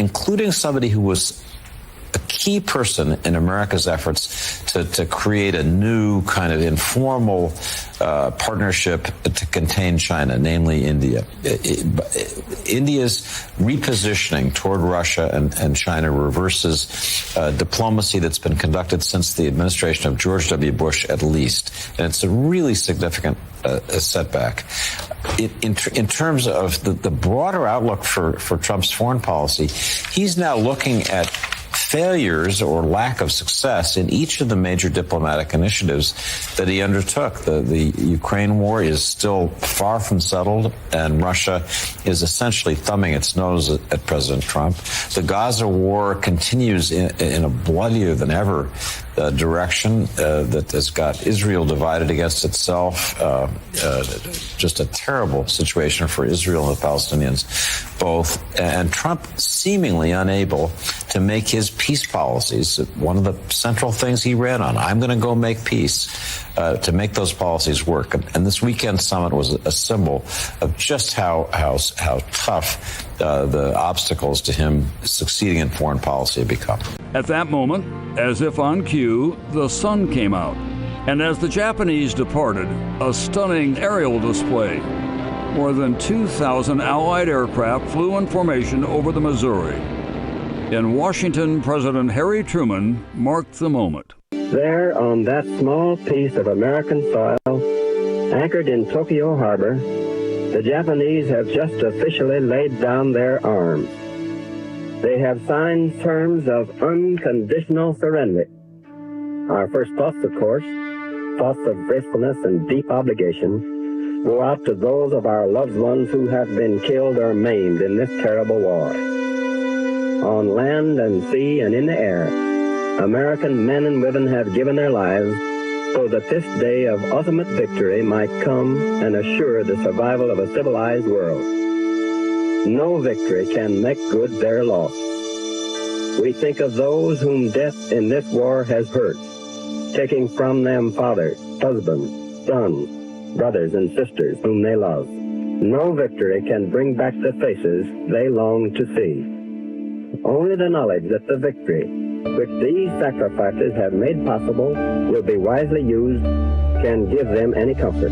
including somebody who was a key person in America's efforts to create a new kind of informal partnership to contain China, namely India. India's repositioning toward Russia and China reverses diplomacy that's been conducted since the administration of George W. Bush, at least. And it's a really significant setback. In terms of the broader outlook for Trump's foreign policy, he's now looking at failures or lack of success in each of the major diplomatic initiatives that he undertook. The Ukraine war is still far from settled, and Russia is essentially thumbing its nose at President Trump. The Gaza war continues in a bloodier than ever direction that has got Israel divided against itself. Just a terrible situation for Israel and the Palestinians both. And Trump seemingly unable to make his peace policies, one of the central things he ran on, I'm going to go make peace, to make those policies work. And this weekend summit was a symbol of just how tough the obstacles to him succeeding in foreign policy have become. At that moment, as if on cue, the sun came out. And as the Japanese departed, a stunning aerial display. More than 2,000 Allied aircraft flew in formation over the Missouri. In Washington, President Harry Truman marked the moment. There, on that small piece of American soil, anchored in Tokyo Harbor, the Japanese have just officially laid down their arms. They have signed terms of unconditional surrender. Our first thoughts, of course, thoughts of gratefulness and deep obligation, go out to those of our loved ones who have been killed or maimed in this terrible war. On land and sea and in the air, American men and women have given their lives so that this day of ultimate victory might come and assure the survival of a civilized world. No victory can make good their loss. We think of those whom death in this war has hurt, taking from them fathers, husbands, sons, brothers, and sisters whom they love. No victory can bring back the faces they long to see. Only the knowledge that the victory, which these sacrifices have made possible, will be wisely used, can give them any comfort.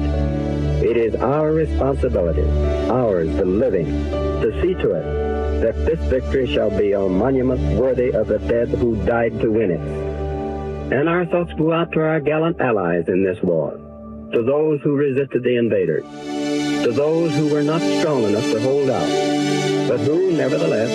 It is our responsibility, ours the living, to see to it that this victory shall be a monument worthy of the dead who died to win it. And our thoughts go out to our gallant allies in this war, to those who resisted the invaders, to those who were not strong enough to hold out, but who, nevertheless,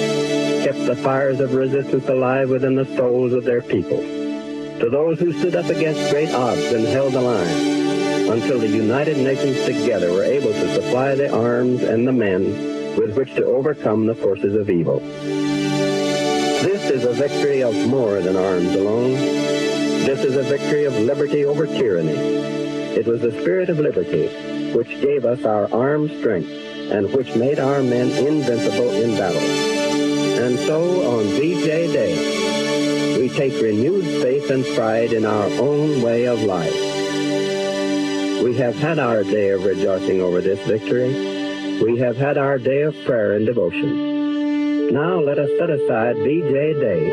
kept the fires of resistance alive within the souls of their people, to those who stood up against great odds and held the line, until the United Nations together were able to supply the arms and the men with which to overcome the forces of evil. This is a victory of more than arms alone. This is a victory of liberty over tyranny. It was the spirit of liberty which gave us our armed strength and which made our men invincible in battle. And so, on VJ Day, we take renewed faith and pride in our own way of life. We have had our day of rejoicing over this victory. We have had our day of prayer and devotion. Now let us set aside VJ Day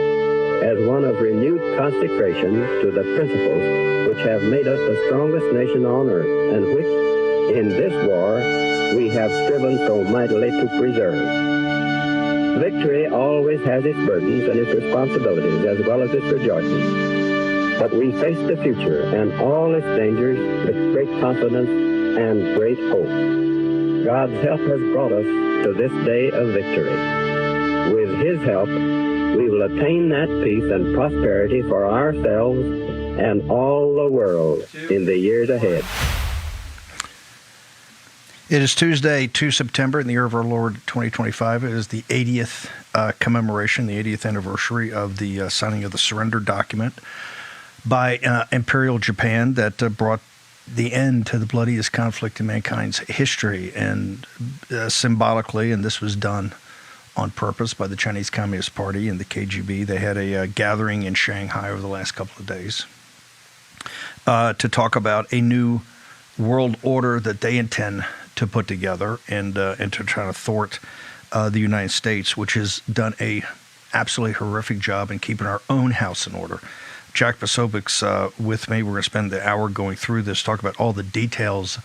as one of renewed consecration to the principles which have made us the strongest nation on earth and which, in this war, we have striven so mightily to preserve. Victory always has its burdens and its responsibilities as well as its rejoicings. But we face the future and all its dangers with great confidence and great hope. God's help has brought us to this day of victory. With His help, we will attain that peace and prosperity for ourselves and all the world in the years ahead. It is Tuesday, 2 September, in the year of our Lord 2025. It is the 80th commemoration, the 80th anniversary of the signing of the surrender document by Imperial Japan that brought the end to the bloodiest conflict in mankind's history. And symbolically, and this was done on purpose by the Chinese Communist Party and the KGB, they had a gathering in Shanghai over the last couple of days to talk about a new world order that they intend to put together and to try to thwart the United States, which has done a absolutely horrific job in keeping our own house in order. Jack Posovic's with me. We're going to spend the hour going through this, talk about all the details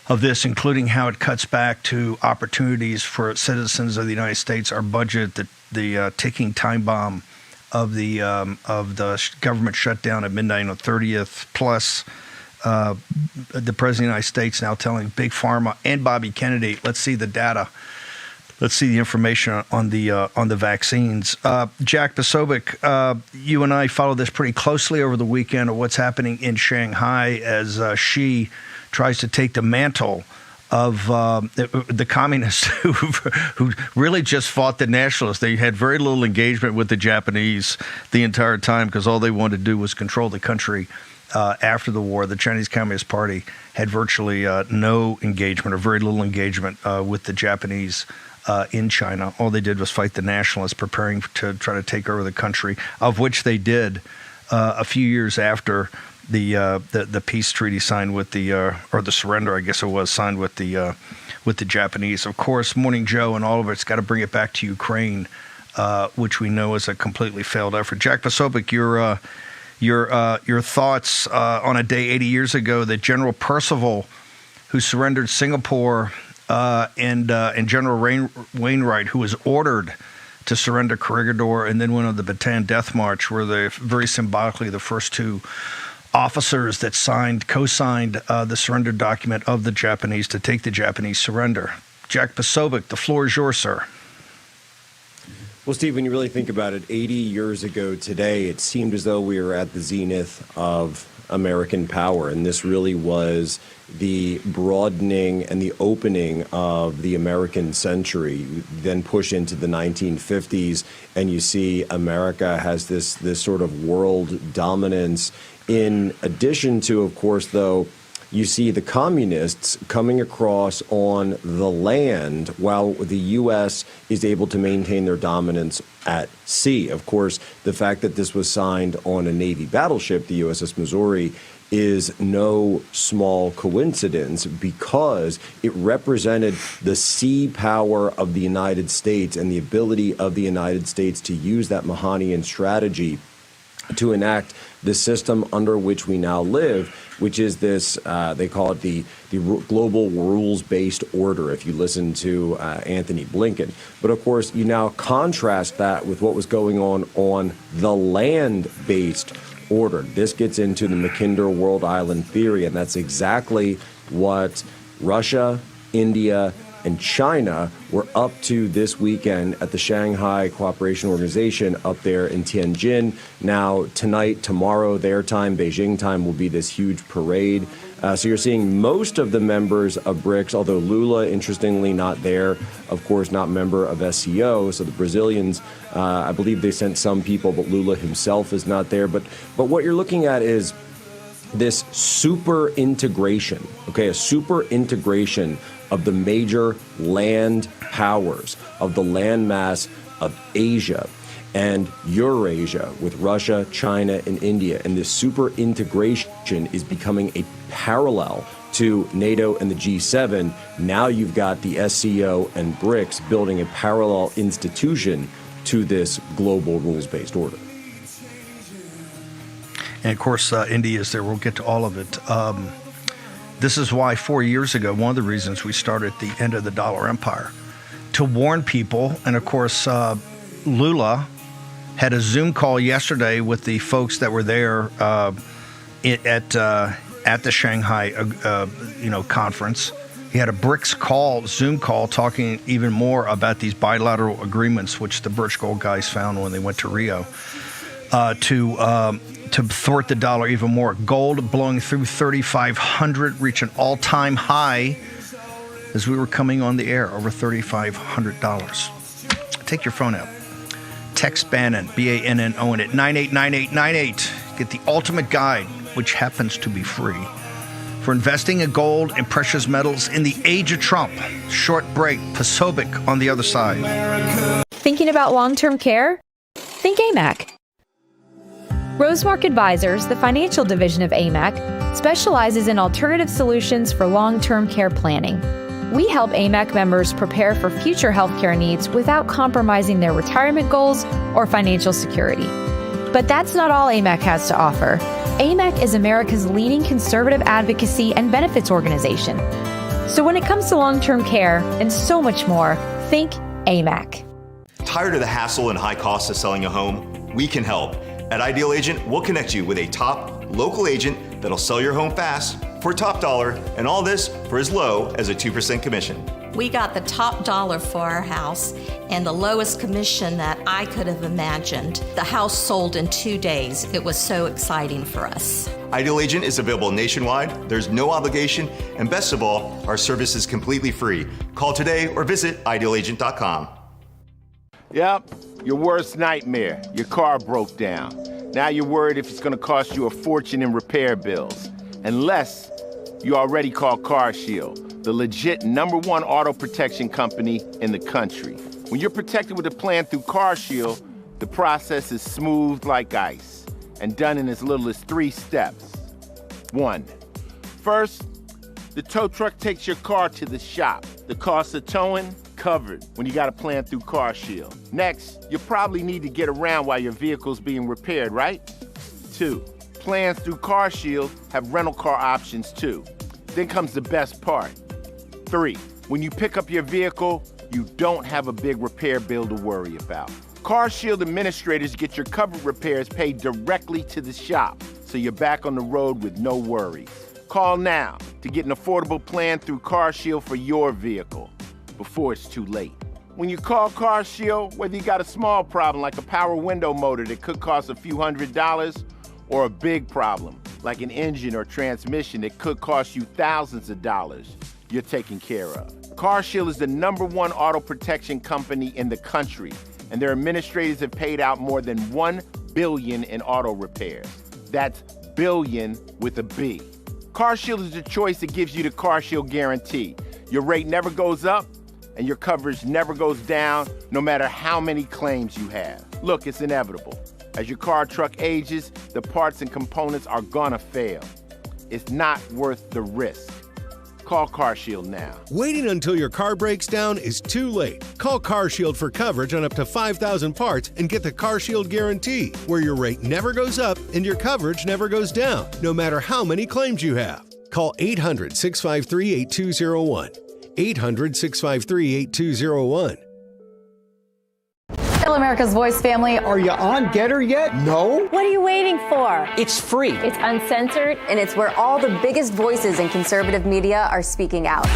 of this, including how it cuts back to opportunities for citizens of the United States, our budget, the ticking time bomb of the government shutdown at midnight on the 30th, plus the President of the United States now telling Big Pharma and Bobby Kennedy, let's see the data. Let's see the information on the vaccines. Jack Posobiec, you and I followed this pretty closely over the weekend of what's happening in Shanghai as Xi tries to take the mantle of the communists who really just fought the nationalists. They had very little engagement with the Japanese the entire time because all they wanted to do was control the country. After the war, the Chinese Communist Party had virtually no engagement or very little engagement with the Japanese in China. All they did was fight the nationalists, preparing to try to take over the country, of which they did a few years after the peace treaty signed with or the surrender, I guess it was, signed with the Japanese. Of course, Morning Joe and all of it's got to bring it back to Ukraine, which we know is a completely failed effort. Jack Posobiec, your thoughts on a day 80 years ago that General Percival, who surrendered Singapore, and General Wainwright, who was ordered to surrender Corregidor and then went on the Bataan Death March, were very symbolically the first two officers that co-signed the surrender document of the Japanese to take the Japanese surrender. Jack Posobiec, the floor is yours, sir. Well, Steve, when you really think about it, 80 years ago today, it seemed as though we were at the zenith of American power, and this really was the broadening and the opening of the American century. You then push into the 1950s, and you see America has this sort of world dominance. In addition to, of course, though, you see the communists coming across on the land while the U.S. is able to maintain their dominance at sea. Of course, the fact that this was signed on a Navy battleship, the USS Missouri, is no small coincidence because it represented the sea power of the United States and the ability of the United States to use that Mahanian strategy to enact the system under which we now live, which is this, they call it the global rules-based order, if you listen to Anthony Blinken. But of course, you now contrast that with what was going on the land-based order. This gets into the Mackinder World Island theory, and that's exactly what Russia, India, and China were up to this weekend at the Shanghai Cooperation Organization up there in Tianjin. Now, tonight, tomorrow, their time, Beijing time, will be this huge parade. So you're seeing most of the members of BRICS, although Lula, interestingly, not there, of course, not member of SCO. So the Brazilians, I believe they sent some people, but Lula himself is not there. But what you're looking at is this super integration, a super integration of the major land powers, of the landmass of Asia and Eurasia with Russia, China, and India. And this super integration is becoming a parallel to NATO and the G7. Now you've got the SCO and BRICS building a parallel institution to this global rules-based order. And of course, India is there. We'll get to all of it. This is why 4 years ago, one of the reasons we started the end of the dollar empire, to warn people. And of course, Lula had a Zoom call yesterday with the folks that were there at the Shanghai conference. He had a BRICS Zoom call, talking even more about these bilateral agreements, which the Birch Gold guys found when they went to Rio, to thwart the dollar even more. Gold blowing through 3,500, reach an all-time high as we were coming on the air, over $3,500. Take your phone out. Text Bannon, B-A-N-N-O-N at 989898. Get the ultimate guide, which happens to be free, for investing in gold and precious metals in the age of Trump. Short break. Posobiec on the other side. Thinking about long-term care? Think AMAC. Rosemark Advisors, the financial division of AMAC, specializes in alternative solutions for long-term care planning. We help AMAC members prepare for future healthcare needs without compromising their retirement goals or financial security. But that's not all AMAC has to offer. AMAC is America's leading conservative advocacy and benefits organization. So when it comes to long-term care and so much more, think AMAC. Tired of the hassle and high costs of selling a home? We can help. At Ideal Agent, we'll connect you with a top local agent that'll sell your home fast for top dollar, and all this for as low as a 2% commission. We got the top dollar for our house and the lowest commission that I could have imagined. The house sold in 2 days. It was so exciting for us. Ideal Agent is available nationwide. There's no obligation, and best of all, our service is completely free. Call today or visit idealagent.com. Yep, your worst nightmare. Your car broke down. Now you're worried if it's going to cost you a fortune in repair bills. Unless you already called CarShield, the legit #1 auto protection company in the country. When you're protected with a plan through CarShield, the process is smooth like ice and done in as little as 3 steps. 1. First, the tow truck takes your car to the shop. The cost of towing covered when you got a plan through CarShield. Next, you probably need to get around while your vehicle's being repaired, right? 2. Plans through CarShield have rental car options too. Then comes the best part. 3. When you pick up your vehicle, you don't have a big repair bill to worry about. CarShield administrators get your covered repairs paid directly to the shop, so you're back on the road with no worries. Call now to get an affordable plan through CarShield for your vehicle before it's too late. When you call CarShield, whether you got a small problem like a power window motor that could cost a few $100s, or a big problem like an engine or transmission that could cost you thousands of dollars, you're taken care of. CarShield is the #1 auto protection company in the country, and their administrators have paid out more than $1 billion in auto repairs. That's billion with a B. CarShield is the choice that gives you the CarShield guarantee. Your rate never goes up, and your coverage never goes down, no matter how many claims you have. Look, it's inevitable. As your car or truck ages, the parts and components are gonna fail. It's not worth the risk. Call CarShield now. Waiting until your car breaks down is too late. Call CarShield for coverage on up to 5,000 parts and get the CarShield guarantee, where your rate never goes up and your coverage never goes down, no matter how many claims you have. Call 800-653-8201. 800-653-8201. Hello, America's Voice family. Are you on Getter yet? No? What are you waiting for? It's free. It's uncensored, and it's where all the biggest voices in conservative media are speaking out.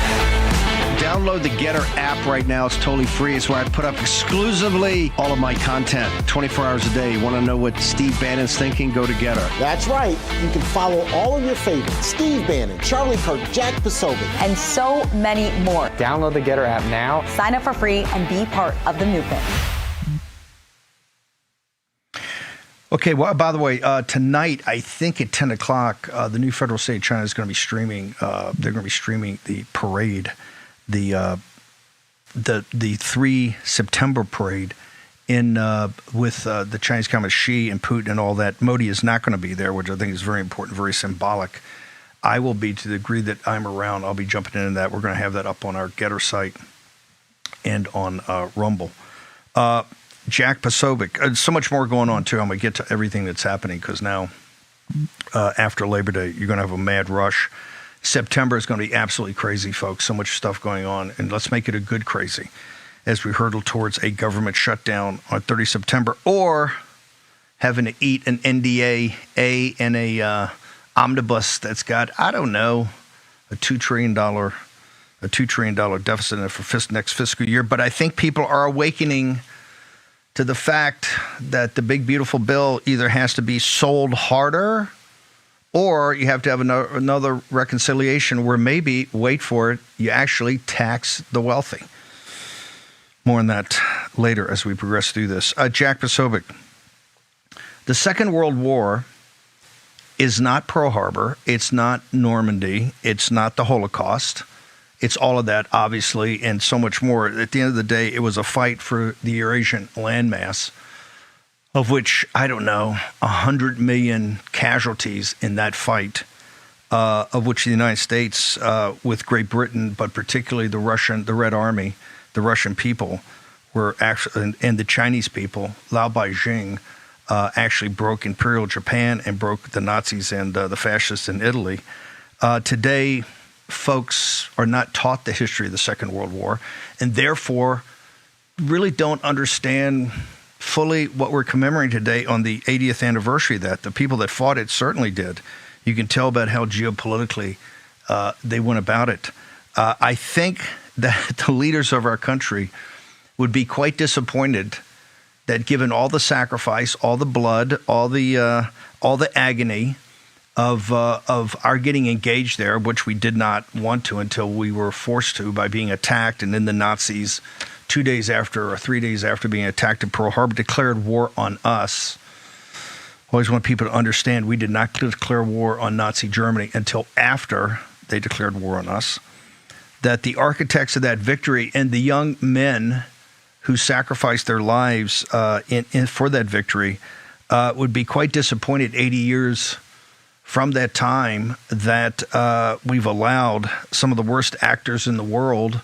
Download the Getter app right now. It's totally free. It's where I put up exclusively all of my content 24 hours a day. You want to know what Steve Bannon's thinking? Go to Getter. That's right. You can follow all of your favorites. Steve Bannon, Charlie Kirk, Jack Posobiec, and so many more. Download the Getter app now. Sign up for free and be part of the movement. Okay, well, by the way, tonight, I think at 10 o'clock, the new federal state of China is going to be streaming. They're going to be streaming the parade, the 3 September parade with the Chinese Communist Xi and Putin and all that. Modi is not going to be there, which I think is very important, very symbolic. I will be, to the degree that I'm around, I'll be jumping into that. We're going to have that up on our Getter site and on Rumble. Jack Posobiec. So much more going on, too. I'm going to get to everything that's happening because now, after Labor Day, you're going to have a mad rush. September is going to be absolutely crazy, folks. So much stuff going on. And let's make it a good crazy as we hurtle towards a government shutdown on 30 September or having to eat an NDA and a omnibus that's got, I don't know, a $2 trillion deficit in it for next fiscal year. But I think people are awakening to the fact that the big, beautiful bill either has to be sold harder or you have to have another reconciliation where maybe, wait for it, you actually tax the wealthy. More on that later as we progress through this. Jack Posobiec. The Second World War is not Pearl Harbor. It's not Normandy. It's not the Holocaust. It's all of that, obviously, and so much more. At the end of the day, it was a fight for the Eurasian landmass, of which, I don't know, 100 million casualties in that fight. of which the United States, with Great Britain, but particularly the Red Army, the Russian people, were actually, and the Chinese people, Lao Beijing, actually broke Imperial Japan and broke the Nazis and the fascists in Italy. Today, folks are not taught the history of the Second World War, and therefore really don't understand fully what we're commemorating today on the 80th anniversary of that. The people that fought it certainly did. You can tell about how geopolitically they went about it. I think that the leaders of our country would be quite disappointed that, given all the sacrifice, all the blood, all the agony of our getting engaged there, which we did not want to until we were forced to by being attacked, and then the Nazis 2 days after or 3 days after being attacked at Pearl Harbor declared war on us. I always want people to understand we did not declare war on Nazi Germany until after they declared war on us. That the architects of that victory and the young men who sacrificed their lives for that victory would be quite disappointed 80 years from that time that we've allowed some of the worst actors in the world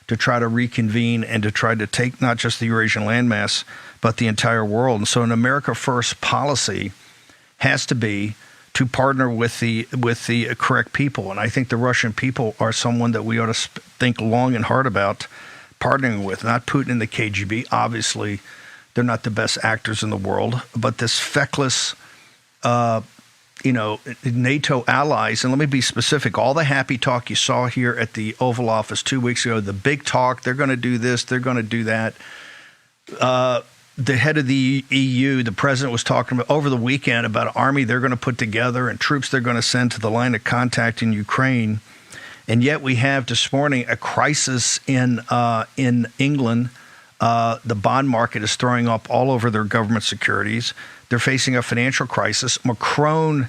to try to reconvene and to try to take not just the Eurasian landmass, but the entire world. And so an America First policy has to be to partner with the correct people. And I think the Russian people are someone that we ought to think long and hard about partnering with, not Putin and the KGB. Obviously, they're not the best actors in the world, but this feckless, NATO allies. And let me be specific. All the happy talk you saw here at the Oval Office 2 weeks ago, the big talk, they're going to do this, they're going to do that. The head of the EU, the president, was talking about over the weekend about an army they're going to put together and troops they're going to send to the line of contact in Ukraine. And yet we have this morning a crisis in England. The bond market is throwing up all over their government securities. They're facing a financial crisis. Macron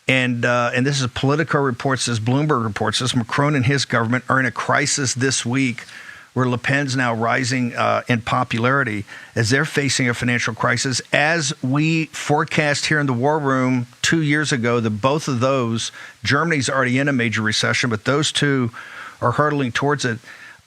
and this is Politico reports this, Bloomberg reports this, Macron and his government are in a crisis this week where Le Pen's now rising in popularity as they're facing a financial crisis. As we forecast here in the War Room 2 years ago, that both of those, Germany's already in a major recession, but those two are hurtling towards it.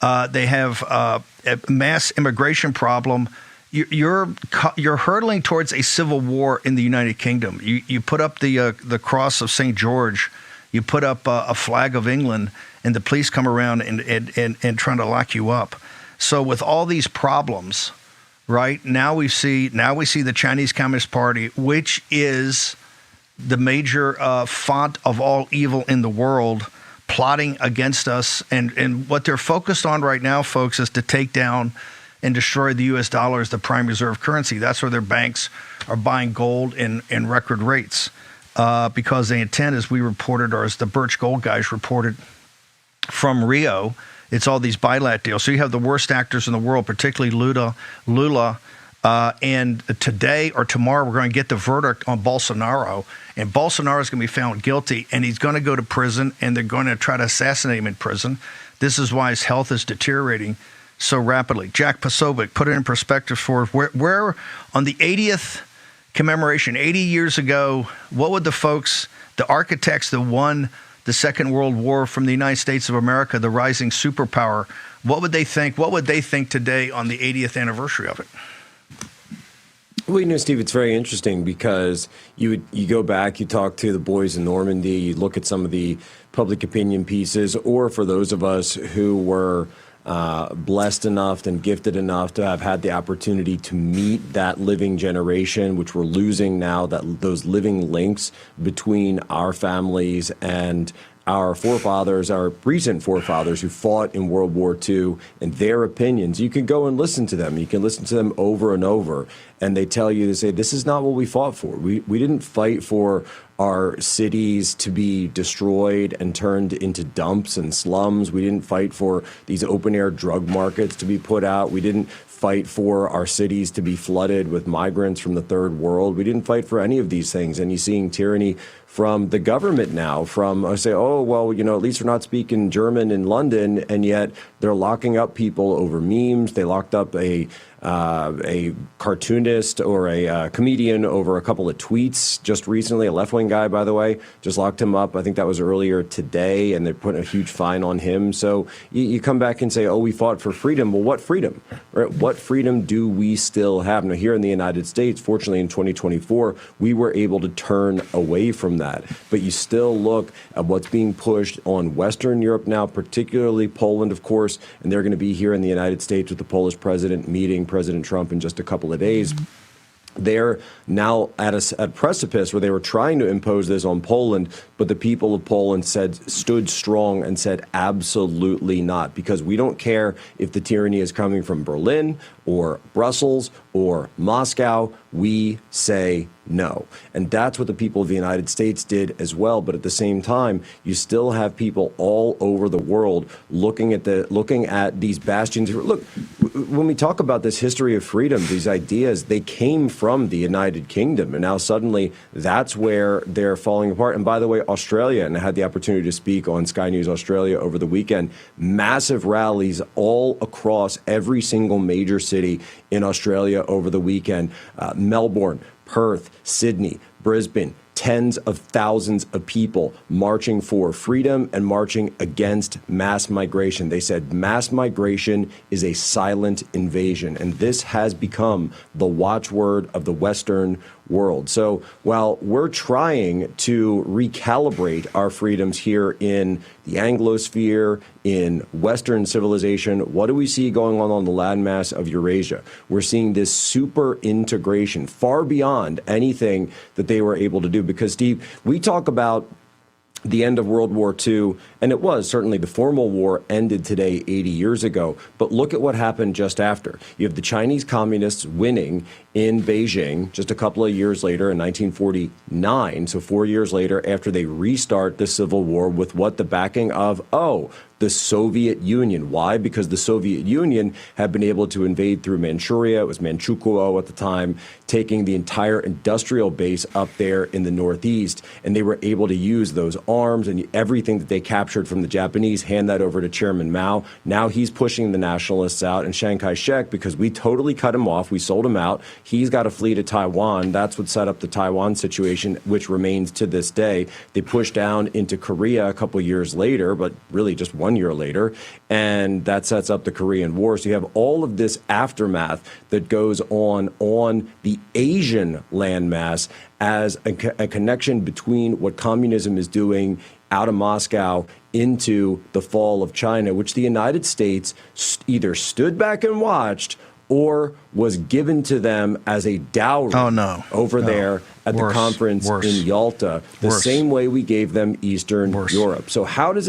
They have a mass immigration problem. You're hurtling towards a civil war in the United Kingdom. You put up the cross of St. George, you put up a flag of England, and the police come around and trying to lock you up. So with all these problems, right, now we see the Chinese Communist Party, which is the major font of all evil in the world, plotting against us. And what they're focused on right now, folks, is to take down and destroy the U.S. dollar as the prime reserve currency. That's where their banks are buying gold in record rates because they intend, as we reported, or as the Birch Gold guys reported from Rio, it's all these bilat deals. So you have the worst actors in the world, particularly Lula. And today or tomorrow, we're going to get the verdict on Bolsonaro. And Bolsonaro is going to be found guilty, and he's going to go to prison, and they're going to try to assassinate him in prison. This is why his health is deteriorating so rapidly. Jack Posobiec, put it in perspective for where on the 80th commemoration, 80 years ago, what would the folks, the architects that won the Second World War from the United States of America, the rising superpower, what would they think? What would they think today on the 80th anniversary of it? Well, Steve, it's very interesting because you go back, you talk to the boys in Normandy, you look at some of the public opinion pieces, or for those of us who were blessed enough and gifted enough to have had the opportunity to meet that living generation, which we're losing now, those living links between our families and our forefathers, our recent forefathers who fought in World War II, and their opinions. You can go and listen to them. You can listen to them over and over, and they tell you, they say, this is not what we fought for. We didn't fight for our cities to be destroyed and turned into dumps and slums. We didn't fight for these open-air drug markets to be put out. We didn't fight for our cities to be flooded with migrants from the third world. We didn't fight for any of these things. And you're seeing tyranny from the government now, from say, oh, well, at least we're not speaking German in London, and yet they're locking up people over memes. They locked up a a cartoonist or a comedian over a couple of tweets just recently. A left-wing guy, by the way, just locked him up. I think that was earlier today, and they're putting a huge fine on him. So you come back and say, oh, we fought for freedom. Well, what freedom? Right? What freedom do we still have? Now, here in the United States, fortunately, in 2024, we were able to turn away from that. But you still look at what's being pushed on Western Europe now, particularly Poland, of course, and they're going to be here in the United States with the Polish president meeting President Trump in just a couple of days. They're now at a precipice where they were trying to impose this on Poland, but the people of Poland stood strong and said absolutely not, because we don't care if the tyranny is coming from Berlin or Brussels or Moscow. We say no. And that's what the people of the United States did as well. But at the same time, you still have people all over the world looking at these bastions. Look, when we talk about this history of freedom, these ideas, they came from the United Kingdom. And now suddenly that's where they're falling apart. And by the way, Australia, and I had the opportunity to speak on Sky News Australia over the weekend, massive rallies all across every single major city in Australia over the weekend. Melbourne, Perth, Sydney, Brisbane, tens of thousands of people marching for freedom and marching against mass migration. They said mass migration is a silent invasion, and this has become the watchword of the Western world. So while we're trying to recalibrate our freedoms here in the Anglosphere, in Western civilization, what do we see going on the landmass of Eurasia? We're seeing this super integration far beyond anything that they were able to do. Because, Steve, we talk about the end of World War II, and it was certainly the formal war ended today 80 years ago. But look at what happened just after. You have the Chinese communists winning in Beijing just a couple of years later in 1949. So 4 years later, after they restart the Civil War with what? The backing of, the Soviet Union. Why? Because the Soviet Union had been able to invade through Manchuria. It was Manchukuo at the time, taking the entire industrial base up there in the Northeast. And they were able to use those arms and everything that they captured from the Japanese, hand that over to Chairman Mao. Now he's pushing the nationalists out, and Chiang Kai-shek, because we totally cut him off, we sold him out. He's got to flee to Taiwan. That's what set up the Taiwan situation, which remains to this day. They pushed down into Korea a couple years later, but really just 1 year later, and that sets up the Korean War. So you have all of this aftermath that goes on the Asian landmass as a connection between what communism is doing out of Moscow into the fall of China, which the United States either stood back and watched or was given to them as a dowry there at the conference in Yalta, the same way we gave them Eastern Europe. So how does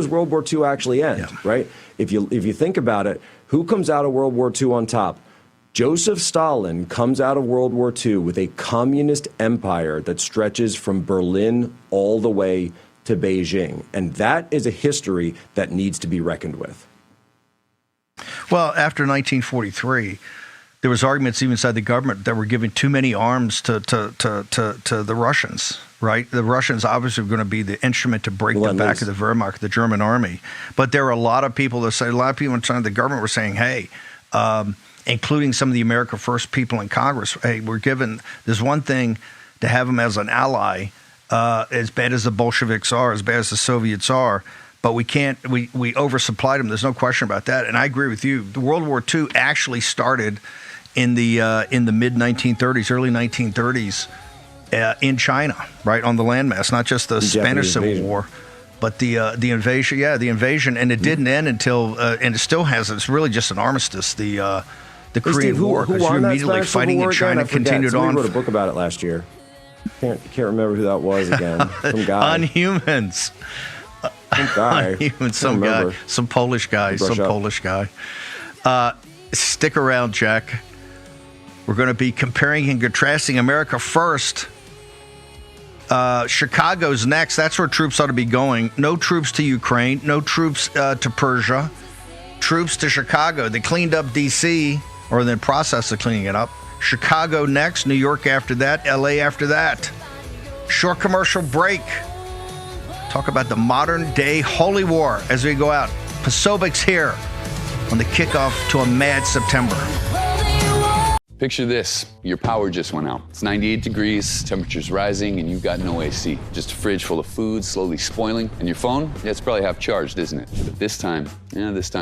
World War II actually end, right? If you think about it, who comes out of World War II on top? Joseph Stalin comes out of World War II with a communist empire that stretches from Berlin all the way to Beijing. And that is a history that needs to be reckoned with. Well, after 1943, there was arguments even inside the government that were giving too many arms to the Russians, right? The Russians obviously were going to be the instrument to break the back of the Wehrmacht, the German army. But there were a lot of people inside the government were saying, hey, including some of the America First people in Congress, hey, there's one thing to have them as an ally, as bad as the Bolsheviks are, as bad as the Soviets are, but we oversupplied them. There's no question about that. And I agree with you. The World War II actually started in the mid-1930s, early 1930s in China, right, on the landmass, not just the Spanish Civil War, but the invasion. Yeah, the invasion. And it didn't end until, and it still hasn't. It's really just an armistus, the Korean War, because you're immediately fighting in China continued on. Somebody wrote a book about it last year. Can't remember who that was again. Some guy. Unhumans. Some Polish guy. Stick around, Jack. We're going to be comparing and contrasting America First. Chicago's next. That's where troops ought to be going. No troops to Ukraine. No troops to Persia. Troops to Chicago. They cleaned up D.C., or in the process of cleaning it up. Chicago next. New York after that. L.A. after that. Short commercial break. Talk about the modern-day holy war as we go out. Pasobik's here on the kickoff to a mad September. Picture this, your power just went out. It's 98 degrees, temperature's rising, and you've got no AC. Just a fridge full of food slowly spoiling. And your phone, yeah, it's probably half charged, isn't it? But this time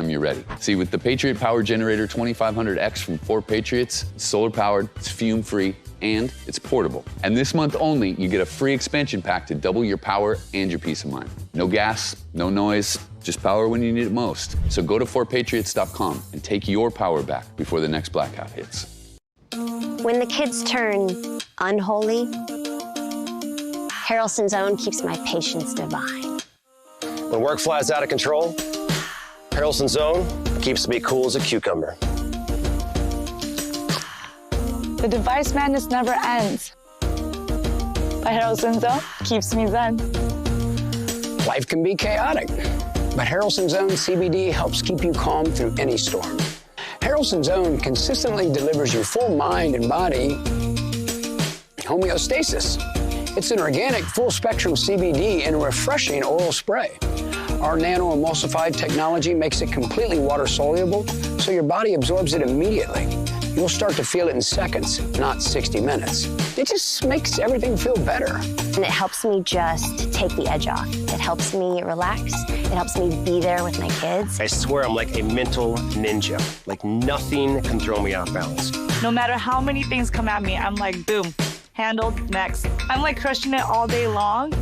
you're ready. See, with the Patriot Power Generator 2500X from 4 Patriots, it's solar powered, it's fume free, and it's portable. And this month only, you get a free expansion pack to double your power and your peace of mind. No gas, no noise, just power when you need it most. So go to 4patriots.com and take your power back before the next blackout hits. When the kids turn unholy, Harrelson's Own keeps my patience divine. When work flies out of control, Harrelson's Own keeps me cool as a cucumber. The device madness never ends, but Harrelson's Own keeps me zen. Life can be chaotic, but Harrelson's Own CBD helps keep you calm through any storm. Harrelson's Own consistently delivers your full mind and body homeostasis. It's an organic, full-spectrum CBD in a refreshing oral spray. Our nano-emulsified technology makes it completely water-soluble, so your body absorbs it immediately. You'll start to feel it in seconds, not 60 minutes. It just makes everything feel better. And it helps me just take the edge off. It helps me relax. It helps me be there with my kids. I swear I'm like a mental ninja. Like nothing can throw me off balance. No matter how many things come at me, I'm like, boom, handled, next. I'm like crushing it all day long.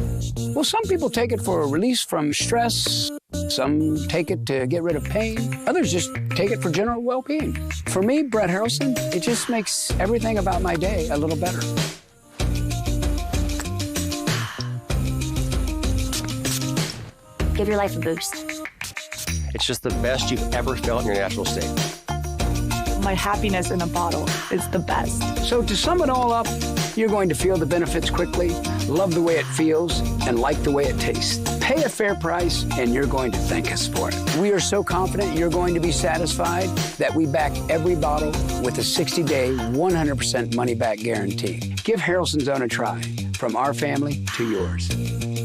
Well, some people take it for a release from stress. Some take it to get rid of pain. Others just take it for general well-being. For me, Brett Harrelson, it just makes everything about my day a little better. Give your life a boost. It's just the best you've ever felt in your natural state. My happiness in a bottle is the best. So to sum it all up, you're going to feel the benefits quickly, love the way it feels, and like the way it tastes. Pay a fair price, and you're going to thank us for it. We are so confident you're going to be satisfied that we back every bottle with a 60-day, 100% money-back guarantee. Give Harrelson's Own a try, from our family to yours.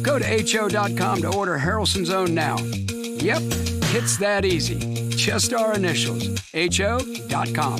Go to HO.com to order Harrelson's Own now. Yep, it's that easy. Just our initials, HO.com.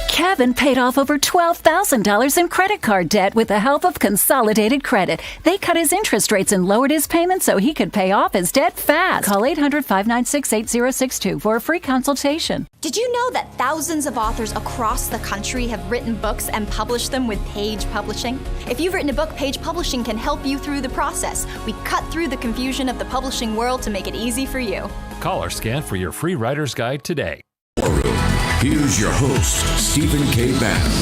Kevin paid off over $12,000 in credit card debt with the help of Consolidated Credit. They cut his interest rates and lowered his payments so he could pay off his debt fast. Call 800-596-8062 for a free consultation. Did you know that thousands of authors across the country have written books and published them with Page Publishing? If you've written a book, Page Publishing can help you through the process. We cut through the confusion of the publishing world to make it easy for you. Call or scan for your free writer's guide today. Here's your host, Stephen K. Bannon.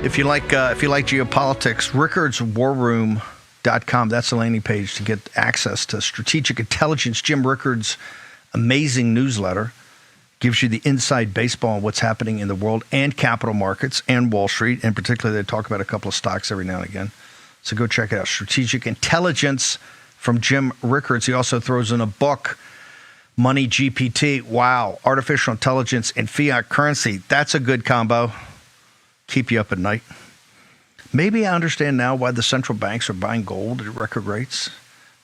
If you like geopolitics, rickardswarroom.com. That's the landing page to get access to strategic intelligence. Jim Rickard's amazing newsletter gives you the inside baseball on what's happening in the world and capital markets and Wall Street. And particularly, they talk about a couple of stocks every now and again. So go check it out. Strategic Intelligence from Jim Rickards. He also throws in a book, Money GPT. Wow. Artificial intelligence and fiat currency. That's a good combo. Keep you up at night. Maybe I understand now why the central banks are buying gold at record rates.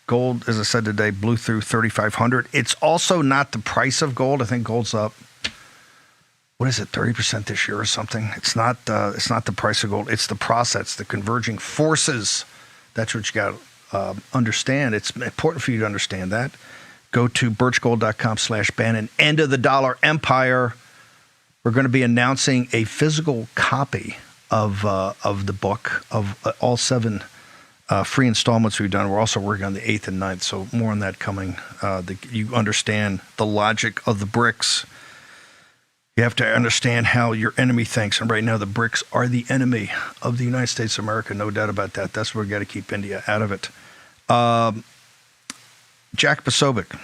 Gold, as I said today, blew through 3,500. It's also not the price of gold. I think gold's up, 30% this year or something. It's not the price of gold. It's the process, the converging forces. That's what you got to understand. It's important for you to understand that. Go to birchgold.com/Bannon. End of the dollar empire. We're going to be announcing a physical copy of the book, of all 7 free installments we've done. We're also working on the 8th and 9th, so more on that coming. You understand the logic of the BRICS. You have to understand how your enemy thinks. And right now, the BRICS are the enemy of the United States of America. No doubt about that. That's where we've got to keep India out of it. Jack Posobiec.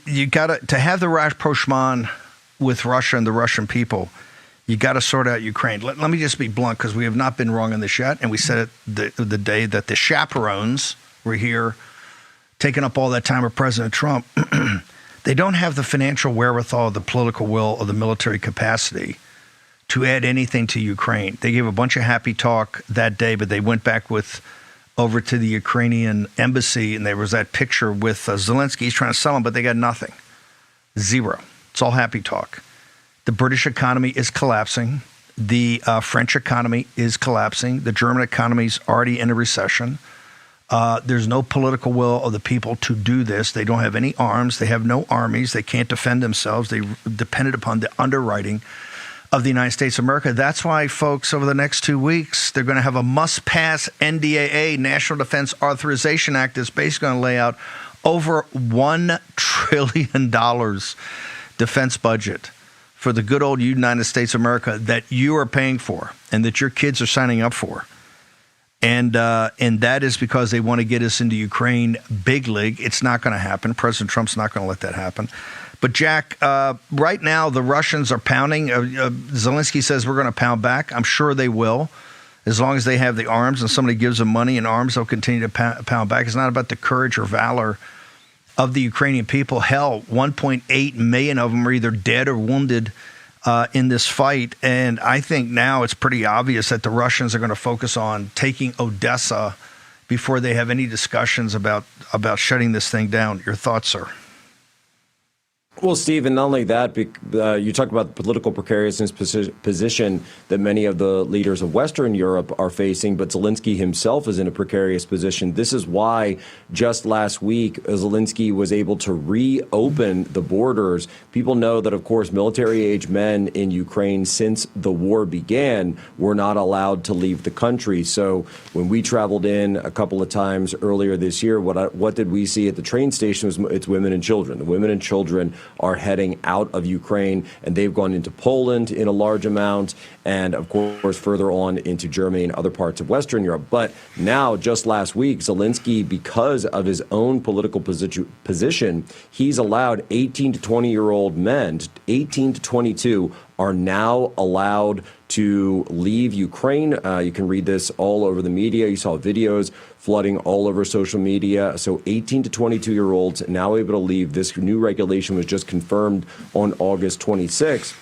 You got to have the rapprochement with Russia and the Russian people. You got to sort out Ukraine. Let me just be blunt, because we have not been wrong on this yet. And we said it the day that the chaperones were here, taking up all that time with President Trump. They don't have the financial wherewithal, the political will, or the military capacity to add anything to Ukraine. They gave a bunch of happy talk that day, but they went back with over to the Ukrainian embassy, and there was that picture with Zelensky. He's trying to sell them, but they got nothing. Zero. It's all happy talk. The British economy is collapsing. The French economy is collapsing. The German economy is already in a recession. There's no political will of the people to do this. They don't have any arms. They have no armies. They can't defend themselves. They depended upon the underwriting of the United States of America. That's why, folks, over the next 2 weeks, they're going to have a must-pass NDAA, National Defense Authorization Act, that's basically going to lay out over $1 trillion defense budget for the good old United States of America that you are paying for and that your kids are signing up for. And that is because they want to get us into Ukraine big league. It's not going to happen. President Trump's not going to let that happen. But, Jack, right now the Russians are pounding. Zelensky says we're going to pound back. I'm sure they will. As long as they have the arms and somebody gives them money and arms, they'll continue to pound back. It's not about the courage or valor of the Ukrainian people. Hell, 1.8 million of them are either dead or wounded in this fight. And I think now it's pretty obvious that the Russians are going to focus on taking Odessa before they have any discussions about shutting this thing down. Your thoughts, sir? Well, Steve, and not only that, you talk about the political precariousness position that many of the leaders of Western Europe are facing, but Zelensky himself is in a precarious position. This is why just last week, Zelensky was able to reopen the borders. People know that, of course, military-age men in Ukraine, since the war began, were not allowed to leave the country. So when we traveled in a couple of times earlier this year, what did we see at the train station? It's women and children. The women and children are heading out of Ukraine, and they've gone into Poland in a large amount, and of course further on into Germany and other parts of Western Europe. But now, just last week, Zelensky, because of his own political position, he's allowed 18 to 20-year-old men, 18 to 22, are now allowed to leave Ukraine. You can read this all over the media. You saw videos flooding all over social media. So 18 to 22-year-olds now able to leave. This new regulation was just confirmed on August 26th.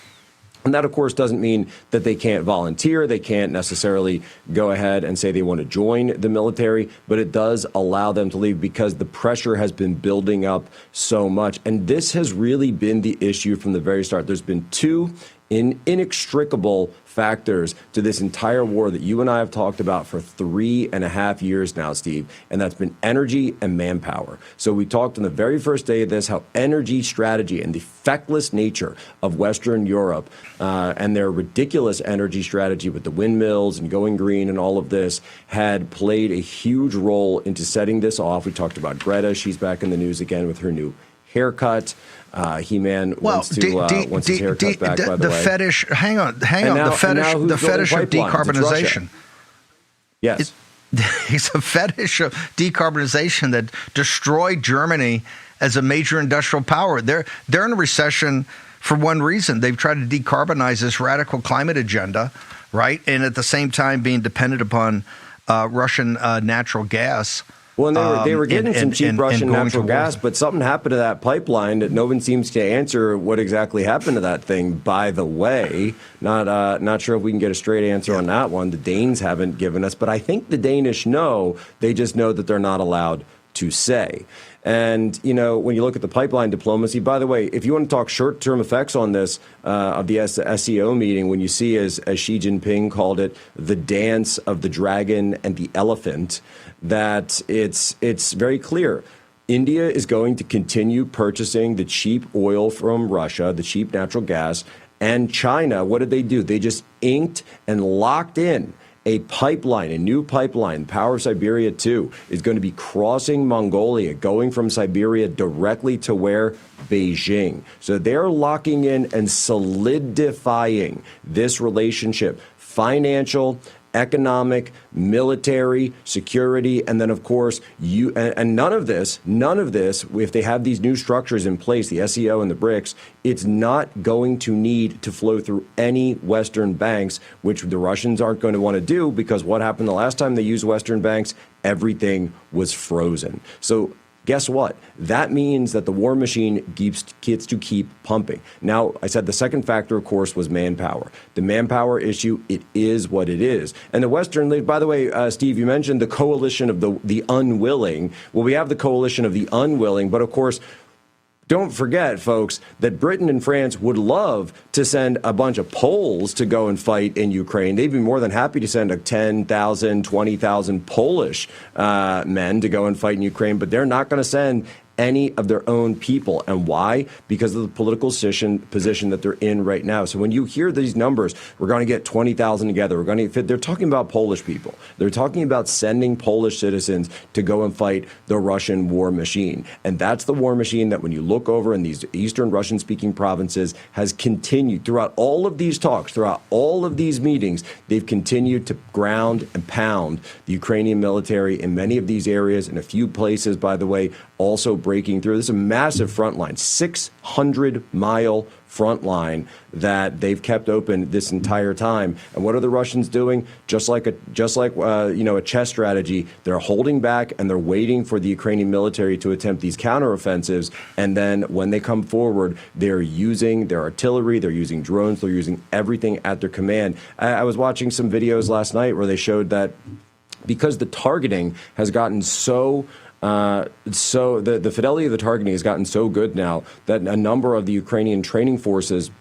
And that, of course, doesn't mean that they can't volunteer. They can't necessarily go ahead and say they want to join the military, but it does allow them to leave because the pressure has been building up so much. And this has really been the issue from the very start. There's been two inextricable factors to this entire war that you and I have talked about for 3.5 years now, Steve, and that's been energy and manpower. So we talked on the very first day of this how energy strategy and the feckless nature of Western Europe and their ridiculous energy strategy with the windmills and going green and all of this had played a huge role into setting this off. We talked about Greta. She's back in the news again with her new haircut. He-Man wants his haircut back, by the way. Fetish, hang on. The fetish of decarbonization. Yes. It's a fetish of decarbonization that destroyed Germany as a major industrial power. They're in a recession for one reason. They've tried to decarbonize this radical climate agenda, right? And at the same time being dependent upon Russian natural gas. Well, and they were getting some cheap Russian natural gas, but something happened to that pipeline that no one seems to answer what exactly happened to that thing, by the way. Not sure if we can get a straight answer on that one. The Danes haven't given us, but I think the Danish know. They just know that they're not allowed to say. And, you know, when you look at the pipeline diplomacy, by the way, if you want to talk short-term effects on this of the SEO meeting, when you see, as Xi Jinping called it, the dance of the dragon and the elephant, that it's very clear. India is going to continue purchasing the cheap oil from Russia, the cheap natural gas, and China, what did they do? They just inked and locked in a pipeline, a new pipeline, Power of Siberia 2, is going to be crossing Mongolia, going from Siberia directly to where? Beijing. So they're locking in and solidifying this relationship, financial, economic, military, security, and then, of course, none of this, if they have these new structures in place, the SEO and the BRICS, it's not going to need to flow through any Western banks, which the Russians aren't going to want to do, because what happened the last time they used Western banks? Everything was frozen. So guess what? That means that the war machine gets to keep pumping. Now, I said the second factor, of course, was manpower. The manpower issue, it is what it is. And the Western, by the way, Steve, you mentioned the coalition of the unwilling. Well, we have the coalition of the unwilling, but of course, don't forget, folks, that Britain and France would love to send a bunch of Poles to go and fight in Ukraine. They'd be more than happy to send 10,000, 20,000 Polish men to go and fight in Ukraine, but they're not going to send any of their own people. And why? Because of the political position that they're in right now. So when you hear these numbers, we're going to get 20,000 together. We're going to fit. They're talking about Polish people. They're talking about sending Polish citizens to go and fight the Russian war machine. And that's the war machine that when you look over in these Eastern Russian-speaking provinces has continued throughout all of these talks, throughout all of these meetings, they've continued to ground and pound the Ukrainian military in many of these areas, in a few places, by the way, also breaking through. This is a massive front line, 600-mile front line that they've kept open this entire time. And what are the Russians doing? Just like a chess strategy, they're holding back and they're waiting for the Ukrainian military to attempt these counteroffensives. And then when they come forward, they're using their artillery, they're using drones, they're using everything at their command. I was watching some videos last night where they showed that because the targeting has gotten so the fidelity of the targeting has gotten so good now that a number of the Ukrainian training forces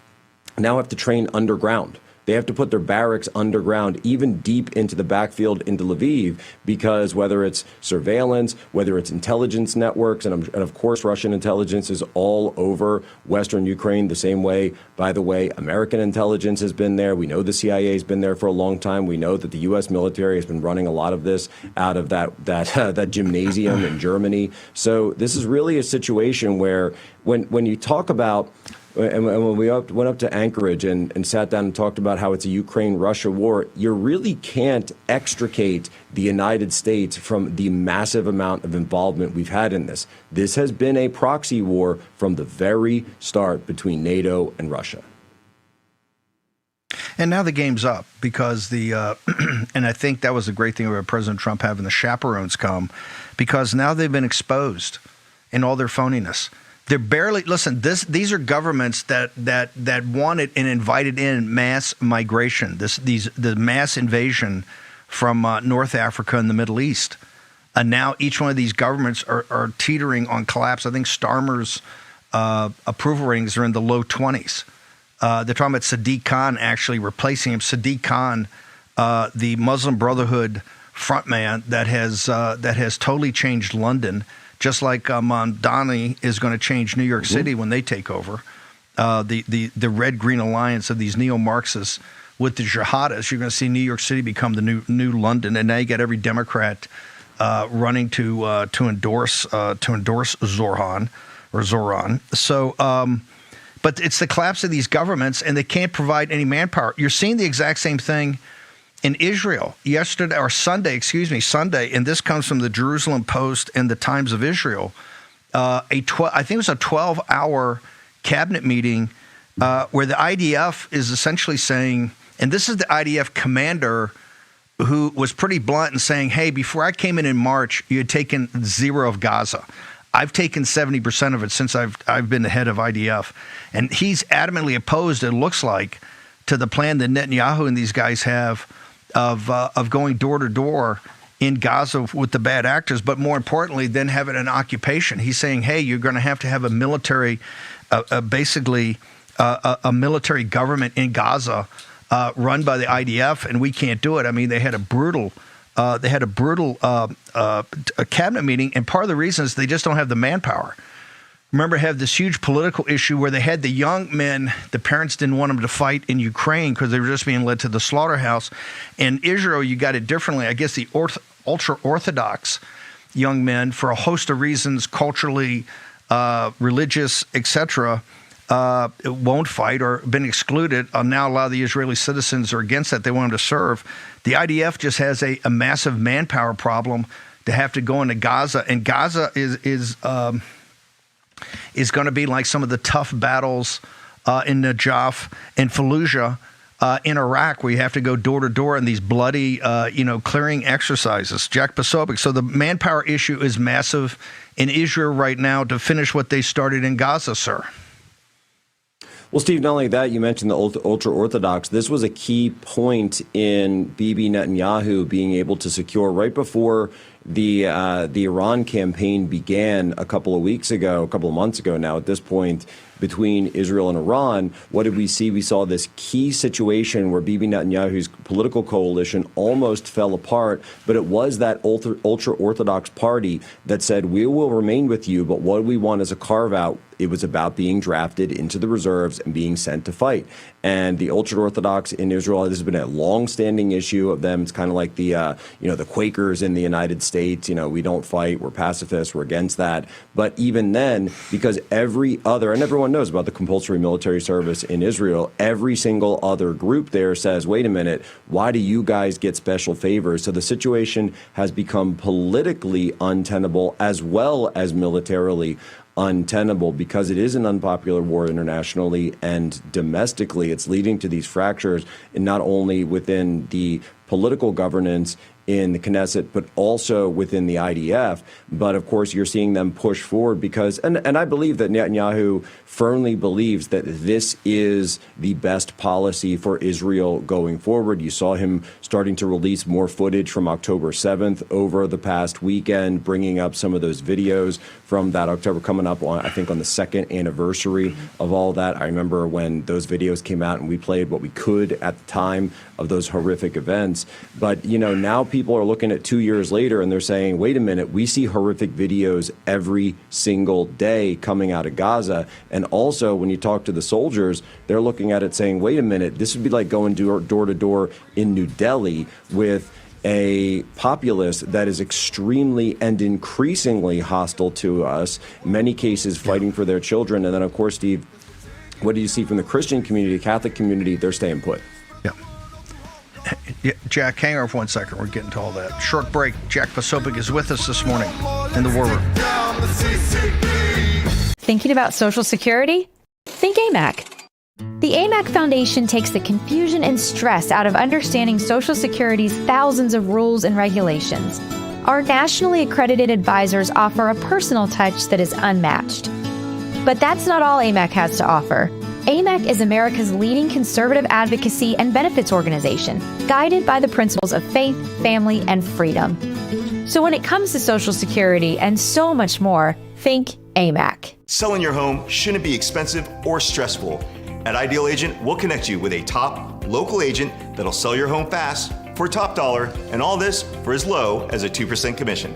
now have to train underground. They have to put their barracks underground, even deep into the backfield into Lviv, because whether it's surveillance, whether it's intelligence networks, and of course Russian intelligence is all over Western Ukraine the same way. By the way, American intelligence has been there. We know the CIA has been there for a long time. We know that the U.S. military has been running a lot of this out of that gymnasium in Germany. So this is really a situation where when you talk about and when we went up to Anchorage and sat down and talked about how it's a Ukraine-Russia war, you really can't extricate the United States from the massive amount of involvement we've had in this. This has been a proxy war from the very start between NATO and Russia. And now the game's up because and I think that was a great thing about President Trump having the chaperones come, because now they've been exposed in all their phoniness. They're barely, listen, these are governments that wanted and invited in mass migration, the mass invasion from North Africa and the Middle East. And now each one of these governments are teetering on collapse. I think Starmer's approval ratings are in the low 20s. They're talking about Sadiq Khan actually replacing him. Sadiq Khan, the Muslim Brotherhood frontman that has totally changed London. Just like Mamdani is going to change New York City when they take over, the red-green alliance of these neo-Marxists with the jihadists, you're going to see New York City become the new London, and now you got every Democrat running to endorse Zoran. So, but it's the collapse of these governments, and they can't provide any manpower. You're seeing the exact same thing in Israel Sunday, and this comes from the Jerusalem Post and the Times of Israel, I think it was a 12-hour cabinet meeting where the IDF is essentially saying, and this is the IDF commander who was pretty blunt in saying, hey, before I came in March, you had taken zero of Gaza. I've taken 70% of it since I've been the head of IDF. And he's adamantly opposed, it looks like, to the plan that Netanyahu and these guys have of going door to door in Gaza with the bad actors, but more importantly, then having an occupation. He's saying, hey, you're going to have a military, basically a military government in Gaza run by the IDF, and we can't do it. I mean, they had a brutal cabinet meeting, and part of the reason is they just don't have the manpower. Remember, have this huge political issue where they had the young men, the parents didn't want them to fight in Ukraine because they were just being led to the slaughterhouse. In Israel, you got it differently. I guess the ultra-Orthodox young men, for a host of reasons, culturally, religious, etc., won't fight or been excluded. Now a lot of the Israeli citizens are against that. They want them to serve. The IDF just has a massive manpower problem to have to go into Gaza. And Gaza is going to be like some of the tough battles in Najaf and Fallujah in Iraq, where you have to go door to door in these bloody, clearing exercises. Jack Posobiec. So the manpower issue is massive in Israel right now to finish what they started in Gaza, sir? Well, Steve, not only that, you mentioned the ultra-Orthodox. This was a key point in Bibi Netanyahu being able to secure right before the Iran campaign began a couple of months ago now at this point, between Israel and Iran. What did we see? We saw this key situation where Bibi Netanyahu's political coalition almost fell apart, but it was that ultra-Orthodox party that said, we will remain with you, but what we want is a carve-out. It was about being drafted into the reserves and being sent to fight. And the ultra-Orthodox in Israel, this has been a long-standing issue of them. It's kind of like the Quakers in the United States. We don't fight. We're pacifists. We're against that. But even then, because every other, and everyone knows about the compulsory military service in Israel, every single other group there says, wait a minute, why do you guys get special favors? So the situation has become politically untenable as well as militarily untenable, because it is an unpopular war internationally and domestically. It's leading to these fractures, and not only within the political governance in the Knesset, but also within the IDF. But of course, you're seeing them push forward because, and I believe that Netanyahu firmly believes that this is the best policy for Israel going forward. You saw him starting to release more footage from October 7th over the past weekend, bringing up some of those videos from that October, coming up on, I think, on the second anniversary of all that. I remember when those videos came out and we played what we could at the time of those horrific events. But, now people are looking at 2 years later and they're saying, wait a minute, we see horrific videos every single day coming out of Gaza. And also, when you talk to the soldiers, they're looking at it saying, wait a minute, this would be like going door to door in New Delhi with a populace that is extremely and increasingly hostile to us, in many cases fighting for their children. And then, of course, Steve, what do you see from the Christian community, Catholic community? They're staying put. Yeah, Jack, hang on for 1 second. We're getting to all that. Short break. Jack Posobiec is with us this morning in the War Room. Thinking about Social Security? Think AMAC. The AMAC Foundation takes the confusion and stress out of understanding Social Security's thousands of rules and regulations. Our nationally accredited advisors offer a personal touch that is unmatched. But that's not all AMAC has to offer. AMAC is America's leading conservative advocacy and benefits organization, guided by the principles of faith, family, and freedom. So when it comes to Social Security and so much more, think AMAC. Selling your home shouldn't be expensive or stressful. At Ideal Agent, we'll connect you with a top local agent that'll sell your home fast for top dollar, and all this for as low as a 2% commission.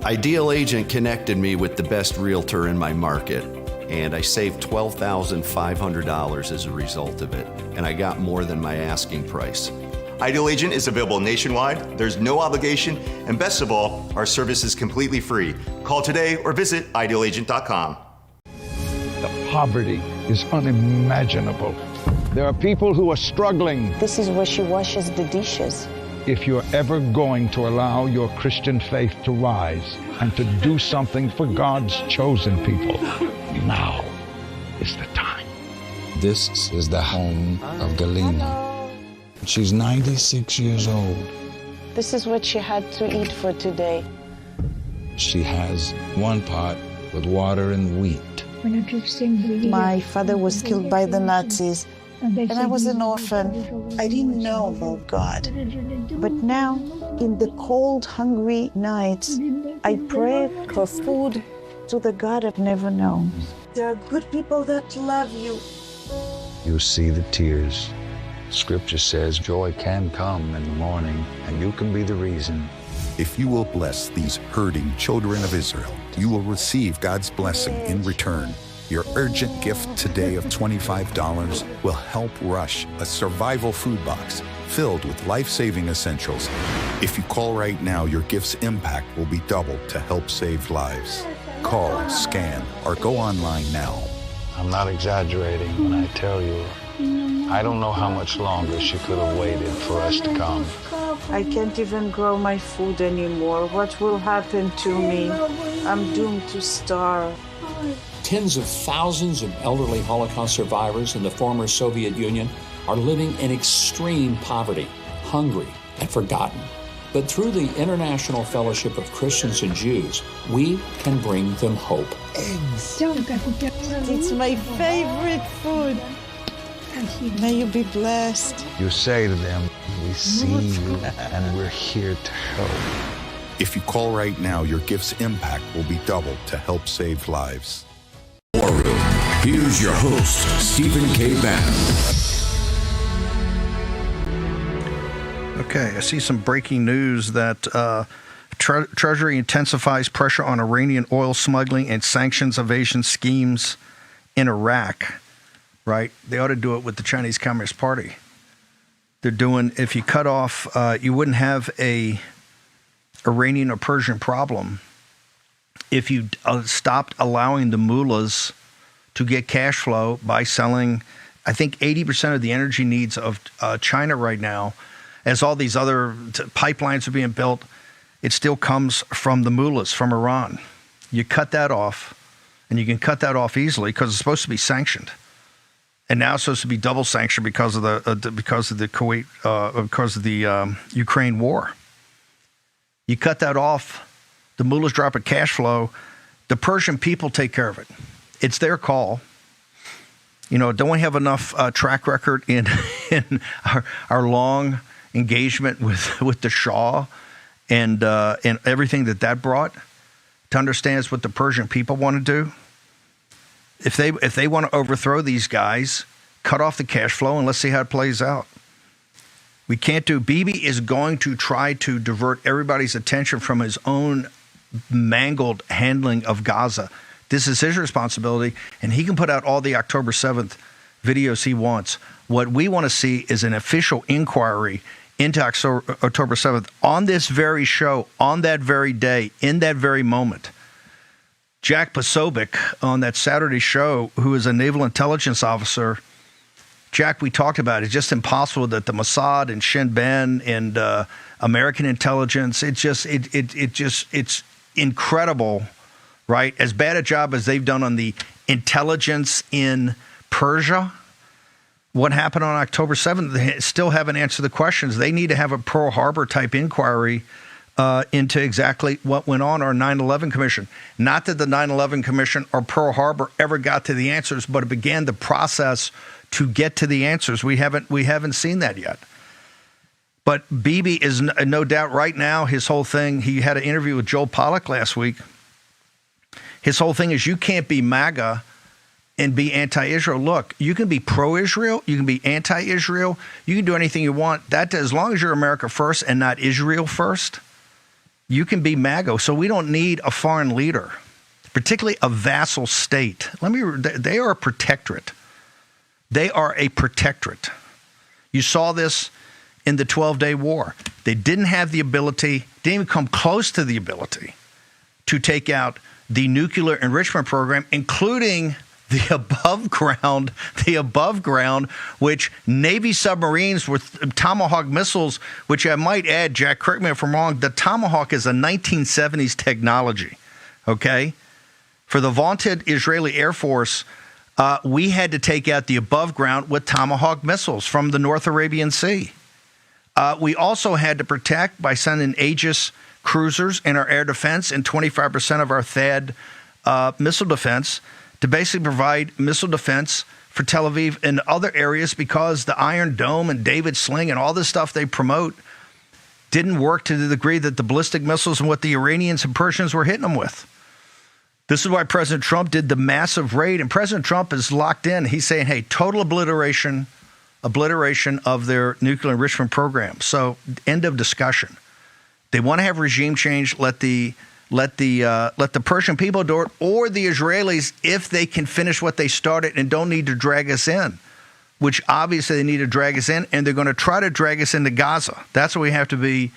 Ideal Agent connected me with the best realtor in my market, and I saved $12,500 as a result of it, and I got more than my asking price. Ideal Agent is available nationwide, there's no obligation, and best of all, our service is completely free. Call today or visit idealagent.com. The poverty is unimaginable. There are people who are struggling. This is where she washes the dishes. If you're ever going to allow your Christian faith to rise and to do something for God's chosen people, now is the time. This is the home of Galina. She's 96 years old. This is what she had to eat for today. She has one pot with water and wheat. My father was killed by the Nazis, and I was an orphan. I didn't know about God. But now, in the cold, hungry nights, I pray for food to the God I've never known. There are good people that love you. You see the tears. Scripture says joy can come in the morning, and you can be the reason. If you will bless these hurting children of Israel, you will receive God's blessing in return. Your urgent gift today of $25 will help rush a survival food box filled with life-saving essentials. If you call right now, your gift's impact will be doubled to help save lives. Call, scan, or go online now. I'm not exaggerating when I tell you, I don't know how much longer she could have waited for us to come. I can't even grow my food anymore. What will happen to me? I'm doomed to starve. Tens of thousands of elderly Holocaust survivors in the former Soviet Union are living in extreme poverty, hungry, and forgotten. But through the International Fellowship of Christians and Jews, we can bring them hope. Eggs. It's my favorite food. May you be blessed. You say to them, we see you and we're here to help. If you call right now, your gift's impact will be doubled to help save lives. War Room. Here's your host, Stephen K. Bannon. Okay, I see some breaking news that Treasury intensifies pressure on Iranian oil smuggling and sanctions evasion schemes in Iraq, right? They ought to do it with the Chinese Communist Party. They're doing, if you cut off, you wouldn't have a Iranian or Persian problem if you stopped allowing the mullahs to get cash flow by selling, I think 80% of the energy needs of China right now, as all these other pipelines are being built, it still comes from the mullahs, from Iran. You cut that off, and you can cut that off easily because it's supposed to be sanctioned, and now it's supposed to be double sanctioned because of the Kuwait, because of the Ukraine war. You cut that off, the mullahs drop a cash flow, the Persian people take care of it. It's their call. You know, don't we have enough track record in our long engagement with the Shah and everything that brought to understand what the Persian people want to do? If they want to overthrow these guys, cut off the cash flow and let's see how it plays out. We can't do. Bibi is going to try to divert everybody's attention from his own mangled handling of Gaza. This is his responsibility, and he can put out all the October 7th videos he wants. What we want to see is an official inquiry into October 7th on this very show, on that very day, in that very moment. Jack Posobiec on that Saturday show, who is a naval intelligence officer, Jack, we talked about it. It's just impossible that the Mossad and Shin Bet and American intelligence, it's incredible, right? As bad a job as they've done on the intelligence in Persia, what happened on October 7th, they still haven't answered the questions. They need to have a Pearl Harbor type inquiry into exactly what went on, or 9/11 Commission. Not that the 9/11 Commission or Pearl Harbor ever got to the answers, but it began the process to get to the answers. We haven't seen that yet. But Bibi is no doubt right now, his whole thing, he had an interview with Joel Pollack last week. His whole thing is you can't be MAGA and be anti-Israel. Look, you can be pro-Israel, you can be anti-Israel, you can do anything you want. That, as long as you're America first and not Israel first, you can be MAGA. So we don't need a foreign leader, particularly a vassal state. They are a protectorate. They are a protectorate. You saw this in the 12-day war. They didn't have the ability, didn't even come close to the ability to take out the nuclear enrichment program, including the above ground, which Navy submarines with Tomahawk missiles, which I might add, Jack, correct me if I'm wrong, the Tomahawk is a 1970s technology, okay? For the vaunted Israeli Air Force, we had to take out the above ground with Tomahawk missiles from the North Arabian Sea. We also had to protect by sending Aegis cruisers in our air defense and 25% of our THAAD missile defense to basically provide missile defense for Tel Aviv and other areas, because the Iron Dome and David Sling and all this stuff they promote didn't work to the degree that the ballistic missiles and what the Iranians and Persians were hitting them with. This is why President Trump did the massive raid, and President Trump is locked in. He's saying, hey, total obliteration of their nuclear enrichment program. So, end of discussion. They want to have regime change. Let the Persian people do it, or the Israelis, if they can finish what they started and don't need to drag us in, which obviously they need to drag us in, and they're going to try to drag us into Gaza. That's what we have to be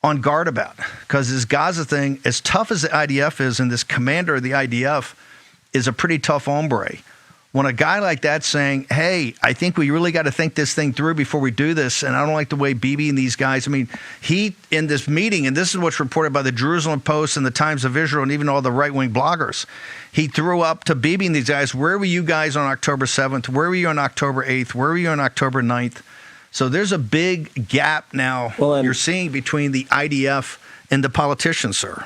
on guard about, because this Gaza thing, as tough as the IDF is, and this commander of the IDF is a pretty tough hombre. When a guy like that saying, hey, I think we really got to think this thing through before we do this, and I don't like the way Bibi and these guys, I mean, he, in this meeting, and this is what's reported by the Jerusalem Post and the Times of Israel and even all the right-wing bloggers, he threw up to Bibi and these guys, where were you guys on October 7th? Where were you on October 8th? Where were you on October 9th? So there's a big gap now you're seeing between the IDF and the politicians, sir.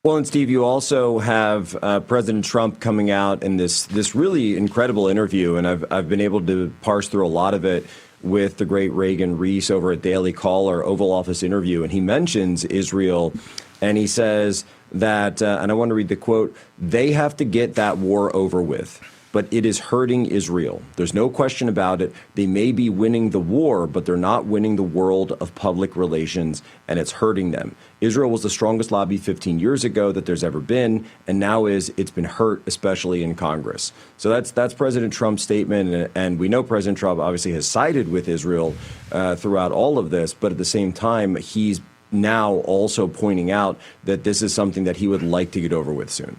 Well, and Steve, you also have President Trump coming out in this really incredible interview, and I've been able to parse through a lot of it with the great Reagan Reese over at Daily Caller Oval Office interview, and he mentions Israel, and he says that, and I want to read the quote, "They have to get that war over with. But it is hurting Israel. There's no question about it. They may be winning the war, but they're not winning the world of public relations, and it's hurting them. Israel was the strongest lobby 15 years ago that there's ever been, and now it's been hurt, especially in Congress." So that's President Trump's statement, and we know President Trump obviously has sided with Israel throughout all of this, but at the same time, he's now also pointing out that this is something that he would like to get over with soon.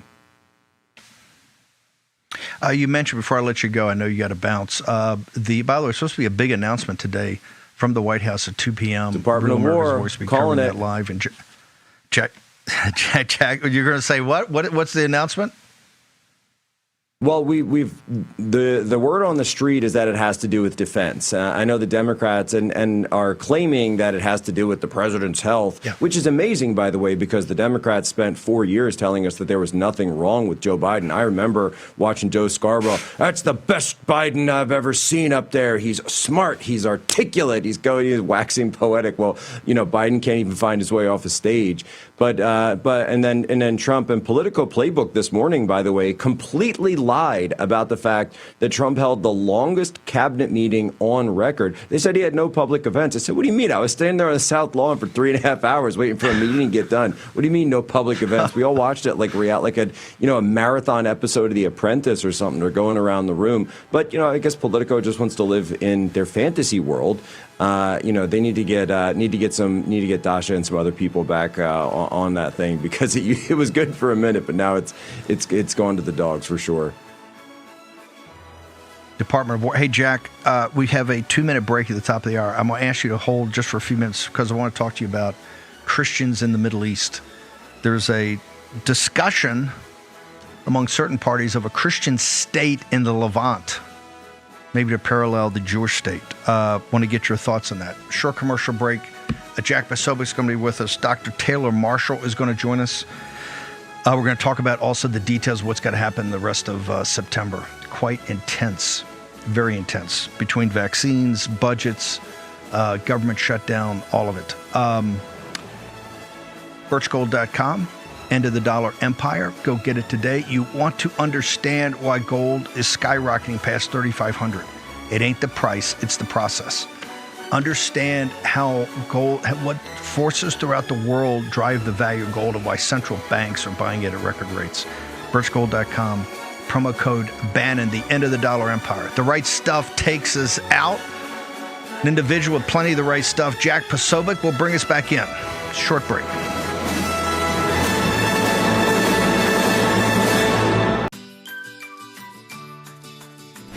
You mentioned before I let you go, I know you got to bounce. By the way, it's supposed to be a big announcement today from the White House at 2 p.m. Department of War calling it live. And Jack, you're going to say what? What's the announcement? Well, the word on the street is that it has to do with defense. I know the Democrats and are claiming that it has to do with the president's health, which is amazing, by the way, because the Democrats spent 4 years telling us that there was nothing wrong with Joe Biden. I remember watching Joe Scarborough. That's the best Biden I've ever seen up there. He's smart. He's articulate. He's waxing poetic. Well, Biden can't even find his way off the stage. But then Trump and Politico Playbook this morning, by the way, completely lied about the fact that Trump held the longest cabinet meeting on record. They said he had no public events. I said, what do you mean? I was standing there on the South Lawn for 3.5 hours waiting for a meeting to get done. What do you mean no public events? We all watched it like a marathon episode of The Apprentice or something. They're going around the room. But, I guess Politico just wants to live in their fantasy world. They need to get Dasha and some other people back on that thing, because it was good for a minute, but now it's gone to the dogs for sure. Department of War. Hey, Jack, we have a 2-minute break at the top of the hour. I'm going to ask you to hold just for a few minutes because I want to talk to you about Christians in the Middle East. There's a discussion among certain parties of a Christian state in the Levant, maybe to parallel the Jewish state. Want to get your thoughts on that. Short commercial break. Jack Posobiec's going to be with us. Dr. Taylor Marshall is going to join us. We're going to talk about also the details of what's going to happen the rest of September. Quite intense, very intense, between vaccines, budgets, government shutdown, all of it. Birchgold.com, End of the Dollar Empire. Go get it today. You want to understand why gold is skyrocketing past $3,500. It ain't the price, it's the process. Understand how gold, what forces throughout the world drive the value of gold and why central banks are buying it at record rates. Birchgold.com, promo code Bannon, the End of the Dollar Empire. The right stuff takes us out. An individual with plenty of the right stuff, Jack Posobiec, will bring us back in. Short break.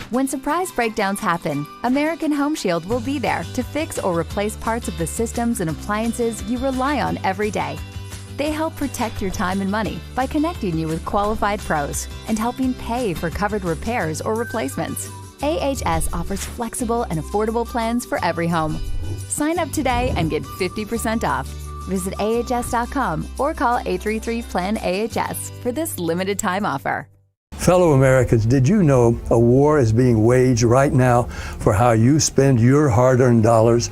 When surprise breakdowns happen, American Home Shield will be there to fix or replace parts of the systems and appliances you rely on every day. They help protect your time and money by connecting you with qualified pros and helping pay for covered repairs or replacements. AHS offers flexible and affordable plans for every home. Sign up today and get 50% off. Visit ahs.com or call 833-PLAN-AHS for this limited time offer. Fellow Americans, did you know a war is being waged right now for how you spend your hard-earned dollars?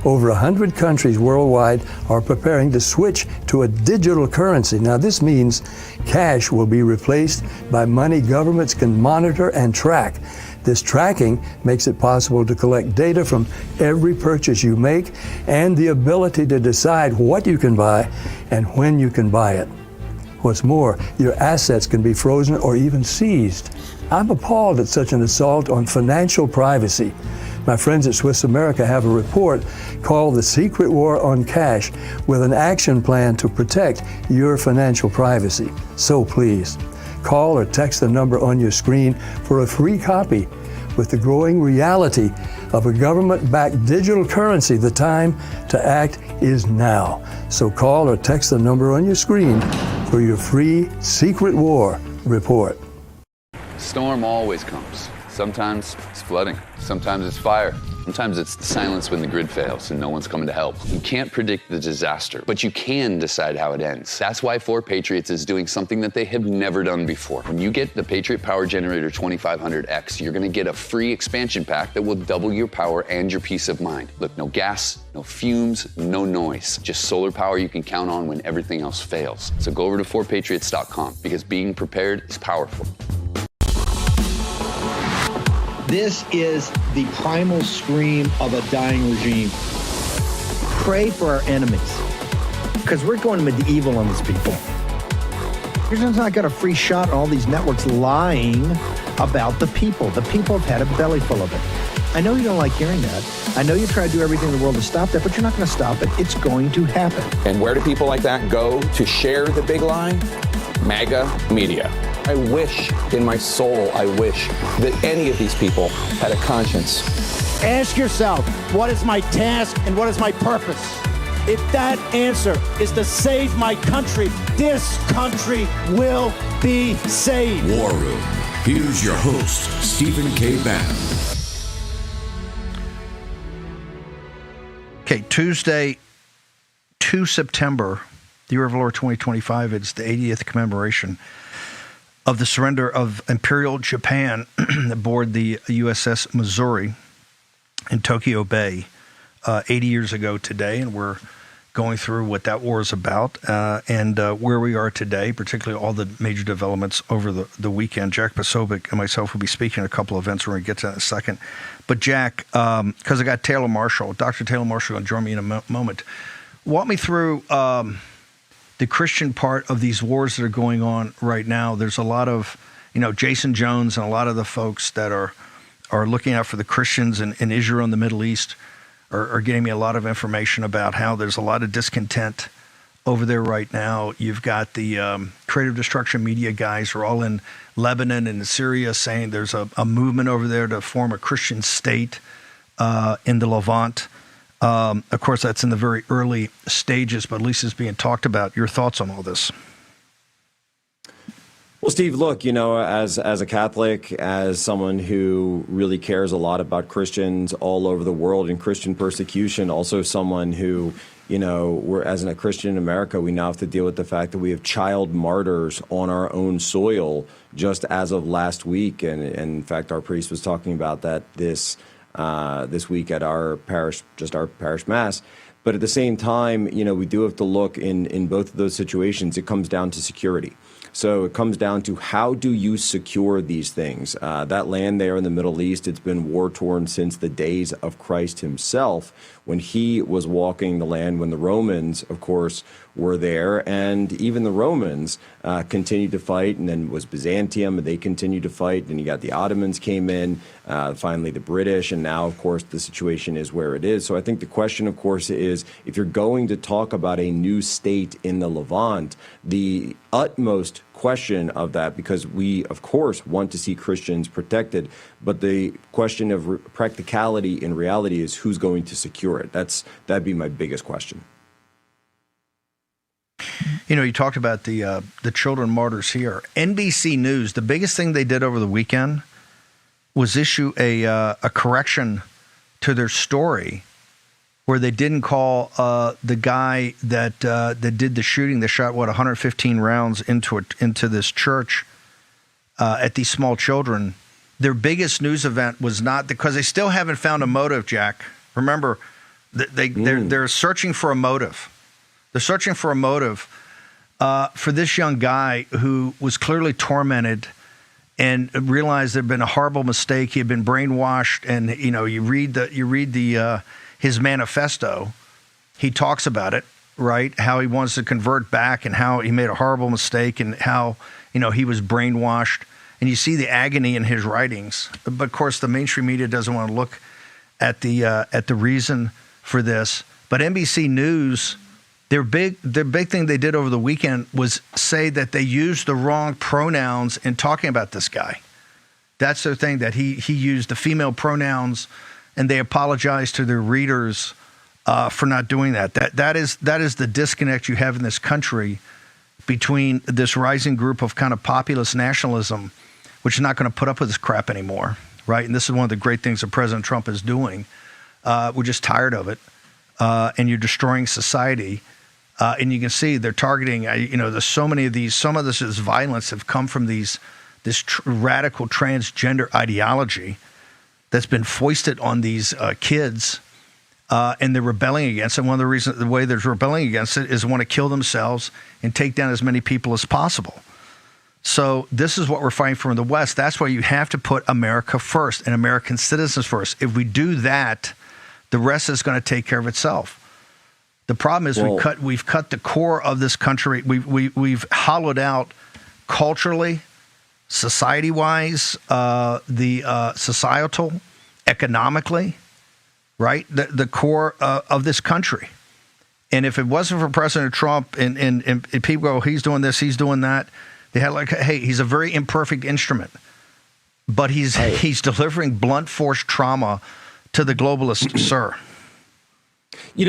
Over 100 countries worldwide are preparing to switch to a digital currency. Now, this means cash will be replaced by money governments can monitor and track. This tracking makes it possible to collect data from every purchase you make and the ability to decide what you can buy and when you can buy it. What's more, your assets can be frozen or even seized. I'm appalled at such an assault on financial privacy. My friends at Swiss America have a report called The Secret War on Cash with an action plan to protect your financial privacy. So please, call or text the number on your screen for a free copy. With the growing reality of a government-backed digital currency, the time to act is now. So call or text the number on your screen for your free Secret War report. storm always comes. Sometimes it's flooding. Sometimes it's fire. Sometimes it's the silence when the grid fails and no one's coming to help. You can't predict the disaster, but you can decide how it ends. That's why 4Patriots is doing something that they have never done before. When you get the Patriot Power Generator 2500X, you're going to get a free expansion pack that will double your power and your peace of mind. Look, no gas, no fumes, no noise. Just solar power you can count on when everything else fails. So go over to 4patriots.com because being prepared is powerful. This is the primal scream of a dying regime. Pray for our enemies, because we're going medieval on these people. Christians not got a free shot on all these networks lying about the people. The people have had a belly full of it. I know you don't like hearing that. I know you try to do everything in the world to stop that, but you're not going to stop it. It's going to happen. And where do people like that go to share the big lie? MAGA media. I wish in my soul, I wish that any of these people had a conscience. Ask yourself, what is my task and what is my purpose? If that answer is to save my country, this country will be saved. War Room. Here's your host, Stephen K. Bannon. Okay, Tuesday, 2 September, the year of our Lord 2025, it's the 80th commemoration of the surrender of Imperial Japan aboard the USS Missouri in Tokyo Bay 80 years ago today, and we're going through what that war is about and where we are today, particularly all the major developments over the weekend. Jack Posobiec and myself will be speaking at a couple of events. We're going to get to that in a second. But Jack, because I got Taylor Marshall, Dr. Taylor Marshall, going to join me in a moment. Walk me through the Christian part of these wars that are going on right now. There's a lot of, Jason Jones and a lot of the folks that are looking out for the Christians in Israel and the Middle East are getting me a lot of information about how there's a lot of discontent over there right now. You've got the creative destruction media guys who are all in Lebanon and Syria saying there's a movement over there to form a Christian state in the Levant. Of course, that's in the very early stages, but at least it's being talked about. Your thoughts on all this? Well, Steve, look, as a Catholic, as someone who really cares a lot about Christians all over the world and Christian persecution, also someone who, we're as a Christian in America, we now have to deal with the fact that we have child martyrs on our own soil just as of last week. And in fact, our priest was talking about that this week at our parish mass. But at the same time, we do have to look in both of those situations. It comes down to security. So it comes down to how do you secure these things? That land there in the Middle East, it's been war-torn since the days of Christ himself, when he was walking the land, when the Romans, of course, were there. And even the Romans continued to fight, and then was Byzantium, and they continued to fight. And you got the Ottomans came in, finally the British, and now, of course, the situation is where it is. So I think the question, of course, is if you're going to talk about a new state in the Levant, the utmost question of that, because we, of course, want to see Christians protected, but the question of practicality in reality is who's going to secure it. That'd be my biggest question. You talked about the children martyrs here. NBC News, the biggest thing they did over the weekend was issue a correction to their story where they didn't call the guy that did the shooting, that shot, 115 rounds into this church at these small children. Their biggest news event was not, because they still haven't found a motive, Jack. Remember, they're searching for a motive. They're searching for a motive for this young guy who was clearly tormented and realized there'd been a horrible mistake. He had been brainwashed, and you read his manifesto. He talks about it, right? How he wants to convert back, and how he made a horrible mistake, and how he was brainwashed. And you see the agony in his writings. But of course, the mainstream media doesn't want to look at the reason for this. But NBC News, their big thing they did over the weekend was say that they used the wrong pronouns in talking about this guy. That's their thing, that he used the female pronouns, and they apologized to their readers for not doing that. That is the disconnect you have in this country between this rising group of kind of populist nationalism, which is not going to put up with this crap anymore, right? And this is one of the great things that President Trump is doing. We're just tired of it, and you're destroying society. And you can see they're targeting. There's so many of these. Some of this is violence have come from this radical transgender ideology that's been foisted on these kids, and they're rebelling against it. One of the reasons, the way they're rebelling against it, is want to kill themselves and take down as many people as possible. So this is what we're fighting for in the West. That's why you have to put America first and American citizens first. If we do that, the rest is going to take care of itself. The problem is we've cut the core of this country. We've hollowed out culturally, society-wise, the societal, economically, right? The core of this country. And if it wasn't for President Trump and people go, he's doing this, he's doing that, they had hey, he's a very imperfect instrument, but he's delivering blunt force trauma to the globalists, sir.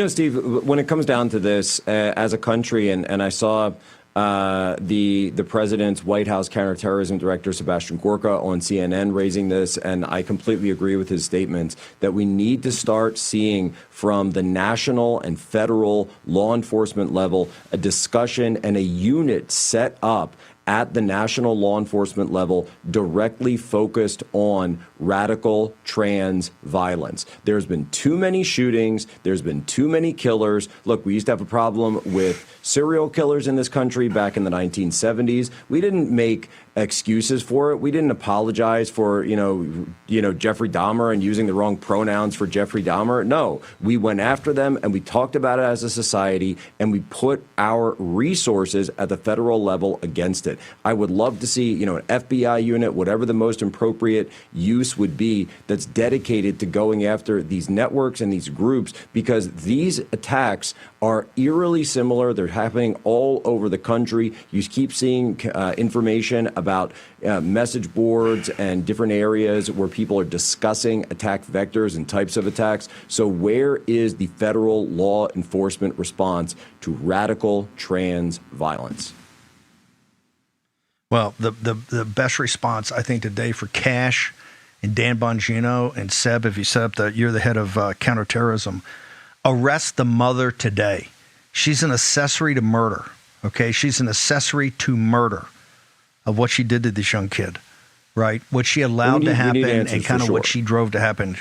Steve, when it comes down to this, as a country, and I saw the president's White House counterterrorism director, Sebastian Gorka, on CNN raising this, and I completely agree with his statements that we need to start seeing from the national and federal law enforcement level a discussion and a unit set up at the national law enforcement level directly focused on radical trans violence. There's been too many shootings. There's been too many killers. Look, we used to have a problem with serial killers in this country back in the 1970s. We didn't make excuses for it. We didn't apologize for, Jeffrey Dahmer and using the wrong pronouns for Jeffrey Dahmer. No, we went after them and we talked about it as a society and we put our resources at the federal level against it. I would love to see, an FBI unit, whatever the most appropriate use would be, that's dedicated to going after these networks and these groups, because these attacks are eerily similar. They're happening all over the country. You keep seeing information about message boards and different areas where people are discussing attack vectors and types of attacks. So where is the federal law enforcement response to radical trans violence? Well, the best response, I think, today for Cash and Dan Bongino and Seb, if you set up you're the head of counterterrorism, arrest the mother today. She's an accessory to murder, okay? She's an accessory to murder of what she did to this young kid, right? What she allowed to happen and kind of what she drove to happen.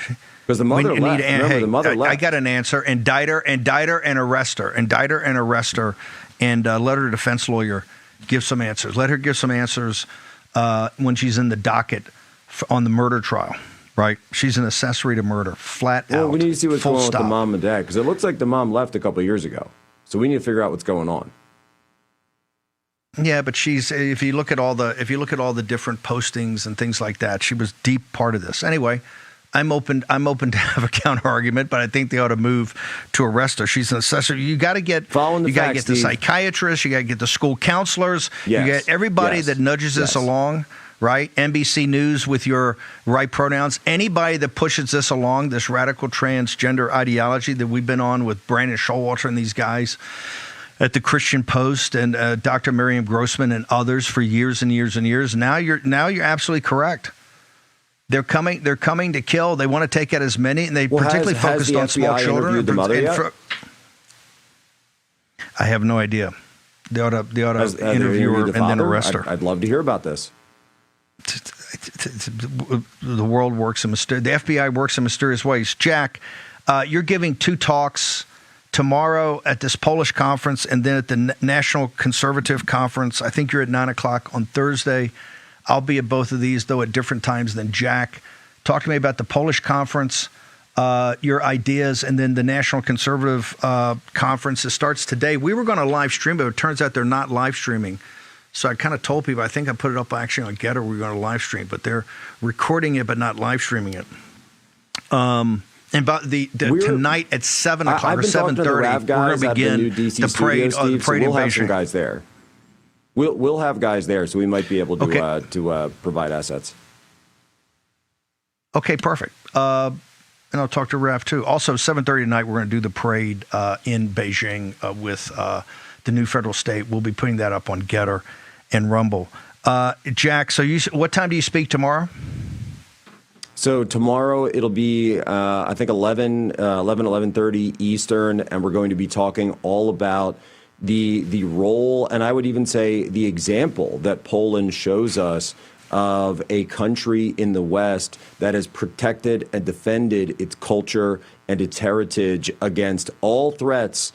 Because the mother left. Remember, the mother left. I got an answer. Indict her and arrest her. Indict her and arrest her, and let her defense lawyer give some answers. Let her give some answers when she's in the docket on the murder trial, right? She's an accessory to murder, flat out. Well, we need to see what's going on with stop. the mom and dad, because it looks like the mom left a couple of years ago. So we need to figure out what's going on. Yeah, but if you look at all the different postings and things like that, she was deep part of this. Anyway, I'm open to have a counter argument, but I think they ought to move to arrest her. She's an accessory. You got to get the psychiatrists, you got to get the school counselors, you get everybody that nudges this along, right? NBC News with your right pronouns. Anybody that pushes this along, this radical transgender ideology that we've been on with Brandon Showalter and these guys at the Christian Post and Dr. Miriam Grossman and others for years and years and years. Now you're absolutely correct. They're coming to kill. They want to take out as many, and they particularly focused on small children. The mother yet? I have no idea. They ought to interview her and then arrest her. I'd love to hear about this. The world works in the FBI works in mysterious ways. Jack, you're giving 2 talks tomorrow at this Polish conference and then at the National Conservative Conference. I think you're at 9:00 on Thursday. I'll be at both of these, though at different times than Jack. Talk to me about the Polish conference, your ideas, and then the National Conservative Conference. It starts today. We were going to live stream, but it turns out they're not live streaming. So I kind of told people, I think I put it up actually on Getter, we're going to live stream, but they're recording it but not live streaming it. And about tonight at 7 o'clock or 7:30, we're going to begin the parade. We'll have some guys there. We'll have guys there, so we might be able to provide assets. Okay, perfect. And I'll talk to Rav too. Also, 7:30 tonight, we're going to do the parade in Beijing with the new federal state. We'll be putting that up on Getter and Rumble. Jack, so what time do you speak tomorrow? So tomorrow it'll be, I think, 11:30 Eastern, and we're going to be talking all about the role, and I would even say the example that Poland shows us of a country in the West that has protected and defended its culture and its heritage against all threats,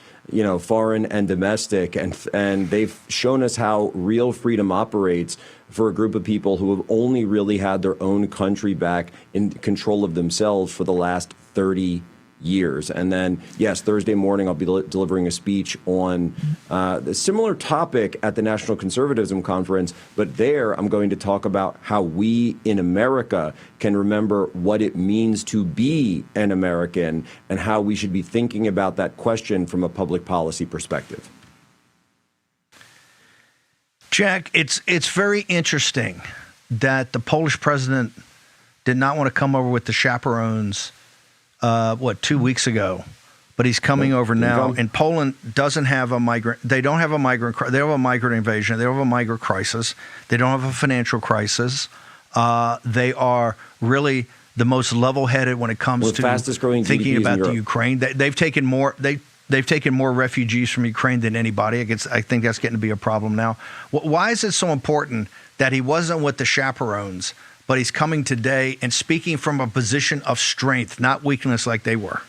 foreign and domestic, and they've shown us how real freedom operates for a group of people who have only really had their own country back in control of themselves for the last 30 years. And then, yes, Thursday morning I'll be delivering a speech on a similar topic at the National Conservatism Conference, but there I'm going to talk about how we in America can remember what it means to be an American and how we should be thinking about that question from a public policy perspective. Jack, it's very interesting that the Polish president did not want to come over with the chaperones 2 weeks ago, but he's coming over now. And Poland doesn't have a migrant. They don't have a migrant. They have a migrant invasion. They don't have a migrant crisis. They don't have a financial crisis. They are really the most level-headed when it comes to thinking about the Ukraine. They've taken more. They've taken more refugees from Ukraine than anybody. I think that's getting to be a problem now. Why is it so important that he wasn't with the chaperones, but he's coming today and speaking from a position of strength, not weakness like they were?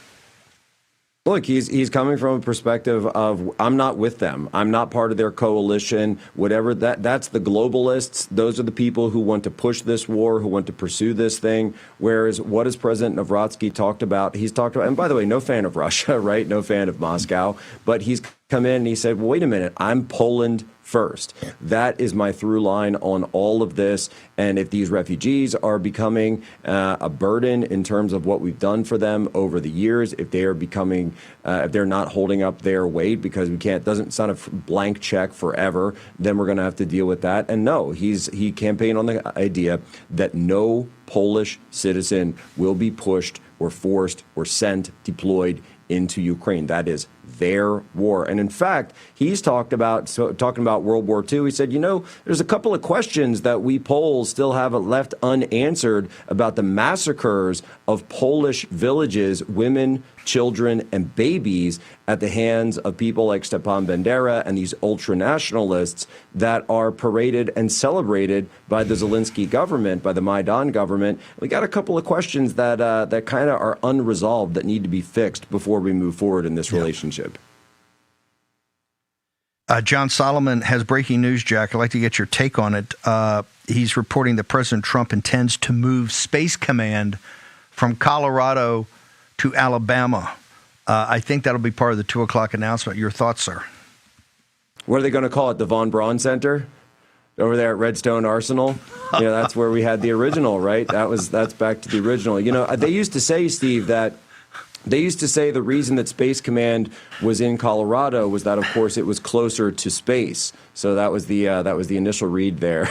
Look, he's coming from a perspective of, I'm not with them. I'm not part of their coalition. Whatever that's the globalists. Those are the people who want to push this war, who want to pursue this thing. Whereas what has President Nawrocki talked about? He's talked about, and by the way, no fan of Russia, right? No fan of Moscow. But he's come in and he said, well, wait a minute, I'm Poland first. That is my through line on all of this. And if these refugees are becoming a burden in terms of what we've done for them over the years, if they are becoming, if they're not holding up their weight because we can't, doesn't sound a blank check forever, then we're going to have to deal with that. And no, he campaigned on the idea that no Polish citizen will be pushed or forced or sent, deployed into Ukraine. That is their war. And in fact, he's talking about World War II. He said, there's a couple of questions that we Poles still have left unanswered about the massacres of Polish villages, women, children, and babies at the hands of people like Stepan Bandera and these ultra-nationalists that are paraded and celebrated by the Zelensky government, by the Maidan government. We got a couple of questions that kind of are unresolved that need to be fixed before we move forward in this relationship. John Solomon has breaking news, Jack. I'd like to get your take on it. He's reporting that President Trump intends to move Space Command from Colorado to Alabama. I think that'll be part of the 2 o'clock announcement. Your thoughts, sir? What are they going to call it? The Von Braun Center over there at Redstone Arsenal? That's where we had the original, right? That's back to the original. They used to say, Steve, that the reason that Space Command was in Colorado was that, of course, it was closer to space. So that was the initial read there.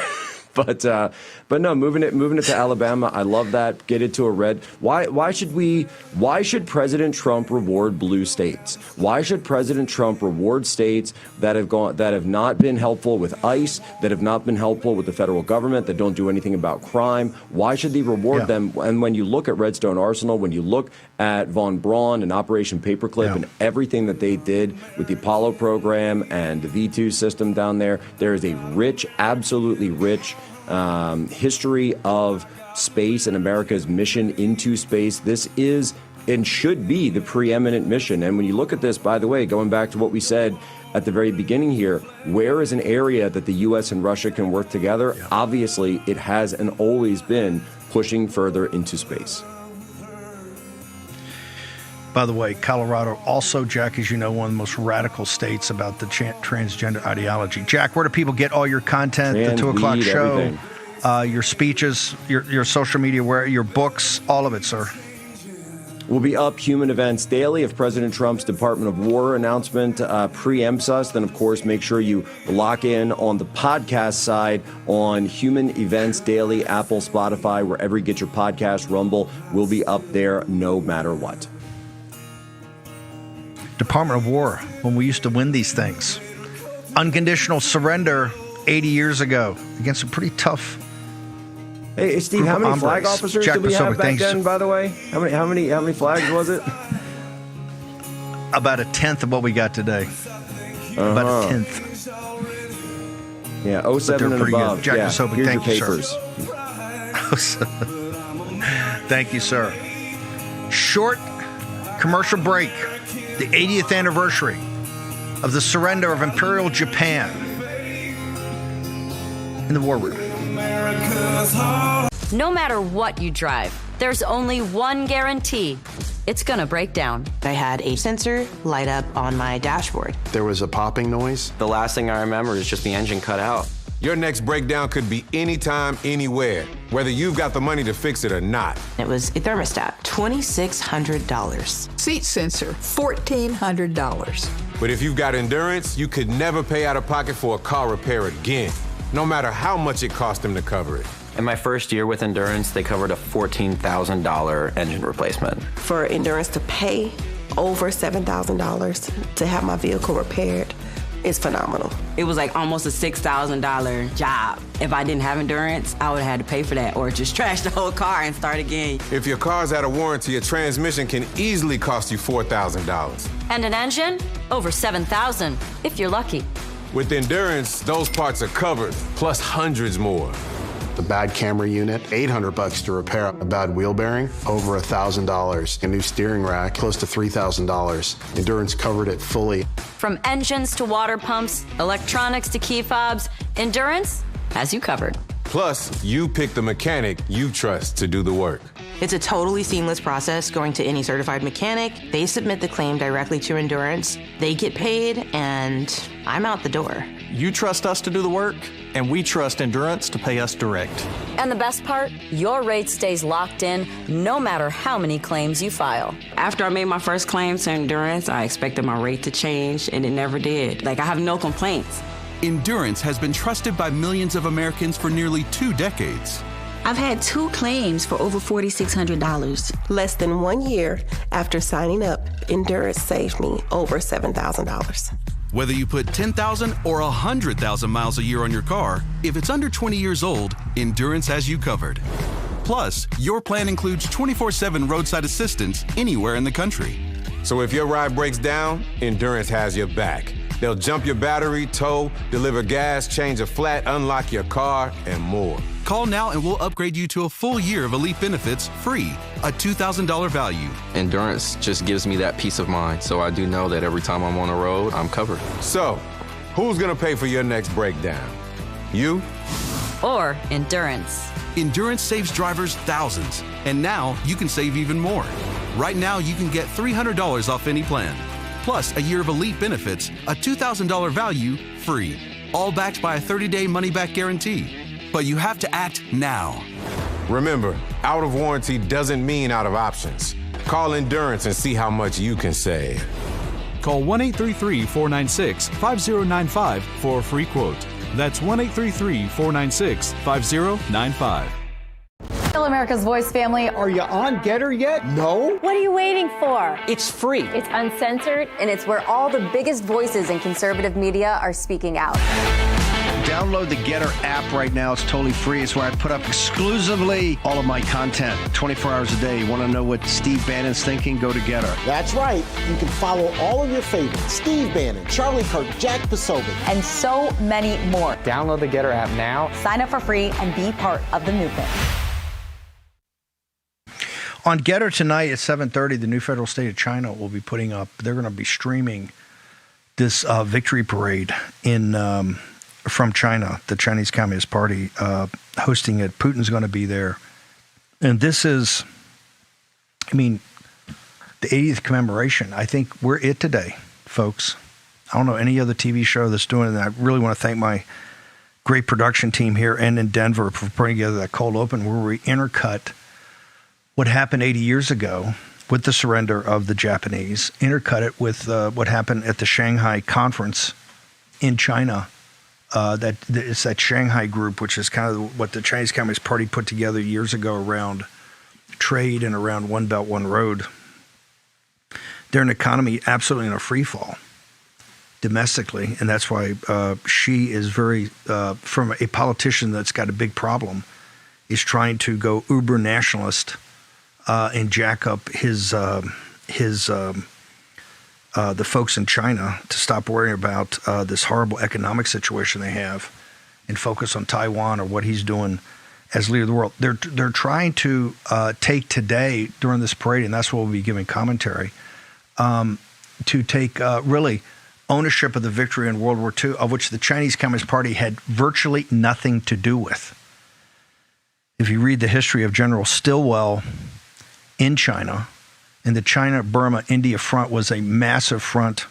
But no, moving it to Alabama, I love that. Get it to a red. Why should President Trump reward blue states? Why should President Trump reward states that have not been helpful with ICE, that have not been helpful with the federal government, that don't do anything about crime? Why should they reward them? And when you look at Redstone Arsenal, when you look at Von Braun and Operation Paperclip and everything that they did with the Apollo program and the V2 system down there, there is a rich, absolutely rich history of space and America's mission into space. This is and should be the preeminent mission. And when you look at this, by the way, going back to what we said at the very beginning here, where is an area that the U.S. and Russia can work together? Obviously, it has and always been pushing further into space. By the way, Colorado also, Jack, as you know, one of the most radical states about the transgender ideology. Jack, where do people get all your content, the 2 o'clock show, your speeches, your social media, your books, all of it, sir? We'll be up Human Events Daily. If President Trump's Department of War announcement preempts us, then, of course, make sure you lock in on the podcast side on Human Events Daily, Apple, Spotify, wherever you get your podcast. Rumble will be up there no matter what. Department of War, when we used to win these things. Unconditional surrender 80 years ago against a pretty tough. Hey, Steve, how many flag officers did we have back then, by the way? How many flags was it? About a tenth of what we got today. About a tenth. Yeah, 07 and above. Jack yeah. Sobick, Here's thank your you, papers. Sir. Thank you, sir. Short commercial break. The 80th anniversary of the surrender of Imperial Japan in the war room. No matter what you drive, there's only one guarantee. It's gonna break down. I had a sensor light up on my dashboard. There was a popping noise. The last thing I remember is just the engine cut out. Your next breakdown could be anytime, anywhere, whether you've got the money to fix it or not. It was a thermostat, $2,600. Seat sensor, $1,400. But if you've got endurance, you could never pay out of pocket for a car repair again, no matter how much it cost them to cover it. In my first year with Endurance, they covered a $14,000 engine replacement. For Endurance to pay over $7,000 to have my vehicle repaired is phenomenal. It was like almost a $6,000 job. If I didn't have Endurance, I would have had to pay for that or just trash the whole car and start again. If your car's out of warranty, a transmission can easily cost you $4,000. And an engine? Over $7,000, if you're lucky. With Endurance, those parts are covered, plus hundreds more. The bad camera unit, $800 to repair a bad wheel bearing, over $1,000. A new steering rack, close to $3,000. Endurance covered it fully. From engines to water pumps, electronics to key fobs, Endurance has you covered. Plus, you pick the mechanic you trust to do the work. It's a totally seamless process going to any certified mechanic. They submit the claim directly to Endurance. They get paid, and I'm out the door. You trust us to do the work, and we trust Endurance to pay us direct. And the best part, your rate stays locked in no matter how many claims you file. After I made my first claim to Endurance, I expected my rate to change, and it never did. Like, I have no complaints. Endurance has been trusted by millions of Americans for nearly 2 decades. I've had 2 claims for over $4,600. Less than 1 year after signing up, Endurance saved me over $7,000. Whether you put 10,000 or 100,000 miles a year on your car, if it's under 20 years old, Endurance has you covered. Plus, your plan includes 24/7 roadside assistance anywhere in the country. So if your ride breaks down, Endurance has your back. They'll jump your battery, tow, deliver gas, change a flat, unlock your car, and more. Call now and we'll upgrade you to a full year of Elite benefits free, a $2,000 value. Endurance just gives me that peace of mind, so I do know that every time I'm on the road, I'm covered. So, who's gonna pay for your next breakdown? You? Or Endurance. Endurance saves drivers thousands, and now you can save even more. Right now, you can get $300 off any plan, plus a year of Elite benefits, a $2,000 value free, all backed by a 30-day money-back guarantee. But you have to act now. Remember, out of warranty doesn't mean out of options. Call Endurance and see how much you can save. Call 1-833-496-5095 for a free quote. That's 1-833-496-5095. Hello, America's Voice family. Are you on Getter yet? No? What are you waiting for? It's free. It's uncensored, and it's where all the biggest voices in conservative media are speaking out. Download the Getter app right now. It's totally free. It's where I put up exclusively all of my content 24 hours a day. You want to know what Steve Bannon's thinking? Go to Getter. That's right. You can follow all of your favorites. Steve Bannon, Charlie Kirk, Jack Posobiec. And so many more. Download the Getter app now. Sign up for free and be part of the movement. On Getter tonight at 7:30, the new federal state of China will be putting up, they're going to be streaming this victory parade from China, the Chinese Communist Party hosting it. Putin's going to be there. And this is, the 80th commemoration. I think we're it today, folks. I don't know any other TV show that's doing it. And I really want to thank my great production team here and in Denver for putting together that cold open where we intercut what happened 80 years ago with the surrender of the Japanese, intercut it with what happened at the Shanghai conference in China. It's that Shanghai group, which is kind of what the Chinese Communist Party put together years ago around trade and around One Belt, One Road. They're an economy absolutely in a free fall. domestically, and that's why Xi is very, from a politician that's got a big problem, is trying to go uber nationalist and jack up the folks in China to stop worrying about this horrible economic situation they have and focus on Taiwan or what he's doing as leader of the world. They're trying to take today during this parade, and that's what we'll be giving commentary, to take really ownership of the victory in World War II, of which the Chinese Communist Party had virtually nothing to do with. If you read the history of General Stilwell in China, and the China-Burma-India front was a massive front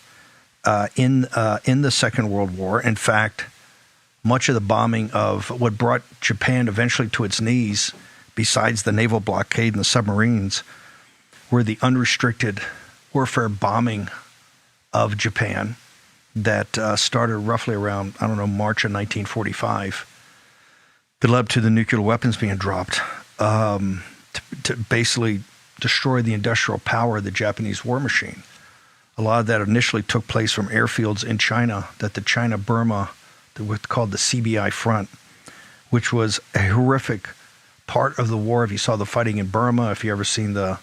in the Second World War. In fact, much of the bombing of what brought Japan eventually to its knees, besides the naval blockade and the submarines, were the unrestricted warfare bombing of Japan that started roughly around, March of 1945, that led up to the nuclear weapons being dropped to basically destroy the industrial power of the Japanese war machine. A lot of that initially took place from airfields in China that the China-Burma, what's called the CBI front, which was a horrific part of the war. If you saw the fighting in Burma, if you ever seen the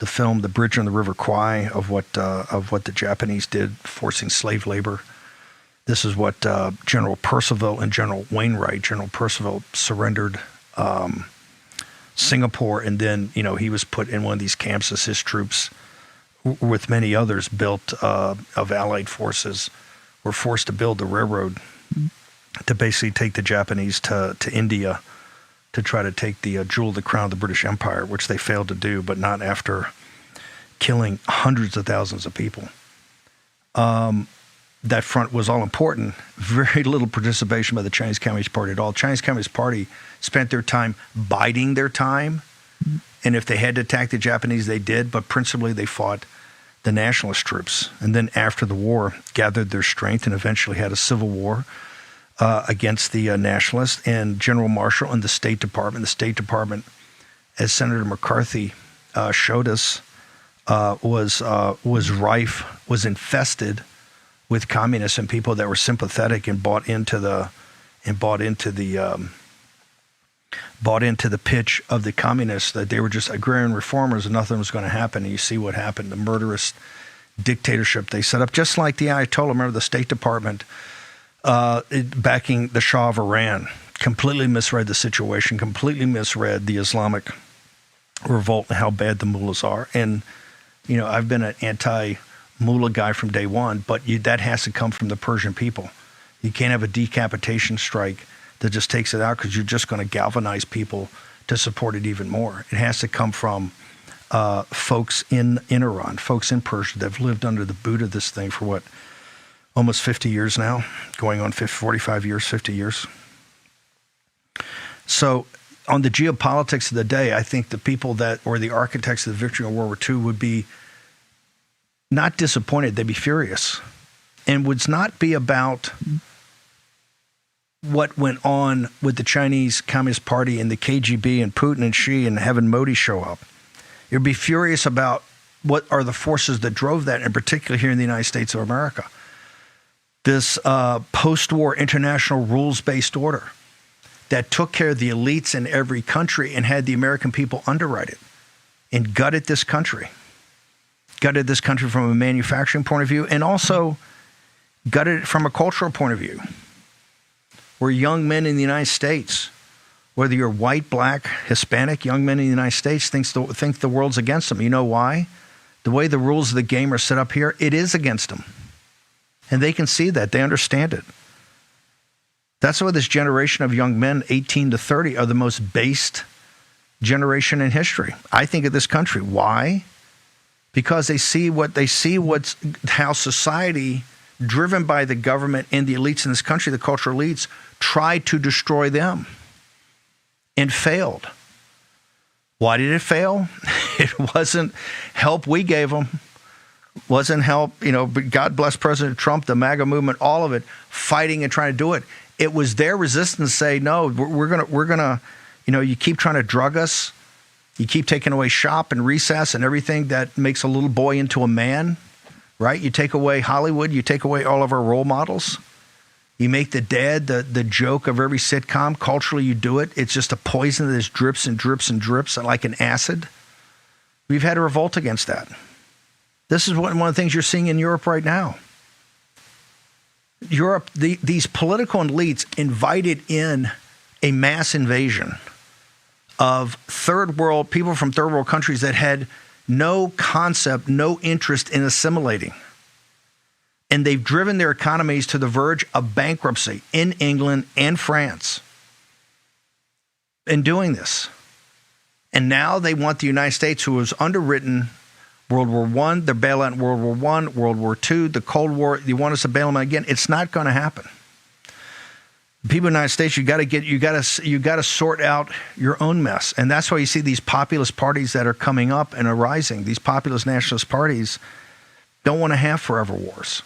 film The Bridge on the River Kwai, of what the Japanese did, forcing slave labor. This is what General Percival and General Wainwright. General Percival surrendered Singapore, and then he was put in one of these camps as his troops, with many others built of Allied forces, were forced to build the railroad to basically take the Japanese to India to try to take the jewel of the crown of the British Empire, which they failed to do, but not after killing hundreds of thousands of people. That front was all important. Very little participation by the Chinese Communist Party at all. The Chinese Communist Party spent their time biding their time, and if they had to attack the Japanese, they did, but principally they fought the nationalist troops. And then after the war, gathered their strength and eventually had a civil war against the nationalists. And General Marshall and the State Department, as Senator McCarthy showed us, was rife, was infested with communists and people that were sympathetic and bought into the pitch of the communists, that they were just agrarian reformers and nothing was going to happen. And you see what happened, the murderous dictatorship they set up, just like the Ayatollah. Remember the State Department backing the Shah of Iran, completely misread the situation, completely misread the Islamic revolt and how bad the mullahs are. And, I've been an anti-mullah guy from day one, but that has to come from the Persian people. You can't have a decapitation strike that just takes it out, because you're just going to galvanize people to support it even more. It has to come from folks in Iran, folks in Persia that have lived under the boot of this thing for almost 50 years now, going on 45 years, 50 years. So on the geopolitics of the day, I think the people that were the architects of the victory in World War II would be not disappointed, they'd be furious, and would not be about what went on with the Chinese Communist Party and the KGB and Putin and Xi and having Modi show up. You'd be furious about what are the forces that drove that, in particular here in the United States of America. This post-war international rules-based order that took care of the elites in every country and had the American people underwrite it and gutted this country. Gutted this country from a manufacturing point of view, and also gutted it from a cultural point of view, where young men in the United States, whether you're white, black, Hispanic, young men in the United States think the world's against them. You know why? The way the rules of the game are set up here, it is against them. And they can see that. They understand it. That's why this generation of young men, 18 to 30, are the most based generation in history, I think, of this country. Why? Because they see how society, driven by the government and the elites in this country, the cultural elites, tried to destroy them and failed. Why did it fail? It wasn't help we gave them. Wasn't help, but God bless President Trump, the MAGA movement, all of it, fighting and trying to do it. It was their resistance to say, no, we're gonna, you keep trying to drug us. You keep taking away shop and recess and everything that makes a little boy into a man. right? You take away Hollywood, you take away all of our role models. You make the dad the joke of every sitcom. Culturally, you do it. It's just a poison that just drips and drips and drips like an acid. We've had a revolt against that. This is one of the things you're seeing in Europe right now. Europe, these political elites invited in a mass invasion of people from third world countries that had no concept, no interest in assimilating. And they've driven their economies to the verge of bankruptcy in England and France in doing this. And now they want the United States, who was underwritten World War I, their bailout in World War I, World War II, the Cold War. You want us to bail them out again? It's not going to happen. The people in the United States, you got to sort out your own mess, and that's why you see these populist parties that are coming up and arising. These populist nationalist parties don't want to have forever wars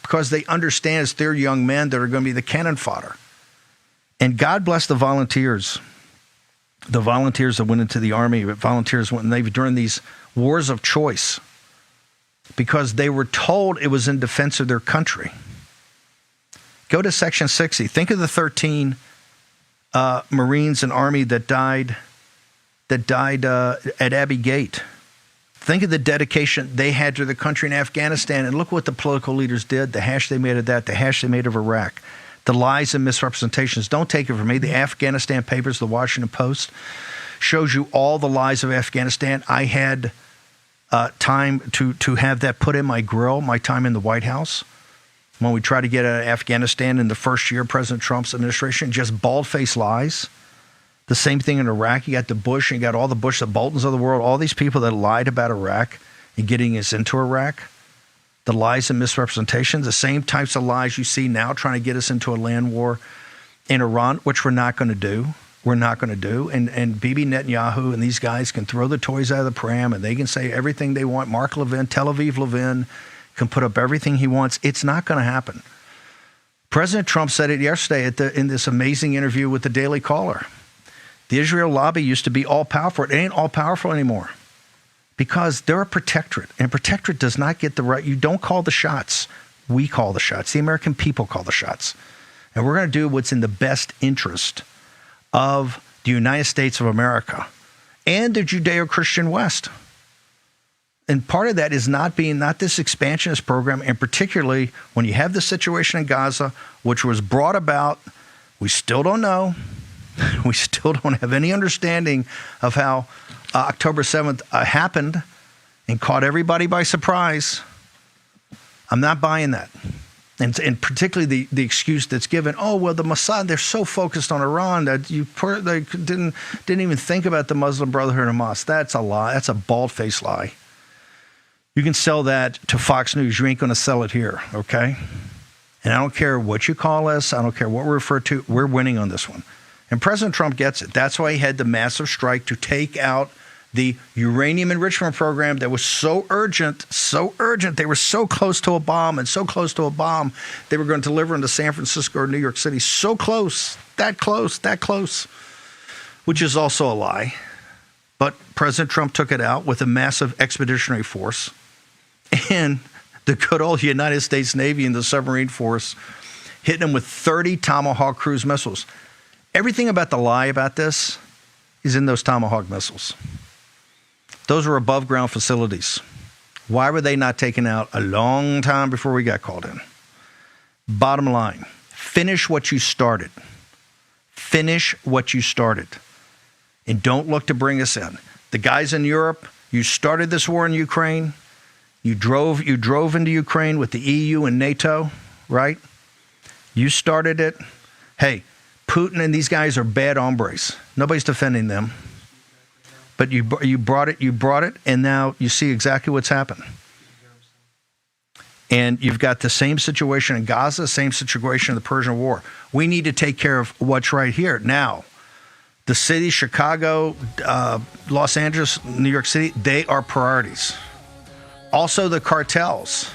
because they understand it's their young men that are going to be the cannon fodder. And God bless the volunteers. The volunteers that went into the army, but volunteers went, and they've during these wars of choice because they were told it was in defense of their country. Go to Section 60. Think of the 13 Marines and Army that died at Abbey Gate. Think of the dedication they had to the country in Afghanistan, and look what the political leaders did, the hash they made of that, the hash they made of Iraq, the lies and misrepresentations. Don't take it from me. The Afghanistan papers, the Washington Post, shows you all the lies of Afghanistan. I had time to have that put in my grill, my time in the White House. When we tried to get out of Afghanistan in the first year of President Trump's administration, just bald-faced lies. The same thing in Iraq. You got the Bush, and you got all the Bush, the Boltons of the world, all these people that lied about Iraq and getting us into Iraq. The lies and misrepresentations, the same types of lies you see now trying to get us into a land war in Iran, which we're not going to do. We're not going to do. And Bibi Netanyahu and these guys can throw the toys out of the pram, and they can say everything they want. Mark Levin, Tel Aviv Levin, can put up everything he wants. It's not going to happen. President Trump said it yesterday in this amazing interview with the Daily Caller. The Israel lobby used to be all-powerful. It ain't all-powerful anymore because they're a protectorate, and a protectorate does not get the right. You don't call the shots. We call the shots. The American people call the shots. And we're going to do what's in the best interest of the United States of America and the Judeo-Christian West. And part of that is not this expansionist program, and particularly when you have the situation in Gaza, which was brought about, we still don't know. We still don't have any understanding of how October 7th happened and caught everybody by surprise. I'm not buying that. And particularly the excuse that's given, oh, well, the Mossad, they're so focused on Iran that they didn't even think about the Muslim Brotherhood and Hamas. That's a lie. That's a bald-faced lie. You can sell that to Fox News. You ain't going to sell it here, okay? And I don't care what you call us. I don't care what we refer to. We're winning on this one. And President Trump gets it. That's why he had the massive strike to take out the uranium enrichment program that was so urgent, so urgent. They were so close to a bomb, and so close to a bomb, they were going to deliver into San Francisco or New York City. So close, that close, which is also a lie. But President Trump took it out with a massive expeditionary force. And the good old United States Navy and the submarine force hitting them with 30 Tomahawk cruise missiles. Everything about the lie about this is in those Tomahawk missiles. Those were above-ground facilities. Why were they not taken out a long time before we got called in? Bottom line, finish what you started. Finish what you started. And don't look to bring us in. The guys in Europe, you started this war in Ukraine. You drove into Ukraine with the EU and NATO, right? You started it. Hey, Putin and these guys are bad hombres. Nobody's defending them. But you brought it, and now you see exactly what's happened. And you've got the same situation in Gaza, same situation in the Persian War. We need to take care of what's right here. Now, the city, Chicago, Los Angeles, New York City, they are priorities. Also, the cartels.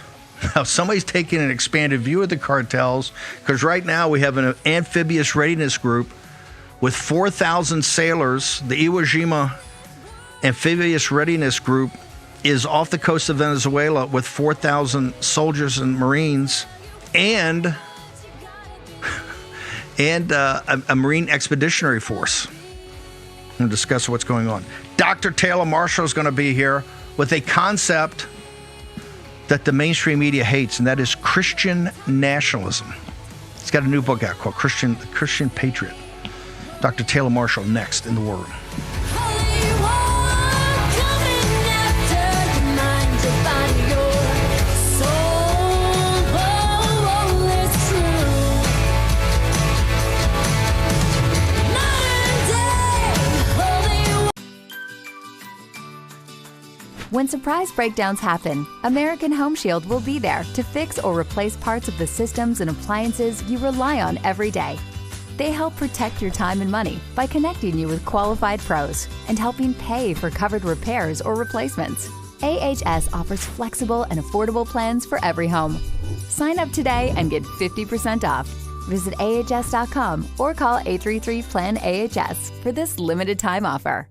Now, somebody's taking an expanded view of the cartels because right now we have an amphibious readiness group with 4,000 sailors, the Iwo Jima Amphibious Readiness Group is off the coast of Venezuela with 4,000 soldiers and Marines and a Marine Expeditionary Force. I'm going to discuss what's going on. Dr. Taylor Marshall is going to be here with a concept that the mainstream media hates, and that is Christian nationalism. He's got a new book out called Christian Patriot. Dr. Taylor Marshall next in the War Room. When surprise breakdowns happen, American Home Shield will be there to fix or replace parts of the systems and appliances you rely on every day. They help protect your time and money by connecting you with qualified pros and helping pay for covered repairs or replacements. AHS offers flexible and affordable plans for every home. Sign up today and get 50% off. Visit ahs.com or call 833-PLAN-AHS for this limited time offer.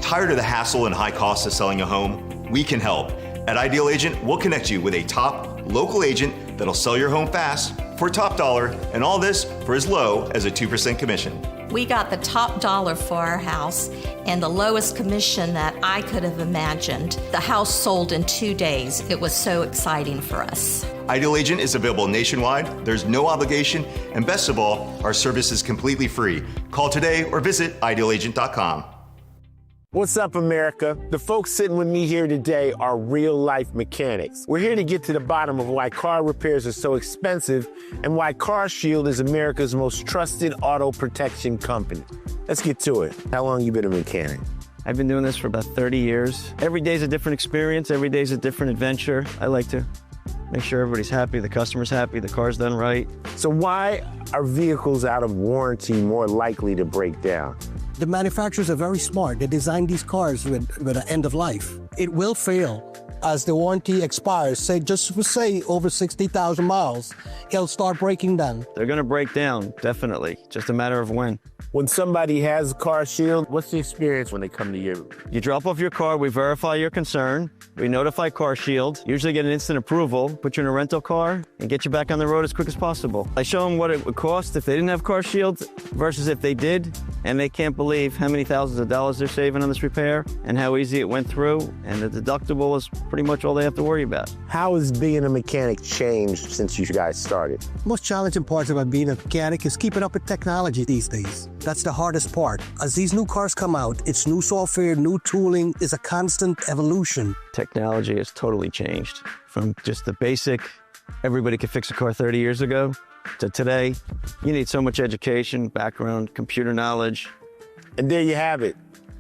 Tired of the hassle and high costs of selling a home? We can help. At Ideal Agent, we'll connect you with a top local agent that'll sell your home fast for top dollar, and all this for as low as a 2% commission. We got the top dollar for our house and the lowest commission that I could have imagined. The house sold in 2 days. It was so exciting for us. Ideal Agent is available nationwide. There's no obligation, and best of all, our service is completely free. Call today or visit idealagent.com. What's up, America? The folks sitting with me here today are real-life mechanics. We're here to get to the bottom of why car repairs are so expensive and why CarShield is America's most trusted auto protection company. Let's get to it. How long you been a mechanic? I've been doing this for about 30 years. Every day's a different experience. Every day's a different adventure. I like to make sure everybody's happy, the customer's happy, the car's done right. So why are vehicles out of warranty more likely to break down? The manufacturers are very smart. They designed these cars with an end of life. It will fail as the warranty expires. Say over 60,000 miles, it'll start breaking down. They're going to break down, definitely. Just a matter of when. When somebody has CarShield, what's the experience when they come to you? You drop off your car, we verify your concern, we notify CarShield, usually get an instant approval, put you in a rental car, and get you back on the road as quick as possible. I show them what it would cost if they didn't have CarShield versus if they did, and they can't believe how many thousands of dollars they're saving on this repair and how easy it went through, and the deductible is pretty much all they have to worry about. How has being a mechanic changed since you guys started? Most challenging parts about being a mechanic is keeping up with technology these days. That's the hardest part. As these new cars come out, it's new software, new tooling, is a constant evolution. Technology has totally changed from just the basic, everybody could fix a car 30 years ago, to today. You need so much education, background, computer knowledge. And there you have it.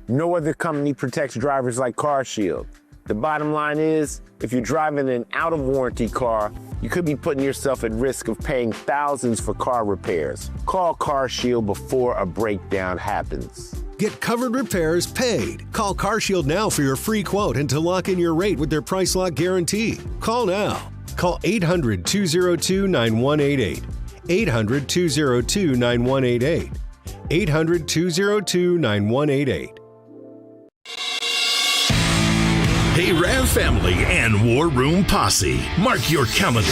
No other company protects drivers like CarShield. The bottom line is, if you're driving an out-of-warranty car, you could be putting yourself at risk of paying thousands for car repairs. Call CarShield before a breakdown happens. Get covered repairs paid. Call CarShield now for your free quote and to lock in your rate with their price lock guarantee. Call now. Call 800-202-9188. 800-202-9188. 800-202-9188. Hey, Rav family and War Room Posse, mark your calendar.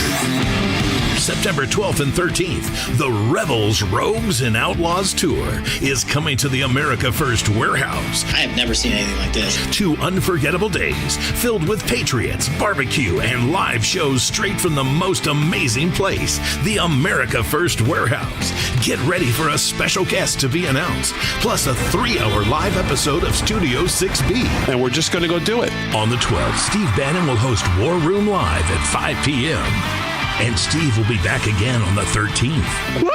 September 12th and 13th, the Rebels, Rogues, and Outlaws Tour is coming to the America First Warehouse. I have never seen anything like this. 2 unforgettable days filled with patriots, barbecue, and live shows straight from the most amazing place, the America First Warehouse. Get ready for a special guest to be announced, plus a 3-hour live episode of Studio 6B. And we're just going to go do it. On the 12th, Steve Bannon will host War Room Live at 5 p.m. And Steve will be back again on the 13th. Woo!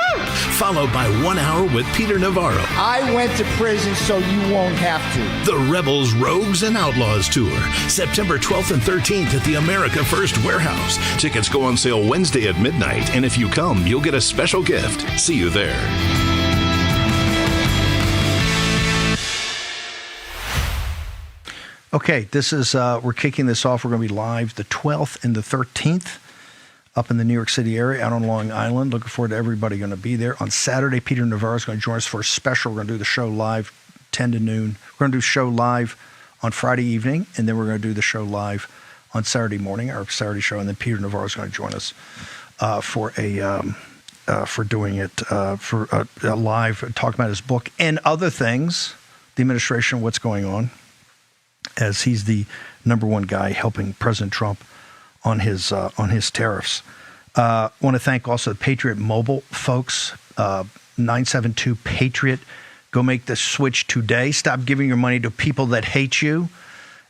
Followed by 1 hour with Peter Navarro. I went to prison so you won't have to. The Rebels, Rogues, and Outlaws Tour, September 12th and 13th at the America First Warehouse. Tickets go on sale Wednesday at midnight, and if you come, you'll get a special gift. See you there. Okay, this is we're kicking this off. We're going to be live the 12th and the 13th. Up in the New York City area, out on Long Island. Looking forward to everybody going to be there. On Saturday, Peter Navarro is going to join us for a special. We're going to do the show live 10 to noon. We're going to do a show live on Friday evening, and then we're going to do the show live on Saturday morning, our Saturday show, and then Peter Navarro is going to join us for doing it for a live talk about his book and other things, the administration, what's going on, as he's the number one guy helping President Trump on his tariffs. I want to thank also the Patriot Mobile folks, 972 Patriot. Go make the switch today. Stop giving your money to people that hate you.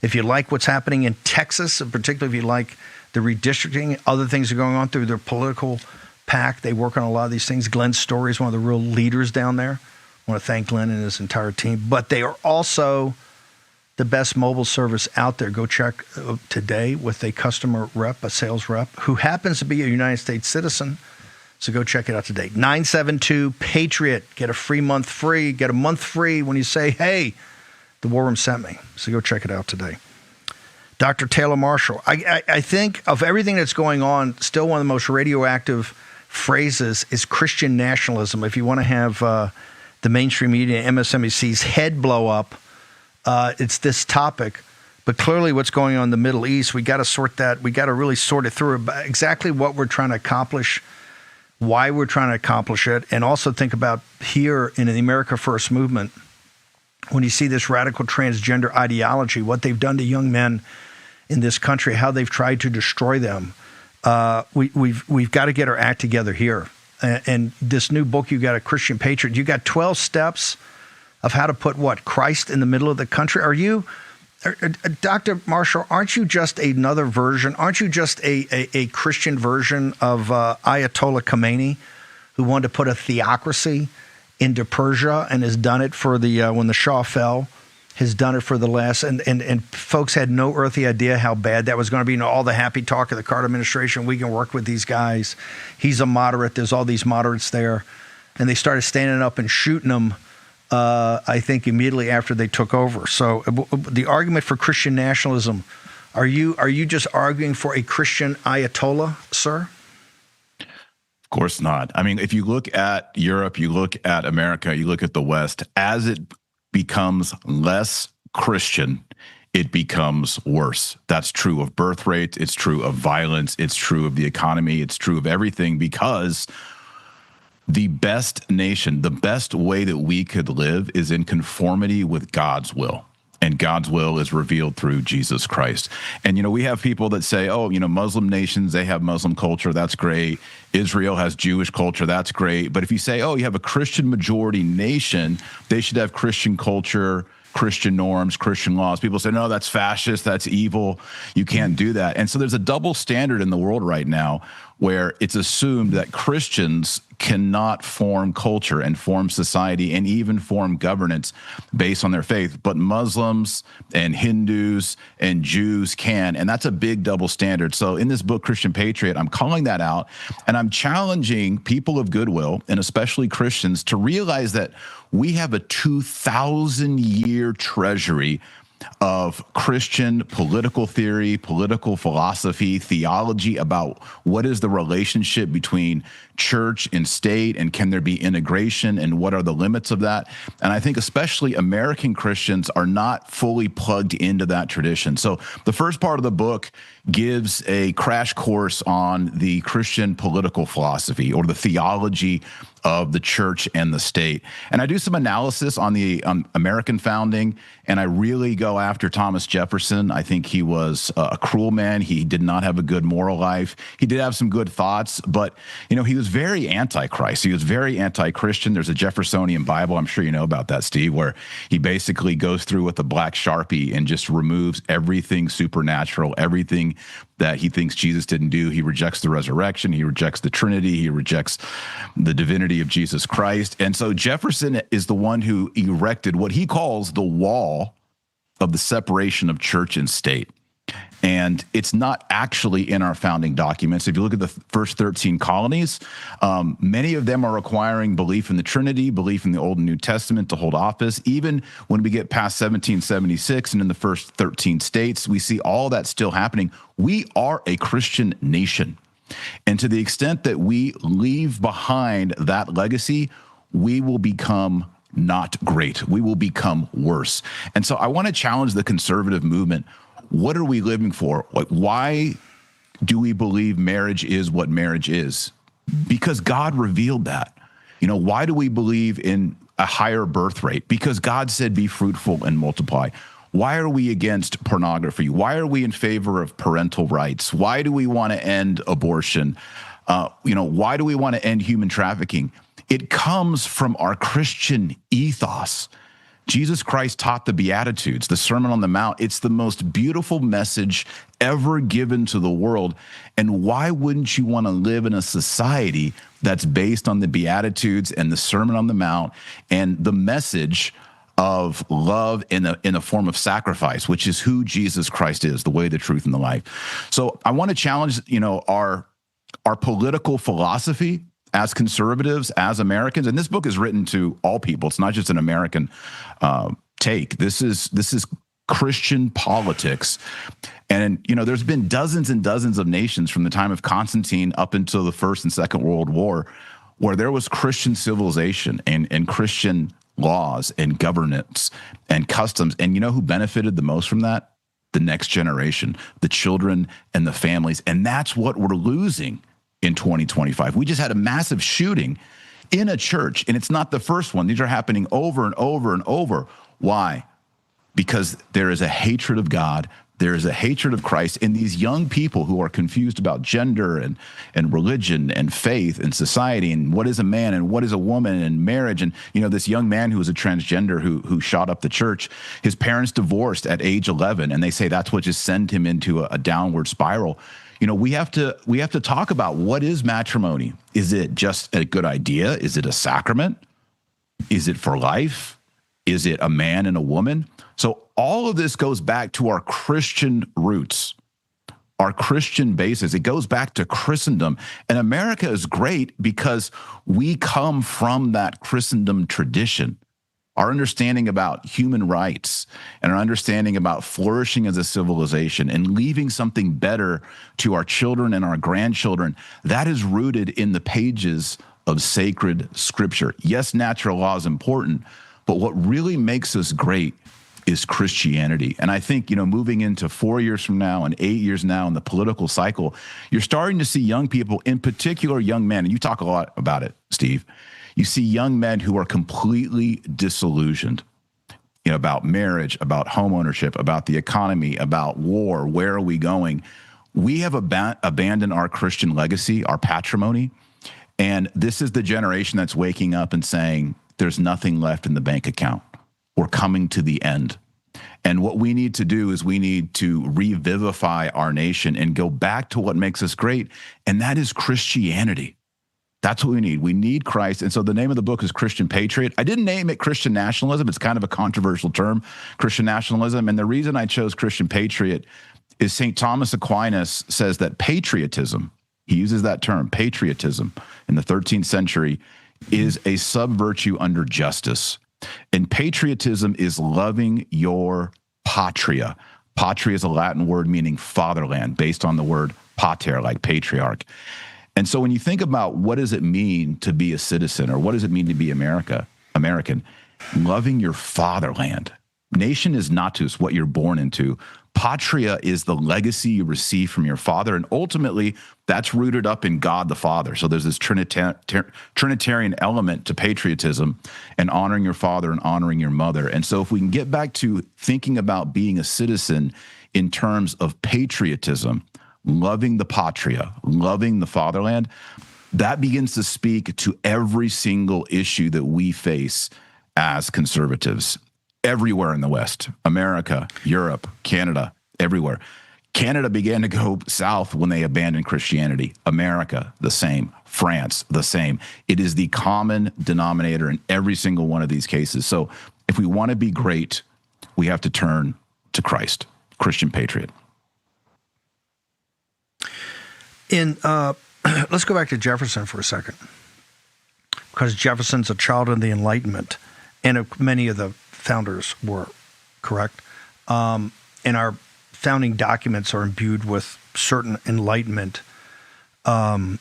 If you like what's happening in Texas, and particularly if you like the redistricting, other things are going on through their political PAC. They work on a lot of these things. Glenn Story is one of the real leaders down there. I want to thank Glenn and his entire team. But they are also the best mobile service out there. Go check today with a customer rep, a sales rep, who happens to be a United States citizen. So go check it out today. 972 Patriot. Get a free month free. Get a month free when you say, hey, the War Room sent me. So go check it out today. Dr. Taylor Marshall. I think of everything that's going on, still one of the most radioactive phrases is Christian nationalism. If you want to have the mainstream media, MSNBC's head blow up, it's this topic. But clearly what's going on in the Middle East, we got to sort that. We got to really sort it through exactly what we're trying to accomplish, why we're trying to accomplish it, and also think about here in the America First movement, when you see this radical transgender ideology, what they've done to young men in this country, how they've tried to destroy them. We've got to get our act together here. And this new book, you got a Christian Patriot. You got 12 steps of how to put Christ in the middle of the country. Are you, Dr. Marshall? Aren't you just another version? Aren't you just a Christian version of Ayatollah Khomeini, who wanted to put a theocracy into Persia and has done it for the when the Shah fell? Has done it for the last, and folks had no earthly idea how bad that was going to be. All the happy talk of the Carter administration, we can work with these guys. He's a moderate. There's all these moderates there. And they started standing up and shooting them, I think, immediately after they took over. So the argument for Christian nationalism, are you just arguing for a Christian Ayatollah, sir? Of course not. I mean, if you look at Europe, you look at America, you look at the West, as it becomes less Christian, it becomes worse. That's true of birth rates. It's true of violence. It's true of the economy. It's true of everything, because the best nation, the best way that we could live is in conformity with God's will. And God's will is revealed through Jesus Christ. And, we have people that say, Muslim nations, they have Muslim culture. That's great. Israel has Jewish culture. That's great. But if you say, you have a Christian majority nation, they should have Christian culture, Christian norms, Christian laws. People say, no, that's fascist. That's evil. You can't do that. And so there's a double standard in the world right now where it's assumed that Christians cannot form culture and form society and even form governance based on their faith, but Muslims and Hindus and Jews can, and that's a big double standard. So in this book, Christian Patriot, I'm calling that out, and I'm challenging people of goodwill, and especially Christians, to realize that we have a 2,000-year treasury of Christian political theory, political philosophy, theology about what is the relationship between church and state, and can there be integration, and what are the limits of that? And I think especially American Christians are not fully plugged into that tradition. So the first part of the book gives a crash course on the Christian political philosophy, or the theology of the church and the state. And I do some analysis on the American founding, and I really go after Thomas Jefferson. I think he was a cruel man. He did not have a good moral life. He did have some good thoughts, but he was very anti-Christ. He was very anti-Christian. There's a Jeffersonian Bible, I'm sure you know about that, Steve, where he basically goes through with a black Sharpie and just removes everything supernatural, everything that he thinks Jesus didn't do. He rejects the resurrection. He rejects the Trinity. He rejects the divinity of Jesus Christ. And so Jefferson is the one who erected what he calls the wall of the separation of church and state. And it's not actually in our founding documents. If you look at the first 13 colonies, many of them are requiring belief in the Trinity, belief in the Old and New Testament to hold office. Even when we get past 1776 and in the first 13 states, we see all that still happening. We are a Christian nation. And to the extent that we leave behind that legacy, we will become not great. We will become worse. And so I want to challenge the conservative movement. What are we living for? Like, why do we believe marriage is what marriage is? Because God revealed that. Why do we believe in a higher birth rate? Because God said, be fruitful and multiply. Why are we against pornography? Why are we in favor of parental rights? Why do we want to end abortion? Why do we want to end human trafficking? It comes from our Christian ethos. Jesus Christ taught the Beatitudes, the Sermon on the Mount. It's the most beautiful message ever given to the world. And why wouldn't you want to live in a society that's based on the Beatitudes and the Sermon on the Mount and the message of love in a form of sacrifice, which is who Jesus Christ is, the way, the truth, and the life? So I want to challenge, our political philosophy as conservatives, as Americans. And this book is written to all people. It's not just an American take. This is Christian politics. And, there's been dozens and dozens of nations from the time of Constantine up until the First and Second World War where there was Christian civilization and Christian laws and governance and customs. And who benefited the most from that? The next generation, the children and the families. And that's what we're losing in 2025. We just had a massive shooting in a church, and it's not the first one. These are happening over and over and over. Why? Because there is a hatred of God. There is a hatred of Christ. And these young people who are confused about gender and religion and faith and society and what is a man and what is a woman and marriage. And, this young man who was a transgender who shot up the church, his parents divorced at age 11, and they say that's what just sent him into a downward spiral. We have to talk about, what is matrimony? Is it just a good idea? Is it a sacrament? Is it for life? Is it a man and a woman? So all of this goes back to our Christian roots, our Christian basis. It goes back to Christendom. And America is great because we come from that Christendom tradition. Our understanding about human rights and our understanding about flourishing as a civilization and leaving something better to our children and our grandchildren, that is rooted in the pages of sacred scripture. Yes, natural law is important, but what really makes us great is Christianity. And I think, moving into 4 years from now and 8 years now in the political cycle, you're starting to see young people, in particular young men, and you talk a lot about it, Steve. You see young men who are completely disillusioned, about marriage, about home ownership, about the economy, about war. Where are we going? We have abandoned our Christian legacy, our patrimony. And this is the generation that's waking up and saying, there's nothing left in the bank account. We're coming to the end. And what we need to do is we need to revivify our nation and go back to what makes us great. And that is Christianity. That's what we need. We need Christ. And so the name of the book is Christian Patriot. I didn't name it Christian Nationalism. It's kind of a controversial term, Christian Nationalism. And the reason I chose Christian Patriot is St. Thomas Aquinas says that patriotism, he uses that term, patriotism, in the 13th century, is a sub-virtue under justice. And patriotism is loving your patria. Patria is a Latin word meaning fatherland, based on the word pater, like patriarch. And so when you think about what does it mean to be a citizen, or what does it mean to be American, loving your fatherland. Nation is natus, what you're born into. Patria is the legacy you receive from your father, and ultimately that's rooted up in God the Father. So there's this Trinitarian element to patriotism and honoring your father and honoring your mother. And so if we can get back to thinking about being a citizen in terms of patriotism, loving the patria, loving the fatherland, that begins to speak to every single issue that we face as conservatives everywhere in the West, America, Europe, Canada, everywhere. Canada began to go south when they abandoned Christianity. America, the same. France, the same. It is the common denominator in every single one of these cases. So if we want to be great, we have to turn to Christ, Christian patriot. Let's go back to Jefferson for a second, because Jefferson's a child of the Enlightenment, and many of the founders were, correct? And our founding documents are imbued with certain enlightenment. The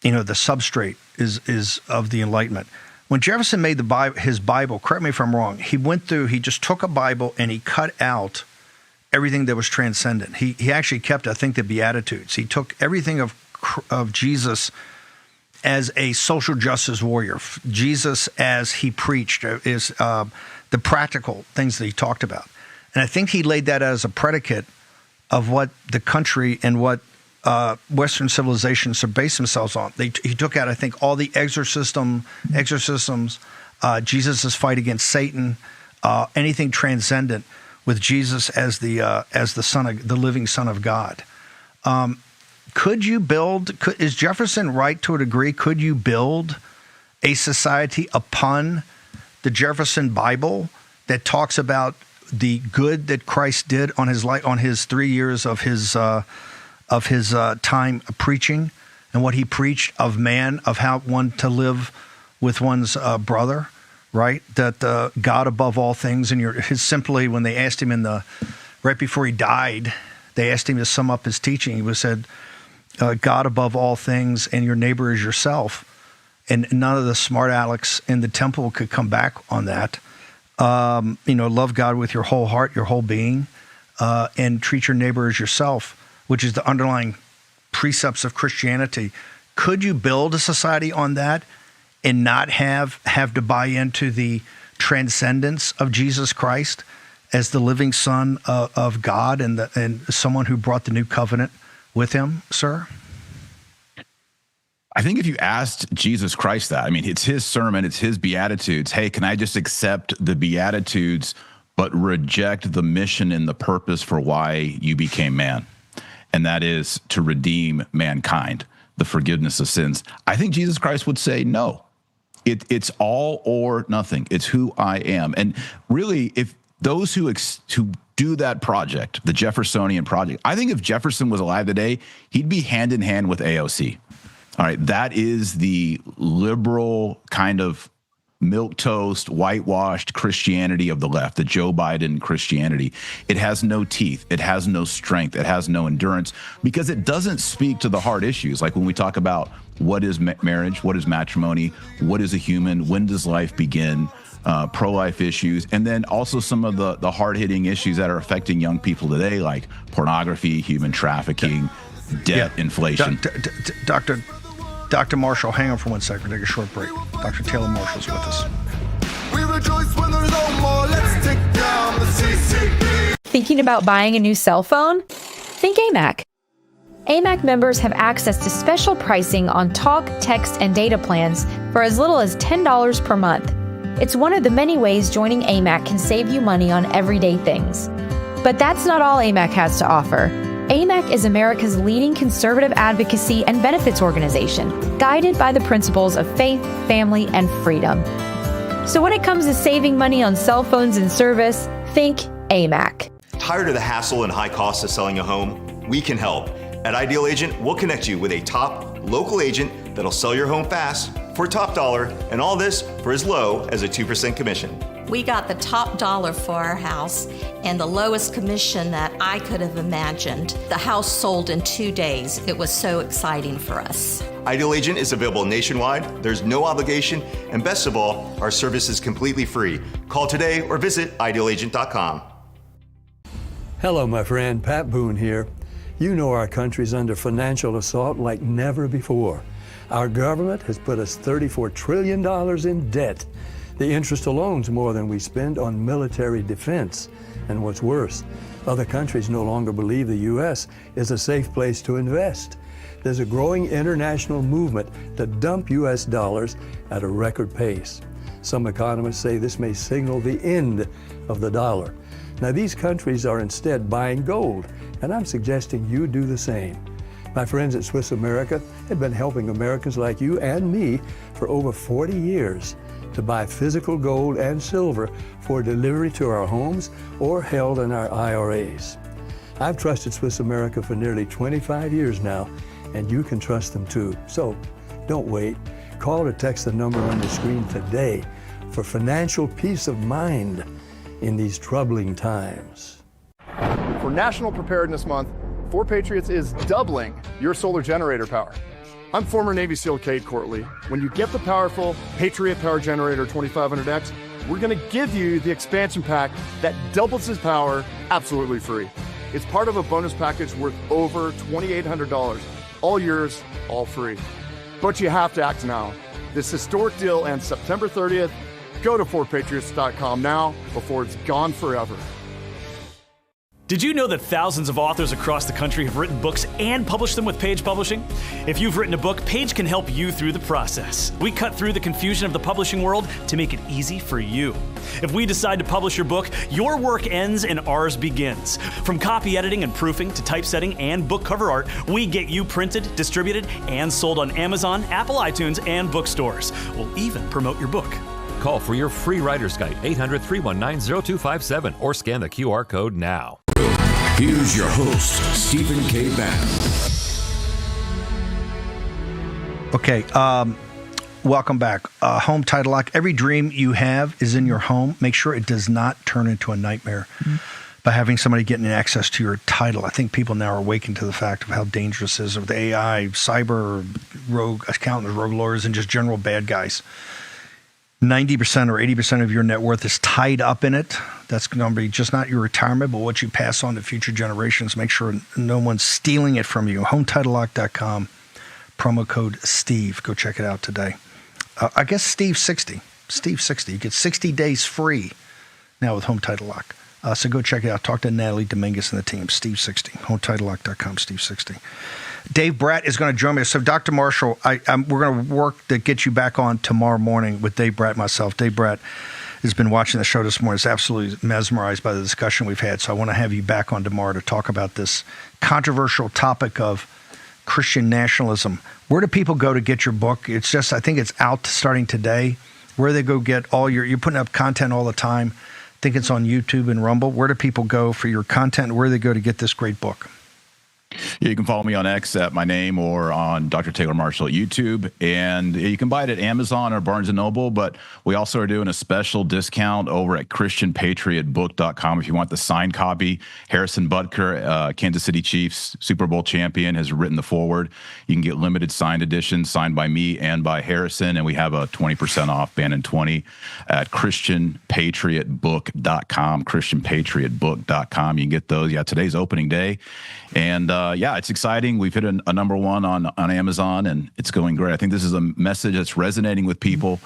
substrate is of the Enlightenment. When Jefferson made his Bible, correct me if I'm wrong, he just took a Bible and he cut out everything that was transcendent. He actually kept, I think, the Beatitudes. He took everything of Jesus as a social justice warrior. Jesus, as he preached, is the practical things that he talked about. And I think he laid that as a predicate of what the country and what Western civilizations should base themselves on. He took out, I think, all the exorcisms, Jesus' fight against Satan, anything transcendent, with Jesus as the living Son of God. Could you build? Is Jefferson right to a degree? Could you build a society upon the Jefferson Bible that talks about the good that Christ did on his 3 years of his time preaching, and what he preached of man, of how one to live with one's brother, right? That God above all things, and simply when they asked him right before he died, they asked him to sum up his teaching. He said, God above all things, and your neighbor is yourself. And none of the smart alecks in the temple could come back on that. Love God with your whole heart, your whole being, and treat your neighbor as yourself, which is the underlying precepts of Christianity. Could you build a society on that and not have to buy into the transcendence of Jesus Christ as the living Son of God and someone who brought the new covenant with him, sir? I think if you asked Jesus Christ that, I mean, it's his sermon, it's his Beatitudes. Hey, can I just accept the Beatitudes but reject the mission and the purpose for why you became man? And that is to redeem mankind, the forgiveness of sins. I think Jesus Christ would say no. It's all or nothing. It's who I am. And really, if those who do that project, the Jeffersonian project, I think if Jefferson was alive today, he'd be hand in hand with AOC. All right, that is the liberal kind of milquetoast, whitewashed Christianity of the left, the Joe Biden Christianity. It has no teeth. It has no strength. It has no endurance because it doesn't speak to the hard issues. Like when we talk about what is marriage, what is matrimony, what is a human, when does life begin, pro-life issues, and then also some of the hard-hitting issues that are affecting young people today, like pornography, human trafficking, debt, inflation. Dr. Marshall, hang on for 1 second. Take a short break. Dr. Taylor Marshall's with us. We rejoice when there's no more. Let's take down the CCP. Thinking about buying a new cell phone? Think AMAC. AMAC members have access to special pricing on talk, text, and data plans for as little as $10 per month. It's one of the many ways joining AMAC can save you money on everyday things. But that's not all AMAC has to offer. AMAC is America's leading conservative advocacy and benefits organization, guided by the principles of faith, family, and freedom. So when it comes to saving money on cell phones and service, think AMAC. Tired of the hassle and high costs of selling a home? We can help. At Ideal Agent, we'll connect you with a top local agent that'll sell your home fast for top dollar, and all this for as low as a 2% commission. We got the top dollar for our house and the lowest commission that I could have imagined. The house sold in 2 days. It was so exciting for us. Ideal Agent is available nationwide. There's no obligation, and best of all, our service is completely free. Call today or visit idealagent.com. Hello, my friend. Pat Boone here. You know our country's under financial assault like never before. Our government has put us $34 trillion in debt. The interest alone is more than we spend on military defense. And what's worse, other countries no longer believe the U.S. is a safe place to invest. There's a growing international movement to dump U.S. dollars at a record pace. Some economists say this may signal the end of the dollar. Now, these countries are instead buying gold, and I'm suggesting you do the same. My friends at Swiss America have been helping Americans like you and me for over 40 years. To buy physical gold and silver for delivery to our homes or held in our IRAs. I've trusted Swiss America for nearly 25 years now, and you can trust them too. So don't wait. Call or text the number on the screen today for financial peace of mind in these troubling times. For National Preparedness Month, 4 Patriots is doubling your solar generator power. I'm former Navy SEAL Cade Courtley. When you get the powerful Patriot Power Generator 2500X, we're going to give you the expansion pack that doubles his power absolutely free. It's part of a bonus package worth over $2,800. All yours, all free. But you have to act now. This historic deal ends September 30th. Go to ForPatriots.com now before it's gone forever. Did you know that thousands of authors across the country have written books and published them with Page Publishing? If you've written a book, Page can help you through the process. We cut through the confusion of the publishing world to make it easy for you. If we decide to publish your book, your work ends and ours begins. From copy editing and proofing to typesetting and book cover art, we get you printed, distributed, and sold on Amazon, Apple iTunes, and bookstores. We'll even promote your book. Call for your free writer's guide, 800-319-0257, or scan the QR code now. Here's your host, Stephen K. Bannon. Okay, welcome back. Home title lock. Every dream you have is in your home. Make sure it does not turn into a nightmare by having somebody getting access to your title. I think people now are awakened to the fact of how dangerous it is with AI, cyber, rogue accountants, rogue lawyers, and just general bad guys. 90% or 80% of your net worth is tied up in it. That's going to be just not your retirement, but what you pass on to future generations. Make sure no one's stealing it from you. HomeTitleLock.com, promo code Steve. Go check it out today. I guess Steve60. Steve60. You get 60 days free now with Home Title Lock. So go check it out. Talk to Natalie Dominguez and the team. Steve60. HomeTitleLock.com, Steve60. Dave Bratt is going to join me. So, Dr. Marshall, we're going to work to get you back on tomorrow morning with Dave Bratt and myself. Dave Bratt has been watching the show this morning. Is absolutely mesmerized by the discussion we've had. So I want to have you back on tomorrow to talk about this controversial topic of Christian nationalism. Where do people go to get your book? It's just, I think it's out starting today. Where do they go get all you're putting up content all the time. I think it's on YouTube and Rumble. Where do people go for your content? Where do they go to get this great book? Yeah, you can follow me on X at my name or on Dr. Taylor Marshall at YouTube. And you can buy it at Amazon or Barnes & Noble. But we also are doing a special discount over at ChristianPatriotBook.com if you want the signed copy. Harrison Butker, Kansas City Chiefs Super Bowl champion, has written the foreword. You can get limited signed editions signed by me and by Harrison. And we have a 20% off, Bannon 20, at ChristianPatriotBook.com, ChristianPatriotBook.com. You can get those. Yeah, today's opening day. And yeah, it's exciting. We've hit a number one on Amazon, and it's going great. I think this is a message that's resonating with people,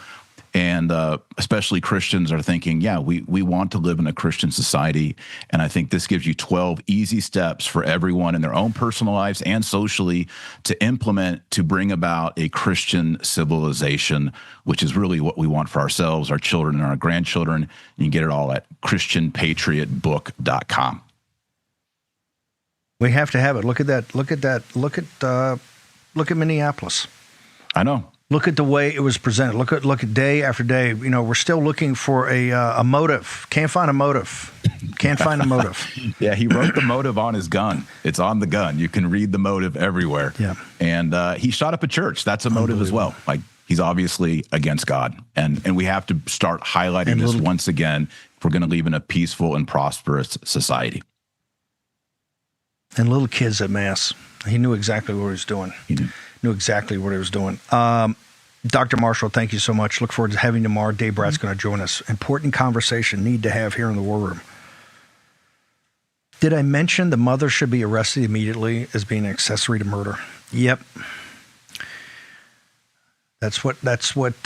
and especially Christians are thinking, yeah, we want to live in a Christian society. And I think this gives you 12 easy steps for everyone in their own personal lives and socially to implement to bring about a Christian civilization, which is really what we want for ourselves, our children, and our grandchildren. You can get it all at ChristianPatriotBook.com. We have to have it. Look at that. Look at that. Look at Minneapolis. I know. Look at the way it was presented. Look at day after day. You know, we're still looking for a motive. Can't find a motive. Can't find a motive. Yeah, he wrote the motive on his gun. It's on the gun. You can read the motive everywhere. Yeah. And he shot up a church. That's a motive as well. Like, he's obviously against God. And we have to start highlighting this once again if we're going to live in a peaceful and prosperous society. And little kids at Mass. He knew exactly what he was doing. He knew exactly what he was doing. Dr. Marshall, thank you so much. Look forward to having you tomorrow. Dave Bratt's going to join us. Important conversation need to have here in the War Room. Did I mention the mother should be arrested immediately as being an accessory to murder? Yep. That's what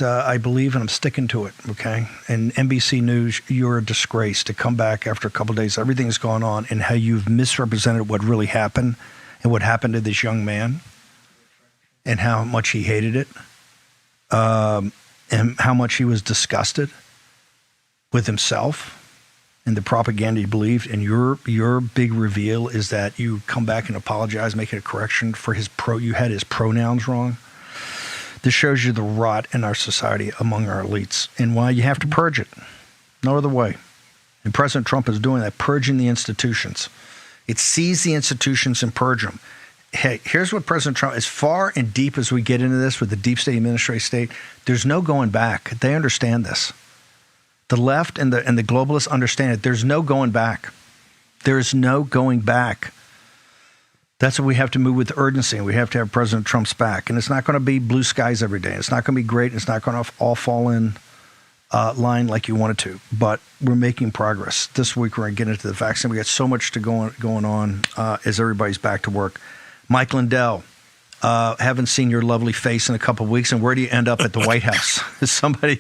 I believe, and I'm sticking to it, okay? And NBC News, you're a disgrace to come back after a couple of days. Everything's gone on, and how you've misrepresented what really happened and what happened to this young man and how much he hated it and how much he was disgusted with himself and the propaganda he believed. And your big reveal is that you come back and apologize, make a correction for you had his pronouns wrong. This shows you the rot in our society among our elites and why you have to purge it. No other way. And President Trump is doing that, purging the institutions. It sees the institutions and purge them. Hey, here's what President Trump, as far and deep as we get into this with the deep state administrative state, there's no going back. They understand this. The left and the globalists understand it. There's no going back. There's no going back. That's what we have to move with urgency, and we have to have President Trump's back. And it's not going to be blue skies every day. It's not going to be great. It's not going to all fall in line like you wanted to. But we're making progress. This week we're going to get into the vaccine. We got so much going on as everybody's back to work. Mike Lindell, haven't seen your lovely face in a couple of weeks, and where do you end up at the White House? somebody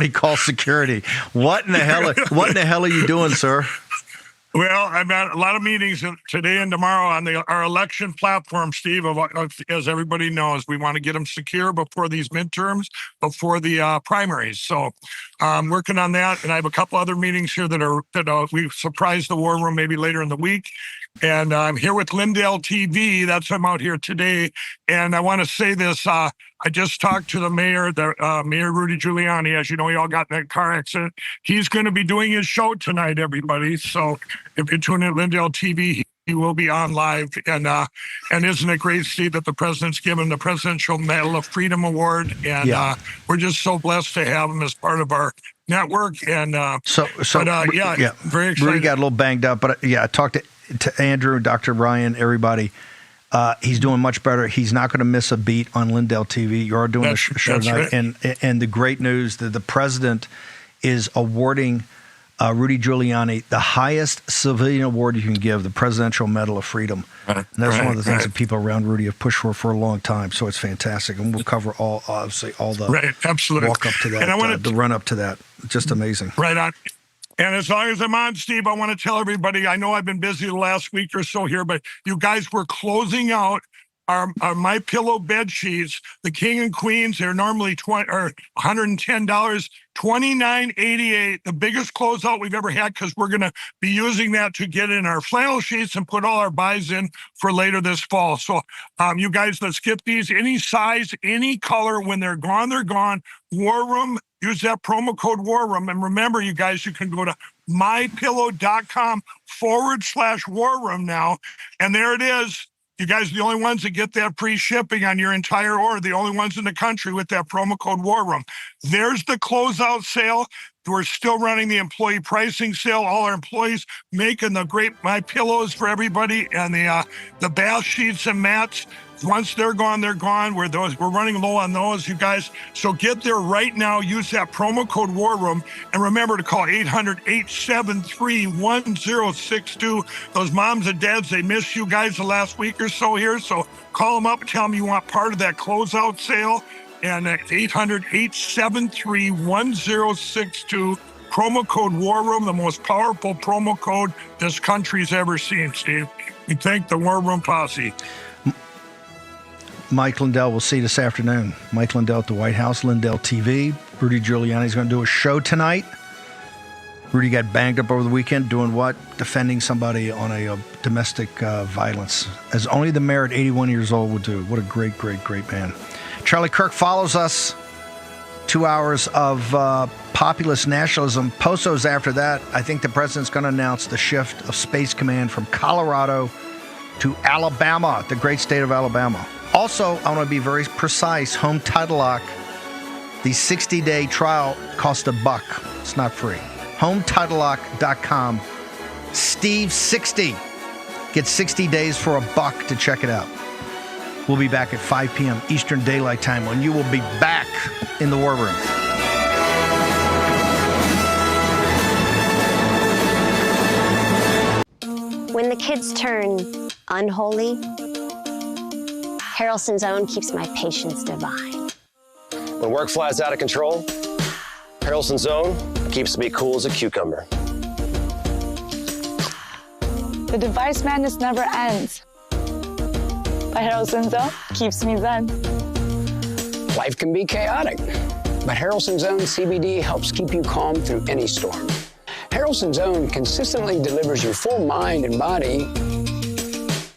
call security. What in the hell are you doing, sir? Well, I've had a lot of meetings today and tomorrow on our election platform, Steve. As everybody knows, we want to get them secure before these midterms, before the primaries. So I'm working on that, and I have a couple other meetings here that we surprised the war room maybe later in the week. And I'm here with Lindell TV. That's why I'm out here today. And I want to say this. I just talked to the mayor, Mayor Rudy Giuliani. As you know, he all got in that car accident. He's going to be doing his show tonight, everybody. So if you tune in Lindell TV, he will be on live. And isn't it great, Steve, that the president's given the Presidential Medal of Freedom Award? And we're just so blessed to have him as part of our network. And very excited. Rudy got a little banged up, but I talked to Andrew, Dr. Ryan, everybody. He's doing much better. He's not going to miss a beat on Lindell TV. You are doing a show tonight. Right. And the great news that the president is awarding Rudy Giuliani the highest civilian award you can give, the Presidential Medal of Freedom. And that's one of the things that people around Rudy have pushed for a long time. So it's fantastic. And we'll cover all the absolutely walk up to that, the run up to that. Just amazing. Right on. And as long as I'm on, Steve, I want to tell everybody, I know I've been busy the last week or so here, but you guys were closing out our My Pillow bed sheets, the King and Queens. They're normally $110, $29.88, the biggest closeout we've ever had, because we're going to be using that to get in our flannel sheets and put all our buys in for later this fall. So you guys, let's get these any size, any color. When they're gone, they're gone. War Room, use that promo code War Room. And remember, you guys, you can go to mypillow.com/War Room now. And there it is. You guys are the only ones that get that free shipping on your entire order, the only ones in the country with that promo code War Room. There's the closeout sale. We're still running the employee pricing sale. All our employees making the great My Pillows for everybody, and the bath sheets and mats. Once they're gone, they're gone. We're running low on those, you guys. So get there right now. Use that promo code War Room, and remember to call 800-873-1062. Those moms and dads, they missed you guys the last week or so here. So call them up and tell them you want part of that closeout sale. And 800-873-1062. Promo code War Room, the most powerful promo code this country's ever seen, Steve. We thank the War Room posse. Mike Lindell, we'll see you this afternoon. Mike Lindell at the White House, Lindell TV. Rudy Giuliani's going to do a show tonight. Rudy got banged up over the weekend doing what? Defending somebody on a domestic violence, as only the mayor at 81 years old would do. What a great, great, great man. Charlie Kirk follows us. 2 hours of populist nationalism. Posos after that. I think the president's going to announce the shift of Space Command from Colorado to Alabama, the great state of Alabama. Also, I want to be very precise. Home Title Lock, the 60-day trial costs $1. It's not free. HomeTitleLock.com. Steve60. Get 60 days for $1 to check it out. We'll be back at 5 p.m. Eastern Daylight Time when you will be back in the War Room. When the kids turn unholy, Harrelson's Own keeps my patience divine. When work flies out of control, Harrelson's Own keeps me cool as a cucumber. The device madness never ends, but Harrelson's Own keeps me zen. Life can be chaotic, but Harrelson's Own CBD helps keep you calm through any storm. Harrelson's Own consistently delivers your full mind and body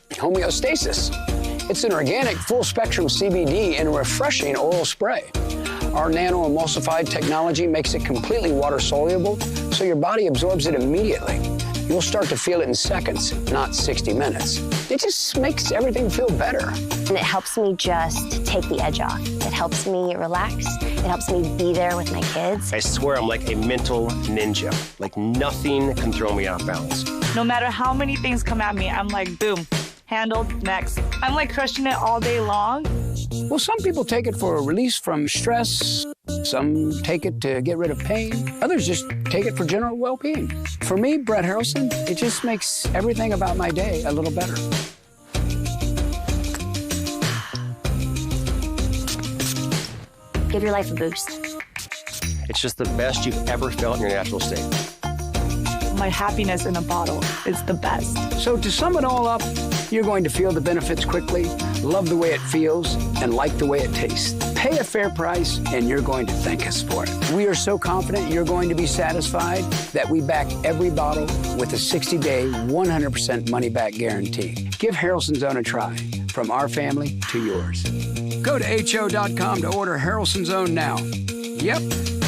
homeostasis. It's an organic, full-spectrum CBD in a refreshing oral spray. Our nano-emulsified technology makes it completely water-soluble, so your body absorbs it immediately. You'll start to feel it in seconds, not 60 minutes. It just makes everything feel better. And it helps me just take the edge off. It helps me relax. It helps me be there with my kids. I swear I'm like a mental ninja. Like nothing can throw me off balance. No matter how many things come at me, I'm like, boom, handled. Next. I'm like crushing it all day long. Well, some people take it for a release from stress. Some take it to get rid of pain. Others just take it for general well-being. For me, Brett Harrelson, it just makes everything about my day a little better. Give your life a boost. It's just the best you've ever felt in your natural state. My happiness in a bottle is the best. So to sum it all up, you're going to feel the benefits quickly, love the way it feels, and like the way it tastes. Pay a fair price, and you're going to thank us for it. We are so confident you're going to be satisfied that we back every bottle with a 60-day, 100% money-back guarantee. Give Harrelson's Own a try, from our family to yours. Go to HO.com to order Harrelson's Own now. Yep,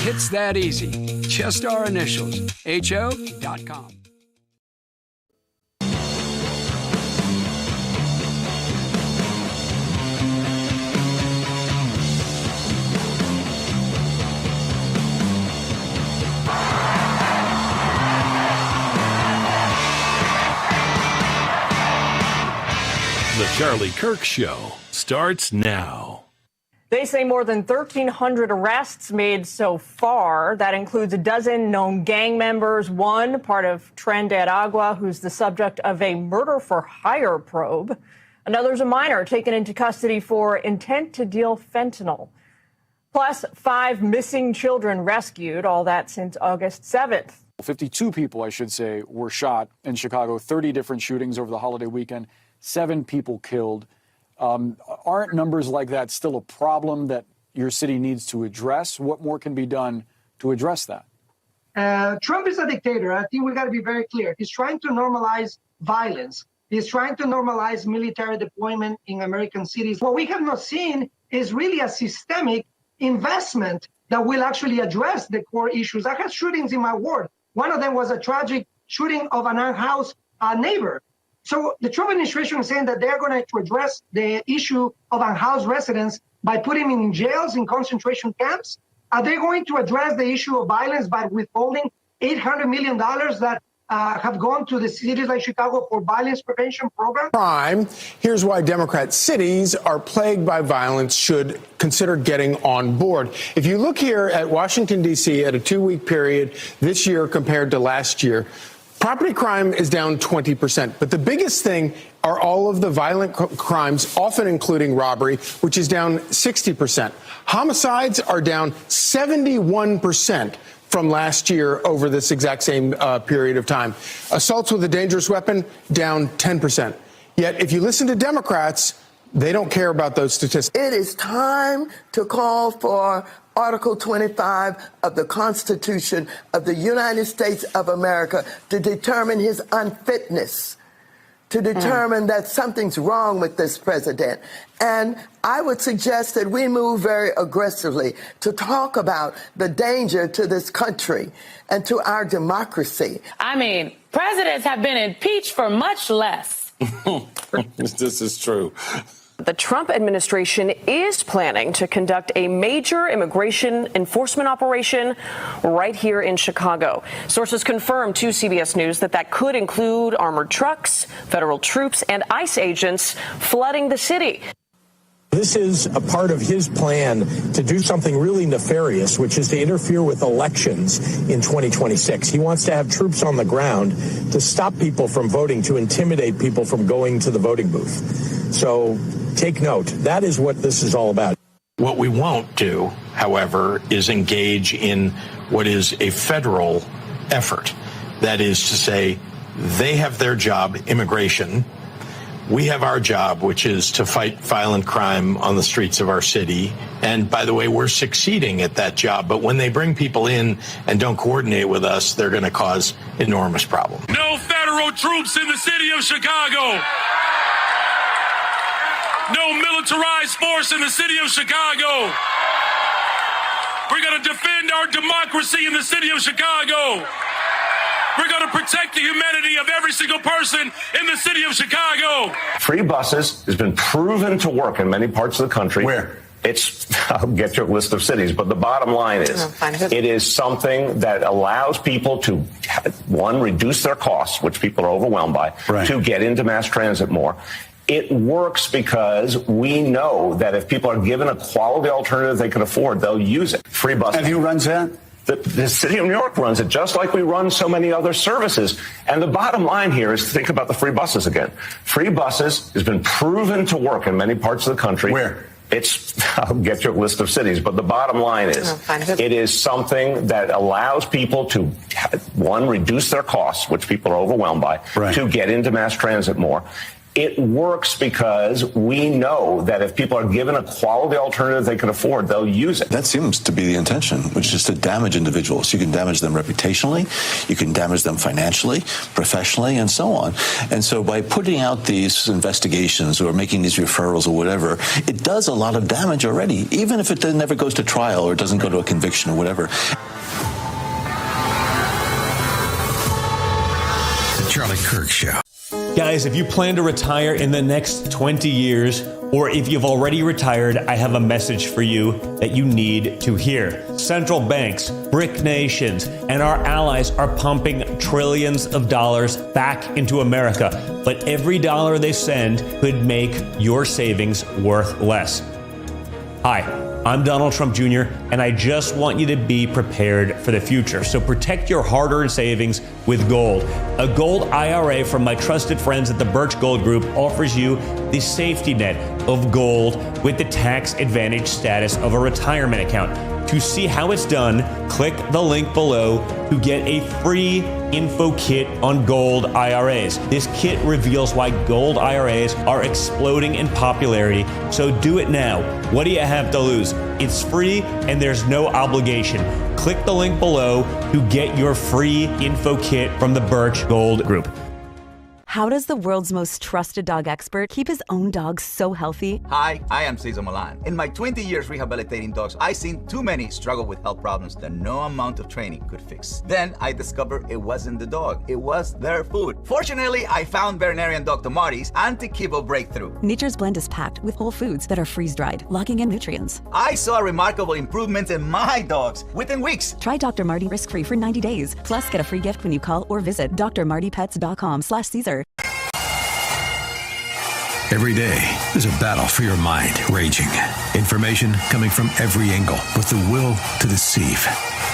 it's that easy. Just our initials. HO.com. The Charlie Kirk Show starts now. They say more than 1,300 arrests made so far. That includes a dozen known gang members, one part of Tren de Aragua, who's the subject of a murder-for-hire probe. Another's a minor taken into custody for intent to deal fentanyl. Plus, 5 missing children rescued, all that since August 7th. 52 people, I should say, were shot in Chicago, 30 different shootings over the holiday weekend, 7 people killed. Aren't numbers like that still a problem that your city needs to address? What more can be done to address that? Trump is a dictator. I think we got to be very clear. He's trying to normalize violence. He's trying to normalize military deployment in American cities. What we have not seen is really a systemic investment that will actually address the core issues. I had shootings in my ward. One of them was a tragic shooting of an unhoused neighbor. So the Trump administration is saying that they're going to address the issue of unhoused residents by putting them in jails, in concentration camps. Are they going to address the issue of violence by withholding $800 million that have gone to the cities like Chicago for violence prevention program? Crime. Here's why Democrat cities are plagued by violence should consider getting on board. If you look here at Washington, D.C. at a 2-week period this year compared to last year, property crime is down 20%. But the biggest thing are all of the violent crimes, often including robbery, which is down 60%. Homicides are down 71% from last year over this exact same period of time. Assaults with a dangerous weapon, down 10%. Yet, if you listen to Democrats, they don't care about those statistics. It is time to call for Article 25 of the Constitution of the United States of America to determine his unfitness, to determine that something's wrong with this president. And I would suggest that we move very aggressively to talk about the danger to this country and to our democracy. I mean, presidents have been impeached for much less. This is true. The Trump administration is planning to conduct a major immigration enforcement operation right here in Chicago. Sources confirmed to CBS News that could include armored trucks, federal troops, and ICE agents flooding the city. This is a part of his plan to do something really nefarious, which is to interfere with elections in 2026. He wants to have troops on the ground to stop people from voting, to intimidate people from going to the voting booth. So take note. That is what this is all about. What we won't do, however, is engage in what is a federal effort. That is to say, they have their job, immigration. We have our job, which is to fight violent crime on the streets of our city. And by the way, we're succeeding at that job. But when they bring people in and don't coordinate with us, they're going to cause enormous problems. No federal troops in the city of Chicago. No militarized force in the city of Chicago. We're going to defend our democracy in the city of Chicago. We're going to protect the humanity of every single person in the city of Chicago. Free buses has been proven to work in many parts of the country. Where? I'll get you a list of cities, but the bottom line is it is something that allows people to, one, reduce their costs, which people are overwhelmed by, two, get into mass transit more. It works because we know that if people are given a quality alternative they can afford, they'll use it. Free buses. And who runs that? The city of New York runs it just like we run so many other services. And the bottom line here is think about the free buses again. Free buses has been proven to work in many parts of the country. Where? I'll get you a list of cities, but the bottom line is it is something that allows people to, one, reduce their costs, which people are overwhelmed by, to get into mass transit more. It works because we know that if people are given a quality alternative they can afford, they'll use it. That seems to be the intention, which is to damage individuals. You can damage them reputationally, you can damage them financially, professionally, and so on. And so by putting out these investigations or making these referrals or whatever, it does a lot of damage already, even if it never goes to trial or doesn't go to a conviction or whatever. The Charlie Kirk Show. Guys, if you plan to retire in the next 20 years, or if you've already retired, I have a message for you that you need to hear. Central banks, BRIC nations, and our allies are pumping trillions of dollars back into America. But every dollar they send could make your savings worth less. Hi, I'm Donald Trump Jr., and I just want you to be prepared for the future. So protect your hard-earned savings with gold. A gold IRA from my trusted friends at the Birch Gold Group offers you the safety net of gold with the tax advantage status of a retirement account. To see how it's done, click the link below to get a free info kit on gold IRAs. This kit reveals why gold IRAs are exploding in popularity, so do it now. What do you have to lose? It's free and there's no obligation. Click the link below to get your free info kit from the Birch Gold Group. How does the world's most trusted dog expert keep his own dog so healthy? Hi, I am Cesar Milan. In my 20 years rehabilitating dogs, I've seen too many struggle with health problems that no amount of training could fix. Then I discovered it wasn't the dog, it was their food. Fortunately, I found veterinarian Dr. Marty's anti-kibble breakthrough. Nature's Blend is packed with whole foods that are freeze-dried, locking in nutrients. I saw remarkable improvements in my dogs within weeks. Try Dr. Marty risk-free for 90 days. Plus, get a free gift when you call or visit drmartypets.com/Caesar. Every day, there's a battle for your mind raging. Information coming from every angle with the will to deceive.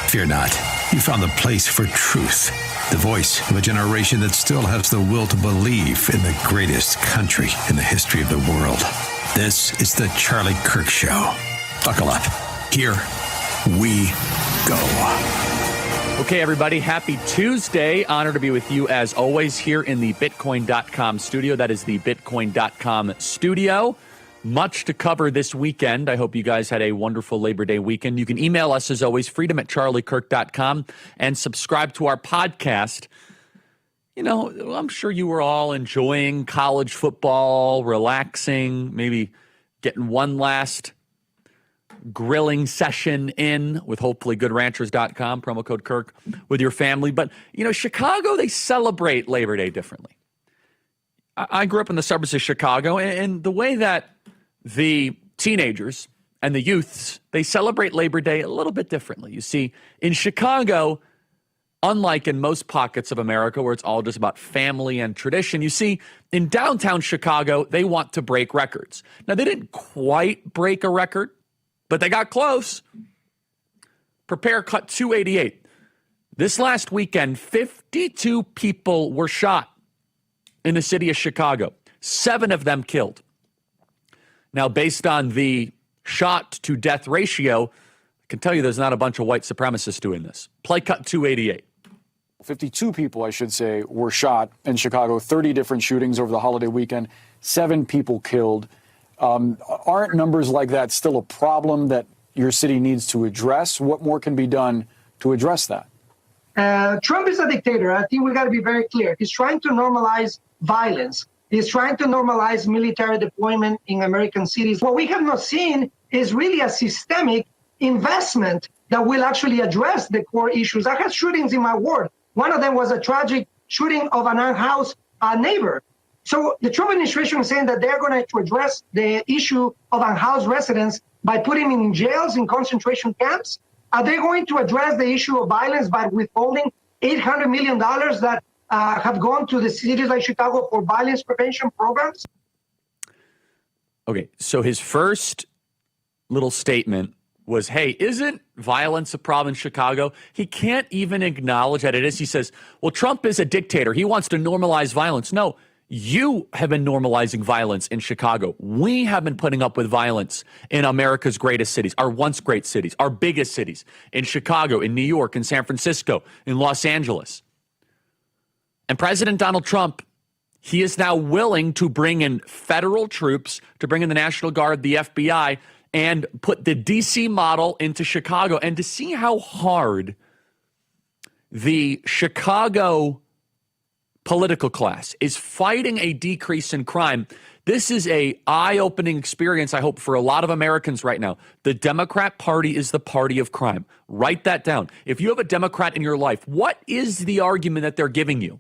Fear not. You found the place for truth. The voice of a generation that still has the will to believe in the greatest country in the history of the world. This is the Charlie Kirk Show. Buckle up. Here we go. Okay, everybody, happy Tuesday. Honored to be with you, as always, here in the Bitcoin.com studio. That is the Bitcoin.com studio. Much to cover this weekend. I hope you guys had a wonderful Labor Day weekend. You can email us, as always, freedom@charliekirk.com, and subscribe to our podcast. You know, I'm sure you were all enjoying college football, relaxing, maybe getting one last grilling session in with hopefully goodranchers.com, promo code Kirk, with your family. But, you know, Chicago, they celebrate Labor Day differently. I grew up in the suburbs of Chicago, and the way that the teenagers and the youths, they celebrate Labor Day a little bit differently. You see, in Chicago, unlike in most pockets of America where it's all just about family and tradition, you see, in downtown Chicago, they want to break records. Now, they didn't quite break a record, but they got close. Prepare cut 288. This last weekend, 52 people were shot in the city of Chicago. 7 of them killed. Now, based on the shot to death ratio, I can tell you there's not a bunch of white supremacists doing this. Play cut 288. 52 people, I should say, were shot in Chicago, 30 different shootings over the holiday weekend, 7 people killed. Aren't numbers like that still a problem that your city needs to address? What more can be done to address that? Trump is a dictator. I think we got to be very clear. He's trying to normalize violence. He's trying to normalize military deployment in American cities. What we have not seen is really a systemic investment that will actually address the core issues. I had shootings in my ward. One of them was a tragic shooting of an unhoused neighbor. So the Trump administration is saying that they're going to address the issue of unhoused residents by putting them in jails, in concentration camps. Are they going to address the issue of violence by withholding $800 million that have gone to the cities like Chicago for violence prevention programs? Okay, so his first little statement was, hey, isn't violence a problem in Chicago? He can't even acknowledge that it is. He says, well, Trump is a dictator. He wants to normalize violence. No, you have been normalizing violence in Chicago. We have been putting up with violence in America's greatest cities, our once great cities, our biggest cities, in Chicago, in New York, in San Francisco, in Los Angeles. And President Donald Trump, he is now willing to bring in federal troops, to bring in the National Guard, the FBI, and put the D.C. model into Chicago. And to see how hard the Chicago political class is fighting a decrease in crime, this is a eye-opening experience, I hope, for a lot of Americans right now. The Democrat Party is the party of crime. Write that down. If you have a Democrat in your life, what is the argument that they're giving you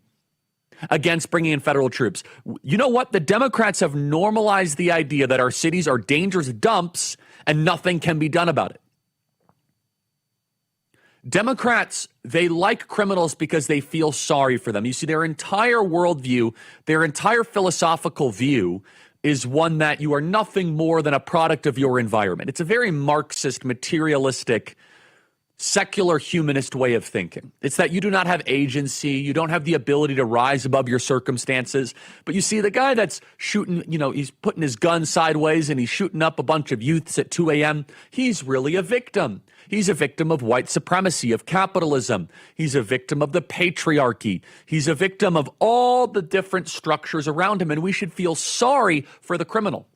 against bringing in federal troops? You know what? The Democrats have normalized the idea that our cities are dangerous dumps and nothing can be done about it. Democrats, they like criminals because they feel sorry for them. You see, their entire worldview, their entire philosophical view is one that you are nothing more than a product of your environment. It's a very Marxist, materialistic, secular humanist way of thinking. It's that you do not have agency, you don't have the ability to rise above your circumstances. But you see, the guy that's shooting, he's putting his gun sideways and he's shooting up a bunch of youths at 2 a.m., he's really a victim. He's a victim of white supremacy, of capitalism. He's a victim of the patriarchy. He's a victim of all the different structures around him, and we should feel sorry for the criminal.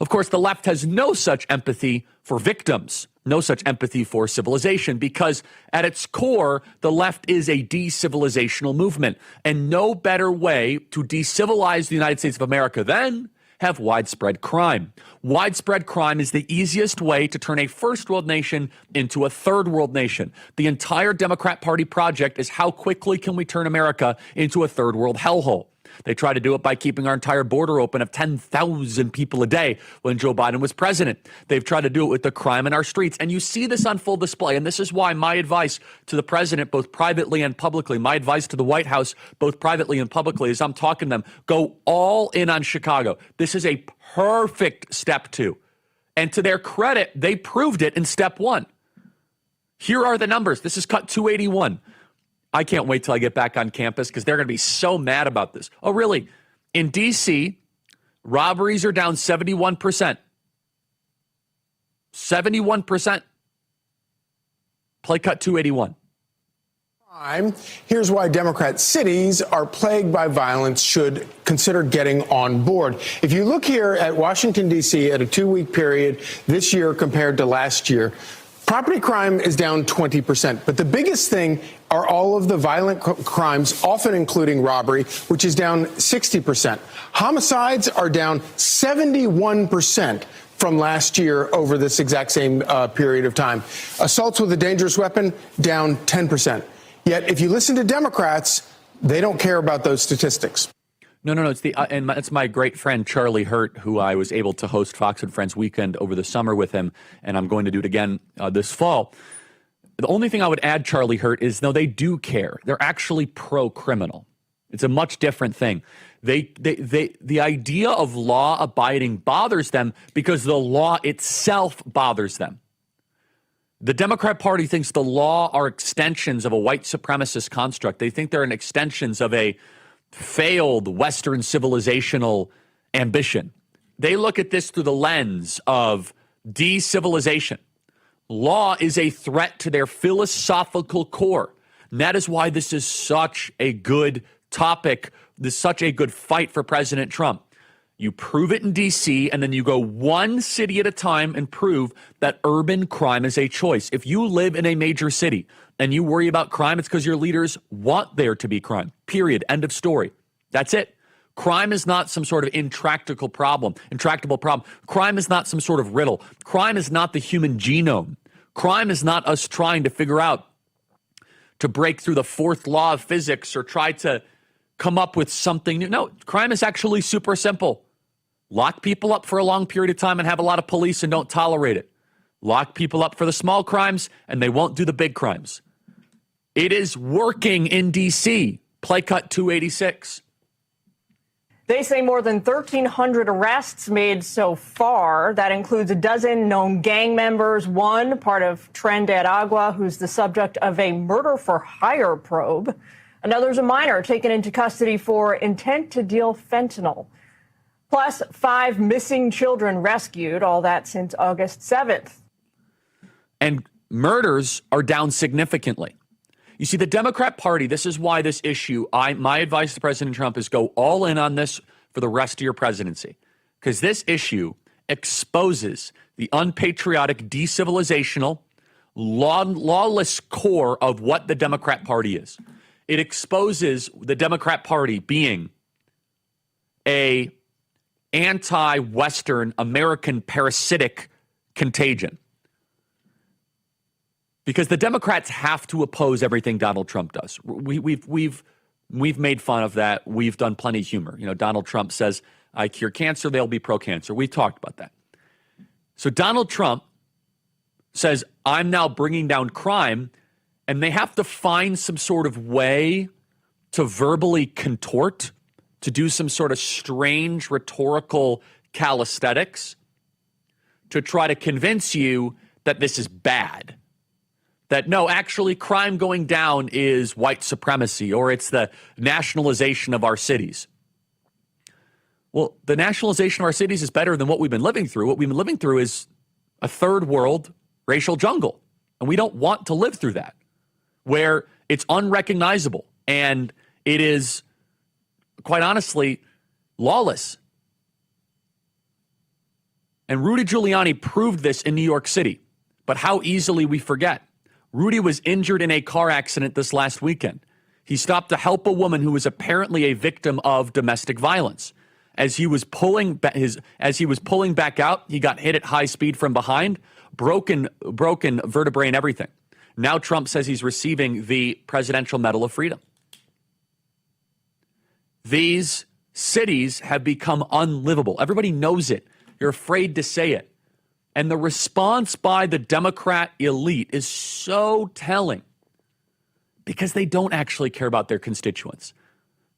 Of course, the left has no such empathy for victims, no such empathy for civilization, because at its core, the left is a decivilizational movement. And no better way to decivilize the United States of America than have widespread crime. Widespread crime is the easiest way to turn a first world nation into a third world nation. The entire Democrat Party project is how quickly can we turn America into a third world hellhole. They try to do it by keeping our entire border open of 10,000 people a day when Joe Biden was president. They've tried to do it with the crime in our streets. And you see this on full display. And this is why my advice to the president, both privately and publicly, my advice to the White House, both privately and publicly, as I'm talking to them, go all in on Chicago. This is a perfect step 2. And to their credit, they proved it in step 1. Here are the numbers. This is cut 281. I can't wait till I get back on campus because they're going to be so mad about this. Oh, really? In D.C., robberies are down 71%. 71%. Play cut 281. Here's why Democrat cities are plagued by violence should consider getting on board. If you look here at Washington, D.C., at a 2-week period this year compared to last year, property crime is down 20%. But the biggest thing are all of the violent crimes, often including robbery, which is down 60%. Homicides are down 71% from last year over this exact same period of time. Assaults with a dangerous weapon down 10%. Yet if you listen to Democrats, they don't care about those statistics. No. It's my great friend Charlie Hurt, who I was able to host Fox and Friends Weekend over the summer with him, and I'm going to do it again this fall. The only thing I would add, Charlie Hurt, is no, they do care. They're actually pro-criminal. It's a much different thing. The idea of law abiding bothers them because the law itself bothers them. The Democrat Party thinks the law are extensions of a white supremacist construct. They think they're extensions of a failed Western civilizational ambition. They look at this through the lens of decivilization. Law is a threat to their philosophical core. And that is why this is such a good topic. This is such a good fight for President Trump. You prove it in D.C., and then you go one city at a time and prove that urban crime is a choice. If you live in a major city and you worry about crime, it's because your leaders want there to be crime. Period. End of story. That's it. Crime is not some sort of intractable problem. Crime is not some sort of riddle. Crime is not the human genome. Crime is not us trying to figure out to break through the fourth law of physics or try to come up with something new. No, crime is actually super simple. Lock people up for a long period of time and have a lot of police and don't tolerate it. Lock people up for the small crimes and they won't do the big crimes. It is working in D.C. Play cut 286. They say more than 1,300 arrests made so far. That includes a dozen known gang members, one part of Tren de Aragua, who's the subject of a murder-for-hire probe. Another's a minor taken into custody for intent to deal fentanyl. Plus, 5 missing children rescued, all that since August 7th. And murders are down significantly. You see, the Democrat Party, this is why this issue, my advice to President Trump is go all in on this for the rest of your presidency. Because this issue exposes the unpatriotic, decivilizational, lawless core of what the Democrat Party is. It exposes the Democrat Party being a anti-Western American parasitic contagion. Because the Democrats have to oppose everything Donald Trump does. We've made fun of that. We've done plenty of humor. You know, Donald Trump says, I cure cancer, they'll be pro-cancer. We've talked about that. So Donald Trump says, I'm now bringing down crime, and they have to find some sort of way to verbally contort, to do some sort of strange rhetorical calisthenics to try to convince you that this is bad. That no, actually crime going down is white supremacy, or it's the nationalization of our cities. Well, the nationalization of our cities is better than what we've been living through. What we've been living through is a third world racial jungle. And we don't want to live through that, where it's unrecognizable and it is, quite honestly, lawless. And Rudy Giuliani proved this in New York City. But how easily we forget. Rudy was injured in a car accident this last weekend. He stopped to help a woman who was apparently a victim of domestic violence. As he was pulling back out, he got hit at high speed from behind, broken vertebrae and everything. Now Trump says he's receiving the Presidential Medal of Freedom. These cities have become unlivable. Everybody knows it. You're afraid to say it. And the response by the Democrat elite is so telling because they don't actually care about their constituents.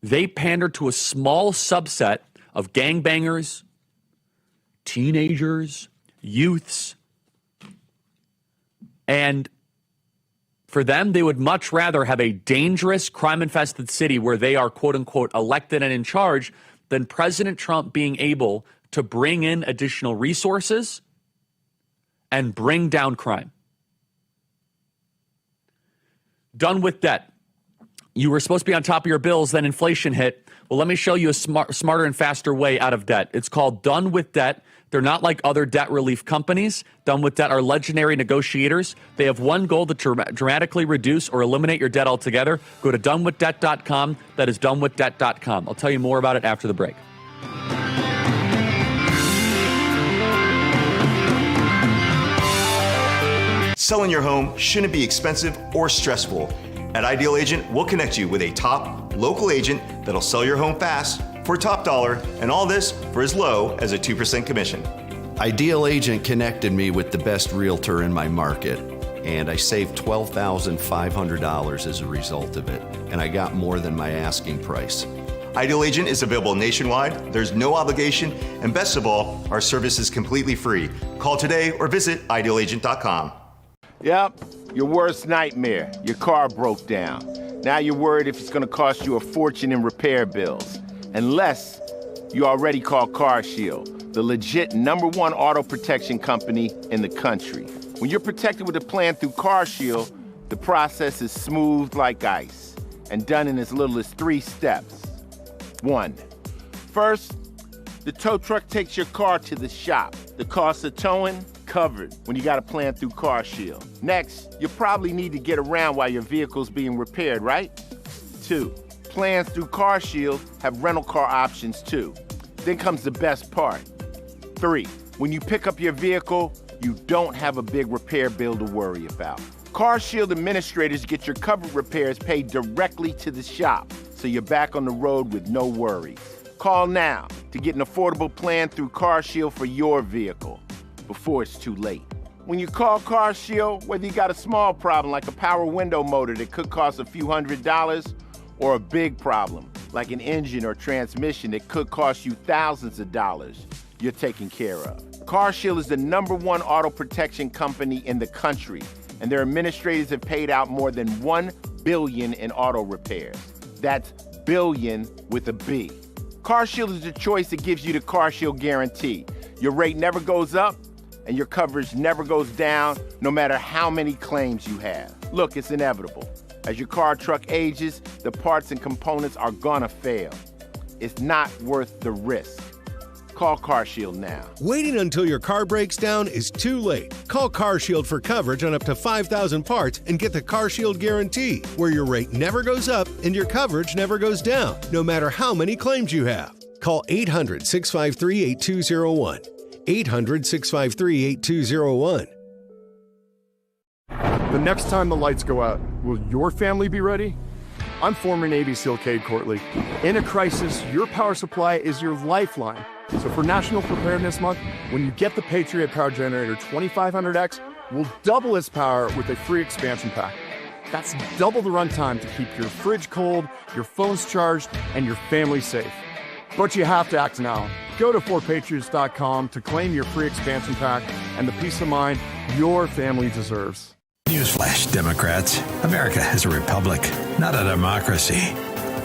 They pander to a small subset of gangbangers, teenagers, youths, and for them, they would much rather have a dangerous, crime-infested city where they are, quote-unquote, elected and in charge than President Trump being able to bring in additional resources and bring down crime. Done with debt. You were supposed to be on top of your bills, then inflation hit. Well, let me show you a smarter and faster way out of debt. It's called Done with Debt. They're not like other debt relief companies. Done with Debt are legendary negotiators. They have one goal to dramatically reduce or eliminate your debt altogether. Go to donewithdebt.com. That is donewithdebt.com. I'll tell you more about it after the break. Selling your home shouldn't be expensive or stressful. At Ideal Agent, we'll connect you with a top local agent that'll sell your home fast for top dollar, and all this for as low as a 2% commission. Ideal Agent connected me with the best realtor in my market, and I saved $12,500 as a result of it, and I got more than my asking price. Ideal Agent is available nationwide, there's no obligation, and best of all, our service is completely free. Call today or visit idealagent.com. Yep, your worst nightmare. Your car broke down. Now you're worried if it's going to cost you a fortune in repair bills. Unless you already called CarShield, the legit #1 auto protection company in the country. When you're protected with a plan through CarShield, the process is smooth like ice and done in as little as 3 steps. 1. First, the tow truck takes your car to the shop. The cost of towing covered when you got a plan through CarShield. Next, you probably need to get around while your vehicle's being repaired, right? 2. Plans through CarShield have rental car options too. Then comes the best part. 3. When you pick up your vehicle, you don't have a big repair bill to worry about. CarShield administrators get your covered repairs paid directly to the shop, so you're back on the road with no worries. Call now to get an affordable plan through CarShield for your vehicle before it's too late. When you call CarShield, whether you got a small problem like a power window motor that could cost a few $100s, or a big problem like an engine or transmission that could cost you thousands of dollars, you're taken care of. CarShield is the #1 auto protection company in the country, and their administrators have paid out more than $1 billion in auto repairs. That's billion with a B. CarShield is the choice that gives you the CarShield guarantee. Your rate never goes up, and your coverage never goes down, no matter how many claims you have. Look, it's inevitable. As your car or truck ages, the parts and components are gonna fail. It's not worth the risk. Call CarShield now. Waiting until your car breaks down is too late. Call CarShield for coverage on up to 5,000 parts and get the CarShield guarantee, where your rate never goes up and your coverage never goes down, no matter how many claims you have. Call 800-653-8201. 800-653-8201. The next time the lights go out, will your family be ready? I'm former Navy SEAL Cade Courtley. In a crisis, your power supply is your lifeline. So for National Preparedness Month, when you get the Patriot Power Generator 2500X, we'll double its power with a free expansion pack. That's double the runtime to keep your fridge cold, your phones charged, and your family safe. But you have to act now. Go to forpatriots.com to claim your free expansion pack and the peace of mind your family deserves. Newsflash, Democrats. America is a republic, not a democracy.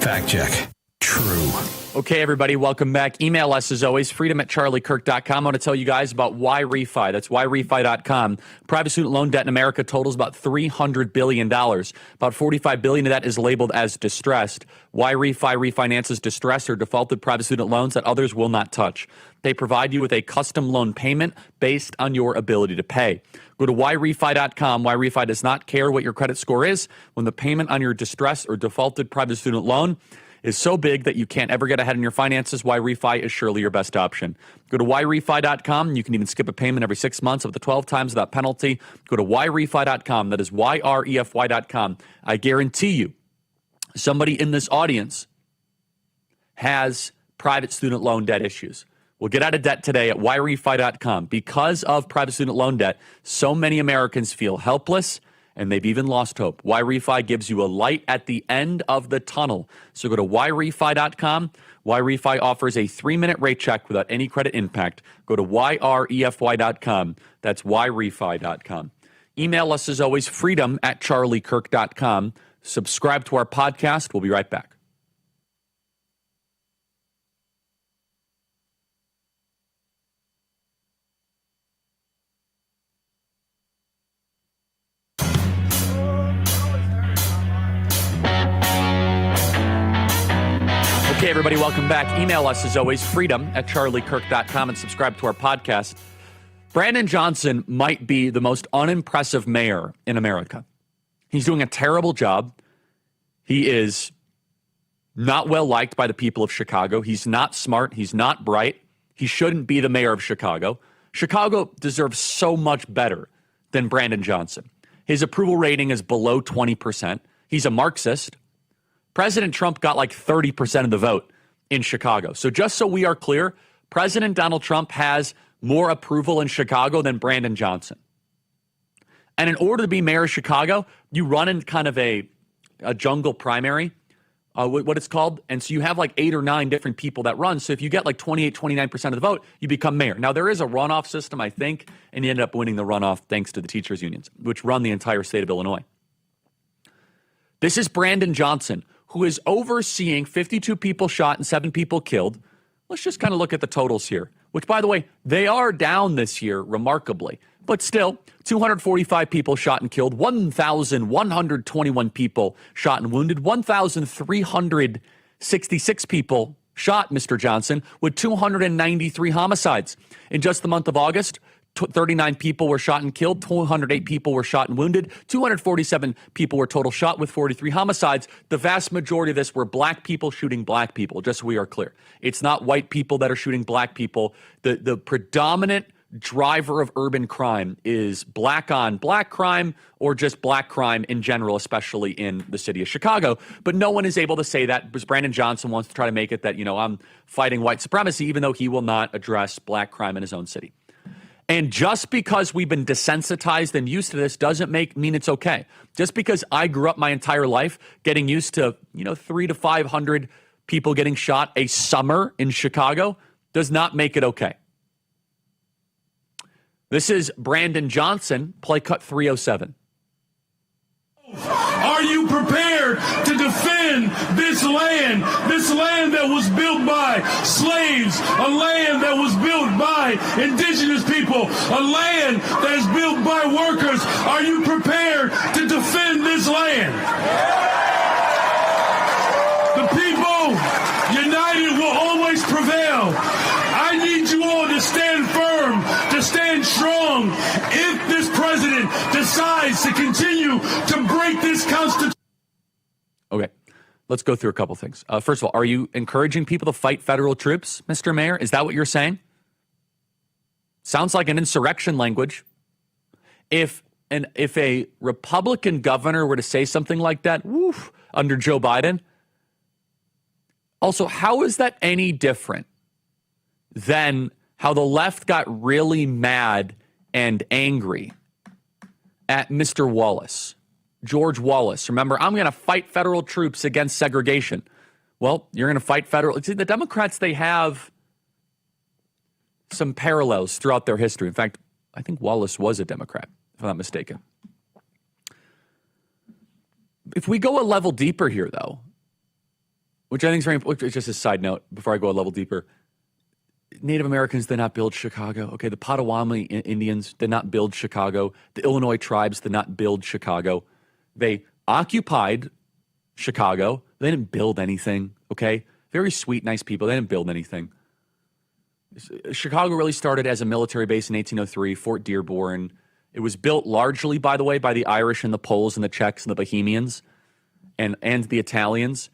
Fact check. True. Okay, everybody, welcome back. Email us, as always, freedom@charliekirk.com. I want to tell you guys about WWII. That's whyrefi.com. Private student loan debt in America totals about $300 billion. About $45 billion of that is labeled as distressed. WWII refinances distressed or defaulted private student loans that others will not touch. They provide you with a custom loan payment based on your ability to pay. Go to whyrefi.com. WWII does not care what your credit score is. When the payment on your distressed or defaulted private student loan is so big that you can't ever get ahead in your finances, WWII is surely your best option. Go to whyrefi.com. You can even skip a payment every 6 months up to 12 times without penalty. Go to whyrefi.com. That is YREFY.com. I guarantee you, somebody in this audience has private student loan debt issues. Well, get out of debt today at whyrefi.com. Because of private student loan debt, so many Americans feel helpless, and they've even lost hope. WWII gives you a light at the end of the tunnel. So go to whyrefi.com. WWII offers a 3-minute rate check without any credit impact. Go to yrefy.com. That's whyrefi.com. Email us, as always, freedom@charliekirk.com. Subscribe to our podcast. We'll be right back. Okay, everybody, welcome back. Email us, as always, freedom@charliekirk.com, and subscribe to our podcast. Brandon Johnson might be the most unimpressive mayor in America. He's doing a terrible job. He is not well liked by the people of Chicago. He's not smart. He's not bright. He shouldn't be the mayor of Chicago. Chicago deserves so much better than Brandon Johnson. His approval rating is below 20%. He's a Marxist. President Trump got like 30% of the vote in Chicago. So just so we are clear, President Donald Trump has more approval in Chicago than Brandon Johnson. And in order to be mayor of Chicago, you run in kind of a jungle primary, what it's called. And so you have like 8 or 9 different people that run. So if you get like 28, 29% of the vote, you become mayor. Now, there is a runoff system, I think, and you end up winning the runoff thanks to the teachers' unions, which run the entire state of Illinois. This is Brandon Johnson, who is overseeing 52 people shot and 7 people killed. Let's just kind of look at the totals here, which, by the way, they are down this year remarkably. But still, 245 people shot and killed, 1,121 people shot and wounded, 1,366 people shot, Mr. Johnson, with 293 homicides. In just the month of August, 39 people were shot and killed, 208 people were shot and wounded, 247 people were total shot with 43 homicides. The vast majority of this were black people shooting black people, just so we are clear. It's not white people that are shooting black people. The predominant driver of urban crime is black on black crime or just black crime in general, especially in the city of Chicago. But no one is able to say that because Brandon Johnson wants to try to make it that, I'm fighting white supremacy, even though he will not address black crime in his own city. And just because we've been desensitized and used to this doesn't mean it's okay. Just because I grew up my entire life getting used to, 300 to 500 people getting shot a summer in Chicago does not make it okay. This is Brandon Johnson, play cut 307. Are you prepared to defend this land that was built by slaves, a land that was built by indigenous people, a land that is built by workers? Are you prepared to defend this land? The people united will always prevail. I need you all to stand firm, to stand strong. If this president decides to continue to break this Constitution. Okay, let's go through a couple things. First of all, are you encouraging people to fight federal troops, Mr. Mayor? Is that what you're saying? Sounds like an insurrection language. If a Republican governor were to say something like that, under Joe Biden. Also, how is that any different than how the left got really mad and angry at Mr. Wallace, George Wallace? Remember, I'm going to fight federal troops against segregation. Well, you're going to fight federal. See, the Democrats, they have some parallels throughout their history. In fact, I think Wallace was a Democrat, if I'm not mistaken. If we go a level deeper here, though, which I think is very important, just a side note before I go a level deeper, Native Americans did not build Chicago. Okay, the Potawatomi Indians did not build Chicago. The Illinois tribes did not build Chicago. They occupied Chicago. They didn't build anything, okay? Very sweet, nice people. They didn't build anything. Chicago really started as a military base in 1803, Fort Dearborn. It was built largely, by the way, by the Irish and the Poles and the Czechs and the Bohemians and the Italians.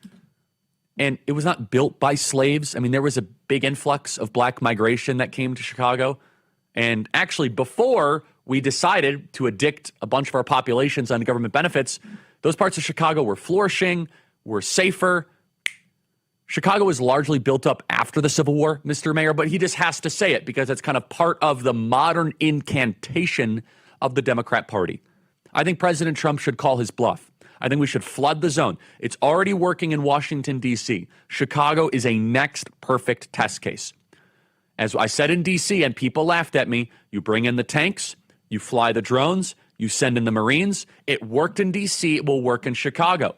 And it was not built by slaves. I mean, there was a big influx of black migration that came to Chicago. And actually, before we decided to addict a bunch of our populations on government benefits, those parts of Chicago were flourishing, were safer. Chicago was largely built up after the Civil War, Mr. Mayor, but he just has to say it because it's kind of part of the modern incantation of the Democrat Party. I think President Trump should call his bluff. I think we should flood the zone. It's already working in Washington, D.C. Chicago is a next perfect test case. As I said in D.C., and people laughed at me, you bring in the tanks, you fly the drones, you send in the Marines. It worked in D.C., it will work in Chicago.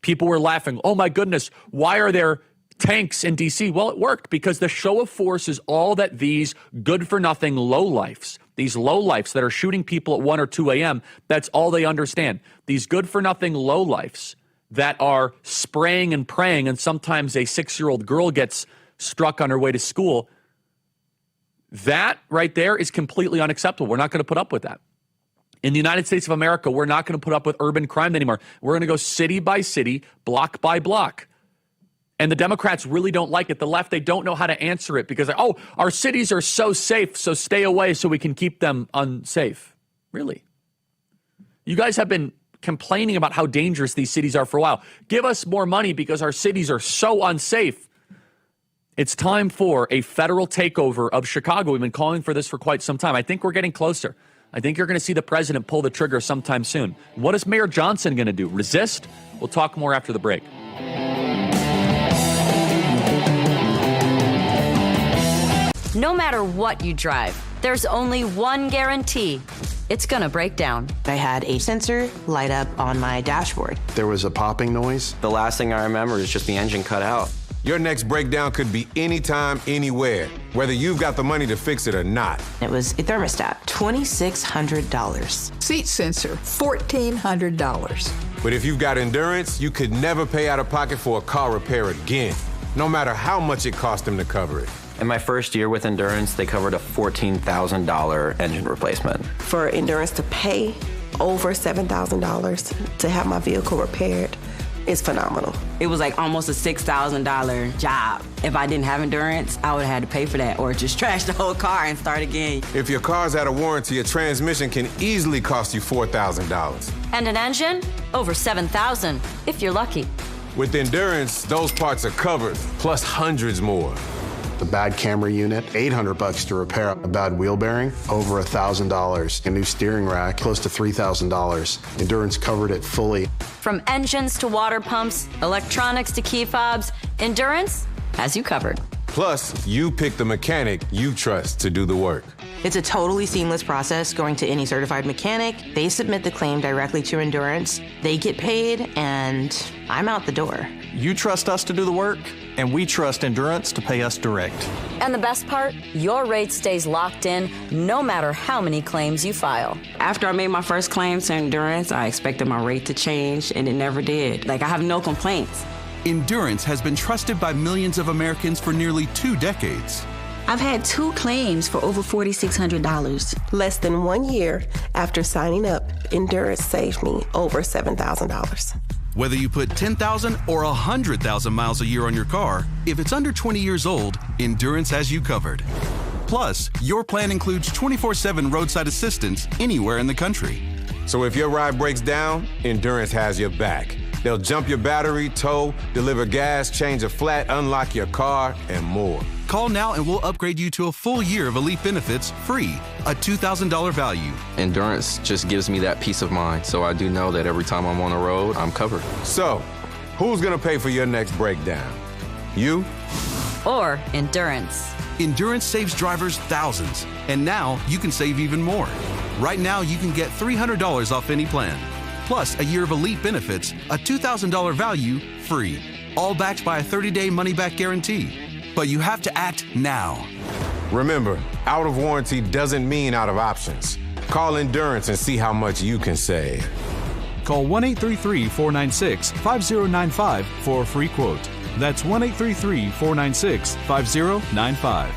People were laughing, oh my goodness, why are there tanks in D.C.? Well, it worked because the show of force is all that these good-for-nothing lowlifes, these lowlifes that are shooting people at 1 or 2 a.m., that's all they understand. These good-for-nothing lowlifes that are spraying and praying, and sometimes a 6-year-old girl gets struck on her way to school, that right there is completely unacceptable. We're not going to put up with that. In the United States of America, we're not going to put up with urban crime anymore. We're going to go city by city, block by block. And the Democrats really don't like it. The left, they don't know how to answer it because, oh, our cities are so safe, so stay away so we can keep them unsafe. Really? You guys have been complaining about how dangerous these cities are for a while. Give us more money because our cities are so unsafe. It's time for a federal takeover of Chicago. We've been calling for this for quite some time. I think we're getting closer. I think you're going to see the president pull the trigger sometime soon. What is Mayor Johnson going to do? Resist? We'll talk more after the break. No matter what you drive, there's only one guarantee. It's gonna break down. I had a sensor light up on my dashboard. There was a popping noise. The last thing I remember is just the engine cut out. Your next breakdown could be anytime, anywhere, whether you've got the money to fix it or not. It was a thermostat, $2,600. Seat sensor, $1,400. But if you've got endurance, you could never pay out of pocket for a car repair again, no matter how much it cost them to cover it. In my first year with Endurance, they covered a $14,000 engine replacement. For Endurance to pay over $7,000 to have my vehicle repaired is phenomenal. It was like almost a $6,000 job. If I didn't have Endurance, I would have had to pay for that or just trash the whole car and start again. If your car's out of warranty, a transmission can easily cost you $4,000. And an engine? Over $7,000, if you're lucky. With Endurance, those parts are covered, plus hundreds more. The bad camera unit, $800 to repair. A bad wheel bearing, over $1,000. A new steering rack, close to $3,000. Endurance covered it fully. From engines to water pumps, electronics to key fobs, Endurance has you covered. Plus, you pick the mechanic you trust to do the work. It's a totally seamless process going to any certified mechanic. They submit the claim directly to Endurance. They get paid, and I'm out the door. You trust us to do the work, and we trust Endurance to pay us direct. And the best part, your rate stays locked in no matter how many claims you file. After I made my first claim to Endurance, I expected my rate to change, and it never did. I have no complaints. Endurance has been trusted by millions of Americans for nearly 2 decades. I've had 2 claims for over $4,600. Less than 1 year after signing up, Endurance saved me over $7,000. Whether you put 10,000 or 100,000 miles a year on your car, if it's under 20 years old, Endurance has you covered. Plus, your plan includes 24/7 roadside assistance anywhere in the country. So if your ride breaks down, Endurance has your back. They'll jump your battery, tow, deliver gas, change a flat, unlock your car, and more. Call now and we'll upgrade you to a full year of elite benefits free, a $2,000 value. Endurance just gives me that peace of mind, so I do know that every time I'm on the road, I'm covered. So, who's gonna pay for your next breakdown? You? Or Endurance. Endurance saves drivers thousands, and now you can save even more. Right now, you can get $300 off any plan. Plus a year of elite benefits, a $2,000 value, free. All backed by a 30-day money-back guarantee. But you have to act now. Remember, out of warranty doesn't mean out of options. Call Endurance and see how much you can save. Call 1-833-496-5095 for a free quote. That's 1-833-496-5095.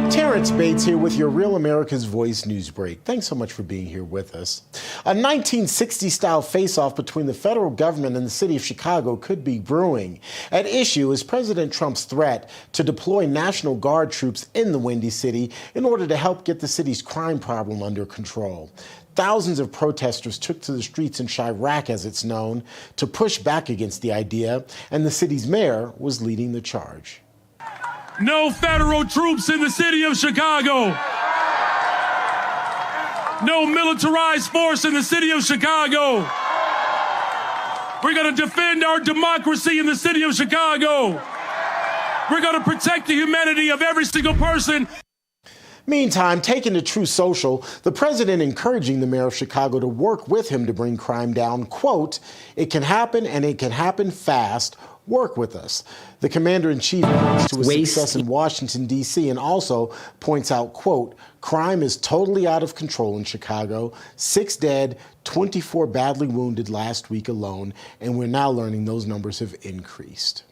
Terrence Bates here with your Real America's Voice news break. Thanks so much for being here with us. A 1960-style face-off between the federal government and the city of Chicago could be brewing. At issue is President Trump's threat to deploy National Guard troops in the Windy City in order to help get the city's crime problem under control. Thousands of protesters took to the streets in Chirac, as it's known, to push back against the idea, and the city's mayor was leading the charge. No federal troops in the city of Chicago. No militarized force in the city of Chicago. We're going to defend our democracy in the city of Chicago. We're going to protect the humanity of every single person. Meantime, taking to Truth Social, the president encouraging the mayor of Chicago to work with him to bring crime down. Quote, "It can happen and it can happen fast. Work with us." The commander-in-chief points to his success in Washington, D.C. and also points out, quote, "Crime is totally out of control in Chicago. 6 dead, 24 badly wounded last week alone, and we're now learning those numbers have increased."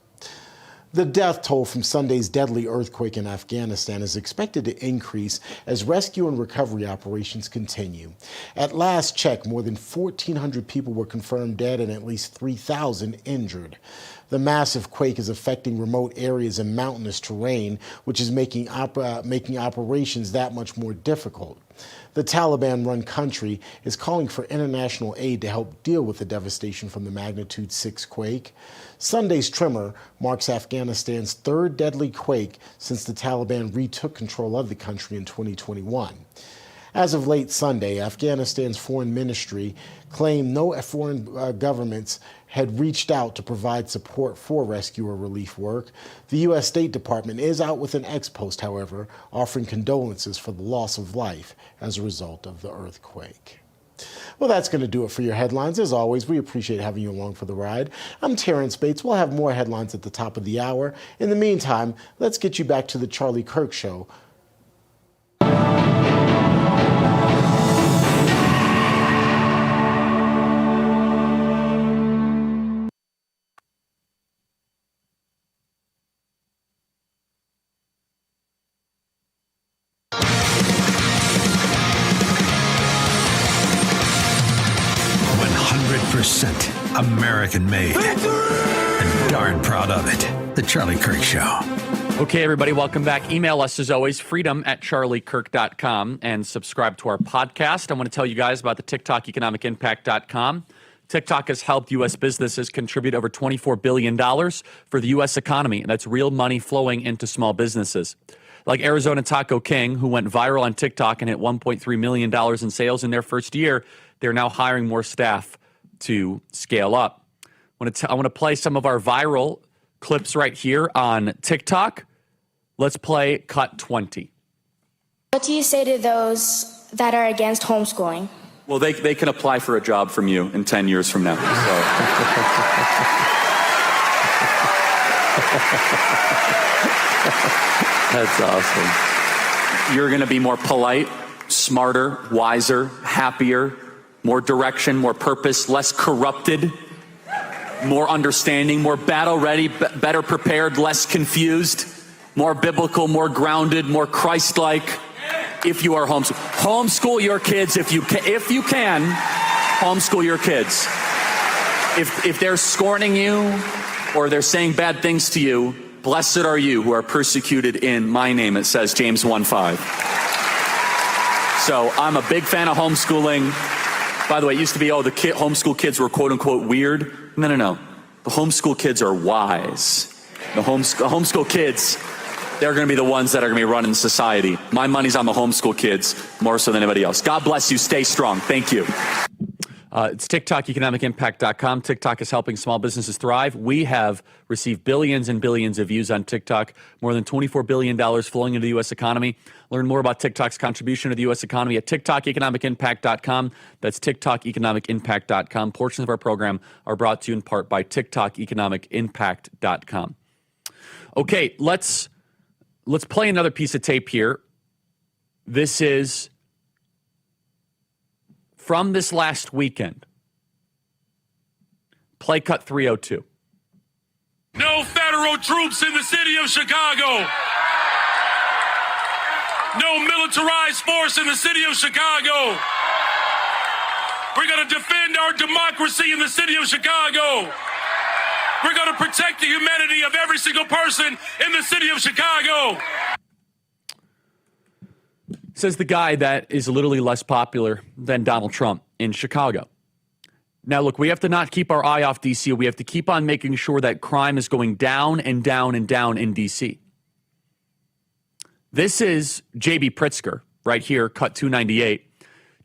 The death toll from Sunday's deadly earthquake in Afghanistan is expected to increase as rescue and recovery operations continue. At last check, more than 1,400 people were confirmed dead and at least 3,000 injured. The massive quake is affecting remote areas and mountainous terrain, which is making operations that much more difficult. The Taliban-run country is calling for international aid to help deal with the devastation from the magnitude 6 quake. Sunday's tremor marks Afghanistan's 3rd deadly quake since the Taliban retook control of the country in 2021. As of late Sunday, Afghanistan's foreign ministry claimed no foreign governments had reached out to provide support for rescue or relief work. The U.S. State Department is out with an ex-post, however, offering condolences for the loss of life as a result of the earthquake. Well, that's going to do it for your headlines. As always, we appreciate having you along for the ride. I'm Terrence Bates. We'll have more headlines at the top of the hour. In the meantime, let's get you back to the Charlie Kirk Show. American made. And darn proud of it. The Charlie Kirk Show. Okay, everybody, welcome back. Email us, as always, freedom@charliekirk.com, and subscribe to our podcast. I want to tell you guys about the TikTok, economicimpact.com. TikTok has helped U.S. businesses contribute over $24 billion for the U.S. economy, and that's real money flowing into small businesses. Like Arizona Taco King, who went viral on TikTok and hit $1.3 million in sales in their first year, they're now hiring more staff to scale up. I want to play some of our viral clips right here on TikTok. Let's play cut 20. What do you say to those that are against homeschooling? Well, they can apply for a job from you in 10 years from now. So. That's awesome. You're going to be more polite, smarter, wiser, happier, more direction, more purpose, less corrupted, more understanding, more battle ready, better prepared, less confused, more biblical, more grounded, more Christ-like. If you are homeschool your kids if you can, homeschool your kids. If they're scorning you or they're saying bad things to you, blessed are you who are persecuted in my name, it says James 1:5. So I'm a big fan of homeschooling. By the way, it used to be, the homeschool kids were quote unquote weird. No. The homeschool kids are wise. The homeschool kids, they're going to be the ones that are going to be running society. My money's on the homeschool kids more so than anybody else. God bless you. Stay strong. Thank you. It's TikTok, economicimpact.com. TikTok is helping small businesses thrive. We have received billions and billions of views on TikTok, more than $24 billion flowing into the U.S. economy. Learn more about TikTok's contribution to the U.S. economy at TikTokEconomicImpact.com. That's TikTokEconomicImpact.com. Portions of our program are brought to you in part by TikTokEconomicImpact.com. Okay, let's play another piece of tape here. This is from this last weekend. Play cut 302. No federal troops in the city of Chicago. No militarized force in the city of Chicago. We're going to defend our democracy in the city of Chicago. We're going to protect the humanity of every single person in the city of Chicago. Says the guy that is literally less popular than Donald Trump in Chicago. Now, look, we have to not keep our eye off D.C. We have to keep on making sure that crime is going down and down and down in D.C. This is J.B. Pritzker right here, cut 298.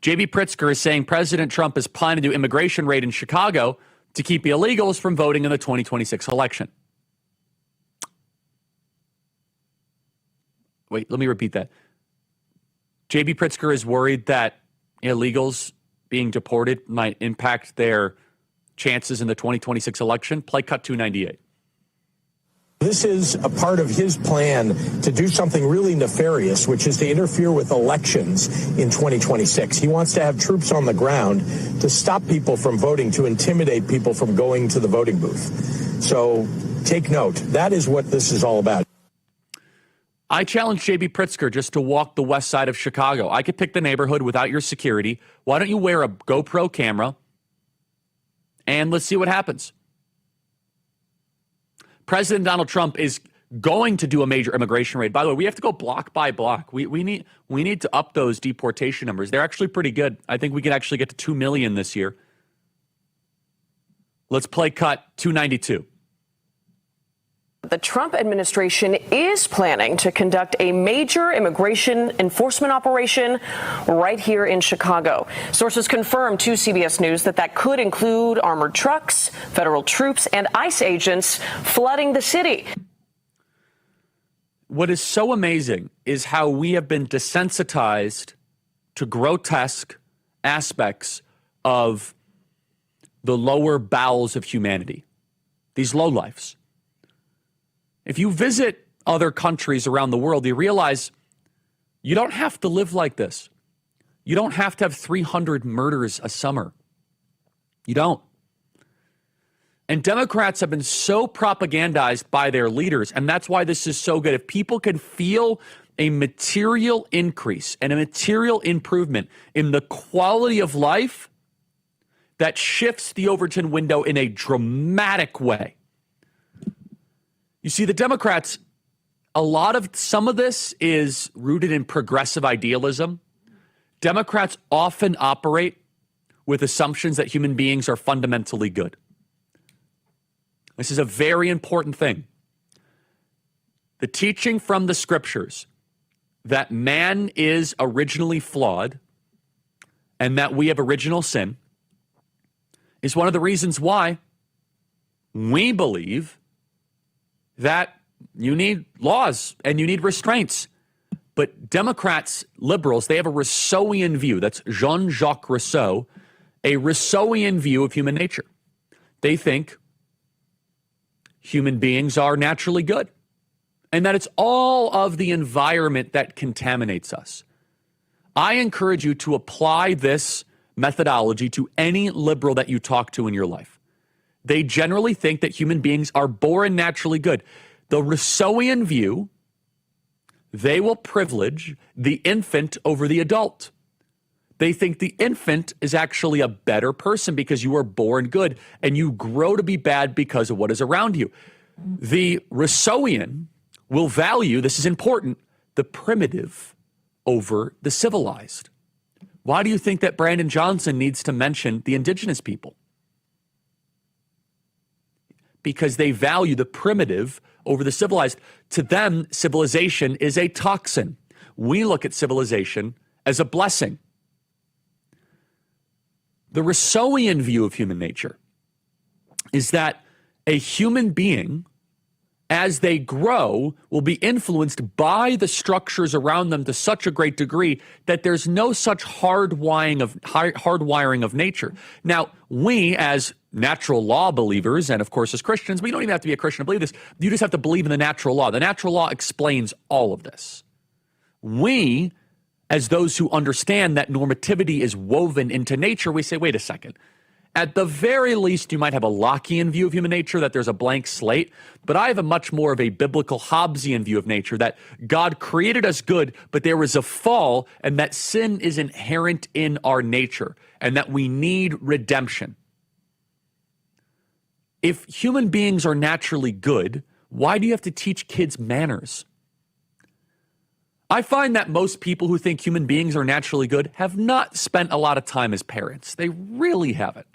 J.B. Pritzker is saying President Trump is planning to do immigration raid in Chicago to keep illegals from voting in the 2026 election. Wait, let me repeat that. J.B. Pritzker is worried that illegals being deported might impact their chances in the 2026 election. Play cut 298. This is a part of his plan to do something really nefarious, which is to interfere with elections in 2026. He wants to have troops on the ground to stop people from voting, to intimidate people from going to the voting booth. So take note. That is what this is all about. I challenge J.B. Pritzker just to walk the west side of Chicago. I could pick the neighborhood without your security. Why don't you wear a GoPro camera and let's see what happens. President Donald Trump is going to do a major immigration raid. By the way, we have to go block by block. We need to up those deportation numbers. They're actually pretty good. I think we can actually get to 2 million this year. Let's play cut 292. The Trump administration is planning to conduct a major immigration enforcement operation right here in Chicago. Sources confirmed to CBS News that could include armored trucks, federal troops, and ICE agents flooding the city. What is so amazing is how we have been desensitized to grotesque aspects of the lower bowels of humanity, these lowlifes. If you visit other countries around the world, you realize you don't have to live like this. You don't have to have 300 murders a summer. You don't. And Democrats have been so propagandized by their leaders, and that's why this is so good. If people can feel a material increase and a material improvement in the quality of life, that shifts the Overton window in a dramatic way. You see, the Democrats, some of this is rooted in progressive idealism. Democrats often operate with assumptions that human beings are fundamentally good. This is a very important thing. The teaching from the scriptures that man is originally flawed and that we have original sin is one of the reasons why we believe that you need laws and you need restraints. But Democrats, liberals, they have a Rousseauian view. That's Jean-Jacques Rousseau, a Rousseauian view of human nature. They think human beings are naturally good and that it's all of the environment that contaminates us. I encourage you to apply this methodology to any liberal that you talk to in your life. They generally think that human beings are born naturally good. The Rousseauian view, they will privilege the infant over the adult. They think the infant is actually a better person because you are born good and you grow to be bad because of what is around you. The Rousseauian will value, this is important, the primitive over the civilized. Why do you think that Brandon Johnson needs to mention the indigenous people? Because they value the primitive over the civilized. To them, civilization is a toxin. We look at civilization as a blessing. The Rousseauian view of human nature is that a human being, as they grow, will be influenced by the structures around them to such a great degree that there's no such hardwiring of nature. Now, we as natural law believers, and of course as Christians, we don't even have to be a Christian to believe this. You just have to believe in the natural law. The natural law explains all of this. We, as those who understand that normativity is woven into nature, we say, wait a second. At the very least, you might have a Lockean view of human nature, that there's a blank slate, but I have a much more of a biblical Hobbesian view of nature, that God created us good, but there was a fall, and that sin is inherent in our nature, and that we need redemption. If human beings are naturally good, why do you have to teach kids manners? I find that most people who think human beings are naturally good have not spent a lot of time as parents. They really haven't.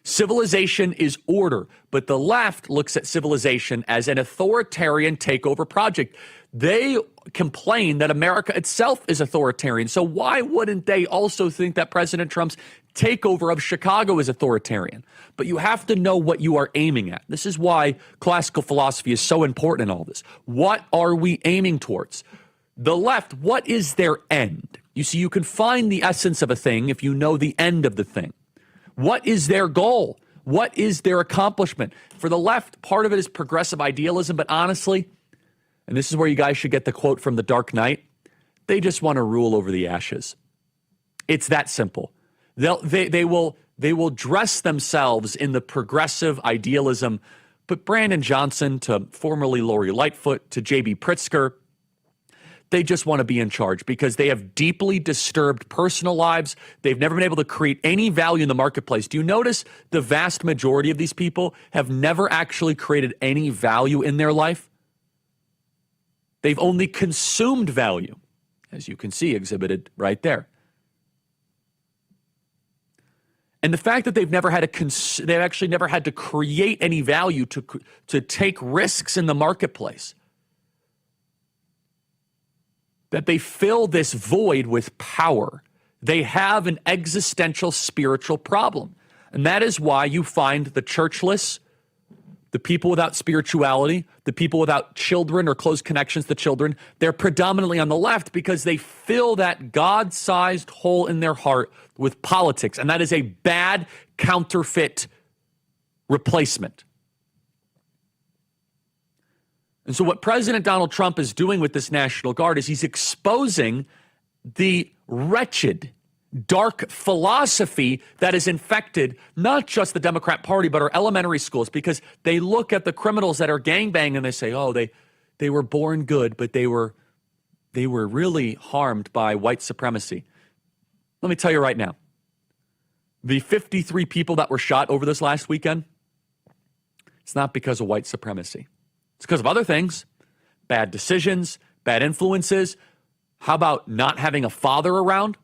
Civilization is order, but the left looks at civilization as an authoritarian takeover project. They complain that America itself is authoritarian. So why wouldn't they also think that President Trump's takeover of Chicago is authoritarian? But you have to know what you are aiming at. This is why classical philosophy is so important in all this. What are we aiming towards? The left, what is their end? You see, you can find the essence of a thing if you know the end of the thing. What is their goal? What is their accomplishment? For the left, part of it is progressive idealism, but honestly, and this is where you guys should get the quote from The Dark Knight, they just want to rule over the ashes. It's that simple. They will dress themselves in the progressive idealism, but Brandon Johnson to formerly Lori Lightfoot to J.B. Pritzker, they just want to be in charge because they have deeply disturbed personal lives. They've never been able to create any value in the marketplace. Do you notice the vast majority of these people have never actually created any value in their life? They've only consumed value, as you can see exhibited right there. And the fact that they've actually never had to create any value to take risks in the marketplace, that they fill this void with power. They have an existential spiritual problem. And that is why you find the churchless, the people without spirituality, the people without children or close connections to children, they're predominantly on the left because they fill that God-sized hole in their heart with politics. And that is a bad counterfeit replacement. And so what President Donald Trump is doing with this National Guard is he's exposing the wretched, dark philosophy that has infected not just the Democrat Party, but our elementary schools, because they look at the criminals that are gangbanging and they say, oh, they were born good, but they were really harmed by white supremacy. Let me tell you right now, the 53 people that were shot over this last weekend, it's not because of white supremacy. It's because of other things, bad decisions, bad influences. How about not having a father around?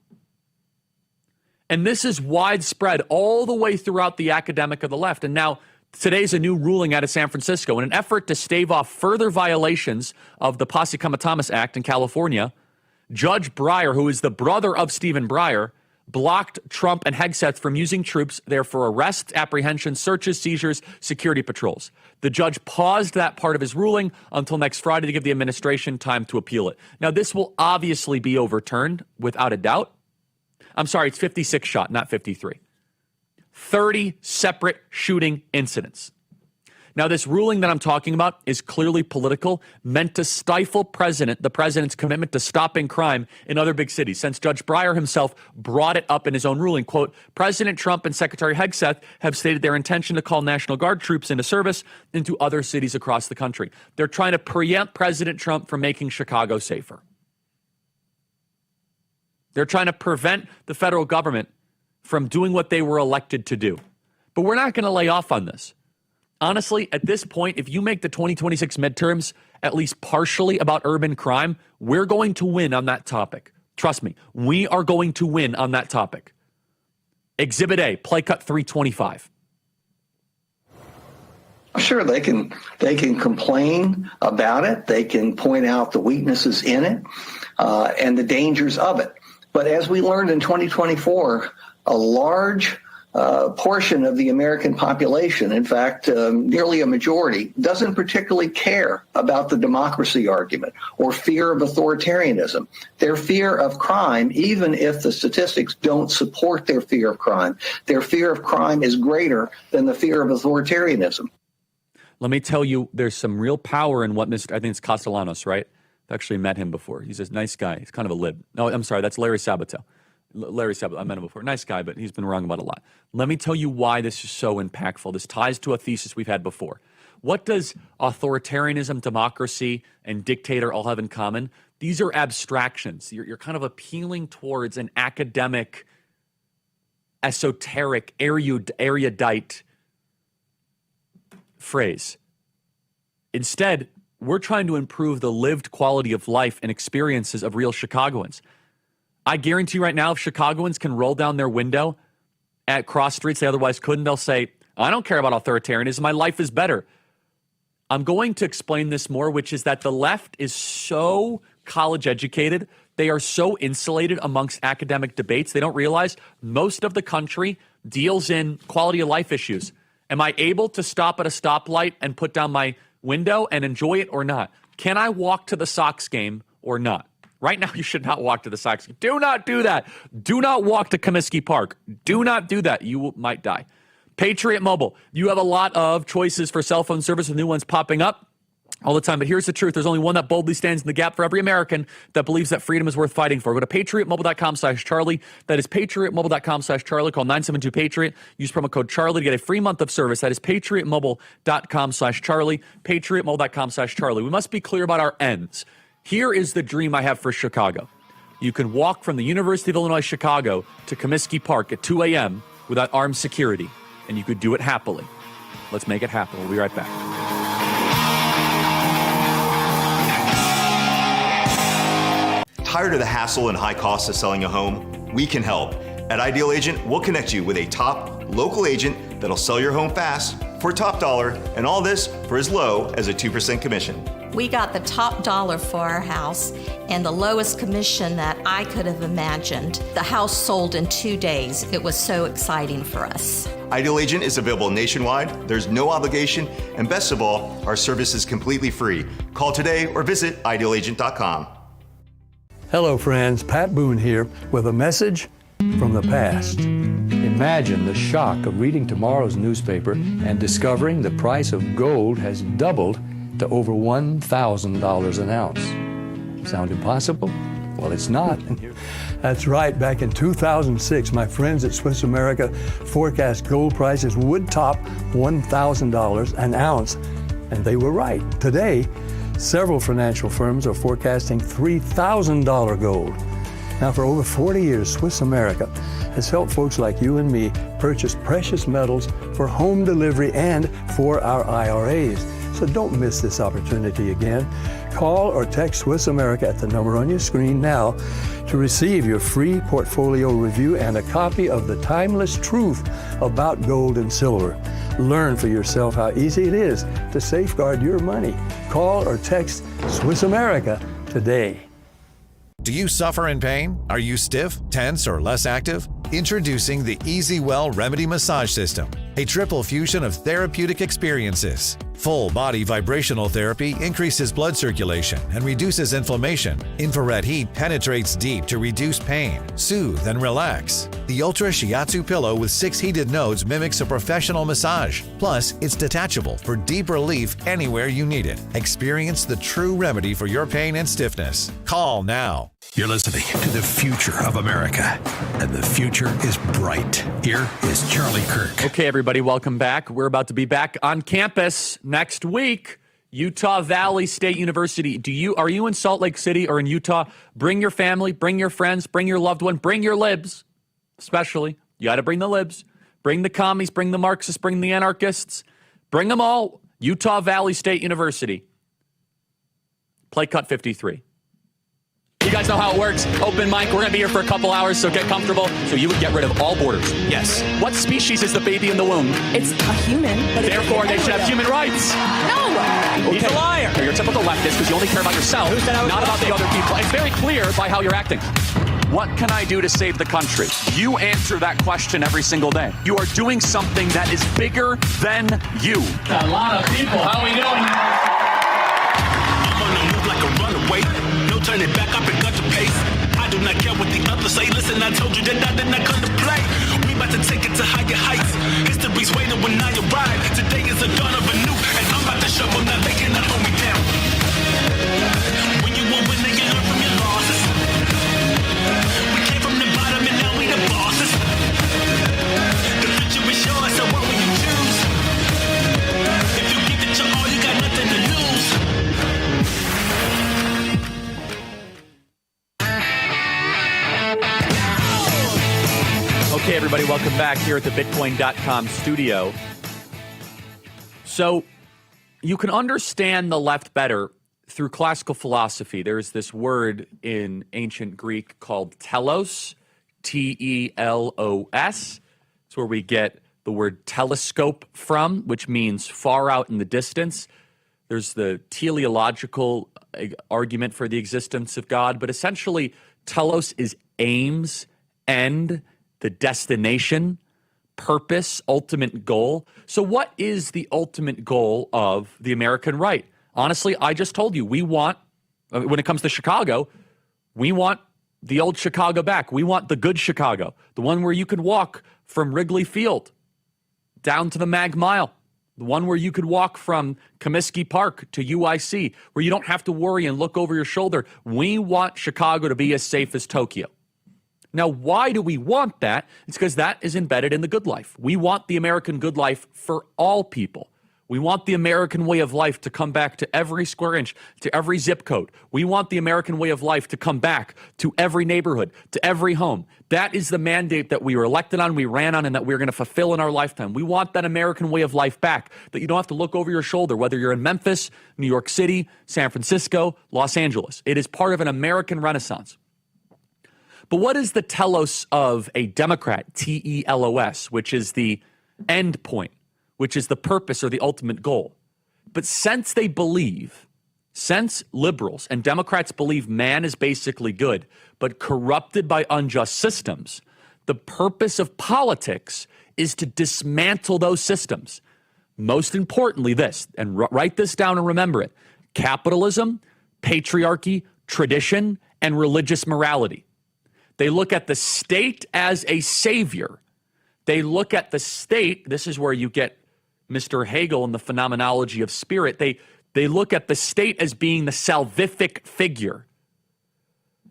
And this is widespread all the way throughout the academic of the left. And now today's a new ruling out of San Francisco. In an effort to stave off further violations of the Posse Comitatus Act in California, Judge Breyer, who is the brother of Stephen Breyer, blocked Trump and Hegseth from using troops there for arrests, apprehensions, searches, seizures, security patrols. The judge paused that part of his ruling until next Friday to give the administration time to appeal it. Now, this will obviously be overturned without a doubt. I'm sorry, it's 56 shot, not 53. 30 separate shooting incidents. Now, this ruling that I'm talking about is clearly political, meant to stifle the president's commitment to stopping crime in other big cities. Since Judge Breyer himself brought it up in his own ruling, quote, President Trump and Secretary Hegseth have stated their intention to call National Guard troops into service into other cities across the country. They're trying to preempt President Trump from making Chicago safer. They're trying to prevent the federal government from doing what they were elected to do. But we're not going to lay off on this. Honestly, at this point, if you make the 2026 midterms at least partially about urban crime, we're going to win on that topic. Trust me, we are going to win on that topic. Exhibit A, play cut 325. Sure, they can complain about it. They can point out the weaknesses in it and the dangers of it. But as we learned in 2024, a large portion of the American population, in fact, nearly a majority, doesn't particularly care about the democracy argument or fear of authoritarianism. Their fear of crime, even if the statistics don't support their fear of crime is greater than the fear of authoritarianism. Let me tell you, there's some real power in what I think it's Castellanos, right? I've actually met him before. He's a nice guy. He's kind of a lib. No, I'm sorry, that's Larry Sabato. I met him before. Nice guy, but he's been wrong about a lot. Let me tell you why this is so impactful. This ties to a thesis we've had before. What does authoritarianism, democracy, and dictator all have in common? These are abstractions. You're kind of appealing towards an academic, esoteric, erudite phrase. Instead, we're trying to improve the lived quality of life and experiences of real Chicagoans. I guarantee you right now, if Chicagoans can roll down their window at cross streets they otherwise couldn't, they'll say, I don't care about authoritarianism. My life is better. I'm going to explain this more, which is that the left is so college educated. They are so insulated amongst academic debates. They don't realize most of the country deals in quality of life issues. Am I able to stop at a stoplight and put down my window and enjoy it or not? Can I walk to the Sox game or not? Right now, you should not walk to the Sox game. Do not do that. Do not walk to Comiskey Park. Do not do that. You might die. Patriot Mobile. You have a lot of choices for cell phone service with new ones popping up all the time. But here's the truth. There's only one that boldly stands in the gap for every American that believes that freedom is worth fighting for. Go to patriotmobile.com/Charlie. That is patriotmobile.com/Charlie. Call 972-PATRIOT. Use promo code Charlie to get a free month of service. That is patriotmobile.com/Charlie. patriotmobile.com/Charlie. We must be clear about our ends. Here is the dream I have for Chicago. You can walk from the University of Illinois Chicago to Comiskey Park at 2 a.m. without armed security, and you could do it happily. Let's make it happen. We'll be right back. Tired of the hassle and high costs of selling a home? We can help. At Ideal Agent, we'll connect you with a top local agent that'll sell your home fast for top dollar, and all this for as low as a 2% commission. We got the top dollar for our house and the lowest commission that I could have imagined. The house sold in 2 days. It was so exciting for us. Ideal Agent is available nationwide. There's no obligation, and best of all, our service is completely free. Call today or visit idealagent.com. Hello, friends. Pat Boone here with a message from the past. Imagine the shock of reading tomorrow's newspaper and discovering the price of gold has doubled to over $1,000 an ounce. Sound impossible? Well, it's not. That's right. Back in 2006, my friends at Swiss America forecast gold prices would top $1,000 an ounce, and they were right. Today, several financial firms are forecasting $3,000 gold. Now, for over 40 years, Swiss America has helped folks like you and me purchase precious metals for home delivery and for our IRAs. So don't miss this opportunity again. Call or text Swiss America at the number on your screen now to receive your free portfolio review and a copy of The Timeless Truth About Gold and Silver. Learn for yourself how easy it is to safeguard your money. Call or text Swiss America today. Do you suffer in pain? Are you stiff, tense, or less active? Introducing the EasyWell Remedy Massage System, a triple fusion of therapeutic experiences. Full body vibrational therapy increases blood circulation and reduces inflammation. Infrared heat penetrates deep to reduce pain, soothe, and relax. The Ultra Shiatsu pillow with 6 heated nodes mimics a professional massage. Plus, it's detachable for deep relief anywhere you need it. Experience the true remedy for your pain and stiffness. Call now. You're listening to the future of America, and the future is bright. Here is Charlie Kirk. Okay, everybody, welcome back. We're about to be back on campus next week. Utah Valley State University. Are you in Salt Lake City or in Utah? Bring your family, bring your friends, bring your loved one, bring your libs. Especially, you got to bring the libs. Bring the commies, bring the Marxists, bring the anarchists. Bring them all. Utah Valley State University. Play cut 53. You guys know how it works. Open mic. We're going to be here for a couple hours, so get comfortable. So you would get rid of all borders. Yes. What species is the baby in the womb? It's a human. But therefore, they should have human rights. No. He's a liar. You're a typical leftist because you only care about yourself, not about the other people. It's very clear by how you're acting. What can I do to save the country? You answer that question every single day. You are doing something that is bigger than you. A lot of people. How are we doing? I'm on the move like a runaway. No turning back, I pick up the pace. I do not care what the others say. Listen, I told you that I did not come to play. We about to take it to higher heights. History's waiting when I arrive. Today is the dawn of a new, and I'm about to shovel. Now they cannot hold me down. When you win, then you learn from your losses. We came from the bottom and now we the bosses. The future is yours, so what will you choose? If you think that you're all, you got nothing to lose. Okay, everybody, welcome back here at the Bitcoin.com studio. So you can understand the left better through classical philosophy. There's this word in ancient Greek called telos, T-E-L-O-S. It's where we get the word telescope from, which means far out in the distance. There's the teleological argument for the existence of God, but essentially telos is aims, end, the destination, purpose, ultimate goal. So what is the ultimate goal of the American right? Honestly, I just told you, we want, when it comes to Chicago, we want the old Chicago back. We want the good Chicago, the one where you could walk from Wrigley Field down to the Mag Mile, the one where you could walk from Comiskey Park to UIC, where you don't have to worry and look over your shoulder. We want Chicago to be as safe as Tokyo. Now, why do we want that? It's because that is embedded in the good life. We want the American good life for all people. We want the American way of life to come back to every square inch, to every zip code. We want the American way of life to come back to every neighborhood, to every home. That is the mandate that we were elected on, we ran on, and that we're going to fulfill in our lifetime. We want that American way of life back, that you don't have to look over your shoulder, whether you're in Memphis, New York City, San Francisco, Los Angeles. It is part of an American renaissance. But what is the telos of a Democrat, T-E-L-O-S, which is the end point, which is the purpose or the ultimate goal? But since liberals and Democrats believe man is basically good, but corrupted by unjust systems, the purpose of politics is to dismantle those systems. Most importantly, this, and write this down and remember it: capitalism, patriarchy, tradition, and religious morality. They look at the state as a savior. They look at the state, this is where you get Mr. Hegel and the phenomenology of spirit. They look at the state as being the salvific figure.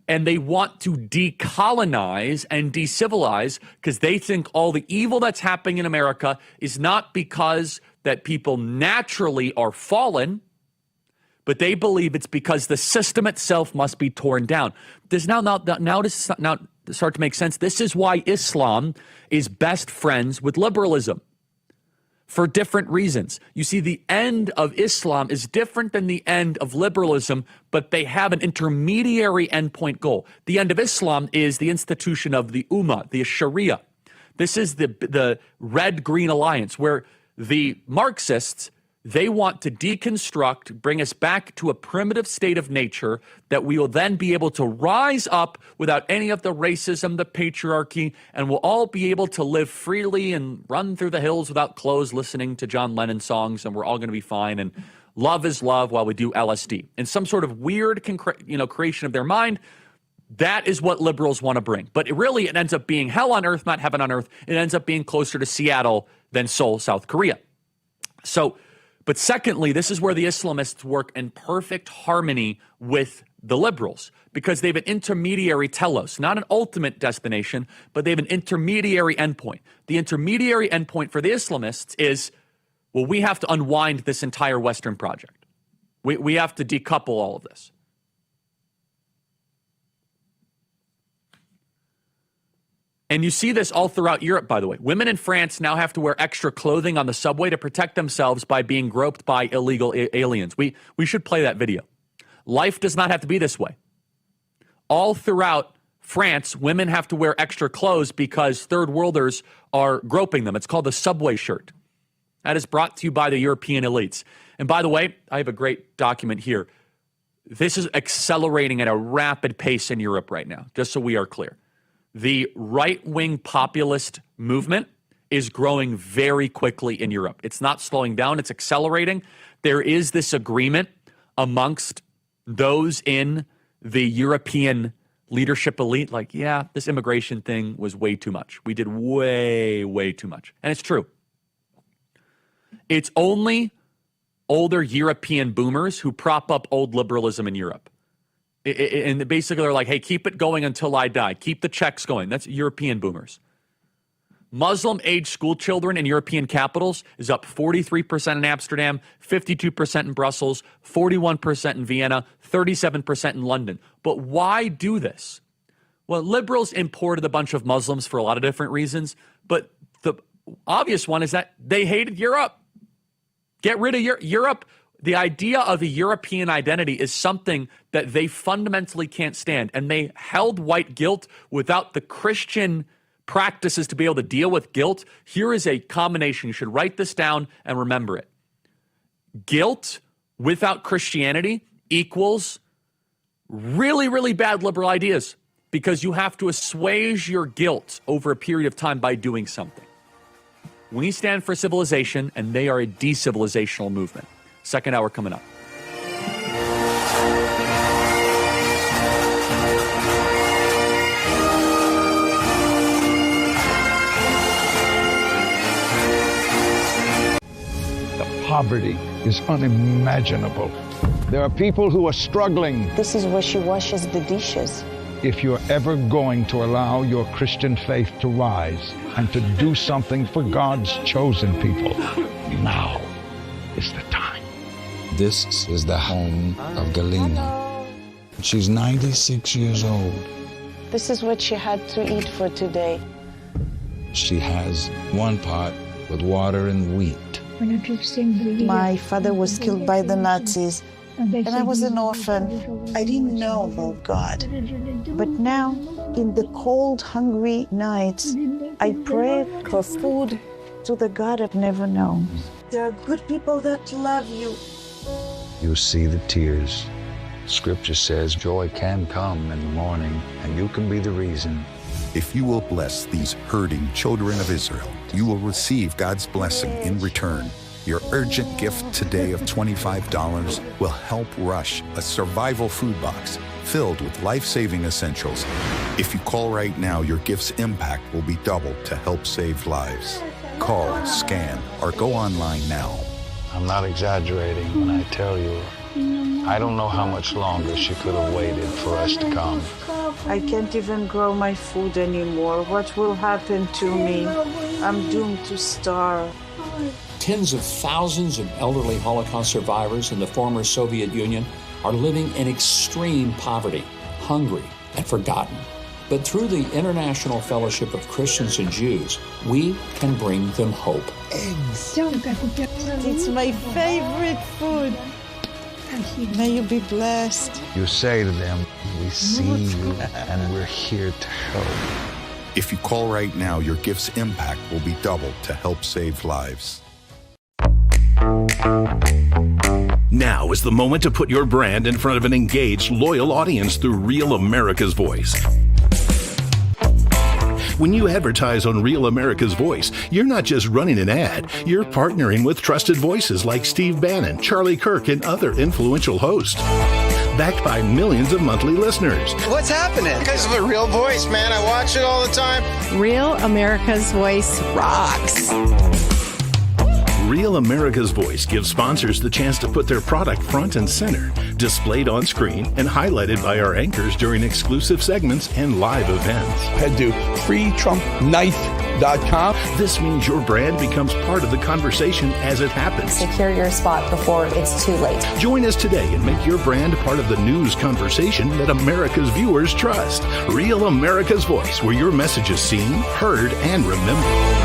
And they want to decolonize and decivilize because they think all the evil that's happening in America is not because that people naturally are fallen, but they believe it's because the system itself must be torn down. Does now start to make sense? This is why Islam is best friends with liberalism. for different reasons. You see, the end of Islam is different than the end of liberalism, but they have an intermediary endpoint goal. The end of Islam is the institution of the Ummah, the Sharia. This is the red-green alliance, where the Marxists, they want to deconstruct, bring us back to a primitive state of nature that we will then be able to rise up without any of the racism, the patriarchy, and we'll all be able to live freely and run through the hills without clothes, listening to John Lennon songs, and we're all going to be fine. And love is love while we do LSD. In some sort of weird creation of their mind, that is what liberals want to bring. But it ends up being hell on earth, not heaven on earth. It ends up being closer to Seattle than Seoul, South Korea. But secondly, this is where the Islamists work in perfect harmony with the liberals, because they have an intermediary telos, not an ultimate destination, but they have an intermediary endpoint. The intermediary endpoint for the Islamists is, well, we have to unwind this entire Western project. We have to decouple all of this. And you see this all throughout Europe, by the way. Women in France now have to wear extra clothing on the subway to protect themselves by being groped by illegal aliens. We should play that video. Life does not have to be this way. All throughout France, women have to wear extra clothes because third worlders are groping them. It's called the subway shirt. That is brought to you by the European elites. And by the way, I have a great document here. This is accelerating at a rapid pace in Europe right now, just so we are clear. The right-wing populist movement is growing very quickly in Europe. It's not slowing down. It's accelerating. There is this agreement amongst those in the European leadership elite, like, yeah, this immigration thing was way too much. We did way, way too much. And it's true. It's only older European boomers who prop up old liberalism in Europe. And basically they're like, hey, keep it going until I die. Keep the checks going. That's European boomers. Muslim-aged school children in European capitals is up 43% in Amsterdam, 52% in Brussels, 41% in Vienna, 37% in London. But why do this? Well, liberals imported a bunch of Muslims for a lot of different reasons, but the obvious one is that they hated Europe. Get rid of Europe. The idea of a European identity is something that they fundamentally can't stand, and they held white guilt without the Christian practices to be able to deal with guilt. Here is a combination. You should write this down and remember it. Guilt without Christianity equals really, really bad liberal ideas, because you have to assuage your guilt over a period of time by doing something. We stand for civilization, and they are a decivilizational movement. Second hour coming up. The poverty is unimaginable. There are people who are struggling. This is where she washes the dishes. If you're ever going to allow your Christian faith to rise and to do something for God's chosen people, now is the time. This is the home of Galina. She's 96 years old. This is what she had to eat for today. She has one pot with water and wheat. My father was killed by the Nazis, and I was an orphan. I didn't know about God. But now, in the cold, hungry nights, I pray for food to the God I've never known. There are good people that love you. You see the tears. Scripture says joy can come in the morning, and you can be the reason. If you will bless these hurting children of Israel, you will receive God's blessing in return. Your urgent gift today of $25 will help Rush, a survival food box filled with life-saving essentials. If you call right now, your gift's impact will be doubled to help save lives. Call, scan, or go online now. I'm not exaggerating when I tell you, I don't know how much longer she could have waited for us to come. I can't even grow my food anymore. What will happen to me? I'm doomed to starve. Tens of thousands of elderly Holocaust survivors in the former Soviet Union are living in extreme poverty, hungry, and forgotten. But through the International Fellowship of Christians and Jews, we can bring them hope. Eggs. It's my favorite food. May you be blessed. You say to them, we see you and we're here to help. If you call right now, your gift's impact will be doubled to help save lives. Now is the moment to put your brand in front of an engaged, loyal audience through Real America's Voice. When you advertise on Real America's Voice, you're not just running an ad, you're partnering with trusted voices like Steve Bannon, Charlie Kirk, and other influential hosts. Backed by millions of monthly listeners. What's happening? Because of the Real Voice, man. I watch it all the time. Real America's Voice rocks. Real America's Voice gives sponsors the chance to put their product front and center, displayed on screen and highlighted by our anchors during exclusive segments and live events. Head to freetrumpknife.com. This means your brand becomes part of the conversation as it happens. Secure your spot before it's too late. Join us today and make your brand part of the news conversation that America's viewers trust. Real America's Voice, where your message is seen, heard, and remembered.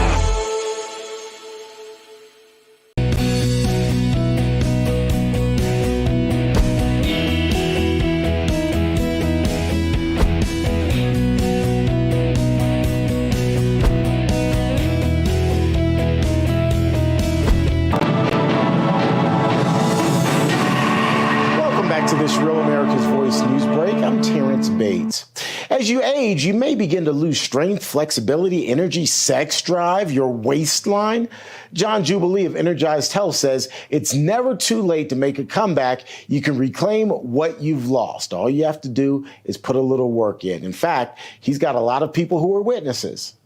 As you age, you may begin to lose strength, flexibility, energy, sex drive, your waistline. John Jubilee of Energized Health says it's never too late to make a comeback. You can reclaim what you've lost. All you have to do is put a little work in. In fact, he's got a lot of people who are witnesses.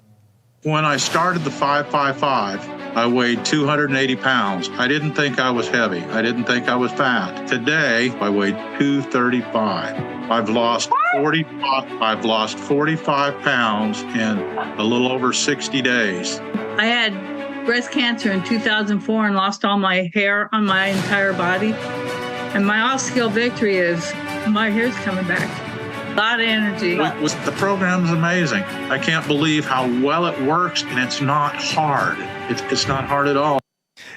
When I started the 555, I weighed 280 pounds. I didn't think I was heavy. I didn't think I was fat. Today, I weigh 235. I've lost 45 pounds in a little over 60 days. I had breast cancer in 2004 and lost all my hair on my entire body. And my all-skill victory is my hair's coming back. A lot of energy. The program's amazing. I can't believe how well it works, and it's not hard. It's not hard at all.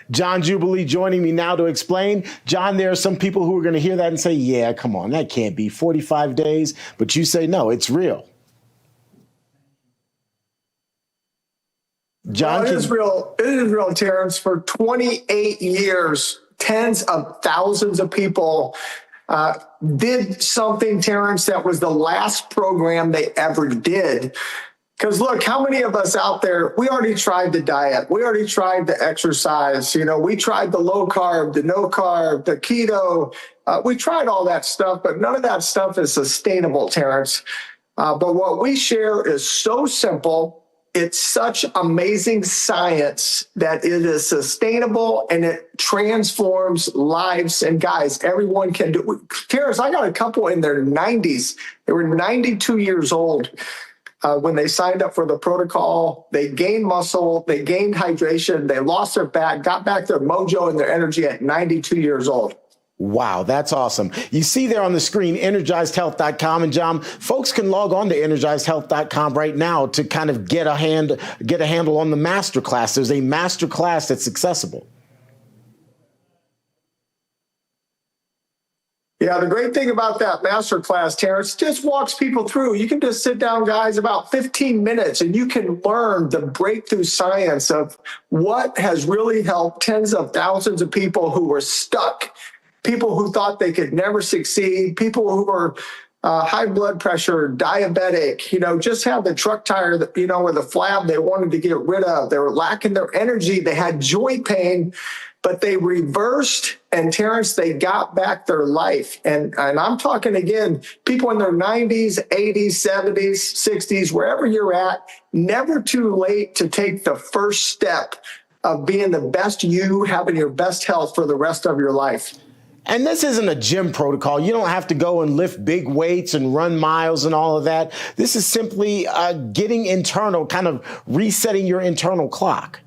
John Jubilee joining me now to explain. John, there are some people who are going to hear that and say, yeah, come on, that can't be 45 days. But you say, no, it's real. John, well, it is real. It is real, Terrence. For 28 years, tens of thousands of people did something, Terrence, that was the last program they ever did. Because look, how many of us out there, we already tried the diet. We already tried the exercise. You know, we tried the low carb, the no carb, the keto. We tried all that stuff, but none of that stuff is sustainable, Terrence. But what we share is so simple. It's such amazing science that it is sustainable and it transforms lives. And guys, everyone can do it. Terrence, I got a couple in their 90s. They were 92 years old. When they signed up for the protocol, they gained muscle, they gained hydration, they lost their fat, got back their mojo and their energy at 92 years old. Wow, that's awesome. You see there on the screen, energizedhealth.com. And John, folks can log on to energizedhealth.com right now to kind of get a handle on the masterclass. There's a masterclass that's accessible. Yeah, the great thing about that masterclass, Terrence, just walks people through. You can just sit down, guys, about 15 minutes, and you can learn the breakthrough science of what has really helped tens of thousands of people who were stuck, people who thought they could never succeed, people who were high blood pressure, diabetic, just had the truck tire, or the flab they wanted to get rid of. They were lacking their energy. They had joint pain. But they reversed, and Terrence, they got back their life. And I'm talking, again, people in their 90s, 80s, 70s, 60s, wherever you're at, never too late to take the first step of being the best you, having your best health for the rest of your life. And this isn't a gym protocol. You don't have to go and lift big weights and run miles and all of that. This is simply getting internal, kind of resetting your internal clock.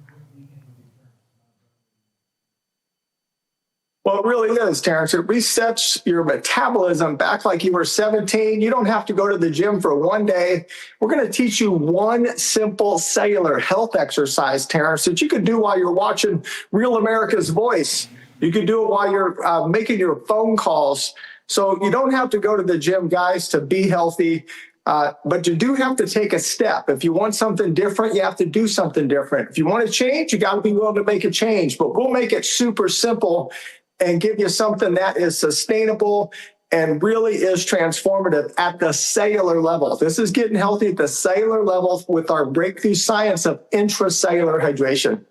Well, it really is, Terrence. It resets your metabolism back like you were 17. You don't have to go to the gym for one day. We're going to teach you one simple cellular health exercise, Terrence, that you could do while you're watching Real America's Voice. You could do it while you're making your phone calls. So you don't have to go to the gym, guys, to be healthy. But you do have to take a step. If you want something different, you have to do something different. If you want to change, you got to be willing to make a change. But we'll make it super simple and give you something that is sustainable and really is transformative at the cellular level. This is getting healthy at the cellular level with our breakthrough science of intracellular hydration.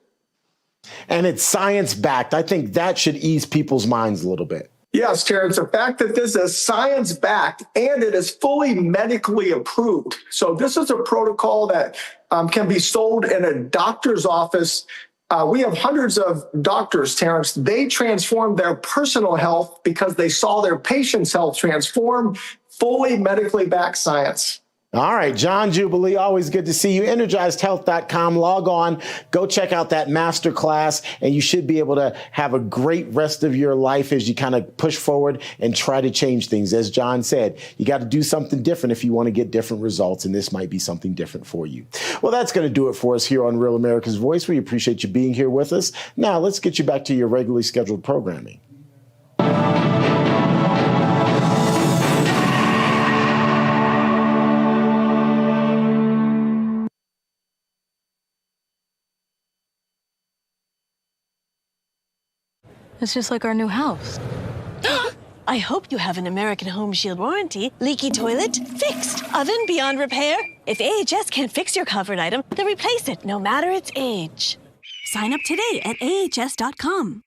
And it's science-backed. I think that should ease people's minds a little bit. Yes, Terrence, the fact that this is science-backed and it is fully medically approved. So this is a protocol that can be sold in a doctor's office. We have hundreds of doctors, Terrence. They transform their personal health because they saw their patients' health transform. Fully medically backed science. All right, John Jubilee, always good to see you. EnergizedHealth.com. Log on, go check out that masterclass, and you should be able to have a great rest of your life as you kind of push forward and try to change things. As John said, you got to do something different if you want to get different results, and this might be something different for you. Well, that's going to do it for us here on Real America's Voice. We appreciate you being here with us. Now, let's get you back to your regularly scheduled programming. It's just like our new house. I hope you have an American Home Shield warranty. Leaky toilet? Fixed. Oven beyond repair? If AHS can't fix your covered item, then replace it, no matter its age. Sign up today at ahs.com.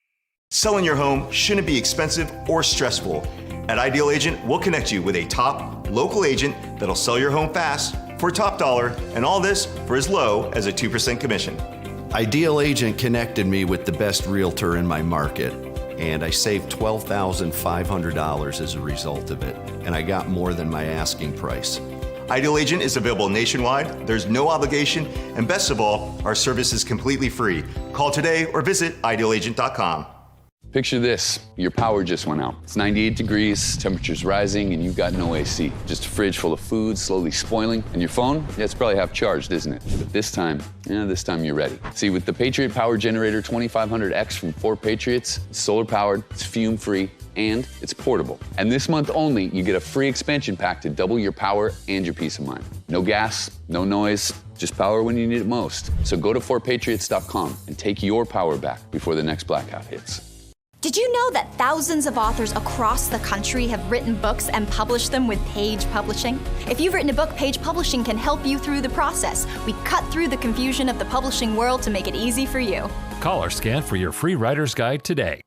Selling your home shouldn't be expensive or stressful. At Ideal Agent, we'll connect you with a top local agent that'll sell your home fast for top dollar, and all this for as low as a 2% commission. Ideal Agent connected me with the best realtor in my market, and I saved $12,500 as a result of it, and I got more than my asking price. Ideal Agent is available nationwide, there's no obligation, and best of all, our service is completely free. Call today or visit idealagent.com. Picture this, your power just went out. It's 98 degrees, temperature's rising, and you've got no AC. Just a fridge full of food slowly spoiling. And your phone, yeah, it's probably half charged, isn't it? But this time you're ready. See, with the Patriot Power Generator 2500X from 4 Patriots, it's solar powered, it's fume free, and it's portable. And this month only, you get a free expansion pack to double your power and your peace of mind. No gas, no noise, just power when you need it most. So go to 4patriots.com and take your power back before the next blackout hits. Did you know that thousands of authors across the country have written books and published them with Page Publishing? If you've written a book, Page Publishing can help you through the process. We cut through the confusion of the publishing world to make it easy for you. Call or scan for your free writer's guide today.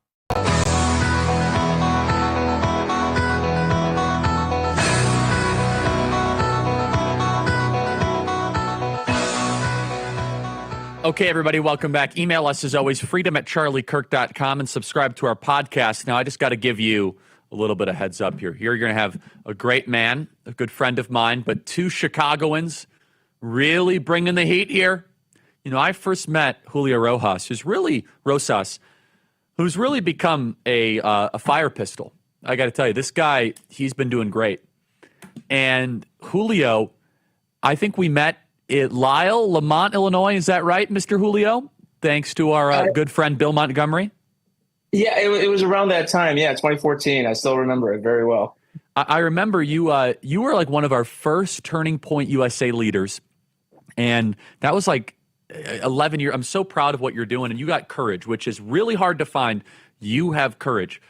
Okay, everybody, welcome back. Email us, as always, freedom@charliekirk.com, and subscribe to our podcast. Now, I just got to give you a little bit of heads up here. Here you're going to have a great man, a good friend of mine, but 2 Chicagoans really bringing the heat here. You know, I first met Julio Rojas, who's really become a fire pistol. I got to tell you, this guy, he's been doing great. And Julio, I think we met at Lyle, Lamont, Illinois. Is that right, Mr. Julio? Thanks to our good friend Bill Montgomery. Yeah, it was around that time. Yeah, 2014. I still remember it very well. I remember you were like one of our first Turning Point USA leaders. And that was like 11 years. I'm so proud of what you're doing. And you got courage, which is really hard to find. You have courage.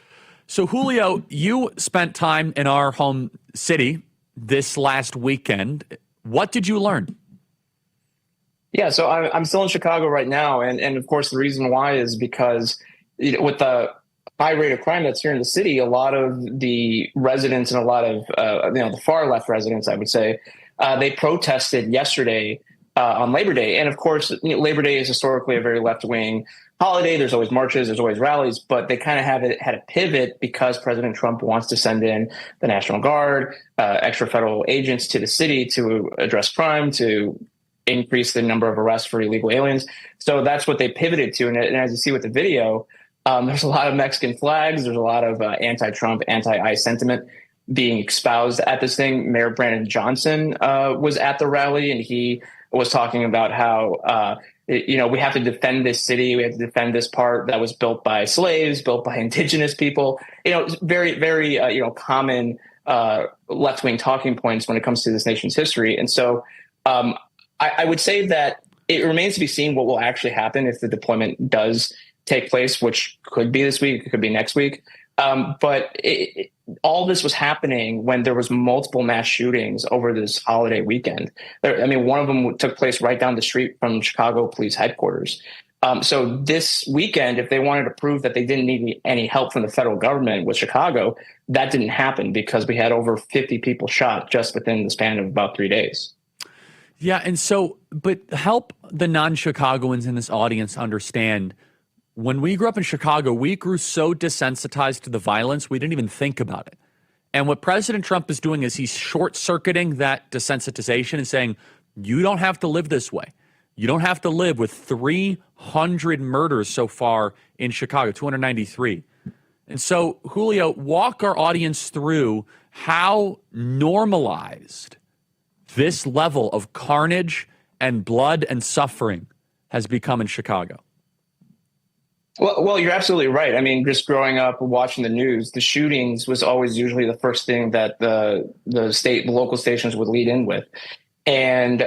So, Julio, you spent time in our home city this last weekend. What did you learn? Yeah, so I'm still in Chicago right now, and of course the reason why is because with the high rate of crime that's here in the city, a lot of the residents and a lot of the far left residents, I would say, they protested yesterday on Labor Day, and of course Labor Day is historically a very left wing holiday. There's always marches, there's always rallies, but they kind of had a pivot because President Trump wants to send in the National Guard, extra federal agents to the city to address crime, to increase the number of arrests for illegal aliens. So that's what they pivoted to. And as you see with the video, There's a lot of Mexican flags. There's a lot of anti-Trump, anti-ICE sentiment being espoused at this thing. Mayor Brandon Johnson was at the rally, and he was talking about how, we have to defend this city. We have to defend this part that was built by slaves, built by indigenous people. Very, very, common left-wing talking points when it comes to this nation's history. And so I would say that it remains to be seen what will actually happen if the deployment does take place, which could be this week, it could be next week. But all this was happening when there was multiple mass shootings over this holiday weekend. One of them took place right down the street from Chicago Police Headquarters. So this weekend, if they wanted to prove that they didn't need any help from the federal government with Chicago, that didn't happen because we had over 50 people shot just within the span of about 3 days. Yeah, and so, but help the non-Chicagoans in this audience understand, when we grew up in Chicago, we grew so desensitized to the violence, we didn't even think about it. And what President Trump is doing is he's short-circuiting that desensitization and saying, you don't have to live this way. You don't have to live with 300 murders so far in Chicago, 293. And so, Julio, walk our audience through how normalized this level of carnage and blood and suffering has become in Chicago. Well, you're absolutely right. Just growing up watching the news, the shootings was always usually the first thing that the local stations would lead in with. And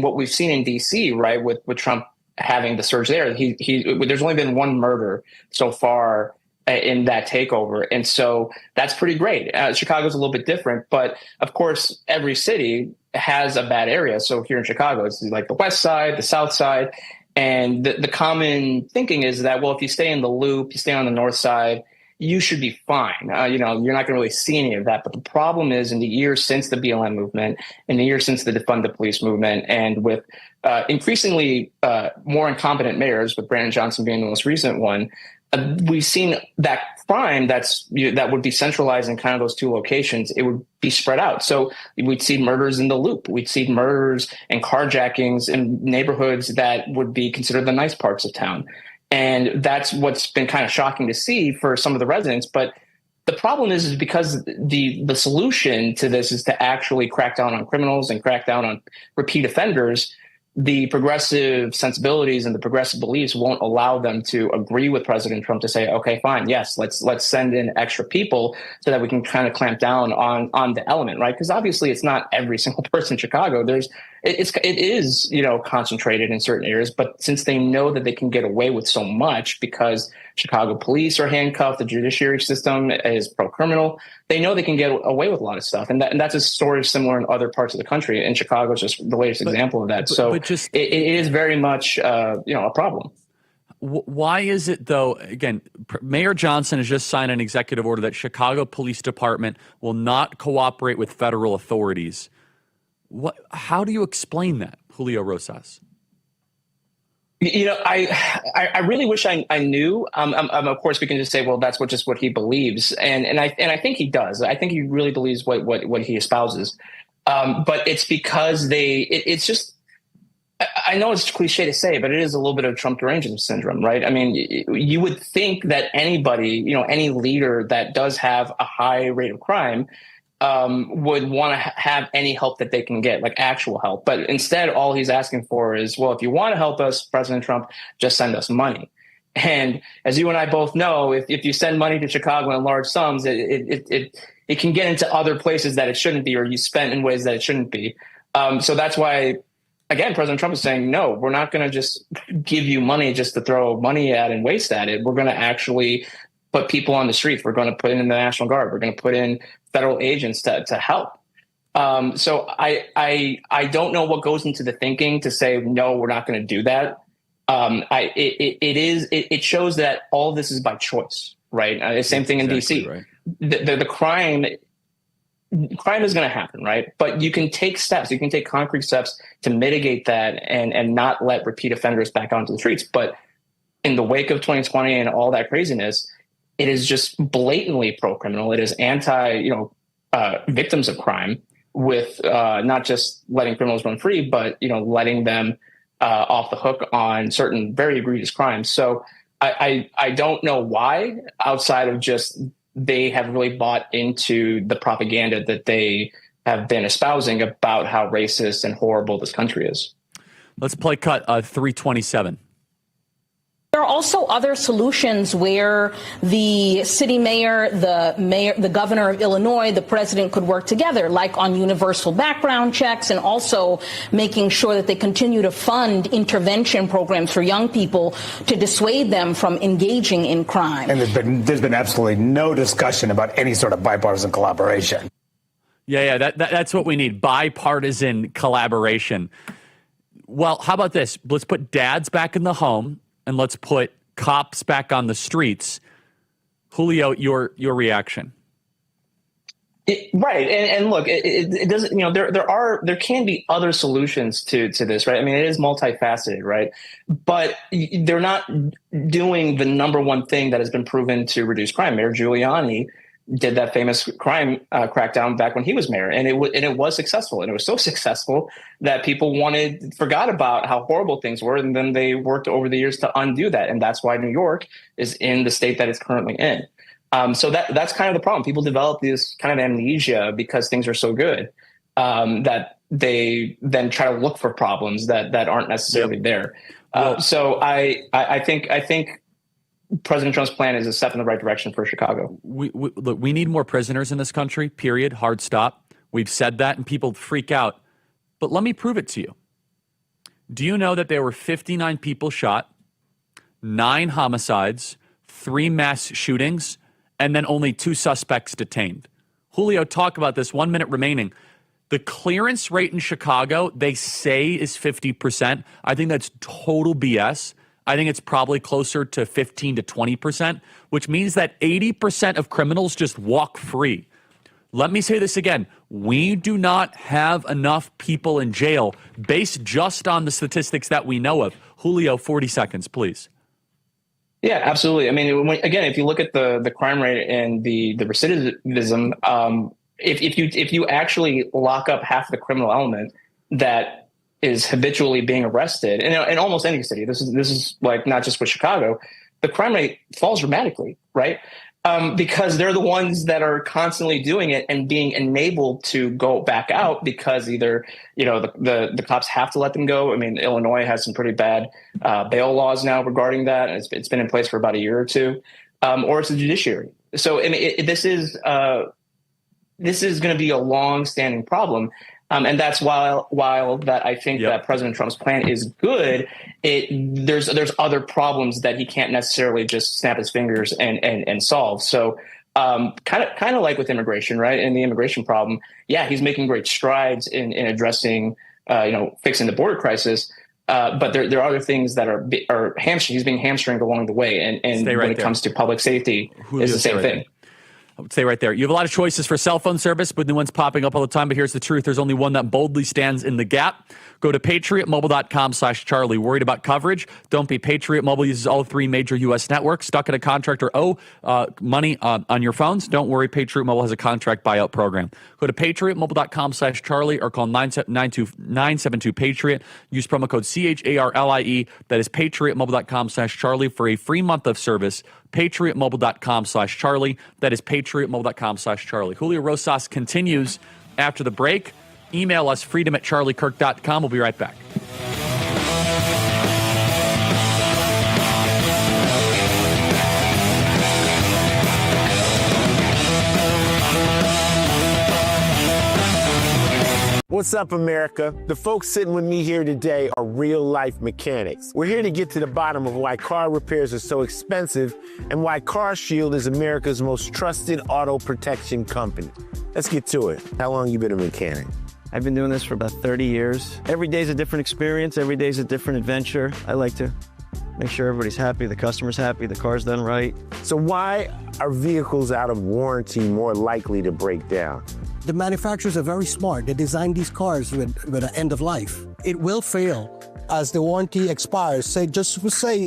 what we've seen in D.C., right, with Trump having the surge there, there's only been one murder so far in that takeover. And so that's pretty great. Chicago's a little bit different, but of course, every city has a bad area. So here in Chicago, it's like the West Side, the South Side. And the common thinking is that, well, if you stay in the Loop, you stay on the North Side, you should be fine. You're not going to really see any of that. But the problem is, in the years since the BLM movement, in the years since the Defund the Police movement, and with increasingly more incompetent mayors, with Brandon Johnson being the most recent one, we've seen that crime that would be centralized in kind of those two locations, it would be spread out. So we'd see murders in the Loop. We'd see murders and carjackings in neighborhoods that would be considered the nice parts of town. And that's what's been kind of shocking to see for some of the residents. But the problem is because the solution to this is to actually crack down on criminals and crack down on repeat offenders. The progressive sensibilities and the progressive beliefs won't allow them to agree with President Trump to say, okay, fine, yes, let's send in extra people so that we can kind of clamp down on the element, right? Because obviously it's not every single person in Chicago. It is concentrated in certain areas, but since they know that they can get away with so much because Chicago police are handcuffed, the judiciary system is pro-criminal, they know they can get away with a lot of stuff. And that's a story similar in other parts of the country. And Chicago is just the latest example of that. So it is very much, a problem. Why is it, though, again, Mayor Johnson has just signed an executive order that Chicago Police Department will not cooperate with federal authorities. How do you explain that, Julio Rosas? I really wish I knew. Of course, we can just say, well, that's what he believes, and I think he does. I think he really believes what he espouses. But it's because it's just. I know it's cliche to say, but it is a little bit of Trump derangement syndrome, right? You would think that anybody, any leader that does have a high rate of crime, would want to have any help that they can get, like actual help. But instead, all he's asking for is, well, if you want to help us, President Trump, just send us money. And as you and I both know, if you send money to Chicago in large sums, it can get into other places that it shouldn't be, or you spend in ways that it shouldn't be. So that's why, again, President Trump is saying, no, we're not going to just give you money just to throw money at and waste at it. We're going to actually put people on the streets. We're going to put in the National Guard. We're going to put in federal agents to help. So I don't know what goes into the thinking to say, no, we're not going to do that. It shows that all this is by choice, right? Same thing in DC. Right. The crime is going to happen, right? But you can take steps. You can take concrete steps to mitigate that and not let repeat offenders back onto the streets. But in the wake of 2020 and all that craziness, it is just blatantly pro-criminal. It is anti, victims of crime, with not just letting criminals run free, but letting them off the hook on certain very egregious crimes. So I don't know why, outside of just they have really bought into the propaganda that they have been espousing about how racist and horrible this country is. Let's play cut 327. There are also other solutions where the city mayor, the governor of Illinois, the president could work together, like on universal background checks, and also making sure that they continue to fund intervention programs for young people to dissuade them from engaging in crime. And there's been absolutely no discussion about any sort of bipartisan collaboration. Yeah, that's what we need, bipartisan collaboration. Well, how about this? Let's put dads back in the home, and let's put cops back on the streets. Julio, your reaction? Right, and look, it doesn't. There can be other solutions to this, right? I mean, it is multifaceted, right? But they're not doing the number one thing that has been proven to reduce crime. Mayor Giuliani did that famous crime crackdown back when he was mayor, and it was successful, and it was so successul that people forgot about how horrible things were, and then they worked over the years to undo that, and that's why New York is in the state that it's currently in. So that's kind of the problem. People develop this kind of amnesia because things are so good that they then try to look for problems that aren't necessarily there. So I think President Trump's plan is a step in the right direction for Chicago. We need more prisoners in this country, period, hard stop. We've said that, and people freak out. But let me prove it to you. Do you know that there were 59 people shot, 9 homicides, 3 mass shootings, and then only 2 suspects detained? Julio, talk about this. 1 minute remaining. The clearance rate in Chicago, they say, is 50%. I think that's total BS. I think it's probably closer to 15 to 20%, which means that 80% of criminals just walk free. Let me say this again. We do not have enough people in jail based just on the statistics that we know of. Julio, 40 seconds, please. Yeah, absolutely. I mean, again, if you look at the crime rate and the recidivism, if you actually lock up half the criminal element that is habitually being arrested, and in almost any city, this is like not just with Chicago, the crime rate falls dramatically, right? Because they're the ones that are constantly doing it and being enabled to go back out because either the cops have to let them go. I mean, Illinois has some pretty bad bail laws now regarding that. It's been in place for about a year or two, or it's the judiciary. So I mean, this is going to be a long-standing problem. And that's while that I think that President Trump's plan is good, there's other problems that he can't necessarily just snap his fingers and solve. So kind of like with immigration, right? And the immigration problem, he's making great strides in addressing fixing the border crisis. But there are other things that are hamstringed. He's being hamstringed along the way, and when it comes to public safety, it's the same thing. I would say right there. You have a lot of choices for cell phone service, but new ones popping up all the time. But here's the truth. There's only one that boldly stands in the gap. Go to patriotmobile.com/Charlie. Worried about coverage? Don't be. Patriot Mobile uses all 3 major U.S. networks. Stuck in a contract or owe money on your phones? Don't worry. Patriot Mobile has a contract buyout program. Go to patriotmobile.com/Charlie or call 972-PATRIOT. Use promo code CHARLIE. That is patriotmobile.com/Charlie for a free month of service. patriotmobile.com/Charlie. That is patriotmobile.com/Charlie. Julio Rosas continues after the break. Email us, freedom@charliekirk.com. We'll be right back. What's up, America? The folks sitting with me here today are real-life mechanics. We're here to get to the bottom of why car repairs are so expensive and why CarShield is America's most trusted auto protection company. Let's get to it. How long you been a mechanic? I've been doing this for about 30 years. Every day's a different experience. Every day's a different adventure. I like to make sure everybody's happy, the customer's happy, the car's done right. So why are vehicles out of warranty more likely to break down? The manufacturers are very smart. They designed these cars with an end of life. It will fail as the warranty expires, say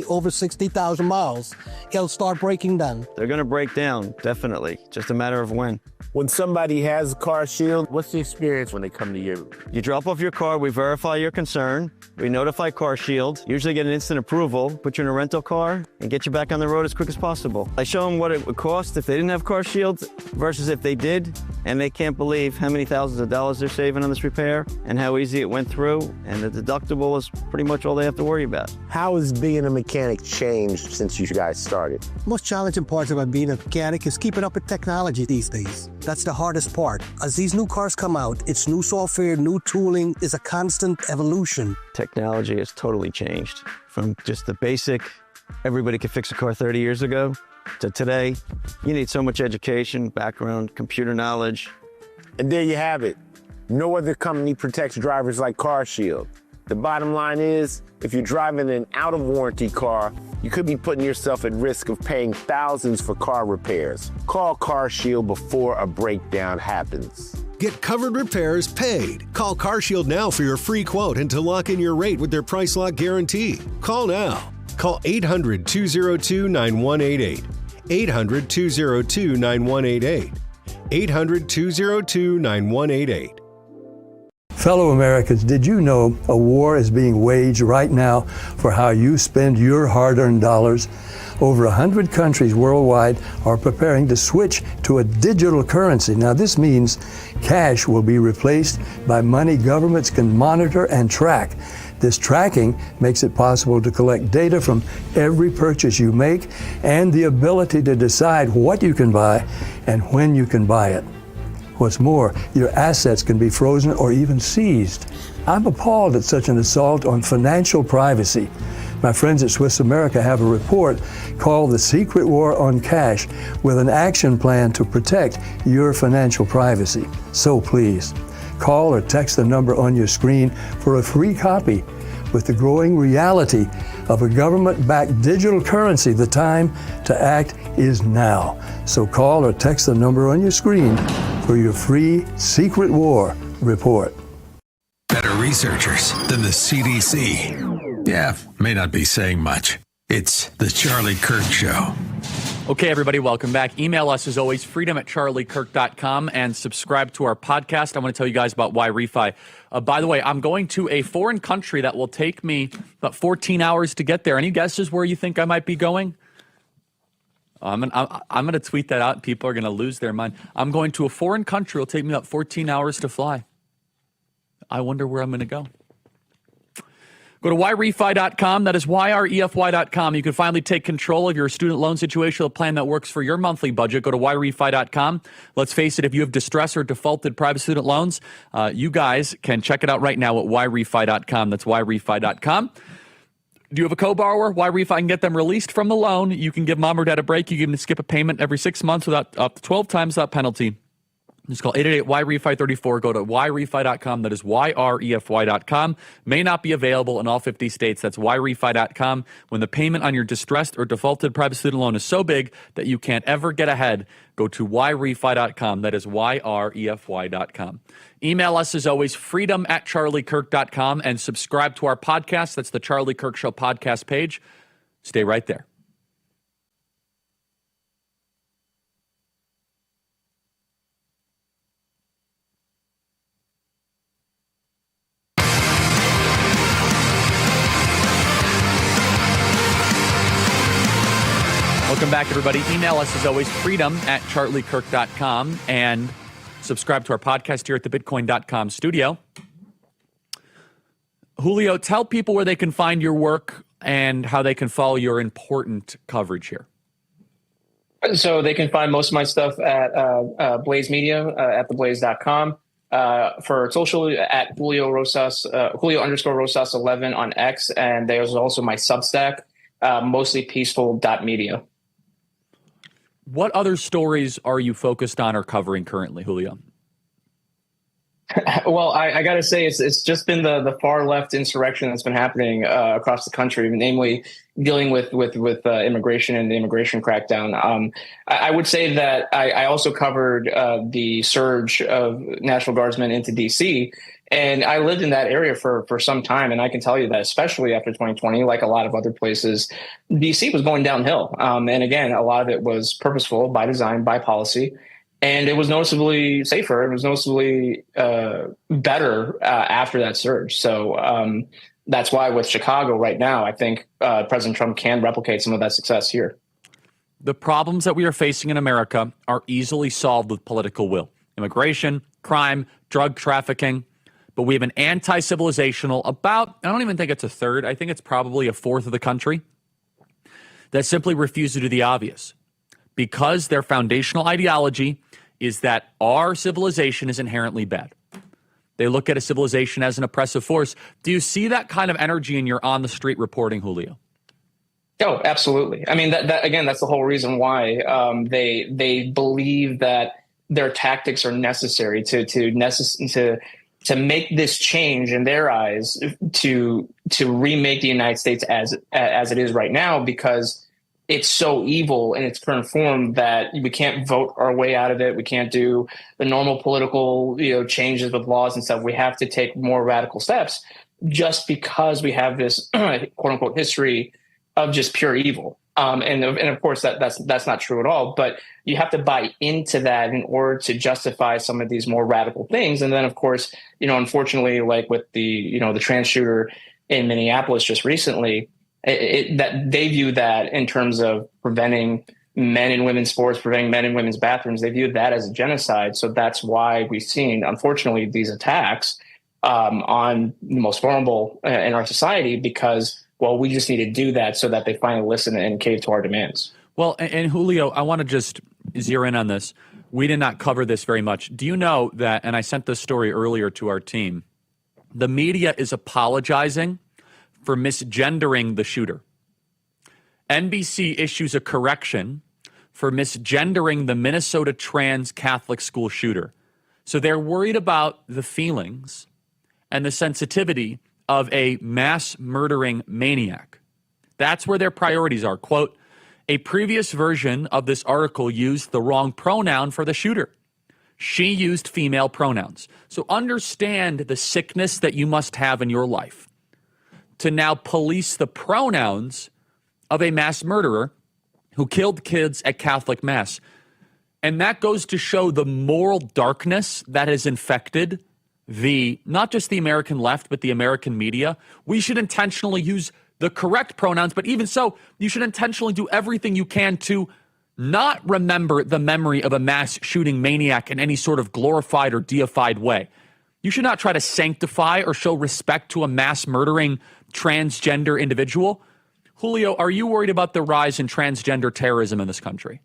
over 60,000 miles, it'll start breaking down. They're going to break down, definitely. Just a matter of when. When somebody has a car shield, what's the experience when they come to you? You drop off your car, we verify your concern, we notify Car Shield, usually get an instant approval, put you in a rental car, and get you back on the road as quick as possible. I show them what it would cost if they didn't have Car Shield versus if they did, and they can't believe how many thousands of dollars they're saving on this repair and how easy it went through, and the deductible is pretty much all they have to worry about. How has being a mechanic changed since you guys started? Most challenging parts about being a mechanic is keeping up with technology these days. That's the hardest part. As these new cars come out, it's new software, new tooling is a constant evolution. Technology has totally changed from just the basic, everybody could fix a car 30 years ago, to today. You need so much education, background, computer knowledge. And there you have it. No other company protects drivers like Car Shield. The bottom line is, if you're driving an out-of-warranty car, you could be putting yourself at risk of paying thousands for car repairs. Call Car Shield before a breakdown happens. Get covered repairs paid. Call Car Shield now for your free quote and to lock in your rate with their price lock guarantee. Call now. Call 800-202-9188. 800-202-9188. 800-202-9188. Fellow Americans, did you know a war is being waged right now for how you spend your hard-earned dollars? Over 100 countries worldwide are preparing to switch to a digital currency. Now, this means cash will be replaced by money governments can monitor and track. This tracking makes it possible to collect data from every purchase you make and the ability to decide what you can buy and when you can buy it. What's more, your assets can be frozen or even seized. I'm appalled at such an assault on financial privacy. My friends at Swiss America have a report called The Secret War on Cash with an action plan to protect your financial privacy. So please, call or text the number on your screen for a free copy. With the growing reality of a government-backed digital currency, the time to act is now. So call or text the number on your screen for your free Secret War report. Better researchers than the CDC. Yeah, may not be saying much. It's the Charlie Kirk Show. Okay, everybody, welcome back. Email us, as always, freedom@charliekirk.com, and subscribe to our podcast. I want to tell you guys about why refi. By the way, I'm going to a foreign country that will take me about 14 hours to get there. Any guesses where you think I might be going? I'm going to tweet that out. People are going to lose their mind. I'm going to a foreign country. It'll take me about 14 hours to fly. I wonder where I'm going to go. Go to YREFI.com. That is YREFY.com. You can finally take control of your student loan situation, a plan that works for your monthly budget. Go to YREFI.com. Let's face it, if you have distress or defaulted private student loans, you guys can check it out right now at YREFI.com. That's YREFI.com. Do you have a co-borrower? YREFI can get them released from the loan. You can give mom or dad a break. You can skip a payment every 6 months without up to 12 times that penalty. Just call 888-YREFI34. Go to YREFI.com. That is YREFY.com. May not be available in all 50 states. That's YREFI.com. When the payment on your distressed or defaulted private student loan is so big that you can't ever get ahead, go to YREFI.com. That is YREFY.com. Email us, as always, freedom@charliekirk.com, and subscribe to our podcast. That's the Charlie Kirk Show podcast page. Stay right there. Welcome back, everybody. Email us, as always, freedom@charliekirk.com, and subscribe to our podcast here at the Bitcoin.com studio. Julio, tell people where they can find your work and how they can follow your important coverage here. So they can find most of my stuff at Blaze Media, at theblaze.com. For social, at Julio Rosas, Julio_Rosas 11 on X. And there's also my Substack, mostly peaceful.media. What other stories are you focused on or covering currently, Julio? Well, I got to say, it's just been the far left insurrection that's been happening across the country, namely dealing with immigration and the immigration crackdown. I would say that I also covered the surge of National Guardsmen into D.C., and I lived in that area for some time. And I can tell you that, especially after 2020, like a lot of other places, D.C. was going downhill. And again, a lot of it was purposeful, by design, by policy. And it was noticeably safer. It was noticeably better after that surge. So that's why with Chicago right now, I think President Trump can replicate some of that success here. The problems that we are facing in America are easily solved with political will. Immigration, crime, drug trafficking. But we have an anti-civilizational, I don't even think it's a third, I think it's probably a fourth of the country that simply refuse to do the obvious because their foundational ideology is that our civilization is inherently bad. They look at a civilization as an oppressive force. Do you see that kind of energy in your on-the-street reporting, Julio? Oh, absolutely. I mean, that again, that's the whole reason why they believe that their tactics are necessary to make this change in their eyes, to remake the United States as it is right now, because it's so evil in its current form that we can't vote our way out of it. We can't do the normal political changes with laws and stuff. We have to take more radical steps just because we have this quote unquote history of just pure evil. And of course that's not true at all, but you have to buy into that in order to justify some of these more radical things. And then of course, unfortunately, like with the trans shooter in Minneapolis just recently, that they view that in terms of preventing men and women's sports, preventing men and women's bathrooms. They view that as a genocide. So that's why we've seen, unfortunately, these attacks on the most vulnerable in our society, because we just need to do that so that they finally listen and cave to our demands. Well, and Julio, I want to just zero in on this. We did not cover this very much. Do you know that, and I sent this story earlier to our team, the media is apologizing for misgendering the shooter. NBC issues a correction for misgendering the Minnesota trans Catholic school shooter. So they're worried about the feelings and the sensitivity of a mass murdering maniac. That's where their priorities are. Quote, a previous version of this article used the wrong pronoun for the shooter. She used female pronouns. So understand the sickness that you must have in your life to now police the pronouns of a mass murderer who killed kids at Catholic Mass. And that goes to show the moral darkness that has infected not just the American left, but the American media. We should intentionally use the correct pronouns, but even so, you should intentionally do everything you can to not remember the memory of a mass shooting maniac in any sort of glorified or deified way. You should not try to sanctify or show respect to a mass murdering transgender individual. Julio, are you worried about the rise in transgender terrorism in this country?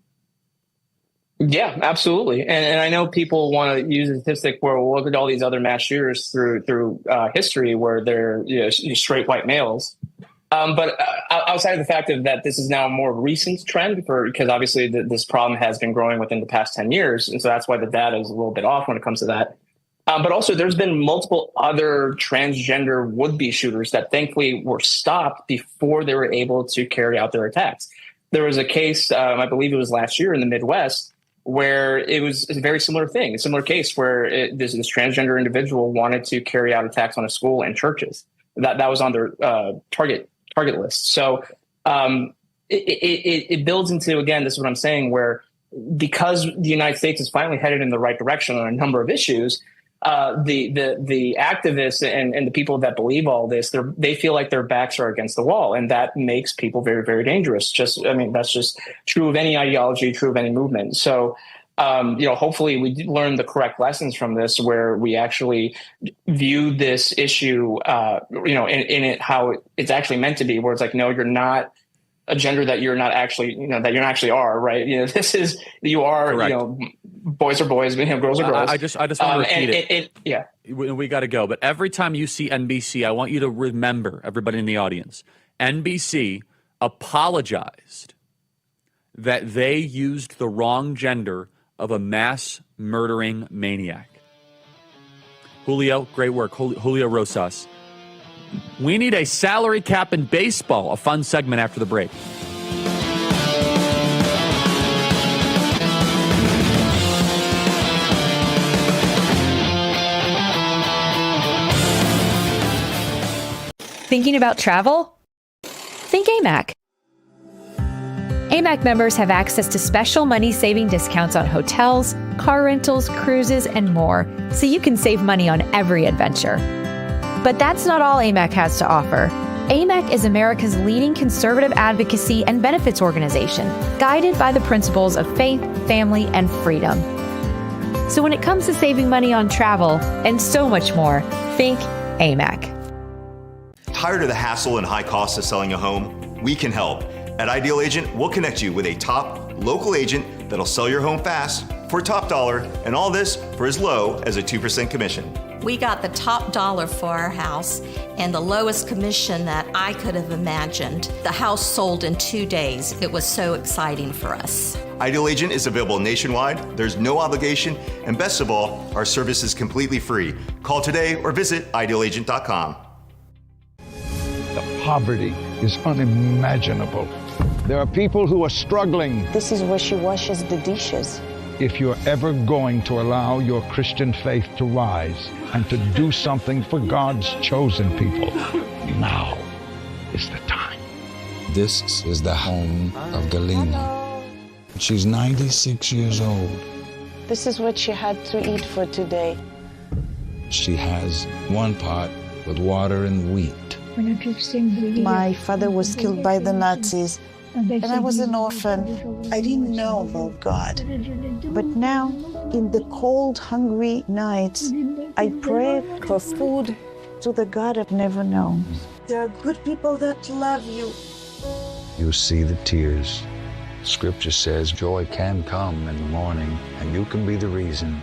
Yeah, absolutely. And I know people want to use a statistic where we'll look at all these other mass shooters through history where they're straight white males. But outside of the fact that this is now a more recent trend, because obviously this problem has been growing within the past 10 years. And so that's why the data is a little bit off when it comes to that. But also there's been multiple other transgender would-be shooters that thankfully were stopped before they were able to carry out their attacks. There was a case, I believe it was last year in the Midwest, where it was a very similar thing, a similar case where this transgender individual wanted to carry out attacks on a school and churches. That was on their target list. So it builds into, again, this is what I'm saying, where because the United States is finally headed in the right direction on a number of issues, the activists and the people that believe all this, they feel like their backs are against the wall, and that makes people very, very dangerous. That's just true of any ideology, true of any movement. So, hopefully we learn the correct lessons from this, where we actually view this issue, in it how it's actually meant to be, where it's like, no, you're not a gender that you're not actually, that you actually are, right? You are, correct. Boys are boys, girls are girls. I just want to repeat yeah. We got to go. But every time you see NBC, I want you to remember, everybody in the audience, NBC apologized that they used the wrong gender of a mass murdering maniac. Julio, great work. Julio Rosas. We need a salary cap in baseball, a fun segment after the break. Thinking about travel? Think AMAC. AMAC members have access to special money-saving discounts on hotels, car rentals, cruises, and more, so you can save money on every adventure. But that's not all AMAC has to offer. AMAC is America's leading conservative advocacy and benefits organization, guided by the principles of faith, family, and freedom. So when it comes to saving money on travel and so much more, think AMAC. Tired of the hassle and high costs of selling a home? We can help. At Ideal Agent, we'll connect you with a top local agent that'll sell your home fast for top dollar, and all this for as low as a 2% commission. We got the top dollar for our house and the lowest commission that I could have imagined. The house sold in 2 days. It was so exciting for us. Ideal Agent is available nationwide, there's no obligation, and best of all, our service is completely free. Call today or visit idealagent.com. The poverty is unimaginable. There are people who are struggling. This is where she washes the dishes. If you're ever going to allow your Christian faith to rise and to do something for God's chosen people, now is the time. This is the home of Galena. She's 96 years old. This is what she had to eat for today. She has one pot with water and wheat. My father was killed by the Nazis, and I was an orphan. I didn't know about God. But now, in the cold, hungry nights, I pray for food to the God I've never known. There are good people that love you. You see the tears. Scripture says joy can come in the morning, and you can be the reason.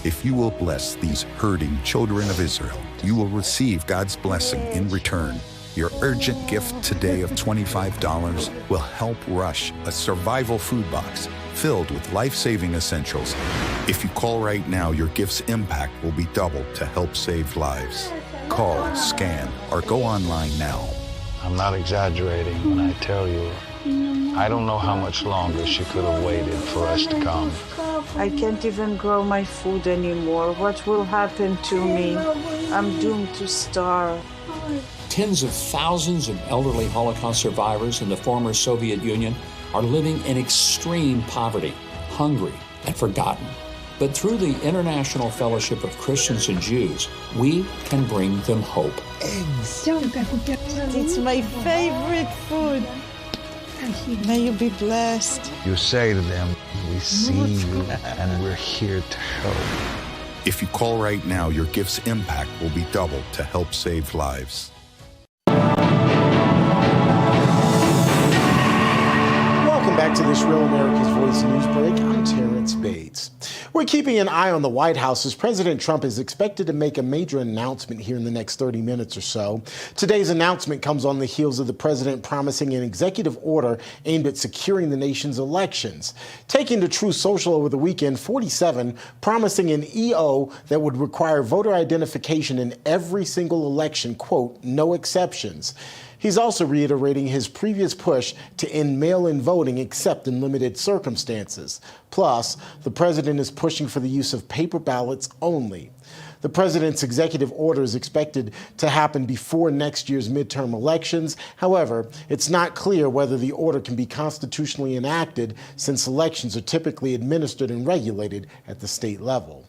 If you will bless these hurting children of Israel, you will receive God's blessing in return. Your urgent gift today of $25 will help rush a survival food box filled with life-saving essentials. If you call right now, your gift's impact will be doubled to help save lives. Call, scan, or go online now. I'm not exaggerating when I tell you, I don't know how much longer she could have waited for us to come. I can't even grow my food anymore. What will happen to me? I'm doomed to starve. Tens of thousands of elderly Holocaust survivors in the former Soviet Union are living in extreme poverty, hungry, and forgotten. But through the International Fellowship of Christians and Jews, we can bring them hope. Eggs. It's my favorite food. May you be blessed. You say to them, we see you and we're here to help. If you call right now, your gift's impact will be doubled to help save lives. Welcome back to this Real America's Voice news break. I'm Terrence Bates. We're keeping an eye on the White House as President Trump is expected to make a major announcement here in the next 30 minutes or so. Today's announcement comes on the heels of the president promising an executive order aimed at securing the nation's elections. Taking to Truth Social over the weekend, 47 promising an EO that would require voter identification in every single election, quote, no exceptions. He's also reiterating his previous push to end mail-in voting except in limited circumstances. Plus, the president is pushing for the use of paper ballots only. The president's executive order is expected to happen before next year's midterm elections. However, it's not clear whether the order can be constitutionally enacted since elections are typically administered and regulated at the state level.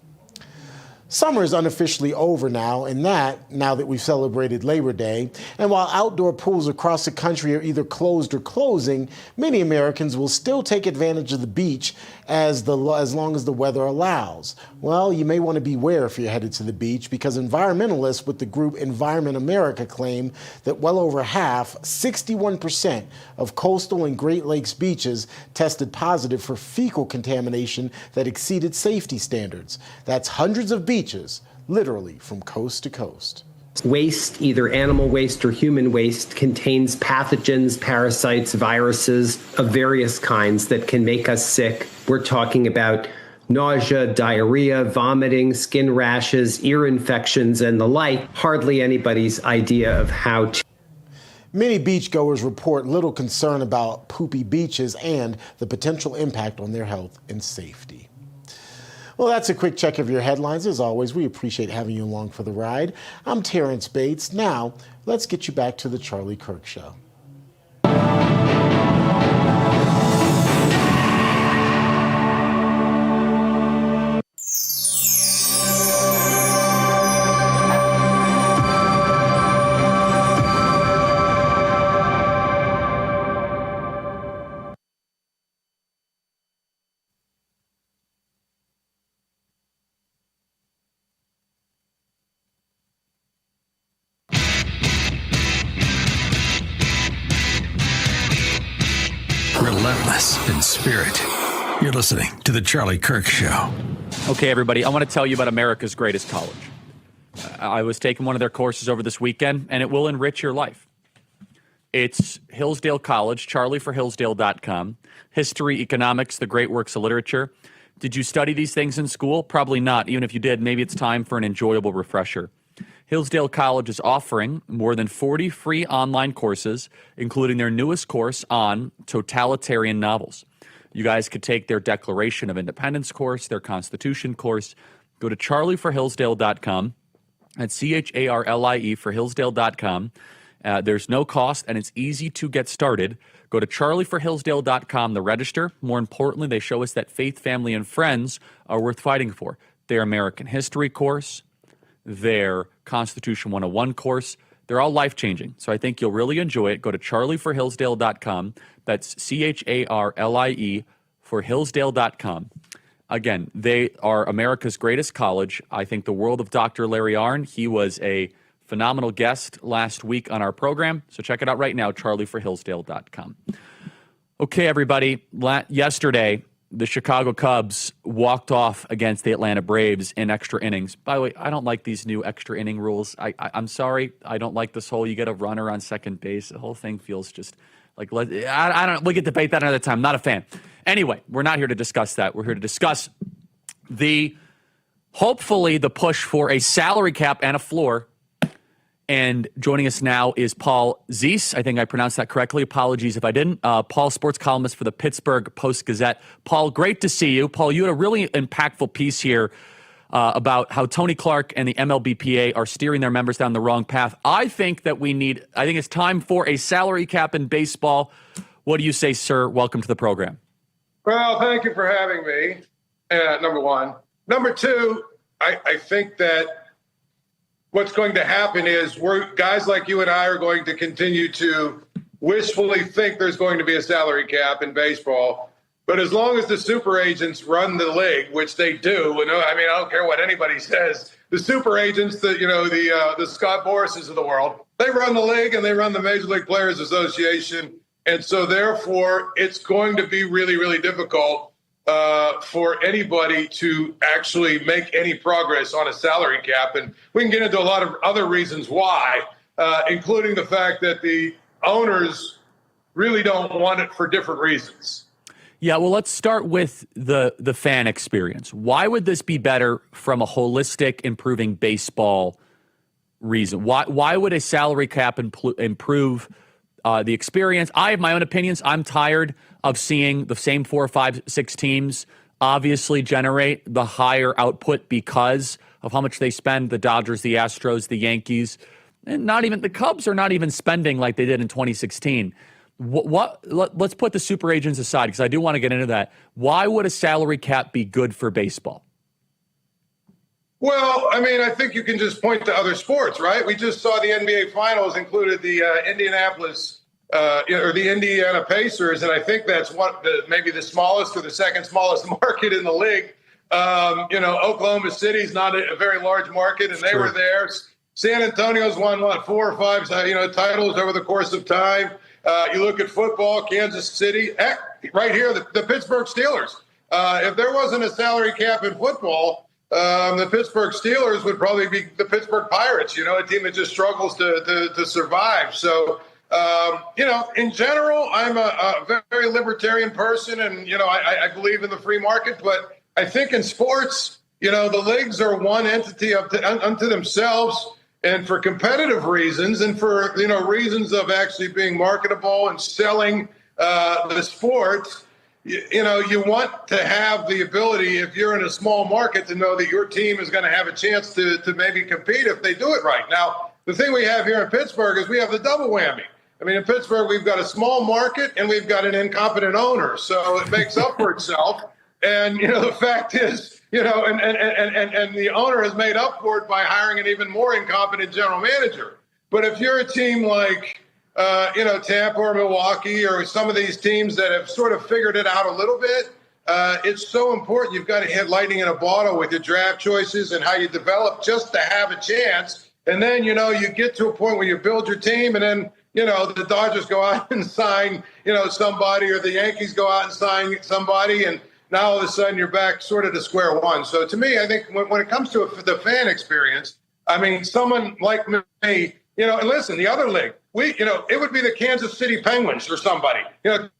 Summer is unofficially over now that we've celebrated Labor Day. And while outdoor pools across the country are either closed or closing, many Americans will still take advantage of the beach as long as the weather allows. Well, you may want to beware if you're headed to the beach, because environmentalists with the group Environment America claim that well over half, 61% of coastal and Great Lakes beaches tested positive for fecal contamination that exceeded safety standards. That's hundreds of beaches, literally from coast to coast. Waste, either animal waste or human waste, contains pathogens, parasites, viruses of various kinds that can make us sick. We're talking about nausea, diarrhea, vomiting, skin rashes, ear infections, and the like. Hardly anybody's idea of how to. Many beachgoers report little concern about poopy beaches and the potential impact on their health and safety. Well, that's a quick check of your headlines. As always, we appreciate having you along for the ride. I'm Terrence Bates. Now, let's get you back to the Charlie Kirk Show. Relentless in spirit. You're listening to The Charlie Kirk Show. Okay, everybody, I want to tell you about America's greatest college. I was taking one of their courses over this weekend, and it will enrich your life. It's Hillsdale College, charlieforhillsdale.com. History, economics, the great works of literature. Did you study these things in school? Probably not. Even if you did, maybe it's time for an enjoyable refresher. Hillsdale College is offering more than 40 free online courses, including their newest course on totalitarian novels. You guys could take their Declaration of Independence course, their Constitution course. Go to charlieforhillsdale.com. That's CHARLIE for Hillsdale.com. There's no cost, and it's easy to get started. Go to charlieforhillsdale.com to register. More importantly, they show us that faith, family, and friends are worth fighting for. Their American history course, their Constitution 101 course, they're all life-changing. So I think you'll really enjoy it. Go to charlieforhillsdale.com. That's CHARLIE for Hillsdale.com. Again, they are America's greatest college. I think the world of Dr. Larry Arnn. He was a phenomenal guest last week on our program. So check it out right now, charlieforhillsdale.com. Okay, everybody. Yesterday, the Chicago Cubs walked off against the Atlanta Braves in extra innings. By the way, I don't like these new extra inning rules. I'm sorry. I don't like this whole you get a runner on second base. The whole thing feels just like, I don't. We can debate that another time. Not a fan. Anyway, we're not here to discuss that. We're here to discuss hopefully the push for a salary cap and a floor. And joining us now is Paul Zeiss. I think I pronounced that correctly. Apologies if I didn't. Paul, sports columnist for the Pittsburgh Post-Gazette. Paul, great to see you. Paul, you had a really impactful piece here about how Tony Clark and the MLBPA are steering their members down the wrong path. I think it's time for a salary cap in baseball. What do you say, sir? Welcome to the program. Well, thank you for having me, number one. Number two, I think that what's going to happen is guys like you and I are going to continue to wishfully think there's going to be a salary cap in baseball. But as long as the super agents run the league, which they do, and I mean, I don't care what anybody says, the super agents, the Scott Borases of the world, they run the league and they run the Major League Players Association. And so therefore, it's going to be really, really difficult for anybody to actually make any progress on a salary cap. And we can get into a lot of other reasons why, including the fact that the owners really don't want it for different reasons. Yeah, well, let's start with the fan experience. Why would this be better from a holistic improving baseball reason? Why would a salary cap improve the experience? I have my own opinions. I'm tired of seeing the same 4, 5, 6 teams obviously generate the higher output because of how much they spend. The Dodgers, the Astros, the Yankees, and not even the Cubs are not even spending like they did in 2016. Let's put the super agents aside because I do want to get into that. Why would a salary cap be good for baseball? Well, I mean, I think you can just point to other sports, right? We just saw the NBA Finals included the the Indiana Pacers, and I think that's maybe the smallest or the second smallest market in the league. Oklahoma City's not a very large market, and they were there. San Antonio's won, 4 or 5 titles over the course of time. You look at football, Kansas City, right here, the Pittsburgh Steelers. If there wasn't a salary cap in football, the Pittsburgh Steelers would probably be the Pittsburgh Pirates, a team that just struggles to survive. So, in general, I'm a very libertarian person, and, I believe in the free market. But I think in sports, the leagues are one entity unto themselves, and for competitive reasons and for, reasons of actually being marketable and selling the sport, you want to have the ability, if you're in a small market, to know that your team is going to have a chance to maybe compete if they do it right. Now, the thing we have here in Pittsburgh is we have the double whammy. I mean, in Pittsburgh, we've got a small market and we've got an incompetent owner. So it makes up for itself. And, the fact is, and the owner has made up for it by hiring an even more incompetent general manager. But if you're a team like, Tampa or Milwaukee or some of these teams that have sort of figured it out a little bit, it's so important. You've got to hit lightning in a bottle with your draft choices and how you develop just to have a chance. And then, you get to a point where you build your team and then, the Dodgers go out and sign, somebody, or the Yankees go out and sign somebody. And now all of a sudden you're back sort of to square one. So to me, I think when it comes to the fan experience, I mean, someone like me, and listen, the other league, it would be the Kansas City Penguins or somebody.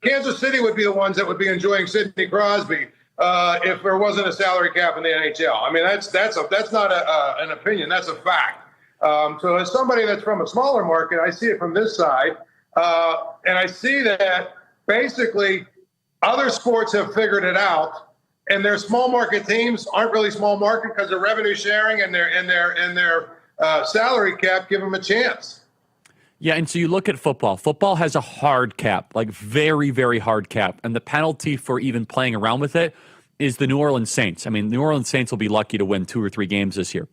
Kansas City would be the ones that would be enjoying Sidney Crosby if there wasn't a salary cap in the NHL. I mean, that's not an opinion. That's a fact. So as somebody that's from a smaller market, I see it from this side, and I see that basically other sports have figured it out, and their small market teams aren't really small market because they're revenue sharing and their salary cap give them a chance. Yeah, and so you look at football. Football has a hard cap, like very, very hard cap, and the penalty for even playing around with it is the New Orleans Saints. I mean, New Orleans Saints will be lucky to win 2 or 3 games this year.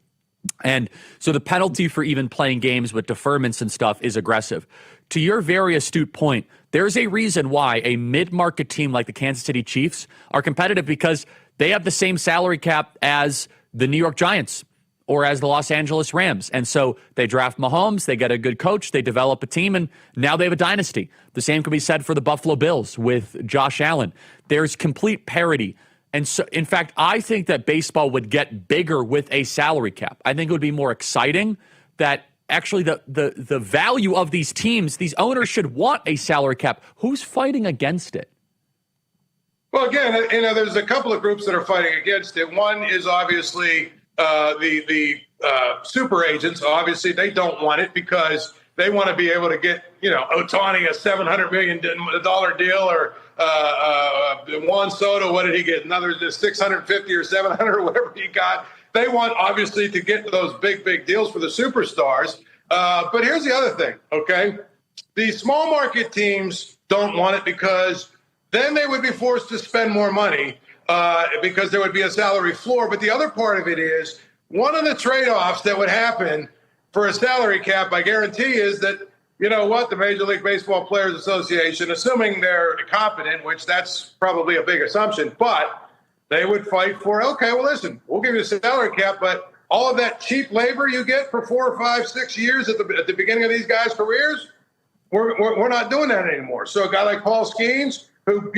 And so the penalty for even playing games with deferments and stuff is aggressive. To your very astute point, there's a reason why a mid-market team like the Kansas City Chiefs are competitive, because they have the same salary cap as the New York Giants or as the Los Angeles Rams. And so they draft Mahomes, they get a good coach, they develop a team, and now they have a dynasty. The same can be said for the Buffalo Bills with Josh Allen. There's complete parity. And so, in fact, I think that baseball would get bigger with a salary cap. I think it would be more exciting that actually the value of these teams, these owners should want a salary cap. Who's fighting against it? Well, again, there's a couple of groups that are fighting against it. One is obviously the super agents. Obviously, they don't want it because they want to be able to get, Ohtani a $700 million deal, or Juan Soto, what did he get? Another 650 or 700 or whatever he got. They want, obviously, to get those big deals for the superstars. But here's the other thing, okay? The small market teams don't want it because then they would be forced to spend more money because there would be a salary floor. But the other part of it is one of the trade-offs that would happen for a salary cap, I guarantee, is that, the Major League Baseball Players Association, assuming they're competent, which that's probably a big assumption, but they would fight for, okay, well, listen, we'll give you a salary cap, but all of that cheap labor you get for 4 or 5, 6 years at the beginning of these guys' careers, we're not doing that anymore. So a guy like Paul Skeens, who,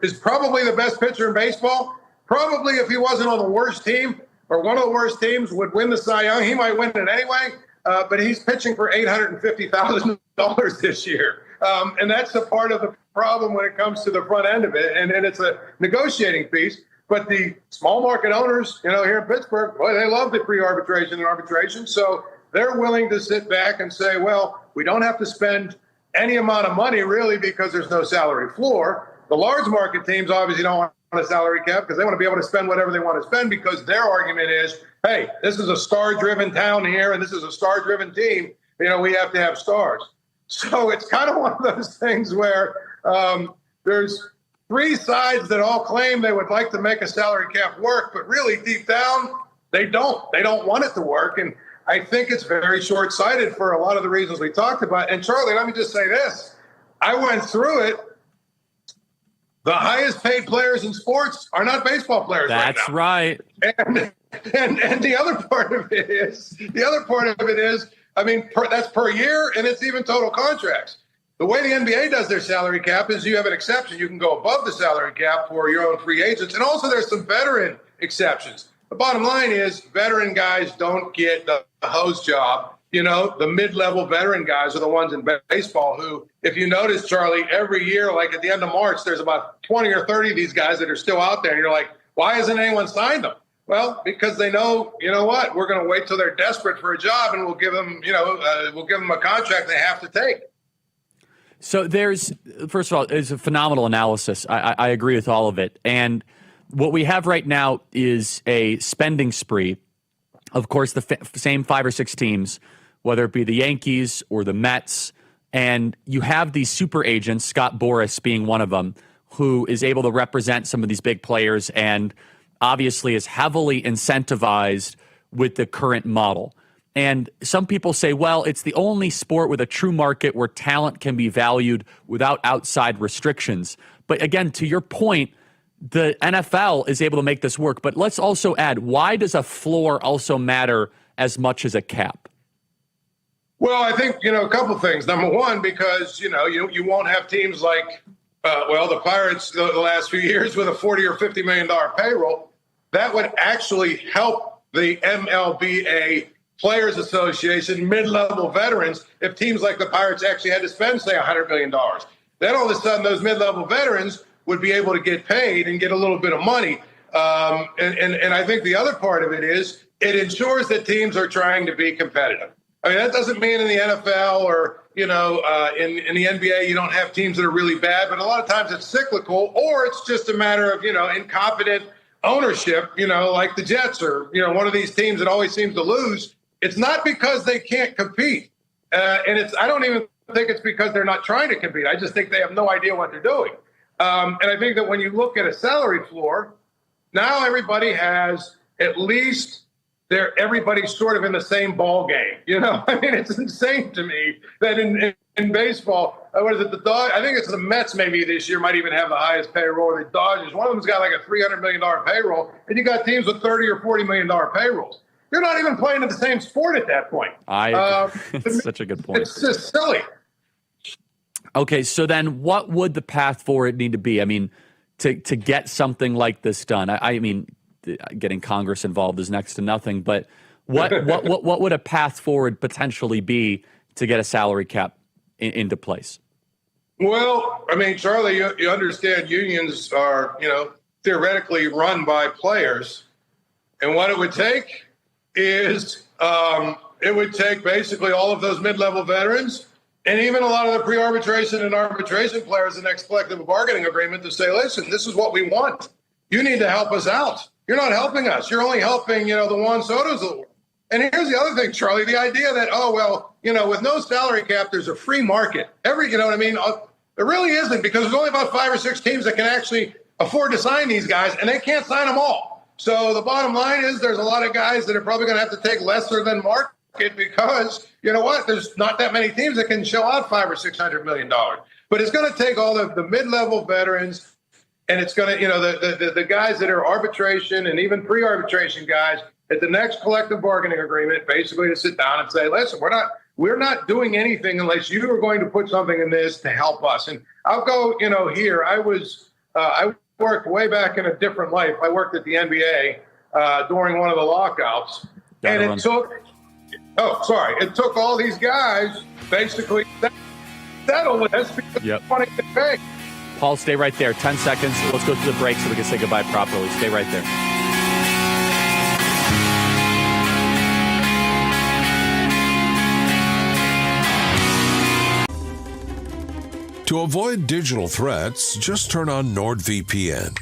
is probably the best pitcher in baseball, probably if he wasn't on the worst team or one of the worst teams would win the Cy Young. He might win it anyway, but he's pitching for $850,000 this year. And that's a part of the problem when it comes to the front end of it. And it's a negotiating piece. But the small market owners, here in Pittsburgh, boy, they love the pre-arbitration and arbitration. So they're willing to sit back and say, well, we don't have to spend any amount of money really because there's no salary floor. The large market teams obviously don't want a salary cap because they want to be able to spend whatever they want to spend, because their argument is, hey, this is a star-driven town here and this is a star-driven team. We have to have stars. So it's kind of one of those things where there's 3 sides that all claim they would like to make a salary cap work, but really deep down, they don't. They don't want it to work. And I think it's very short-sighted for a lot of the reasons we talked about. And Charlie, let me just say this. I went through it. The highest paid players in sports are not baseball players. That's right. And the other part of it is, that's per year, and it's even total contracts. The way the NBA does their salary cap is you have an exception. You can go above the salary cap for your own free agents. And also there's some veteran exceptions. The bottom line is veteran guys don't get the host job. The mid-level veteran guys are the ones in baseball who, if you notice, Charlie, every year, like at the end of March, there's about 20 or 30 of these guys that are still out there. And you're like, Why hasn't anyone signed them? Well, because they know, you know what, we're going to wait till they're desperate for a job and we'll give them, we'll give them a contract they have to take. So first of all, it's a phenomenal analysis. I agree with all of it. And what we have right now is a spending spree. Of course, the same 5 or 6 teams, whether it be the Yankees or the Mets, and you have these super agents, Scott Boras being one of them, who is able to represent some of these big players and obviously is heavily incentivized with the current model. And some people say, well, it's the only sport with a true market where talent can be valued without outside restrictions. But again, to your point, the NFL is able to make this work. But let's also add, why does a floor also matter as much as a cap? Well, I think, a couple of things. Number one, because, you won't have teams like, the Pirates the last few years with a $40 or $50 million payroll. That would actually help the MLBA Players Association mid-level veterans if teams like the Pirates actually had to spend, say, $100 million. Then all of a sudden, those mid-level veterans would be able to get paid and get a little bit of money. And I think the other part of it is it ensures that teams are trying to be competitive. I mean, that doesn't mean in the NFL or, in the NBA, you don't have teams that are really bad, but a lot of times it's cyclical, or it's just a matter of, incompetent ownership, like the Jets or, one of these teams that always seems to lose. It's not because they can't compete. I don't even think it's because they're not trying to compete. I just think they have no idea what they're doing. And I think that when you look at a salary floor, now everybody has at least everybody's sort of in the same ball game. I mean, it's insane to me that in baseball, what is it? I think it's the Mets maybe this year might even have the highest payroll. Or the Dodgers, one of them's got like a $300 million payroll, and you got teams with $30 or $40 million payrolls. You're not even playing in the same sport at that point. It's such a good point. It's just silly. Okay, so then what would the path forward need to be? I mean, to get something like this done? I mean, getting Congress involved is next to nothing, but what would a path forward potentially be to get a salary cap into place? Well, I mean, Charlie, you understand unions are, theoretically run by players. And what it would take is it would take basically all of those mid-level veterans and even a lot of the pre-arbitration and arbitration players in the next collective bargaining agreement to say, listen, this is what we want. You need to help us out. You're not helping us. You're only helping, the Juan Sotos of the world. And here's the other thing, Charlie, the idea that, with no salary cap, there's a free market. There really isn't, because there's only about 5 or 6 teams that can actually afford to sign these guys, and they can't sign them all. So the bottom line is there's a lot of guys that are probably going to have to take lesser than market because, there's not that many teams that can shell out $500 or $600 million. But it's going to take all the mid-level veterans, and it's going to, the guys that are arbitration and even pre-arbitration guys at the next collective bargaining agreement, basically to sit down and say, listen, we're not doing anything unless you are going to put something in this to help us. And I'll go, here. I worked way back in a different life. I worked at the NBA during one of the lockouts. It took all these guys basically settle with this because they wanted to pay. Paul, stay right there. 10 seconds. Let's go to the break so we can say goodbye properly. Stay right there. To avoid digital threats, just turn on NordVPN.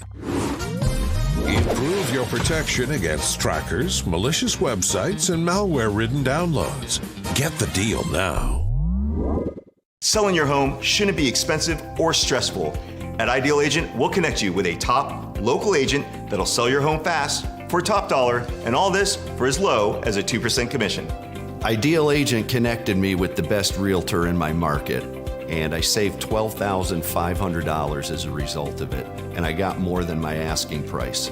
Improve your protection against trackers, malicious websites, and malware-ridden downloads. Get the deal now. Selling your home shouldn't be expensive or stressful. At Ideal Agent, we'll connect you with a top local agent that'll sell your home fast for top dollar, and all this for as low as a 2% commission. Ideal Agent connected me with the best realtor in my market, and I saved $12,500 as a result of it, and I got more than my asking price.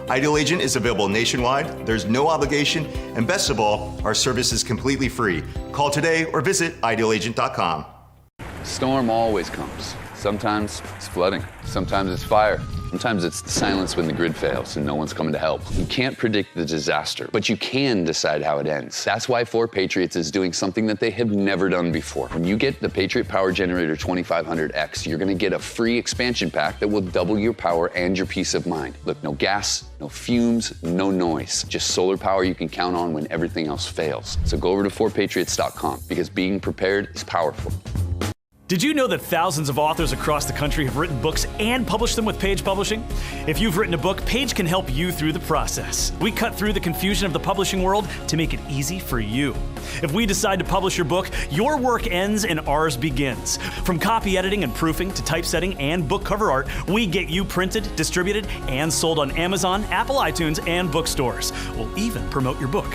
Ideal Agent is available nationwide, there's no obligation, and best of all, our service is completely free. Call today or visit idealagent.com. Storm always comes. Sometimes it's flooding. Sometimes it's fire. Sometimes it's the silence when the grid fails and no one's coming to help. You can't predict the disaster, but you can decide how it ends. That's why 4Patriots is doing something that they have never done before. When you get the Patriot Power Generator 2500X, you're going to get a free expansion pack that will double your power and your peace of mind. Look, no gas, no fumes, no noise. Just solar power you can count on when everything else fails. So go over to 4patriots.com because being prepared is powerful. Did you know that thousands of authors across the country have written books and published them with Page Publishing? If you've written a book, Page can help you through the process. We cut through the confusion of the publishing world to make it easy for you. If we decide to publish your book, your work ends and ours begins. From copy editing and proofing to typesetting and book cover art, we get you printed, distributed, and sold on Amazon, Apple iTunes, and bookstores. We'll even promote your book.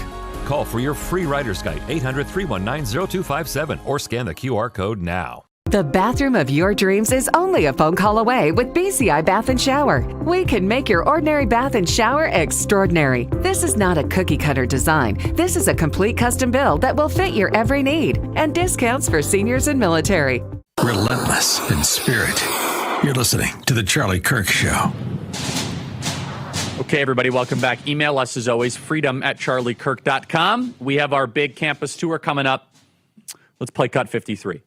Call for your free writer's guide, 800-319-0257, or scan the QR code now. The bathroom of your dreams is only a phone call away with BCI Bath and Shower. We can make your ordinary bath and shower extraordinary. This is not a cookie cutter design. This is a complete custom build that will fit your every need, and discounts for seniors and military. Relentless in spirit. You're listening to The Charlie Kirk Show. Okay, everybody, welcome back. Email us as always, freedom@charliekirk.com. We have our big campus tour coming up. Let's play Cut 53.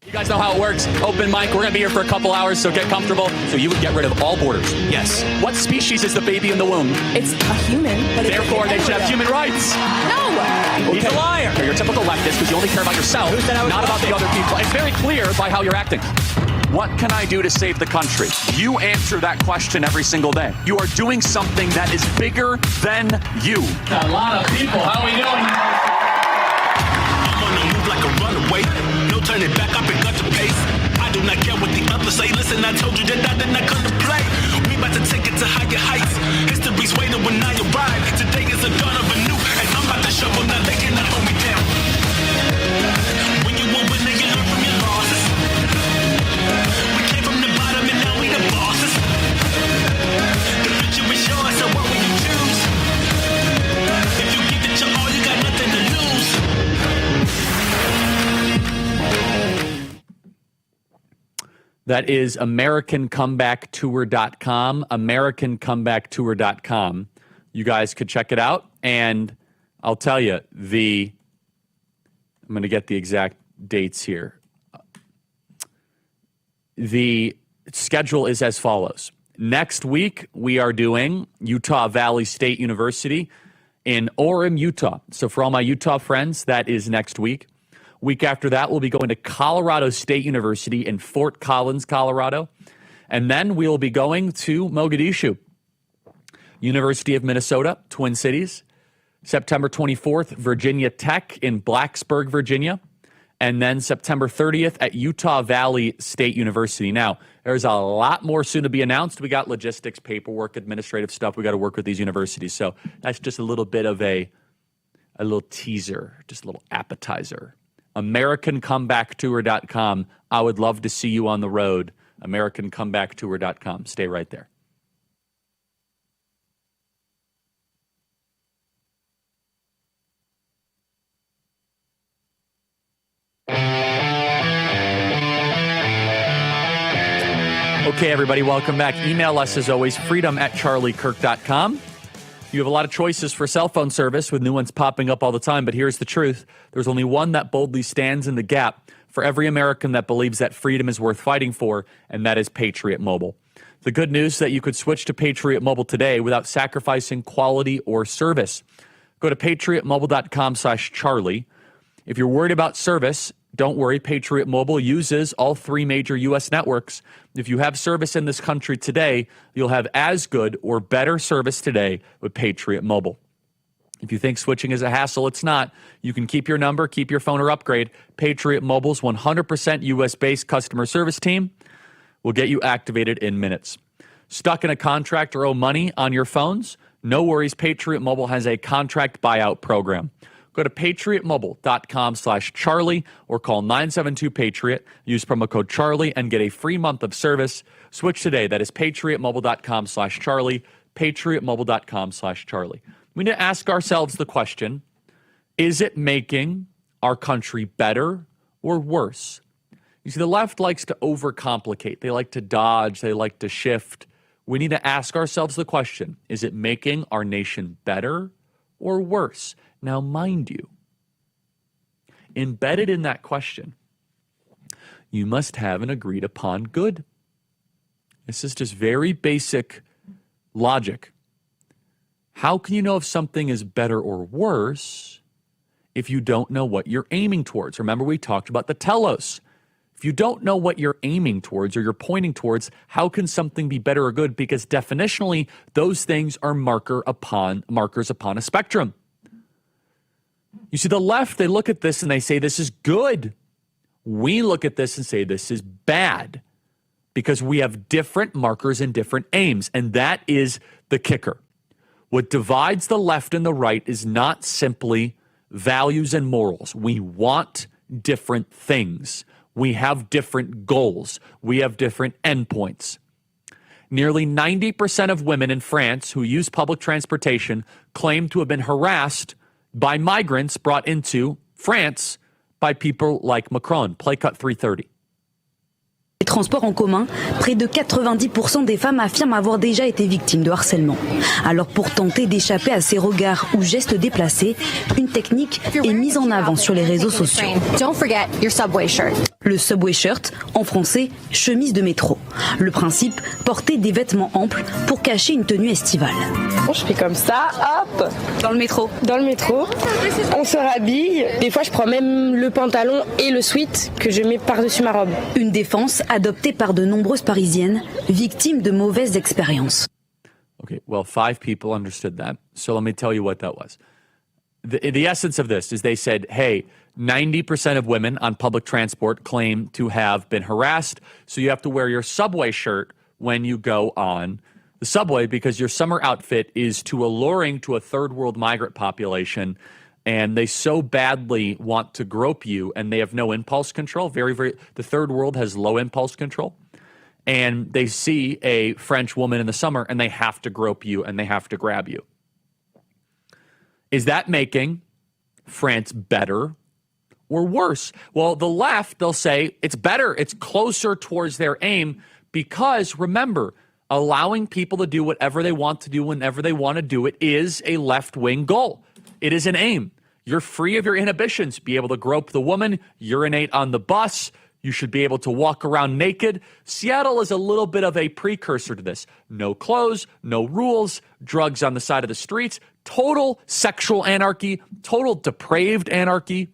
You guys know how it works. Open mic. We're going to be here for a couple hours, so get comfortable. So you would get rid of all borders. Yes. What species is the baby in the womb? It's a human. But therefore, they should have human rights. No. He's a liar. You're a typical leftist because you only care about yourself, not about the other people. It's very clear by how you're acting. What can I do to save the country? You answer that question every single day. You are doing something that is bigger than you. A lot of people. How are we doing? I'm on the move like a runaway. No turning back, I've been got to pace. I do not care what the others say. Listen, I told you that I did not come to play. We about to take it to higher heights. History's waiting when I arrive. Today is the dawn of a new, and I'm about to shovel. Now they cannot hold me down. When you win, then you learn from your losses. We came from the bottom and now we the bosses. The future is yours, so what will you choose? If you give it your all, you got nothing to lose. That is AmericanComebackTour.com, AmericanComebackTour.com. You guys could check it out, and I'll tell you, I'm going to get the exact dates here. The schedule is as follows. Next week, we are doing Utah Valley State University in Orem, Utah. So for all my Utah friends, that is next week. Week after that, we'll be going to Colorado State University in Fort Collins, Colorado. And then we'll be going to Mogadishu, University of Minnesota, Twin Cities. September 24th, Virginia Tech in Blacksburg, Virginia. And then September 30th at Utah Valley State University. Now, there's a lot more soon to be announced. We got logistics, paperwork, administrative stuff. We got to work with these universities. So that's just a little bit of a little teaser, just a little appetizer. AmericanComebackTour.com. I would love to see you on the road. AmericanComebackTour.com. Stay right there. Okay, everybody, welcome back. Email us as always, freedom@charliekirk.com. You have a lot of choices for cell phone service with new ones popping up all the time, but here's the truth. There's only one that boldly stands in the gap for every American that believes that freedom is worth fighting for, and that is Patriot Mobile. The good news is that you could switch to Patriot Mobile today without sacrificing quality or service. Go to patriotmobile.com/Charlie. If you're worried about service, don't worry. Patriot Mobile uses all three major U.S. networks. If you have service in this country today, you'll have as good or better service today with Patriot Mobile. If you think switching is a hassle, it's not. You can keep your number, keep your phone, or upgrade. Patriot Mobile's 100% U.S.-based customer service team will get you activated in minutes. Stuck in a contract or owe money on your phones? No worries. Patriot Mobile has a contract buyout program. Go to patriotmobile.com/Charlie or call 972-PATRIOT. Use promo code Charlie and get a free month of service. Switch today. That is patriotmobile.com/Charlie, patriotmobile.com/Charlie. We need to ask ourselves the question, is it making our country better or worse? You see, the left likes to overcomplicate. They like to dodge. They like to shift. We need to ask ourselves the question, is it making our nation better or worse? Now, mind you, embedded in that question, you must have an agreed upon good. This is just very basic logic. How can you know if something is better or worse if you don't know what you're aiming towards? Remember, we talked about the telos. If you don't know what you're aiming towards or you're pointing towards, how can something be better or good? Because definitionally, those things are markers upon a spectrum. You see, the left, they look at this and they say this is good. We look at this and say this is bad because we have different markers and different aims, and that is the kicker. What divides the left and the right is not simply values and morals. We want different things. We have different goals. We have different endpoints. Nearly 90% of women in France who use public transportation claim to have been harassed by migrants brought into France by people like Macron. Play cut 330. Les transports en commun, près de 90% des femmes affirment avoir déjà été victimes de harcèlement. Alors pour tenter d'échapper à ces regards ou gestes déplacés, une technique est mise en avant sur les réseaux sociaux. Don't forget your subway shirt. Le subway shirt, en français, chemise de métro. Le principe, porter des vêtements amples pour cacher une tenue estivale. Je fais comme ça, hop. Dans le métro. Dans le métro, on se rhabille. Des fois, je prends même le pantalon et le sweat que je mets par-dessus ma robe. Une défense adoptée par de nombreuses Parisiennes, victimes de mauvaises expériences. Okay, well, 5 people understood that. So let me tell you what that was. The essence of this is they said, hey, 90% of women on public transport claim to have been harassed, so you have to wear your subway shirt when you go on the subway because your summer outfit is too alluring to a third world migrant population, and they so badly want to grope you, and they have no impulse control. The third world has low impulse control, and they see a French woman in the summer, and they have to grope you, and they have to grab you. Is that making France better or worse? Well, the left, they'll say it's better. It's closer towards their aim because, remember, allowing people to do whatever they want to do whenever they want to do it is a left-wing goal. It is an aim. You're free of your inhibitions. Be able to grope the woman, urinate on the bus. You should be able to walk around naked. Seattle is a little bit of a precursor to this. No clothes, no rules, drugs on the side of the streets, total sexual anarchy, total depraved anarchy.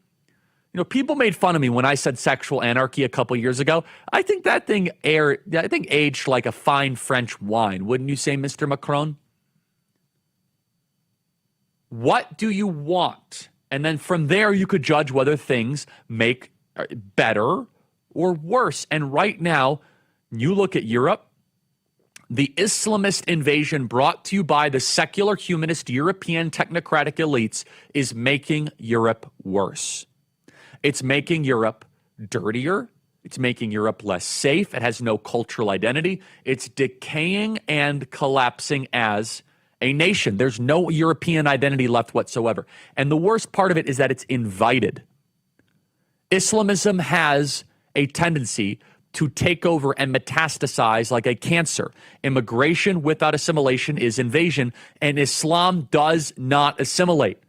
You know, people made fun of me when I said sexual anarchy a couple years ago. I think that thing aged like a fine French wine. Wouldn't you say, Mr. Macron? What do you want? And then from there, you could judge whether things make better or worse. And right now, you look at Europe, the Islamist invasion brought to you by the secular humanist European technocratic elites is making Europe worse. It's making Europe dirtier. It's making Europe less safe. It has no cultural identity. It's decaying and collapsing as a nation. There's no European identity left whatsoever. And the worst part of it is that it's invited. Islamism has a tendency to take over and metastasize like a cancer. Immigration without assimilation is invasion, and Islam does not assimilate.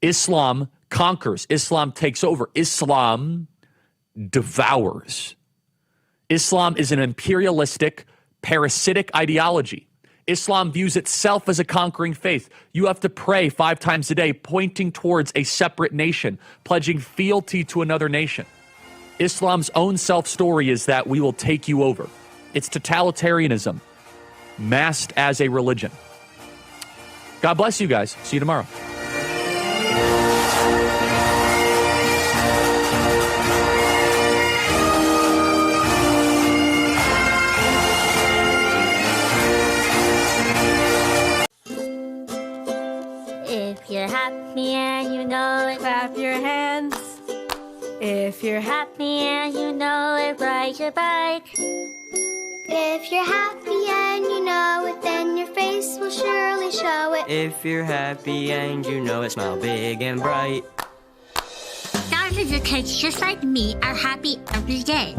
Islam conquers. Islam takes over. Islam devours. Islam is an imperialistic, parasitic ideology. Islam views itself as a conquering faith. You have to pray 5 times a day, pointing towards a separate nation, pledging fealty to another nation. Islam's own self-story is that we will take you over. It's totalitarianism, masked as a religion. God bless you guys. See you tomorrow. If you're happy and you know it, clap your hands. If you're happy and you know it, ride your bike. If you're happy and you know it, then your face will surely show it. If you're happy and you know it, smile big and bright. Don't Thousands of kids just like me are happy every day.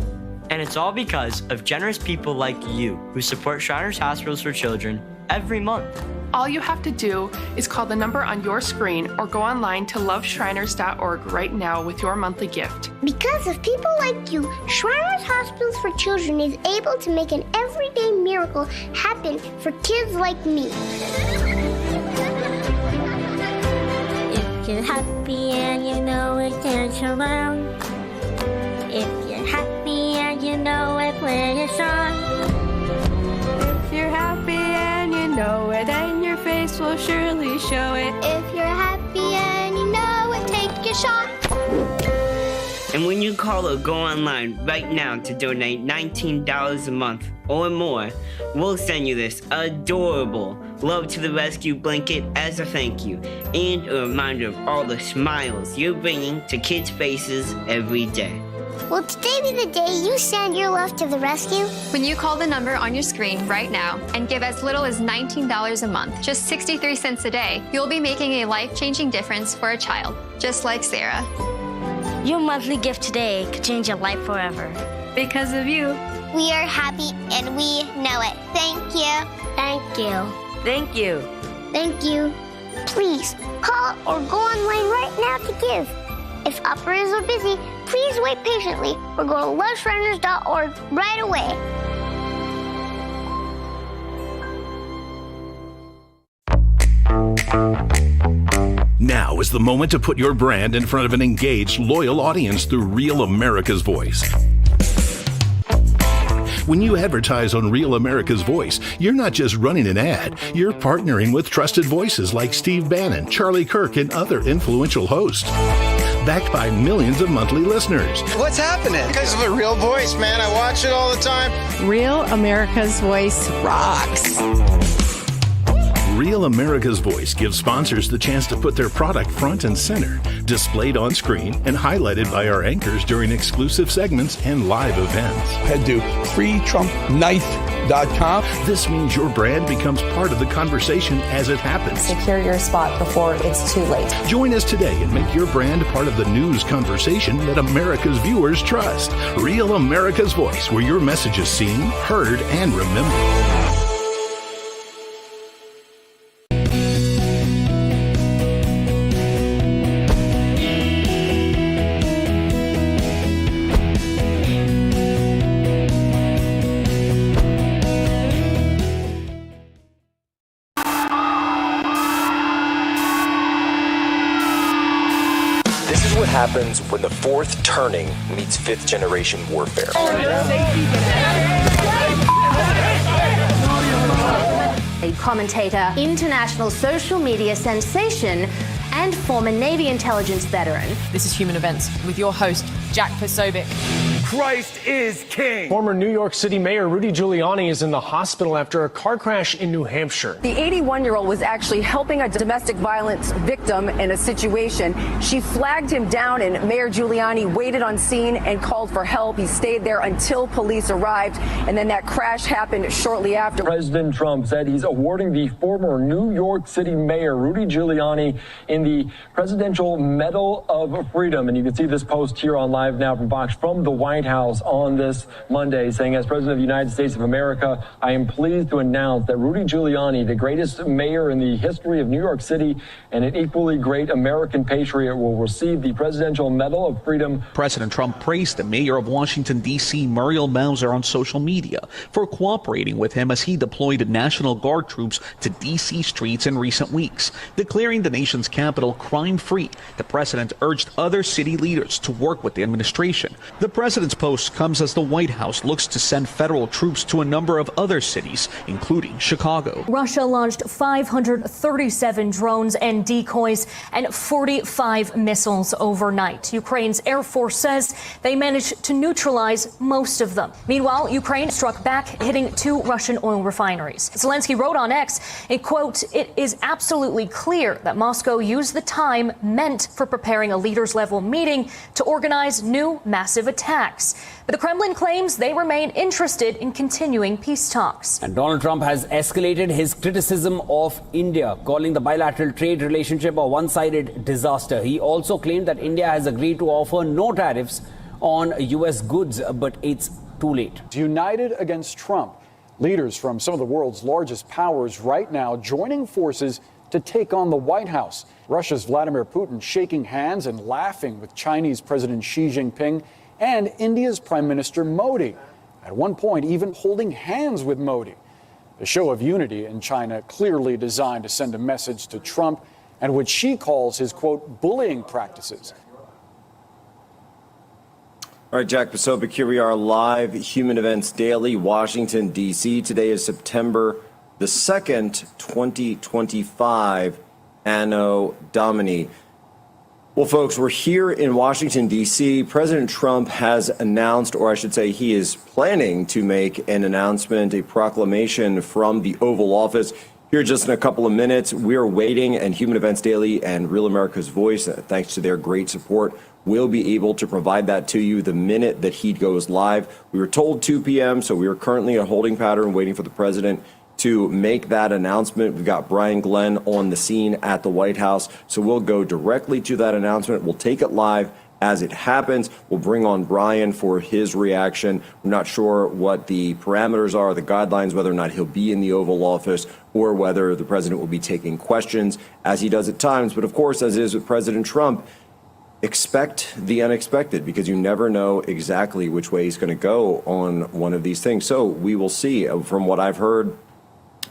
And it's all because of generous people like you who support Shriners Hospitals for Children every month. All you have to do is call the number on your screen or go online to loveshriners.org right now with your monthly gift. Because of people like you, Shriners Hospitals for Children is able to make an everyday miracle happen for kids like me. If you're happy and you know it, dance around. If you're happy and you know it, play a song. If you're happy and you know it, and your face will surely show it. If you're happy and you know it, take a shot. And when you call or go online right now to donate $19 a month or more, we'll send you this adorable Love to the Rescue blanket as a thank you and a reminder of all the smiles you're bringing to kids' faces every day. Will today be the day you send your love to the rescue? When you call the number on your screen right now and give as little as $19 a month, just 63 cents a day, you'll be making a life-changing difference for a child, just like Sarah. Your monthly gift today could change your life forever. Because of you. We are happy and we know it. Thank you. Thank you. Thank you. Thank you. Please call or go online right now to give. If operators are busy, please wait patiently or go to loveshriners.org right away. Now is the moment to put your brand in front of an engaged, loyal audience through Real America's Voice. When you advertise on Real America's Voice, you're not just running an ad, you're partnering with trusted voices like Steve Bannon, Charlie Kirk, and other influential hosts. Backed by millions of monthly listeners. What's happening? Because of a real voice, man. I watch it all the time. Real America's Voice rocks. Real America's Voice gives sponsors the chance to put their product front and center, displayed on screen and highlighted by our anchors during exclusive segments and live events. Head to freetrumpknife.com. This means your brand becomes part of the conversation as it happens. Secure your spot before it's too late. Join us today and make your brand part of the news conversation that America's viewers trust. Real America's Voice, where your message is seen, heard, and remembered. Happens when the fourth turning meets fifth generation warfare. A commentator, international social media sensation, and former Navy intelligence veteran. This is Human Events with your host, Jack Posobiec. Christ is king. Former New York City Mayor Rudy Giuliani is in the hospital after a car crash in New Hampshire. The 81-year-old was actually helping a domestic violence victim in a situation. She flagged him down, and Mayor Giuliani waited on scene and called for help. He stayed there until police arrived, and then that crash happened shortly after. President Trump said he's awarding the former New York City Mayor Rudy Giuliani in the Presidential Medal of Freedom. And you can see this post here on Live Now from Fox from the White House on this Monday, saying, as President of the United States of America, I am pleased to announce that Rudy Giuliani, the greatest mayor in the history of New York City and an equally great American patriot, will receive the Presidential Medal of Freedom. President Trump praised the mayor of Washington, D.C., Muriel Bowser, on social media for cooperating with him as he deployed National Guard troops to D.C. streets in recent weeks, declaring the nation's capital crime-free. The president urged other city leaders to work with the administration. The president's post comes as the White House looks to send federal troops to a number of other cities, including Chicago. Russia launched 537 drones and decoys and 45 missiles overnight. Ukraine's Air Force says they managed to neutralize most of them. Meanwhile, Ukraine struck back, hitting 2 Russian oil refineries. Zelensky wrote on X, a quote, "It is absolutely clear that Moscow used the time meant for preparing a leaders-level meeting to organize new massive attacks. attacks. But the Kremlin claims they remain interested in continuing peace talks. And Donald Trump has escalated his criticism of India, calling the bilateral trade relationship a one-sided disaster. He also claimed that India has agreed to offer no tariffs on U.S. goods, but it's too late. United against Trump. Leaders from some of the world's largest powers right now joining forces to take on the White House. Russia's Vladimir Putin shaking hands and laughing with Chinese President Xi Jinping and India's Prime Minister Modi. At one point, even holding hands with Modi. The show of unity in China clearly designed to send a message to Trump and what she calls his, quote, bullying practices. All right, Jack Posobiec, here we are live, Human Events Daily, Washington, D.C. Today is September the 2nd, 2025, Anno Domini. Well, folks, we're here in Washington, D.C. President Trump has announced, or I should say he is planning to make an announcement, a proclamation from the Oval Office. Here just in a couple of minutes, we're waiting, and Human Events Daily and Real America's Voice, thanks to their great support, we'll be able to provide that to you the minute that he goes live. We were told 2 p.m., so we are currently in a holding pattern waiting for the president to make that announcement. We've got Brian Glenn on the scene at the White House, so we'll go directly to that announcement. We'll take it live as it happens. We'll bring on Brian for his reaction. We're not sure what the parameters are, the guidelines, whether or not he'll be in the Oval Office or whether the president will be taking questions as he does at times. But of course, as it is with President Trump, expect the unexpected, because you never know exactly which way he's going to go on one of these things. So we will see. From what I've heard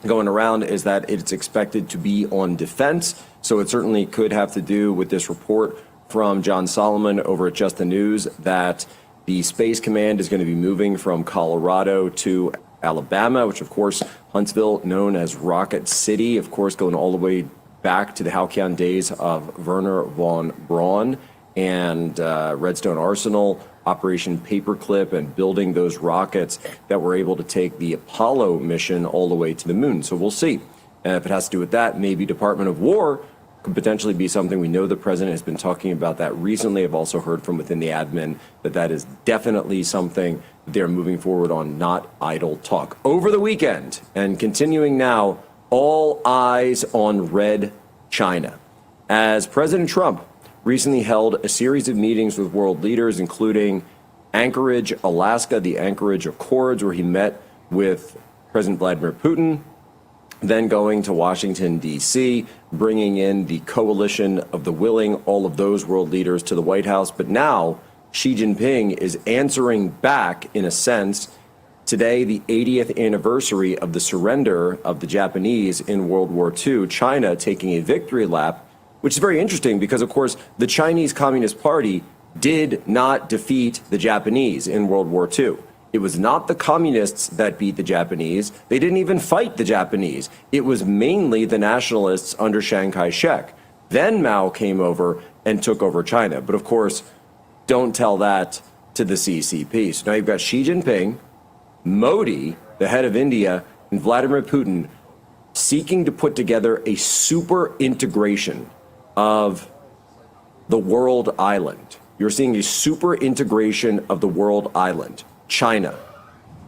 going around is that it's expected to be on defense. So it certainly could have to do with this report from John Solomon over at Just the News that the Space Command is going to be moving from Colorado to Alabama, which of course, Huntsville, known as Rocket City, of course, going all the way back to the halcyon days of Werner von Braun and Redstone Arsenal, Operation Paperclip, and building those rockets that were able to take the Apollo mission all the way to the moon. So we'll see. And if it has to do with that, maybe Department of War could potentially be something. We know the president has been talking about that recently. I've also heard from within the admin that that is definitely something they're moving forward on, not idle talk. Over the weekend, and continuing now, all eyes on Red China, as President Trump recently held a series of meetings with world leaders, including Anchorage, Alaska, the Anchorage Accords, where he met with President Vladimir Putin, then going to Washington, D.C., bringing in the coalition of the willing, all of those world leaders to the White House. But now Xi Jinping is answering back, in a sense. Today, the 80th anniversary of the surrender of the Japanese in World War II, China taking a victory lap, which is very interesting because, of course, the Chinese Communist Party did not defeat the Japanese in World War II. It was not the communists that beat the Japanese. They didn't even fight the Japanese. It was mainly the nationalists under Chiang Kai-shek. Then Mao came over and took over China. But, of course, don't tell that to the CCP. So now you've got Xi Jinping, Modi, the head of India, and Vladimir Putin seeking to put together a super integration of the world island. You're seeing a super integration of the world island. China,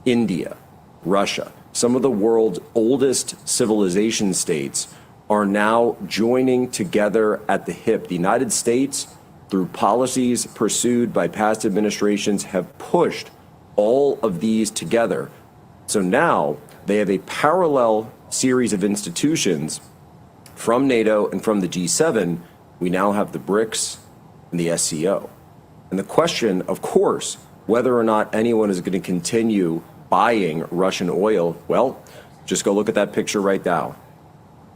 India, Russia, some of the world's oldest civilization states are now joining together at the hip. The United States, through policies pursued by past administrations, have pushed all of these together. So now they have a parallel series of institutions from NATO and from the G7. We now have the BRICS and the SCO. And the question, of course, whether or not anyone is going to continue buying Russian oil, well, just go look at that picture right now.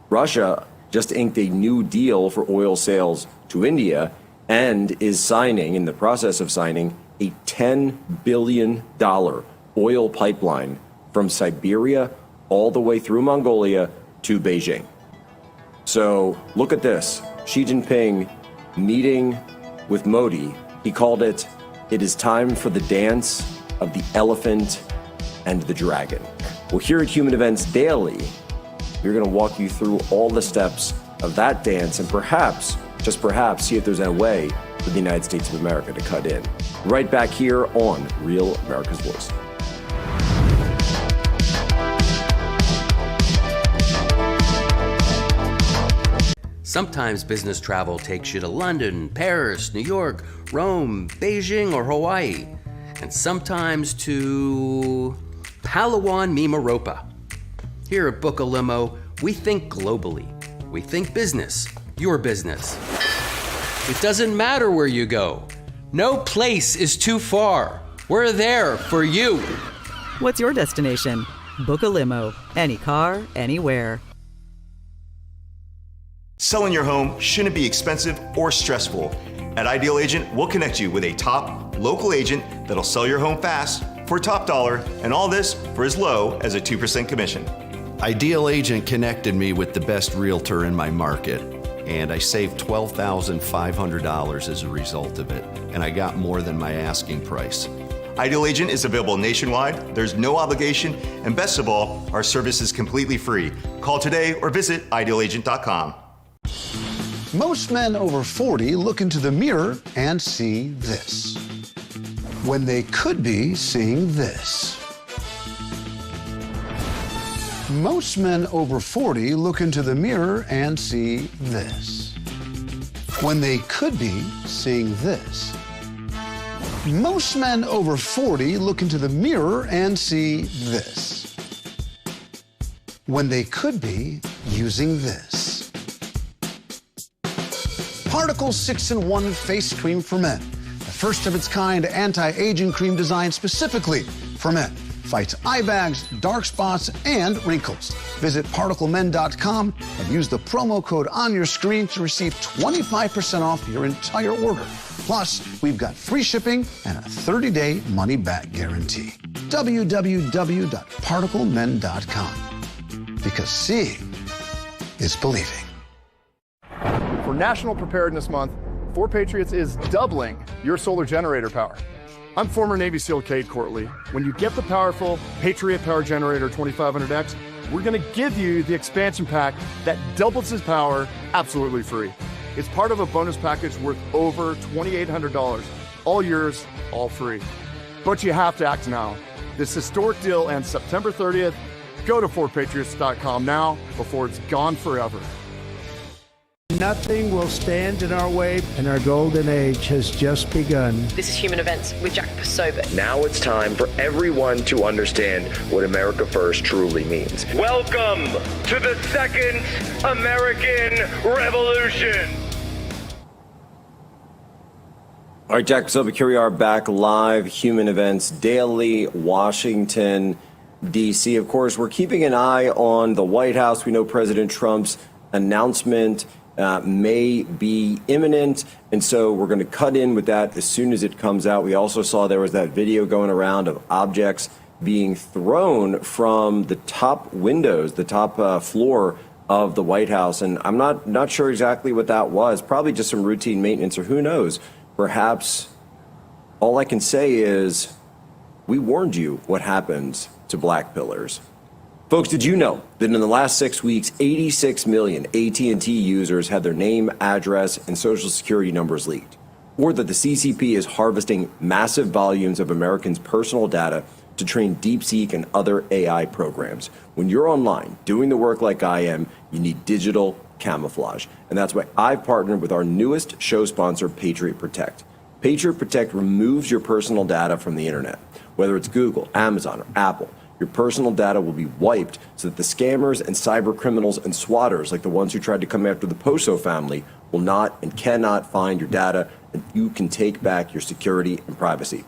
Russia just inked a new deal for oil sales to India and is signing, in the process of signing, a $10 billion oil pipeline from Siberia all the way through Mongolia to Beijing. So look at this. Xi Jinping meeting with Modi. He called it, "It is time for the dance of the elephant and the dragon." Well, here at Human Events Daily, we're going to walk you through all the steps of that dance and perhaps, just perhaps, see if there's a way for the United States of America to cut in. Right back here on Real America's Voice. Sometimes business travel takes you to London, Paris, New York, Rome, Beijing, or Hawaii. And sometimes to Palawan, Mimaropa. Here at Book a Limo, we think globally. We think business, your business. It doesn't matter where you go. No place is too far. We're there for you. What's your destination? Book a limo. Any car, anywhere. Selling your home shouldn't be expensive or stressful. At Ideal Agent, we'll connect you with a top local agent that'll sell your home fast for top dollar, and all this for as low as a 2% commission. Ideal Agent connected me with the best realtor in my market, and I saved $12,500 as a result of it, and I got more than my asking price. Ideal Agent is available nationwide, there's no obligation, and best of all, our service is completely free. Call today or visit idealagent.com. Most men over 40 look into the mirror and see this, when they could be seeing this. Most men over 40 look into the mirror and see this, when they could be seeing this. Most men over 40 look into the mirror and see this, when they could be using this. Particle 6-in-1 Face Cream for Men, the first of its kind anti-aging cream designed specifically for men. Fights eye bags, dark spots, and wrinkles. Visit ParticleMen.com and use the promo code on your screen to receive 25% off your entire order. Plus, we've got free shipping and a 30-day money-back guarantee. www.ParticleMen.com. Because seeing is believing. For National Preparedness Month, 4 Patriots is doubling your solar generator power. I'm former Navy SEAL Cade Courtley. When you get the powerful Patriot Power Generator 2500X, we're going to give you the expansion pack that doubles its power absolutely free. It's part of a bonus package worth over $2,800. All yours, all free. But you have to act now. This historic deal ends September 30th. Go to 4patriots.com now before it's gone forever. Nothing will stand in our way, and our golden age has just begun. This is Human Events with Jack Posobiec. Now it's time for everyone to understand what America First truly means. Welcome to the Second American Revolution. All right, Jack Posobiec, here we are back live, Human Events Daily, Washington, D.C. Of course, we're keeping an eye on the White House. We know President Trump's announcement may be imminent, and so we're going to cut in with that as soon as it comes out. We also saw there was that video going around of objects being thrown from the top windows, the top floor of the White House, and I'm not sure exactly what that was. Probably just some routine maintenance, or who knows. Perhaps all I can say is we warned you what happens to black pillars. Folks, did you know that in the last 6 weeks, 86 million AT&T users had their name, address, and social security numbers leaked? Or that the CCP is harvesting massive volumes of Americans' personal data to train DeepSeek and other AI programs? When you're online doing the work like I am, you need digital camouflage. And that's why I've partnered with our newest show sponsor, Patriot Protect. Patriot Protect removes your personal data from the internet. Whether it's Google, Amazon, or Apple, your personal data will be wiped so that the scammers and cyber criminals and swatters, like the ones who tried to come after the Poso family, will not and cannot find your data, and you can take back your security and privacy.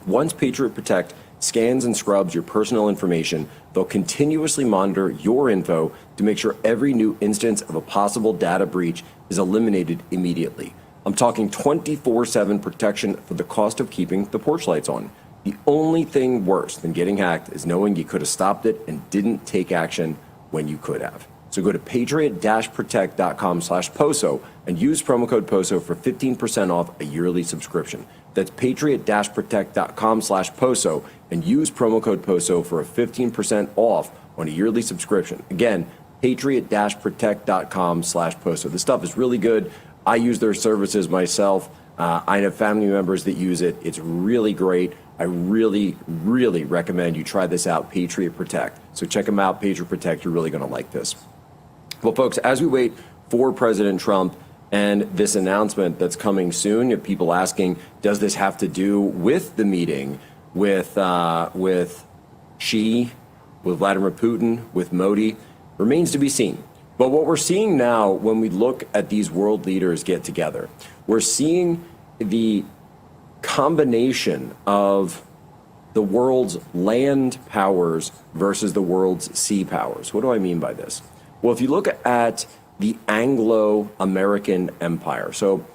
Once Patriot Protect scans and scrubs your personal information, they'll continuously monitor your info to make sure every new instance of a possible data breach is eliminated immediately. I'm talking 24/7 protection for the cost of keeping the porch lights on. The only thing worse than getting hacked is knowing you could have stopped it and didn't take action when you could have. So go to patriot-protect.com/POSO and use promo code POSO for 15% off a yearly subscription. That's patriot-protect.com/POSO and use promo code POSO for a 15% off on a yearly subscription. Again, patriot-protect.com/POSO. This stuff is really good. I use their services myself. I have family members that use it. It's really great. I really, really recommend you try this out, Patriot Protect. So check them out, Patriot Protect. You're really going to like this. Well, folks, as we wait for President Trump and this announcement that's coming soon, you have people asking, does this have to do with the meeting with Xi, with Vladimir Putin, with Modi? Remains to be seen. But what we're seeing now when we look at these world leaders get together, we're seeing the combination of the world's land powers versus the world's sea powers. What do I mean by this? Well, if you look at the Anglo-American Empire, so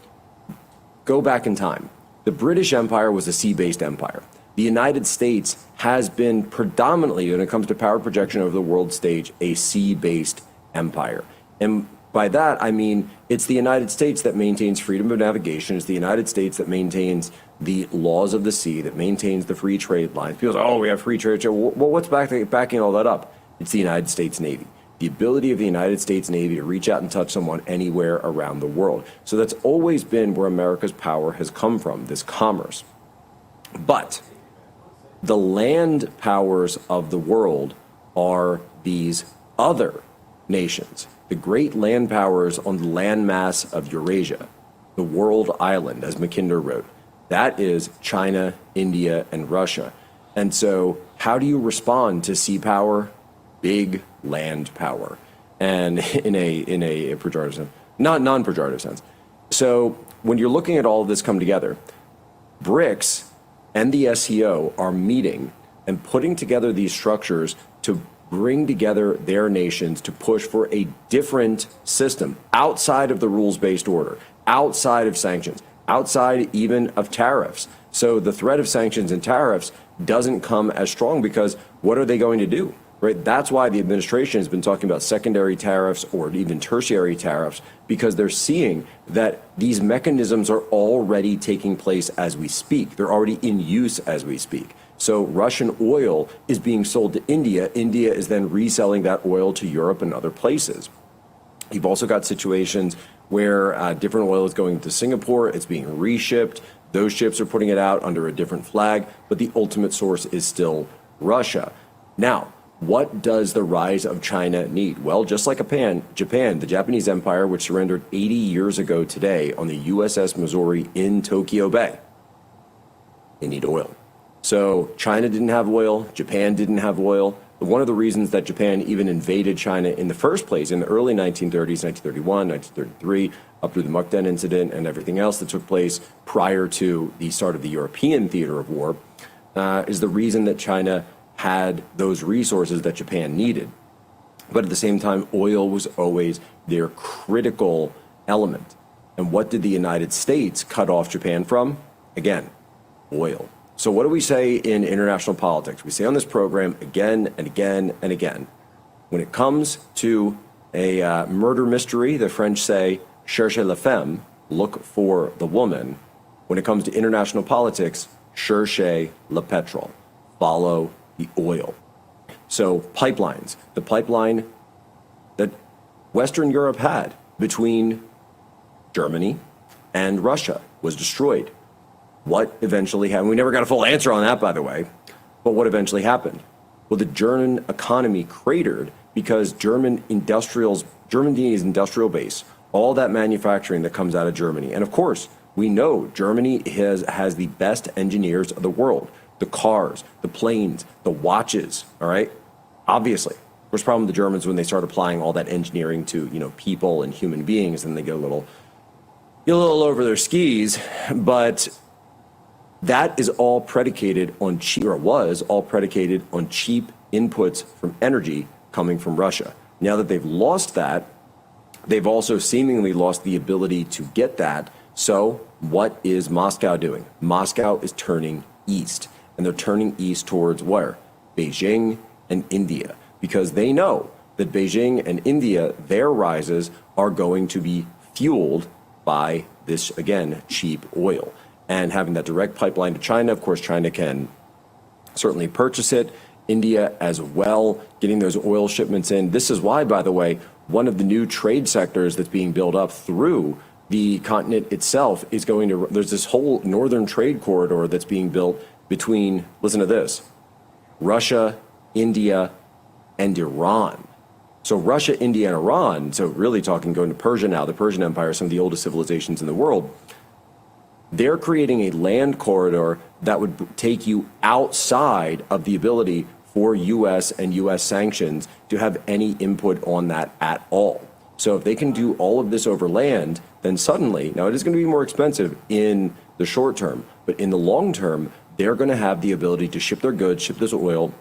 go back in time. The British Empire was a sea-based empire. The United States has been predominantly, when it comes to power projection over the world stage, a sea-based empire. And by that, I mean it's the United States that maintains freedom of navigation. It's the United States that maintains the laws of the sea, that maintains the free trade lines. People say, oh, we have free trade. Well, what's backing all that up? It's the United States Navy. The ability of the United States Navy to reach out and touch someone anywhere around the world. So that's always been where America's power has come from, this commerce. But the land powers of the world are these other nations. The great land powers on the landmass of Eurasia, the world island, as Mackinder wrote. That is China, India, and Russia. And so how do you respond to sea power? Big land power. And in a pejorative sense, non-pejorative sense. So when you're looking at all of this come together, BRICS and the SCO are meeting and putting together these structures to bring together their nations to push for a different system outside of the rules-based order, outside of sanctions, outside even of tariffs. So the threat of sanctions and tariffs doesn't come as strong because what are they going to do? Right? That's why the administration has been talking about secondary tariffs or even tertiary tariffs, because they're seeing that these mechanisms are already taking place as we speak. They're already in use as we speak. So Russian oil is being sold to India. India is then reselling that oil to Europe and other places. You've also got situations where different oil is going to Singapore. It's being reshipped. Those ships are putting it out under a different flag, but the ultimate source is still Russia. Now, what does the rise of China need? Well, just like Japan, the Japanese empire, which surrendered 80 years ago today on the USS Missouri in Tokyo Bay, they need oil. So China didn't have oil, Japan didn't have oil. But one of the reasons that Japan even invaded China in the first place in the early 1930s, 1931, 1933, up through the Mukden incident and everything else that took place prior to the start of the European theater of war, is the reason that China had those resources that Japan needed. But at the same time, oil was always their critical element. And what did the United States cut off Japan from? Again, oil. So what do we say in international politics? We say on this program again and again and again, when it comes to a murder mystery, the French say, cherchez la femme, look for the woman. When it comes to international politics, cherchez le pétrole, follow the oil. So pipelines, the pipeline that Western Europe had between Germany and Russia was destroyed. What eventually happened? We never got a full answer on that, by the way. But what eventually happened? Well, the German economy cratered because Germany's industrial base, all that manufacturing that comes out of Germany. And of course, we know Germany has the best engineers of the world. The cars, the planes, the watches, all right? Obviously. Of course, the problem with the Germans when they start applying all that engineering to, people and human beings, and they get a little over their skis. But that is all predicated on cheap, or was all predicated on cheap inputs from energy coming from Russia. Now that they've lost that, they've also seemingly lost the ability to get that. So what is Moscow doing? Moscow is turning east. And they're turning east towards where? Beijing and India. Because they know that Beijing and India, their rises are going to be fueled by this, again, cheap oil. And having that direct pipeline to China, of course, China can certainly purchase it. India as well, getting those oil shipments in. This is why, by the way, one of the new trade sectors that's being built up through the continent itself is going to, there's this whole northern trade corridor that's being built between, listen to this, Russia, India, and Iran. So Russia, India, and Iran, so really talking, going to Persia now, the Persian Empire, some of the oldest civilizations in the world, they're creating a land corridor that would take you outside of the ability for U.S. and U.S. sanctions to have any input on that at all. So if they can do all of this over land, then suddenly, now it is going to be more expensive in the short term, but in the long term, they're going to have the ability to ship their goods, ship this oil,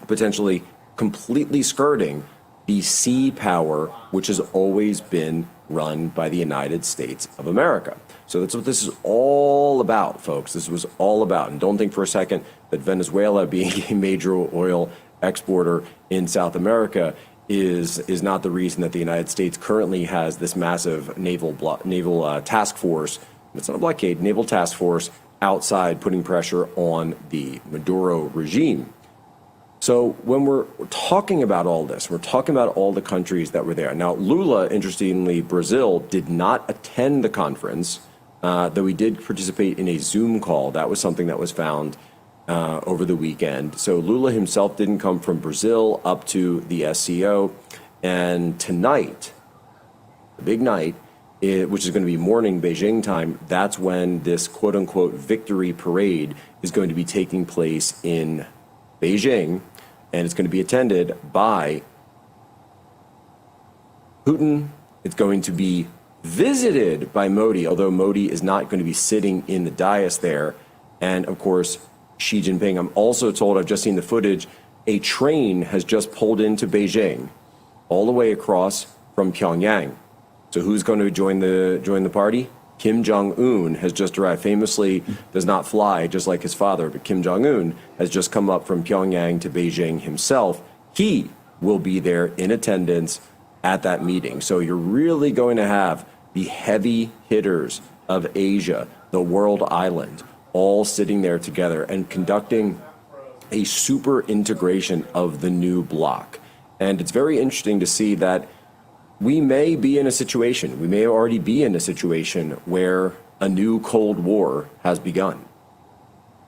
potentially completely skirting the sea power, which has always been run by the United States of America. So that's what this is all about, folks. This was all about. And don't think for a second that Venezuela, being a major oil exporter in South America, is not the reason that the United States currently has this massive naval task force. It's not a blockade, naval task force outside putting pressure on the Maduro regime. So when we're talking about all this, we're talking about all the countries that were there. Now, Lula, interestingly, Brazil did not attend the conference, though he did participate in a Zoom call. That was something that was found over the weekend. So Lula himself didn't come from Brazil up to the SCO. And tonight, the big night, which is going to be morning Beijing time, that's when this quote-unquote victory parade is going to be taking place in Beijing. And it's going to be attended by Putin. It's going to be visited by Modi, although Modi is not going to be sitting in the dais there. And of course, Xi Jinping. I'm also told, I've just seen the footage, a train has just pulled into Beijing all the way across from Pyongyang. So who's going to join the party? Kim Jong-un has just arrived. Famously does not fly, just like his father, but Kim Jong-un has just come up from Pyongyang to Beijing himself. He will be there in attendance at that meeting. So you're really going to have the heavy hitters of Asia, the world island, all sitting there together and conducting a super integration of the new bloc. And it's very interesting to see that we may be in a situation, we may already be in a situation where a new Cold War has begun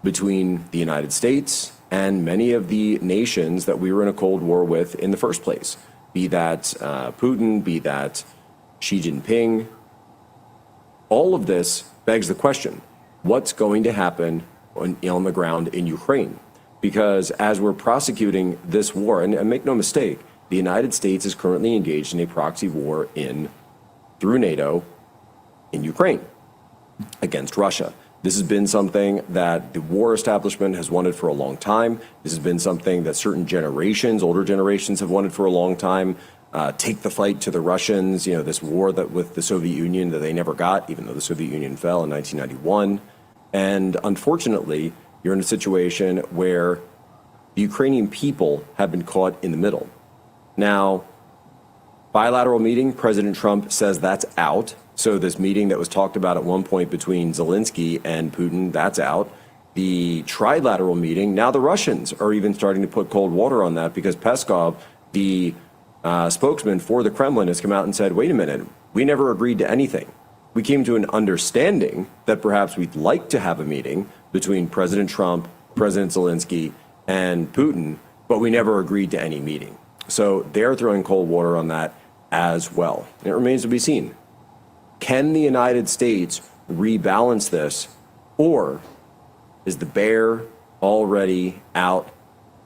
between the United States and many of the nations that we were in a Cold War with in the first place, be that Putin, be that Xi Jinping. All of this begs the question, what's going to happen on the ground in Ukraine? Because as we're prosecuting this war, and make no mistake, the United States is currently engaged in a proxy war through NATO in Ukraine against Russia. This has been something that the war establishment has wanted for a long time. This has been something that certain generations, older generations, have wanted for a long time. Take the fight to the Russians, this war that with the Soviet Union that they never got, even though the Soviet Union fell in 1991. And unfortunately, you're in a situation where the Ukrainian people have been caught in the middle. Now, bilateral meeting, President Trump says that's out. So this meeting that was talked about at one point between Zelensky and Putin, that's out. The trilateral meeting, now the Russians are even starting to put cold water on that because Peskov, the spokesman for the Kremlin, has come out and said, wait a minute, we never agreed to anything. We came to an understanding that perhaps we'd like to have a meeting between President Trump, President Zelensky, and Putin, but we never agreed to any meeting. So they're throwing cold water on that as well. And it remains to be seen. Can the United States rebalance this, or is the bear already out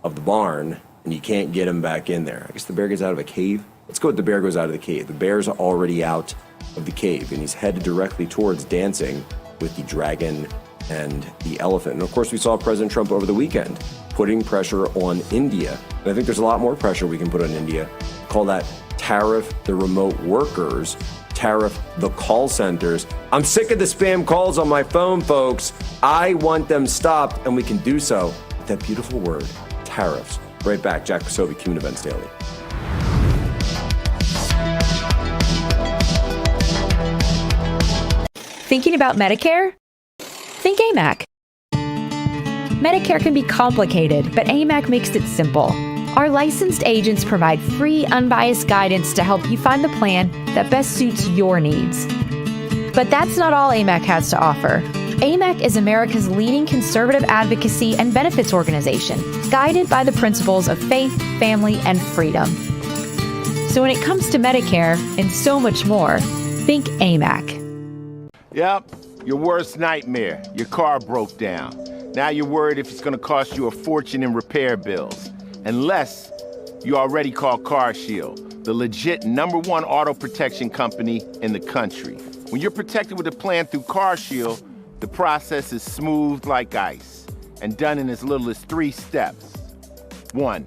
of the barn and you can't get him back in there? I guess the bear gets out of a cave. Let's go with the bear goes out of the cave. The bear's already out of the cave, and he's headed directly towards dancing with the dragon and the elephant. And of course, we saw President Trump over the weekend putting pressure on India. And I think there's a lot more pressure we can put on India. Call that tariff the remote workers, tariff the call centers. I'm sick of the spam calls on my phone, folks. I want them stopped, and we can do so with that beautiful word, tariffs. Right back, Jack Posobiec, Human Events Daily. Thinking about Medicare? Think AMAC. Medicare can be complicated, but AMAC makes it simple. Our licensed agents provide free, unbiased guidance to help you find the plan that best suits your needs. But that's not all AMAC has to offer. AMAC is America's leading conservative advocacy and benefits organization, guided by the principles of faith, family, and freedom. So when it comes to Medicare and so much more, think AMAC. Yep, your worst nightmare. Your car broke down. Now you're worried if it's going to cost you a fortune in repair bills. Unless you already called CarShield, the legit #1 auto protection company in the country. When you're protected with a plan through CarShield, the process is smooth like ice and done in as little as 3 steps. 1.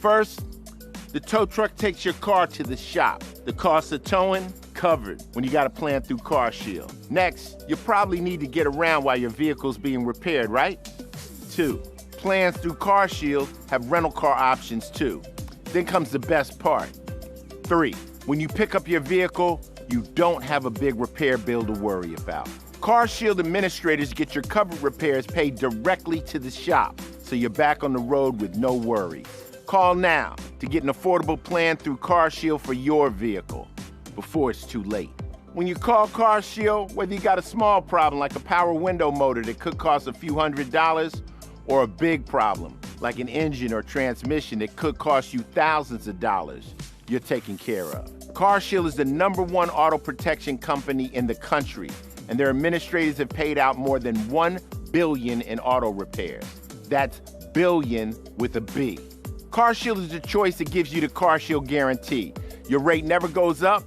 First, the tow truck takes your car to the shop. The cost of towing, covered when you got a plan through CarShield. Next, you probably need to get around while your vehicle's being repaired, right? 2. Plans through CarShield have rental car options too. Then comes the best part. 3. When you pick up your vehicle, you don't have a big repair bill to worry about. CarShield administrators get your covered repairs paid directly to the shop, so you're back on the road with no worries. Call now to get an affordable plan through CarShield for your vehicle before it's too late. When you call CarShield, whether you got a small problem like a power window motor that could cost a few $100s, or a big problem like an engine or transmission that could cost you thousands of dollars, you're taken care of. CarShield is the #1 auto protection company in the country, and their administrators have paid out more than $1 billion in auto repairs. That's billion with a B. CarShield is the choice that gives you the CarShield guarantee. Your rate never goes up,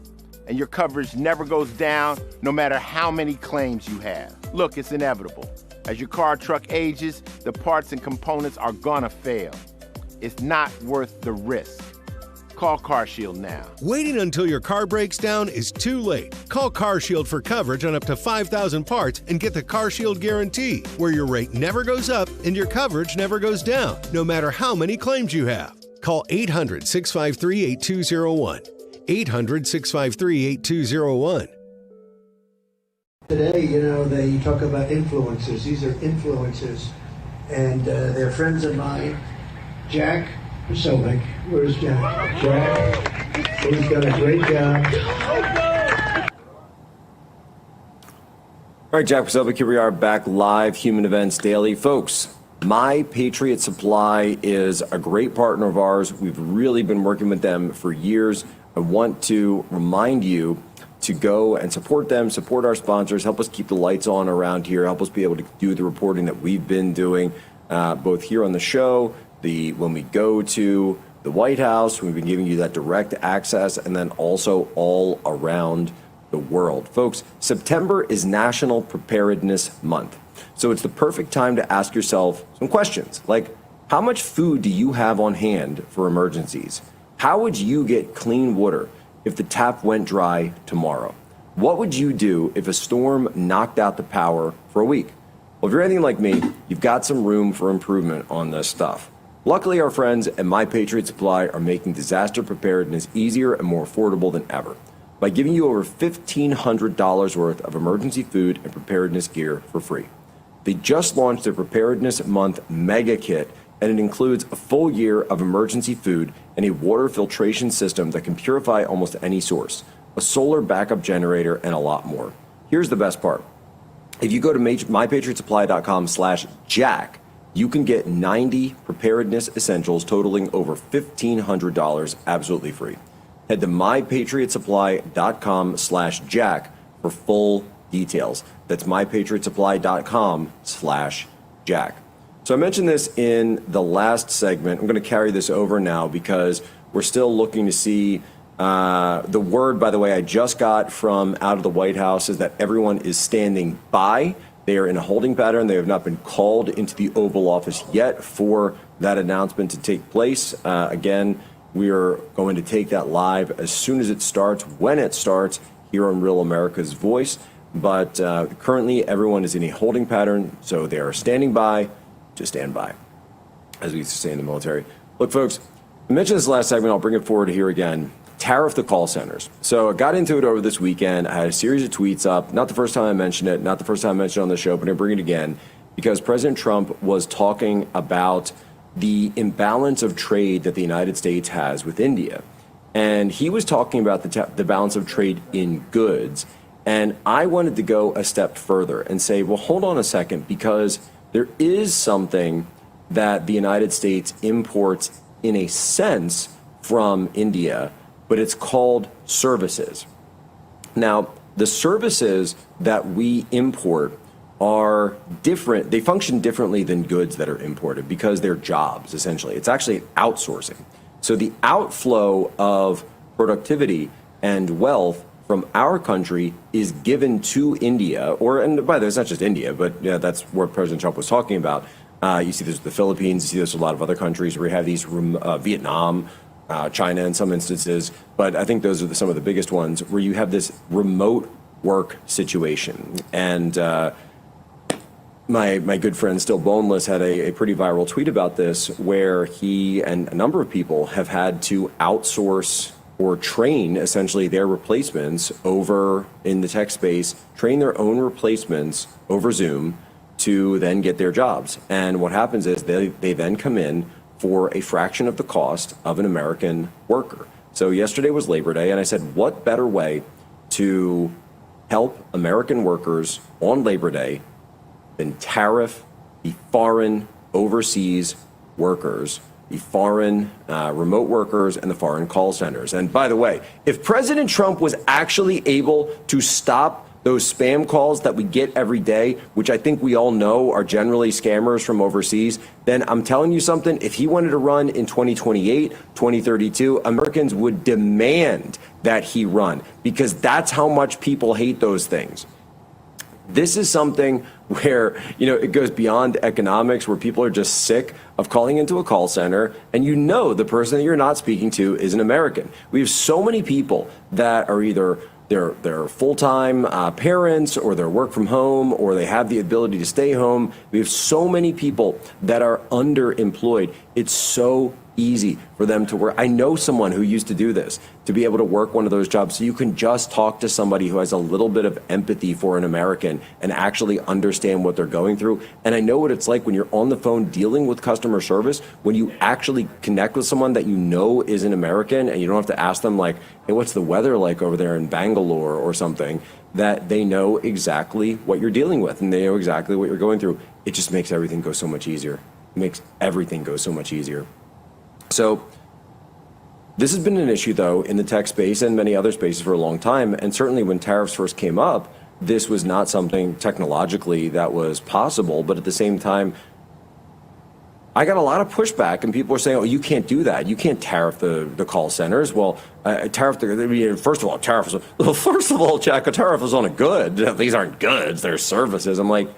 and your coverage never goes down, no matter how many claims you have. Look, it's inevitable. As your car or truck ages, the parts and components are gonna fail. It's not worth the risk. Call CarShield now. Waiting until your car breaks down is too late. Call CarShield for coverage on up to 5,000 parts and get the CarShield guarantee, where your rate never goes up and your coverage never goes down, no matter how many claims you have. Call 800-653-8201. 800-653-8201. Today, you talk about influencers. These are influencers, and they're friends of mine. Jack Posobiec. Where's Jack? Jack, who's done a great job. All right, Jack Posobiec, here we are back live, Human Events Daily. Folks, My Patriot Supply is a great partner of ours. We've really been working with them for years. I want to remind you to go and support them, support our sponsors, help us keep the lights on around here, help us be able to do the reporting that we've been doing, both here on the show, when we go to the White House, we've been giving you that direct access, and then also all around the world. Folks, September is National Preparedness Month. So it's the perfect time to ask yourself some questions, like how much food do you have on hand for emergencies? How would you get clean water if the tap went dry tomorrow? What would you do if a storm knocked out the power for a week? Well, if you're anything like me, you've got some room for improvement on this stuff. Luckily, our friends at My Patriot Supply are making disaster preparedness easier and more affordable than ever by giving you over $1,500 worth of emergency food and preparedness gear for free. They just launched their Preparedness Month Mega Kit, and it includes a full year of emergency food and a water filtration system that can purify almost any source, a solar backup generator, and a lot more. Here's the best part. If you go to mypatriotsupply.com/Jack, you can get 90 preparedness essentials totaling over $1,500 absolutely free. Head to mypatriotsupply.com/Jack for full details. That's mypatriotsupply.com/Jack. So I mentioned this in the last segment. I'm going to carry this over now because we're still looking to see the word, by the way, I just got from out of the White House is that everyone is standing by. They are in a holding pattern. They have not been called into the Oval Office yet for that announcement to take place. Again, we are going to take that live as soon as it starts, when it starts, here on Real America's Voice. But currently, everyone is in a holding pattern, so they are standing by to stand by, as we used to say in the military. Look, folks, I mentioned this last segment. I'll bring it forward here again. Tariff the call centers. So I got into it over this weekend. I had a series of tweets up. Not the first time I mentioned it, not the first time I mentioned it on the show, but I'm going to bring it again because President Trump was talking about the imbalance of trade that the United States has with India. And he was talking about the balance of trade in goods. And I wanted to go a step further and say, well, hold on a second, because there is something that the United States imports in a sense from India, but it's called services. Now, the services that we import are different. They function differently than goods that are imported because they're jobs, essentially. It's actually outsourcing. So the outflow of productivity and wealth from our country is given to India, and by the way, it's not just India, but yeah, that's what President Trump was talking about. You see this with the Philippines, you see this with a lot of other countries where you have these, Vietnam, China in some instances, but I think those are some of the biggest ones where you have this remote work situation. And my good friend Still Boneless had a pretty viral tweet about this, where he and a number of people have had to outsource or train essentially their replacements over in the tech space, train their own replacements over Zoom to then get their jobs. And what happens is they then come in for a fraction of the cost of an American worker. So yesterday was Labor Day, and I said, what better way to help American workers on Labor Day than tariff the foreign overseas workers, the foreign remote workers, and the foreign call centers. And by the way, if President Trump was actually able to stop those spam calls that we get every day, which I think we all know are generally scammers from overseas, then I'm telling you something, if he wanted to run in 2028, 2032, Americans would demand that he run, because that's how much people hate those things. This is something where, it goes beyond economics, where people are just sick of calling into a call center, and the person that you're not speaking to is an American. We have so many people that are either they're full-time parents, or they're work from home, or they have the ability to stay home. We have so many people that are underemployed. It's so easy for them to work. I know someone who used to do this, to be able to work one of those jobs. So you can just talk to somebody who has a little bit of empathy for an American and actually understand what they're going through. And I know what it's like when you're on the phone dealing with customer service, when you actually connect with someone that you know is an American, and you don't have to ask them like, hey, what's the weather like over there in Bangalore or something, that they know exactly what you're dealing with and they know exactly what you're going through. It just makes everything go so much easier. It makes everything go so much easier. So this has been an issue, though, in the tech space and many other spaces for a long time. And certainly when tariffs first came up, this was not something technologically that was possible. But at the same time, I got a lot of pushback, and people were saying, oh, you can't do that. You can't tariff the call centers. Well, first of all, Jack, a tariff is on a good. These aren't goods, they're services. I'm like,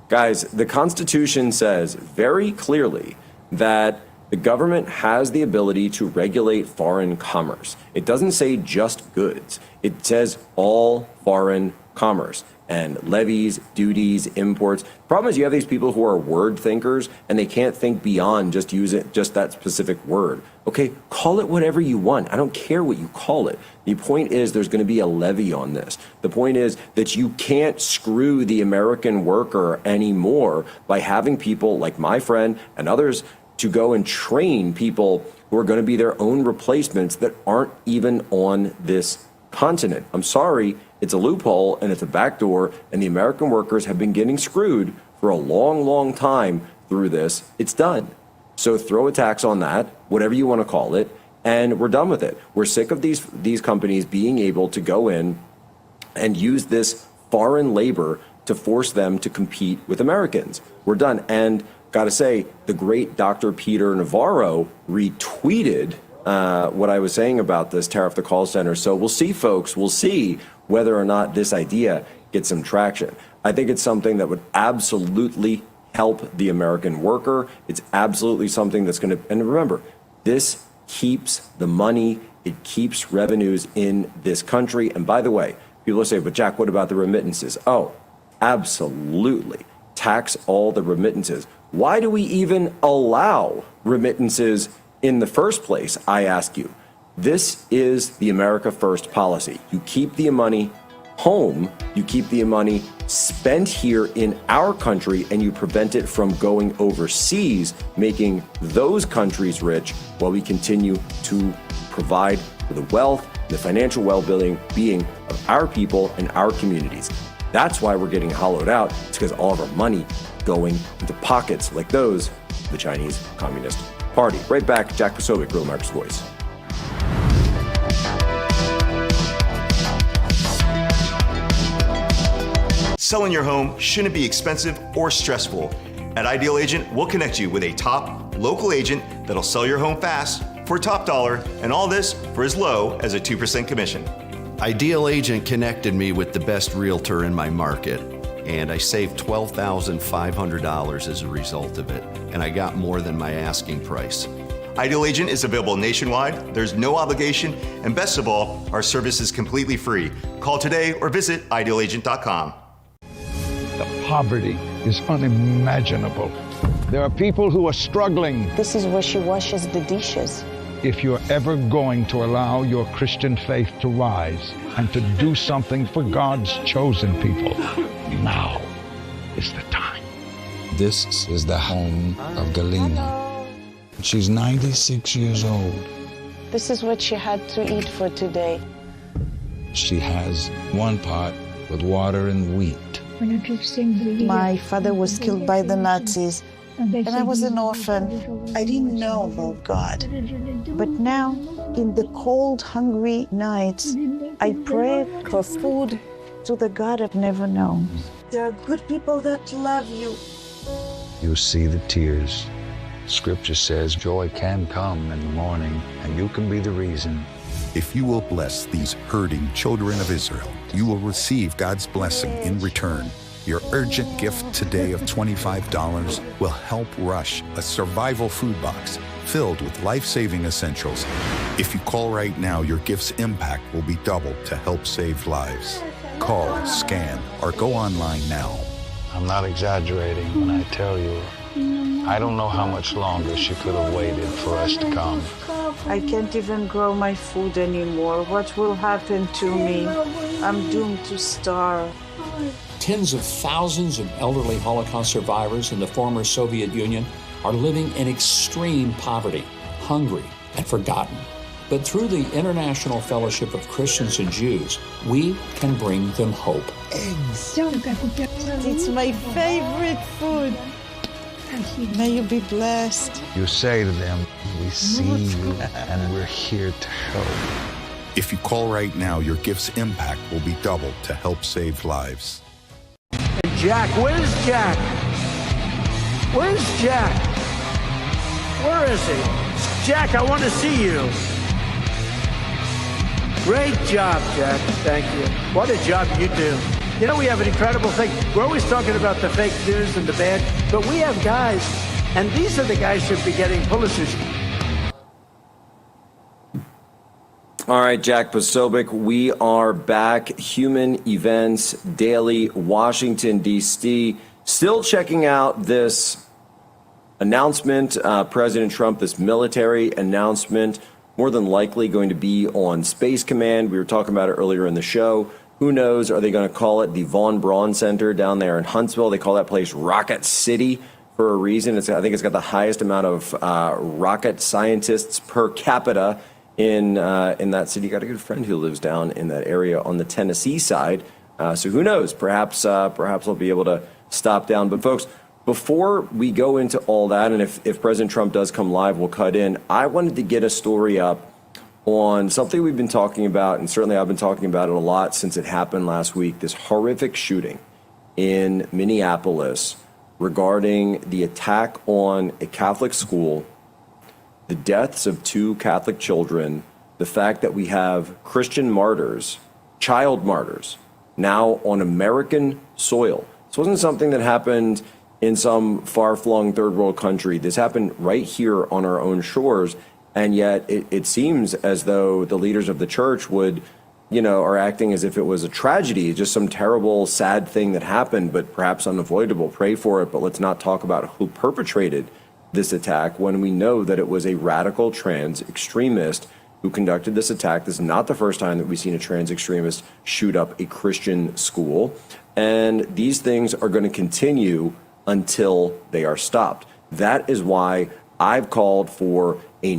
guys, the Constitution says very clearly that the government has the ability to regulate foreign commerce. It doesn't say just goods. It says all foreign commerce and levies, duties, imports. The problem is you have these people who are word thinkers, and they can't think beyond just that specific word. Okay, call it whatever you want. I don't care what you call it. The point is there's going to be a levy on this. The point is that you can't screw the American worker anymore by having people like my friend and others to go and train people who are going to be their own replacements that aren't even on this continent. I'm sorry, it's a loophole and it's a backdoor, and the American workers have been getting screwed for a long, long time through this. It's done. So throw a tax on that, whatever you want to call it, and we're done with it. We're sick of these companies being able to go in and use this foreign labor to force them to compete with Americans. We're done. And got to say, the great Dr. Peter Navarro retweeted what I was saying about this tariff the call center. So we'll see, folks. We'll see whether or not this idea gets some traction. I think it's something that would absolutely help the American worker. It's absolutely something that's going to, and remember, this keeps the money. It keeps revenues in this country. And by the way, people say, but Jack, what about the remittances? Oh, absolutely. Tax all the remittances. Why do we even allow remittances in the first place, I ask you? This is the America First policy. You keep the money home, you keep the money spent here in our country, and you prevent it from going overseas, making those countries rich while we continue to provide for the wealth the financial well-being of our people and our communities. That's why we're getting hollowed out. It's because all of our money going into pockets like those of the Chinese Communist Party. Right back, Jack Posobiec, Real America's Voice. Selling your home shouldn't be expensive or stressful. At Ideal Agent, we'll connect you with a top local agent that'll sell your home fast for top dollar, and all this for as low as a 2% commission. Ideal Agent connected me with the best realtor in my market, and I saved $12,500 as a result of it, and I got more than my asking price. Ideal Agent is available nationwide, there's no obligation, and best of all, our service is completely free. Call today or visit idealagent.com. The poverty is unimaginable. There are people who are struggling. This is where she washes the dishes. If you're ever going to allow your Christian faith to rise and to do something for God's chosen people, now is the time. This is the home of Galina. She's 96 years old. This is what she had to eat for today. She has one pot with water and wheat. My father was killed by the Nazis, and I was an orphan. I didn't know about God. But now, in the cold, hungry nights, I pray for food to the God I've never known. There are good people that love you. You see the tears. Scripture says joy can come in the morning, and you can be the reason. If you will bless these hurting children of Israel, you will receive God's blessing in return. Your urgent gift today of $25 will help Rush, a survival food box filled with life-saving essentials. If you call right now, your gift's impact will be doubled to help save lives. Call, scan, or go online now. I'm not exaggerating when I tell you, I don't know how much longer she could have waited for us to come. I can't even grow my food anymore. What will happen to me? I'm doomed to starve. Tens of thousands of elderly Holocaust survivors in the former Soviet Union are living in extreme poverty, hungry, and forgotten. But through the International Fellowship of Christians and Jews, we can bring them hope. Eggs. It's my favorite food. May you be blessed. You say to them, we see you and we're here to help. If you call right now, your gift's impact will be doubled to help save lives. Hey, Jack, where's Jack? Where's Jack? Where is he? Jack, I want to see you. Great job, Jack. Thank you. What a job you do. You know, we have an incredible thing. We're always talking about the fake news and the bad, but we have guys, and these are the guys who should be getting Pulitzers. All right, Jack Posobiec, we are back. Human Events Daily, Washington, D.C. Still checking out this announcement, President Trump, this military announcement, more than likely going to be on Space Command. We were talking about it earlier in the show. Who knows? Are they going to call it the Von Braun Center down there in Huntsville? They call that place Rocket City for a reason. I think it's got the highest amount of rocket scientists per capita in that city. Got a good friend who lives down in that area on the Tennessee side. So who knows? Perhaps they'll be able to stop down. But folks, before we go into all that, and if President Trump does come live, we'll cut in. I wanted to get a story up on something we've been talking about, and certainly I've been talking about it a lot since it happened last week, this horrific shooting in Minneapolis regarding the attack on a Catholic school, the deaths of 2 Catholic children, the fact that we have Christian martyrs, child martyrs, now on American soil. This wasn't something that happened in some far-flung third world country. This happened right here on our own shores. And yet it seems as though the leaders of the church are acting as if it was a tragedy, just some terrible, sad thing that happened, but perhaps unavoidable. Pray for it, but let's not talk about who perpetrated this attack when we know that it was a radical trans extremist who conducted this attack. This is not the first time that we've seen a trans extremist shoot up a Christian school. And these things are going to continue until they are stopped. That is why I've called for a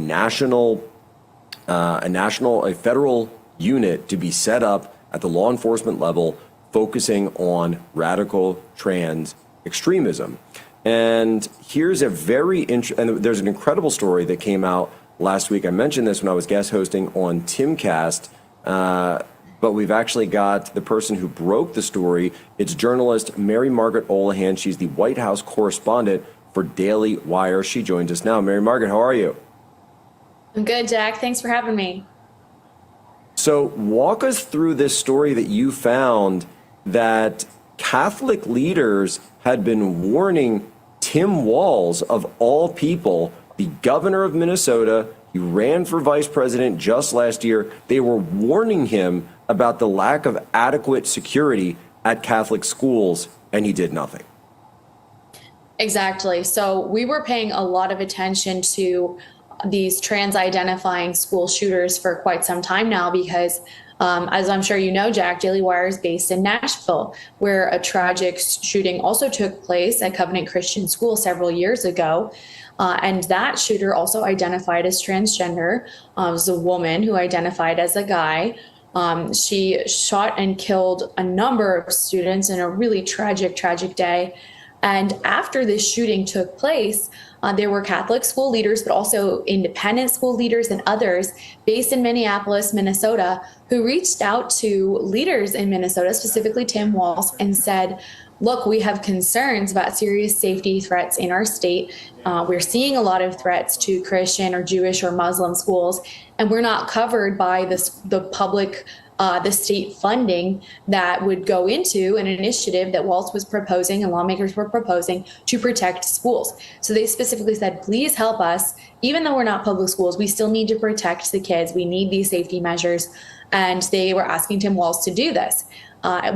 federal unit to be set up at the law enforcement level, focusing on radical trans extremism. And here's a and there's an incredible story that came out last week. I mentioned this when I was guest hosting on Timcast, but we've actually got the person who broke the story. It's journalist Mary Margaret Olahan. She's the White House correspondent for Daily Wire. She joins us now. Mary Margaret, how are you? I'm good, Jack. Thanks for having me. So walk us through this story that you found, that Catholic leaders had been warning Tim Walz, of all people, the governor of Minnesota. He ran for vice president just last year. They were warning him about the lack of adequate security at Catholic schools, and he did nothing. Exactly. So we were paying a lot of attention to these trans-identifying school shooters for quite some time now because, as I'm sure you know, Jack, Daily Wire is based in Nashville, where a tragic shooting also took place at Covenant Christian School several years ago. And that shooter also identified as transgender. It was a woman who identified as a guy. She shot and killed a number of students in a really tragic day. And after this shooting took place, there were Catholic school leaders, but also independent school leaders and others based in Minneapolis, Minnesota, who reached out to leaders in Minnesota, specifically Tim Walz, and said, look, we have concerns about serious safety threats in our state. We're seeing a lot of threats to Christian or Jewish or Muslim schools, and we're not covered by the state funding that would go into an initiative that Walz was proposing and lawmakers were proposing to protect schools. So they specifically said, please help us. Even though we're not public schools, we still need to protect the kids. We need these safety measures. And they were asking Tim Walz to do this.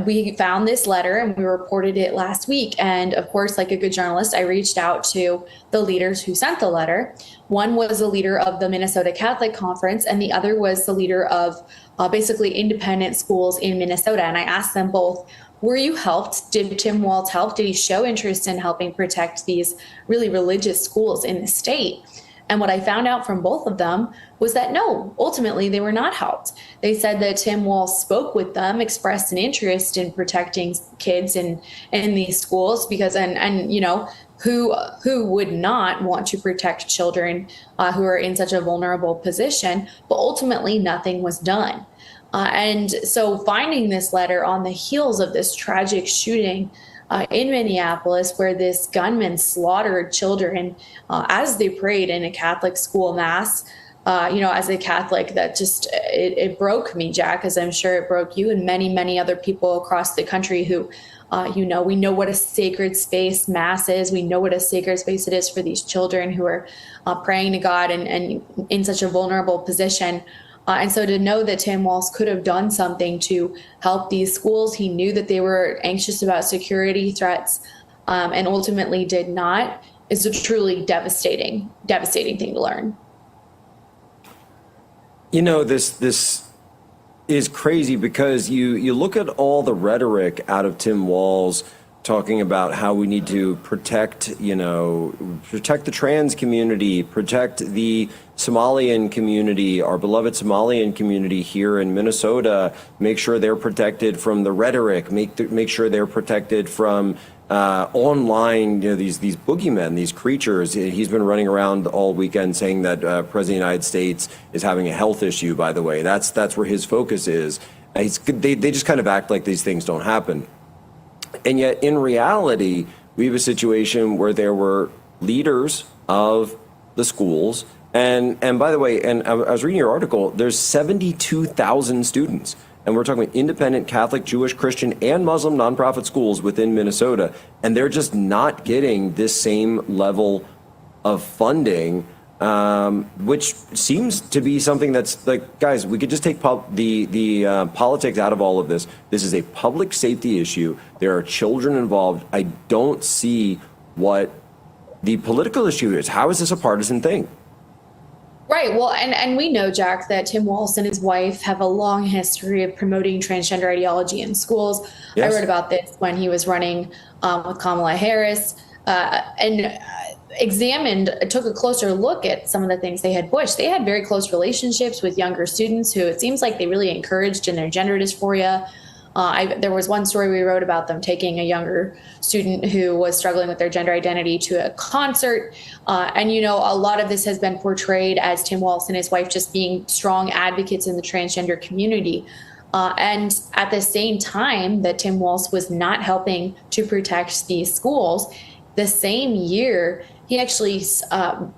We found this letter and we reported it last week. And of course, like a good journalist, I reached out to the leaders who sent the letter. One was the leader of the Minnesota Catholic Conference, and the other was the leader of basically independent schools in Minnesota. And I asked them both, were you helped? Did Tim Walz help? Did he show interest in helping protect these really religious schools in the state? And what I found out from both of them was that no, ultimately they were not helped. They said that Tim Walz spoke with them, expressed an interest in protecting kids in these schools because, and you know, who would not want to protect children who are in such a vulnerable position, but ultimately nothing was done. And so finding this letter on the heels of this tragic shooting in Minneapolis, where this gunman slaughtered children as they prayed in a Catholic school mass. As a Catholic, that just, it broke me, Jack, as I'm sure it broke you and many, many other people across the country who, we know what a sacred space mass is. We know what a sacred space it is for these children who are praying to God and in such a vulnerable position. And so to know that Tim Walz could have done something to help these schools, he knew that they were anxious about security threats and ultimately did not, is a truly devastating thing to learn. You know, this is crazy because you look at all the rhetoric out of Tim Walz talking about how we need to protect the trans community, protect the Somalian community, our beloved Somalian community here in Minnesota, make sure they're protected from the rhetoric, make sure they're protected from online, these boogeymen, these creatures. He's been running around all weekend saying that President of the United States is having a health issue, by the way. That's where his focus is. They just kind of act like these things don't happen. And yet, in reality, we have a situation where there were leaders of the schools. And by the way, and I was reading your article, there's 72,000 students. And we're talking about independent Catholic, Jewish, Christian, and Muslim nonprofit schools within Minnesota. And they're just not getting this same level of funding, which seems to be something that's like, guys, we could just take the politics out of all of this. This is a public safety issue. There are children involved. I don't see what the political issue is. How is this a partisan thing? Right. Well, and we know, Jack, that Tim Walz and his wife have a long history of promoting transgender ideology in schools. Yes. I wrote about this when he was running with Kamala Harris. And took a closer look at some of the things they had pushed. They had very close relationships with younger students who it seems like they really encouraged in their gender dysphoria. There was one story we wrote about them taking a younger student who was struggling with their gender identity to a concert. And, a lot of this has been portrayed as Tim Walz and his wife just being strong advocates in the transgender community. And at the same time that Tim Walz was not helping to protect these schools, the same year, he actually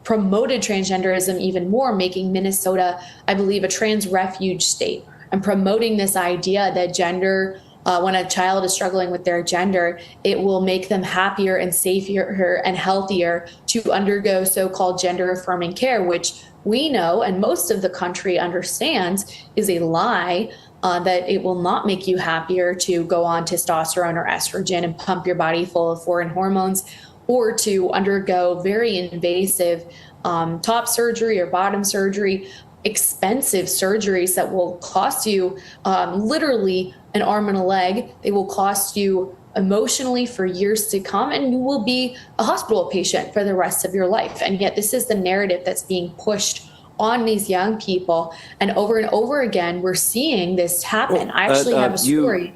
promoted transgenderism even more, making Minnesota, I believe, a trans refuge state, and promoting this idea that gender, when a child is struggling with their gender, it will make them happier and safer and healthier to undergo so-called gender-affirming care, which we know and most of the country understands is a lie, that it will not make you happier to go on testosterone or estrogen and pump your body full of foreign hormones, or to undergo very invasive top surgery or bottom surgery, expensive surgeries that will cost you literally an arm and a leg. They will cost you emotionally for years to come, and you will be a hospital patient for the rest of your life. And yet this is the narrative that's being pushed on these young people. And over again, we're seeing this happen. I actually have a story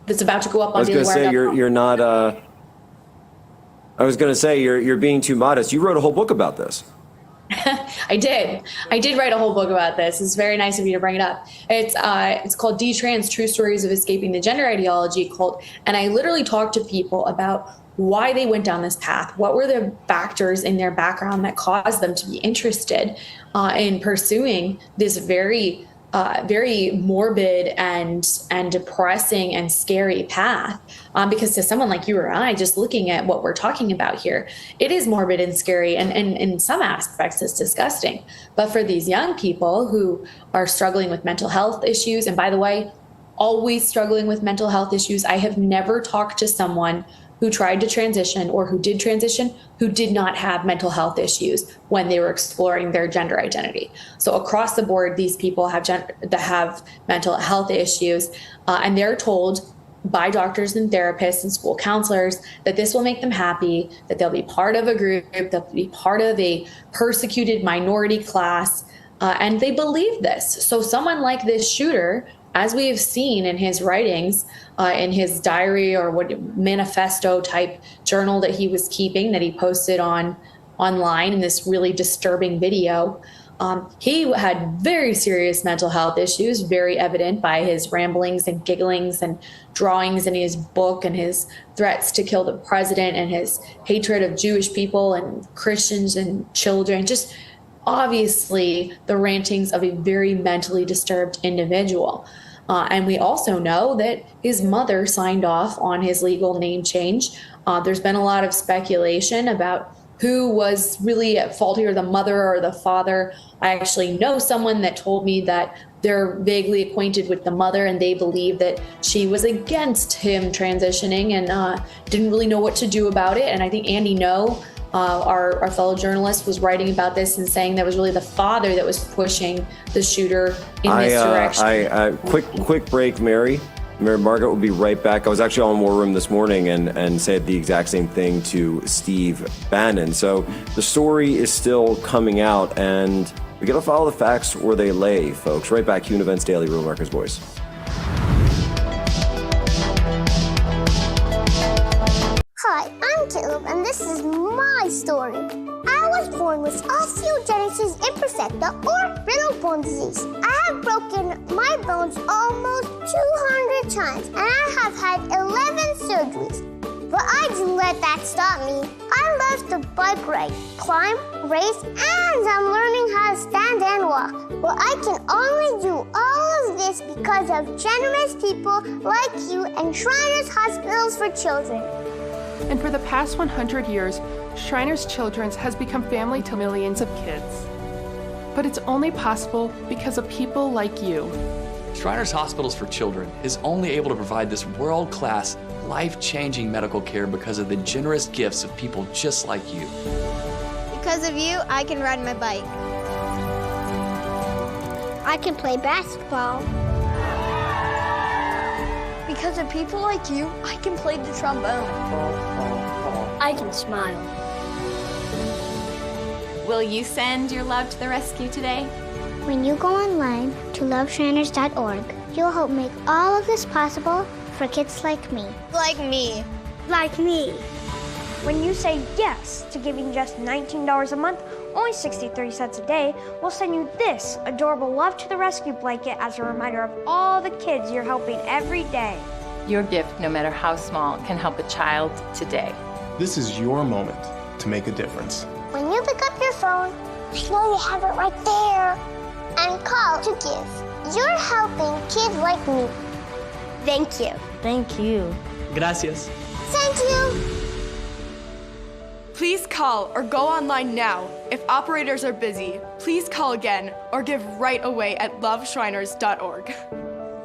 that's about to go up on DailyWire.com. I was going to say, you're not... I was going to say, you're being too modest. You wrote a whole book about this. I did write a whole book about this. It's very nice of you to bring it up. It's called Detrans: True Stories of Escaping the Gender Ideology Cult. And I literally talked to people about why they went down this path. What were the factors in their background that caused them to be interested in pursuing this very morbid and depressing and scary path. Because to someone like you or I, just looking at what we're talking about here, it is morbid and scary, and in some aspects it's disgusting. But for these young people who are struggling with mental health issues, and by the way, always struggling with mental health issues, I have never talked to someone who tried to transition or who did transition who did not have mental health issues when they were exploring their gender identity. So across the board, these people have mental health issues, and they're told by doctors and therapists and school counselors that this will make them happy, that they'll be part of a group, they'll be part of a persecuted minority class, and they believe this. So someone like this shooter, as we have seen in his writings, in his diary or manifesto type journal that he was keeping, that he posted online in this really disturbing video, he had very serious mental health issues, very evident by his ramblings and gigglings and drawings in his book and his threats to kill the president and his hatred of Jewish people and Christians and children. Just obviously the rantings of a very mentally disturbed individual. And we also know that his mother signed off on his legal name change. There's been a lot of speculation about who was really at fault here, the mother or the father. I actually know someone that told me that they're vaguely acquainted with the mother, and they believe that she was against him transitioning and didn't really know what to do about it. And I think Andy No, our fellow journalist, was writing about this and saying that was really the father that was pushing the shooter in this direction. Quick break, Mary. Margaret will be right back. I was actually on War Room this morning and said the exact same thing to Steve Bannon. So the story is still coming out, and we got to follow the facts where they lay, folks. Right back, Human Events Daily, Real America's Voice. Hi, I'm Caleb, and this is my story. I was born with osteogenesis imperfecta, or brittle bone disease. I have broken my bones almost 200 times, and I have had 11 surgeries. But I didn't let that stop me. I love to bike ride, climb, race, and I'm learning how to stand and walk. But I can only do all of this because of generous people like you and Shriners Hospitals for Children. And for the past 100 years, Shriners Children's has become family to millions of kids. But it's only possible because of people like you. Shriners Hospitals for Children is only able to provide this world-class, life-changing medical care because of the generous gifts of people just like you. Because of you, I can ride my bike. I can play basketball. Because of people like you, I can play the trombone. I can smile. Will you send your love to the rescue today? When you go online to loveshriners.org, you'll help make all of this possible for kids like me. Like me. Like me. When you say yes to giving just $19 a month, only 63 cents a day, we'll send you this adorable Love to the Rescue blanket as a reminder of all the kids you're helping every day. Your gift, no matter how small, can help a child today. This is your moment to make a difference. When you pick up your phone, you know you have it right there. And call to give. You're helping kids like me. Thank you. Thank you. Gracias. Thank you. Please call or go online now. If operators are busy, please call again or give right away at loveshriners.org.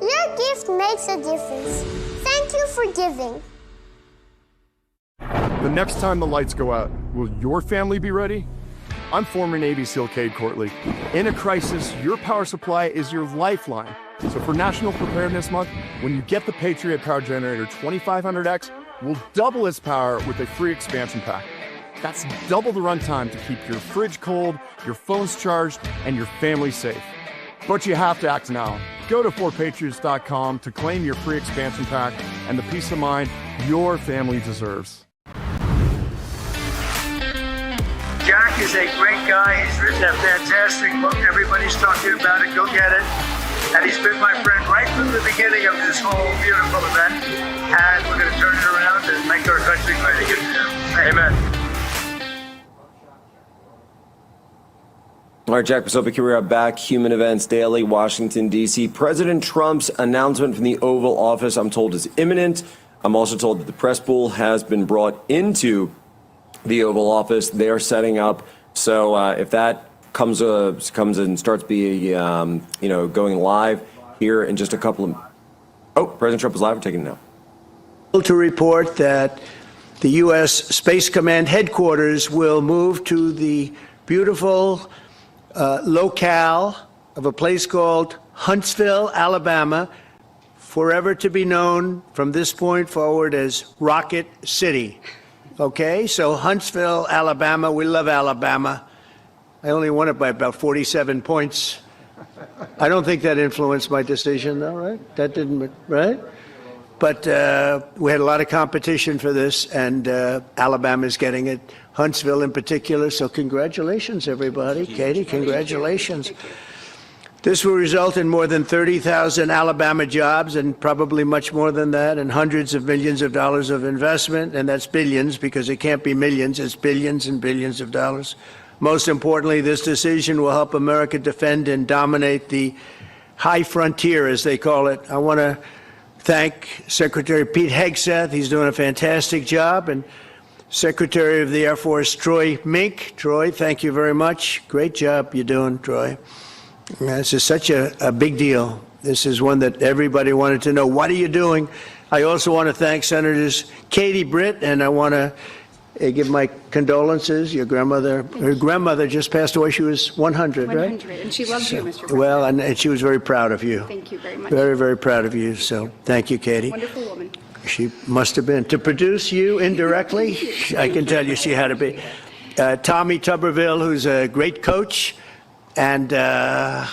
Your gift makes a difference. Thank you for giving. The next time the lights go out, will your family be ready? I'm former Navy SEAL Cade Courtley. In a crisis, your power supply is your lifeline. So for National Preparedness Month, when you get the Patriot Power Generator 2500X, we'll double its power with a free expansion pack. That's double the runtime to keep your fridge cold, your phones charged, and your family safe. But you have to act now. Go to 4patriots.com to claim your free expansion pack and the peace of mind your family deserves. Jack is a great guy. He's written a fantastic book. Everybody's talking about it. Go get it. And he's been my friend right from the beginning of this whole beautiful event. And we're going to turn it around and make our country great again. Amen. All right, Jack Posobiec, here we are back. Human Events Daily, Washington, D.C. President Trump's announcement from the Oval Office, I'm told, is imminent. I'm also told that the press pool has been brought into the Oval Office. They are setting up. So if that comes and starts being, going live here in just a couple of... Oh, President Trump is live. We're taking it now. To report that the U.S. Space Command headquarters will move to the beautiful locale of a place called Huntsville, Alabama, forever to be known from this point forward as Rocket City. Okay, so Huntsville, Alabama, we love Alabama. I only won it by about 47 points. I don't think that influenced my decision, though, right? That didn't, right? But we had a lot of competition for this, and Alabama's getting it, Huntsville in particular, so congratulations, everybody. Katie, congratulations. This will result in more than 30,000 Alabama jobs and probably much more than that, and hundreds of millions of dollars of investment, and that's billions because it can't be millions, it's billions and billions of dollars. Most importantly, this decision will help America defend and dominate the high frontier, as they call it. I want to thank Secretary Pete Hegseth. He's doing a fantastic job, and Secretary of the Air Force Troy Mink. Troy, thank you very much. Great job you're doing, Troy. This is such a big deal. This is one that everybody wanted to know. What are you doing? I also want to thank Senators Katie Britt, and I want to give my condolences. Your grandmother, her grandmother just passed away. She was 100, right? 100, and she loves you, Mr. President. Well, and she was very proud of you. Thank you very much. Very, very proud of you. So thank you, Katie. Wonderful woman. She must have been. To produce you indirectly, I can tell you she had to be. Tommy Tuberville, who's a great coach. And I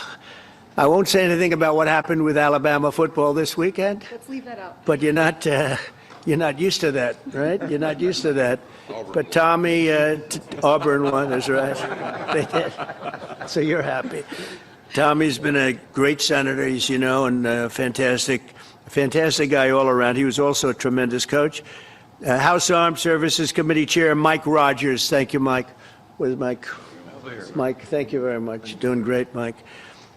won't say anything about what happened with Alabama football this weekend. Let's leave that out. But you're not used to that, right? You're not used to that. But Tommy, Auburn won, that's right. They did. So you're happy. Tommy's been a great senator, as you know, and a fantastic guy all around. He was also a tremendous coach. House Armed Services Committee Chair Mike Rogers. Thank you, Mike. Where's Mike? Mike, thank you very much. Doing great, Mike.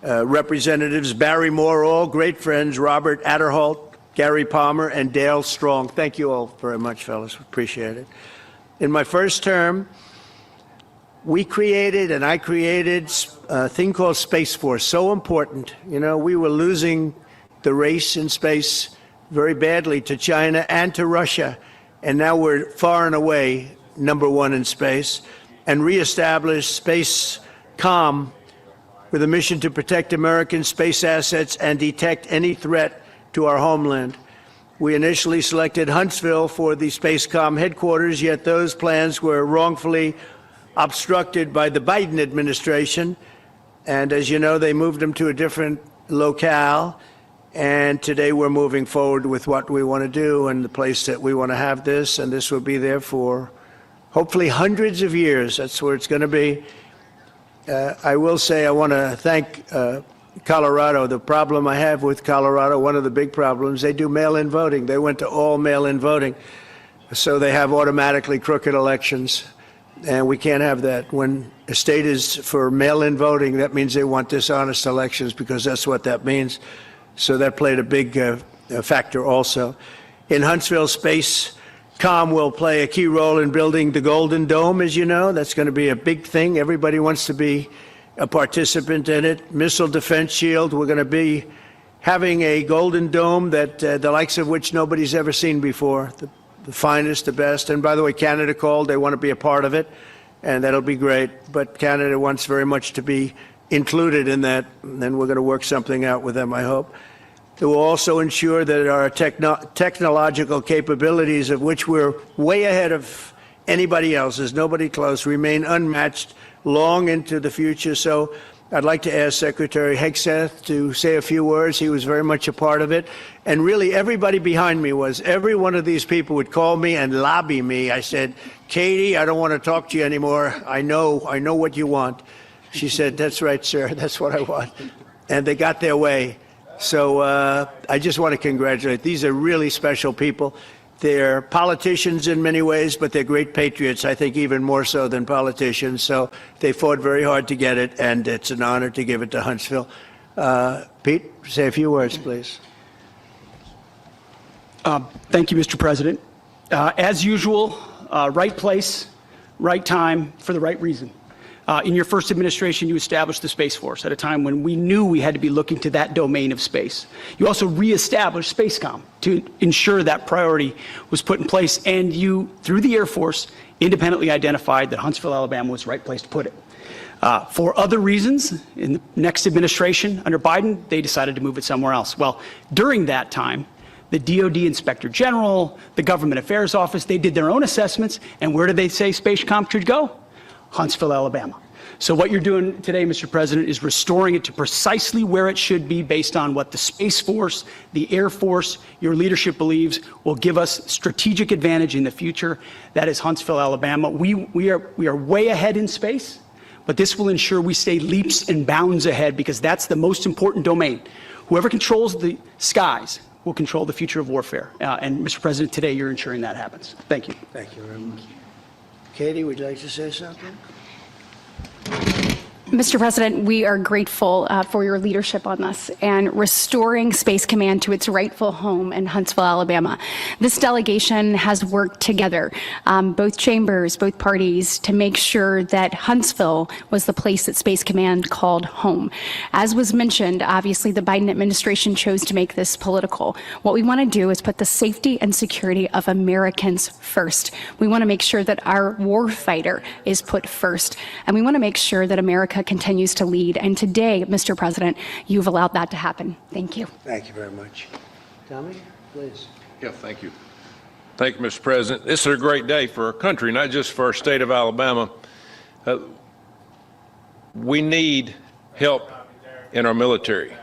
Representatives Barry Moore, all great friends, Robert Adderholt, Gary Palmer, and Dale Strong. Thank you all very much, fellas. Appreciate it. In my first term, I created a thing called Space Force, so important. You know, we were losing the race in space very badly to China and to Russia, and now we're far and away #1 in space, and reestablished Space Com with a mission to protect American space assets and detect any threat to our homeland. We initially selected Huntsville for the Space Com headquarters, yet those plans were wrongfully obstructed by the Biden administration. And as you know, they moved them to a different locale. And today we're moving forward with what we want to do and the place that we want to have this. And this will be there for hopefully hundreds of years. That's where it's going to be. I will say I want to thank Colorado. The problem I have with Colorado, one of the big problems, they do mail-in voting. They went to all mail-in voting. So they have automatically crooked elections. And we can't have that. When a state is for mail-in voting, that means they want dishonest elections, because that's what that means. So that played a big factor also. In Huntsville, SpaceCom will play a key role in building the Golden Dome, as you know. That's going to be a big thing. Everybody wants to be a participant in it. Missile Defense Shield, we're going to be having a Golden Dome that the likes of which nobody's ever seen before. The finest, the best. And by the way, Canada called. They want to be a part of it, and that'll be great. But Canada wants very much to be included in that, and then we're going to work something out with them, I hope. It will also ensure that our technological capabilities, of which we're way ahead of anybody else, there's nobody close, remain unmatched long into the future. So I'd like to ask Secretary Hegseth to say a few words. He was very much a part of it. And really, everybody behind me was. Every one of these people would call me and lobby me. I said, Katie, I don't want to talk to you anymore. I know what you want. She said, that's right, sir. That's what I want. And they got their way. So I just want to congratulate. These are really special people. They're politicians in many ways, but they're great patriots, I think even more so than politicians. So they fought very hard to get it, and it's an honor to give it to Huntsville. Pete, say a few words, please. Thank you, Mr. President. As usual, right place, right time, for the right reason. In your first administration, you established the Space Force at a time when we knew we had to be looking to that domain of space. You also reestablished SpaceCom to ensure that priority was put in place, and you, through the Air Force, independently identified that Huntsville, Alabama was the right place to put it. For other reasons, in the next administration under Biden, they decided to move it somewhere else. Well, during that time, the DoD Inspector General, the Government Affairs Office, they did their own assessments, and where did they say SpaceCom should go? Huntsville, Alabama. So what you're doing today, Mr. President, is restoring it to precisely where it should be based on what the Space Force, the Air Force, your leadership believes will give us strategic advantage in the future. That is Huntsville, Alabama. We are way ahead in space, but this will ensure we stay leaps and bounds ahead, because that's the most important domain. Whoever controls the skies will control the future of warfare. And Mr. President, today you're ensuring that happens. Thank you. Thank you very much. Katie, would you like to say something? Mr. President, we are grateful for your leadership on this and restoring Space Command to its rightful home in Huntsville, Alabama. This delegation has worked together, both chambers, both parties, to make sure that Huntsville was the place that Space Command called home. As was mentioned, obviously the Biden administration chose to make this political. What we want to do is put the safety and security of Americans first. We want to make sure that our warfighter is put first, and we want to make sure that America continues to lead. And today, Mr. President, you've allowed that to happen. Thank you. Thank you very much. Tommy, please. Yeah, thank you. Thank you, Mr. President. This is a great day for our country, not just for our state of Alabama. We need help in our military.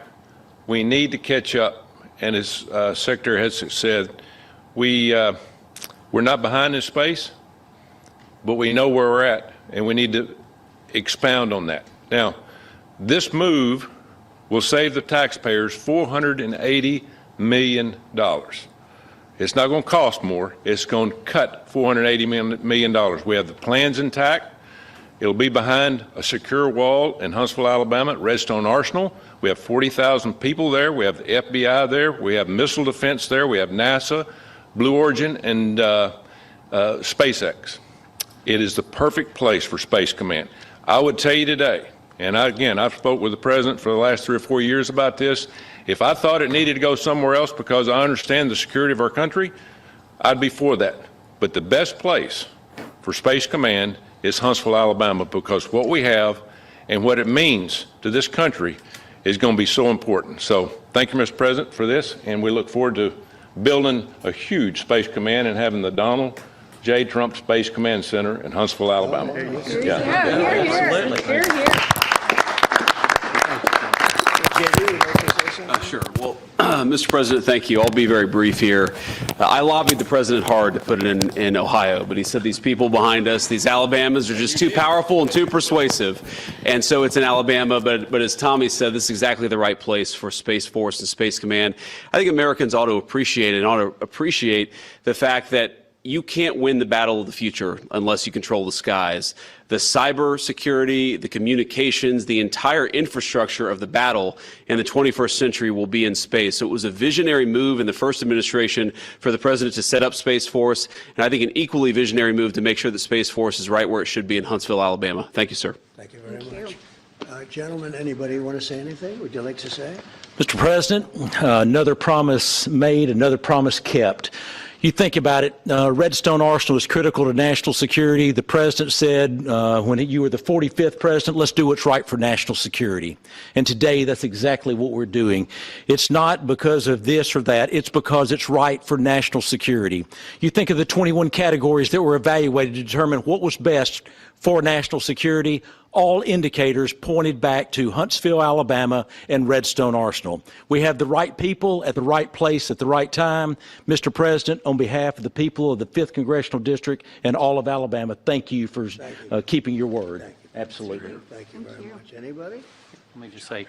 We need to catch up. And as Secretary Hegseth said, we're not behind in space, but we know where we're at, and we need to expound on that. Now, this move will save the taxpayers $480 million. It's not going to cost more. It's going to cut $480 million. We have the plans intact. It'll be behind a secure wall in Huntsville, Alabama, at Redstone Arsenal. We have 40,000 people there. We have the FBI there. We have missile defense there. We have NASA, Blue Origin, and SpaceX. It is the perfect place for Space Command. I would tell you today, and I've spoke with the President for the last 3 or 4 years about this, if I thought it needed to go somewhere else because I understand the security of our country, I'd be for that. But the best place for Space Command is Huntsville, Alabama, because what we have and what it means to this country is going to be so important. So thank you, Mr. President, for this, and we look forward to building a huge Space Command and having the Donald J. Trump Space Command Center in Huntsville, Alabama. Sure. Well, Mr. President, thank you. I'll be very brief here. I lobbied the president hard to put it in Ohio, but he said these people behind us, these Alabamas, are just too powerful and too persuasive. And so it's in Alabama, but as Tommy said, this is exactly the right place for Space Force and Space Command. I think Americans ought to appreciate the fact that you can't win the battle of the future unless you control the skies. The cyber security, the communications, the entire infrastructure of the battle in the 21st century will be in space. So it was a visionary move in the first administration for the president to set up Space Force, and I think an equally visionary move to make sure that Space Force is right where it should be in Huntsville, Alabama. Thank you, sir. Thank you very much. Gentlemen, anybody want to say anything? Would you like to say? Mr. President, another promise made, another promise kept. You think about it, Redstone Arsenal is critical to national security. The president said when you were the 45th president, let's do what's right for national security. And today, that's exactly what we're doing. It's not because of this or that. It's because it's right for national security. You think of the 21 categories that were evaluated to determine what was best for national security. All indicators pointed back to Huntsville, Alabama, and Redstone Arsenal. We have the right people at the right place at the right time. Mr. President, on behalf of the people of the 5th Congressional District and all of Alabama, thank you for keeping your word. Thank you. Absolutely. Thank you very much. Anybody? Let me just say,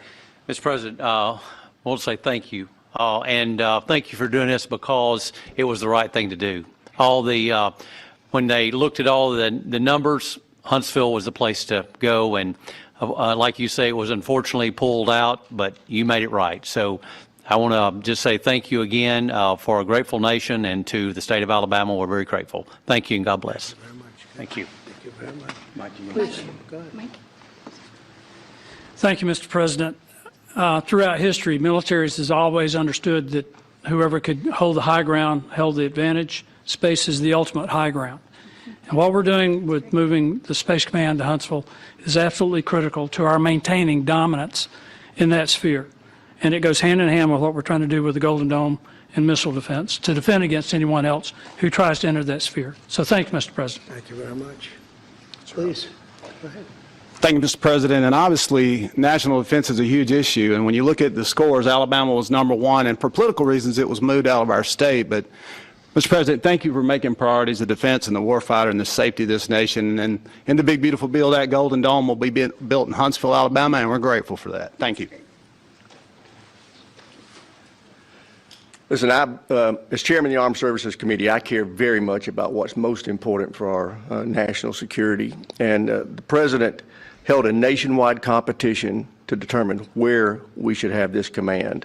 Mr. President, I want to say thank you. And thank you for doing this because it was the right thing to do. When they looked at all the numbers, Huntsville was the place to go, and like you say, it was unfortunately pulled out, but you made it right. So I want to just say thank you again for a grateful nation, and to the state of Alabama, we're very grateful. Thank you, and God bless. Thank you very much. Thank you. Thank you very much. Mike, Please, go ahead. Mike. Thank you, Mr. President. Throughout history, militaries has always understood that whoever could hold the high ground held the advantage. Space is the ultimate high ground. And what we're doing with moving the Space Command to Huntsville is absolutely critical to our maintaining dominance in that sphere. And it goes hand in hand with what we're trying to do with the Golden Dome and missile defense to defend against anyone else who tries to enter that sphere. So thank you, Mr. President. Thank you very much. Please, go ahead. Thank you, Mr. President. And obviously, national defense is a huge issue. And when you look at the scores, Alabama was #1. And for political reasons, it was moved out of our state. But Mr. President, thank you for making priorities the defense and the warfighter and the safety of this nation. And in the big, beautiful bill, that Golden Dome will be built in Huntsville, Alabama, and we're grateful for that. Thank you. Listen, as chairman of the Armed Services Committee, I care very much about what's most important for our national security. And the president held a nationwide competition to determine where we should have this command.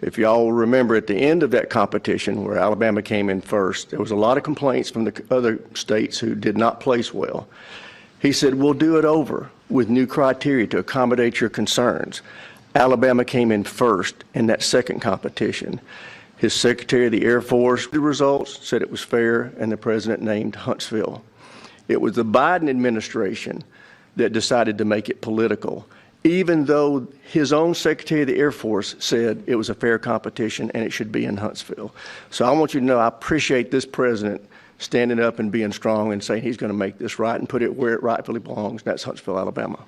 If y'all remember, at the end of that competition, where Alabama came in first, there was a lot of complaints from the other states who did not place well. He said, we'll do it over with new criteria to accommodate your concerns. Alabama came in first in that second competition. His Secretary of the Air Force, the results said it was fair, and the president named Huntsville. It was the Biden administration that decided to make it political, even though his own Secretary of the Air Force said it was a fair competition and it should be in Huntsville. So I want you to know I appreciate this president standing up and being strong and saying he's going to make this right and put it where it rightfully belongs, and that's Huntsville, Alabama.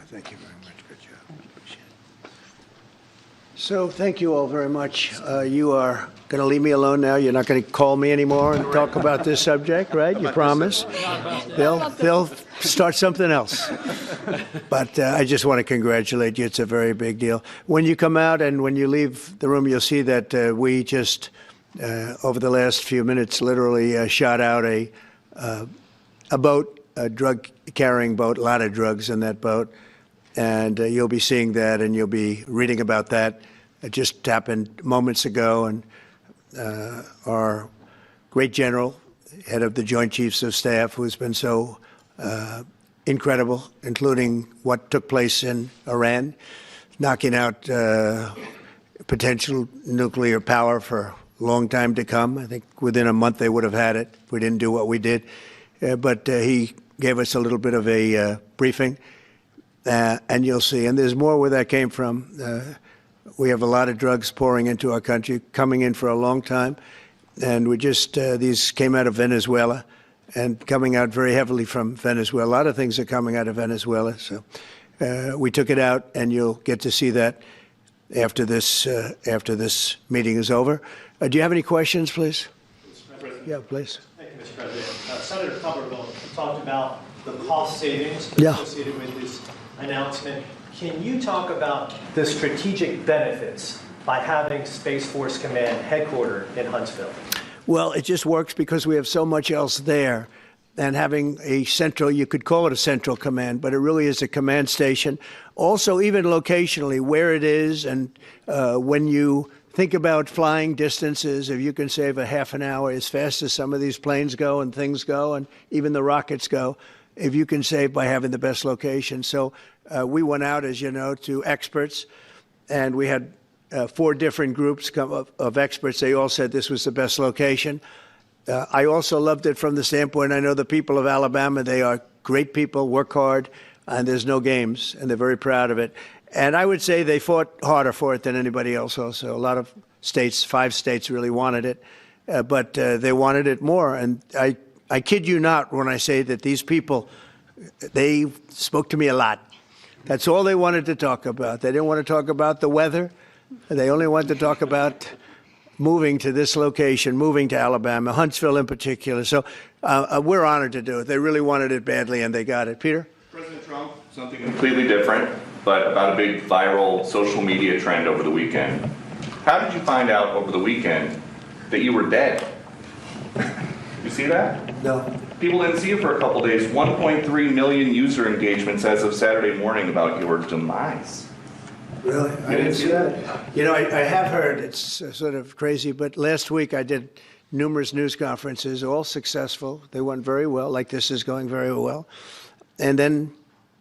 Thank you very much. Good job. Appreciate it. So thank you all very much. You are going to leave me alone now? You're not going to call me anymore and talk about this subject, right? You promise? They'll start something else. But I just want to congratulate you. It's a very big deal. When you come out and when you leave the room, you'll see that we just, over the last few minutes, literally shot out a boat, a drug-carrying boat, a lot of drugs in that boat. And you'll be seeing that and you'll be reading about that. It just happened moments ago. And our great general, head of the Joint Chiefs of Staff, who's been so incredible, including what took place in Iran, knocking out potential nuclear power for a long time to come. I think within a month they would have had it if we didn't do what we did. But he gave us a little bit of a briefing, and you'll see. And there's more where that came from. We have a lot of drugs pouring into our country, coming in for a long time. And we just, these came out of Venezuela. and coming out very heavily from Venezuela. A lot of things are coming out of Venezuela. So we took it out, and you'll get to see that after this meeting is over. Do you have any questions, please? Yeah, please. Thank you, Mr. President. Senator Cumberville talked about the cost savings Yeah. associated with this announcement. Can you talk about the strategic benefits by having Space Force Command headquartered in Huntsville? Well, it just works because we have so much else there. And having a central, you could call it a central command, but it really is a command station. Also, even locationally, where it is, and when you think about flying distances, if you can save a half an hour as fast as some of these planes go and things go, and even the rockets go, if you can save by having the best location. So we went out, as you know, to experts, and we had 4 different groups of experts. They all said this was the best location. I also loved it from the standpoint, I know the people of Alabama, they are great people, work hard, and there's no games, and they're very proud of it. And I would say they fought harder for it than anybody else also. A lot of states, 5 states really wanted it, but they wanted it more. And I kid you not when I say that these people, they spoke to me a lot. That's all they wanted to talk about. They didn't want to talk about the weather. They only wanted to talk about moving to this location, moving to Alabama, Huntsville in particular. So we're honored to do it. They really wanted it badly, and they got it. Peter? President Trump, something completely different, but about a big viral social media trend over the weekend. How did you find out over the weekend that you were dead? You see that? No. People didn't see it for a couple days. 1.3 million user engagements as of Saturday morning about your demise. Really? I didn't see that. You know, I have heard, it's sort of crazy, but last week I did numerous news conferences, all successful. They went very well, like this is going very well. And then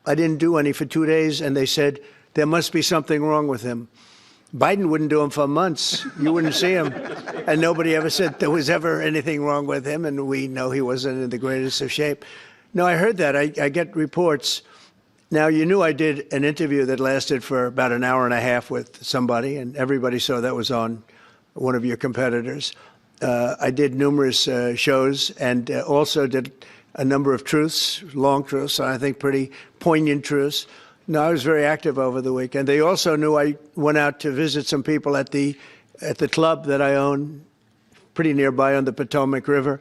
I didn't do any for 2 days, and they said, there must be something wrong with him. Biden wouldn't do them for months. You wouldn't see him. And nobody ever said there was ever anything wrong with him, and we know he wasn't in the greatest of shape. No, I heard that. I get reports. Now, you knew I did an interview that lasted for about an hour and a half with somebody, and everybody saw that was on one of your competitors. I did numerous shows and also did a number of truths, long truths, and I think pretty poignant truths. No, I was very active over the weekend. They also knew I went out to visit some people at the club that I own, pretty nearby on the Potomac River.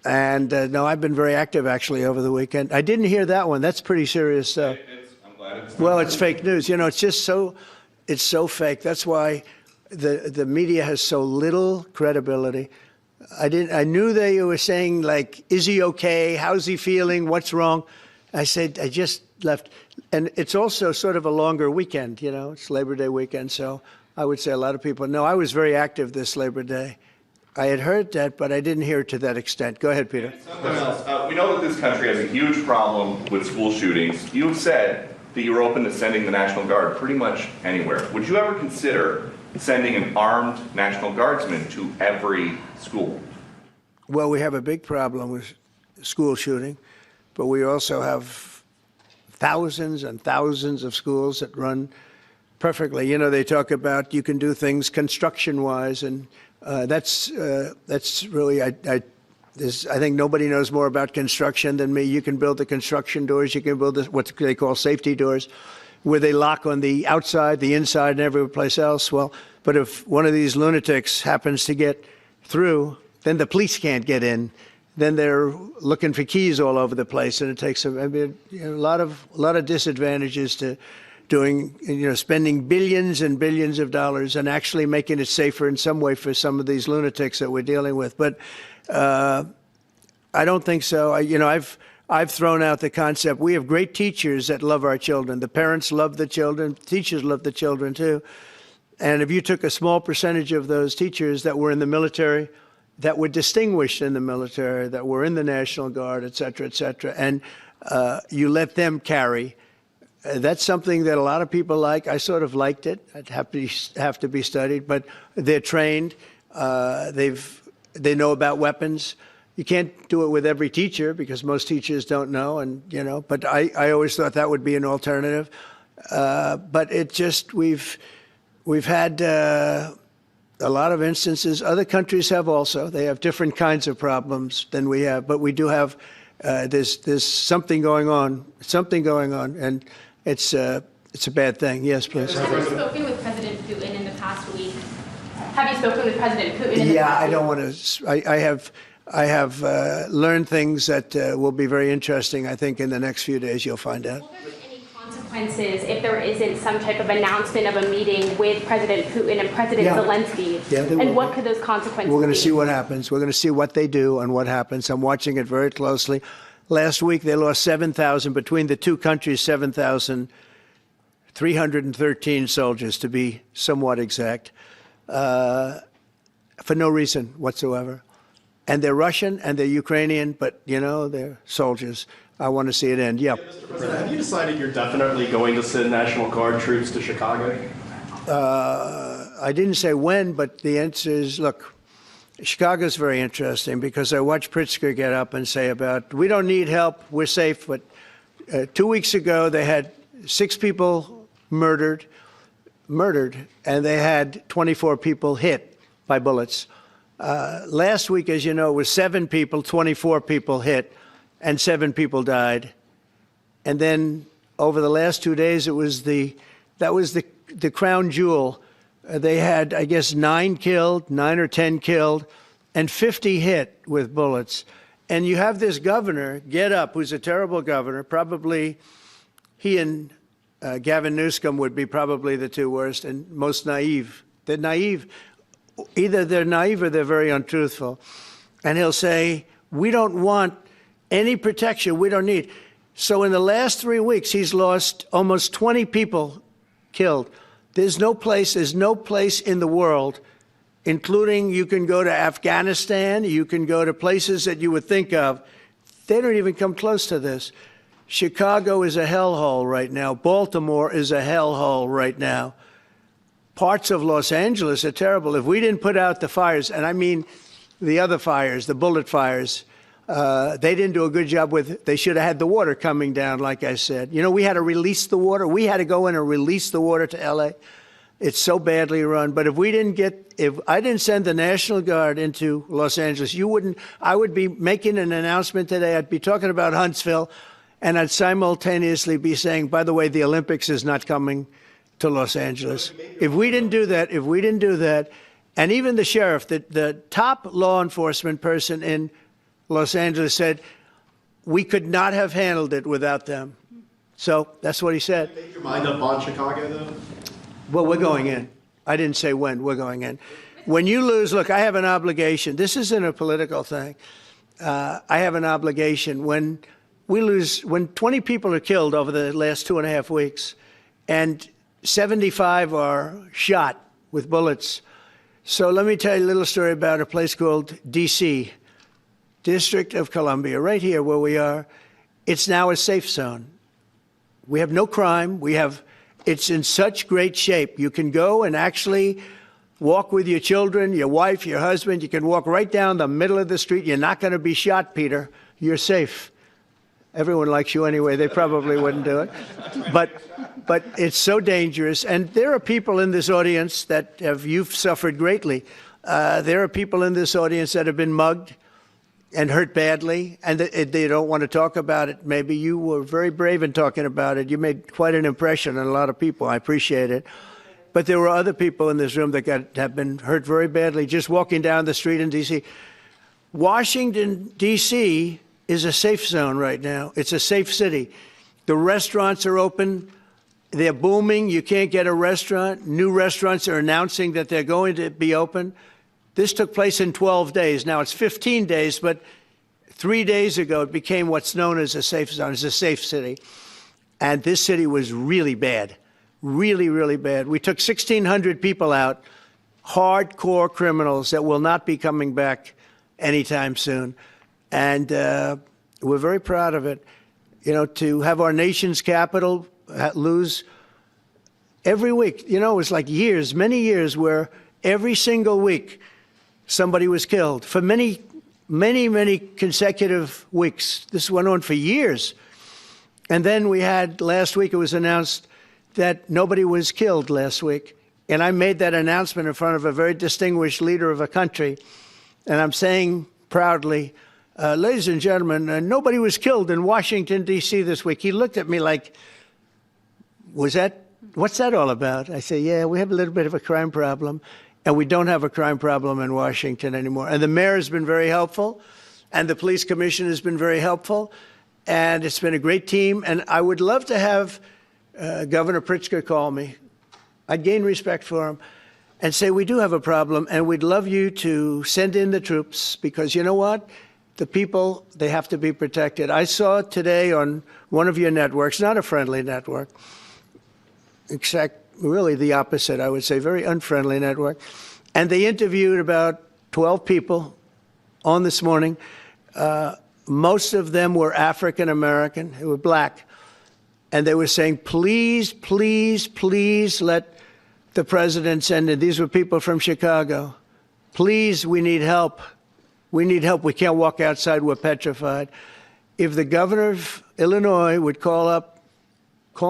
And no, I've been very active actually over the weekend. I didn't hear that one. That's pretty serious stuff. I'm glad it's well, it's fake news. You know, it's just it's so fake. That's why the media has so little credibility. I knew they were saying, like, is he okay? How's he feeling? What's wrong? I said, I just left. And it's also sort of a longer weekend, you know, it's Labor Day weekend. So I would say a lot of people know I was very active this Labor Day. I had heard that, but I didn't hear it to that extent. Go ahead, Peter. We know that this country has a huge problem with school shootings. You have said that you're open to sending the National Guard pretty much anywhere. Would you ever consider sending an armed National Guardsman to every school? Well, we have a big problem with school shooting, but we also have thousands and thousands of schools that run perfectly. You know, they talk about you can do things construction-wise, and that's really, I think nobody knows more about construction than me. You can build the construction doors. You can build what they call safety doors, where they lock on the outside, the inside, and every place else. Well, but if one of these lunatics happens to get through, then the police can't get in. Then they're looking for keys all over the place, and it takes a lot of disadvantages to doing, spending billions and billions of dollars and actually making it safer in some way for some of these lunatics that we're dealing with. But I don't think so. I've thrown out the concept. We have great teachers that love our children. The parents love the children. Teachers love the children too. And if you took a small percentage of those teachers that were in the military, that were distinguished in the military, that were in the National Guard, et cetera, and you let them carry. That's something that a lot of people like. I sort of liked it. I'd have to be studied, but they're trained. They know about weapons. You can't do it with every teacher because most teachers don't know, but I always thought that would be an alternative. But it just we've had a lot of instances. Other countries have also. They have different kinds of problems than we have, but we do have. There's something going on, and it's a bad thing. Yes, please. Have you spoken with President Putin in the past week? Have you spoken with President Putin in the Yeah, past I week? don't want to. I have learned things that will be very interesting. I think in the next few days you'll find out. Will there be any consequences if there isn't some type of announcement of a meeting with President Putin and President Zelensky? Yeah, there will and what be. could those consequences We're going be? to see what happens. We're going to see what they do and what happens. I'm watching it very closely. Last week they lost 7,000 between the two countries. 7,313 soldiers, to be somewhat exact, for no reason whatsoever. And they're Russian and they're Ukrainian, but, they're soldiers. I want to see it end. Yeah. Mr. President, have you decided you're definitely going to send National Guard troops to Chicago? I didn't say when, but the answer is, look, Chicago's very interesting because I watched Pritzker get up and say we don't need help, we're safe. But 2 weeks ago, they had 6 people murdered, and they had 24 people hit by bullets. Last week, as you know, it was 7 people, 24 people hit, and 7 people died. And then over the last 2 days, that was the crown jewel. They had, I guess, 9 or 10 killed, and 50 hit with bullets. And you have this governor get up, who's a terrible governor. Probably he and Gavin Newsom would be probably the 2 worst and most naive. They're naive. Either they're naive or they're very untruthful. And he'll say, we don't want any protection. We don't need. So in the last 3 weeks, he's lost almost 20 people killed. There's no place in the world, including you can go to Afghanistan, you can go to places that you would think of. They don't even come close to this. Chicago is a hellhole right now. Baltimore is a hellhole right now. Parts of Los Angeles are terrible. If we didn't put out the fires, and I mean the other fires, the bullet fires, they didn't do a good job with. They should have had the water coming down, like I said. We had to release the water. We had to go in and release the water to L.A. It's so badly run. But if I didn't send the National Guard into Los Angeles, I would be making an announcement today. I'd be talking about Huntsville, and I'd simultaneously be saying, by the way, the Olympics is not coming to Los Angeles. If we didn't do that, and even the sheriff, the top law enforcement person in Los Angeles said, we could not have handled it without them. So that's what he said. Make your mind up on Chicago, though? Well, we're going in. I didn't say when. We're going in. When you lose, look, I have an obligation. This isn't a political thing. I have an obligation. When we lose, when 20 people are killed over the last 2.5 weeks, and 75 are shot with bullets. So let me tell you a little story about a place called D.C., District of Columbia, right here where we are. It's now a safe zone. We have no crime. It's in such great shape. You can go and actually walk with your children, your wife, your husband. You can walk right down the middle of the street. You're not going to be shot, Peter. You're safe. Everyone likes you anyway. They probably wouldn't do it. But it's so dangerous. And there are people in this audience you've suffered greatly. There are people in this audience that have been mugged and hurt badly, and they don't want to talk about it. Maybe you were very brave in talking about it. You made quite an impression on a lot of people. I appreciate it. But there were other people in this room that have been hurt very badly just walking down the street in D.C. Washington, D.C. is a safe zone right now. It's a safe city. The restaurants are open. They're booming. You can't get a restaurant. New restaurants are announcing that they're going to be open. This took place in 12 days. Now it's 15 days, but 3 days ago it became what's known as a safe zone. It's a safe city. And this city was really bad, really, really bad. We took 1,600 people out, hardcore criminals that will not be coming back anytime soon. And we're very proud of it. To have our nation's capital lose every week. It was like years, many years, where every single week somebody was killed for many, many, many consecutive weeks. This went on for years. And then we had last week, it was announced that nobody was killed last week. And I made that announcement in front of a very distinguished leader of a country. And I'm saying proudly, ladies and gentlemen, nobody was killed in Washington, D.C. this week. He looked at me like, what's that all about? I say, yeah, we have a little bit of a crime problem, and we don't have a crime problem in Washington anymore. And the mayor has been very helpful, and the police commission has been very helpful, and it's been a great team. And I would love to have Governor Pritzker call me. I'd gain respect for him and say, we do have a problem, and we'd love you to send in the troops, because you know what? The people, they have to be protected. I saw today on one of your networks, not a friendly network, except really the opposite, I would say, very unfriendly network. And they interviewed about 12 people on this morning. Most of them were African American, they were black. And they were saying, please, please, please let the president send in. These were people from Chicago. Please, we need help. We need help. We can't walk outside. We're petrified. If the governor of Illinois would call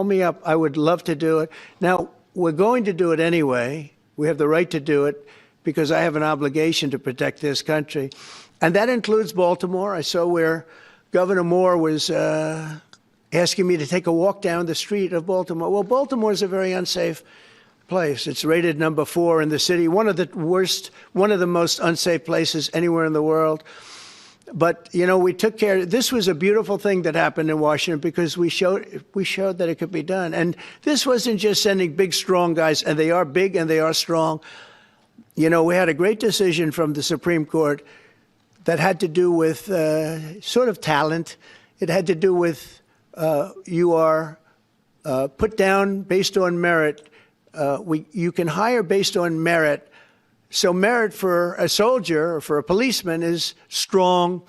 me up, I would love to do it. Now, we're going to do it anyway. We have the right to do it because I have an obligation to protect this country. And that includes Baltimore. I saw where Governor Moore was asking me to take a walk down the street of Baltimore. Well, Baltimore is a very unsafe place. It's rated number 4 in the city, one of the most unsafe places anywhere in the world. But, you know, we took care. This was a beautiful thing that happened in Washington because we showed that it could be done. And this wasn't just sending big, strong guys, and they are big and they are strong. You know, we had a great decision from the Supreme Court that had to do with sort of talent. It had to do with you are put down based on merit. You can hire based on merit. So merit for a soldier or for a policeman is strong,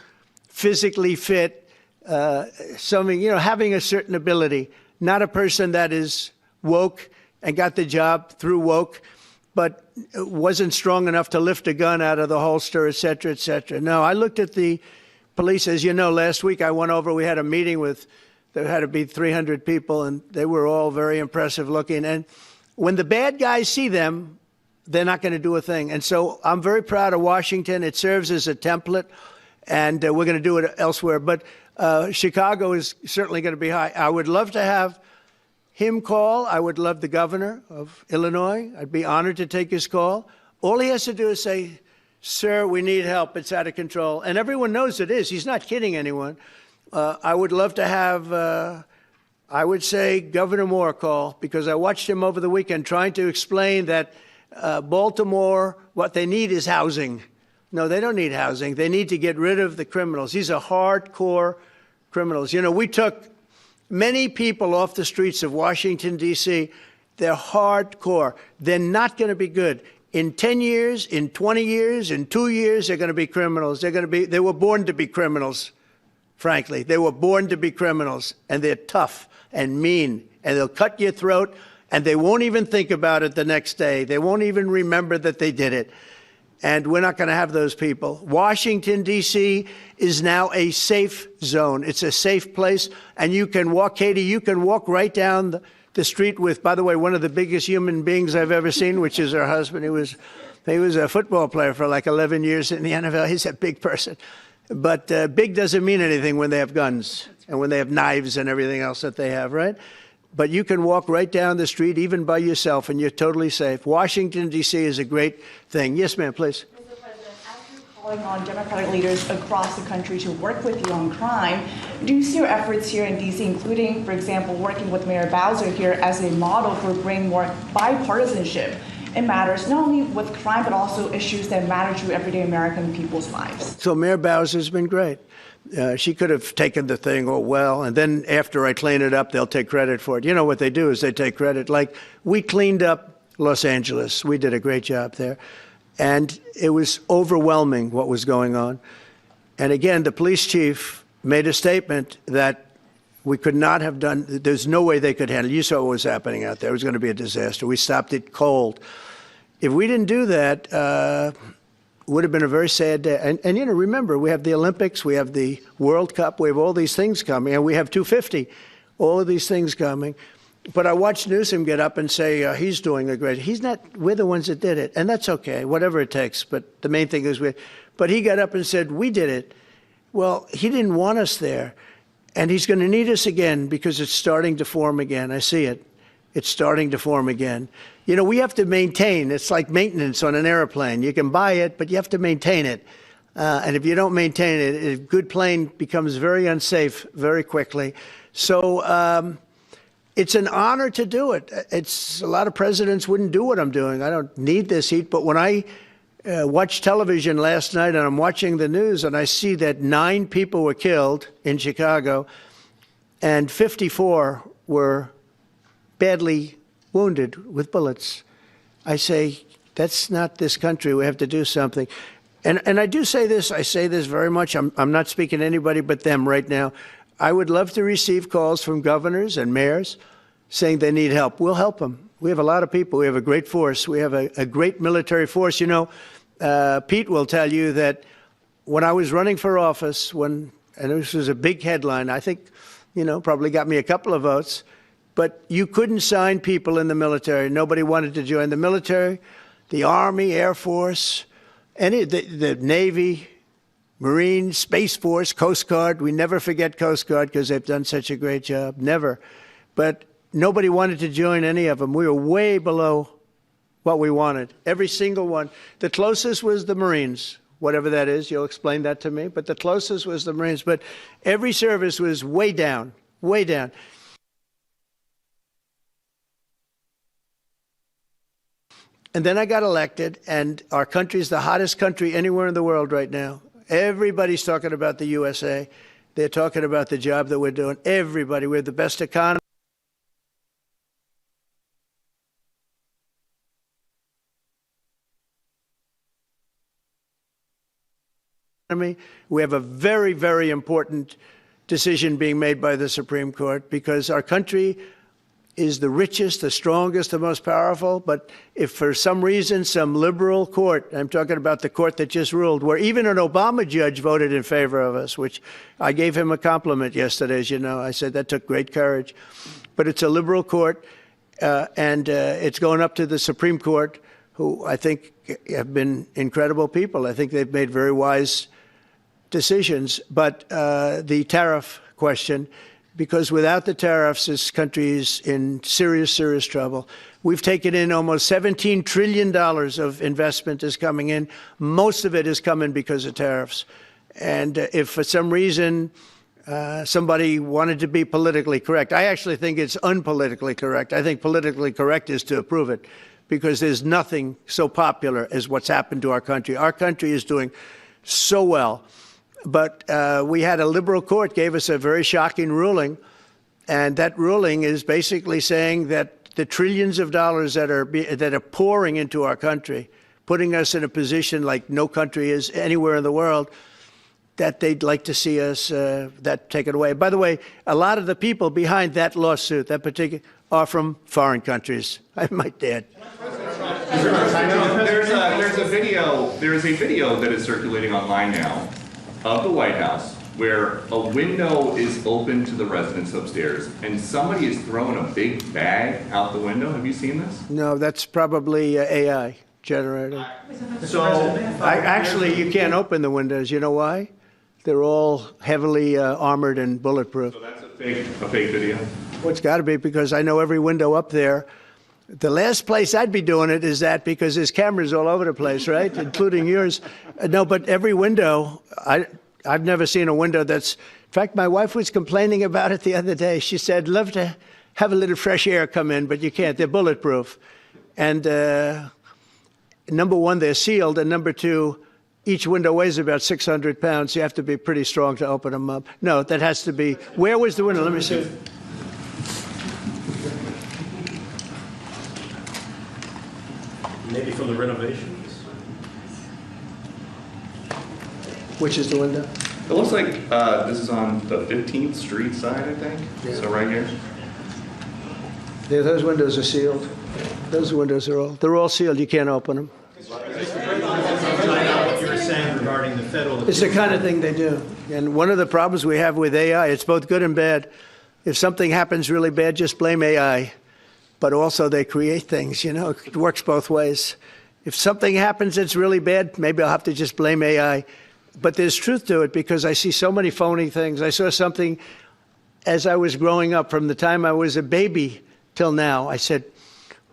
physically fit, having a certain ability, not a person that is woke and got the job through woke, but wasn't strong enough to lift a gun out of the holster, et cetera, et cetera. No, I looked at the police. As you know, last week I went over, we had a meeting there had to be 300 people, and they were all very impressive looking. And when the bad guys see them, they're not going to do a thing. And so I'm very proud of Washington. It serves as a template, and we're going to do it elsewhere. But Chicago is certainly going to be high. I would love to have him call. I would love the governor of Illinois. I'd be honored to take his call. All he has to do is say, sir, we need help. It's out of control. And everyone knows it is. He's not kidding anyone. I would love to have, I would say, Governor Moore call, because I watched him over the weekend trying to explain that Baltimore, what they need is housing. No, they don't need housing. They need to get rid of the criminals. These are hardcore criminals. You know, we took many people off the streets of Washington, D.C. They're hardcore. They're not going to be good. In 10 years, in 20 years, in 2 years, they're going to be criminals. They were born to be criminals, frankly. They were born to be criminals, and they're tough and mean, and they'll cut your throat, and they won't even think about it the next day. They won't even remember that they did it. And we're not going to have those people. Washington, D.C. is now a safe zone. It's a safe place. And you can walk, Katie, you can walk right down the street with, by the way, one of the biggest human beings I've ever seen, which is her husband. He was a football player for like 11 years in the NFL. He's a big person. But big doesn't mean anything when they have guns and when they have knives and everything else that they have, right? But you can walk right down the street, even by yourself, and you're totally safe. Washington, D.C. is a great thing. Yes, ma'am, please. Mr. President, as you're calling on Democratic leaders across the country to work with you on crime, do you see your efforts here in D.C., including, for example, working with Mayor Bowser here as a model for bringing more bipartisanship in matters not only with crime, but also issues that matter to everyday American people's lives? So Mayor Bowser's been great. She could have taken the thing, oh, well, and then after I clean it up, they'll take credit for it. You know what they do is they take credit. Like, we cleaned up Los Angeles. We did a great job there. And it was overwhelming what was going on. And again, the police chief made a statement that we could not have done, there's no way they could handle it. You saw what was happening out there. It was going to be a disaster. We stopped it cold. If we didn't do that, would have been a very sad day. And, you know, remember, we have the Olympics, we have the World Cup, we have all these things coming, and we have 250, all of these things coming. But I watched Newsom get up and say he's doing a great. He's not. We're the ones that did it, and that's okay. Whatever it takes. But the main thing is we. But he got up and said we did it. Well, he didn't want us there, and he's going to need us again because it's starting to form again. I see it. It's starting to form again. You know, we have to maintain. It's like maintenance on an airplane. You can buy it, but you have to maintain it. And if you don't maintain it, a good plane becomes very unsafe very quickly. So it's an honor to do it. It's a lot of presidents wouldn't do what I'm doing. I don't need this heat. But when I watched television last night and I'm watching the news and I see that 9 people were killed in Chicago and 54 were badly wounded with bullets, I say, that's not this country. We have to do something. And I do say this, I say this very much. I'm not speaking to anybody but them right now. I would love to receive calls from governors and mayors saying they need help. We'll help them. We have a lot of people. We have a great force. We have a great military force. You know, Pete will tell you that when I was running for office, and this was a big headline, I think, you know, probably got me a couple of votes, but you couldn't sign people in the military. Nobody wanted to join the military, the Army, Air Force, the Navy, Marines, Space Force, Coast Guard. We never forget Coast Guard because they've done such a great job. Never. But nobody wanted to join any of them. We were way below what we wanted. Every single one. The closest was the Marines, whatever that is. You'll explain that to me. But the closest was the Marines. But every service was way down, way down. And then I got elected, and our country is the hottest country anywhere in the world right now. Everybody's talking about the USA. They're talking about the job that we're doing. Everybody. We're the best economy. We have a very, very important decision being made by the Supreme Court because our country is the richest, the strongest, the most powerful. But if for some reason some liberal court, I'm talking about the court that just ruled, where even an Obama judge voted in favor of us, which I gave him a compliment yesterday, as you know. I said that took great courage. But it's a liberal court, and it's going up to the Supreme Court, who I think have been incredible people. I think they've made very wise decisions. But the tariff question, because without the tariffs, this country is in serious, serious trouble. We've taken in almost $17 trillion of investment is coming in. Most of it is coming because of tariffs. And if for some reason somebody wanted to be politically correct, I actually think it's unpolitically correct. I think politically correct is to approve it because there's nothing so popular as what's happened to our country. Our country is doing so well. But we had a liberal court gave us a very shocking ruling, and that ruling is basically saying that the trillions of dollars that are pouring into our country, putting us in a position like no country is anywhere in the world, that they'd like to see us that taken away. By the way, a lot of the people behind that lawsuit, that particular, are from foreign countries. I might add. There's a video that is circulating online now of the White House where a window is open to the residents upstairs and somebody is throwing a big bag out the window. Have you seen this? No, that's probably AI generated. So actually, you can't open the windows. You know why? They're all heavily armored and bulletproof. So that's a fake video? Well, it's got to be because I know every window up there. The last place I'd be doing it is that because there's cameras all over the place, right? Including yours. No, but every window, I've never seen a window that's, in fact, my wife was complaining about it the other day. She said, love to have a little fresh air come in, but you can't. They're bulletproof. And number one, they're sealed. And number two, each window weighs about 600 pounds. You have to be pretty strong to open them up. No, that has to be, where was the window? Let me see. Maybe from the renovations. Which is the window? It looks like this is on the 15th Street side, I think. Yeah. So right here. Yeah, those windows are sealed. Those windows they're all sealed. You can't open them. What you were saying regarding the federal. It's the kind of thing they do. And one of the problems we have with AI, it's both good and bad. If something happens really bad, just blame AI. But also they create things, it works both ways. If something happens that's really bad, maybe I'll have to just blame AI. But there's truth to it because I see so many phony things. I saw something as I was growing up, from the time I was a baby till now. I said,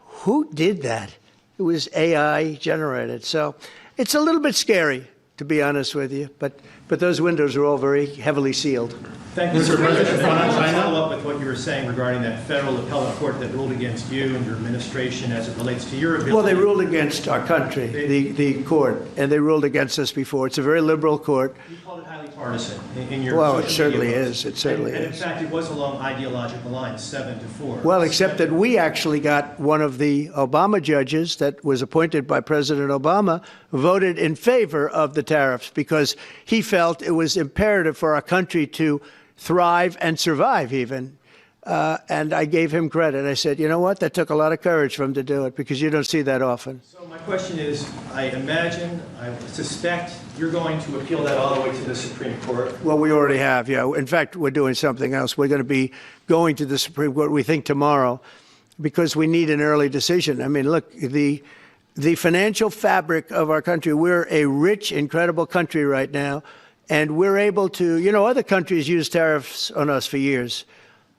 who did that? It was AI generated. So it's a little bit scary, to be honest with you. But those windows are all very heavily sealed. Thank you, Mr. President. I want to follow up with what you were saying regarding that federal appellate court that ruled against you and your administration as it relates to your ability. Well, they ruled against our country, the court, and they ruled against us before. It's a very liberal court. You called it highly partisan in your Well, it social certainly media is. It certainly and is. in fact, it was along ideological lines, 7-4. Well, except that we actually got one of the Obama judges that was appointed by President Obama voted in favor of the tariffs because he felt it was imperative for our country to thrive and survive even. And I gave him credit. I said, you know what? That took a lot of courage for him to do it because you don't see that often. So my question is, I suspect you're going to appeal that all the way to the Supreme Court. Well, we already have, yeah. In fact, we're doing something else. We're going to be going to the Supreme Court, we think, tomorrow because we need an early decision. I mean, look, the financial fabric of our country, we're a rich, incredible country right now. And we're able to, other countries use tariffs on us for years,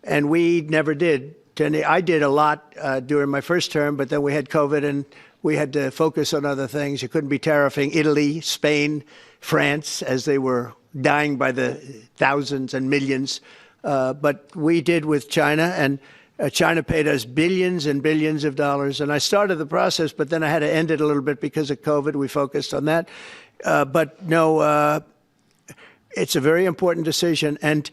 and we never did. I did a lot during my first term, but then we had COVID and we had to focus on other things. You couldn't be tariffing Italy, Spain, France, as they were dying by the thousands and millions. But we did with China, and China paid us billions and billions of dollars. And I started the process, but then I had to end it a little bit because of COVID. We focused on that. But no, it's a very important decision. And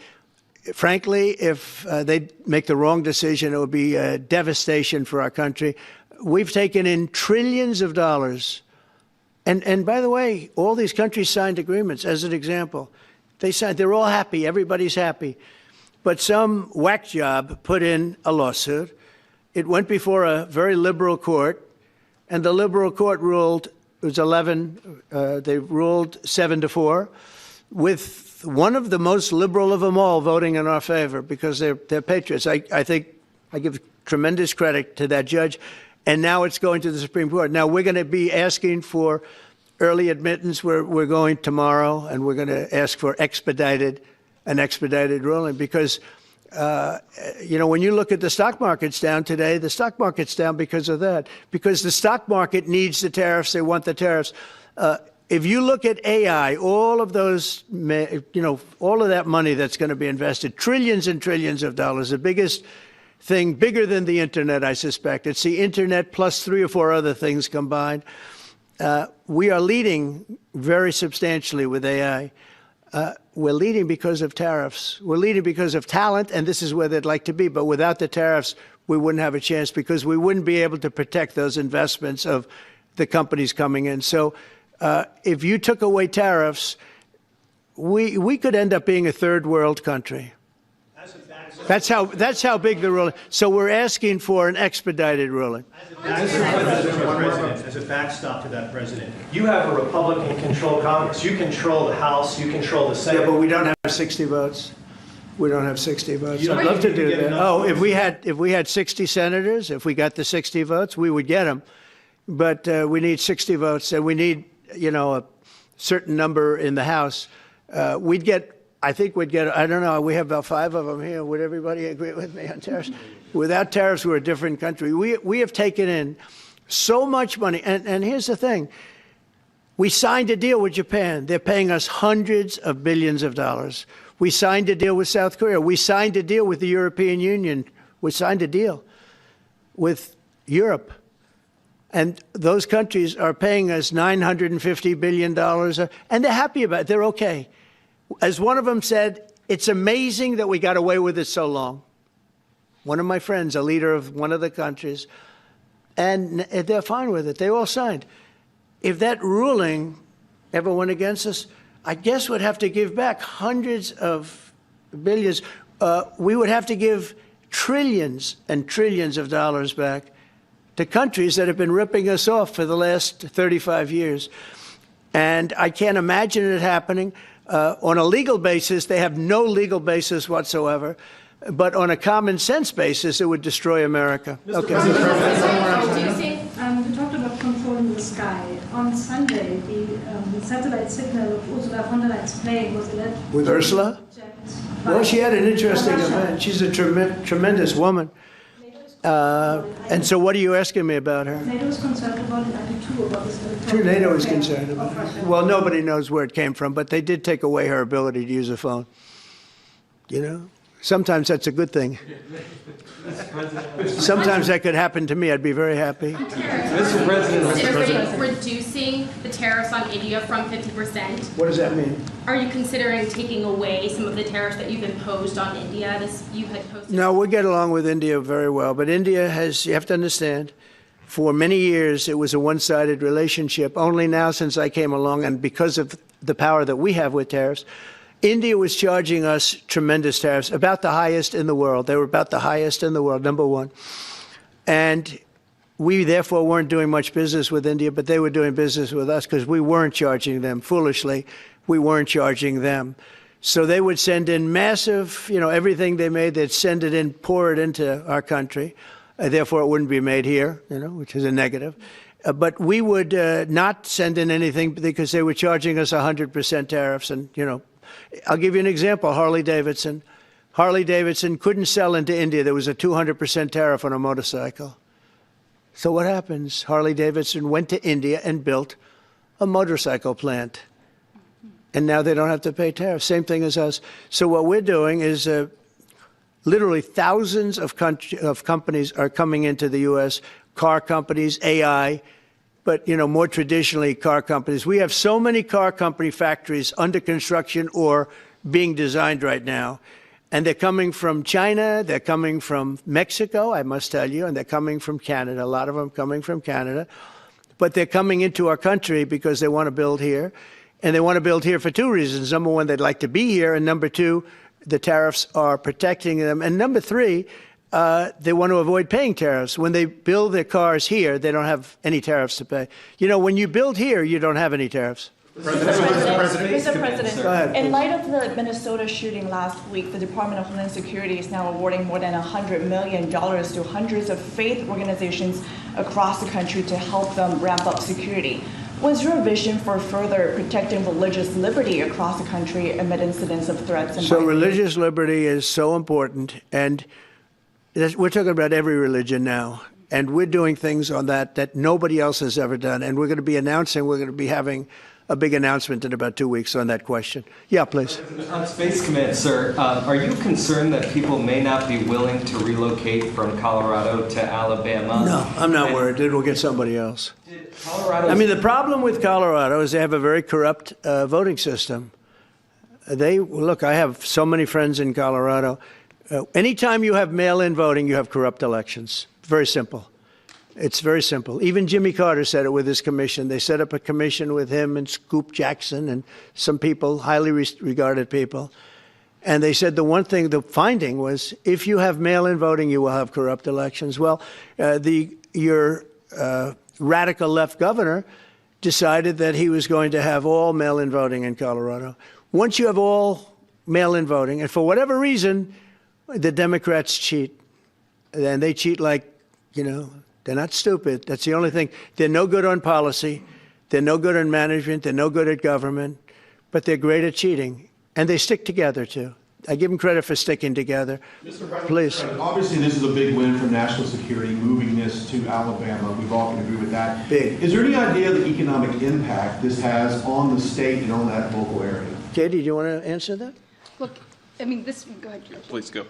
frankly, if they make the wrong decision, it would be a devastation for our country. We've taken in trillions of dollars. And by the way, all these countries signed agreements, as an example. They're all happy. Everybody's happy. But some whack job put in a lawsuit. It went before a very liberal court. And the liberal court ruled, it was 11, they ruled 7-4. With one of the most liberal of them all voting in our favor because they're patriots. I think I give tremendous credit to that judge. And now it's going to the Supreme Court. Now we're going to be asking for early admittance. We're going tomorrow, and we're going to ask for an expedited ruling because, when you look at the stock market's down today, the stock market's down because of that. Because the stock market needs the tariffs. They want the tariffs. If you look at AI, all of those, all of that money that's going to be invested, trillions and trillions of dollars, the biggest thing, bigger than the internet, I suspect. It's the internet plus 3 or 4 other things combined. We are leading very substantially with AI. We're leading because of tariffs. We're leading because of talent, and this is where they'd like to be. But without the tariffs, we wouldn't have a chance because we wouldn't be able to protect those investments of the companies coming in. So if you took away tariffs, we could end up being a third world country. That's how big the ruling. So we're asking for an expedited ruling. As a backstop to that, President, you have a Republican-controlled Congress. You control the House. You control the Senate. Yeah, but we don't have 60 votes. We don't have 60 votes. I'd love to do that. Oh, if we had 60 senators, if we got the 60 votes, we would get them. But we need 60 votes, and we need, a certain number in the House. I think we'd get, I don't know, we have about 5 of them here. Would everybody agree with me on tariffs? Without tariffs, we're a different country. We have taken in so much money. And here's the thing. We signed a deal with Japan. They're paying us hundreds of billions of dollars. We signed a deal with South Korea. We signed a deal with the European Union. We signed a deal with Europe. And those countries are paying us $950 billion. And they're happy about it. They're okay. As one of them said, it's amazing that we got away with it so long. One of my friends, a leader of one of the countries, and they're fine with it. They all signed. If that ruling ever went against us, I guess we'd have to give back hundreds of billions. We would have to give trillions and trillions of dollars back to countries that have been ripping us off for the last 35 years. And I can't imagine it happening. On a legal basis, they have no legal basis whatsoever. But on a common sense basis, it would destroy America. Okay. You talked about controlling the sky. On Sunday, the satellite signal of Ursula von der Leyen's plane was alleged. With Ursula? Well, she had an interesting event. She's a tremendous woman. And so what are you asking me about her? NATO is concerned about it, too, about this. Sure, NATO is concerned about it. Well, nobody knows where it came from, but they did take away her ability to use a phone. You know? Sometimes that's a good thing. Sometimes that could happen to me. I'd be very happy. Mr. President, reducing the tariffs on India from 50%. What does that mean? Are you considering taking away some of the tariffs that you've imposed on India? You had posted. No, we get along with India very well, but India has, you have to understand, for many years it was a one-sided relationship. Only now, since I came along, and because of the power that we have with tariffs, India was charging us tremendous tariffs, about the highest in the world. They were about the highest in the world, number one. And we, therefore, weren't doing much business with India, but they were doing business with us because we weren't charging them. Foolishly, we weren't charging them. So they would send in massive, everything they made, they'd send it in, pour it into our country. Therefore, it wouldn't be made here, which is a negative. But we would not send in anything because they were charging us 100% tariffs. And, I'll give you an example. Harley-Davidson. Harley-Davidson couldn't sell into India. There was a 200% tariff on a motorcycle. So what happens? Harley-Davidson went to India and built a motorcycle plant. And now they don't have to pay tariffs. Same thing as us. So what we're doing is literally thousands of companies are coming into the U.S., car companies, AI, but, more traditionally, car companies. We have so many car company factories under construction or being designed right now. And they're coming from China, they're coming from Mexico, I must tell you, and they're coming from Canada, a lot of them coming from Canada. But they're coming into our country because they want to build here. And they want to build here for two reasons. Number one, they'd like to be here. And number two, the tariffs are protecting them. And number three, they want to avoid paying tariffs. When they build their cars here, they don't have any tariffs to pay. When you build here, you don't have any tariffs. Mr. President, Go ahead, in light of the Minnesota shooting last week, the Department of Homeland Security is now awarding more than $100 million to hundreds of faith organizations across the country to help them ramp up security. What's your vision for further protecting religious liberty across the country amid incidents of threats and violence? Religious liberty is so important, and we're talking about every religion now, and we're doing things on that nobody else has ever done, and we're going to be having a big announcement in about 2 weeks on that question. Yeah, please. On Space Command, sir, are you concerned that people may not be willing to relocate from Colorado to Alabama? No, I'm not worried. It will get somebody else. The problem with Colorado is they have a very corrupt voting system. Look, I have so many friends in Colorado. Anytime you have mail-in voting, you have corrupt elections. Very simple. It's very simple. Even Jimmy Carter said it with his commission. They set up a commission with him and Scoop Jackson and some people, highly regarded people. And they said the finding was, if you have mail-in voting, you will have corrupt elections. Well, your radical left governor decided that he was going to have all mail-in voting in Colorado. Once you have all mail-in voting, and for whatever reason, the Democrats cheat. And they cheat like, they're not stupid. That's the only thing. They're no good on policy. They're no good on management. They're no good at government. But they're great at cheating. And they stick together, too. I give them credit for sticking together. Mr. President, please. Obviously, this is a big win for national security, moving this to Alabama. We've all can agree with that. Big. Is there any idea of the economic impact this has on the state and on that local area? Katie, do you want to answer that? Look, go ahead. Please go.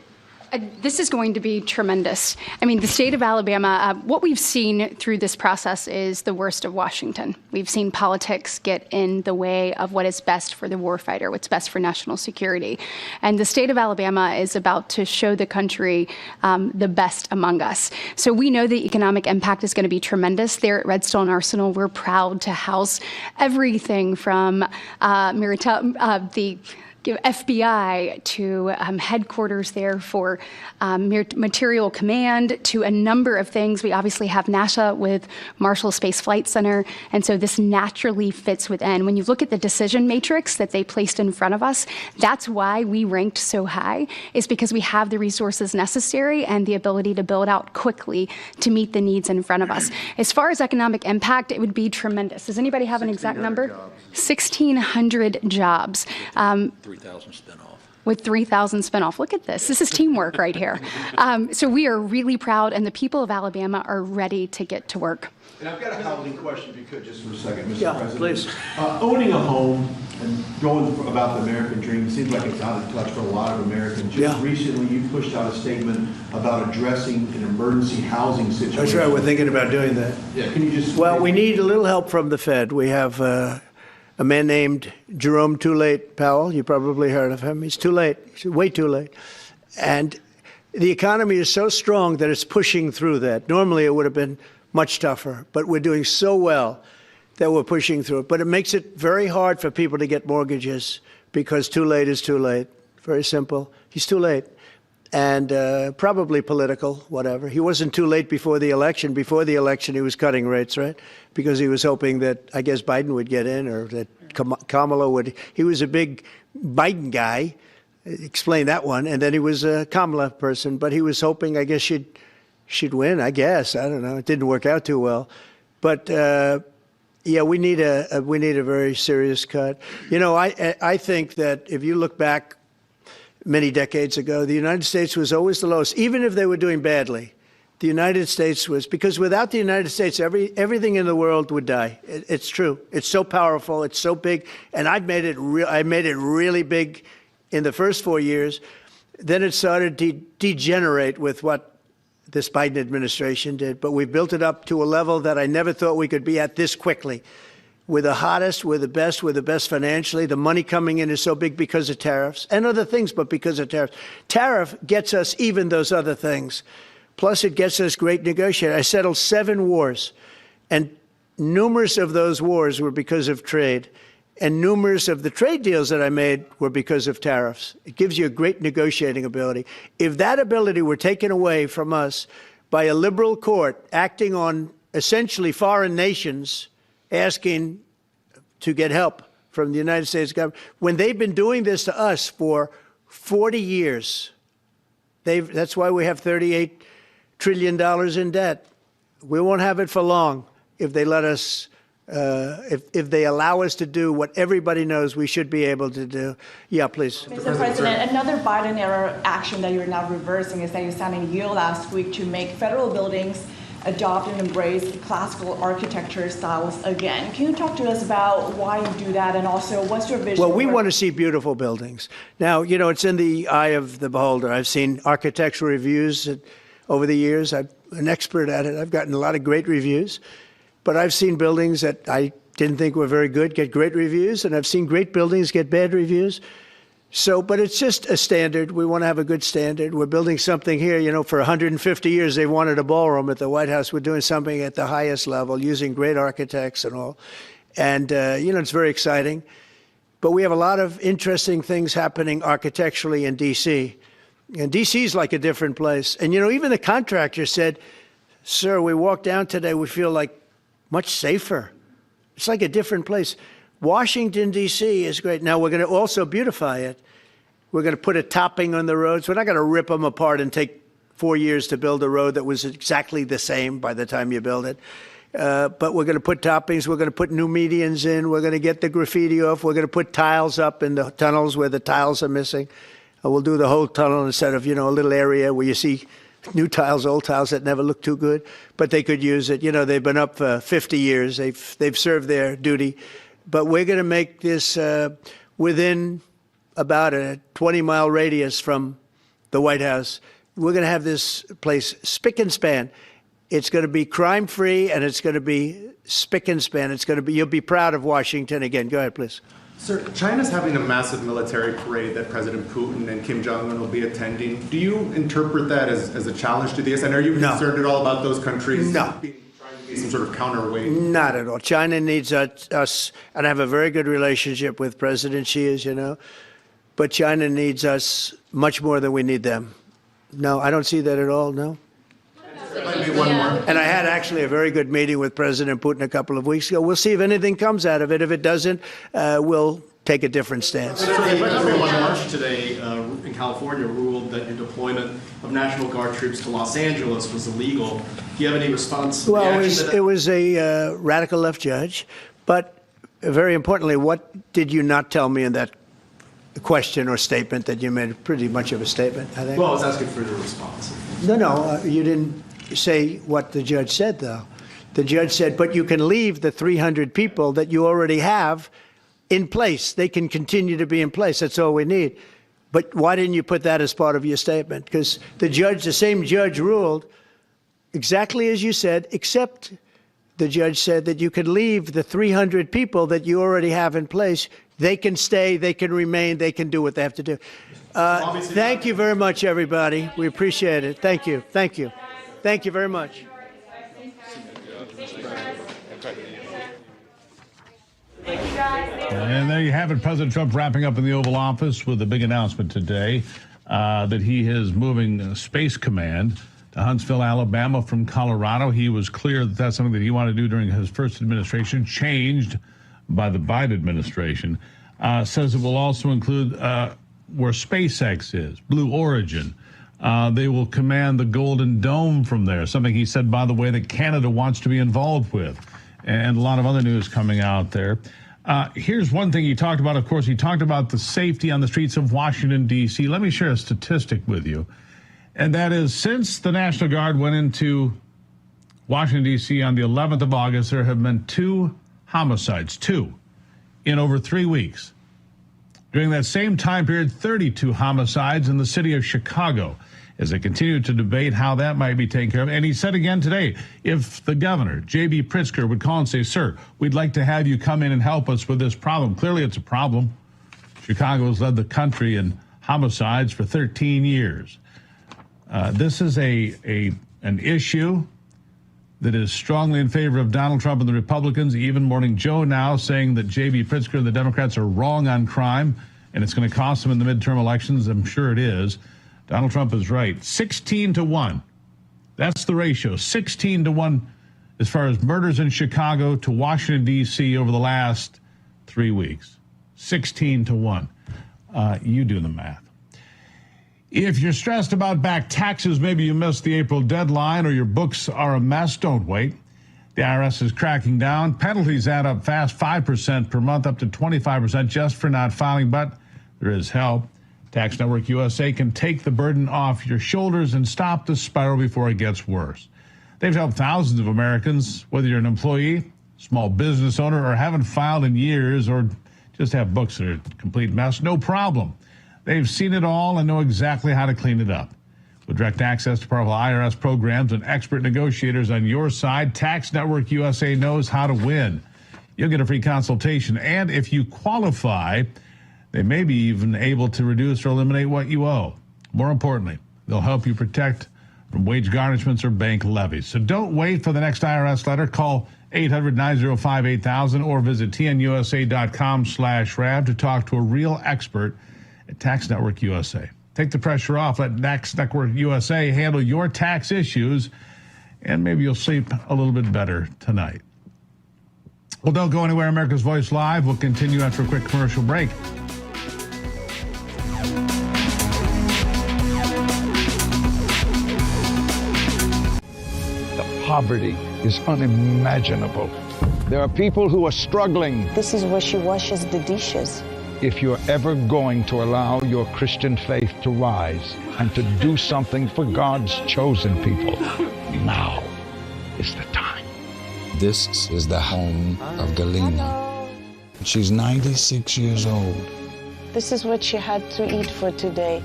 This is going to be tremendous. The state of Alabama, what we've seen through this process is the worst of Washington. We've seen politics get in the way of what is best for the warfighter, what's best for national security. And the state of Alabama is about to show the country the best among us. So we know the economic impact is going to be tremendous. There at Redstone Arsenal, we're proud to house everything from FBI to headquarters there for material command to a number of things. We obviously have NASA with Marshall Space Flight Center, and so this naturally fits within. When you look at the decision matrix that they placed in front of us, that's why we ranked so high, is because we have the resources necessary and the ability to build out quickly to meet the needs in front of us. As far as economic impact, it would be tremendous. Does anybody have an exact number? 1,600 jobs. 3,000 spin off. With 3,000 spin-off. Look at this. This is teamwork right here. So we are really proud, and the people of Alabama are ready to get to work. And I've got a housing question, if you could, just for a second, Mr. Yeah, President. please. Owning a home and going about the American dream seems like it's out of touch for a lot of Americans. Just recently, you pushed out a statement about addressing an emergency housing situation. That's right. We're thinking about doing that. Yeah, can you just... Well, we need a little help from the Fed. We have a man named Jerome Too Late Powell. You probably heard of him. He's too late. He's way too late. And the economy is so strong that it's pushing through that. Normally, it would have been much tougher, but we're doing so well that we're pushing through it. But it makes it very hard for people to get mortgages because too late is too late. Very simple. He's too late. And probably political, whatever. He wasn't too late before the election. Before the election, he was cutting rates, right? Because he was hoping that, I guess, Biden would get in or that Kamala would. He was a big Biden guy. Explain that one. And then he was a Kamala person. But he was hoping, I guess, she'd win, I guess. I don't know. It didn't work out too well. But, yeah, we need a very serious cut. You know, I think that if you look back many decades ago, the United States was always the lowest, even if they were doing badly. The United States was, because without the United States, everything in the world would die. It's true. It's so powerful. It's so big. And I made it really big in the first 4 years. Then it started to degenerate with what this Biden administration did. But we built it up to a level that I never thought we could be at this quickly. We're the hottest, we're the best financially. The money coming in is so big because of tariffs and other things, but because of tariffs. Tariff gets us even those other things. Plus, it gets us great negotiators. I settled 7 wars, and numerous of those wars were because of trade. And numerous of the trade deals that I made were because of tariffs. It gives you a great negotiating ability. If that ability were taken away from us by a liberal court acting on essentially foreign nations, asking to get help from the United States government, when they've been doing this to us for 40 years. That's why we have $38 trillion in debt. We won't have it for long if they let us, if they allow us to do what everybody knows we should be able to do. Yeah, please. Mr. President, another Biden-era action that you're now reversing is that you signed a deal last week to make federal buildings adopt and embrace classical architecture styles again. Can you talk to us about why you do that, and also what's your vision? Well, we want to see beautiful buildings. Now, you know, it's in the eye of the beholder. I've seen architectural reviews over the years. I'm an expert at it. I've gotten a lot of great reviews. But I've seen buildings that I didn't think were very good get great reviews, and I've seen great buildings get bad reviews. So, but it's just a standard. We want to have a good standard. We're building something here. You know, for 150 years, they wanted a ballroom at the White House. We're doing something at the highest level, using great architects and all. And, you know, it's very exciting. But we have a lot of interesting things happening architecturally in D.C. And D.C. is like a different place. And, you know, even the contractor said, sir, we walked down today, we feel like much safer. It's like a different place. Washington, D.C. is great. Now, we're going to also beautify it. We're going to put a topping on the roads. We're not going to rip them apart and take 4 years to build a road that was exactly the same by the time you build it. But we're going to put toppings. We're going to put new medians in. We're going to get the graffiti off. We're going to put tiles up in the tunnels where the tiles are missing. We'll do the whole tunnel instead of, you know, a little area where you see new tiles, old tiles that never look too good. But they could use it. You know, they've been up for 50 years. They've served their duty. But we're going to make this within about a 20-mile radius from the White House. We're going to have this place spick and span. It's going to be crime-free, and it's going to be spick and span. It's going to be, you'll be proud of Washington again. Go ahead, please. Sir, China's having a massive military parade that President Putin and Kim Jong-un will be attending. Do you interpret that as a challenge to this? And are you concerned at all about those countries trying to be some sort of counterweight? Not at all. China needs us, and I have a very good relationship with President Xi, as you know. but China needs us much more than we need them. No, I don't see that at all, no. Maybe one more. And I had actually a very good meeting with President Putin a couple of weeks ago. We'll see if anything comes out of it. If it doesn't, we'll take a different stance. Everyone March today in California ruled that your deployment of National Guard troops to Los Angeles was illegal. Do you have any response? Well, it was a radical left judge, but very importantly, what did you not tell me in that question or statement that you made? Pretty much of a statement, I think. Well, I was asking for your response. No, you didn't say what the judge said, though. The judge said, but you can leave the 300 people that you already have in place. They can continue to be in place. That's all we need. But why didn't you put that as part of your statement? Because the same judge ruled exactly as you said, except the judge said that you could leave the 300 people that you already have in place. They can stay, they can remain, they can do what they have to do. Thank you very much, everybody. We appreciate it. Thank you. Thank you. Thank you very much. And there you have it, President Trump wrapping up in the Oval Office with a big announcement today that he is moving Space Command to Huntsville, Alabama from Colorado. He was clear that that's something that he wanted to do during his first administration, changed by the Biden administration. Says it will also include where SpaceX is, Blue Origin. They will command the Golden Dome from there, something he said, by the way, that Canada wants to be involved with, and a lot of other news coming out there. Here's one thing he talked about. Of course, he talked about the safety on the streets of Washington, D.C. Let me share a statistic with you, and that is since the National Guard went into Washington, D.C. on the 11th of August, there have been 2 homicides, 2, in over 3 weeks. During that same time period, 32 homicides in the city of Chicago, as they continue to debate how that might be taken care of. And he said again today, if the governor, J.B. Pritzker, would call and say, sir, we'd like to have you come in and help us with this problem. Clearly, it's a problem. Chicago has led the country in homicides for 13 years. This is an issue that is strongly in favor of Donald Trump and the Republicans. Even Morning Joe now saying that J.B. Pritzker and the Democrats are wrong on crime, and it's going to cost them in the midterm elections. I'm sure it is. Donald Trump is right. 16-1. That's the ratio. 16-1 as far as murders in Chicago to Washington, D.C. over the last 3 weeks. 16-1. You do the math. If you're stressed about back taxes, maybe you missed the April deadline or your books are a mess, don't wait. The IRS is cracking down. Penalties add up fast, 5% per month, up to 25% just for not filing, but there is help. Tax Network USA can take the burden off your shoulders and stop the spiral before it gets worse. They've helped thousands of Americans, whether you're an employee, small business owner, or haven't filed in years, or just have books that are a complete mess. No problem. They've seen it all and know exactly how to clean it up. With direct access to powerful IRS programs and expert negotiators on your side, Tax Network USA knows how to win. You'll get a free consultation, and if you qualify, they may be even able to reduce or eliminate what you owe. More importantly, they'll help you protect from wage garnishments or bank levies. So don't wait for the next IRS letter. Call 800-905-8000 or visit tnusa.com/RAB to talk to a real expert at Tax Network USA. Take the pressure off. Let Tax Network USA handle your tax issues, and maybe you'll sleep a little bit better tonight. Well, don't go anywhere. America's Voice Live will continue after a quick commercial break. Poverty is unimaginable. There are people who are struggling. This is where she washes the dishes. If you're ever going to allow your Christian faith to rise and to do something for God's chosen people, now is the time. This is the home of Galina. She's 96 years old. This is what she had to eat for today.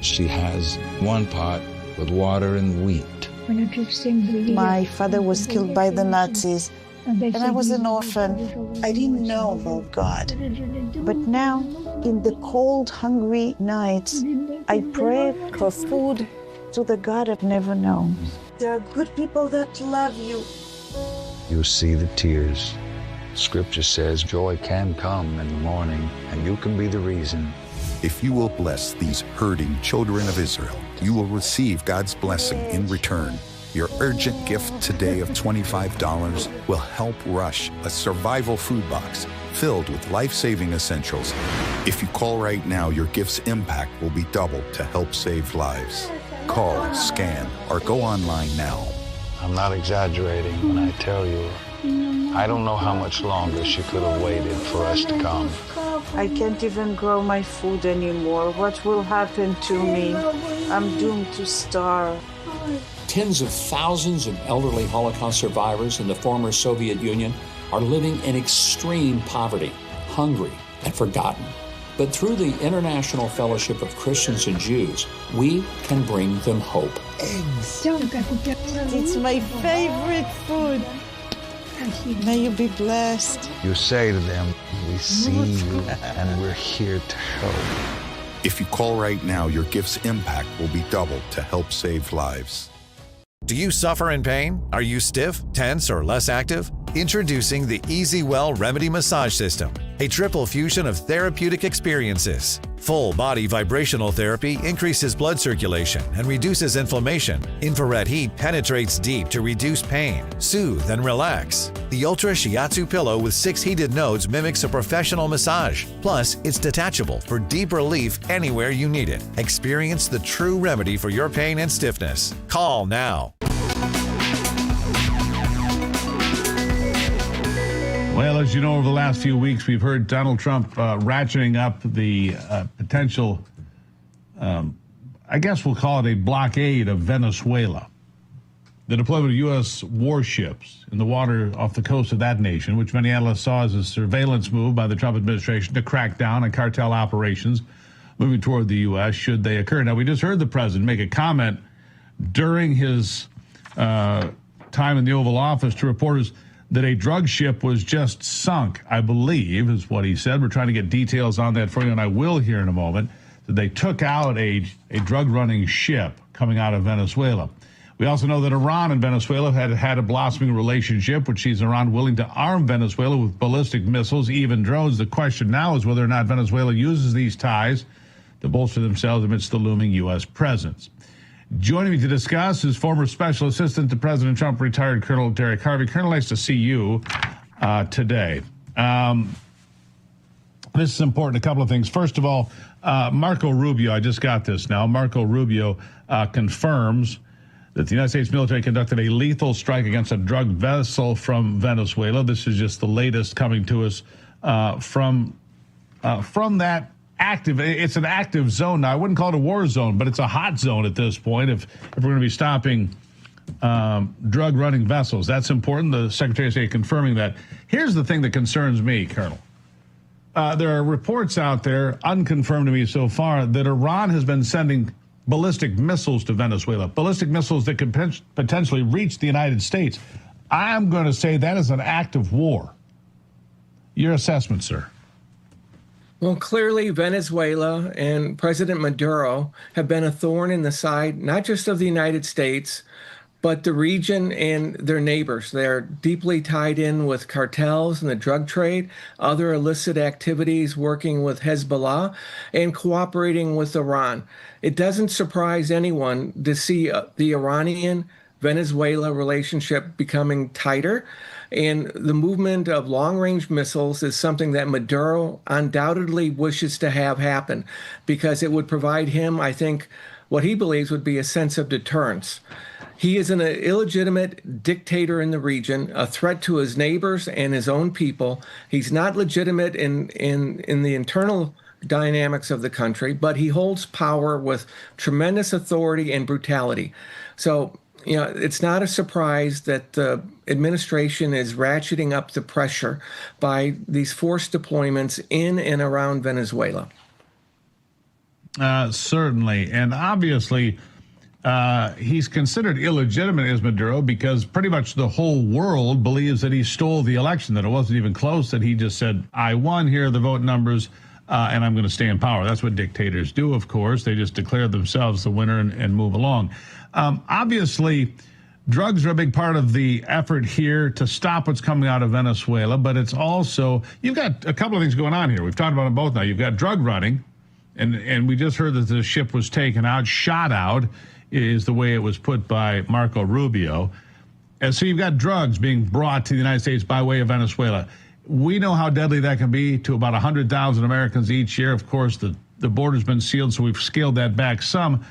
She has one pot with water and wheat. My father was killed by the Nazis, and I was an orphan. I didn't know about God. But now, in the cold, hungry nights, I pray for food to the God I've never known. There are good people that love you. You see the tears. Scripture says joy can come in the morning, and you can be the reason If you will bless these hurting children of Israel, you will receive God's blessing in return. Your urgent gift today of $25 will help rush a survival food box filled with life-saving essentials. If you call right now, your gift's impact will be doubled to help save lives. Call, scan, or go online now. I'm not exaggerating when I tell you, I don't know how much longer she could have waited for us to come. I can't even grow my food anymore. What will happen to me? I'm doomed to starve. Tens of thousands of elderly Holocaust survivors in the former Soviet Union are living in extreme poverty, hungry, and forgotten. But through the International Fellowship of Christians and Jews, we can bring them hope. Eggs. It's my favorite food. May you be blessed. You say to them, we see you and we're here to help. If you call right now, your gift's impact will be doubled to help save lives. Do you suffer in pain? Are you stiff, tense, or less active? Introducing the Easy Well Remedy Massage System, a triple fusion of therapeutic experiences. Full body vibrational therapy increases blood circulation and reduces inflammation. Infrared heat penetrates deep to reduce pain, soothe, and relax. The Ultra Shiatsu pillow with 6 heated nodes mimics a professional massage. Plus, it's detachable for deep relief anywhere you need it. Experience the true remedy for your pain and stiffness. Call now. Well, as you know, over the last few weeks, we've heard Donald Trump ratcheting up the potential, I guess we'll call it a blockade of Venezuela. The deployment of U.S. warships in the water off the coast of that nation, which many analysts saw as a surveillance move by the Trump administration to crack down on cartel operations moving toward the U.S. should they occur. Now, we just heard the president make a comment during his time in the Oval Office to reporters that a drug ship was just sunk, I believe, is what he said. We're trying to get details on that for you, and I will here in a moment. That they took out a drug-running ship coming out of Venezuela. We also know that Iran and Venezuela had a blossoming relationship, which sees Iran willing to arm Venezuela with ballistic missiles, even drones. The question now is whether or not Venezuela uses these ties to bolster themselves amidst the looming U.S. presence. Joining me to discuss is former Special Assistant to President Trump, retired Colonel Derek Harvey. Colonel, nice to see you today. This is important, a couple of things. First of all, Marco Rubio, I just got this now. Marco Rubio confirms that the United States military conducted a lethal strike against a drug vessel from Venezuela. This is just the latest coming to us from that active. It's an active zone now. I wouldn't call it a war zone, but it's a hot zone at this point if we're going to be stopping drug-running vessels. That's important. The Secretary of State confirming that. Here's the thing that concerns me, Colonel. There are reports out there, unconfirmed to me so far, that Iran has been sending ballistic missiles to Venezuela, ballistic missiles that could potentially reach the United States. I'm going to say that is an act of war. Your assessment, sir? Well, clearly Venezuela and President Maduro have been a thorn in the side, not just of the United States, but the region and their neighbors. They're deeply tied in with cartels and the drug trade, other illicit activities, working with Hezbollah and cooperating with Iran. It doesn't surprise anyone to see the Iranian-Venezuela relationship becoming tighter. And the movement of long-range missiles is something that Maduro undoubtedly wishes to have happen because it would provide him, I think, what he believes would be a sense of deterrence. He is an illegitimate dictator in the region, a threat to his neighbors and his own people. He's not legitimate in the internal dynamics of the country, but he holds power with tremendous authority and brutality. So, you know, it's not a surprise that the administration is ratcheting up the pressure by these forced deployments in and around Venezuela. Certainly. And obviously, he's considered illegitimate as Maduro because pretty much the whole world believes that he stole the election, that it wasn't even close, that he just said, I won, here are the vote numbers, and I'm going to stay in power. That's what dictators do, of course. They just declare themselves the winner and move along. Obviously, drugs are a big part of the effort here to stop what's coming out of Venezuela, but it's also, you've got a couple of things going on here. We've talked about them both now. You've got drug running, And we just heard that the ship was taken out, shot out, is the way it was put by Marco Rubio. And so you've got drugs being brought to the United States by way of Venezuela. We know how deadly that can be to about 100,000 Americans each year. Of course, the border's been sealed, so we've scaled that back some.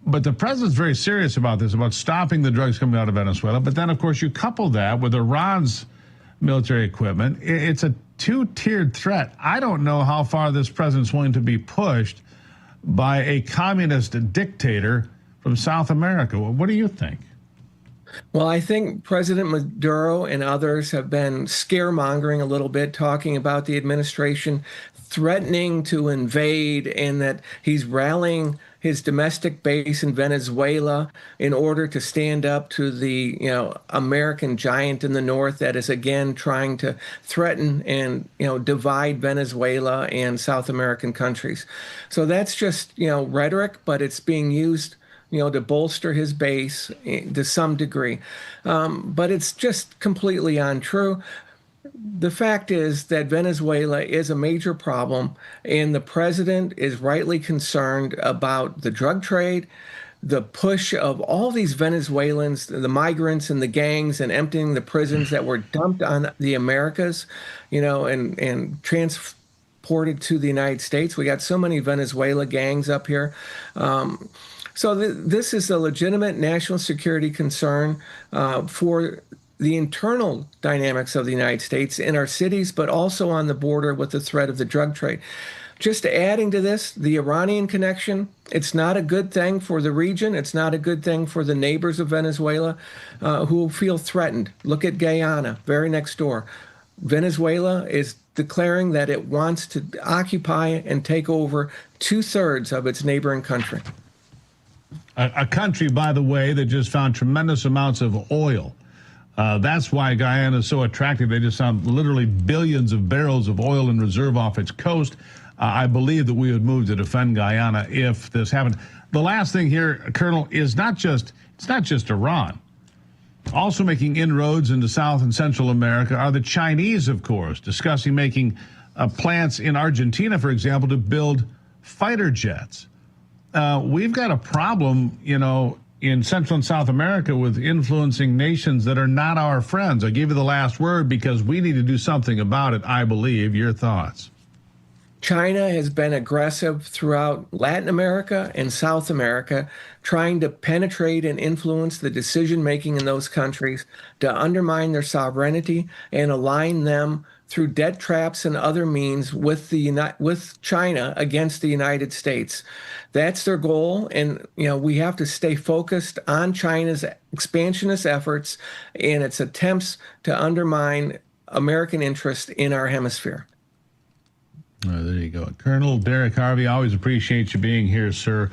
But the president's very serious about this, about stopping the drugs coming out of Venezuela. But then, of course, you couple that with Iran's military equipment. It's a two-tiered threat. I don't know how far this president's willing to be pushed by a communist dictator from South America. What do you think? Well, I think President Maduro and others have been scaremongering a little bit, talking about the administration threatening to invade and that he's rallying his domestic base in Venezuela in order to stand up to the, American giant in the north that is again trying to threaten and, divide Venezuela and South American countries. So that's just, rhetoric, but it's being used to bolster his base to some degree. But it's just completely untrue. The fact is that Venezuela is a major problem, and the president is rightly concerned about the drug trade, the push of all these Venezuelans, the migrants and the gangs, and emptying the prisons that were dumped on the Americas, and transported to the United States. We got so many Venezuela gangs up here. So this is a legitimate national security concern for the internal dynamics of the United States in our cities, but also on the border with the threat of the drug trade. Just adding to this, the Iranian connection, it's not a good thing for the region. It's not a good thing for the neighbors of Venezuela who feel threatened. Look at Guyana, very next door. Venezuela is declaring that it wants to occupy and take over 2/3 of its neighboring country. A country, by the way, that just found tremendous amounts of oil. That's why Guyana is so attractive. They just found literally billions of barrels of oil in reserve off its coast. I believe that we would move to defend Guyana if this happened. The last thing here, Colonel, is it's not just Iran. Also making inroads into South and Central America are the Chinese, of course, discussing making plants in Argentina, for example, to build fighter jets. We've got a problem, in Central and South America with influencing nations that are not our friends. I give you the last word because we need to do something about it, I believe. Your thoughts? China has been aggressive throughout Latin America and South America, trying to penetrate and influence the decision-making in those countries to undermine their sovereignty and align them through debt traps and other means with China against the United States. That's their goal, and we have to stay focused on China's expansionist efforts and its attempts to undermine American interest in our hemisphere. There you go. Colonel Derek Harvey, always appreciate you being here, sir.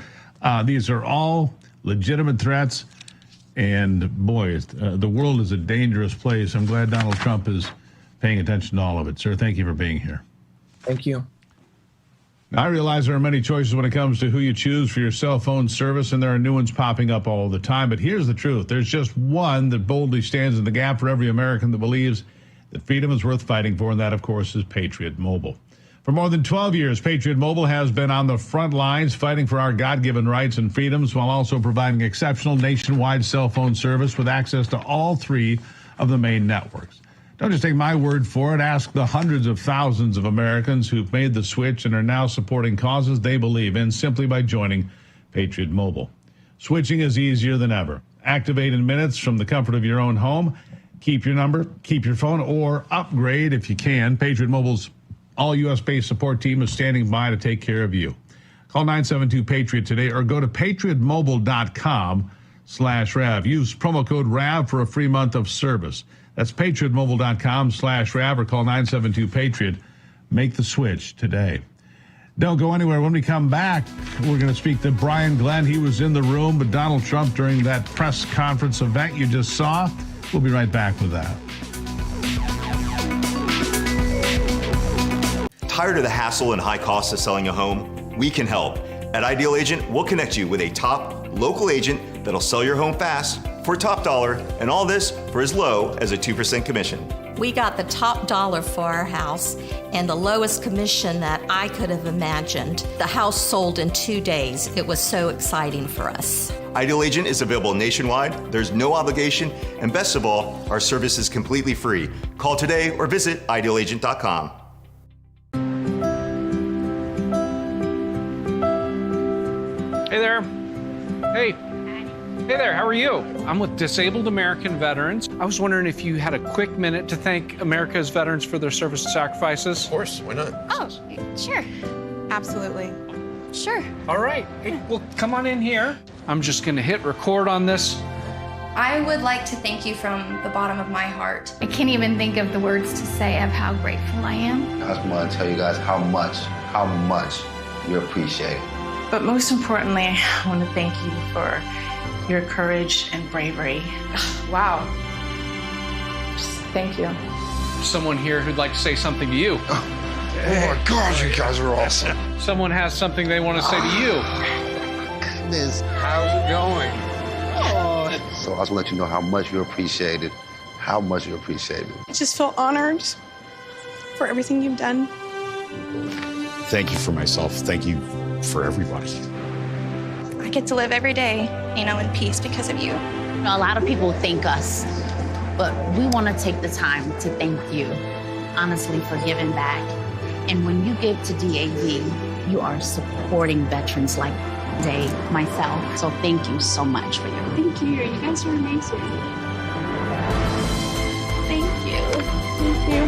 These are all legitimate threats, and boy, the world is a dangerous place. I'm glad Donald Trump is paying attention to all of it. Sir, thank you for being here. Thank you. I realize there are many choices when it comes to who you choose for your cell phone service, and there are new ones popping up all the time. But here's the truth. There's just one that boldly stands in the gap for every American that believes that freedom is worth fighting for, and that, of course, is Patriot Mobile. For more than 12 years, Patriot Mobile has been on the front lines fighting for our God-given rights and freedoms while also providing exceptional nationwide cell phone service with access to all three of the main networks. Don't just take my word for it. Ask the hundreds of thousands of Americans who've made the switch and are now supporting causes they believe in simply by joining Patriot Mobile. Switching is easier than ever. Activate in minutes from the comfort of your own home. Keep your number, keep your phone, or upgrade if you can. Patriot Mobile's all U.S.-based support team is standing by to take care of you. Call 972-PATRIOT today or go to patriotmobile.com/RAV. Use promo code RAV for a free month of service. That's patriotmobile.com/RAV or call 972-PATRIOT. Make the switch today. Don't go anywhere. When we come back, we're going to speak to Brian Glenn. He was in the room with Donald Trump during that press conference event you just saw. We'll be right back with that. Tired of the hassle and high costs of selling a home? We can help. At Ideal Agent, we'll connect you with a top local agent that'll sell your home fast for top dollar, and all this for as low as a 2% commission. We got the top dollar for our house and the lowest commission that I could have imagined. The house sold in 2 days. It was so exciting for us. Ideal Agent is available nationwide, there's no obligation, and best of all, our service is completely free. Call today or visit idealagent.com. Hey there. Hey. Hey there, how are you? I'm with Disabled American Veterans. I was wondering if you had a quick minute to thank America's veterans for their service and sacrifices. Of course, why not? Oh, sure. Absolutely. Sure. All right. Hey, well, come on in here. I'm just going to hit record on this. I would like to thank you from the bottom of my heart. I can't even think of the words to say of how grateful I am. I just want to tell you guys how much you appreciate it. But most importantly, I want to thank you for your courage and bravery. Wow. Just thank you. Someone here who'd like to say something to you. Oh my God, you guys are awesome. Someone has something they want to say to you. Goodness, how's it going? So I just want to let you know how much you appreciate it. How much you appreciate it. I just feel honored for everything you've done. Thank you for myself. Thank you for everybody. I get to live every day, in peace because of you. A lot of people thank us, but we want to take the time to thank you, honestly, for giving back. And when you give to DAV, you are supporting veterans like Dave, myself. So thank you so much for your. Thank you. You guys are amazing. Thank you. Thank you.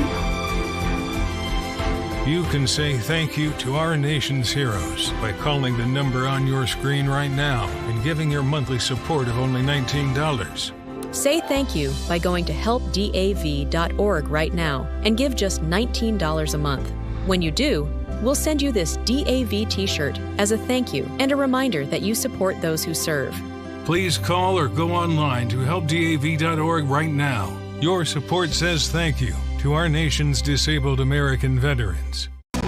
You can say thank you to our nation's heroes by calling the number on your screen right now and giving your monthly support of only $19. Say thank you by going to helpdav.org right now and give just $19 a month. When you do, we'll send you this DAV t-shirt as a thank you and a reminder that you support those who serve. Please call or go online to helpdav.org right now. Your support says thank you to our nation's disabled American veterans. All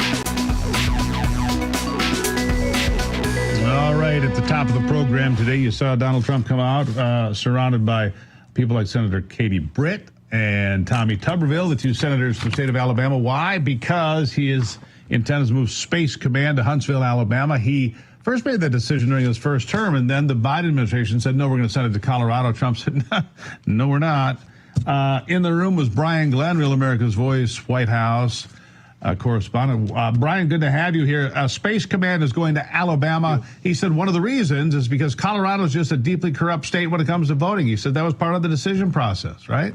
right, at the top of the program today, you saw Donald Trump come out surrounded by people like Senator Katie Britt and Tommy Tuberville, the two senators from the state of Alabama. Why? Because he intends to move Space Command to Huntsville, Alabama. He first made that decision during his first term, and then the Biden administration said, no, we're going to send it to Colorado. Trump said, no, we're not. In the room was Brian Glenn, Real America's Voice, White House correspondent. Brian, good to have you here. Space Command is going to Alabama. He said one of the reasons is because Colorado is just a deeply corrupt state when it comes to voting. He said that was part of the decision process, right?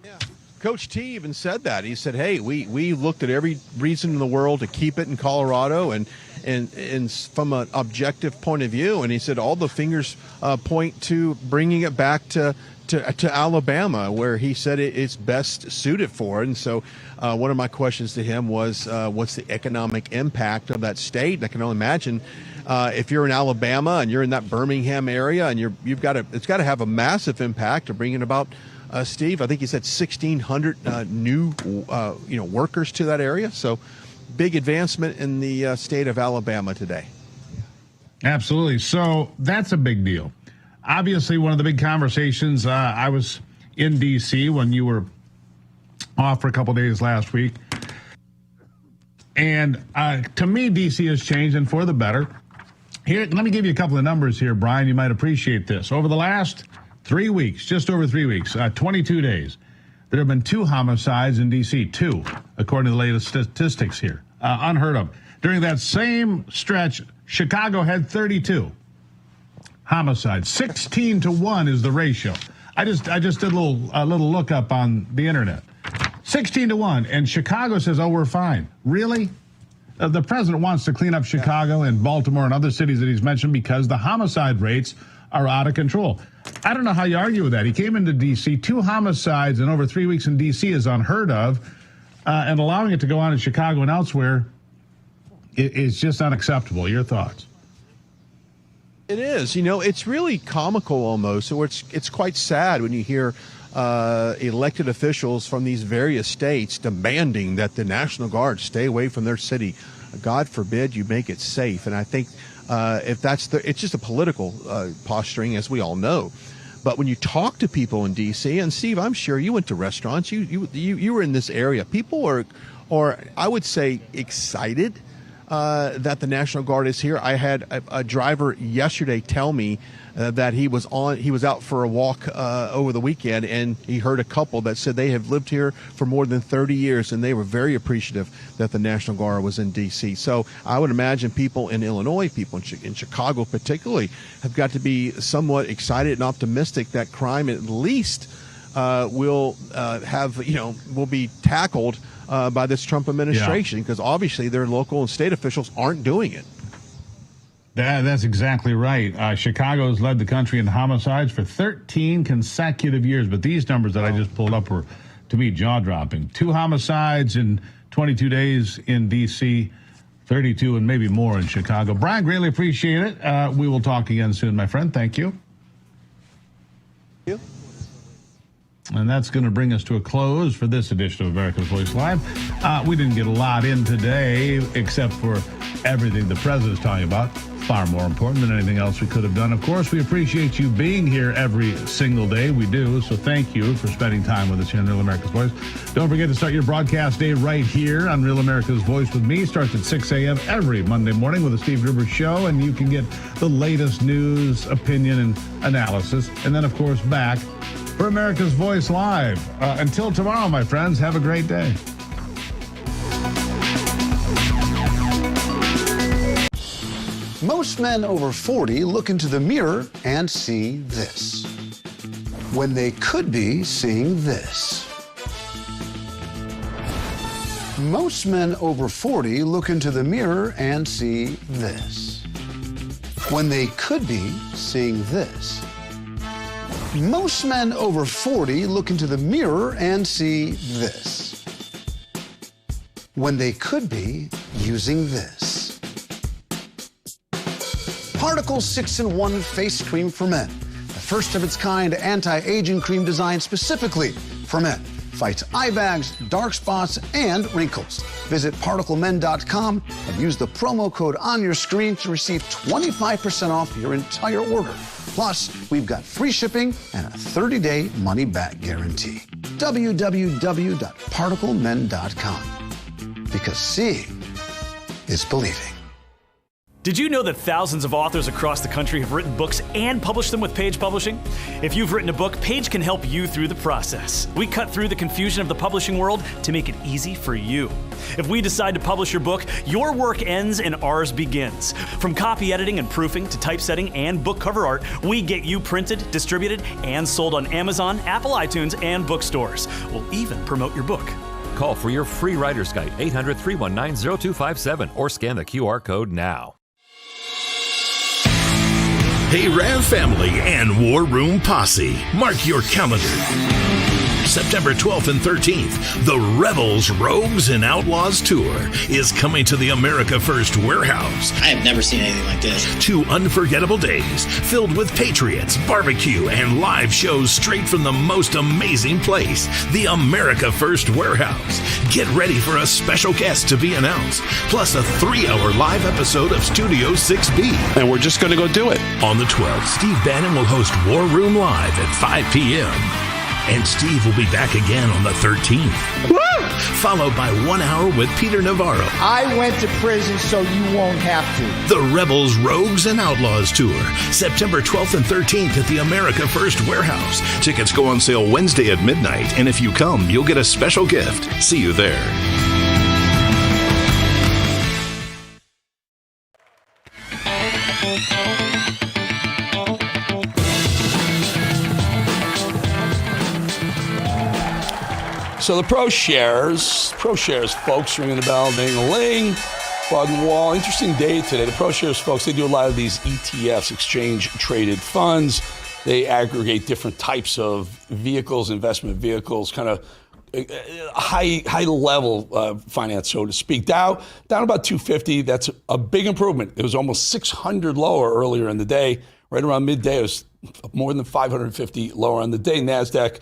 Yeah. Coach T even said that. He said, hey, we looked at every reason in the world to keep it in Colorado and from an objective point of view. And he said all the fingers point to bringing it back to Alabama, where he said it's best suited for it. And so one of my questions to him was, what's the economic impact of that state? And I can only imagine if you're in Alabama and you're in that Birmingham area, and it's got to have a massive impact of bringing about, Steve, I think he said 1,600 new workers to that area. So big advancement in the state of Alabama today. Absolutely. So that's a big deal. Obviously, one of the big conversations, I was in D.C. when you were off for a couple days last week. And to me, D.C. has changed, and for the better. Here, let me give you a couple of numbers here, Brian. You might appreciate this. Over the last 3 weeks, just over 3 weeks, 22 days, there have been 2 homicides in D.C., 2, according to the latest statistics here. Unheard of. During that same stretch, Chicago had 32. Homicide. 16-1 is the ratio. I just did a little look up on the internet. 16-1, and Chicago says, "Oh, we're fine." Really? The president wants to clean up Chicago and Baltimore and other cities that he's mentioned because the homicide rates are out of control. I don't know how you argue with that. He came into D.C. 2 homicides in over 3 weeks in D.C. is unheard of, and allowing it to go on in Chicago and elsewhere is just unacceptable. Your thoughts? It is. It's really comical almost. It's quite sad when you hear elected officials from these various states demanding that the National Guard stay away from their city. God forbid you make it safe. And I think if it's just a political posturing, as we all know. But when you talk to people in D.C., and Steve, I'm sure you went to restaurants, you were in this area. People are I would say, excited that the National Guard is here. I had a driver yesterday tell me that he was out for a walk over the weekend, and he heard a couple that said they have lived here for more than 30 years, and they were very appreciative that the National Guard was in D.C. So I would imagine people in Illinois, people in Chicago particularly, have got to be somewhat excited and optimistic that crime at least will be tackled by this Trump administration, because obviously their local and state officials aren't doing it. That's exactly right. Chicago's led the country in homicides for 13 consecutive years, but these numbers that I just pulled up were, to me, jaw-dropping. 2 homicides in 22 days in D.C., 32 and maybe more in Chicago. Brian, greatly appreciate it. We will talk again soon, my friend. Thank you. Thank you. And that's going to bring us to a close for this edition of America's Voice Live. We didn't get a lot in today, except for everything the president's talking about. Far more important than anything else we could have done. Of course, we appreciate you being here every single day. We do. So thank you for spending time with us here on Real America's Voice. Don't forget to start your broadcast day right here on Real America's Voice with me. Starts at 6 a.m. every Monday morning with the Steve Gruber Show. And you can get the latest news, opinion, and analysis. And then, of course, back for America's Voice Live. Until tomorrow, my friends, have a great day. Most men over 40 look into the mirror and see this, when they could be seeing this. Most men over 40 look into the mirror and see this, when they could be seeing this. Most men over 40 look into the mirror and see this, when they could be using this. Particle 6-in-1 Face Cream for Men. The first of its kind anti-aging cream designed specifically for men. Fights eye bags, dark spots, and wrinkles. Visit ParticleMen.com and use the promo code on your screen to receive 25% off your entire order. Plus, we've got free shipping and a 30-day money-back guarantee. www.ParticleMen.com. Because seeing is believing. Did you know that thousands of authors across the country have written books and published them with Page Publishing? If you've written a book, Page can help you through the process. We cut through the confusion of the publishing world to make it easy for you. If we decide to publish your book, your work ends and ours begins. From copy editing and proofing to typesetting and book cover art, we get you printed, distributed, and sold on Amazon, Apple iTunes, and bookstores. We'll even promote your book. Call for your free writer's guide, 800-319-0257, or scan the QR code now. Hey, Rav family and War Room Posse, mark your calendar. September 12th and 13th, the Rebels, Rogues, and Outlaws Tour is coming to the America First Warehouse. I have never seen anything like this. 2 unforgettable days filled with patriots, barbecue, and live shows straight from the most amazing place, the America First Warehouse. Get ready for a special guest to be announced, plus a 3-hour live episode of Studio 6B. And we're just going to go do it. On the 12th, Steve Bannon will host War Room Live at 5 p.m. And Steve will be back again on the 13th. Woo! Followed by 1 hour with Peter Navarro. I went to prison so you won't have to. The Rebels, Rogues, and Outlaws Tour. September 12th and 13th at the America First Warehouse. Tickets go on sale Wednesday at midnight. And if you come, you'll get a special gift. See you there. So the ProShares folks ringing the bell, ding-a-ling, button wall. Interesting day today. The ProShares folks, they do a lot of these ETFs, exchange-traded funds. They aggregate different types of vehicles, investment vehicles, kind of high-level finance, so to speak. Dow down about 250. That's a big improvement. It was almost 600 lower earlier in the day. Right around midday, it was more than 550 lower on the day. NASDAQ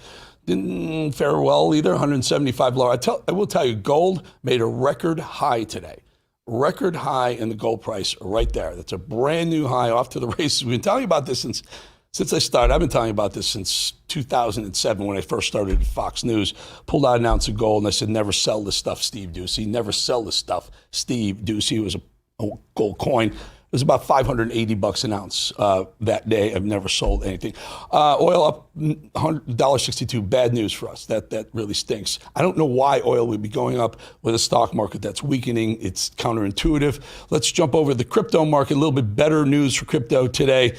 didn't fare well either, 175 lower. I will tell you, gold made a record high today. Record high in the gold price right there. That's a brand new high, off to the races. We've been telling you about this since Since I started, I've been telling you about this since 2007 when I first started at Fox News. Pulled out an ounce of gold, and I said, never sell this stuff, Steve Doocy. Never sell this stuff, Steve Doocy. It was a gold coin. It was about $580 an ounce that day. I've never sold anything. Oil up $1.62. Bad news for us. That really stinks. I don't know why oil would be going up with a stock market that's weakening. It's counterintuitive. Let's jump over to the crypto market. A little bit better news for crypto today.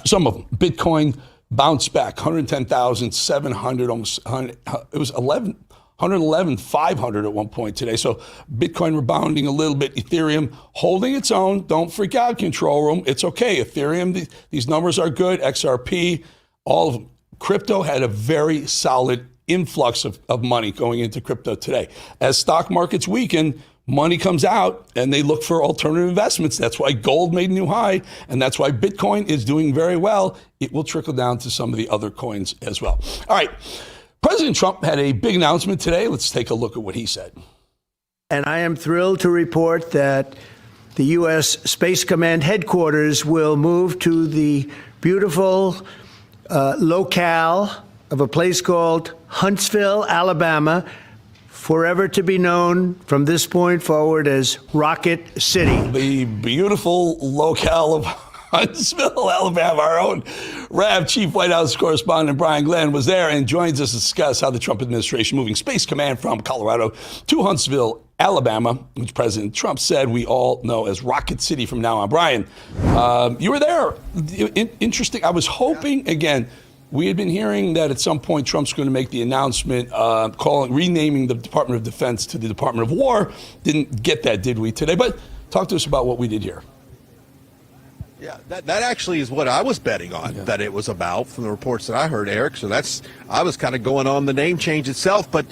Some of them. Bitcoin bounced back. 110,700. Almost. It was 111,500 at one point today. So Bitcoin rebounding a little bit. Ethereum holding its own. Don't freak out, control room. It's okay. Ethereum, these numbers are good. XRP, all of them. Crypto had a very solid influx of money going into crypto today. As stock markets weaken, money comes out and they look for alternative investments. That's why gold made a new high, and that's why Bitcoin is doing very well. It will trickle down to some of the other coins as well. All right. President Trump had a big announcement today. Let's take a look at what he said. And I am thrilled to report that the U.S. Space Command headquarters will move to the beautiful locale of a place called Huntsville, Alabama, forever to be known from this point forward as Rocket City. The beautiful locale of Huntsville, Alabama. Our own RAV Chief White House Correspondent Brian Glenn was there and joins us to discuss how the Trump administration moving Space Command from Colorado to Huntsville, Alabama, which President Trump said we all know as Rocket City from now on. Brian, you were there. Interesting. I was hoping, again, we had been hearing that at some point Trump's going to make the announcement renaming the Department of Defense to the Department of War. Didn't get that, did we, today? But talk to us about what we did here. Yeah, that actually is what I was betting on, that it was about from the reports that I heard, Eric. So I was kind of going on the name change itself. But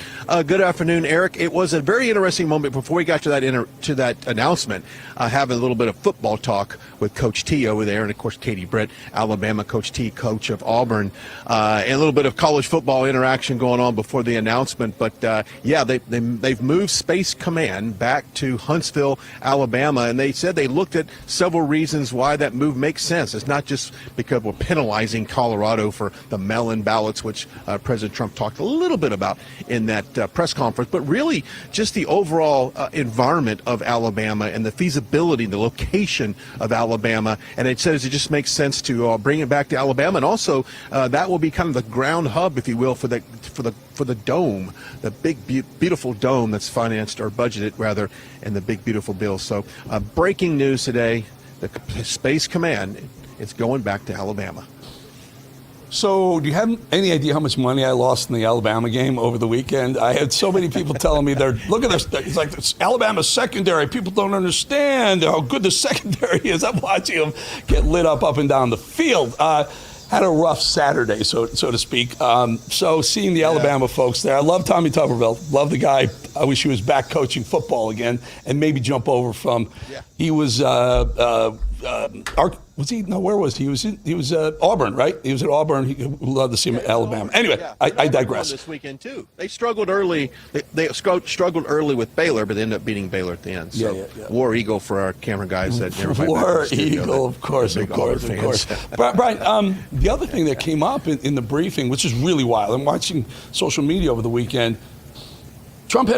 good afternoon, Eric. It was a very interesting moment before we got to that announcement, having a little bit of football talk with Coach T over there, and of course Katie Britt, Alabama, Coach T, coach of Auburn, and a little bit of college football interaction going on before the announcement. But they've moved Space Command back to Huntsville, Alabama, and they said they looked at several reasons why that move makes sense. It's not just because we're penalizing Colorado for the mail-in ballots, which President Trump talked a little bit about in that press conference, but really just the overall environment of Alabama and the feasibility, the location of Alabama. And it says it just makes sense to bring it back to Alabama, and also that will be kind of the ground hub, if you will, for the dome, the big beautiful dome that's financed or budgeted rather in the big beautiful bill. So breaking news today. The Space Command is going back to Alabama. So do you have any idea how much money I lost in the Alabama game over the weekend? I had so many people telling me, look at this, it's like it's Alabama secondary. People don't understand how good the secondary is. I'm watching them get lit up and down the field. Had a rough Saturday, so to speak. So seeing the Alabama folks there, I love Tommy Tuberville, love the guy. I wish he was back coaching football again and maybe jump over from. He was was he? No, where was he? He was Auburn, right? He was at Auburn. He would love to see him at Alabama. Anyway, I digress. This weekend too, they struggled early. They struggled early with Baylor, but they ended up beating Baylor at the end. So War Eagle for our camera guys that never fight War Eagle, of course. Brian, the other thing that came up in the briefing, which is really wild. I'm watching social media over the weekend. Trump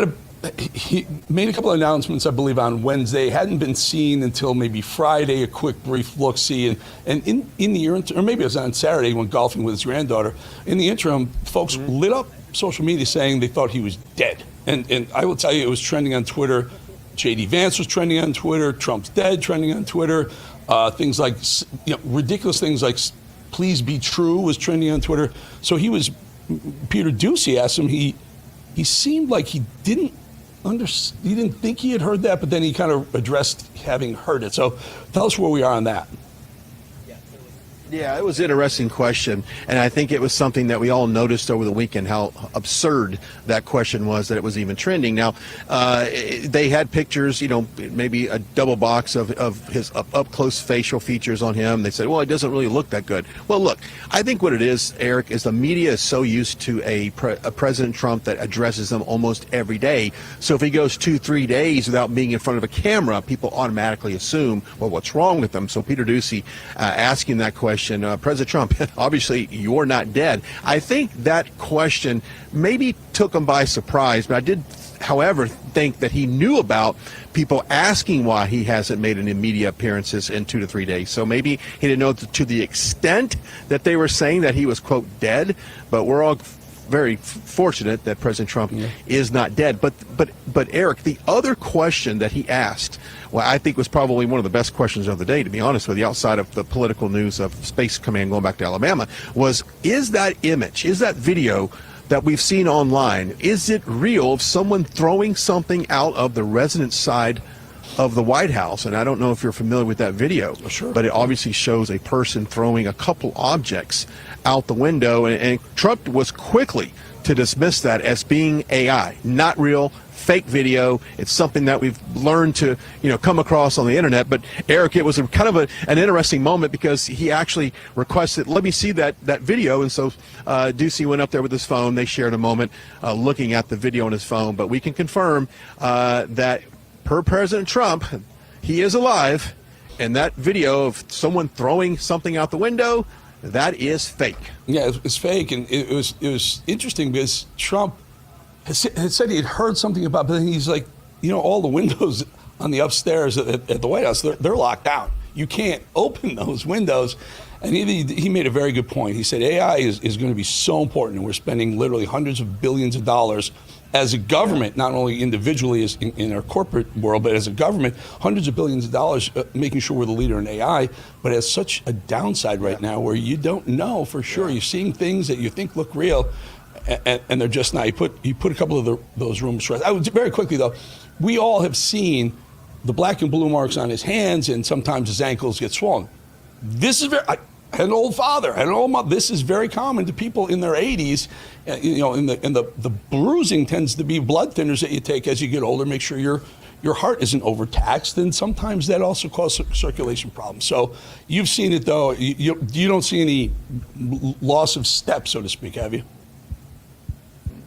he made a couple of announcements, I believe, on Wednesday. Hadn't been seen until maybe Friday, a quick brief look-see. And in the interim, or maybe it was on Saturday, he went golfing with his granddaughter. In the interim, folks lit up social media saying they thought he was dead. And I will tell you, it was trending on Twitter. J.D. Vance was trending on Twitter. Trump's dead trending on Twitter. Things like, ridiculous things like please be true was trending on Twitter. So Peter Doocy asked him, he seemed like he didn't think he had heard that, but then he kind of addressed having heard it. So tell us where we are on that. Yeah, it was an interesting question, and I think it was something that we all noticed over the weekend, how absurd that question was, that it was even trending. Now, they had pictures, maybe a double box of his up-close facial features on him. They said, well, it doesn't really look that good. Well, look, I think what it is, Eric, is the media is so used to a President Trump that addresses them almost every day. So if he goes 2-3 days without being in front of a camera, people automatically assume, well, what's wrong with him? So Peter Doocy asking that question question. President Trump, obviously you're not dead. I think that question maybe took him by surprise, but I did, however, think that he knew about people asking why he hasn't made any media appearances in 2 to 3 days. So maybe he didn't know to the extent that they were saying that he was, quote, dead. But we're all very fortunate that President Trump is not dead. But Eric, the other question that he asked, well, I think was probably one of the best questions of the day, to be honest with you, outside of the political news of Space Command going back to Alabama, was, is that image, is that video that we've seen online, is it real of someone throwing something out of the residence side of the White House? And I don't know if you're familiar with that video, but it obviously shows a person throwing a couple objects out the window, and Trump was quickly to dismiss that as being AI, not real, fake video. It's something that we've learned to, come across on the internet. But Eric, it was kind of an interesting moment because he actually requested, let me see that video. And so Ducey went up there with his phone. They shared a moment looking at the video on his phone. But we can confirm that per President Trump, he is alive. And that video of someone throwing something out the window, that is fake. Yeah, it's fake. And it was interesting because Trump had said he had heard something about, but then he's like, all the windows on the upstairs at the White House, they're locked down. You can't open those windows. And he made a very good point. He said AI is going to be so important, and we're spending literally hundreds of billions of dollars as a government, not only individually as in our corporate world, but as a government, hundreds of billions of dollars making sure we're the leader in AI. But it has such a downside right now where you don't know for sure. You're seeing things that you think look real, and they're just not. You put a couple of those rooms. Very quickly though, we all have seen the black and blue marks on his hands, and sometimes his ankles get swollen. This is I had an old father, I had an old mother. This is very common to people in their 80s. And the bruising tends to be blood thinners that you take as you get older. Make sure your heart isn't overtaxed, and sometimes that also causes circulation problems. So you've seen it though. You don't see any loss of step, so to speak, have you?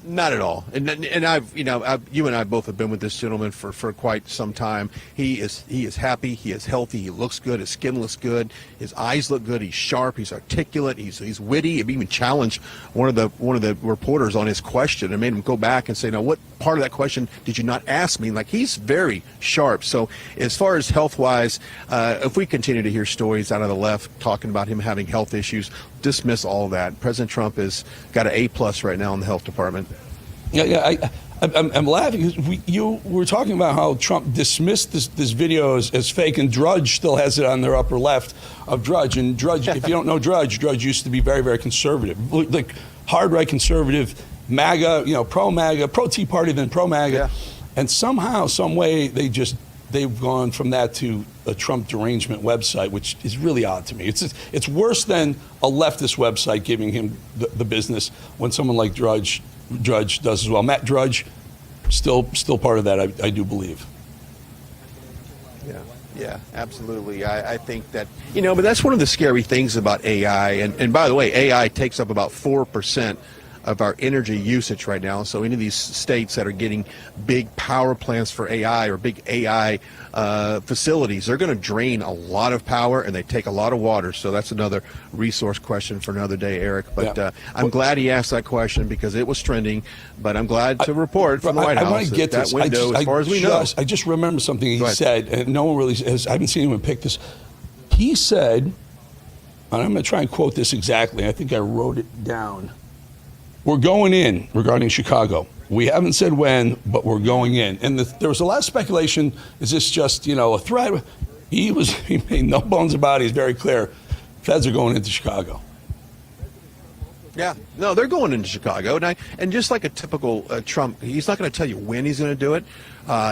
Not at all. And you and I both have been with this gentleman for quite some time. He is happy. He is healthy. He looks good. His skin looks good. His eyes look good. He's sharp. He's articulate. He's witty. He even challenged one of the reporters on his question and made him go back and say, "Now, what part of that question did you not ask me?" Like, he's very sharp. So as far as health-wise, if we continue to hear stories out of the left talking about him having health issues, dismiss all that. President Trump has got an A+ right now in the health department. Yeah, I'm laughing because you were talking about how Trump dismissed this video as fake, and Drudge still has it on their upper left of Drudge. And Drudge, if you don't know Drudge used to be very, very conservative, like hard right conservative, MAGA, pro-MAGA, pro-Tea Party, then pro-MAGA. Yeah. And somehow, some way, they've gone from that to a Trump derangement website, which is really odd to me. It's worse than a leftist website giving him the business when someone like Drudge does as well. Matt Drudge, still part of that, I do believe. Yeah, absolutely. I think that, but that's one of the scary things about AI. And by the way, AI takes up about 4% of our energy usage right now. So any of these states that are getting big power plants for AI or big AI facilities, they're going to drain a lot of power, and they take a lot of water. So that's another resource question for another day, Eric. But I'm glad he asked that question because it was trending. But I'm glad to report from the White House that window, as far as we know. I just remember something he said, and no one really has. I haven't seen anyone pick this. He said, and I'm going to try and quote this exactly. I think I wrote it down. We're going in regarding Chicago. We haven't said when, but we're going in. And there was a lot of speculation. Is this just, a threat? He made no bones about it. He's very clear. Feds are going into Chicago. Yeah, no, they're going into Chicago. And just like a typical Trump, he's not going to tell you when he's going to do it.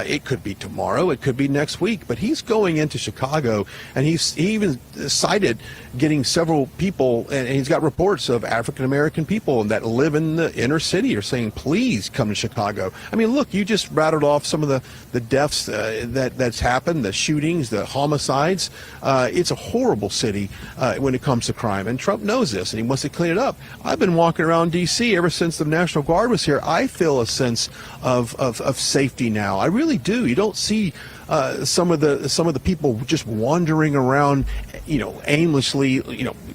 It could be tomorrow. It could be next week. But he's going into Chicago, and he even cited getting several people, and he's got reports of African-American people that live in the inner city are saying, please come to Chicago. I mean, look, you just rattled off some of the deaths that's happened, the shootings, the homicides. It's a horrible city when it comes to crime, and Trump knows this, and he wants to clean it up. I've been walking around D.C. ever since the National Guard was here. I feel a sense of safety now. I really do. You don't see some of the people just wandering around aimlessly,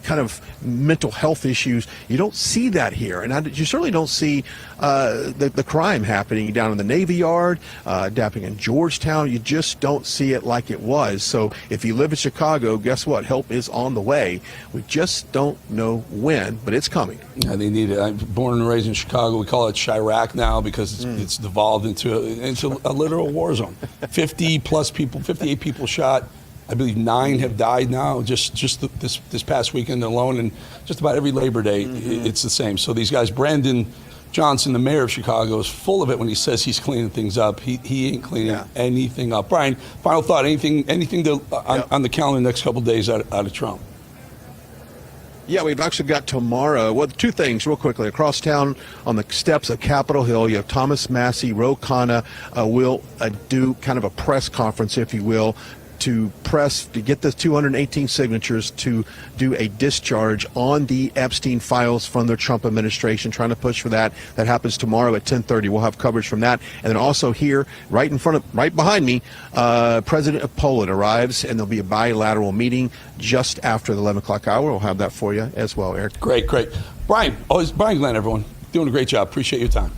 kind of mental health issues. You don't see that here, and you certainly don't see the crime happening down in the Navy Yard, happening in Georgetown. You just don't see it like it was. So if you live in Chicago, guess what? Help is on the way. We just don't know when, but it's coming. Yeah, they need it. I'm born and raised in Chicago. We call it Chirac now because it's devolved into a literal war zone. 58 people shot. I believe 9 have died now, just this past weekend alone, and just about every Labor Day, it's the same. So these guys, Brandon Johnson, the mayor of Chicago, is full of it when he says he's cleaning things up. He ain't cleaning anything up. Brian, final thought, anything on the calendar next couple of days out of Trump? Yeah, we've actually got tomorrow. Well, 2 things real quickly. Across town on the steps of Capitol Hill, you have Thomas Massie, Ro Khanna will do kind of a press conference, if you will, to get the 218 signatures to do a discharge on the Epstein files from the Trump administration, trying to push for that. That happens tomorrow at 10:30. We'll have coverage from that. And then also here, right behind me, President of Poland arrives, and there'll be a bilateral meeting just after the 11 o'clock hour. We'll have that for you as well, Eric. Great. Brian Glenn, everyone. Doing a great job. Appreciate your time.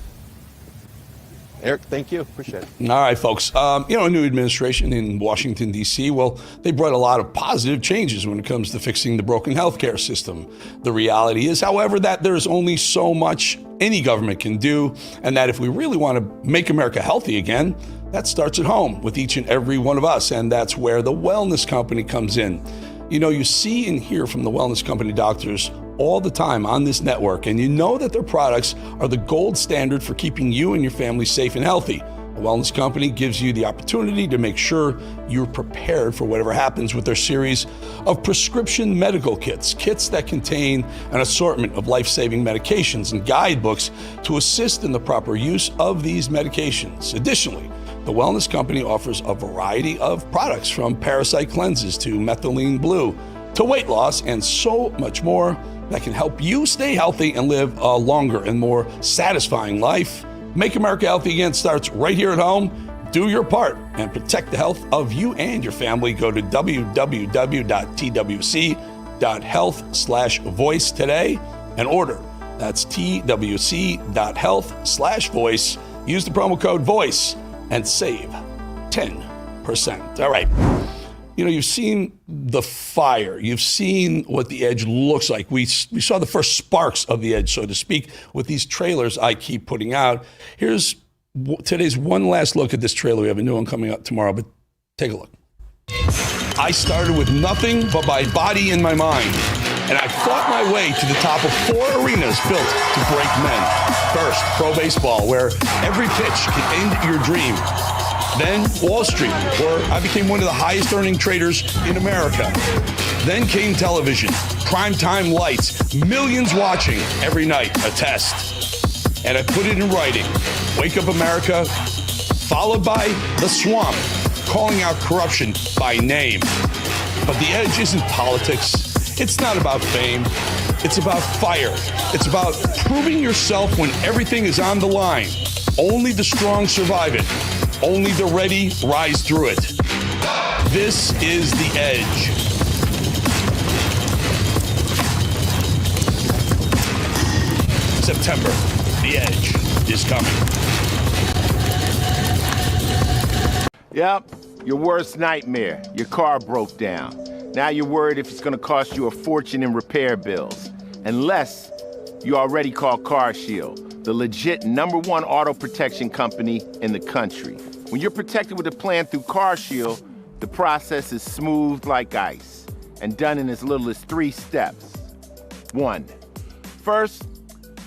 Eric, thank you. Appreciate it. All right, folks. A new administration in Washington, D.C., well, they brought a lot of positive changes when it comes to fixing the broken healthcare system. The reality is, however, that there's only so much any government can do, and that if we really want to make America healthy again, that starts at home with each and every one of us, and that's where the Wellness Company comes in. You see and hear from the Wellness Company doctors all the time on this network, and you know that their products are the gold standard for keeping you and your family safe and healthy. The Wellness Company gives you the opportunity to make sure you're prepared for whatever happens with their series of prescription medical kits that contain an assortment of life-saving medications and guidebooks to assist in the proper use of these medications. Additionally, the Wellness Company offers a variety of products, from parasite cleanses to methylene blue to weight loss and so much more, that can help you stay healthy and live a longer and more satisfying life. Make America Healthy Again starts right here at home. Do your part and protect the health of you and your family. Go to www.twc.health/voice today and order. That's twc.health/voice. Use the promo code VOICE and save 10%. All right. You've seen the fire. You've seen what the Edge looks like. We saw the first sparks of the Edge, so to speak, with these trailers I keep putting out. Here's today's one last look at this trailer. We have a new one coming up tomorrow, but take a look. I started with nothing but my body and my mind, and I fought my way to the top of 4 arenas built to break men. First, pro baseball, where every pitch can end your dream. Then Wall Street, where I became one of the highest earning traders in America. Then came television, primetime lights, millions watching every night, a test. And I put it in writing. Wake Up America, followed by The Swamp, calling out corruption by name. But the Edge isn't politics. It's not about fame. It's about fire. It's about proving yourself when everything is on the line. Only the strong survive it. Only the ready rise through it. This is The Edge. September, The Edge is coming. Yep, your worst nightmare. Your car broke down. Now you're worried if it's going to cost you a fortune in repair bills. Unless you already called CarShield, the legit #1 auto protection company in the country. When you're protected with a plan through CarShield, the process is smooth like ice and done in as little as 3 steps. 1. First,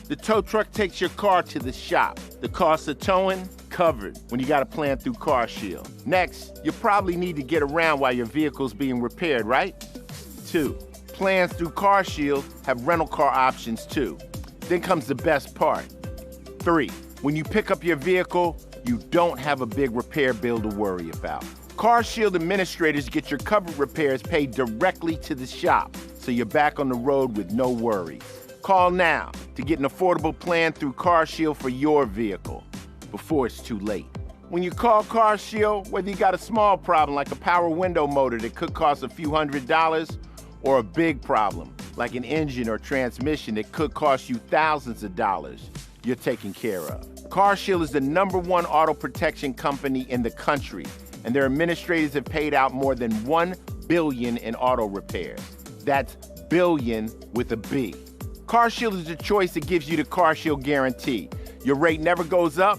the tow truck takes your car to the shop. The cost of towing, covered when you got a plan through CarShield. Next, you probably need to get around while your vehicle's being repaired, right? 2. Plans through CarShield have rental car options too. Then comes the best part. 3. When you pick up your vehicle, you don't have a big repair bill to worry about. CarShield administrators get your covered repairs paid directly to the shop, so you're back on the road with no worries. Call now to get an affordable plan through CarShield for your vehicle before it's too late. When you call CarShield, whether you got a small problem like a power window motor that could cost a few $100s, or a big problem, like an engine or transmission that could cost you thousands of dollars, you're taken care of. CarShield is the #1 auto protection company in the country, and their administrators have paid out more than $1 billion in auto repairs. That's billion with a B. CarShield is the choice that gives you the CarShield guarantee. Your rate never goes up,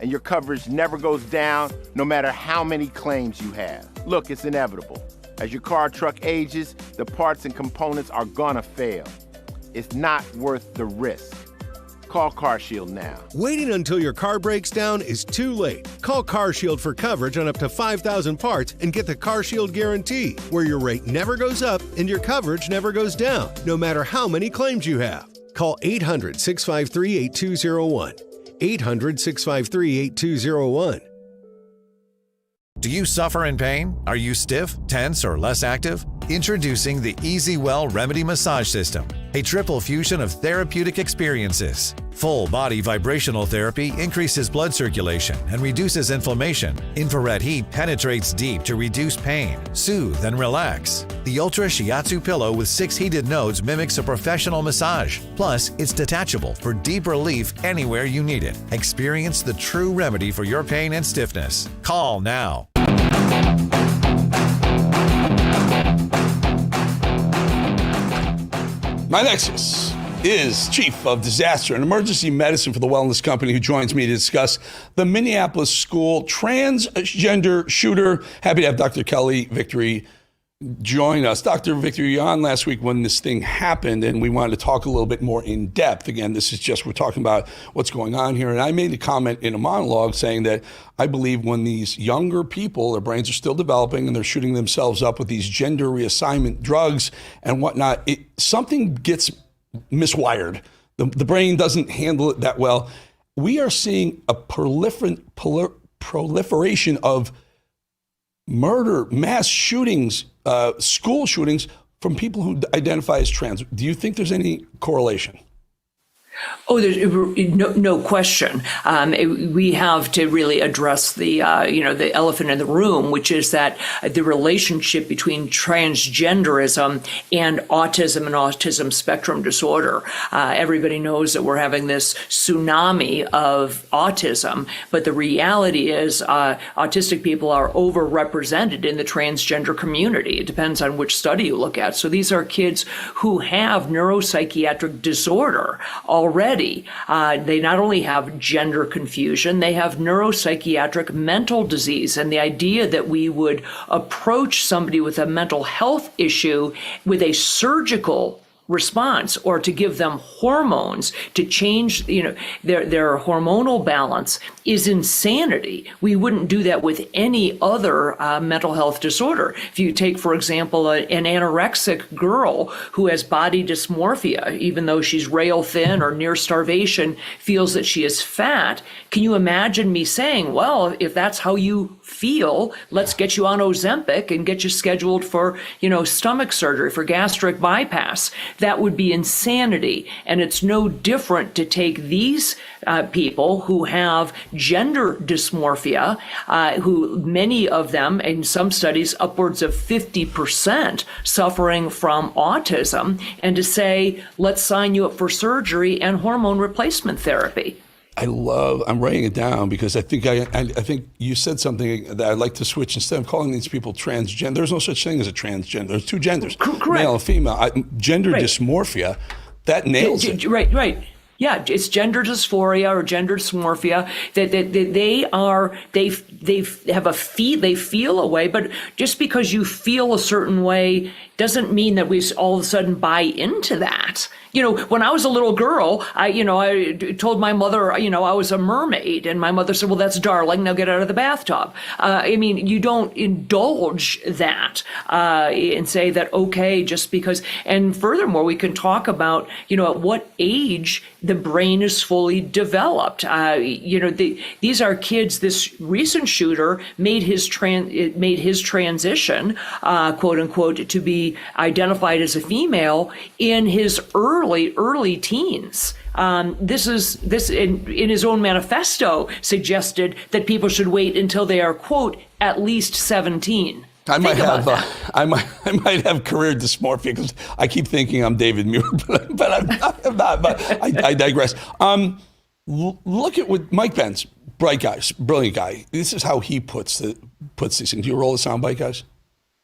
and your coverage never goes down, no matter how many claims you have. Look, it's inevitable. As your car or truck ages, the parts and components are gonna fail. It's not worth the risk. Call CarShield now. Waiting until your car breaks down is too late. Call CarShield for coverage on up to 5,000 parts and get the CarShield guarantee, where your rate never goes up and your coverage never goes down, no matter how many claims you have. Call 800-653-8201. 800-653-8201. Do you suffer in pain? Are you stiff, tense, or less active? Introducing the EasyWell Remedy Massage System, a triple fusion of therapeutic experiences. Full body vibrational therapy increases blood circulation and reduces inflammation. Infrared heat penetrates deep to reduce pain, soothe, and relax. The Ultra Shiatsu pillow with 6 heated nodes mimics a professional massage. Plus, it's detachable for deep relief anywhere you need it. Experience the true remedy for your pain and stiffness. Call now. My next guest is Chief of Disaster and Emergency Medicine for the Wellness Company, who joins me to discuss the Minneapolis school transgender shooter. Happy to have Dr. Kelly Victory join us. Dr. Victory, you were on last week when this thing happened, and we wanted to talk a little bit more in depth. Again, this is just, we're talking about what's going on here. And I made a comment in a monologue saying that I believe when these younger people, their brains are still developing and they're shooting themselves up with these gender reassignment drugs and whatnot, something gets miswired. The brain doesn't handle it that well. We are seeing a proliferation of murder, mass shootings, school shootings from people who identify as trans. Do you think there's any correlation? Oh, there's no question. We have to really address the elephant in the room, which is that the relationship between transgenderism and autism spectrum disorder. Everybody knows that we're having this tsunami of autism, but the reality is autistic people are overrepresented in the transgender community. It depends on which study you look at. So these are kids who have neuropsychiatric disorder already. They not only have gender confusion, they have neuropsychiatric mental disease. And the idea that we would approach somebody with a mental health issue with a surgical response or to give them hormones to change their hormonal balance is insanity. We wouldn't do that with any other mental health disorder. If you take, for example, an anorexic girl who has body dysmorphia, even though she's rail thin or near starvation, feels that she is fat, can you imagine me saying, well, if that's how you feel, let's get you on Ozempic and get you scheduled for, stomach surgery, for gastric bypass? That would be insanity. And it's no different to take these people who have gender dysmorphia, who many of them, in some studies, upwards of 50% suffering from autism, and to say, let's sign you up for surgery and hormone replacement therapy. I'm writing it down because I think you said something that I'd like to switch. Instead of calling these people transgender, there's no such thing as a transgender. There's two genders, correct. Male and female. Gender dysmorphia, that nails it. Right. Yeah, it's gender dysphoria or gender dysmorphia. They feel a way, but just because you feel a certain way doesn't mean that we all of a sudden buy into that. When I was a little girl, I told my mother, I was a mermaid, and my mother said, well, that's darling, now get out of the bathtub. You don't indulge that and say that, okay, just because. And furthermore, we can talk about, at what age the brain is fully developed. These are kids. This recent shooter made his transition, quote unquote, to be identified as a female in his early teens. This in his own manifesto suggested that people should wait until they are, quote, at least 17. I might have career dysmorphia because I keep thinking I'm David Muir, but I'm not. But I digress. Look at what Mike Pence, brilliant guy. This is how he puts these things. Do you roll the soundbite, guys?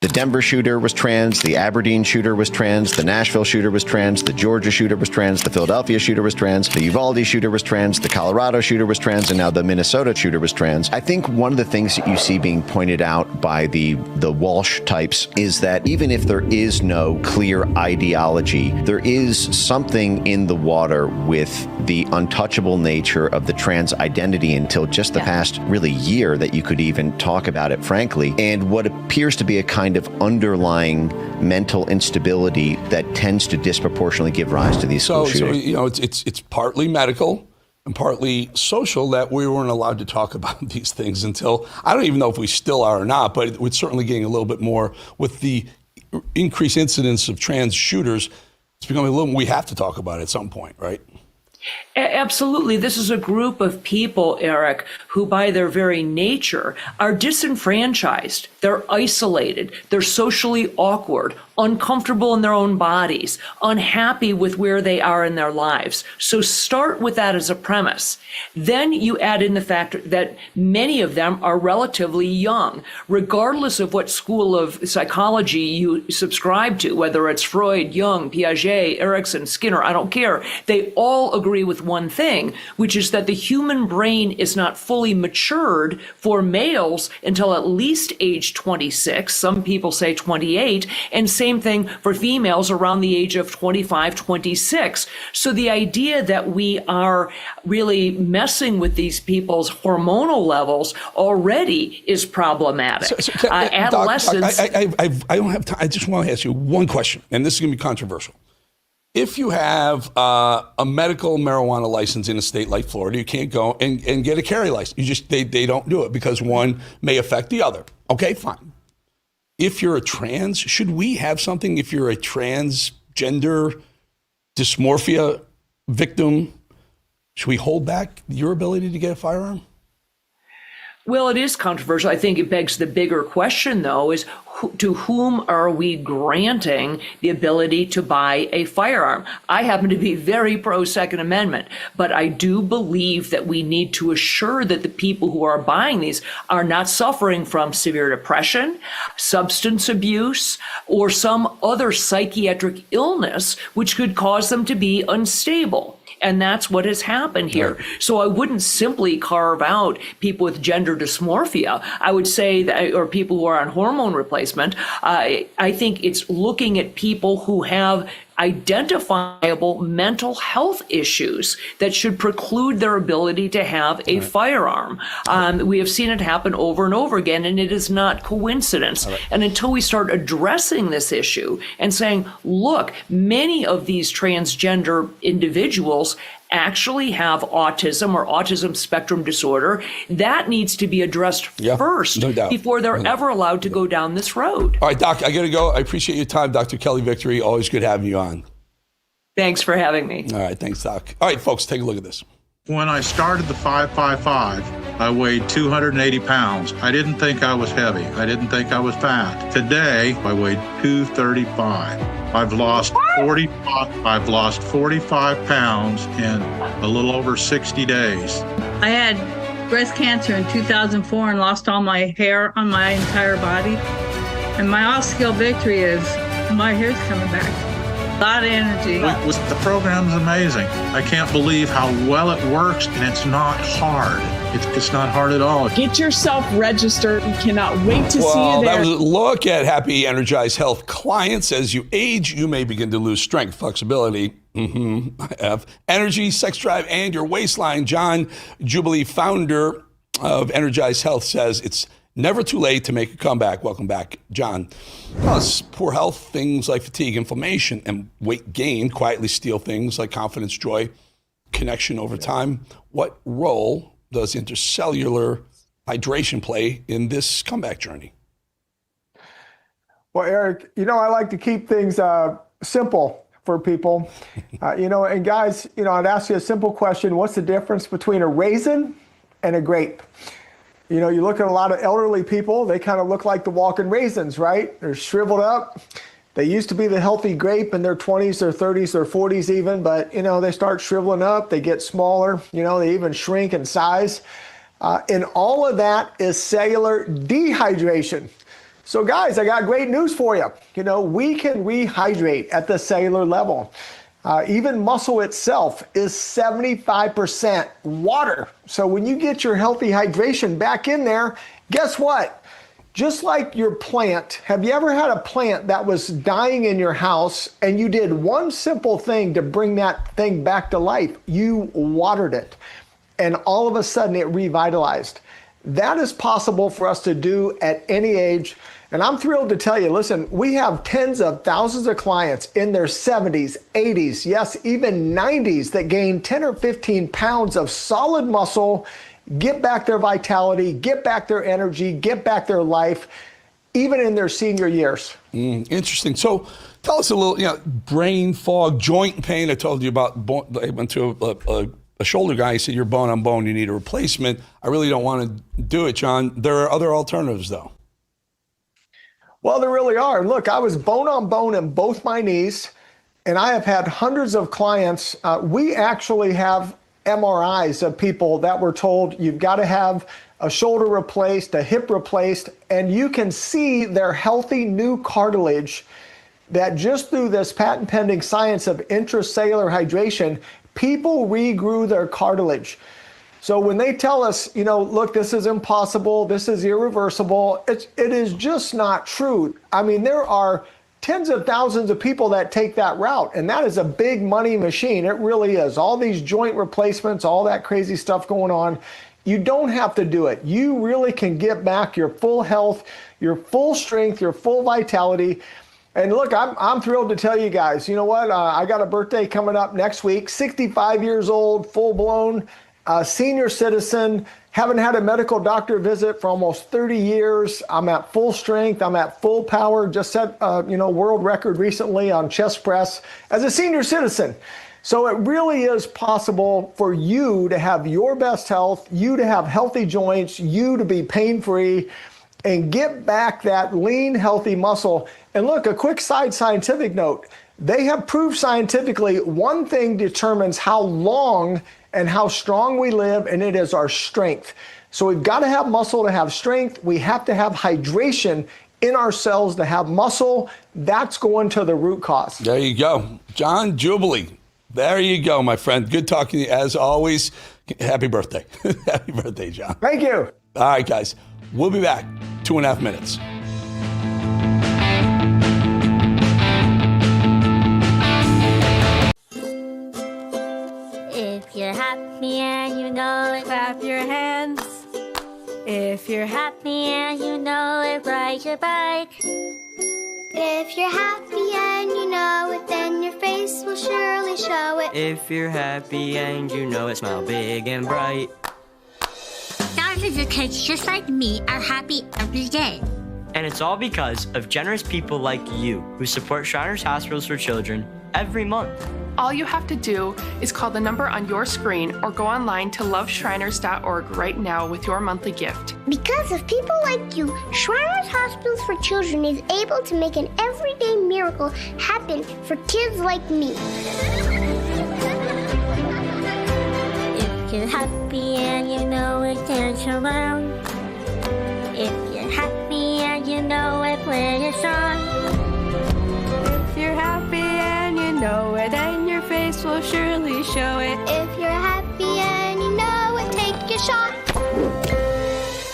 The Denver shooter was trans, the Aberdeen shooter was trans, the Nashville shooter was trans, the Georgia shooter was trans, the Philadelphia shooter was trans, the Uvalde shooter was trans, the Colorado shooter was trans, and now the Minnesota shooter was trans. I think one of the things that you see being pointed out by the Walsh types is that even if there is no clear ideology, there is something in the water with the untouchable nature of the trans identity until just the past really year that you could even talk about it, frankly, and what appears to be a kind of underlying mental instability that tends to disproportionately give rise to these school shootings. So it's partly medical and partly social that we weren't allowed to talk about these things until, I don't even know if we still are or not, but we're certainly getting a little bit more with the increased incidence of trans shooters. It's becoming a little, we have to talk about it at some point, right? Absolutely. This is a group of people, Eric, who by their very nature are disenfranchised. They're isolated. They're socially awkward, uncomfortable in their own bodies, unhappy with where they are in their lives. So start with that as a premise. Then you add in the fact that many of them are relatively young, regardless of what school of psychology you subscribe to, whether it's Freud, Jung, Piaget, Erikson, Skinner, I don't care. They all agree with one thing, which is that the human brain is not fully matured for males until at least age 26. Some people say 28, and same thing for females around the age of 25, 26. So the idea that we are really messing with these people's hormonal levels already is problematic. Adolescents. Doc, I don't have time. I just want to ask you one question, and this is going to be controversial. If you have a medical marijuana license in a state like Florida, you can't go and get a carry license. They don't do it because one may affect the other. Okay, fine. If you're a trans, should we have something if you're a transgender dysmorphia victim? Should we hold back your ability to get a firearm? Well, it is controversial. I think it begs the bigger question, though, is to whom are we granting the ability to buy a firearm? I happen to be very pro Second Amendment, but I do believe that we need to assure that the people who are buying these are not suffering from severe depression, substance abuse, or some other psychiatric illness which could cause them to be unstable. And that's what has happened here. Right. So I wouldn't simply carve out people with gender dysmorphia. I would say that, or people who are on hormone replacement. I think it's looking at people who have identifiable mental health issues that should preclude their ability to have a firearm. We have seen it happen over and over again, and it is not coincidence. And until we start addressing this issue and saying, look, many of these transgender individuals actually have autism or autism spectrum disorder, that needs to be addressed first before they're ever allowed to go down this road. All right, Doc, I got to go. I appreciate your time, Dr. Kelly Victory. Always good having you on. Thanks for having me. All right, thanks, Doc. All right, folks, take a look at this. When I started the 555, I weighed 280 pounds. I didn't think I was heavy. I didn't think I was fat. Today, I weighed 235. I've lost 45 pounds in a little over 60 days. I had breast cancer in 2004 and lost all my hair on my entire body. And my off-skill victory is my hair's coming back. A lot of energy. The program's amazing. I can't believe how well it works, and it's not hard. It's not hard at all. Get yourself registered. We cannot wait to see you there. That was a look at Happy Energized Health clients. As you age, you may begin to lose strength, flexibility, energy, sex drive, and your waistline. John Jubilee, founder of Energized Health, says it's never too late to make a comeback. Welcome back, John. Plus, poor health, things like fatigue, inflammation, and weight gain quietly steal things like confidence, joy, connection over time. What role does intercellular hydration play in this comeback journey? Well, Eric, I like to keep things simple for people. And guys, I'd ask you a simple question. What's the difference between a raisin and a grape? You know, you look at a lot of elderly people, they kind of look like the walking raisins, right? They're shriveled up. They used to be the healthy grape in their 20s, their 30s, their 40s even, but, you know, they start shriveling up, they get smaller, you know, they even shrink in size. And all of that is cellular dehydration. So guys, I got great news for you. You know, we can rehydrate at the cellular level. Even muscle itself is 75% water. So when you get your healthy hydration back in there, guess what? Just like your plant, have you ever had a plant that was dying in your house and you did one simple thing to bring that thing back to life? You watered it, and all of a sudden it revitalized. That is possible for us to do at any age. And I'm thrilled to tell you, listen, we have tens of thousands of clients in their 70s, 80s, yes, even 90s that gain 10 or 15 pounds of solid muscle, get back their vitality, get back their energy, get back their life, even in their senior years. Interesting. So tell us a little, you know, brain fog, joint pain. I told you about, I went to a shoulder guy. He said, you're bone on bone, you need a replacement. I really don't want to do it, John. There are other alternatives, though. Well, there really are. Look, I was bone on bone in both my knees, and I have had hundreds of clients. We actually have MRIs of people that were told you've got to have a shoulder replaced, a hip replaced, and you can see their healthy new cartilage that just through this patent pending science of intracellular hydration, people regrew their cartilage. So when they tell us, you know, look, this is impossible, this is irreversible, it is just not true. I mean, there are tens of thousands of people that take that route, and that is a big money machine. It really is. All these joint replacements, all that crazy stuff going on, you don't have to do it. You really can get back your full health, your full strength, your full vitality. And look, I'm thrilled to tell you guys, you know what? I got a birthday coming up next week, 65 years old, full-blown, senior citizen, haven't had a medical doctor visit for almost 30 years. I'm at full strength. I'm at full power. Just set, world record recently on chest press as a senior citizen. So it really is possible for you to have your best health, you to have healthy joints, you to be pain-free, and get back that lean, healthy muscle. And look, a quick side scientific note. They have proved scientifically one thing determines how long and how strong we live, and it is our strength. So we've got to have muscle to have strength. We have to have hydration in our cells to have muscle. That's going to the root cause. There you go. John Jubilee. There you go, my friend. Good talking to you as always. Happy birthday. Happy birthday, John. Thank you. All right, guys. We'll be back. 2.5 minutes. If you're happy and you know it, clap your hands. If you're happy and you know it, ride your bike. If you're happy and you know it, then your face will surely show it. If you're happy and you know it, smile big and bright. Thousands of kids just like me are happy every day. And it's all because of generous people like you who support Shriners Hospitals for Children every month. All you have to do is call the number on your screen or go online to loveshriners.org right now with your monthly gift. Because of people like you, Shriners Hospitals for Children is able to make an everyday miracle happen for kids like me. If you're happy and you know it, dance around. If you're happy and you know it, play a song. If you're happy and you know it, then your face will surely show it. If you're happy and you know it, take a shot.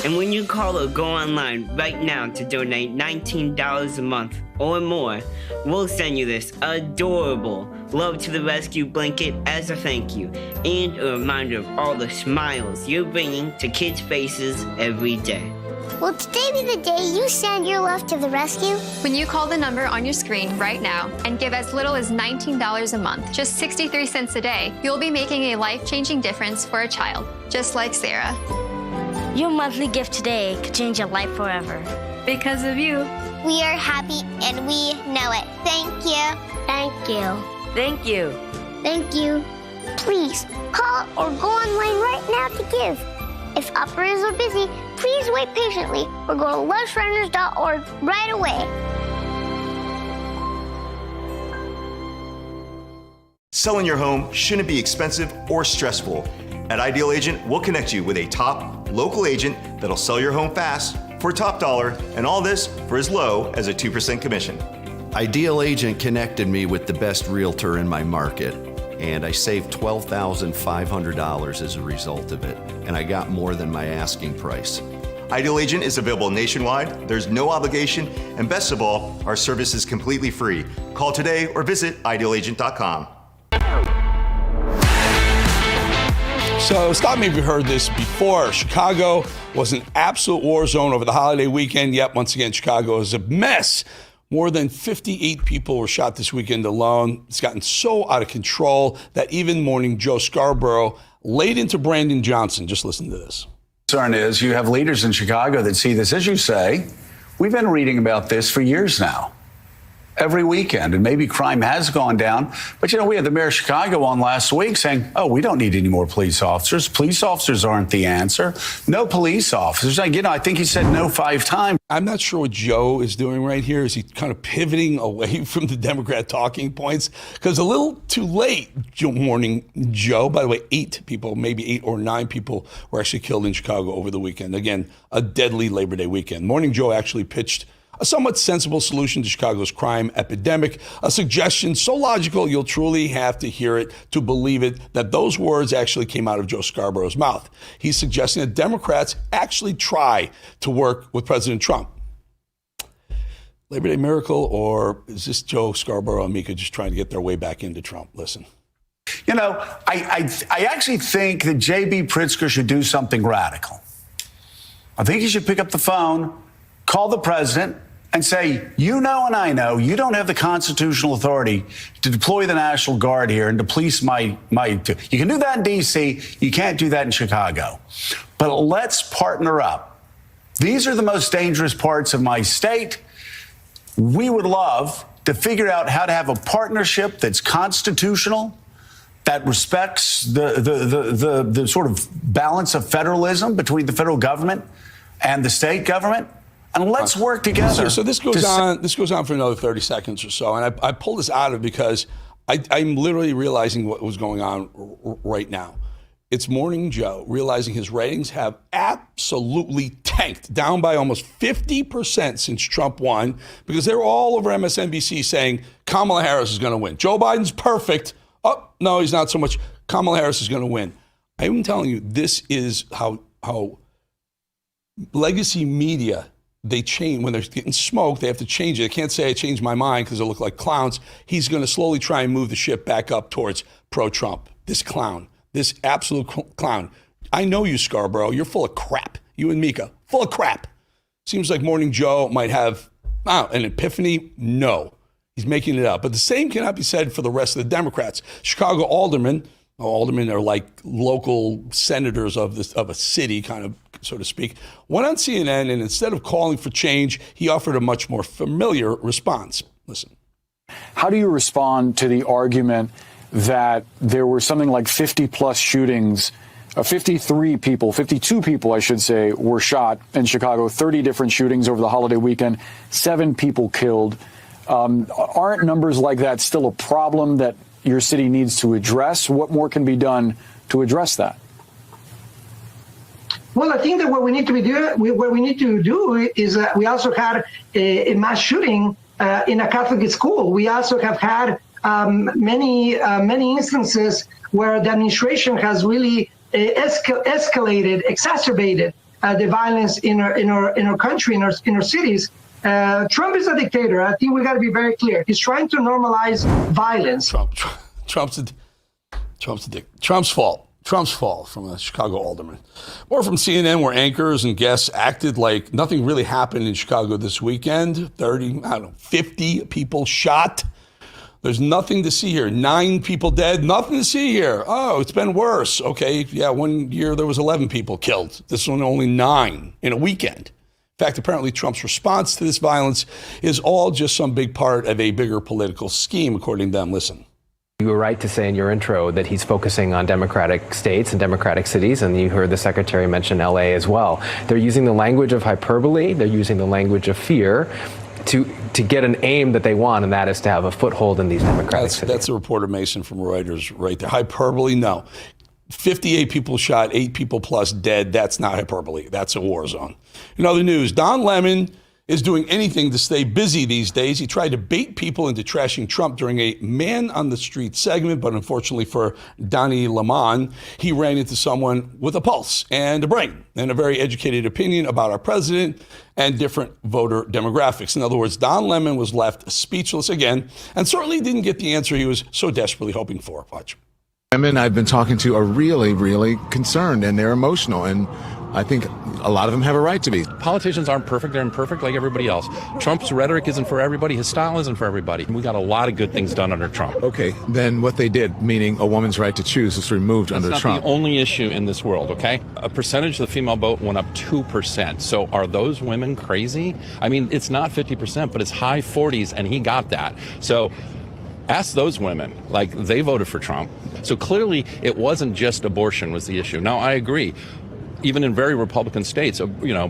And when you call or go online right now to donate $19 a month or more, we'll send you this adorable Love to the Rescue blanket as a thank you and a reminder of all the smiles you're bringing to kids' faces every day. Will today be the day you send your love to the rescue? When you call the number on your screen right now and give as little as $19 a month, just 63 cents a day, you'll be making a life-changing difference for a child, just like Sarah. Your monthly gift today could change your life forever. Because of you. We are happy and we know it. Thank you. Thank you. Thank you. Thank you. Please call or go online right now to give. If operators are busy, please wait patiently or go to loveshriners.org right away. Selling your home shouldn't be expensive or stressful. At Ideal Agent, we'll connect you with a top local agent that'll sell your home fast for top dollar, and all this for as low as a 2% commission. Ideal Agent connected me with the best realtor in my market, and I saved $12,500 as a result of it, and I got more than my asking price. Ideal Agent is available nationwide, there's no obligation, and best of all, our service is completely free. Call today or visit idealagent.com. So stop me if you heard this before. Chicago was an absolute war zone over the holiday weekend. Yet, once again, Chicago is a mess. More than 58 people were shot this weekend alone. It's gotten so out of control that even Morning Joe Scarborough laid into Brandon Johnson. Just listen to this. Concern is you have leaders in Chicago that see this. As you say, we've been reading about this for years now. Every weekend, and maybe crime has gone down. But, we had the mayor of Chicago on last week saying, oh, we don't need any more police officers. Police officers aren't the answer. No police officers. I think he said no 5 times. I'm not sure what Joe is doing right here. Is he kind of pivoting away from the Democrat talking points? Because a little too late, Morning Joe. By the way, 8 people, maybe 8 or 9 people were actually killed in Chicago over the weekend. Again, a deadly Labor Day weekend. Morning Joe actually pitched a somewhat sensible solution to Chicago's crime epidemic, a suggestion so logical you'll truly have to hear it to believe it, that those words actually came out of Joe Scarborough's mouth. He's suggesting that Democrats actually try to work with President Trump. Labor Day miracle, or is this Joe Scarborough and Mika just trying to get their way back into Trump? Listen. I actually think that J.B. Pritzker should do something radical. I think he should pick up the phone, call the president, and say, and I know, you don't have the constitutional authority to deploy the National Guard here and to police my. You can do that in D.C., you can't do that in Chicago. But let's partner up. These are the most dangerous parts of my state. We would love to figure out how to have a partnership that's constitutional, that respects the sort of balance of federalism between the federal government and the state government. And let's work together. So this goes on. This goes on for another 30 seconds or so. And I pulled this out of because I'm literally realizing what was going on right now. It's Morning Joe realizing his ratings have absolutely tanked, down by almost 50% since Trump won, because they were all over MSNBC saying Kamala Harris is going to win. Joe Biden's perfect. Oh, no, he's not so much. Kamala Harris is going to win. I'm telling you, this is how legacy media, they change. When they're getting smoked, they have to change it. They can't say I changed my mind because they look like clowns. He's going to slowly try and move the ship back up towards pro-Trump. This clown, this absolute clown. I know you, Scarborough. You're full of crap. You and Mika, full of crap. Seems like Morning Joe might have an epiphany. No, he's making it up. But the same cannot be said for the rest of the Democrats. Chicago aldermen are like local senators of a city, kind of, so to speak, went on CNN, and instead of calling for change, he offered a much more familiar response. Listen. How do you respond to the argument that there were something like 50 plus shootings, 52 people, I should say, were shot in Chicago, 30 different shootings over the holiday weekend, 7 people killed? Aren't numbers like that still a problem that your city needs to address? What more can be done to address that? Well, I think that what we need to do is we also had a mass shooting in a Catholic school. We also have had many instances where the administration has really escalated, exacerbated the violence in our country, in our cities. Trump is a dictator. I think we got to be very clear. He's trying to normalize violence. Trump's fault from a Chicago alderman. More from CNN, where anchors and guests acted like nothing really happened in Chicago this weekend. 50 people shot. There's nothing to see here. 9 people dead. Nothing to see here. Oh, it's been worse. Okay, yeah, one year there was 11 people killed. This one only 9 in a weekend. In fact, apparently Trump's response to this violence is all just some big part of a bigger political scheme, according to them. Listen. You were right to say in your intro that he's focusing on democratic states and democratic cities, and you heard the secretary mention LA as well. They're using the language of hyperbole, they're using the language of fear to get an aim that they want, and that is to have a foothold in these democratic cities. That's a reporter Mason from Reuters right there. Hyperbole, no. 58 people shot, 8 people plus dead. That's not hyperbole. That's a war zone. In other news, Don Lemon is doing anything to stay busy these days. He tried to bait people into trashing Trump during a Man on the Street segment, but unfortunately for Donnie Lemon, he ran into someone with a pulse and a brain and a very educated opinion about our president and different voter demographics. In other words, Don Lemon was left speechless again and certainly didn't get the answer he was so desperately hoping for. Watch. Women I've been talking to are really, really concerned, and they're emotional, and I think a lot of them have a right to be. Politicians aren't perfect. They're imperfect like everybody else. Trump's rhetoric isn't for everybody. His style isn't for everybody. We got a lot of good things done under Trump. Okay, then what they did, meaning a woman's right to choose, was removed under Trump. That's not the only issue in this world, okay? A percentage of the female vote went up 2%. So are those women crazy? I mean, it's not 50%, but it's high 40s, and he got that. So ask those women, like they voted for Trump. So clearly it wasn't just abortion was the issue. Now, I agree. Even in very Republican states,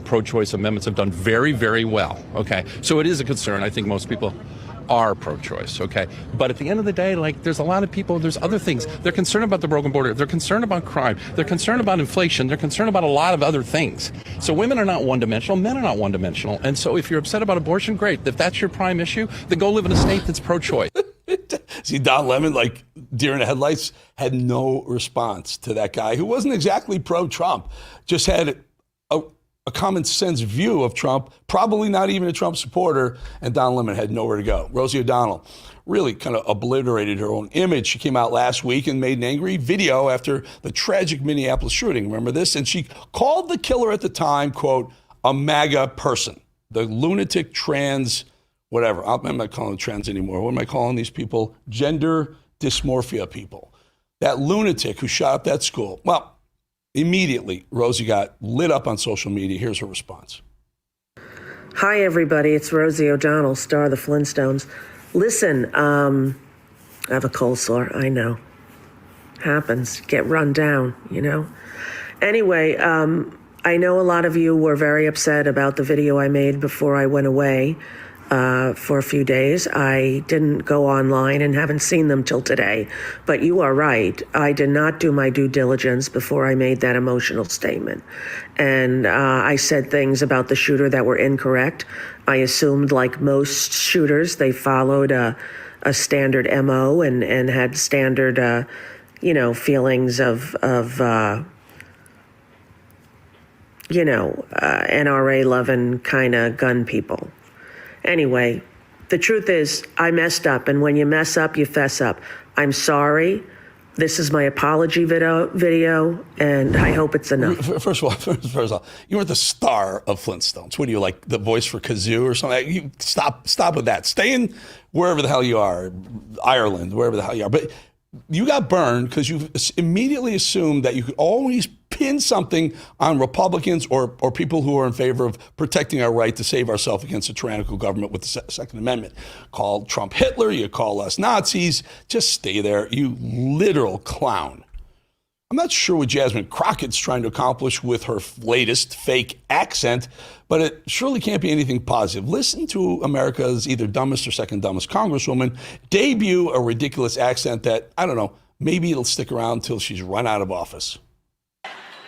pro-choice amendments have done very, very well, okay? So it is a concern. I think most people are pro-choice, okay? But at the end of the day, there's a lot of people, there's other things. They're concerned about the broken border. They're concerned about crime. They're concerned about inflation. They're concerned about a lot of other things. So women are not one-dimensional. Men are not one-dimensional. And so if you're upset about abortion, great. If that's your prime issue, then go live in a state that's pro-choice. See, Don Lemon, like deer in the headlights, had no response to that guy who wasn't exactly pro-Trump, just had a common sense view of Trump, probably not even a Trump supporter, and Don Lemon had nowhere to go. Rosie O'Donnell really kind of obliterated her own image. She came out last week and made an angry video after the tragic Minneapolis shooting. Remember this? And she called the killer at the time, quote, a MAGA person, the lunatic trans whatever. I'm not calling them trans anymore. What am I calling these people? Gender dysmorphia people. That lunatic who shot up that school. Well, immediately, Rosie got lit up on social media. Here's her response. Hi, everybody. It's Rosie O'Donnell, star of the Flintstones. Listen, I have a cold sore. I know. Happens. Get run down, Anyway, I know a lot of you were very upset about the video I made before I went away. For a few days. I didn't go online and haven't seen them till today. But you are right. I did not do my due diligence before I made that emotional statement. And I said things about the shooter that were incorrect. I assumed, like most shooters, they followed a standard MO and had standard, feelings of NRA-loving kind of gun people. Anyway, the truth is, I messed up, and when you mess up, you fess up. I'm sorry. This is my apology video, and I hope it's enough. First of all, you weren't the star of Flintstones. What are you, like the voice for Kazoo or something? You stop with that. Stay in wherever the hell you are, Ireland, wherever the hell you are. But you got burned because you immediately assumed that you could always pin something on Republicans or people who are in favor of protecting our right to save ourselves against a tyrannical government with the Second Amendment. Call Trump Hitler, you call us Nazis, just stay there, you literal clown. I'm not sure what Jasmine Crockett's trying to accomplish with her latest fake accent, but it surely can't be anything positive. Listen to America's either dumbest or second dumbest congresswoman debut a ridiculous accent that, I don't know, maybe it'll stick around till she's run out of office.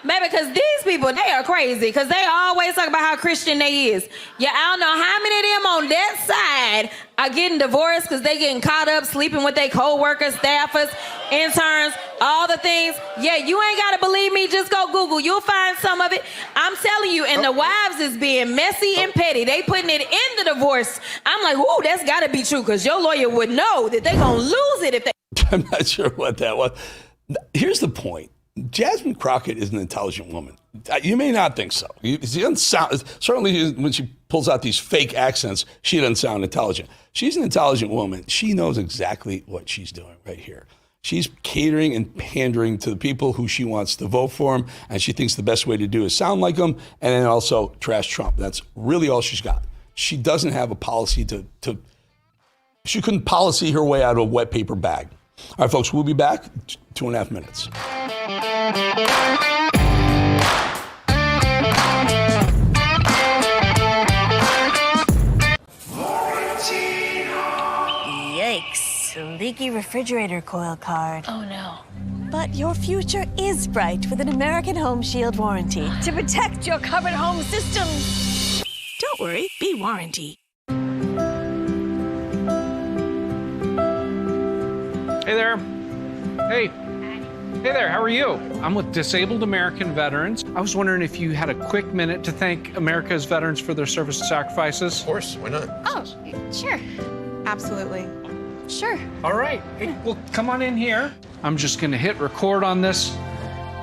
Baby, because these people, they are crazy because they always talk about how Christian they is. Yeah, I don't know how many of them on that side are getting divorced because they getting caught up sleeping with their co-workers, staffers, interns, all the things. Yeah, you ain't got to believe me. Just go Google. You'll find some of it. I'm telling you, and the wives is being messy and petty. They putting it in the divorce. I'm like, ooh, that's got to be true because your lawyer would know that they going to lose it if they... I'm not sure what that was. Here's the point. Jasmine Crockett is an intelligent woman. You may not think so. She doesn't sound, certainly when she pulls out these fake accents, she doesn't sound intelligent. She's an intelligent woman. She knows exactly what she's doing right here. She's catering and pandering to the people who she wants to vote for him, and she thinks the best way to do is sound like him and then also trash Trump. That's really all she's got. She doesn't have a policy she couldn't policy her way out of a wet paper bag. All right, folks, we'll be back 2.5 minutes. Yikes. Leaky refrigerator coil card. Oh no. But your future is bright with an American Home Shield warranty to protect your covered home system. Don't worry, be warranty. Hey there. Hey. Hey there, how are you? I'm with Disabled American Veterans. I was wondering if you had a quick minute to thank America's veterans for their service and sacrifices. Of course, why not? Oh, sure. Absolutely. Sure. All right. Hey, well, come on in here. I'm just going to hit record on this.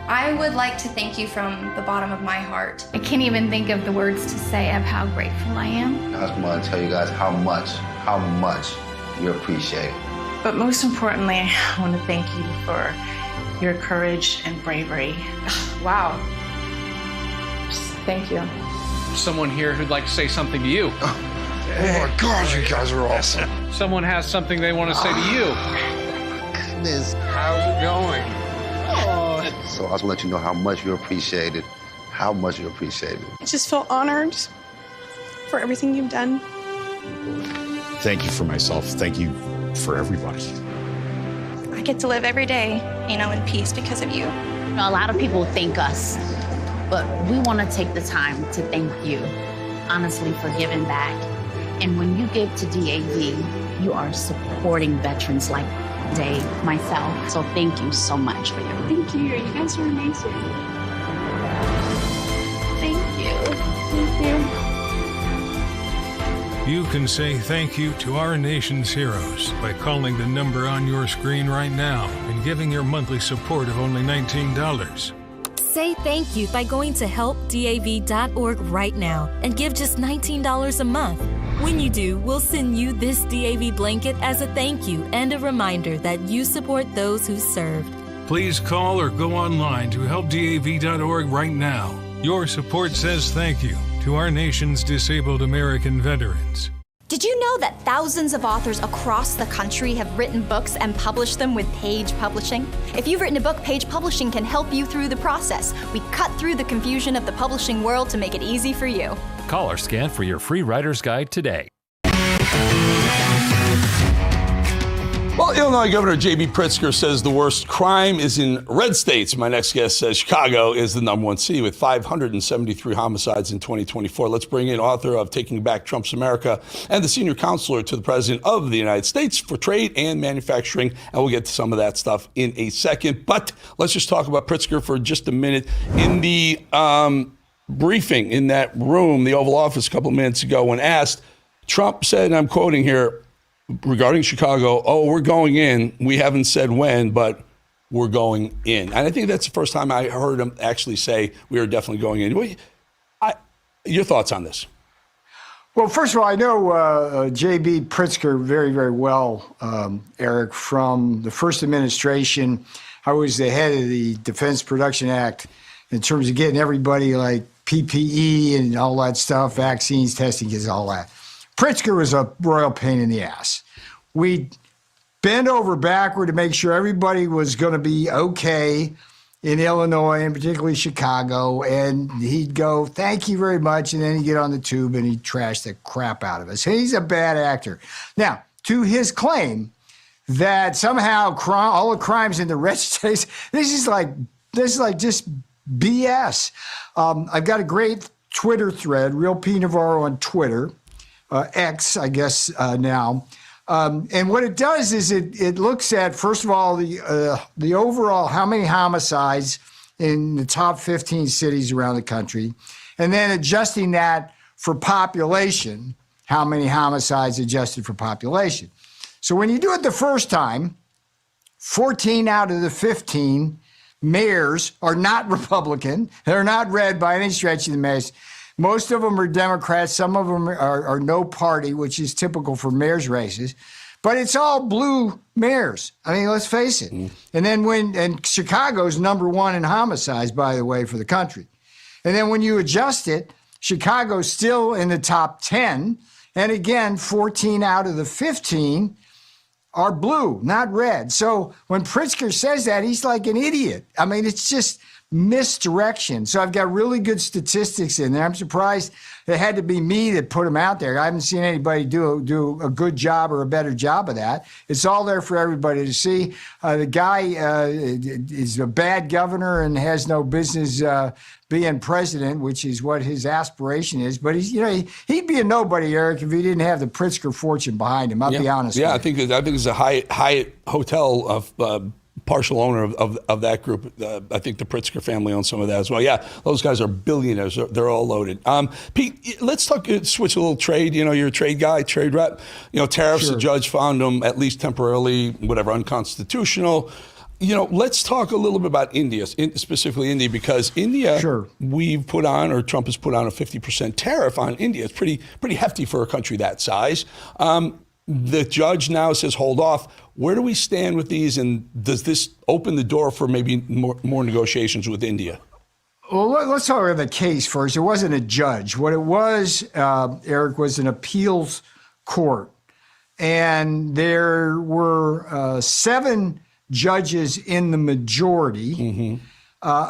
I would like to thank you from the bottom of my heart. I can't even think of the words to say of how grateful I am. I just want to tell you guys how much you appreciate it. But most importantly, I want to thank you for your courage and bravery. Wow. Just thank you. Someone here who'd like to say something to you. Oh my God, you guys are awesome. Someone has something they want to say to you. Goodness, how's it going? So I just want to let you know how much you appreciate it. How much you appreciate it. I just feel honored for everything you've done. Thank you for myself. Thank you for everybody. I get to live every day, in peace because of you. A lot of people thank us, but we want to take the time to thank you, honestly, for giving back. And when you give to DAV, you are supporting veterans like Dave, myself. So thank you so much for your. Thank you. You guys are amazing. Thank you. Thank you. You can say thank you to our nation's heroes by calling the number on your screen right now and giving your monthly support of only $19. Say thank you by going to helpdav.org right now and give just $19 a month. When you do, we'll send you this DAV blanket as a thank you and a reminder that you support those who served. Please call or go online to helpdav.org right now. Your support says thank you to our nation's disabled American veterans. Did you know that thousands of authors across the country have written books and published them with Page Publishing? If you've written a book, Page Publishing can help you through the process. We cut through the confusion of the publishing world to make it easy for you. Call or scan for your free writer's guide today. Well, Illinois Governor J.B. Pritzker says the worst crime is in red states. My next guest says Chicago is the number one city with 573 homicides in 2024. Let's bring in author of Taking Back Trump's America and the senior counselor to the President of the United States for Trade and Manufacturing. And we'll get to some of that stuff in a second. But let's just talk about Pritzker for just a minute. In the briefing in that room, the Oval Office, a couple of minutes ago, when asked, Trump said, and I'm quoting here, regarding Chicago, we're going in. We haven't said when, but we're going in. And I think that's the first time I heard him actually say we are definitely going in. Your thoughts on this? Well, first of all, I know J.B. Pritzker very, very well, Eric, from the first administration. I was the head of the Defense Production Act in terms of getting everybody like PPE and all that stuff, vaccines, testing, all that. Pritzker was a royal pain in the ass. We'd bend over backward to make sure everybody was going to be okay in Illinois and particularly Chicago. And he'd go, thank you very much. And then he'd get on the tube and he'd trash the crap out of us. He's a bad actor. Now, to his claim that somehow all the crimes in the red states, this is like just BS. I've got a great Twitter thread, Real P. Navarro on Twitter. X, I guess, now. And what it does is it looks at, first of all, the overall, how many homicides in the top 15 cities around the country, and then adjusting that for population, how many homicides adjusted for population. So when you do it the first time, 14 out of the 15 mayors are not Republican. They're not red by any stretch of the imagination. Most of them are Democrats. Some of them are no party, which is typical for mayor's races. But it's all blue mayors. I mean, let's face it. And then and Chicago's number one in homicides, by the way, for the country. And then when you adjust it, Chicago's still in the top 10. And again, 14 out of the 15 are blue, not red. So when Pritzker says that, he's like an idiot. I mean, it's just misdirection. So I've got really good statistics in there. I'm surprised it had to be me that put them out there. I haven't seen anybody do a good job or a better job of that. It's all there for everybody to see. The guy is a bad governor and has no business being president, which is what his aspiration is. But he'd be a nobody, Eric, if he didn't have the Pritzker fortune behind him. I'll be honest. Yeah, with you. I think it's a Hyatt hotel of partial owner of that group. I think the Pritzker family owns some of that as well. Yeah, those guys are billionaires. They're all loaded. Pete, let's switch a little trade. You're a trade guy, trade rep. Tariffs, Sure. The judge found them at least temporarily, whatever, unconstitutional. Let's talk a little bit about India, specifically India, because India, Sure. Trump has put on a 50% tariff on India. It's pretty hefty for a country that size. The judge now says, hold off. Where do we stand with these? And does this open the door for maybe more negotiations with India? Well, let's talk about the case first. It wasn't a judge. What it was, Eric, was an appeals court. And there were 7 judges in the majority. Mm-hmm.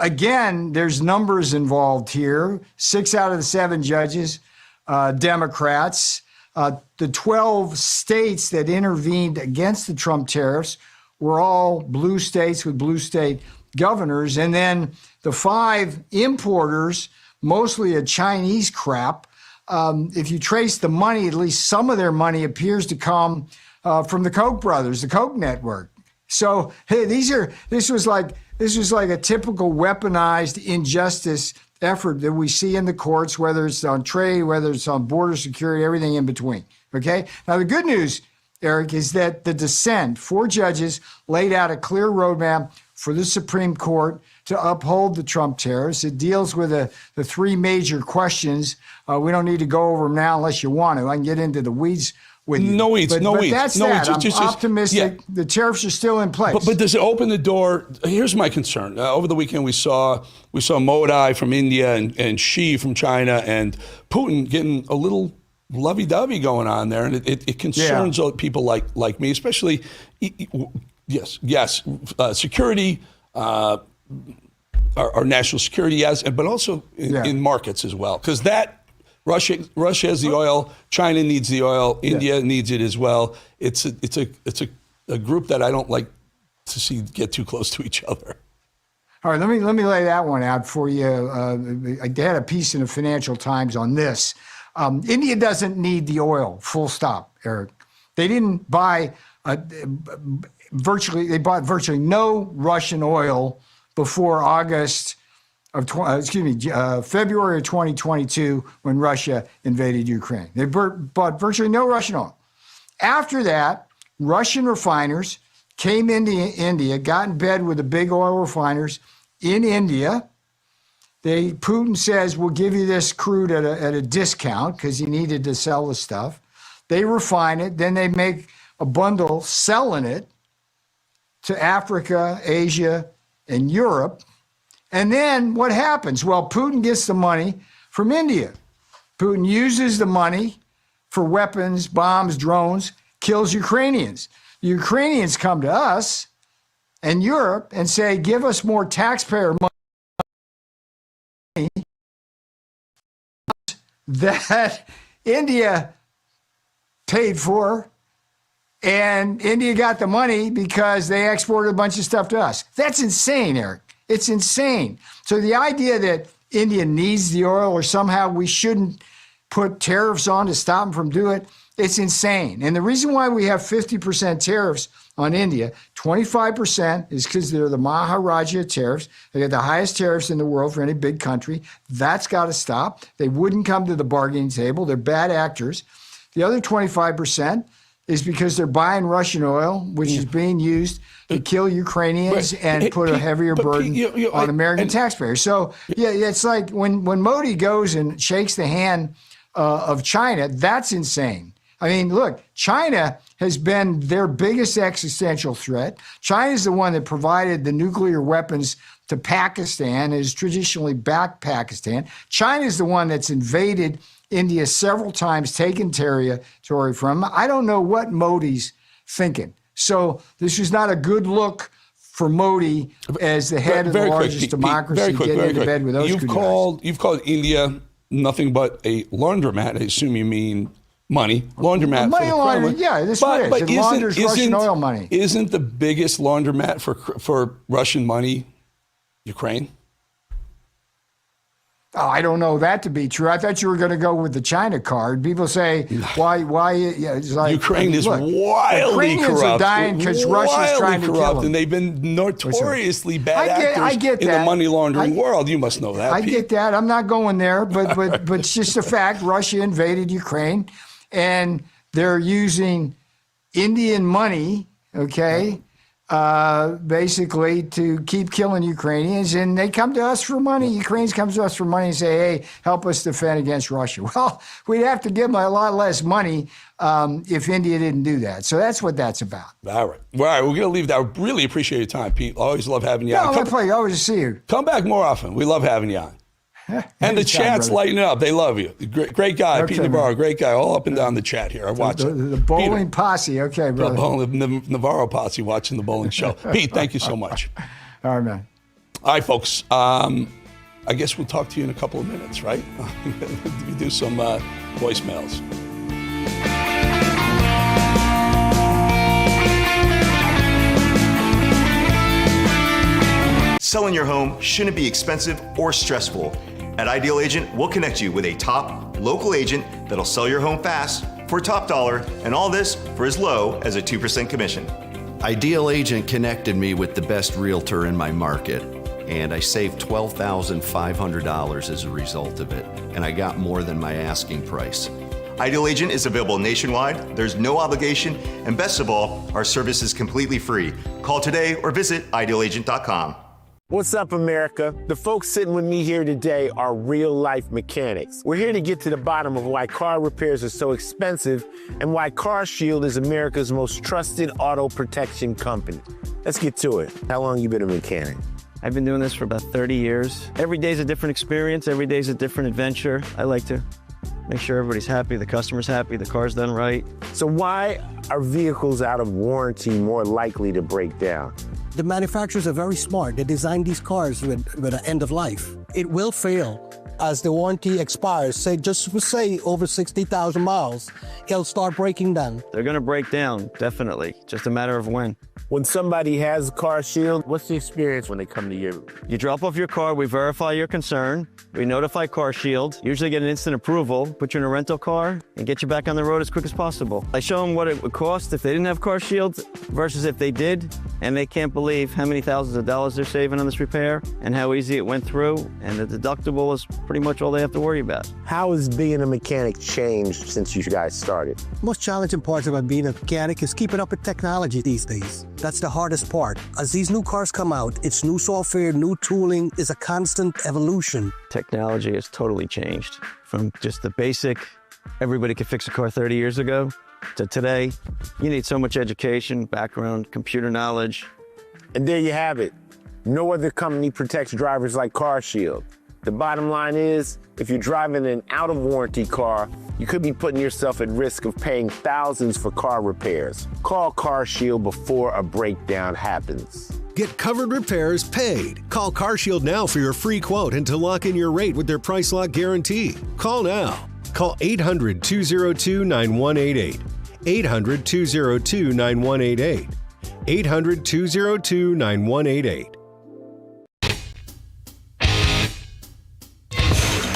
Again, there's numbers involved here. 6 out of the 7 judges, Democrats. The 12 states that intervened against the Trump tariffs were all blue states with blue state governors. And then the 5 importers, mostly a Chinese crap, if you trace the money, at least some of their money appears to come from the Koch brothers, the Koch network. So, hey, this was like a typical weaponized injustice effort that we see in the courts, whether it's on trade, whether it's on border security, everything in between. Okay? Now, the good news, Eric, is that the dissent, 4 judges laid out a clear roadmap for the Supreme Court to uphold the Trump tariffs. It deals with the 3 major questions. We don't need to go over them now unless you want to. I can get into the weeds with you. No weeds. But that's no that. weeds. I'm optimistic. Yeah. The tariffs are still in place. But does it open the door? Here's my concern. Over the weekend, we saw Modi from India and Xi from China and Putin getting a little lovey-dovey going on there, and it concerns people like me, especially. Yes, security, our national security, yes, but also in markets as well, because Russia has the oil, China needs the oil, India needs it as well. It's a group that I don't like to see get too close to each other. All right, let me lay that one out for you. I had a piece in the Financial Times on this. India doesn't need the oil, full stop, Eric. They didn't buy they bought virtually no Russian oil before February of 2022, when Russia invaded Ukraine. They bought virtually no Russian oil. After that, Russian refiners came into India, got in bed with the big oil refiners in India. Putin says, we'll give you this crude at a discount because he needed to sell the stuff. They refine it. Then they make a bundle selling it to Africa, Asia, and Europe. And then what happens? Well, Putin gets the money from India. Putin uses the money for weapons, bombs, drones, kills Ukrainians. The Ukrainians come to us and Europe and say, give us more taxpayer money that India paid for, and India got the money because they exported a bunch of stuff to us. That's insane, Eric. It's insane. So the idea that India needs the oil or somehow we shouldn't put tariffs on to stop them from doing it, it's insane. And the reason why we have 50% tariffs on India, 25% is because they're the Maharaja tariffs. They got the highest tariffs in the world for any big country. That's got to stop. They wouldn't come to the bargaining table. They're bad actors. The other 25% is because they're buying Russian oil, which is being used to kill Ukrainians and put a heavier burden on American taxpayers. So, it's like when Modi goes and shakes the hand of China, that's insane. I mean, look, China has been their biggest existential threat. China's the one that provided the nuclear weapons to Pakistan, has traditionally backed Pakistan. China's the one that's invaded India several times, taken territory from them. I don't know what Modi's thinking. So this is not a good look for Modi as the head of the largest democracy getting into bed with those You've called India nothing but a laundromat. I assume you mean money. Laundromat. Money laundering, yeah, this is. It launders Russian oil money. Isn't the biggest laundromat for Russian money Ukraine? Oh, I don't know that to be true. I thought you were going to go with the China card. People say, why? Yeah, it's like, Ukraine is wildly Ukrainians corrupt. Are dying because Russia's trying to kill them. And they've been notoriously bad actors in the money laundering world. You must know that. I get that. I'm not going there, but it's just a fact. Russia invaded Ukraine, and they're using Indian money, basically to keep killing Ukrainians, and they come to us for money. Ukrainians come to us for money and say, hey, help us defend against Russia. Well, we'd have to give them a lot less money if India didn't do that. So that's what that's about. All right. We're going to leave that. I really appreciate your time, Pete. Always love having you on. My pleasure. Always to see you. Come back more often. We love having you on. And the chat's lighting up. They love you. Great guy, Pete Navarro. Great guy. All up and down the chat here. I watch it. The bowling posse. Okay, brother. The Navarro posse watching the bowling show. Pete, thank you so much. All right, man. All right, folks. I guess we'll talk to you in a couple of minutes, right? We do some voicemails. Selling your home shouldn't be expensive or stressful. At Ideal Agent, we'll connect you with a top local agent that'll sell your home fast for top dollar, and all this for as low as a 2% commission. Ideal Agent connected me with the best realtor in my market, and I saved $12,500 as a result of it, and I got more than my asking price. Ideal Agent is available nationwide, there's no obligation, and best of all, our service is completely free. Call today or visit idealagent.com. What's up, America? The folks sitting with me here today are real-life mechanics. We're here to get to the bottom of why car repairs are so expensive and why CarShield is America's most trusted auto protection company. Let's get to it. How long you been a mechanic? I've been doing this for about 30 years. Every day's a different experience. Every day's a different adventure. I like to make sure everybody's happy, the customer's happy, the car's done right. So why are vehicles out of warranty more likely to break down? The manufacturers are very smart. They designed these cars with an end of life. It will fail as the warranty expires. Say over 60,000 miles, it'll start breaking down. They're going to break down, definitely. Just a matter of when. When somebody has CarShield, what's the experience when they come to you? You drop off your car, we verify your concern, we notify CarShield, usually get an instant approval, put you in a rental car, and get you back on the road as quick as possible. I show them what it would cost if they didn't have CarShield versus if they did, and they can't believe how many thousands of dollars they're saving on this repair and how easy it went through, and the deductible is pretty much all they have to worry about. How has being a mechanic changed since you guys started? Most challenging parts about being a mechanic is keeping up with technology these days. That's the hardest part. As these new cars come out, it's new software, new tooling, is a constant evolution. Technology has totally changed from just the basic, everybody could fix a car 30 years ago, to today. You need so much education, background, computer knowledge. And there you have it. No other company protects drivers like CarShield. The bottom line is, if you're driving an out-of-warranty car, you could be putting yourself at risk of paying thousands for car repairs. Call CarShield before a breakdown happens. Get covered repairs paid. Call CarShield now for your free quote and to lock in your rate with their price lock guarantee. Call now. Call 800-202-9188. 800-202-9188. 800-202-9188.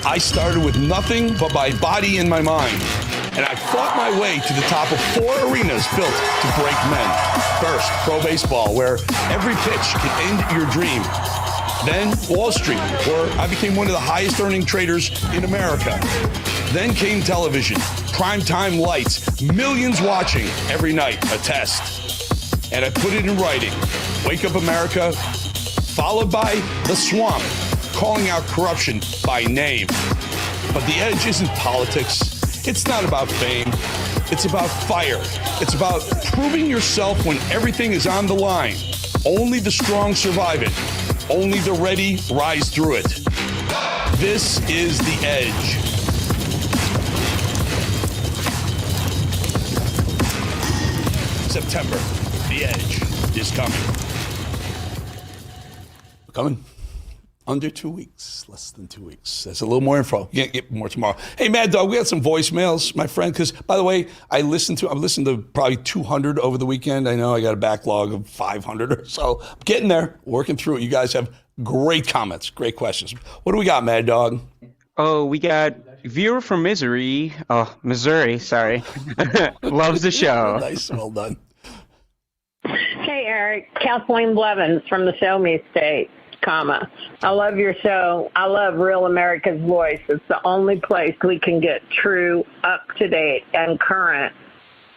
I started with nothing but my body and my mind, and I fought my way to the top of 4 arenas built to break men. First, pro baseball, where every pitch can end your dream. Then Wall Street, where I became one of the highest earning traders in America. Then came television, primetime lights, millions watching every night, a test. And I put it in writing. Wake Up America, followed by The Swamp, calling out corruption by name. But the edge isn't politics. It's not about fame. It's about fire. It's about proving yourself when everything is on the line. Only the strong survive it. Only the ready rise through it. This is The Edge. September, The The Edge is coming. Coming. Under 2 weeks, less than 2 weeks. There's a little more info. Get more tomorrow. Hey, Mad Dog, we had some voicemails, my friend. Because, by the way, I've listened to probably 200 over the weekend. I know I got a backlog of 500 or so. I'm getting there, working through it. You guys have great comments, great questions. What do we got, Mad Dog? Oh, we got viewer from Missouri. Oh, Missouri, sorry. Loves the show. Nice, well done. Hey, Eric. Kathleen Blevins from the Show Me State. I love your show. I love Real America's Voice. It's the only place we can get true, up-to-date, and current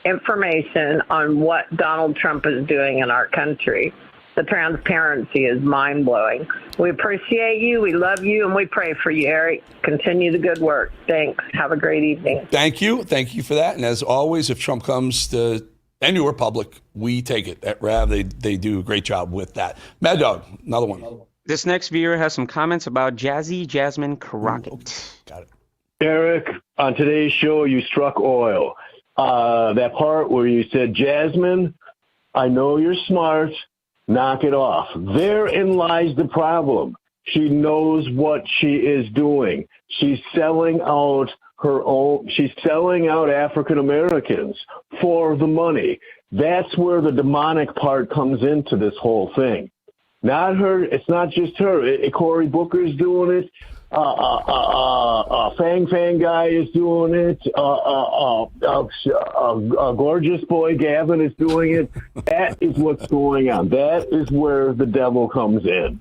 information on what Donald Trump is doing in our country. The transparency is mind-blowing. We appreciate you, we love you, and we pray for you, Eric. Continue the good work. Thanks. Have a great evening. Thank you. Thank you for that. And as always, if Trump comes to any Republic, we take it. At RAV, they do a great job with that. Mad Dog, another one. This next viewer has some comments about Jazzy Jasmine Crockett. Got it. Eric, on today's show, you struck oil. That part where you said, Jasmine, I know you're smart. Knock it off. Therein lies the problem. She knows what she is doing. She's selling out she's selling out African Americans for the money. That's where the demonic part comes into this whole thing. Not her. It's not just her. Cory Booker's doing it. Fang Fang guy is doing it. Gorgeous boy Gavin is doing it. That is what's going on. That is where the devil comes in.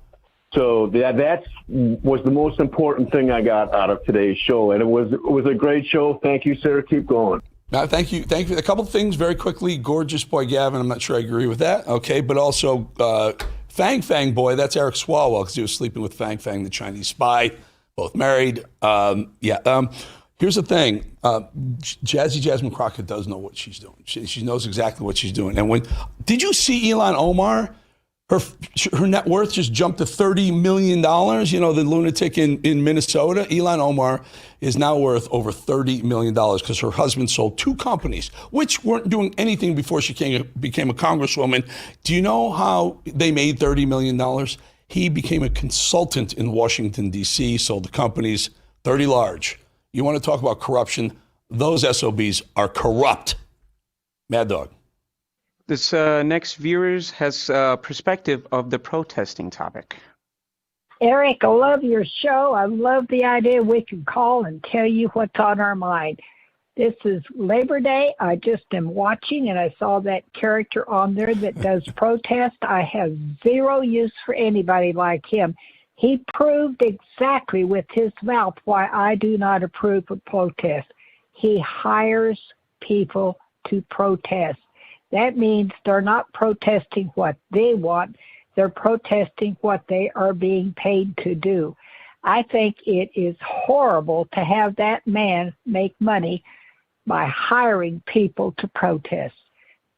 So that was the most important thing I got out of today's show, and it was a great show. Thank you, sir. Keep going. Thank you. A couple of things very quickly. Gorgeous boy Gavin. I'm not sure I agree with that. Okay, but also. Fang Fang boy, that's Eric Swalwell because he was sleeping with Fang Fang, the Chinese spy, both married. Here's the thing. Jazzy Jasmine Crockett does know what she's doing. She knows exactly what she's doing. And did you see Ilhan Omar? Her net worth just jumped to $30 million. You know, the lunatic in Minnesota. Ilhan Omar is now worth over $30 million because her husband sold 2 companies, which weren't doing anything before she became a congresswoman. Do you know how they made $30 million? He became a consultant in Washington, D.C., sold the companies, 30 large. You want to talk about corruption? Those SOBs are corrupt. Mad Dog. This next viewers has perspective of the protesting topic. Eric, I love your show. I love the idea we can call and tell you what's on our mind. This is Labor Day. I just am watching, and I saw that character on there that does protest. I have zero use for anybody like him. He proved exactly with his mouth why I do not approve of protest. He hires people to protest. That means they're not protesting what they want. They're protesting what they are being paid to do. I think it is horrible to have that man make money by hiring people to protest.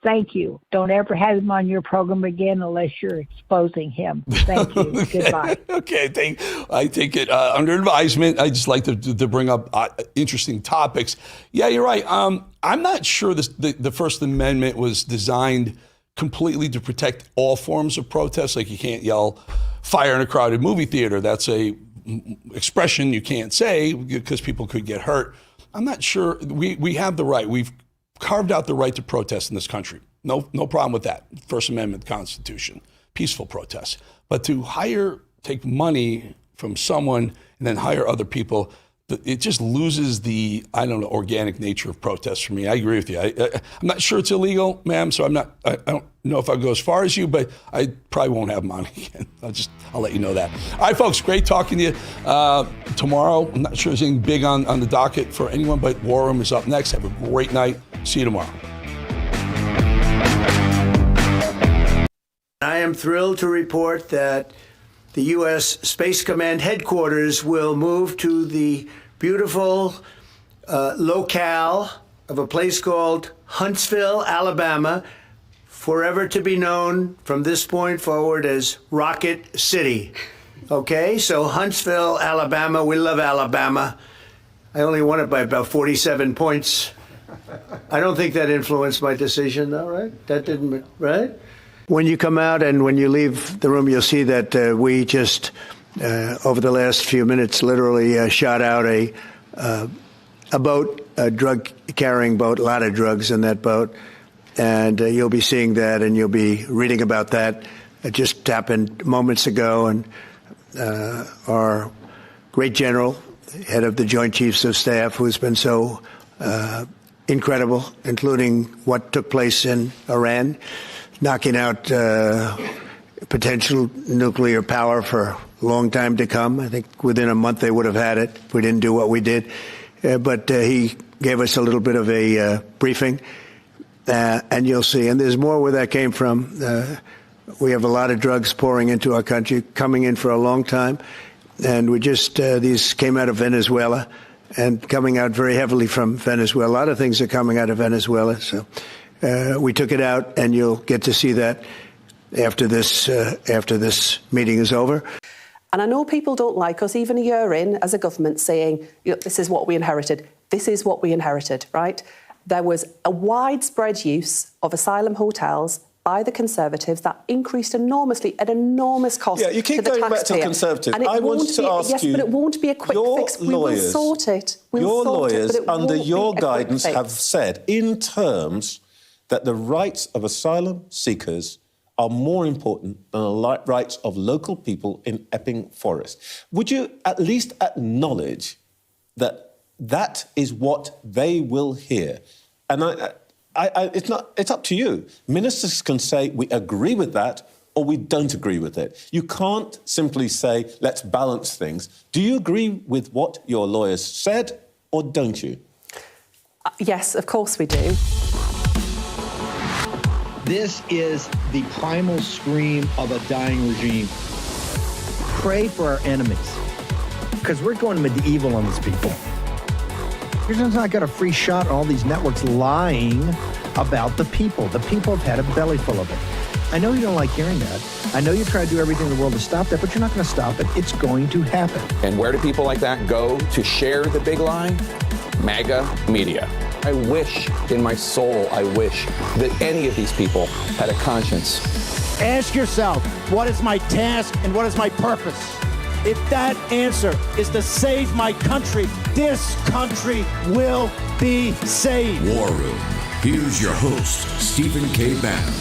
Thank you. Don't ever have him on your program again unless you're exposing him. Thank you. Goodbye. Okay, I take it under advisement. I just like to bring up interesting topics. Yeah, you're right. I'm not sure the First Amendment was designed completely to protect all forms of protest. Like you can't yell fire in a crowded movie theater. That's a expression you can't say because people could get hurt. I'm not sure. We have the right. We've carved out the right to protest in this country. No problem with that. First Amendment Constitution, peaceful protest. But to take money from someone and then hire other people, it just loses the, organic nature of protests for me. I agree with you. I'm not sure it's illegal, ma'am, so I don't know if I'll go as far as you, but I probably won't have them on again. I'll let you know that. All right, folks, great talking to you. Tomorrow, I'm not sure there's anything big on the docket for anyone, but War Room is up next. Have a great night. See you tomorrow. I am thrilled to report that the U.S. Space Command headquarters will move to the beautiful locale of a place called Huntsville, Alabama, forever to be known from this point forward as Rocket City. Okay, so Huntsville, Alabama, we love Alabama. I only won it by about 47 points. I don't think that influenced my decision, though, right? That didn't, right? When you come out and when you leave the room, you'll see that we just, over the last few minutes, literally shot out a boat, a drug-carrying boat, a lot of drugs in that boat. And you'll be seeing that and you'll be reading about that. It just happened moments ago. And our great general, head of the Joint Chiefs of Staff, who's been so incredible, including what took place in Iran, knocking out potential nuclear power for a long time to come. I think within a month they would have had it if we didn't do what we did. But he gave us a little bit of a briefing, and you'll see. And there's more where that came from. We have a lot of drugs pouring into our country, coming in for a long time. And we just, these came out of Venezuela and coming out very heavily from Venezuela. A lot of things are coming out of Venezuela. So we took it out, and you'll get to see that after this meeting is over. And I know people don't like us, even a year in, as a government, saying, this is what we inherited. This is what we inherited, right? There was a widespread use of asylum hotels by the Conservatives that increased enormously at enormous cost to the taxpayer. You keep going back to the Conservatives. I wanted to ask you... Yes, but it won't be a quick fix. We will sort it. Your lawyers, under your guidance, have said in terms that the rights of asylum seekers are more important than the rights of local people in Epping Forest. Would you at least acknowledge that that is what they will hear? And it's up to you. Ministers can say, we agree with that, or we don't agree with it. You can't simply say, let's balance things. Do you agree with what your lawyers said, or don't you? Yes, of course we do. This is the primal scream of a dying regime. Pray for our enemies, because we're going medieval on these people. You're not got a free shot on all these networks lying about the people. The people have had a belly full of it. I know you don't like hearing that. I know you try to do everything in the world to stop that, but you're not going to stop it. It's going to happen. And where do people like that go to share the big lie? MAGA media. I wish, in my soul, I wish that any of these people had a conscience. Ask yourself, what is my task and what is my purpose? If that answer is to save my country, this country will be saved. War Room. Here's your host, Stephen K. Bannon.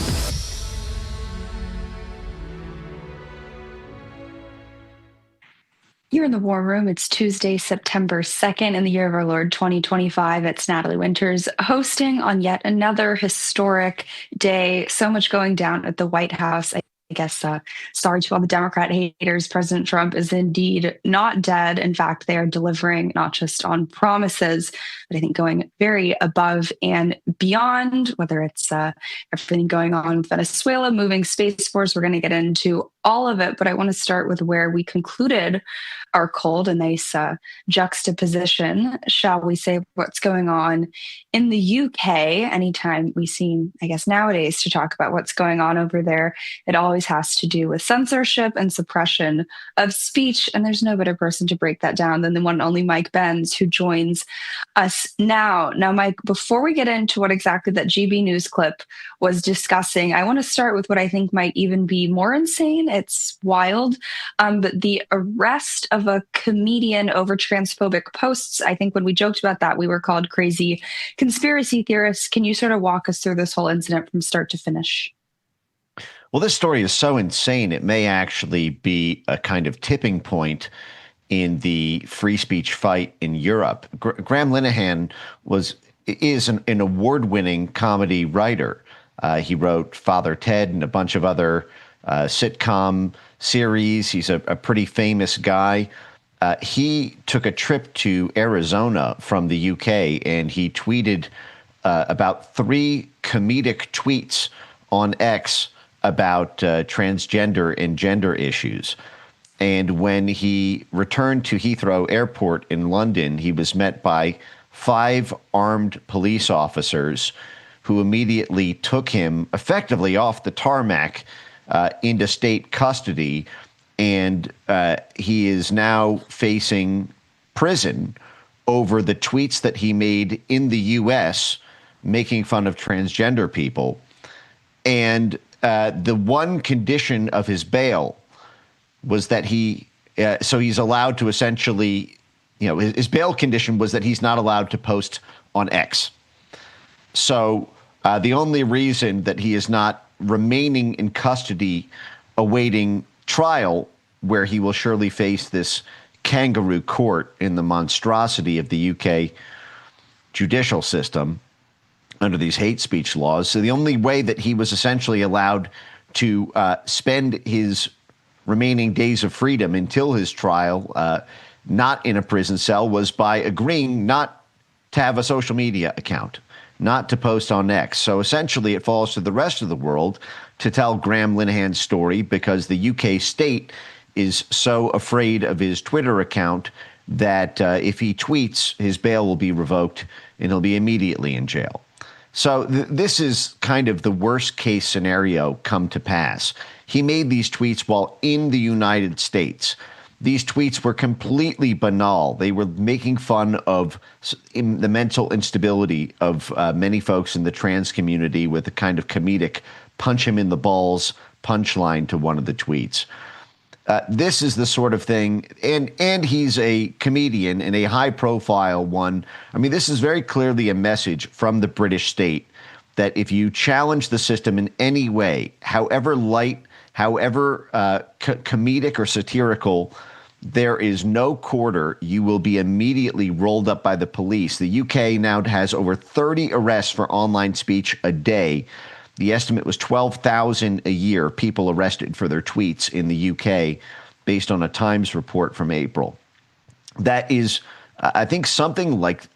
You're in the War Room. It's Tuesday, September 2nd in the year of our Lord 2025. It's Natalie Winters hosting on yet another historic day. So much going down at the White House. I guess, sorry to all the Democrat haters, President Trump is indeed not dead. In fact, they are delivering not just on promises, but I think going very above and beyond, whether it's everything going on with Venezuela, moving Space Force. We're going to get into all of it, but I want to start with where we concluded our cold and nice juxtaposition, shall we say, what's going on in the UK. Anytime we seem, I guess nowadays, to talk about what's going on over there, it always has to do with censorship and suppression of speech. And there's no better person to break that down than the one and only Mike Benz, who joins us now. Now, Mike, before we get into what exactly that GB News clip was discussing, I want to start with what I think might even be more insane. It's wild. But the arrest of a comedian over transphobic posts. I think when we joked about that, we were called crazy conspiracy theorists. Can you sort of walk us through this whole incident from start to finish? Well, this story is so insane, it may actually be a kind of tipping point in the free speech fight in Europe. Graham Linehan is an award-winning comedy writer. He wrote Father Ted and a bunch of other sitcom series. He's a pretty famous guy. He took a trip to Arizona from the UK, and he tweeted about 3 comedic tweets on X about transgender and gender issues. And when he returned to Heathrow Airport in London, he was met by 5 armed police officers who immediately took him effectively off the tarmac into state custody. And he is now facing prison over the tweets that he made in the U.S. making fun of transgender people. And the one condition of his bail was that so he's allowed to essentially, his bail condition was that he's not allowed to post on X. So the only reason that he is not remaining in custody awaiting trial, where he will surely face this kangaroo court in the monstrosity of the UK judicial system under these hate speech laws. So the only way that he was essentially allowed to spend his remaining days of freedom until his trial, not in a prison cell, was by agreeing not to have a social media account, not to post on X. So essentially it falls to the rest of the world to tell Graham Linehan's story, because the UK state is so afraid of his Twitter account that if he tweets, his bail will be revoked and he'll be immediately in jail. So this is kind of the worst case scenario come to pass. He made these tweets while in the United States. These tweets were completely banal. They were making fun of the mental instability of many folks in the trans community with a kind of comedic punch him in the balls punchline to one of the tweets. This is the sort of thing, and he's a comedian and a high-profile one. I mean, this is very clearly a message from the British state that if you challenge the system in any way, however light, however comedic or satirical, there is no quarter. You will be immediately rolled up by the police. The UK now has over 30 arrests for online speech a day. The estimate was 12,000 a year, people arrested for their tweets in the UK, based on a Times report from April. That is, I think, something like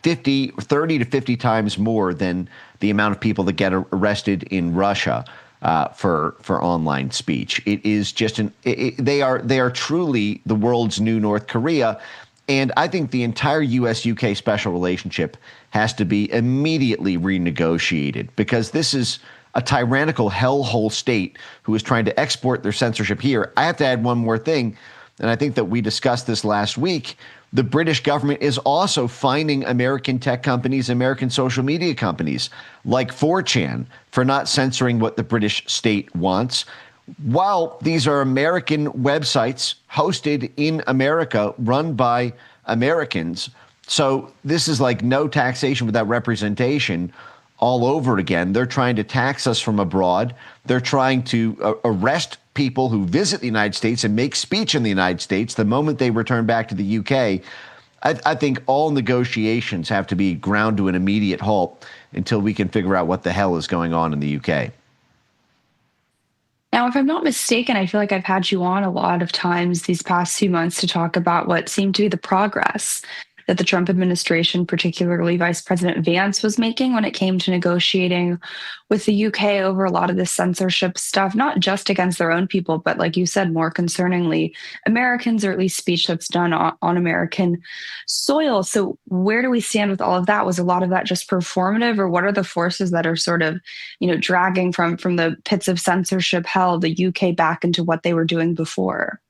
30 to 50 times more than the amount of people that get arrested in Russia for online speech. It is just they are truly the world's new North Korea. And I think the entire U.S.-UK special relationship has to be immediately renegotiated, because this is a tyrannical hellhole state who is trying to export their censorship here. I have to add one more thing, and I think that we discussed this last week. The British government is also fining American tech companies, American social media companies like 4chan for not censoring what the British state wants. While these are American websites hosted in America, run by Americans. So this is like no taxation without representation all over again. They're trying to tax us from abroad. They're trying to arrest people who visit the United States and make speech in the United States the moment they return back to the UK. I think all negotiations have to be ground to an immediate halt until we can figure out what the hell is going on in the UK. Now, if I'm not mistaken, I feel like I've had you on a lot of times these past few months to talk about what seemed to be the progress that the Trump administration, particularly Vice President Vance, was making when it came to negotiating with the UK over a lot of this censorship stuff, not just against their own people, but like you said, more concerningly, Americans, or at least speech that's done on American soil. So where do we stand with all of that? Was a lot of that just performative, or what are the forces that are sort of, dragging from the pits of censorship hell the UK back into what they were doing before?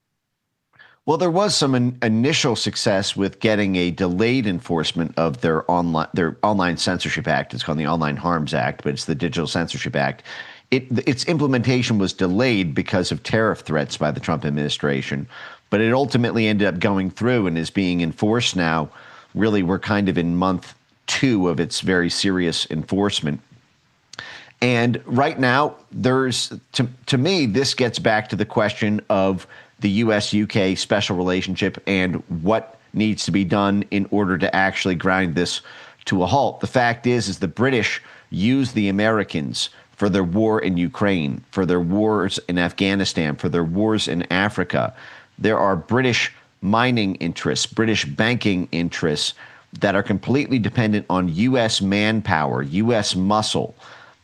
Well, there was some initial success with getting a delayed enforcement of their online censorship act. It's called the Online Harms Act, but it's the Digital Censorship Act. Its implementation was delayed because of tariff threats by the Trump administration, but it ultimately ended up going through and is being enforced now. Really, we're kind of in month 2 of its very serious enforcement. And right now, to me, this gets back to the question of the U.S.-UK special relationship and what needs to be done in order to actually grind this to a halt. The fact is the British use the Americans for their war in Ukraine, for their wars in Afghanistan, for their wars in Africa. There are British mining interests, British banking interests that are completely dependent on U.S. manpower, U.S. muscle.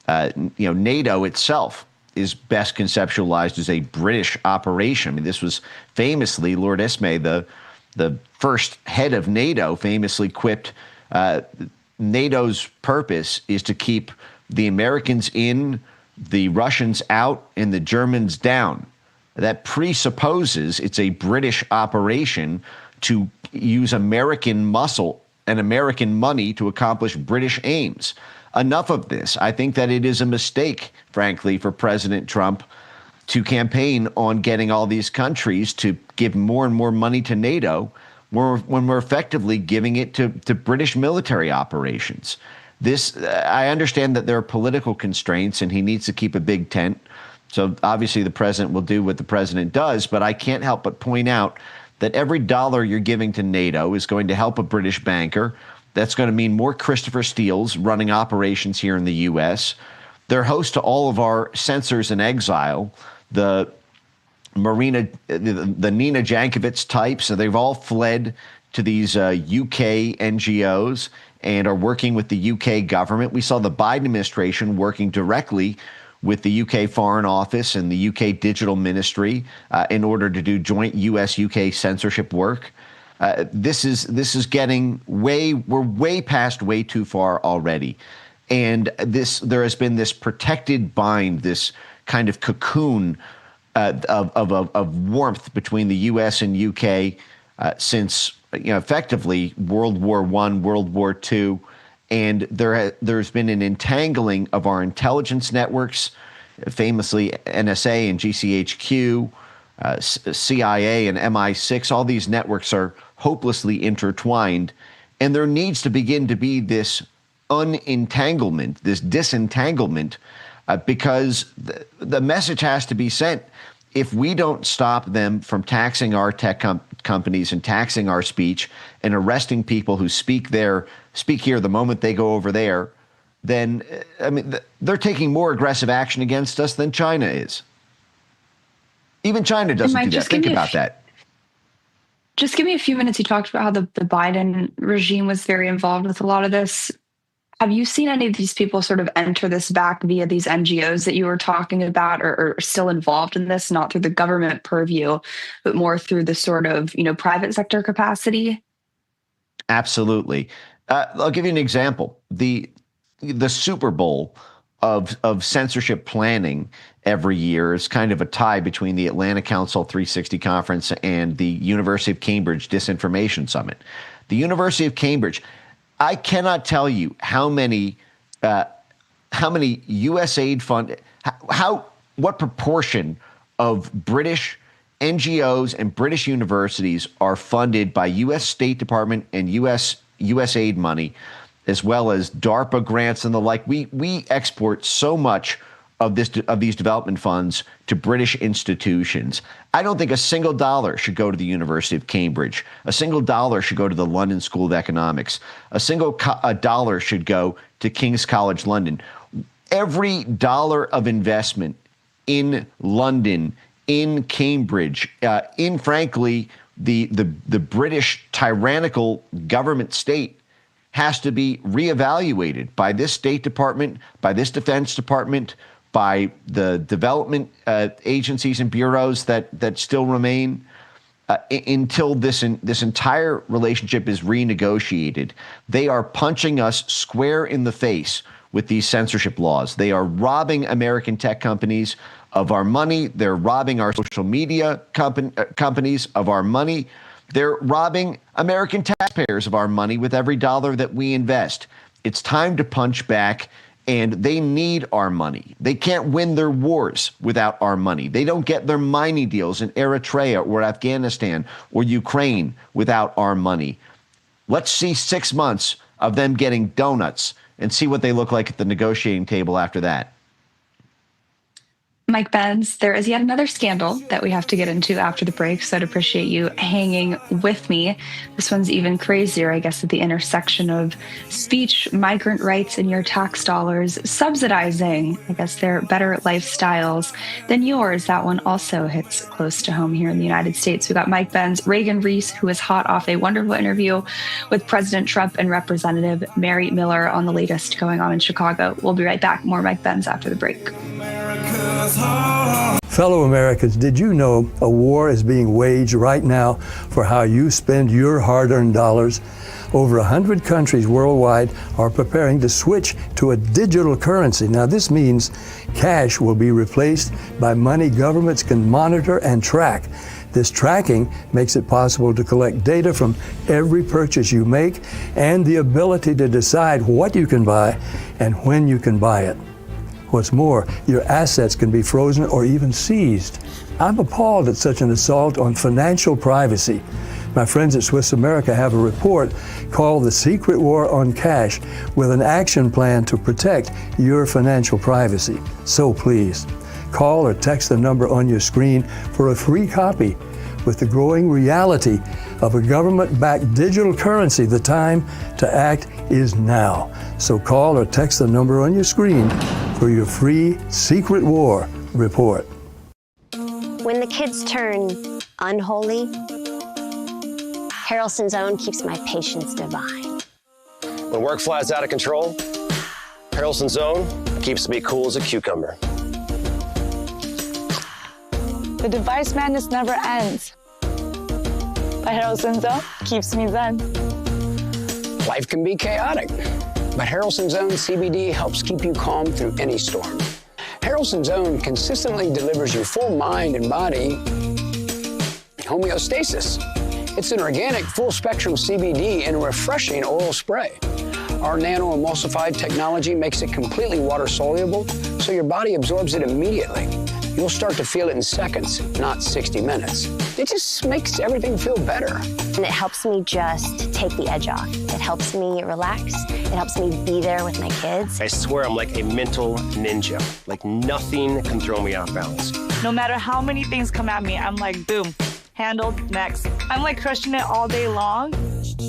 NATO itself is best conceptualized as a British operation. I mean, this was famously Lord Ismay, the first head of NATO, famously quipped, NATO's purpose is to keep the Americans in, the Russians out, and the Germans down. That presupposes it's a British operation to use American muscle and American money to accomplish British aims. Enough of this. I think that it is a mistake, frankly, for President Trump to campaign on getting all these countries to give more and more money to NATO when we're effectively giving it to British military operations. I understand that there are political constraints and he needs to keep a big tent. So obviously the president will do what the president does, but I can't help but point out that every dollar you're giving to NATO is going to help a British banker. That's going to mean more Christopher Steeles running operations here in the U.S. They're host to all of our censors in exile, the Nina Jankovic types. So they've all fled to these UK NGOs and are working with the UK government. We saw the Biden administration working directly with the UK Foreign Office and the UK Digital Ministry in order to do joint US-UK censorship work. This is getting we're way past way too far already. And there has been this protected bind, this kind of cocoon of warmth between the U.S. and UK since effectively World War I, World War II, and there's been an entangling of our intelligence networks, famously NSA and GCHQ, CIA and MI6. All these networks are hopelessly intertwined, and there needs to begin to be this unentanglement, this disentanglement, because the message has to be sent. If we don't stop them from taxing our tech companies and taxing our speech and arresting people who speak here the moment they go over there, then they're taking more aggressive action against us than China is. Even China doesn't do that. Think about that. Just give me a few minutes. You talked about how the Biden regime was very involved with a lot of this. Have you seen any of these people sort of enter this back via these NGOs that you were talking about, or still involved in this, not through the government purview, but more through the sort of, private sector capacity? Absolutely. I'll give you an example. The Super Bowl of censorship planning every year is kind of a tie between the Atlanta Council 360 Conference and the University of Cambridge Disinformation Summit. The University of Cambridge, I cannot tell you how many USAID fund, what proportion of British NGOs and British universities are funded by U.S. State Department and USAID money, as well as DARPA grants and the like. We export so much of these development funds to British institutions. I don't think a single dollar should go to the University of Cambridge. A single dollar should go to the London School of Economics. A dollar should go to King's College London. Every dollar of investment in London, in Cambridge, in frankly the British tyrannical government state has to be reevaluated by this State Department, by this Defense Department, by the development agencies and bureaus that still remain until this entire relationship is renegotiated. They are punching us square in the face with these censorship laws. They are robbing American tech companies of our money. They're robbing our social media companies of our money. They're robbing American taxpayers of our money with every dollar that we invest. It's time to punch back. And they need our money. They can't win their wars without our money. They don't get their mining deals in Eritrea or Afghanistan or Ukraine without our money. Let's see 6 months of them getting donuts and see what they look like at the negotiating table after that. Mike Benz, there is yet another scandal that we have to get into after the break, so I'd appreciate you hanging with me. This one's even crazier, I guess, at the intersection of speech, migrant rights, and your tax dollars subsidizing, I guess, their better lifestyles than yours. That one also hits close to home here in the United States. We got Mike Benz, Reagan Reese, who is hot off a wonderful interview with President Trump, and Representative Mary Miller on the latest going on in Chicago. We'll be right back. More Mike Benz after the break. Fellow Americans, did you know a war is being waged right now for how you spend your hard-earned dollars? Over 100 countries worldwide are preparing to switch to a digital currency. Now, this means cash will be replaced by money governments can monitor and track. This tracking makes it possible to collect data from every purchase you make and the ability to decide what you can buy and when you can buy it. What's more, your assets can be frozen or even seized. I'm appalled at such an assault on financial privacy. My friends at Swiss America have a report called The Secret War on Cash with an action plan to protect your financial privacy. So please, call or text the number on your screen for a free copy. With the growing reality of a government-backed digital currency, the time to act is now. So call or text the number on your screen for your free Secret War report. When the kids turn unholy, Harrelson's Own keeps my patience divine. When work flies out of control, Harrelson's Own keeps me cool as a cucumber. The device madness never ends, but Harrelson's Own keeps me zen. Life can be chaotic, but Harrelson's Own CBD helps keep you calm through any storm. Harrelson's Own consistently delivers you full mind and body homeostasis. It's an organic, full-spectrum CBD in a refreshing oral spray. Our nano-emulsified technology makes it completely water-soluble, so your body absorbs it immediately. You'll start to feel it in seconds, not 60 minutes. It just makes everything feel better. And it helps me just take the edge off. It helps me relax. It helps me be there with my kids. I swear I'm like a mental ninja. Like nothing can throw me off balance. No matter how many things come at me, I'm like, boom, handled, next. I'm like crushing it all day long.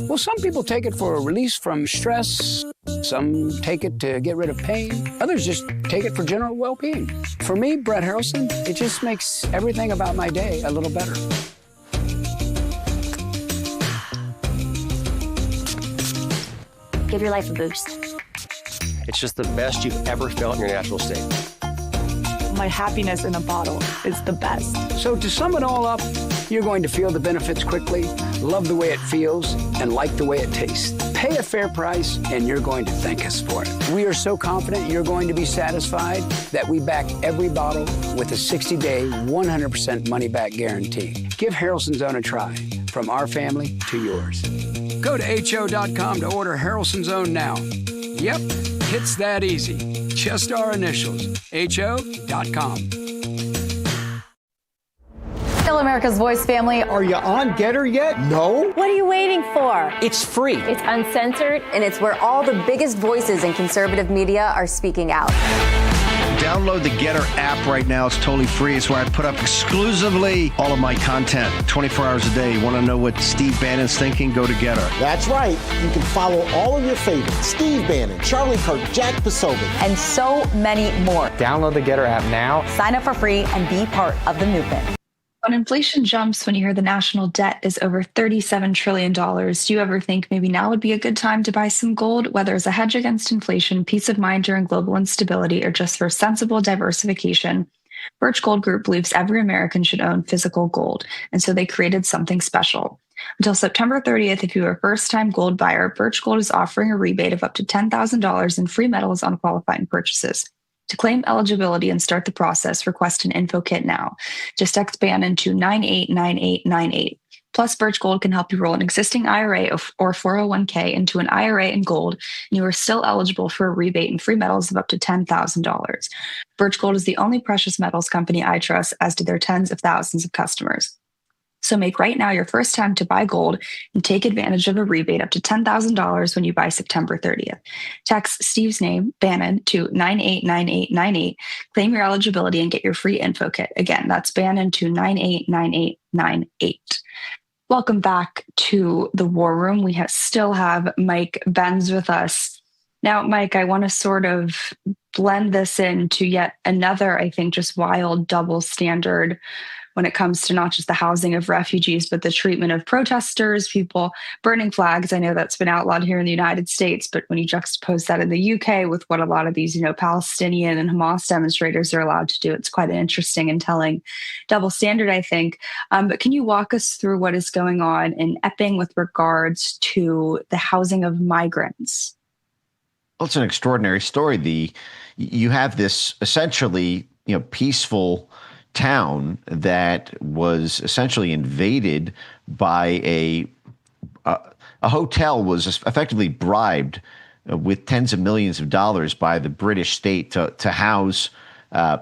Well, some people take it for a release from stress. Some take it to get rid of pain. Others just take it for general well-being. For me, Brett Harrelson, it just makes everything about my day a little better. Give your life a boost. It's just the best you've ever felt in your natural state. My happiness in a bottle is the best. So to sum it all up, you're going to feel the benefits quickly, love the way it feels, and like the way it tastes. Pay a fair price, and you're going to thank us for it. We are so confident you're going to be satisfied that we back every bottle with a 60-day, 100% money-back guarantee. Give Harrelson's Own a try, from our family to yours. Go to HO.com to order Harrelson's Own now. Yep, it's that easy. Just our initials, HO.com. Still America's Voice family. Are you on Getter yet? No? What are you waiting for? It's free. It's uncensored, and it's where all the biggest voices in conservative media are speaking out. Download the Getter app right now. It's totally free. It's where I put up exclusively all of my content 24 hours a day. You want to know what Steve Bannon's thinking? Go to Getter. That's right. You can follow all of your favorites. Steve Bannon, Charlie Kirk, Jack Posobiec, and so many more. Download the Getter app now. Sign up for free and be part of the movement. When inflation jumps, when you hear the national debt is over $37 trillion, do you ever think maybe now would be a good time to buy some gold, whether as a hedge against inflation, peace of mind during global instability, or just for sensible diversification? Birch Gold Group believes every American should own physical gold, and so they created something special. Until September 30th, if you are a first-time gold buyer, Birch Gold is offering a rebate of up to $10,000 in free metals on qualifying purchases. To claim eligibility and start the process, request an info kit now. Just text Bannon to 989898. Plus, Birch Gold can help you roll an existing IRA or 401k into an IRA in gold, and you are still eligible for a rebate in free metals of up to $10,000. Birch Gold is the only precious metals company I trust, as do their tens of thousands of customers. So make right now your first time to buy gold and take advantage of a rebate up to $10,000 when you buy September 30th. Text Steve's name, Bannon, to 989898. Claim your eligibility and get your free info kit. Again, that's Bannon to 989898. Welcome back to the War Room. We still have Mike Benz with us. Now, Mike, I want to sort of blend this into yet another, I think, just wild double standard when it comes to not just the housing of refugees, but the treatment of protesters, people burning flags. I know that's been outlawed here in the United States, but when you juxtapose that in the UK with what a lot of these, Palestinian and Hamas demonstrators are allowed to do, it's quite an interesting and telling double standard, I think. But can you walk us through what is going on in Epping with regards to the housing of migrants? Well, it's an extraordinary story. You have this essentially, peaceful town that was essentially invaded by a hotel was effectively bribed with tens of millions of dollars by the British state to house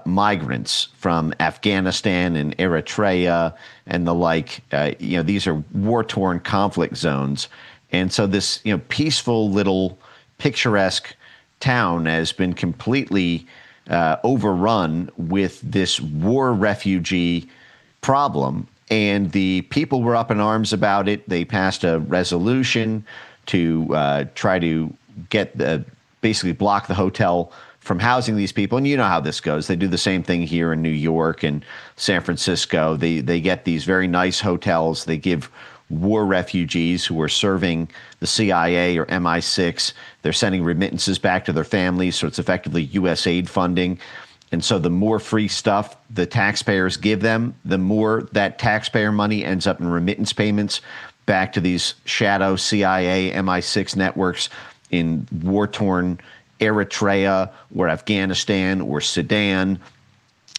migrants from Afghanistan and Eritrea and the like. These are war-torn conflict zones. And so this, peaceful little picturesque town has been completely overrun with this war refugee problem. And the people were up in arms about it. They passed a resolution to try to basically block the hotel from housing these people. And you know how this goes. They do the same thing here in New York and San Francisco. They get these very nice hotels. They give war refugees who are serving the CIA or MI6. They're sending remittances back to their families. So it's effectively U.S. aid funding. And so the more free stuff the taxpayers give them, the more that taxpayer money ends up in remittance payments back to these shadow CIA, MI6 networks in war-torn Eritrea or Afghanistan or Sudan.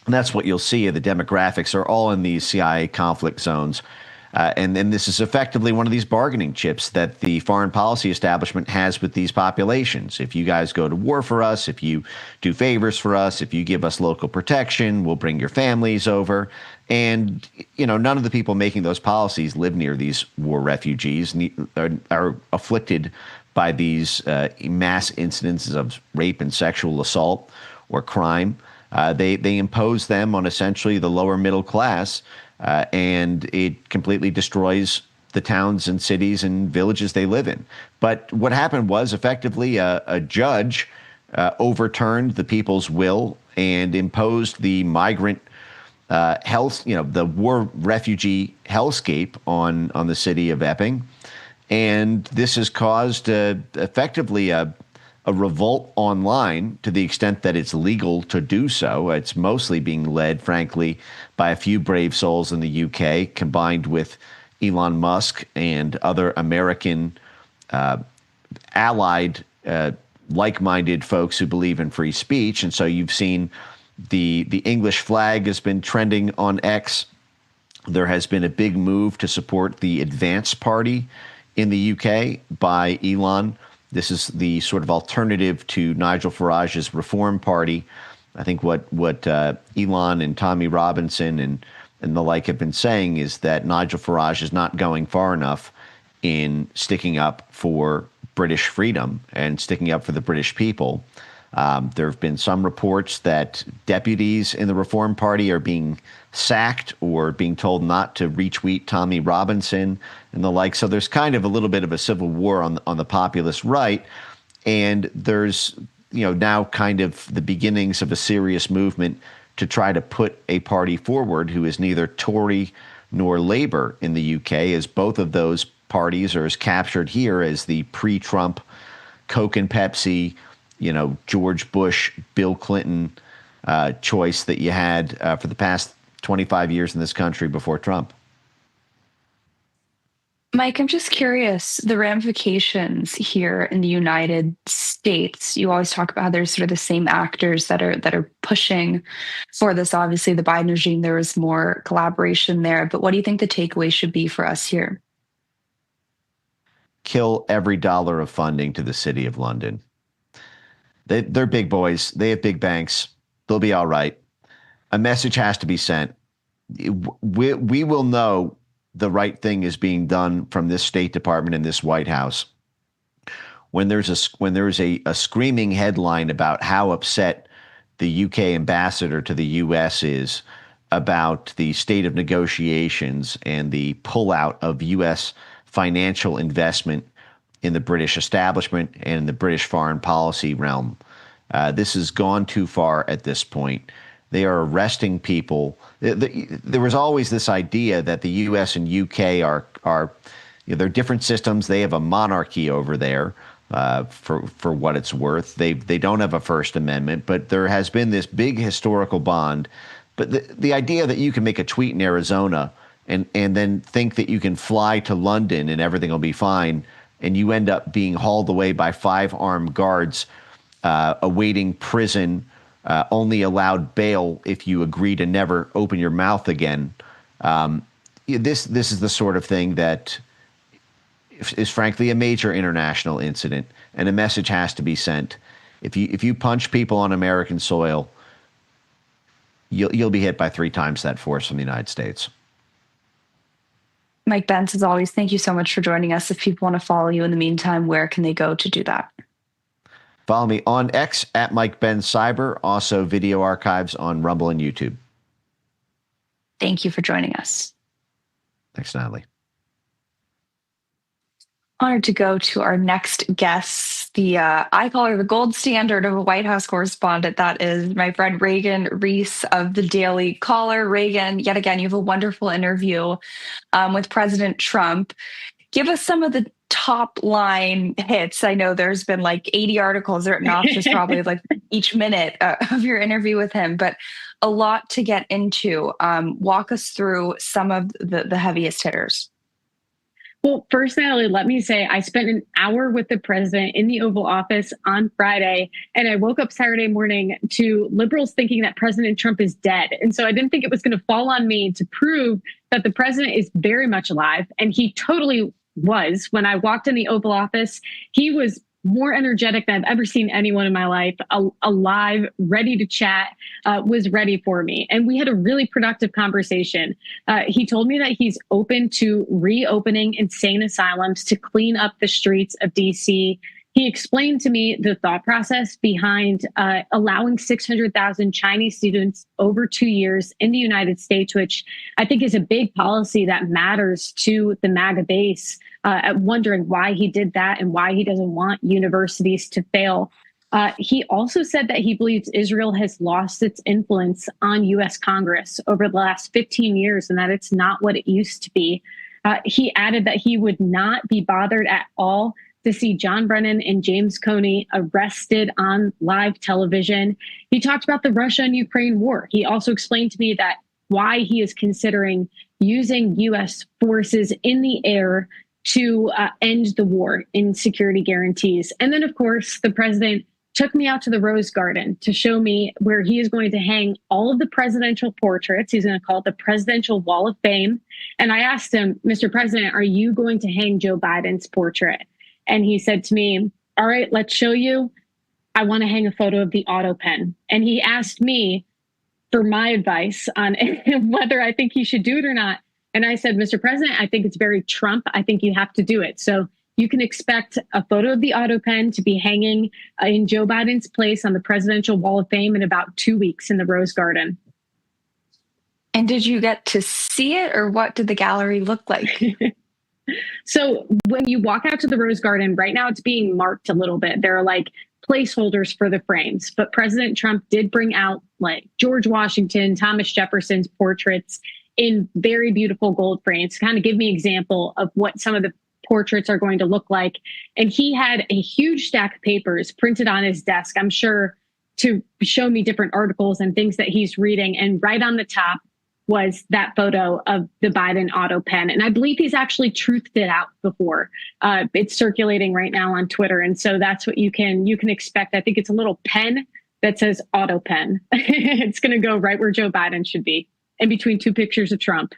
And that's what you'll see. The demographics are all in these CIA conflict zones. And then this is effectively one of these bargaining chips that the foreign policy establishment has with these populations. If you guys go to war for us, if you do favors for us, if you give us local protection, we'll bring your families over. And, none of the people making those policies live near these war refugees, are afflicted by these mass incidences of rape and sexual assault or crime. They impose them on essentially the lower middle class. And it completely destroys the towns and cities and villages they live in. But what happened was effectively a judge overturned the people's will and imposed the migrant the war refugee hellscape on the city of Epping. And this has caused effectively a revolt online to the extent that it's legal to do so. It's mostly being led, frankly, by a few brave souls in the UK, combined with Elon Musk and other American allied, like-minded folks who believe in free speech. And so you've seen the English flag has been trending on X. There has been a big move to support the Advance Party in the UK by Elon. This is the sort of alternative to Nigel Farage's Reform Party. I think what Elon and Tommy Robinson and the like have been saying is that Nigel Farage is not going far enough in sticking up for British freedom and sticking up for the British people. There have been some reports that deputies in the Reform Party are being sacked or being told not to retweet Tommy Robinson and the like. So there's kind of a little bit of a civil war on the populist right. And there's, now kind of the beginnings of a serious movement to try to put a party forward who is neither Tory nor Labour in the UK, as both of those parties are as captured here as the pre-Trump Coke and Pepsi, George Bush, Bill Clinton choice that you had for the past 25 years in this country before Trump. Mike, I'm just curious, the ramifications here in the United States. You always talk about how there's sort of the same actors that are pushing for this. Obviously, the Biden regime, there was more collaboration there. But what do you think the takeaway should be for us here? Kill every dollar of funding to the City of London. They're big boys. They have big banks. They'll be all right. A message has to be sent. We will know the right thing is being done from this State Department and this White House when there's a screaming headline about how upset the UK ambassador to the US is about the state of negotiations and the pullout of US financial investment in the British establishment and in the British foreign policy realm. This has gone too far at this point. They are arresting people. There was always this idea that the U.S. and U.K. are they're different systems. They have a monarchy over there, for what it's worth. They don't have a First Amendment, but there has been this big historical bond. But the idea that you can make a tweet in Arizona and then think that you can fly to London and everything will be fine, and you end up being hauled away by 5 armed guards awaiting prison only allowed bail if you agree to never open your mouth again. This is the sort of thing that is frankly a major international incident, and a message has to be sent. If you punch people on American soil, you'll be hit by 3 times that force from the United States. Mike Benz, as always, thank you so much for joining us. If people want to follow you in the meantime, where can they go to do that? Follow me on X at Mike Benz Cyber, also video archives on Rumble and YouTube. Thank you for joining us. Thanks, Natalie. Honored to go to our next guest, I call her the gold standard of a White House correspondent. That is my friend Reagan Reese of the Daily Caller. Reagan, yet again, you have a wonderful interview with President Trump. Give us some of the top line hits. I know there's been like 80 articles written off just probably like each minute of your interview with him, but a lot to get into. Walk us through some of the heaviest hitters. Well, first, Natalie, let me say I spent an hour with the president in the Oval Office on Friday, and I woke up Saturday morning to liberals thinking that President Trump is dead. And so I didn't think it was going to fall on me to prove that the president is very much alive. And he totally was. When I walked in the Oval Office, he was more energetic than I've ever seen anyone in my life, alive, ready to chat, was ready for me. And we had a really productive conversation. He told me that he's open to reopening insane asylums to clean up the streets of DC. He explained to me the thought process behind allowing 600,000 Chinese students over 2 years in the United States, which I think is a big policy that matters to the MAGA base. Wondering why he did that and why he doesn't want universities to fail. He also said that he believes Israel has lost its influence on U.S. Congress over the last 15 years and that it's not what it used to be. He added that he would not be bothered at all to see John Brennan and James Comey arrested on live television. He talked about the Russia and Ukraine war. He also explained to me that why he is considering using U.S. forces in the air to end the war in security guarantees. And then, of course, the president took me out to the Rose Garden to show me where he is going to hang all of the presidential portraits. He's going to call it the Presidential Wall of Fame. And I asked him, Mr. President, are you going to hang Joe Biden's portrait? And he said to me, all right, let's show you. I want to hang a photo of the auto pen. And he asked me for my advice on whether I think he should do it or not. And I said, Mr. President, I think it's very Trump. I think you have to do it. So you can expect a photo of the auto pen to be hanging in Joe Biden's place on the Presidential Wall of Fame in about 2 weeks in the Rose Garden. And did you get to see it, or what did the gallery look like? So when you walk out to the Rose Garden, right now it's being marked a little bit. There are like placeholders for the frames, but President Trump did bring out like George Washington, Thomas Jefferson's portraits in very beautiful gold frames to kind of give me an example of what some of the portraits are going to look like. And he had a huge stack of papers printed on his desk, I'm sure, to show me different articles and things that he's reading. And right on the top was that photo of the Biden auto pen. And I believe he's actually truthed it out before. It's circulating right now on Twitter. And so that's what you can expect. I think it's a little pen that says auto pen. It's going to go right where Joe Biden should be, in between 2 pictures of Trump.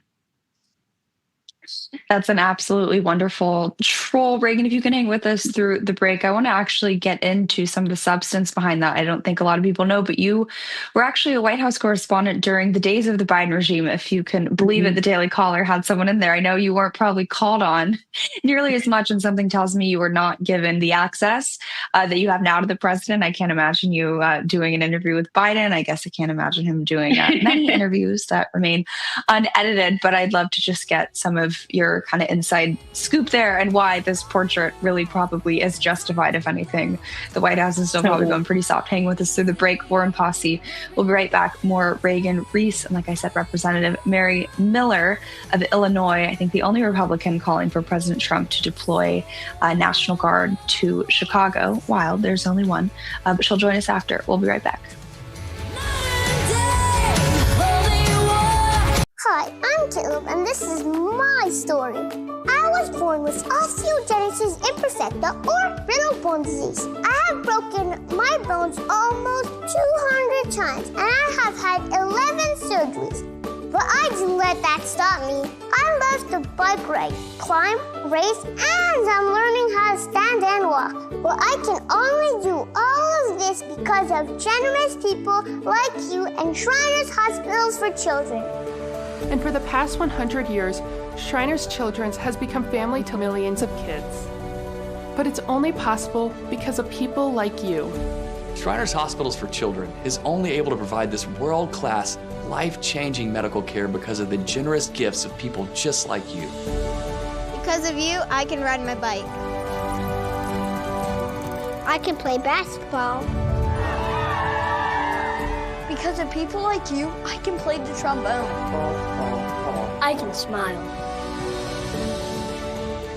That's an absolutely wonderful troll. Reagan, if you can hang with us through the break, I want to actually get into some of the substance behind that. I don't think a lot of people know, but you were actually a White House correspondent during the days of the Biden regime. If you can believe it, the Daily Caller had someone in there. I know you weren't probably called on nearly as much, and something tells me you were not given the access that you have now to the president. I can't imagine you doing an interview with Biden. I guess I can't imagine him doing many interviews that remain unedited, but I'd love to just get some of your kind of inside scoop there and why this portrait really probably is justified, if anything. The White House is still probably going pretty soft. Hang with us through the break. Warren Posse. We'll be right back. More Reagan Reese and, like I said, Representative Mary Miller of Illinois. I think the only Republican calling for President Trump to deploy National Guard to Chicago. Wild, there's only one. But she'll join us after. We'll be right back. Hi, I'm Caleb, and this is my story. I was born with osteogenesis imperfecta, or brittle bone disease. I have broken my bones almost 200 times, and I have had 11 surgeries. But I didn't let that stop me. I love to bike ride, climb, race, and I'm learning how to stand and walk. Well, I can only do all of this because of generous people like you and Shriners Hospitals for Children. And for the past 100 years, Shriners Children's has become family to millions of kids. But it's only possible because of people like you. Shriners Hospitals for Children is only able to provide this world-class, life-changing medical care because of the generous gifts of people just like you. Because of you, I can ride my bike. I can play basketball. Because of people like you, I can play the trombone. I can smile.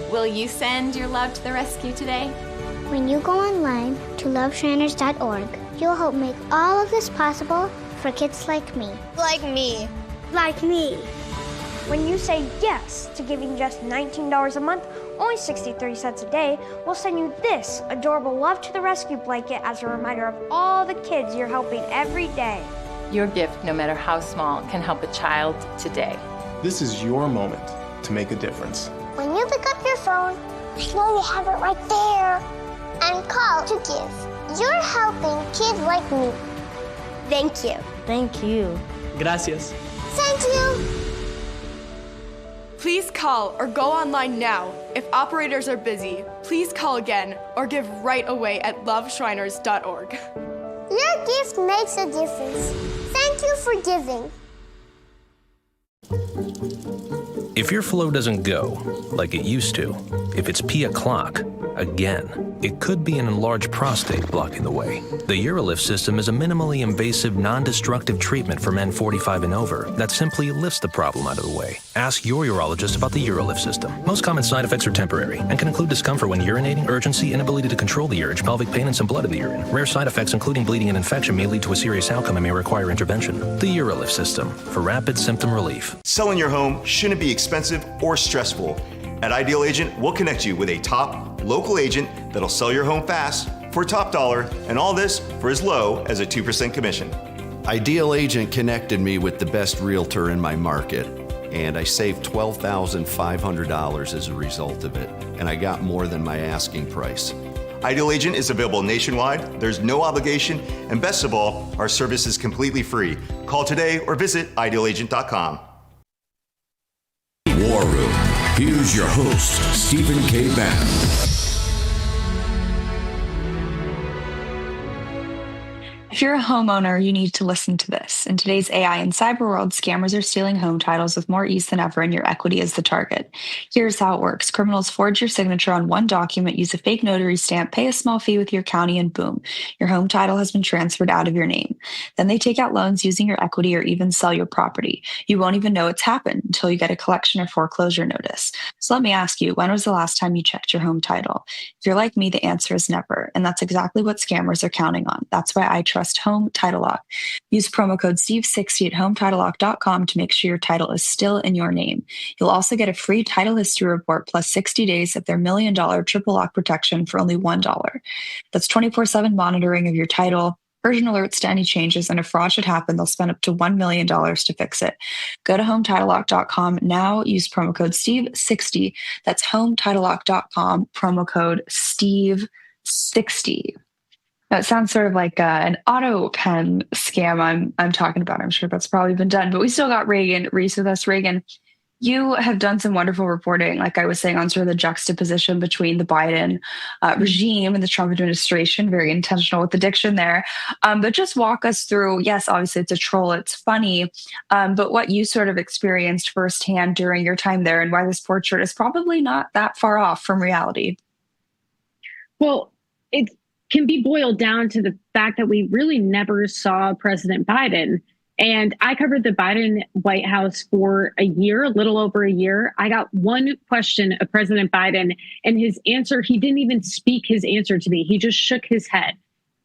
Will you send your love to the rescue today? When you go online to loveshriners.org, you'll help make all of this possible for kids like me. Like me. Like me. When you say yes to giving just $19 a month, only 63 cents a day, we'll send you this adorable Love to the Rescue blanket as a reminder of all the kids you're helping every day. Your gift, no matter how small, can help a child today. This is your moment to make a difference. When you pick up your phone, I know you have it right there, and call to give. You're helping kids like me. Thank you. Thank you. Gracias. Thank you. Please call or go online now. If operators are busy, please call again or give right away at loveshriners.org. Your gift makes a difference. Thank you for giving. If your flow doesn't go like it used to, if it's pee o'clock again, it could be an enlarged prostate blocking the way. The Urolift system is a minimally invasive, non-destructive treatment for men 45 and over that simply lifts the problem out of the way. Ask your urologist about the Urolift system. Most common side effects are temporary and can include discomfort when urinating, urgency, inability to control the urge, pelvic pain, and some blood in the urine. Rare side effects, including bleeding and infection, may lead to a serious outcome and may require intervention. The Urolift system for rapid symptom relief. Selling your home shouldn't be expensive or stressful. At Ideal Agent, we'll connect you with a top local agent that'll sell your home fast for top dollar, and all this for as low as a 2% commission. Ideal Agent connected me with the best realtor in my market, and I saved $12,500 as a result of it, and I got more than my asking price. Ideal Agent is available nationwide, there's no obligation, and best of all, our service is completely free. Call today or visit idealagent.com. War Room. Here's your host, Stephen K. Bannon. If you're a homeowner, you need to listen to this. In today's AI and cyber world, scammers are stealing home titles with more ease than ever, and your equity is the target. Here's how it works. Criminals forge your signature on one document, use a fake notary stamp, pay a small fee with your county, and boom, your home title has been transferred out of your name. Then they take out loans using your equity or even sell your property. You won't even know it's happened until you get a collection or foreclosure notice. So let me ask you, when was the last time you checked your home title? If you're like me, the answer is never. And that's exactly what scammers are counting on. That's why I trust Home Title Lock. Use promo code Steve60 at HometitleLock.com to make sure your title is still in your name. You'll also get a free title history report plus 60 days of their $1 million triple lock protection for only $1. That's 24/7 monitoring of your title, urgent alerts to any changes, and if fraud should happen, they'll spend up to $1 million to fix it. Go to HometitleLock.com now. Use promo code Steve60. That's HometitleLock.com, promo code Steve60. Now, it sounds sort of like an auto pen scam I'm talking about. I'm sure that's probably been done, but we still got Reagan, Reese with us. Reagan, you have done some wonderful reporting, like I was saying, on sort of the juxtaposition between the Biden regime and the Trump administration. Very intentional with the diction there. But just walk us through, yes, obviously it's a troll, it's funny, but what you sort of experienced firsthand during your time there and why this portrait is probably not that far off from reality. Well, it can be boiled down to the fact that we really never saw President Biden. And I covered the Biden White House for a year, a little over a year. I got one question of President Biden, and his answer, he didn't even speak his answer to me. He just shook his head.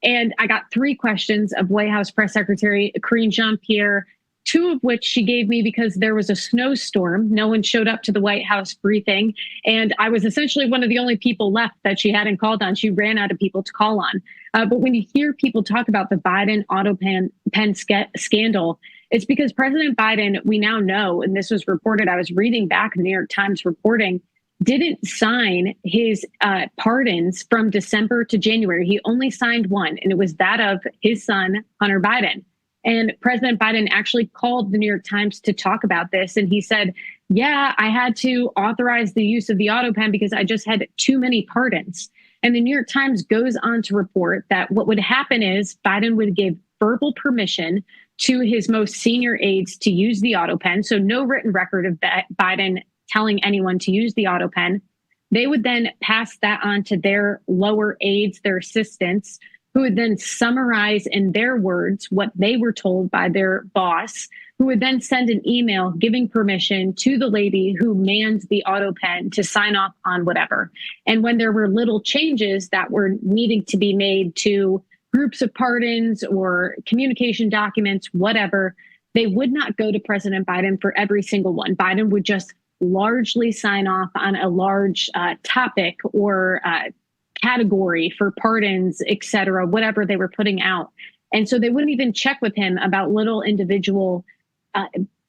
And I got three questions of White House Press Secretary Karine Jean-Pierre, two of which she gave me because there was a snowstorm. No one showed up to the White House briefing, and I was essentially one of the only people left that she hadn't called on. She ran out of people to call on. But when you hear people talk about the Biden auto pen scandal, it's because President Biden, we now know, and this was reported, I was reading back New York Times reporting, didn't sign his pardons from December to January. He only signed one, and it was that of his son, Hunter Biden. And President Biden actually called the New York Times to talk about this. And he said, yeah, I had to authorize the use of the auto pen because I just had too many pardons. And the New York Times goes on to report that what would happen is Biden would give verbal permission to his most senior aides to use the auto pen. So no written record of Biden telling anyone to use the auto pen. They would then pass that on to their lower aides, their assistants, who would then summarize in their words what they were told by their boss, who would then send an email giving permission to the lady who manned the auto pen to sign off on whatever. And when there were little changes that were needing to be made to groups of pardons or communication documents, whatever, they would not go to President Biden for every single one. Biden would just largely sign off on a large topic or category for pardons, et cetera, whatever they were putting out. And so they wouldn't even check with him about little individual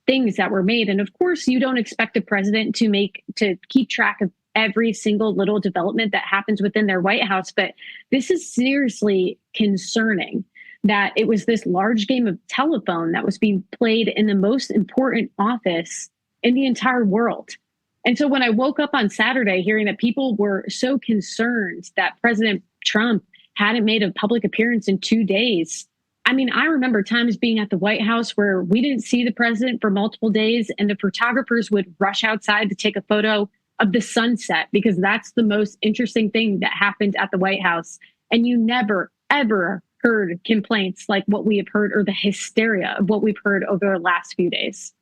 things that were made. And of course, you don't expect a president to keep track of every single little development that happens within their White House. But this is seriously concerning that it was this large game of telephone that was being played in the most important office in the entire world. And so when I woke up on Saturday hearing that people were so concerned that President Trump hadn't made a public appearance in 2 days, I mean, I remember times being at the White House where we didn't see the president for multiple days and the photographers would rush outside to take a photo of the sunset because that's the most interesting thing that happened at the White House. And you never, ever heard complaints like what we have heard or the hysteria of what we've heard over the last few days.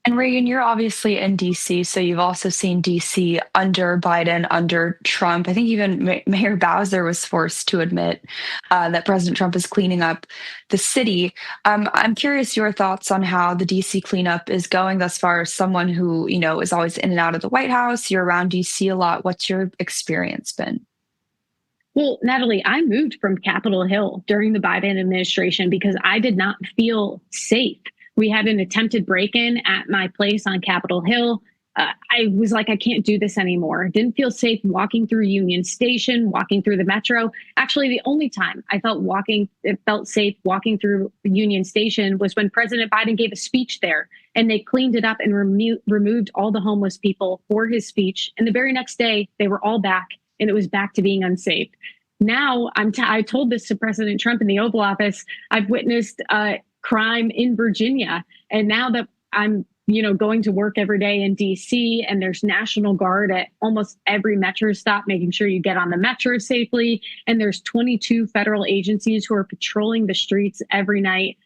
And Reagan, you're obviously in D.C., so you've also seen D.C. under Biden, under Trump. I think even Mayor Bowser was forced to admit that President Trump is cleaning up the city. I'm curious your thoughts on how the D.C. cleanup is going thus far. As someone who, is always in and out of the White House, you're around D.C. a lot. What's your experience been? Well, Natalie, I moved from Capitol Hill during the Biden administration because I did not feel safe. We had an attempted break-in at my place on Capitol Hill. I was like, I can't do this anymore. Didn't feel safe walking through Union Station, walking through the metro. Actually, the only time I felt safe walking through Union Station was when President Biden gave a speech there and they cleaned it up and removed all the homeless people for his speech. And the very next day, they were all back and it was back to being unsafe. Now, I told this to President Trump in the Oval Office. I've witnessed crime in Virginia. And now that I'm, going to work every day in DC and there's National Guard at almost every metro stop, making sure you get on the metro safely. And there's 22 federal agencies who are patrolling the streets every night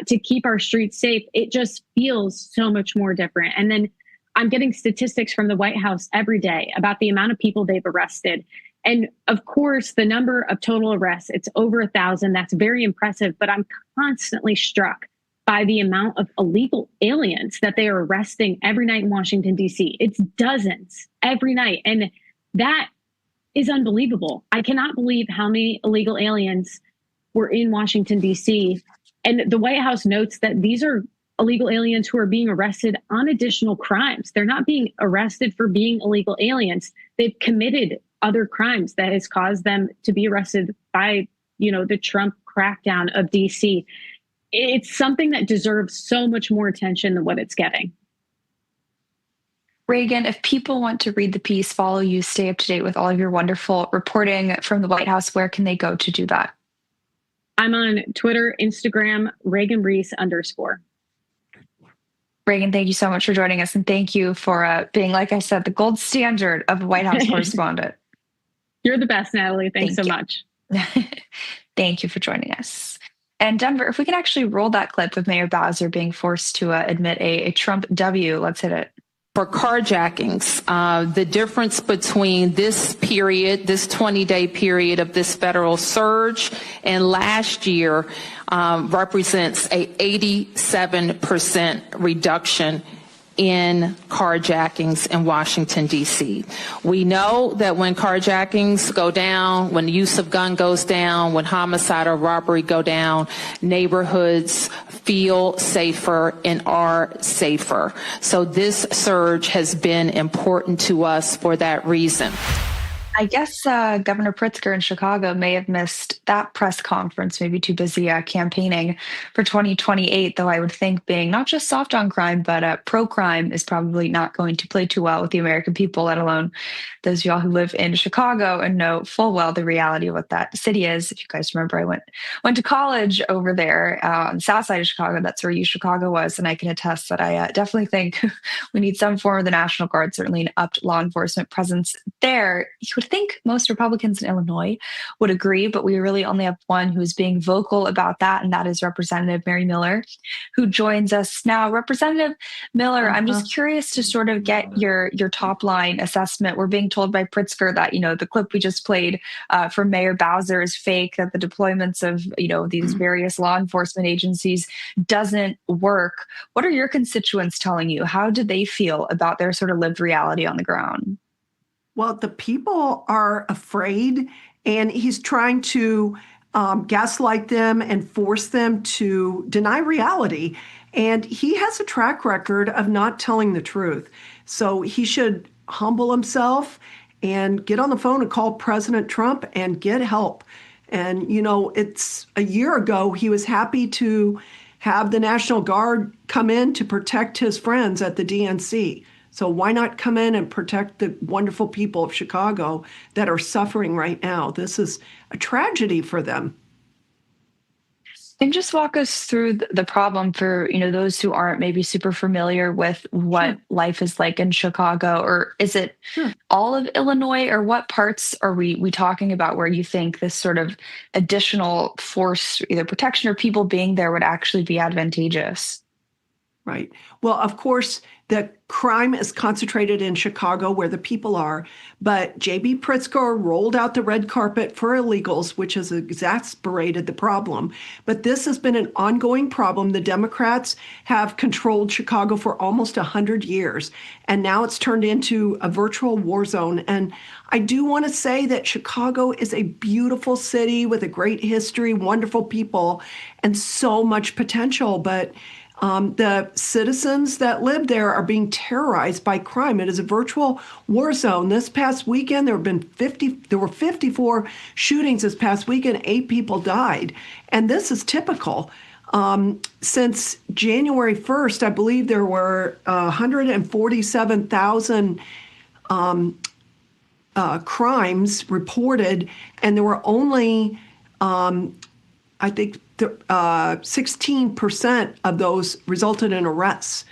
to keep our streets safe. It just feels so much more different. And then I'm getting statistics from the White House every day about the amount of people they've arrested. And of course, the number of total arrests, it's over 1,000. That's very impressive. But I'm constantly struck by the amount of illegal aliens that they are arresting every night in Washington, D.C. It's dozens every night. And that is unbelievable. I cannot believe how many illegal aliens were in Washington, D.C. And the White House notes that these are illegal aliens who are being arrested on additional crimes. They're not being arrested for being illegal aliens. They've committed other crimes that has caused them to be arrested by, the Trump crackdown of DC. It's something that deserves so much more attention than what it's getting. Reagan, if people want to read the piece, follow you, stay up to date with all of your wonderful reporting from the White House, where can they go to do that? I'm on Twitter, Instagram, Reagan Reese _. Reagan, thank you so much for joining us. And thank you for being, like I said, the gold standard of a White House correspondent. You're the best, Natalie. Thanks so much. Thank you for joining us. And Denver, if we can actually roll that clip of Mayor Bowser being forced to admit a Trump W, let's hit it. For carjackings, the difference between this period, this 20-day period of this federal surge and last year represents a 87% reduction in carjackings in Washington, D.C. We know that when carjackings go down, when the use of gun goes down, when homicide or robbery go down, neighborhoods feel safer and are safer. So this surge has been important to us for that reason. I guess Governor Pritzker in Chicago may have missed that press conference, maybe too busy campaigning for 2028, though I would think being not just soft on crime, but pro-crime is probably not going to play too well with the American people, let alone those of y'all who live in Chicago and know full well the reality of what that city is. If you guys remember, I went to college over there on the south side of Chicago. That's where Chicago was, and I can attest that I definitely think we need some form of the National Guard, certainly an upped law enforcement presence there. You would think most Republicans in Illinois would agree, but we really only have one who's being vocal about that, and that is Representative Mary Miller, who joins us now. Representative Miller, I'm just curious to sort of get your top line assessment. We're being told by Pritzker that, the clip we just played from Mayor Bowser is fake, that the deployments of, these various law enforcement agencies doesn't work. What are your constituents telling you? How do they feel about their sort of lived reality on the ground? Well, the people are afraid, and he's trying to gaslight them and force them to deny reality. And he has a track record of not telling the truth. So he should humble himself and get on the phone and call President Trump and get help. And, it's a year ago, he was happy to have the National Guard come in to protect his friends at the DNC. So why not come in and protect the wonderful people of Chicago that are suffering right now? This is a tragedy for them. And just walk us through the problem for, those who aren't maybe super familiar with what life is like in Chicago, or is it all of Illinois, or what parts are we talking about where you think this sort of additional force, either protection or people being there, would actually be advantageous? Right. Well, of course, the crime is concentrated in Chicago where the people are, but J.B. Pritzker rolled out the red carpet for illegals, which has exacerbated the problem. But this has been an ongoing problem. The Democrats have controlled Chicago for almost 100 years, and now it's turned into a virtual war zone. And I do want to say that Chicago is a beautiful city with a great history, wonderful people, and so much potential. But the citizens that live there are being terrorized by crime. It is a virtual war zone. This past weekend, there were 54 shootings this past weekend. 8 people died. And this is typical. Since January 1st, I believe there were 147,000 crimes reported, and there were only, I think, 16% of those resulted in arrests.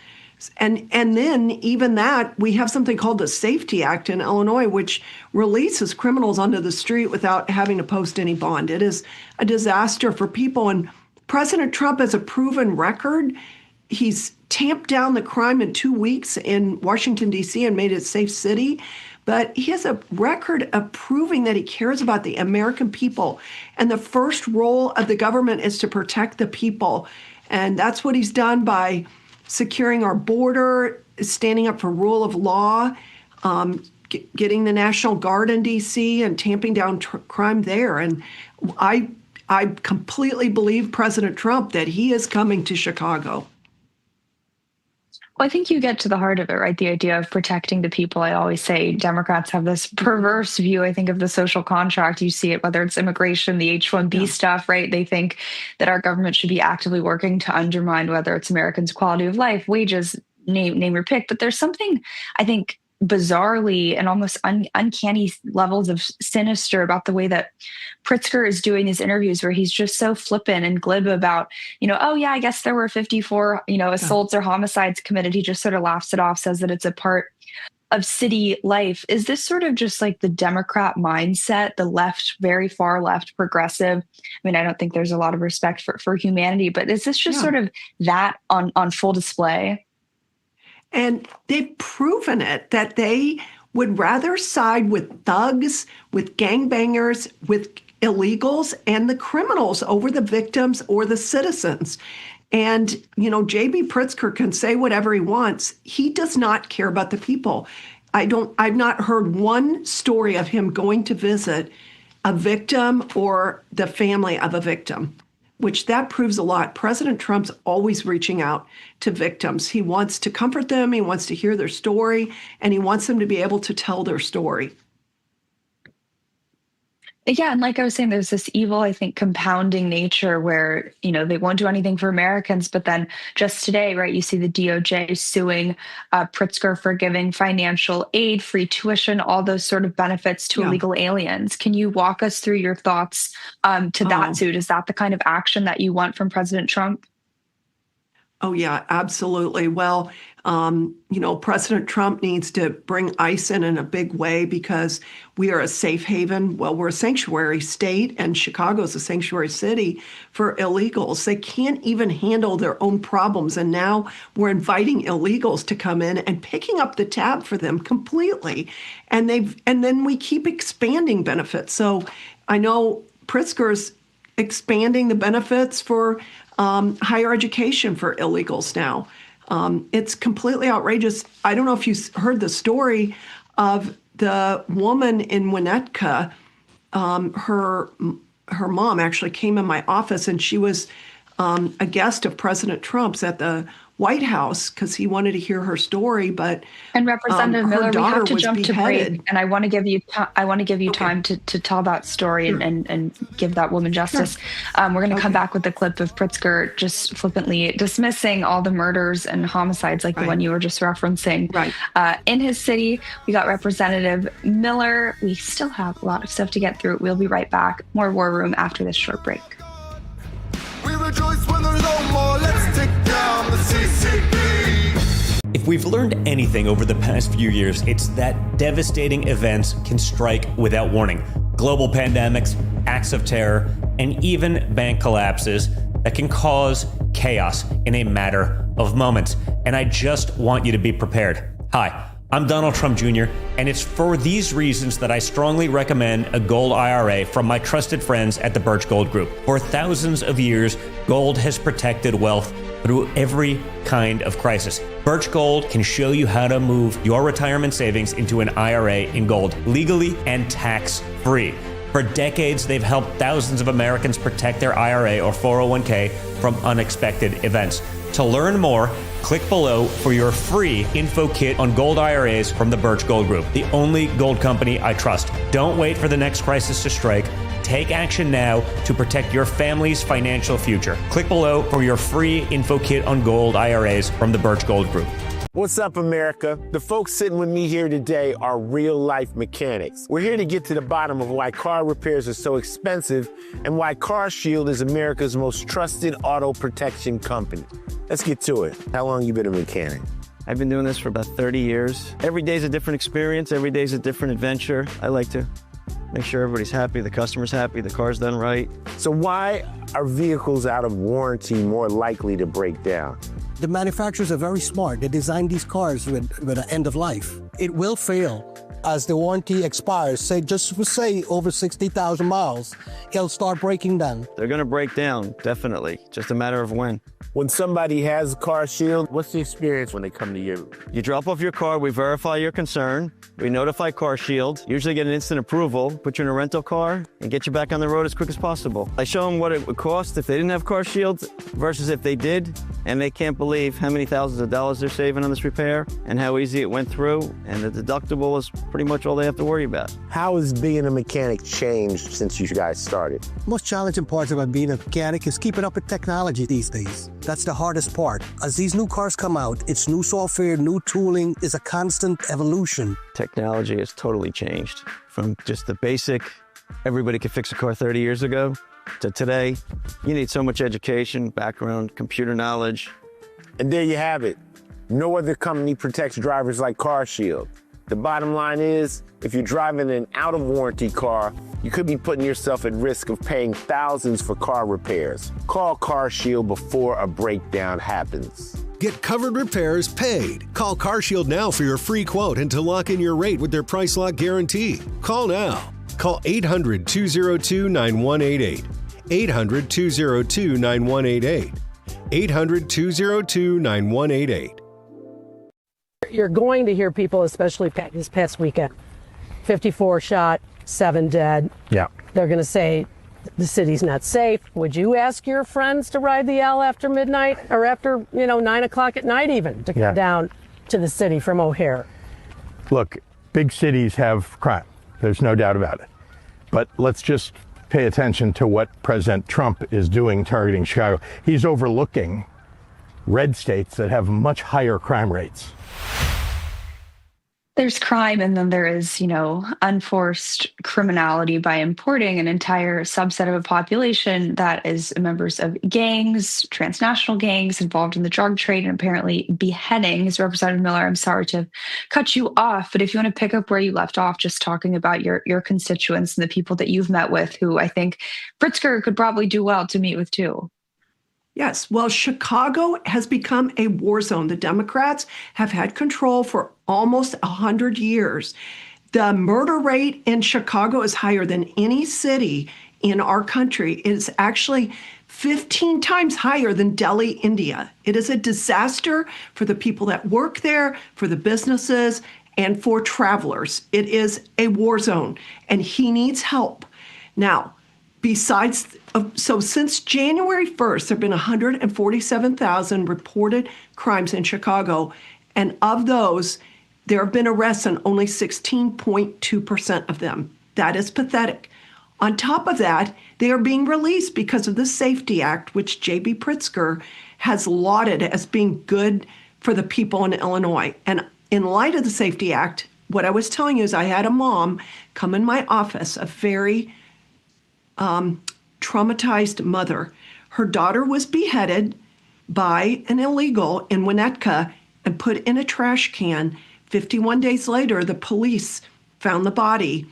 And then even that, we have something called the Safety Act in Illinois, which releases criminals onto the street without having to post any bond. It is a disaster for people. And President Trump has a proven record. He's tamped down the crime in 2 weeks in Washington, D.C. and made it a safe city. But he has a record of proving that he cares about the American people. And the first role of the government is to protect the people. And that's what he's done by securing our border, standing up for rule of law, getting the National Guard in D.C. and tamping down crime there. And I completely believe President Trump that he is coming to Chicago. Well, I think you get to the heart of it, right? The idea of protecting the people. I always say Democrats have this perverse view, I think, of the social contract. You see it, whether it's immigration, the H-1B stuff, right? They think that our government should be actively working to undermine whether it's Americans' quality of life, wages, name your pick. But there's something, I think, bizarrely and almost uncanny levels of sinister about the way that Pritzker is doing these interviews, where he's just so flippant and glib about, oh yeah, I guess there were 54, assaults or homicides committed. He just sort of laughs it off, says that it's a part of city life. Is this sort of just like the Democrat mindset, the left, very far left progressive? I mean, I don't think there's a lot of respect for humanity, but is this just sort of that on full display? And they've proven infinite that they would rather side with thugs, with gangbangers, with illegals and the criminals over the victims or the citizens. And, J.B. Pritzker can say whatever he wants. He does not care about the people. I've not heard one story of him going to visit a victim or the family of a victim, which that proves a lot. President Trump's always reaching out to victims. He wants to comfort them. He wants to hear their story, and he wants them to be able to tell their story. Yeah, and like I was saying, there's this evil, I think, compounding nature where, they won't do anything for Americans. But then just today, right, you see the DOJ suing Pritzker for giving financial aid, free tuition, all those sort of benefits to illegal aliens. Can you walk us through your thoughts to that suit? Is that the kind of action that you want from President Trump? Oh, yeah, absolutely. Well, President Trump needs to bring ICE in a big way because we are a safe haven. Well, we're a sanctuary state, and Chicago's a sanctuary city for illegals. They can't even handle their own problems. And now we're inviting illegals to come in and picking up the tab for them completely. And then we keep expanding benefits. So I know Pritzker's expanding the benefits for higher education for illegals now. It's completely outrageous. I don't know if you heard the story of the woman in Winnetka. Her mom actually came in my office, and she was a guest of President Trump's at the White House because he wanted to hear her story. But Representative Miller, we have to jump to beheaded. break, and I want to give you time to tell that story and give that woman justice. We're going to come back with the clip of Pritzker just flippantly dismissing all the murders and homicides like the one you were just referencing. In his city, we got Representative Miller. We still have a lot of stuff to get through. We'll be right back. More War Room after this short break. We rejoice when there's no more. Let's take down the CCP. If we've learned anything over the past few years, it's that devastating events can strike without warning. Global pandemics, acts of terror, and even bank collapses that can cause chaos in a matter of moments. And I just want you to be prepared. Hi. I'm Donald Trump Jr., and it's for these reasons that I strongly recommend a gold IRA from my trusted friends at the Birch Gold Group. For thousands of years, gold has protected wealth through every kind of crisis. Birch Gold can show you how to move your retirement savings into an IRA in gold, legally and tax-free. For decades, they've helped thousands of Americans protect their IRA or 401k from unexpected events. To learn more, click below for your free info kit on gold IRAs from the Birch Gold Group, the only gold company I trust. Don't wait for the next crisis to strike. Take action now to protect your family's financial future. Click below for your free info kit on gold IRAs from the Birch Gold Group. What's up, America? The folks sitting with me here today are real-life mechanics. We're here to get to the bottom of why car repairs are so expensive and why CarShield is America's most trusted auto protection company. Let's get to it. How long you been a mechanic? I've been doing this for about 30 years. Every day's a different experience. Every day's a different adventure. I like to make sure everybody's happy, the customer's happy, the car's done right. So why are vehicles out of warranty more likely to break down? The manufacturers are very smart. They designed these cars with an end of life. It will fail as the warranty expires. Say over 60,000 miles, it'll start breaking down. They're going to break down, definitely. Just a matter of when. When somebody has CarShield, what's the experience when they come to you? You drop off your car, we verify your concern, we notify CarShield, usually get an instant approval, put you in a rental car, and get you back on the road as quick as possible. I show them what it would cost if they didn't have CarShield versus if they did, and they can't believe how many thousands of dollars they're saving on this repair and how easy it went through, and the deductible is pretty much all they have to worry about. How has being a mechanic changed since you guys started? Most challenging parts about being a mechanic is keeping up with technology these days. That's the hardest part. As these new cars come out, it's new software, new tooling, is a constant evolution. Technology has totally changed from just the basic, everybody could fix a car 30 years ago, to today. You need so much education, background, computer knowledge. And there you have it. No other company protects drivers like CarShield. The bottom line is, if you're driving an out-of-warranty car, you could be putting yourself at risk of paying thousands for car repairs. Call CarShield before a breakdown happens. Get covered repairs paid. Call CarShield now for your free quote and to lock in your rate with their price lock guarantee. Call now. Call 800-202-9188. 800-202-9188. 800-202-9188. You're going to hear people, especially this past weekend, 54 shot, 7 dead. Yeah. They're going to say the city's not safe. Would you ask your friends to ride the L after midnight or after, 9 o'clock at night even to come down to the city from O'Hare? Look, big cities have crime. There's no doubt about it. But let's just pay attention to what President Trump is doing targeting Chicago. He's overlooking red states that have much higher crime rates. There's crime, and then there is, unforced criminality by importing an entire subset of a population that is members of gangs, transnational gangs involved in the drug trade, and apparently beheadings. Representative Miller, I'm sorry to cut you off, but if you want to pick up where you left off, just talking about your constituents and the people that you've met with, who I think Pritzker could probably do well to meet with too. Yes. Well, Chicago has become a war zone. The Democrats have had control for almost 100 years. The murder rate in Chicago is higher than any city in our country. It is actually 15 times higher than Delhi, India. It is a disaster for the people that work there, for the businesses, and for travelers. It is a war zone, and he needs help. Now, so since January 1st, there have been 147,000 reported crimes in Chicago. And of those, there have been arrests on only 16.2% of them. That is pathetic. On top of that, they are being released because of the Safety Act, which J.B. Pritzker has lauded as being good for the people in Illinois. And in light of the Safety Act, what I was telling you is I had a mom come in my office, a very traumatized mother. Her daughter was beheaded by an illegal in Winnetka and put in a trash can. 51 days later, the police found the body.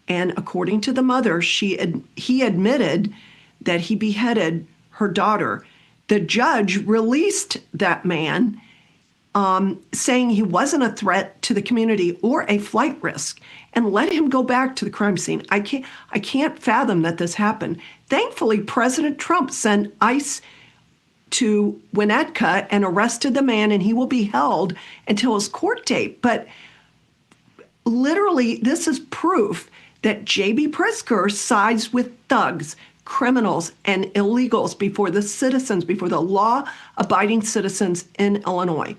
And according to the mother, he admitted that he beheaded her daughter. The judge released that man, saying he wasn't a threat to the community or a flight risk, and let him go back to the crime scene. I can't fathom that this happened. Thankfully, President Trump sent ICE to Winnetka and arrested the man, and he will be held until his court date. But literally, this is proof that J.B. Pritzker sides with thugs, criminals, and illegals before the citizens, before the law-abiding citizens in Illinois.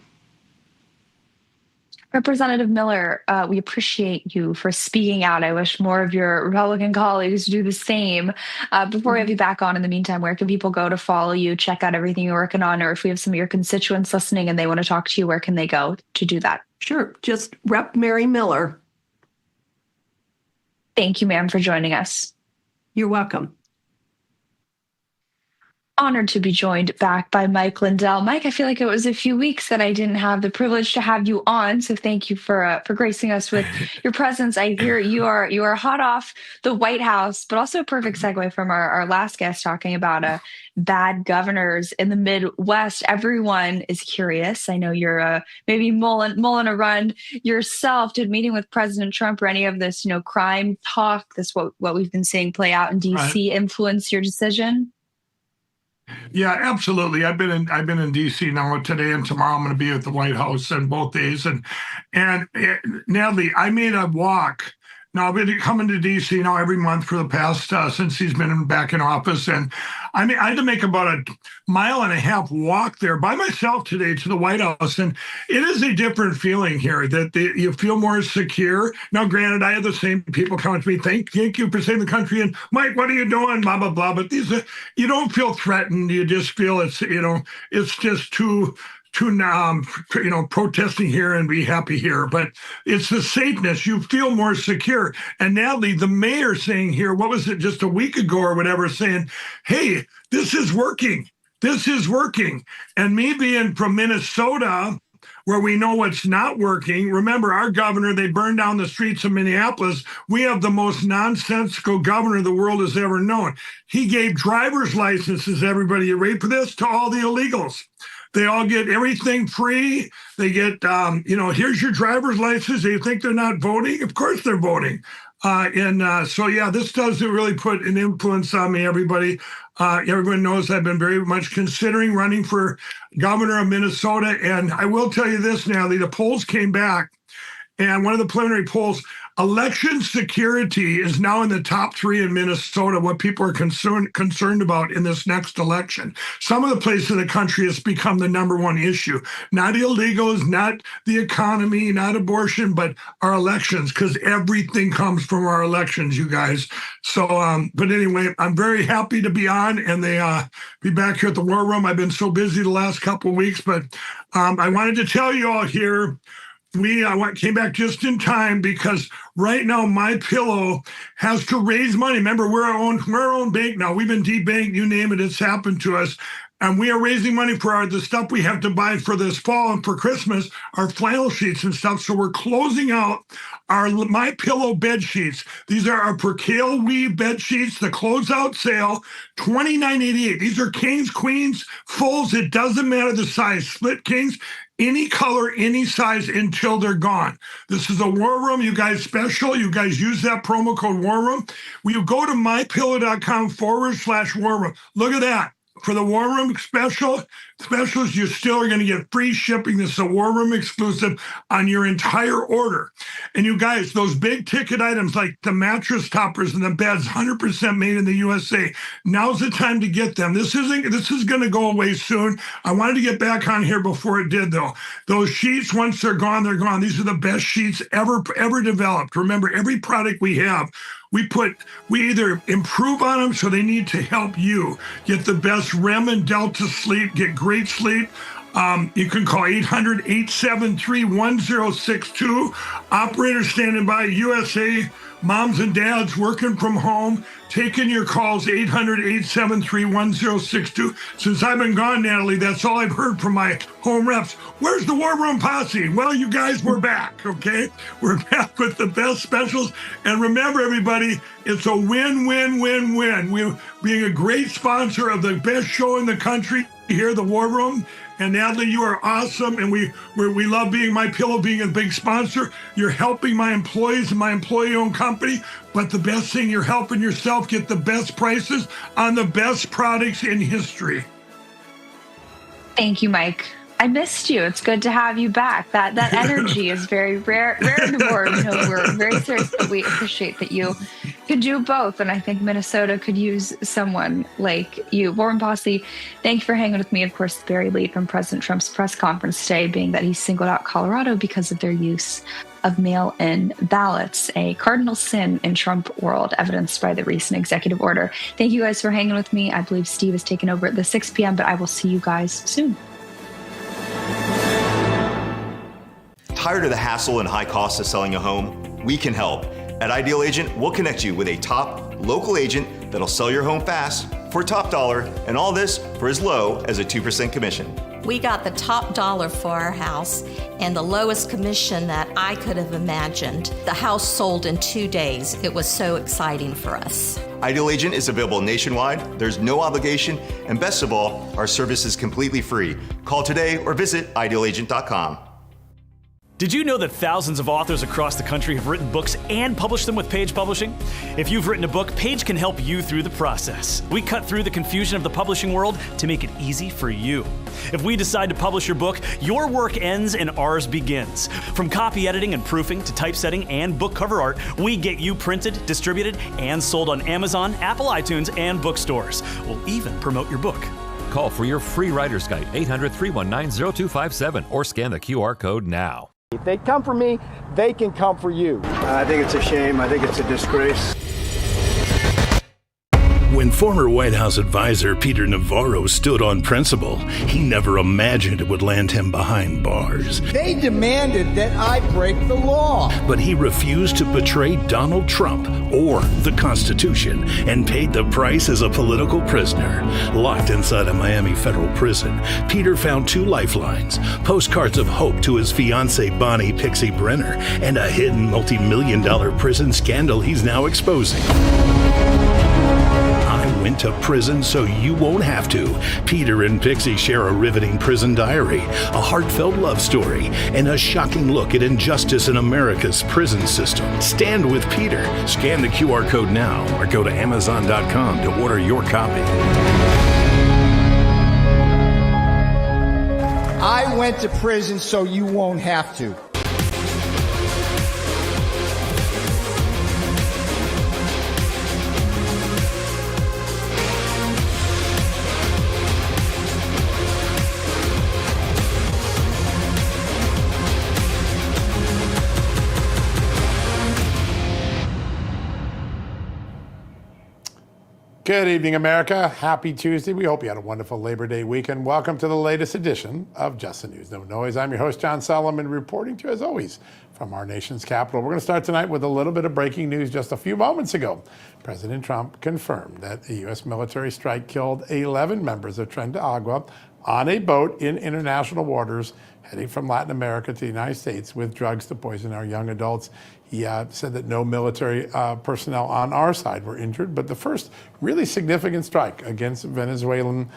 Representative Miller, we appreciate you for speaking out. I wish more of your Republican colleagues do the same. Before we have you back on, in the meantime, where can people go to follow you, check out everything you're working on, or if we have some of your constituents listening and they want to talk to you, where can they go to do that? Sure. Just Rep. Mary Miller. Thank you, ma'am, for joining us. You're welcome. Honored to be joined back by Mike Lindell. Mike, I feel like it was a few weeks that I didn't have the privilege to have you on, so thank you for gracing us with your presence. I hear you are hot off the White House, but also a perfect segue from our last guest talking about bad governors in the Midwest. Everyone is curious. I know you're maybe mulling a run yourself. Did meeting with President Trump or any of this crime talk, what we've been seeing play out in D.C. influence your decision? Yeah, absolutely. I've been in DC now today and tomorrow. I'm going to be at the White House on both days. And Natalie, I made a walk. Now I've been coming to DC now every month for the past since he's been back in office, and I had to make about a 1.5 mile walk there by myself today to the White House, and it is a different feeling here that you feel more secure. Now, granted, I have the same people coming to me, thank you for saving the country, and Mike, what are you doing? Blah blah blah. But these you don't feel threatened. You just feel it's just too protesting here and be happy here, but it's the safeness. You feel more secure. And Natalie, the mayor saying here, what was it, just a week ago or whatever, saying, hey, this is working. This is working. And me being from Minnesota, where we know what's not working. Remember, our governor, they burned down the streets of Minneapolis. We have the most nonsensical governor the world has ever known. He gave driver's licenses, everybody, you ready for this, to all the illegals. They all get everything free. They get, here's your driver's license. They think they're not voting. Of course they're voting. This does really put an influence on me, everybody. Everyone knows I've been very much considering running for governor of Minnesota. And I will tell you this, Natalie, the polls came back. And one of the preliminary polls, election security is now in the top 3 in Minnesota, what people are concerned about in this next election. Some of the places in the country it's become the number one issue. Not illegals, not the economy, not abortion, but our elections, because everything comes from our elections, you guys. So, but anyway, I'm very happy to be on and be back here at the War Room. I've been so busy the last couple of weeks, but I wanted to tell you all here, I came back just in time because right now MyPillow has to raise money. Remember, we're our own bank now. We've been debanked, you name it, it's happened to us. And we are raising money for the stuff we have to buy for this fall and for Christmas, our flannel sheets and stuff. So we're closing out our MyPillow bed sheets. These are our percale weave bed sheets, the closeout sale, $29.88. These are kings, queens, fulls. It doesn't matter the size. Split kings, any color, any size until they're gone. This is a War Room, you guys special. You guys use that promo code War Room. You go to mypillow.com/War Room. Look at that. For the War Room specials, you still are going to get free shipping. This is a War Room exclusive on your entire order. And you guys, those big ticket items like the mattress toppers and the beds, 100% made in the USA. Now's the time to get them. This is going to go away soon. I wanted to get back on here before it did, though. Those sheets, once they're gone, they're gone. These are the best sheets ever developed. Remember, every product we have, we either improve on them, so they need to help you get the best REM and Delta sleep, get great sleep. You can call 800-873-1062. Operators standing by, USA. Moms and dads working from home, taking your calls, 800-873-1062. Since I've been gone, Natalie, that's all I've heard from my home reps. Where's the War Room posse? Well, you guys, we're back, okay? We're back with the best specials. And remember, everybody, it's a win-win-win-win. We're being a great sponsor of the best show in the country here, the War Room. And Natalie, you are awesome, and we love being MyPillow, being a big sponsor. You're helping my employees and my employee-owned company, but the best thing, you're helping yourself get the best prices on the best products in history. Thank you, Mike. I missed you. It's good to have you back. That energy is very rare in the War. We're very serious, but we appreciate that you could do both. And I think Minnesota could use someone like you. War Room Posse, thank you for hanging with me. Of course, very late from President Trump's press conference today, being that he singled out Colorado because of their use of mail-in ballots, a cardinal sin in Trump world, evidenced by the recent executive order. Thank you guys for hanging with me. I believe Steve is taking over at the 6 p.m., but I will see you guys soon. Tired of the hassle and high costs of selling a home? We can help. At Ideal Agent, we'll connect you with a top local agent that'll sell your home fast for top dollar, and all this for as low as a 2% commission. We got the top dollar for our house and the lowest commission that I could have imagined. The house sold in 2 days. It was so exciting for us. Ideal Agent is available nationwide. There's no obligation, and best of all, our service is completely free. Call today or visit idealagent.com. Did you know that thousands of authors across the country have written books and published them with Page Publishing? If you've written a book, Page can help you through the process. We cut through the confusion of the publishing world to make it easy for you. If we decide to publish your book, your work ends and ours begins. From copy editing and proofing to typesetting and book cover art, we get you printed, distributed, and sold on Amazon, Apple iTunes, and bookstores. We'll even promote your book. Call for your free writer's guide, 800-319-0257, or scan the QR code now. If they come for me, they can come for you. I think it's a shame. I think it's a disgrace. When former White House advisor Peter Navarro stood on principle, he never imagined it would land him behind bars. They demanded that I break the law. But he refused to betray Donald Trump or the Constitution and paid the price as a political prisoner. Locked inside a Miami federal prison, Peter found two lifelines, postcards of hope to his fiancée Bonnie Pixie Brenner, and a hidden multi-million-dollar prison scandal he's now exposing. I went to prison so you won't have to. Peter and Pixie share a riveting prison diary, a heartfelt love story, and a shocking look at injustice in America's prison system. Stand with Peter. Scan the QR code now or go to Amazon.com to order your copy. I went to prison so you won't have to. Good evening, America. Happy Tuesday. We hope you had a wonderful Labor Day weekend. Welcome to the latest edition of Just the News. No Noise. I'm your host, John Solomon, reporting to you, as always, from our nation's capital. We're going to start tonight with a little bit of breaking news. Just a few moments ago, President Trump confirmed that a U.S. military strike killed 11 members of Tren de Agua on a boat in international waters heading from Latin America to the United States with drugs to poison our young adults. He said that no military personnel on our side were injured, but the first really significant strike against Venezuelan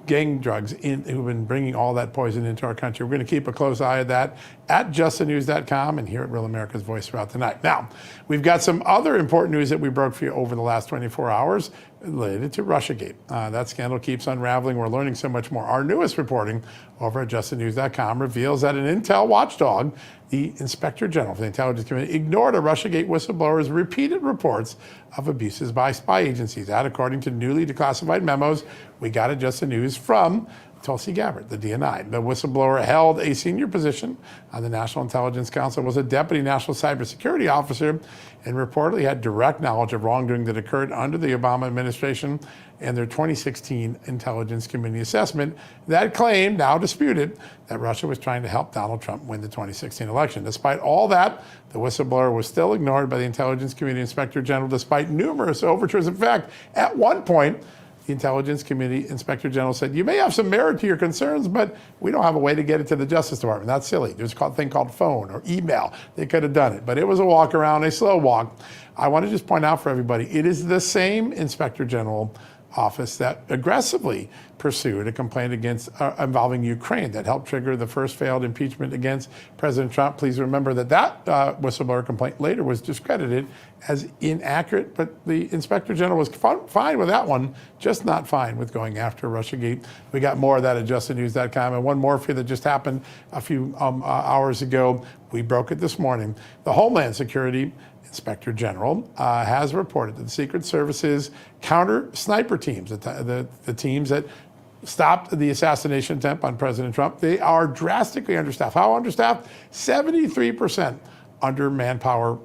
gang drugs who've been bringing all that poison into our country. We're going to keep a close eye at that at justthenews.com and here at Real America's Voice throughout the night. Now, we've got some other important news that we broke for you over the last 24 hours related to Russiagate. That scandal keeps unraveling. We're learning so much more. Our newest reporting over at justthenews.com reveals that an intel watchdog, the Inspector General for the Intelligence Community, ignored a Russiagate whistleblower's repeated reports of abuses by spy agencies. That, according to newly declassified memos we got at Just the News from Tulsi Gabbard, the DNI. The whistleblower held a senior position on the National Intelligence Council, was a deputy national cybersecurity officer, and reportedly had direct knowledge of wrongdoing that occurred under the Obama administration and their 2016 Intelligence Committee assessment that claimed, now disputed, that Russia was trying to help Donald Trump win the 2016 election. Despite all that, the whistleblower was still ignored by the Intelligence Committee Inspector General despite numerous overtures. In fact, at one point, the Intelligence Committee Inspector General said, you may have some merit to your concerns, but we don't have a way to get it to the Justice Department. That's silly. There's a thing called phone or email. They could have done it, but it was a walk around, a slow walk. I want to just point out for everybody, it is the same Inspector General office that aggressively pursued a complaint against involving Ukraine that helped trigger the first failed impeachment against President Trump. Please remember that whistleblower complaint later was discredited as inaccurate, but the Inspector General was fine with that one, just not fine with going after Russiagate. We got more of that at justthenews.com, and one more for you that just happened a few hours ago. We broke it this morning. The Homeland Security Inspector General has reported that the Secret Service's counter sniper teams, the teams that stopped the assassination attempt on President Trump, they are drastically understaffed. How understaffed? 73% under manpower,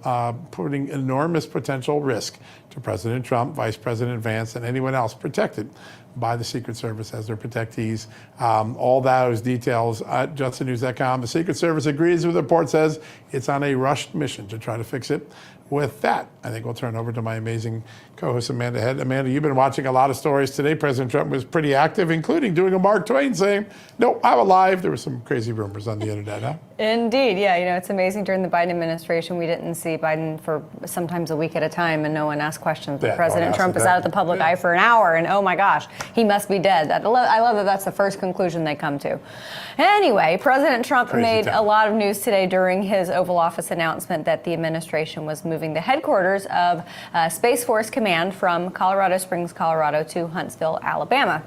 putting enormous potential risk to President Trump, Vice President Vance, and anyone else protected by the Secret Service as their protectees. All those details at justthenews.com. The Secret Service agrees with the report, says it's on a rushed mission to try to fix it. With that, I think we'll turn over to my amazing co-host, Amanda Head. Amanda, you've been watching a lot of stories today. President Trump was pretty active, including doing a Mark Twain saying, no, I'm alive. There were some crazy rumors on the internet, huh? Indeed, yeah. You know, it's amazing during the Biden administration, we didn't see Biden for sometimes a week at a time and no one asked questions. But President Trump is out of the public eye for an hour and oh my gosh, he must be dead. I love that that's the first conclusion they come to. Anyway, President Trump made a lot of news today during his Oval Office announcement that the administration was moving the headquarters of Space Force Command from Colorado Springs, Colorado to Huntsville, Alabama.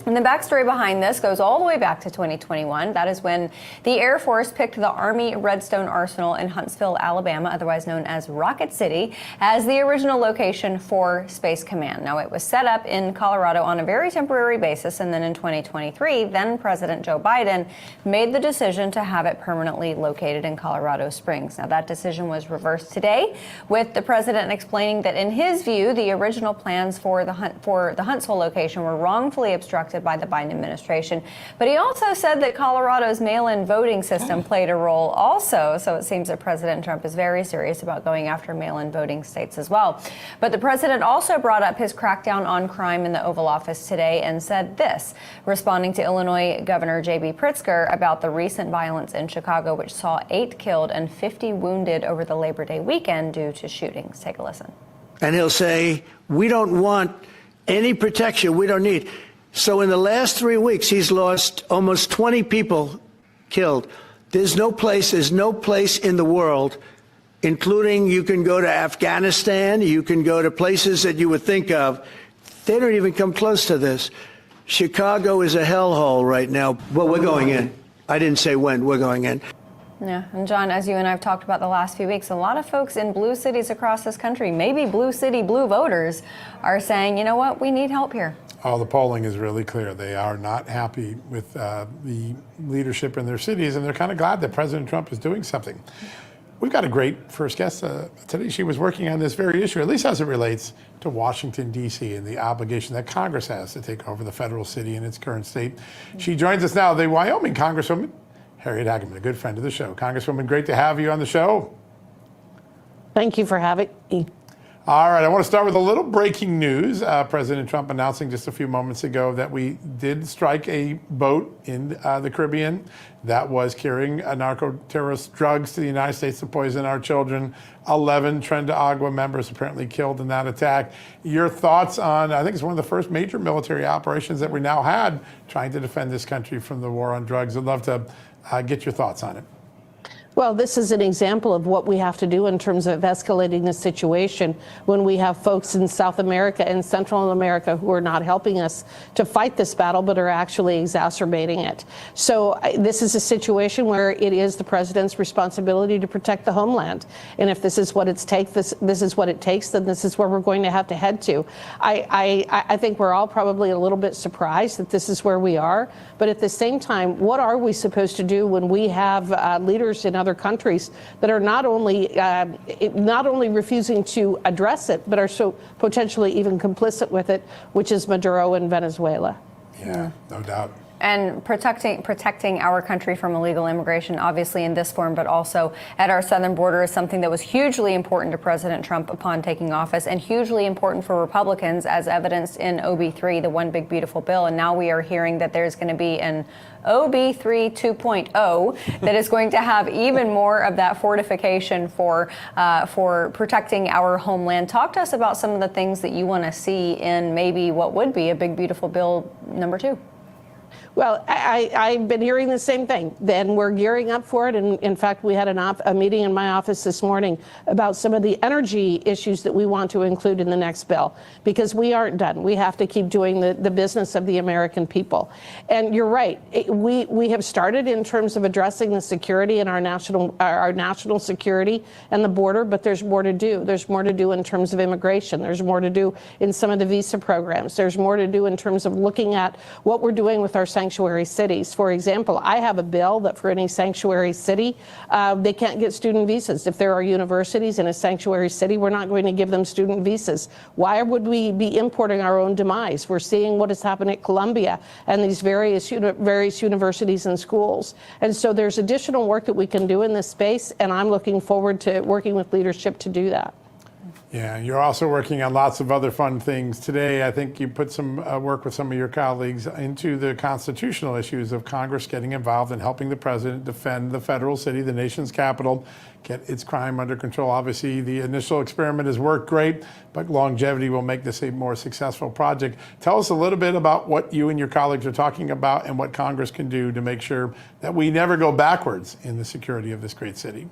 And the backstory behind this goes all the way back to 2021. That is when the Air Force picked the Army Redstone Arsenal in Huntsville, Alabama, otherwise known as Rocket City, as the original location for Space Command. Now, it was set up in Colorado on a very temporary basis, and then in 2023, then President Joe Biden made the decision to have it permanently located in Colorado Springs. Now, that decision was reversed today, with the president explaining that in his view, the original plans for the Huntsville location were wrongfully obstructed by the Biden administration. But he also said that Colorado's mail-in voting system played a role also. So it seems that President Trump is very serious about going after mail-in voting states as well. But the president also brought up his crackdown on crime in the Oval Office today and said this, responding to Illinois Governor J.B. Pritzker about the recent violence in Chicago, which saw 8 killed and 50 wounded over the Labor Day weekend due to shootings. Take a listen. And he'll say, we don't want Any protection we don't need. So in the last 3 weeks, he's lost almost 20 people killed. There's no place in the world, including you can go to Afghanistan, you can go to places that you would think of. They don't even come close to this. Chicago is a hellhole right now. Well, we're going in. I didn't say when, we're going in. Yeah, and John, as you and I have talked about the last few weeks, a lot of folks in blue cities across this country, maybe blue city, blue voters, are saying, you know what, we need help here. Oh, the polling is really clear. They are not happy with the leadership in their cities, and they're kind of glad that President Trump is doing something. We've got a great first guest today. She was working on this very issue, at least as it relates to Washington, D.C. and the obligation that Congress has to take over the federal city in its current state. She joins us now, the Wyoming Congresswoman, Harriet Hageman, a good friend of the show. Congresswoman, great to have you on the show. Thank you for having me. All right, I want to start with a little breaking news. President Trump announcing just a few moments ago that we did strike a boat in the Caribbean that was carrying narco-terrorist drugs to the United States to poison our children. 11 Tren de Agua members apparently killed in that attack. Your thoughts on, I think it's one of the first major military operations that we now had trying to defend this country from the war on drugs. I'd love to get your thoughts on it. Well, this is an example of what we have to do in terms of escalating the situation when we have folks in South America and Central America who are not helping us to fight this battle, but are actually exacerbating it. So this is a situation where it is the president's responsibility to protect the homeland. And if this is what it takes, this is what it takes, then this is where we're going to have to head to. I think we're all probably a little bit surprised that this is where we are. But at the same time, what are we supposed to do when we have leaders in other countries that are not only refusing to address it, but are so potentially even complicit with it, which is Maduro in Venezuela? Yeah, no doubt. And protecting our country from illegal immigration, obviously in this form, but also at our southern border, is something that was hugely important to President Trump upon taking office, and hugely important for Republicans, as evidenced in OB3, the One Big Beautiful Bill. And now we are hearing that there's going to be an OB3 2.0 that is going to have even more of that fortification for protecting our homeland. Talk to us about some of the things that you want to see in maybe what would be a Big Beautiful Bill number 2. Well, I've been hearing the same thing. Then we're gearing up for it. And in fact, we had a meeting in my office this morning about some of the energy issues that we want to include in the next bill, because we aren't done. We have to keep doing the business of the American people. And you're right. We have started in terms of addressing the security in our national security and the border, but there's more to do. There's more to do in terms of immigration. There's more to do in some of the visa programs. There's more to do in terms of looking at what we're doing with our sanctuary cities. For example, I have a bill that for any sanctuary city, they can't get student visas. If there are universities in a sanctuary city, we're not going to give them student visas. Why would we be importing our own demise? We're seeing what has happened at Columbia and these various universities and schools. And so there's additional work that we can do in this space, and I'm looking forward to working with leadership to do that. Yeah, you're also working on lots of other fun things. Today, I think you put some work with some of your colleagues into the constitutional issues of Congress getting involved in helping the president defend the federal city, the nation's capital, get its crime under control. Obviously, the initial experiment has worked great, but longevity will make this a more successful project. Tell us a little bit about what you and your colleagues are talking about and what Congress can do to make sure that we never go backwards in the security of this great city.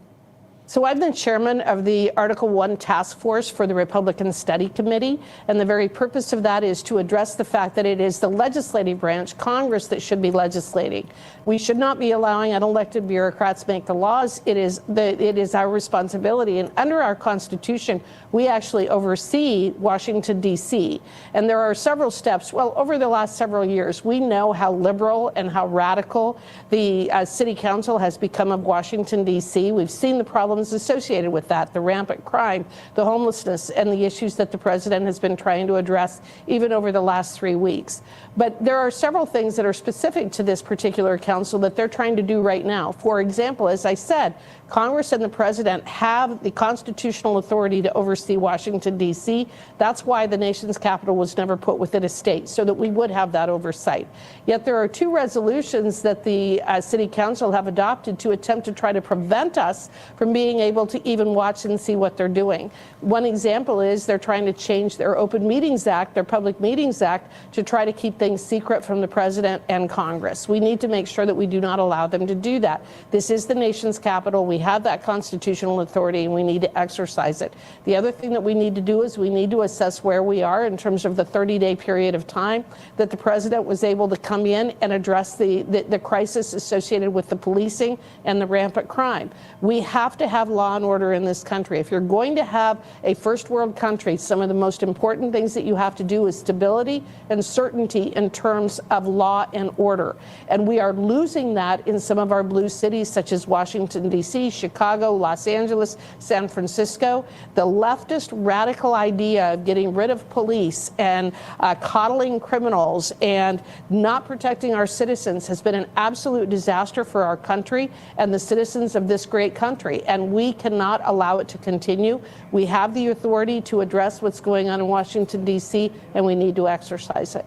So I'm the chairman of the Article 1 task force for the Republican Study Committee, and the very purpose of that is to address the fact that it is the legislative branch, Congress, that should be legislating. We should not be allowing unelected bureaucrats make the laws. It is our responsibility, and under our Constitution, we actually oversee Washington, D.C., and there are several steps. Well, over the last several years, we know how liberal and how radical the City Council has become of Washington, D.C. We've seen the problems associated with that, the rampant crime, the homelessness, and the issues that the president has been trying to address even over the last 3 weeks. But there are several things that are specific to this particular council that they're trying to do right now. For example, as I said, Congress and the president have the constitutional authority to oversee Washington, D.C. That's why the nation's capital was never put within a state, so that we would have that oversight. Yet there are 2 resolutions that the City Council have adopted to attempt to try to prevent us from being being able to even watch and see what they're doing. One example is they're trying to change their Open Meetings Act, their Public Meetings Act, to try to keep things secret from the president and Congress. We need to make sure that we do not allow them to do that. This is the nation's capital. We have that constitutional authority, and we need to exercise it. The other thing that we need to do is we need to assess where we are in terms of the 30-day period of time that the president was able to come in and address the crisis associated with the policing and the rampant crime. We have to have law and order in this country. If you're going to have a first world country, some of the most important things that you have to do is stability and certainty in terms of law and order. And we are losing that in some of our blue cities, such as Washington, D.C., Chicago, Los Angeles, San Francisco. The leftist radical idea of getting rid of police and coddling criminals and not protecting our citizens has been an absolute disaster for our country and the citizens of this great country. And we cannot allow it to continue. We have the authority to address what's going on in Washington, D.C., and we need to exercise it.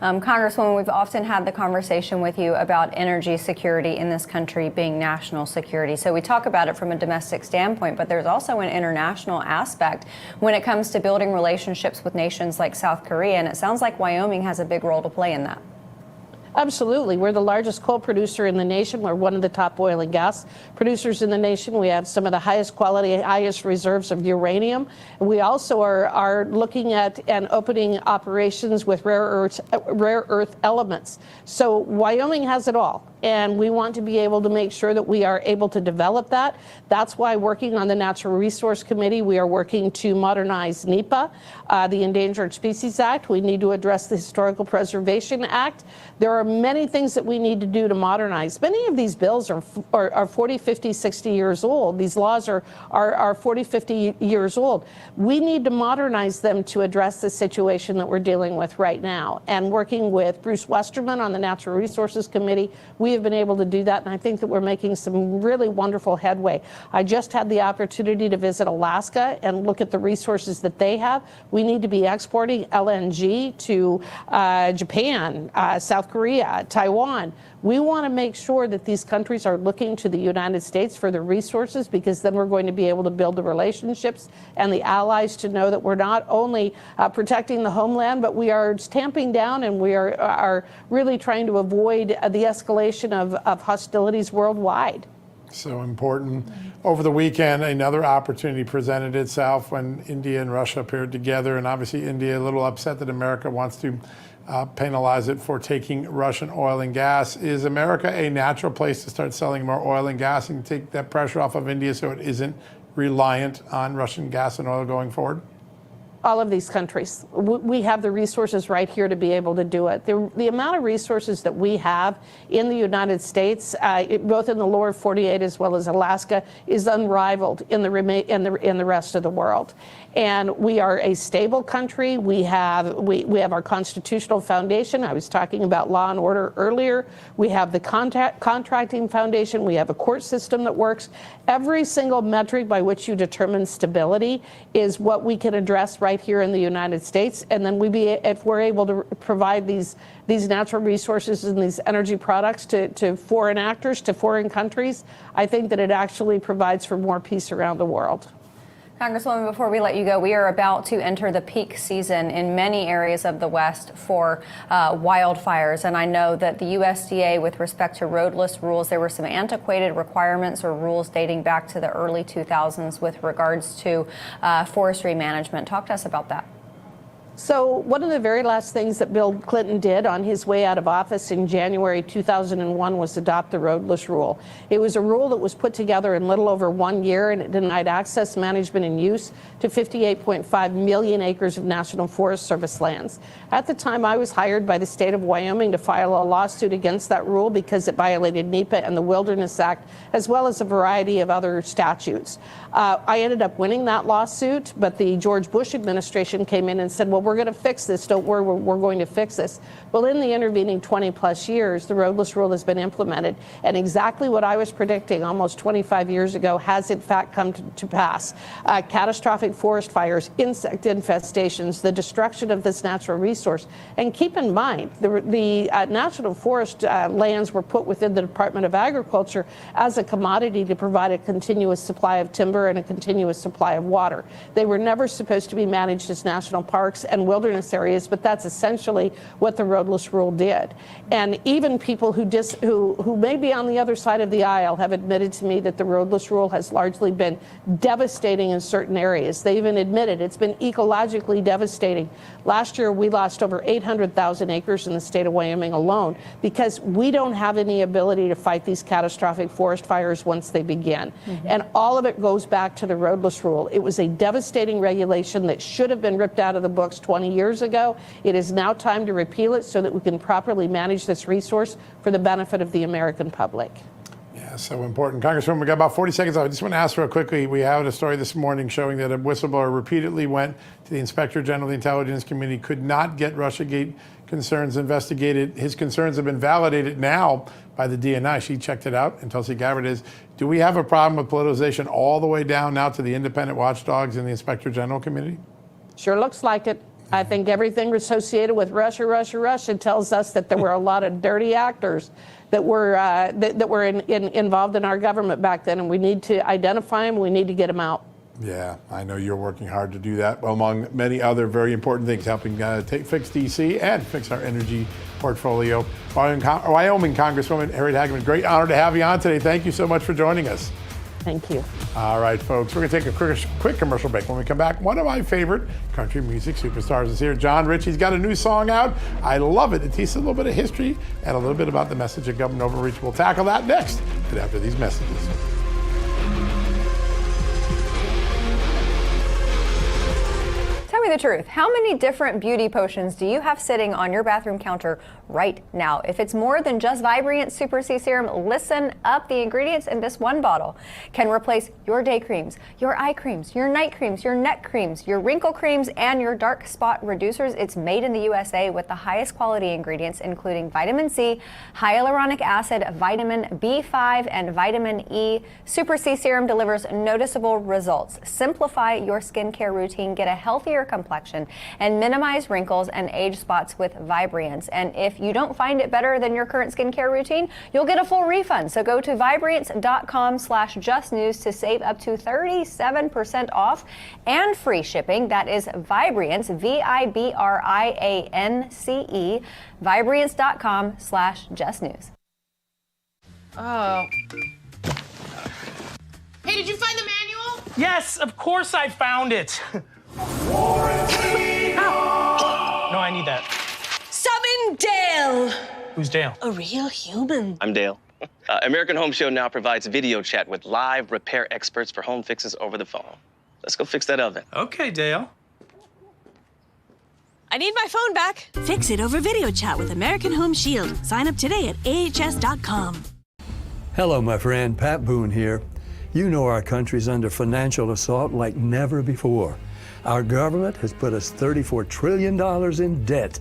Congresswoman, we've often had the conversation with you about energy security in this country being national security. So we talk about it from a domestic standpoint, but there's also an international aspect when it comes to building relationships with nations like South Korea. And it sounds like Wyoming has a big role to play in that. Absolutely. We're the largest coal producer in the nation. We're one of the top oil and gas producers in the nation. We have some of the highest quality, highest reserves of uranium. We also are looking at and opening operations with rare earth elements. So Wyoming has it all. And we want to be able to make sure that we are able to develop that. That's why working on the Natural Resource Committee, we are working to modernize NEPA, the Endangered Species Act. We need to address the Historical Preservation Act. There are many things that we need to do to modernize. Many of these bills are 40, 50, 60 years old. These laws are 40, 50 years old. We need to modernize them to address the situation that we're dealing with right now. And working with Bruce Westerman on the Natural Resources Committee, we have been able to do that, and I think that we're making some really wonderful headway. I just had the opportunity to visit Alaska and look at the resources that they have. We need to be exporting LNG to Japan, South Korea, Taiwan. We want to make sure that these countries are looking to the United States for the resources, because then we're going to be able to build the relationships and the allies to know that we're not only protecting the homeland, but we are tamping down and we are really trying to avoid the escalation of hostilities worldwide. So important. Over the weekend, another opportunity presented itself when India and Russia appeared together, and obviously India a little upset that America wants to penalize it for taking Russian oil and gas. Is America a natural place to start selling more oil and gas and take that pressure off of India so it isn't reliant on Russian gas and oil going forward? All of these countries. We have the resources right here to be able to do it. The amount of resources that we have in the United States, both in the lower 48 as well as Alaska, is unrivaled in the rest of the world. And we are a stable country. We have our constitutional foundation. I was talking about law and order earlier. We have the contracting foundation. We have a court system that works. Every single metric by which you determine stability is what we can address right here in the United States. And then if we're able to provide these natural resources and these energy products to foreign actors, to foreign countries, I think that it actually provides for more peace around the world. Congresswoman, before we let you go, we are about to enter the peak season in many areas of the West for wildfires. And I know that the USDA, with respect to roadless rules, there were some antiquated requirements or rules dating back to the early 2000s with regards to forestry management. Talk to us about that. So one of the very last things that Bill Clinton did on his way out of office in January 2001 was adopt the roadless rule. It was a rule that was put together in little over 1 year, and it denied access, management, and use to 58.5 million acres of National Forest Service lands. At the time, I was hired by the state of Wyoming to file a lawsuit against that rule because it violated NEPA and the Wilderness Act, as well as a variety of other statutes. I ended up winning that lawsuit, but the George Bush administration came in and said, well, we're going to fix this. Don't worry, we're going to fix this. Well, in the intervening 20 plus years, the roadless rule has been implemented. And exactly what I was predicting almost 25 years ago has in fact come to pass. Catastrophic forest fires, insect infestations, the destruction of this natural resource. And keep in mind, the national forest lands were put within the Department of Agriculture as a commodity to provide a continuous supply of timber and a continuous supply of water. They were never supposed to be managed as national parks and wilderness areas, but that's essentially what the roadless rule did. And even people who may be on the other side of the aisle have admitted to me that the roadless rule has largely been devastating in certain areas. They even admitted it's been ecologically devastating. Last year, we lost over 800,000 acres in the state of Wyoming alone because we don't have any ability to fight these catastrophic forest fires once they begin. And all of it goes back to the roadless rule. It was a devastating regulation that should have been ripped out of the books 20 years ago. It is now time to repeal it so that we can properly manage this resource for the benefit of the American public. Yeah, so important. Congresswoman, we got about 40 seconds left. I just want to ask real quickly, we had a story this morning showing that a whistleblower repeatedly went to the Inspector General of the Intelligence Committee, could not get Russiagate concerns investigated. His concerns have been validated now by the DNI. She checked it out, and Tulsi Gabbard is. Do we have a problem with politicization all the way down now to the independent watchdogs in the Inspector General Committee? Sure looks like it. I think everything associated with Russia tells us that there were a lot of dirty actors that were involved in our government back then, and we need to identify them. We need to get them out. Yeah, I know you're working hard to do that, among many other very important things, helping fix D.C. and fix our energy portfolio. Wyoming Congresswoman Harriet Hageman, great honor to have you on today. Thank you so much for joining us. Thank you. All right, folks, we're going to take a quick commercial break. When we come back, one of my favorite country music superstars is here. John Ritchie's got a new song out. I love it. It teaches a little bit of history and a little bit about the message of government overreach. We'll tackle that next, but after these messages. Tell me the truth. How many different beauty potions do you have sitting on your bathroom counter right now? If it's more than just Vibrant Super C Serum, listen up. The ingredients in this one bottle can replace your day creams, your eye creams, your night creams, your neck creams, your wrinkle creams, and your dark spot reducers. It's made in the USA with the highest quality ingredients, including vitamin C, hyaluronic acid, vitamin B5, and vitamin E. Super C Serum delivers noticeable results. Simplify your skincare routine, get a healthier complexion, and minimize wrinkles and age spots with Vibrance. And if you don't find it better than your current skincare routine, you'll get a full refund. So go to Vibrance.com/justnews to save up to 37% off and free shipping. That is Vibrance, Vibrance, Vibrance.com/justnews. Oh. Hey, did you find the manual? Yes, of course I found it. No, I need that. Summon Dale. Who's Dale? A real human. I'm Dale. American Home Show now provides video chat with live repair experts for home fixes over the phone. Let's go fix that oven. Okay, Dale. I need my phone back. Fix it over video chat with American Home Shield. Sign up today at ahs.com. Hello, my friend. Pat Boone here. You know our country's under financial assault like never before. Our government has put us $34 trillion in debt.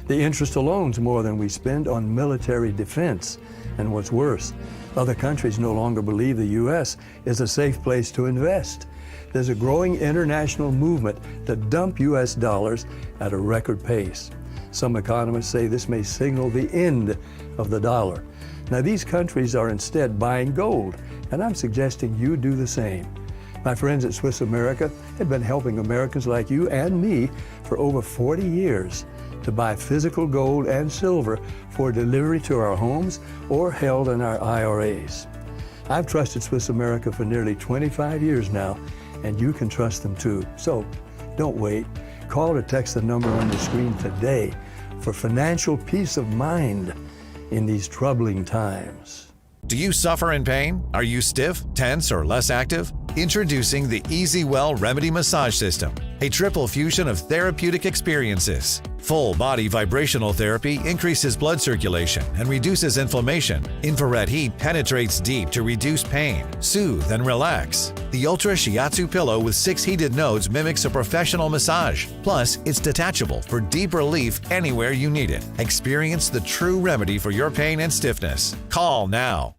The interest alone's more than we spend on military defense. And what's worse, other countries no longer believe the U.S. is a safe place to invest. There's a growing international movement to dump U.S. dollars at a record pace. Some economists say this may signal the end of the dollar. Now, these countries are instead buying gold, and I'm suggesting you do the same. My friends at Swiss America have been helping Americans like you and me for over 40 years to buy physical gold and silver for delivery to our homes or held in our IRAs. I've trusted Swiss America for nearly 25 years now, and you can trust them too. So don't wait. Call or text the number on your screen today for financial peace of mind in these troubling times. Do you suffer in pain? Are you stiff, tense, or less active? Introducing the EasyWell Remedy Massage System. a triple fusion of therapeutic experiences. Full body vibrational therapy increases blood circulation and reduces inflammation. Infrared heat penetrates deep to reduce pain, soothe, and relax. The Ultra Shiatsu pillow with 6 heated nodes mimics a professional massage. Plus, it's detachable for deep relief anywhere you need it. Experience the true remedy for your pain and stiffness. Call now.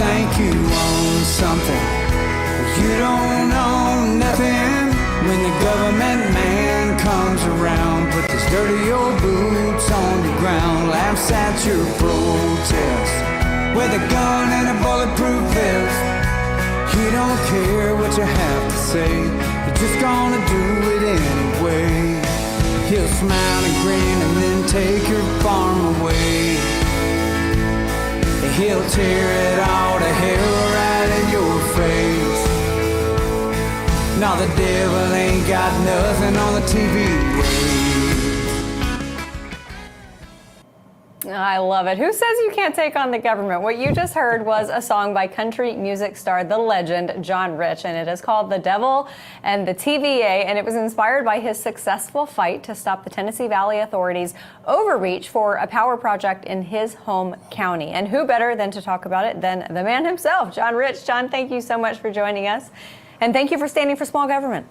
Think you own something, you don't own nothing. When the government man comes around, put these dirty old boots on the ground, laughs at your protest with a gun and a bulletproof vest. You don't care what you have to say, you're just gonna do it anyway. He'll smile and grin and then take your farm away. He'll tear it all to hell right in your face. Now the devil ain't got nothing on the TV. I love it. Who says you can't take on the government? What you just heard was a song by country music star, the legend, John Rich, and it is called The Devil and the TVA, and it was inspired by his successful fight to stop the Tennessee Valley authorities' overreach for a power project in his home county. And who better than to talk about it than the man himself, John Rich. John, thank you so much for joining us, and thank you for standing for small government.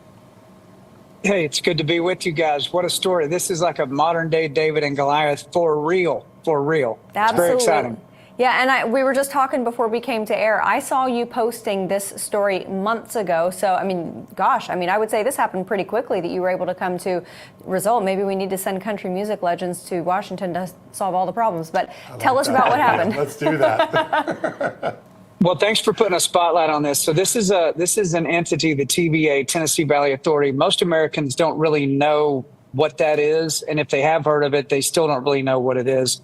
Hey, it's good to be with you guys. What a story. This is like a modern day David and Goliath for real. For real. Absolutely. It's very exciting. Yeah, and we were just talking before we came to air. I saw you posting this story months ago. So, I mean, gosh, I would say this happened pretty quickly that you were able to come to result. Maybe we need to send country music legends to Washington to solve all the problems. But tell us about what happened. Let's do that. Well, thanks for putting a spotlight on this. So this is an entity, the TVA, Tennessee Valley Authority. Most Americans don't really know what that is. And if they have heard of it, they still don't really know what it is.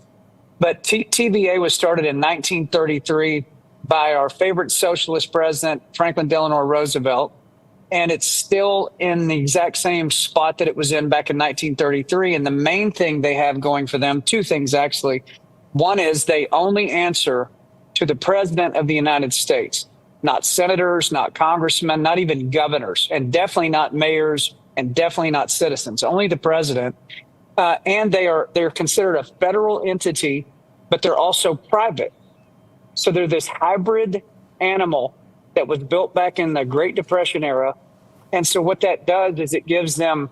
But TVA was started in 1933 by our favorite socialist president, Franklin Delano Roosevelt. And it's still in the exact same spot that it was in back in 1933. And the main thing they have going for them, two things actually. One is they only answer to the president of the United States, not senators, not congressmen, not even governors, and definitely not mayors, and definitely not citizens, only the president. And they're considered a federal entity, but they're also private. So they're this hybrid animal that was built back in the Great Depression era. And so what that does is it gives them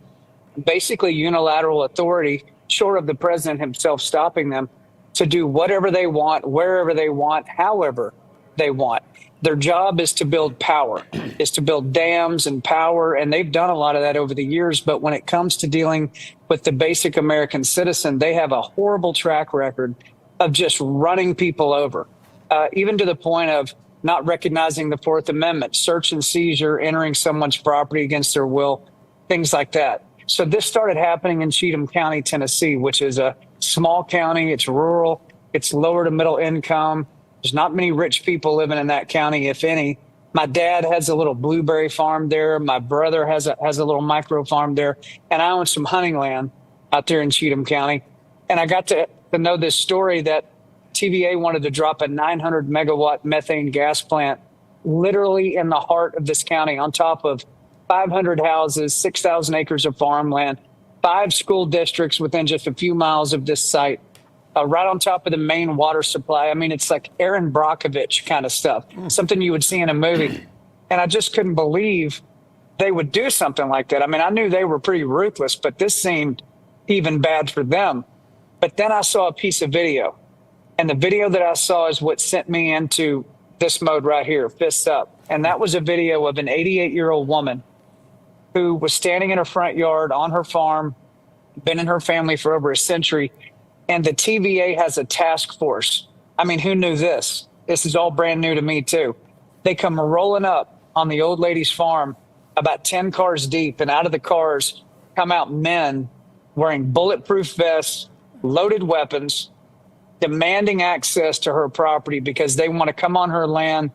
basically unilateral authority, short of the president himself stopping them, to do whatever they want, wherever they want, however they want. Their job is to build power, is to build dams and power, and they've done a lot of that over the years. But when it comes to dealing with the basic American citizen, they have a horrible track record of just running people over, even to the point of not recognizing the Fourth Amendment, search and seizure, entering someone's property against their will, things like that. So this started happening in Cheatham County, Tennessee, which is a small county. It's rural. It's lower to middle income. There's not many rich people living in that county, if any. My dad has a little blueberry farm there. My brother has a little micro farm there. And I own some hunting land out there in Cheatham County. And I got to know this story that TVA wanted to drop a 900 megawatt methane gas plant literally in the heart of this county on top of 500 houses, 6,000 acres of farmland, 5 school districts within just a few miles of this site, right on top of the main water supply. I mean, it's like Aaron Brockovich kind of stuff, something you would see in a movie. And I just couldn't believe they would do something like that. I mean, I knew they were pretty ruthless, but this seemed even bad for them. But then I saw a piece of video, and the video that I saw is what sent me into this mode right here, fists up. And that was a video of an 88-year-old woman who was standing in her front yard on her farm, been in her family for over a century, and the TVA has a task force. I mean, who knew this? This is all brand new to me, too. They come rolling up on the old lady's farm, about 10 cars deep, and out of the cars come out men wearing bulletproof vests, loaded weapons, demanding access to her property because they want to come on her land,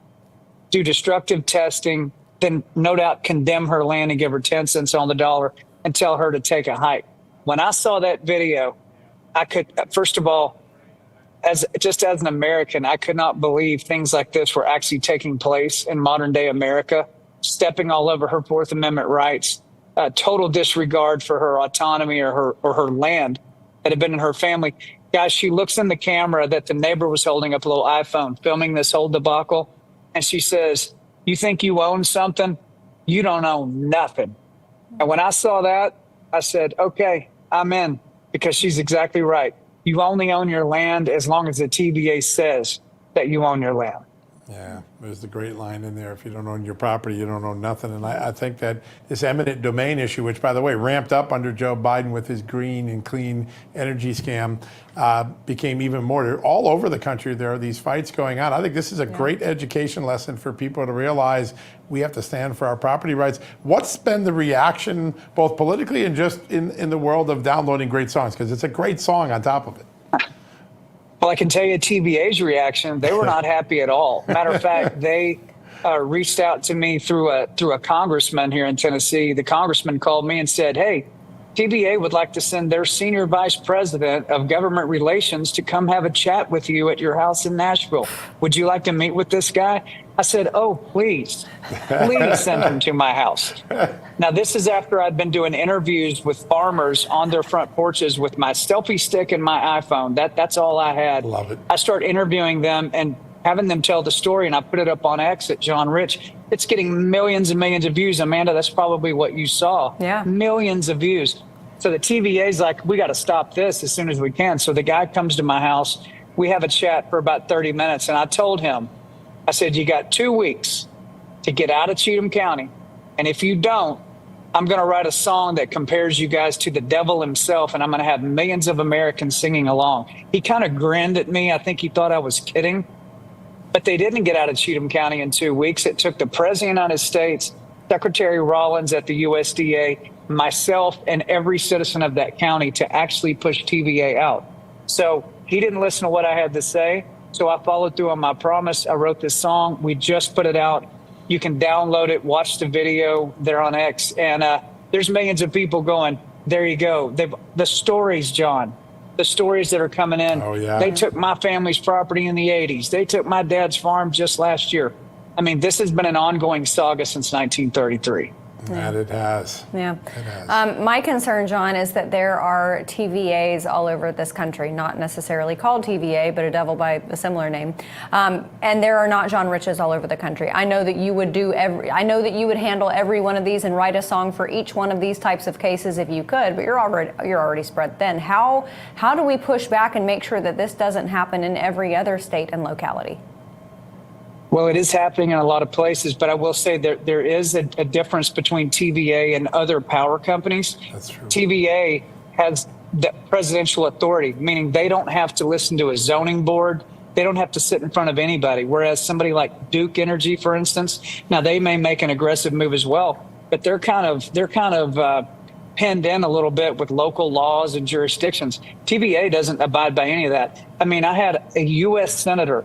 do destructive testing, then no doubt condemn her land and give her 10 cents on the dollar and tell her to take a hike. When I saw that video, I could, first of all, as an American, I could not believe things like this were actually taking place in modern day America, stepping all over her Fourth Amendment rights, total disregard for her autonomy or her land that had been in her family. Guys, she looks in the camera that the neighbor was holding up a little iPhone, filming this whole debacle. And she says, "You think you own something? You don't own nothing." And when I saw that, I said, okay, I'm in, because she's exactly right. You only own your land as long as the TVA says that you own your land. Yeah, there's the great line in there. If you don't own your property, you don't own nothing. And I think that this eminent domain issue, which, by the way, ramped up under Joe Biden with his green and clean energy scam, became even more. All over the country, there are these fights going on. I think this is a great education lesson for people to realize we have to stand for our property rights. What's been the reaction, both politically and just in the world of downloading great songs? Because it's a great song on top of it. Well, I can tell you TVA's reaction. They were not happy at all. Matter of fact, they reached out to me through a congressman here in Tennessee. The congressman called me and said, "Hey, TVA would like to send their senior vice president of government relations to come have a chat with you at your house in Nashville. Would you like to meet with this guy?" I said, "Oh, please send him to my house." Now, this is after I'd been doing interviews with farmers on their front porches with my selfie stick and my iPhone. That's all I had. Love it. I start interviewing them and having them tell the story, and I put it up on X at John Rich. It's getting millions and millions of views. Amanda, that's probably what you saw. Yeah. Millions of views. So the TVA's like, we got to stop this as soon as we can. So the guy comes to my house. We have a chat for about 30 minutes. And I told him, I said, "You got 2 weeks to get out of Cheatham County. And if you don't, I'm going to write a song that compares you guys to the devil himself. And I'm going to have millions of Americans singing along." He kind of grinned at me. I think he thought I was kidding. But they didn't get out of Cheatham County in 2 weeks. It took the President of the United States, Secretary Rollins at the USDA, myself, and every citizen of that county to actually push TVA out. So he didn't listen to what I had to say. So I followed through on my promise. I wrote this song. We just put it out. You can download it, watch the video there on X. And there's millions of people going, there you go. The stories, John, the stories that are coming in. Oh, yeah. They took my family's property in the 80s. They took my dad's farm just last year. I mean, this has been an ongoing saga since 1933. And it has. Yeah. My concern, John, is that there are TVAs all over this country, not necessarily called TVA, but a devil by a similar name. And there are not John Riches all over the country. I know that you would handle every one of these and write a song for each one of these types of cases if you could, but you're already spread thin. How do we push back and make sure that this doesn't happen in every other state and locality? Well, it is happening in a lot of places, but I will say there is a difference between TVA and other power companies. That's true. TVA has the presidential authority, meaning they don't have to listen to a zoning board. They don't have to sit in front of anybody. Whereas somebody like Duke Energy, for instance, now they may make an aggressive move as well, but they're kind of penned in a little bit with local laws and jurisdictions. TVA doesn't abide by any of that. I mean, I had a U.S. senator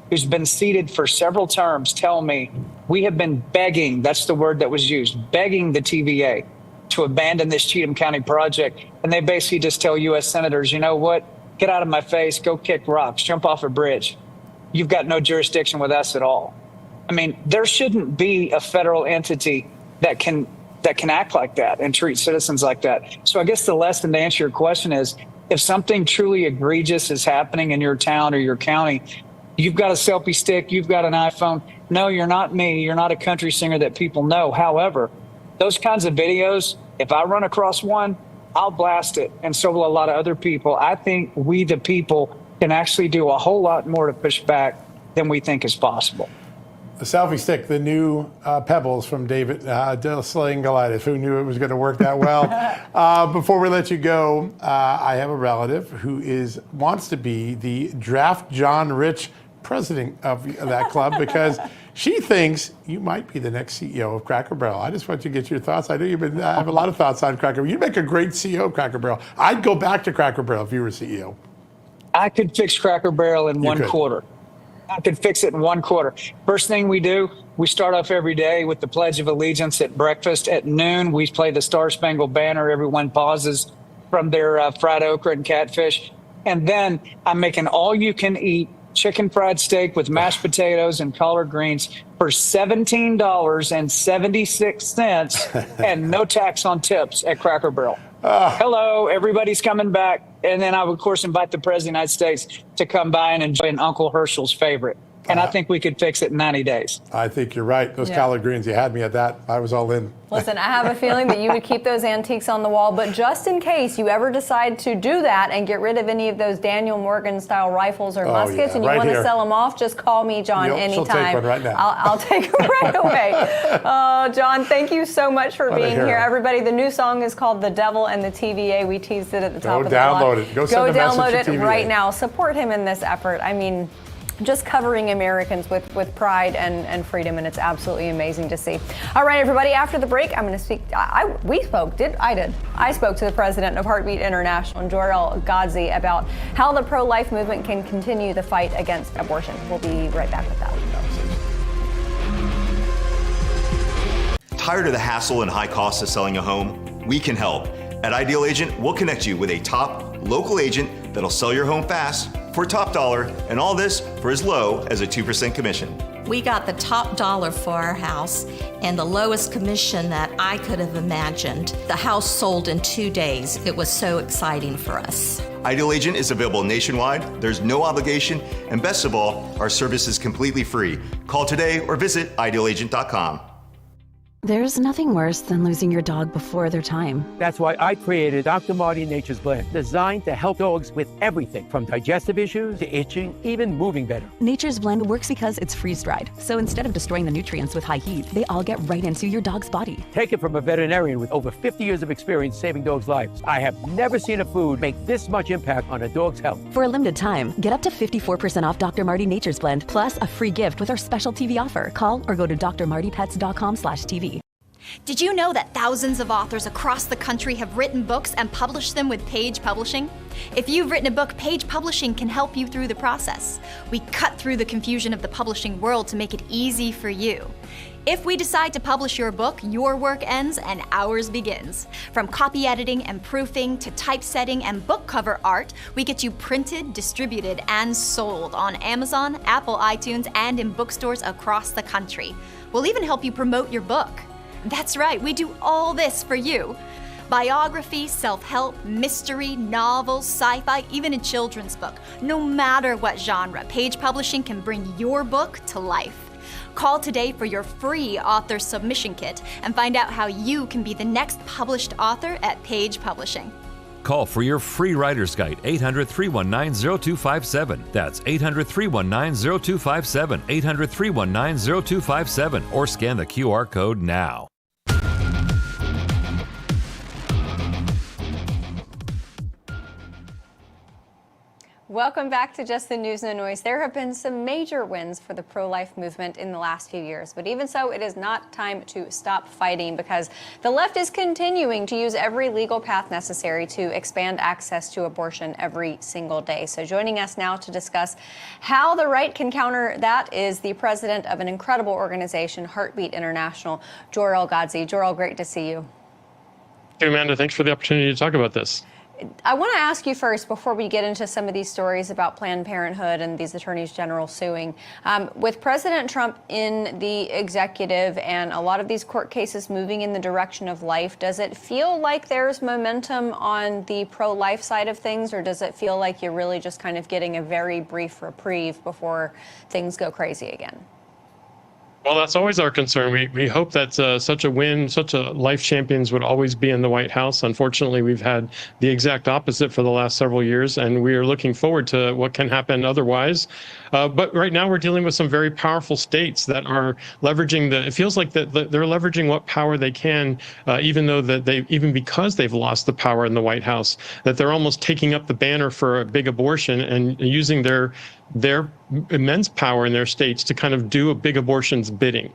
who's been seated for several terms tell me we have been begging, that's the word that was used, begging the TVA to abandon this Cheatham County project. And they basically just tell U.S. senators, you know what, get out of my face, go kick rocks, jump off a bridge. You've got no jurisdiction with us at all. I mean, there shouldn't be a federal entity that can act like that and treat citizens like that. So I guess the lesson to answer your question is, if something truly egregious is happening in your town or your county, you've got a selfie stick, you've got an iPhone. No, you're not me. You're not a country singer that people know. However, those kinds of videos, if I run across one, I'll blast it. And so will a lot of other people. I think we, the people, can actually do a whole lot more to push back than we think is possible. The selfie stick, the new pebbles from David Slaying Goliath. Who knew it was going to work that well? Before we let you go, I have a relative who wants to be the draft John Rich president of that club because she thinks you might be the next CEO of Cracker Barrel. I just want you to get your thoughts. I know you've been have a lot of thoughts on Cracker Barrel. You'd make a great CEO of Cracker Barrel. I'd go back to Cracker Barrel if you were CEO. I could fix Cracker Barrel in one quarter. I could fix it in one quarter. First thing we do, we start off every day with the Pledge of Allegiance at breakfast. At noon, we play the Star Spangled Banner. Everyone pauses from their fried okra and catfish. And then I'm making all you can eat chicken fried steak with mashed potatoes and collard greens for $17.76 and no tax on tips at Cracker Barrel. Hello, everybody's coming back. And then I would, of course, invite the President of the United States to come by and enjoy an Uncle Herschel's favorite. And I think we could fix it in 90 days. I think you're right. Those collard greens, you had me at that. I was all in. Listen, I have a feeling that you would keep those antiques on the wall, but just in case you ever decide to do that and get rid of any of those Daniel Morgan-style rifles or muskets and you want to sell them off, just call me, John, anytime. She'll take one right now. I'll take them right away. John, thank you so much for being here. Everybody, the new song is called The Devil and the TVA. We teased it at the top of the blog. Go download it. Go send a message download to it TVA. right now. Support him in this effort. I mean, just covering Americans with pride and freedom, and it's absolutely amazing to see. All right, everybody, after the break, I'm going to speak. I spoke to the president of Heartbeat International, Joel Ghazi, about how the pro-life movement can continue the fight against abortion. We'll be right back with that. Tired of the hassle and high costs of selling a home? We can help. At Ideal Agent, we'll connect you with a top local agent that'll sell your home fast for top dollar, and all this for as low as a 2% commission. We got the top dollar for our house and the lowest commission that I could have imagined. The house sold in 2 days. It was so exciting for us. Ideal Agent is available nationwide, there's no obligation, and best of all, our service is completely free. Call today or visit idealagent.com. There's nothing worse than losing your dog before their time. That's why I created Dr. Marty Nature's Blend, designed to help dogs with everything from digestive issues to itching, even moving better. Nature's Blend works because it's freeze-dried. So instead of destroying the nutrients with high heat, they all get right into your dog's body. Take it from a veterinarian with over 50 years of experience saving dogs' lives. I have never seen a food make this much impact on a dog's health. For a limited time, get up to 54% off Dr. Marty Nature's Blend, plus a free gift with our special TV offer. Call or go to drmartypets.com/TV. Did you know that thousands of authors across the country have written books and published them with Page Publishing? If you've written a book, Page Publishing can help you through the process. We cut through the confusion of the publishing world to make it easy for you. If we decide to publish your book, your work ends and ours begins. From copy editing and proofing to typesetting and book cover art, we get you printed, distributed, and sold on Amazon, Apple iTunes, and in bookstores across the country. We'll even help you promote your book. That's right, we do all this for you. Biography, self-help, mystery, novels, sci-fi, even a children's book. No matter what genre, Page Publishing can bring your book to life. Call today for your free author submission kit and find out how you can be the next published author at Page Publishing. Call for your free writer's guide, 800-319-0257. That's 800-319-0257, 800-319-0257, or scan the QR code now. Welcome back to Just the News, No Noise. There have been some major wins for the pro-life movement in the last few years, but even so, it is not time to stop fighting because the left is continuing to use every legal path necessary to expand access to abortion every single day. So joining us now to discuss how the right can counter that is the president of an incredible organization, Heartbeat International, Joel Ghazi. Joel, great to see you. Hey, Amanda, thanks for the opportunity to talk about this. I want to ask you first, before we get into some of these stories about Planned Parenthood and these attorneys general suing, with President Trump in the executive and a lot of these court cases moving in the direction of life, does it feel like there's momentum on the pro-life side of things, or does it feel like you're really just kind of getting a very brief reprieve before things go crazy again? Well, that's always our concern. We hope that such a win, such a life champions would always be in the White House. Unfortunately, we've had the exact opposite for the last several years, and we are looking forward to what can happen otherwise. But right now, we're dealing with some very powerful states that are leveraging it feels like that they're leveraging what power they can, even though even because they've lost the power in the White House, that they're almost taking up the banner for a big abortion and using their immense power in their states to kind of do a big abortion's bidding.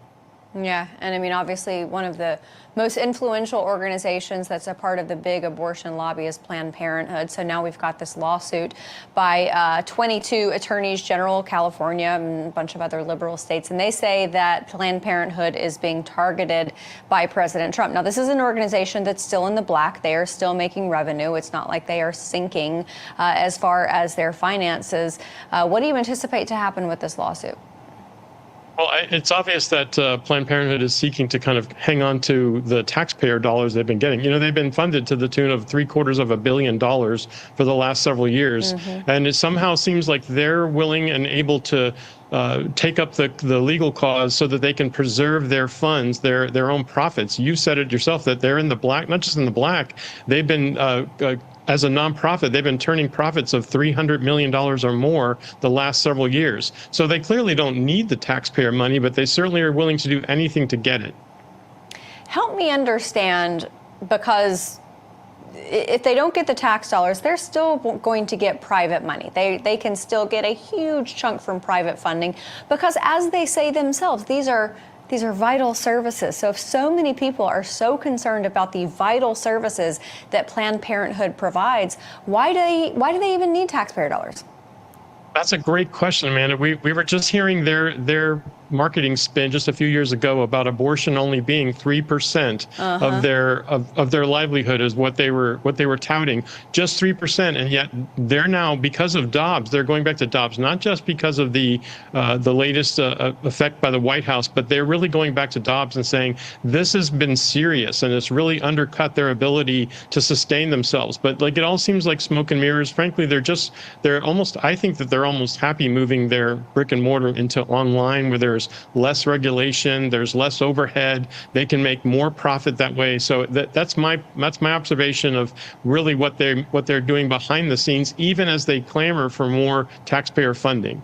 Yeah, and I mean, obviously, one of the most influential organizations that's a part of the big abortion lobby is Planned Parenthood. So now we've got this lawsuit by 22 attorneys general, California, and a bunch of other liberal states. And they say that Planned Parenthood is being targeted by President Trump. Now, this is an organization that's still in the black. They are still making revenue. It's not like they are sinking as far as their finances. What do you anticipate to happen with this lawsuit? Well, it's obvious that Planned Parenthood is seeking to kind of hang on to the taxpayer dollars they've been getting. You know, they've been funded to the tune of $750 million for the last several years. And it somehow seems like they're willing and able to take up the legal cause so that they can preserve their funds, their own profits. You said it yourself that they're in the black, not just in the black. They've been as a nonprofit, they've been turning profits of $300 million or more the last several years. So they clearly don't need the taxpayer money, but they certainly are willing to do anything to get it. Help me understand, because if they don't get the tax dollars, they're still going to get private money. They can still get a huge chunk from private funding because, as they say themselves, these are vital services. So if so many people are so concerned about the vital services that Planned Parenthood provides, why do they even need taxpayer dollars? That's a great question, Amanda. We were just hearing their marketing spin just a few years ago about abortion only being 3% of their livelihood is what they were touting, just 3%, and yet they're now, because of Dobbs, they're going back to Dobbs, not just because of the latest effect by the White House, but they're really going back to Dobbs and saying this has been serious and it's really undercut their ability to sustain themselves. But like, it all seems like smoke and mirrors. Frankly, I think that they're almost happy moving their brick and mortar into online, where there's less regulation, there's less overhead, they can make more profit that way. So that's my observation of really what they're doing behind the scenes, even as they clamor for more taxpayer funding.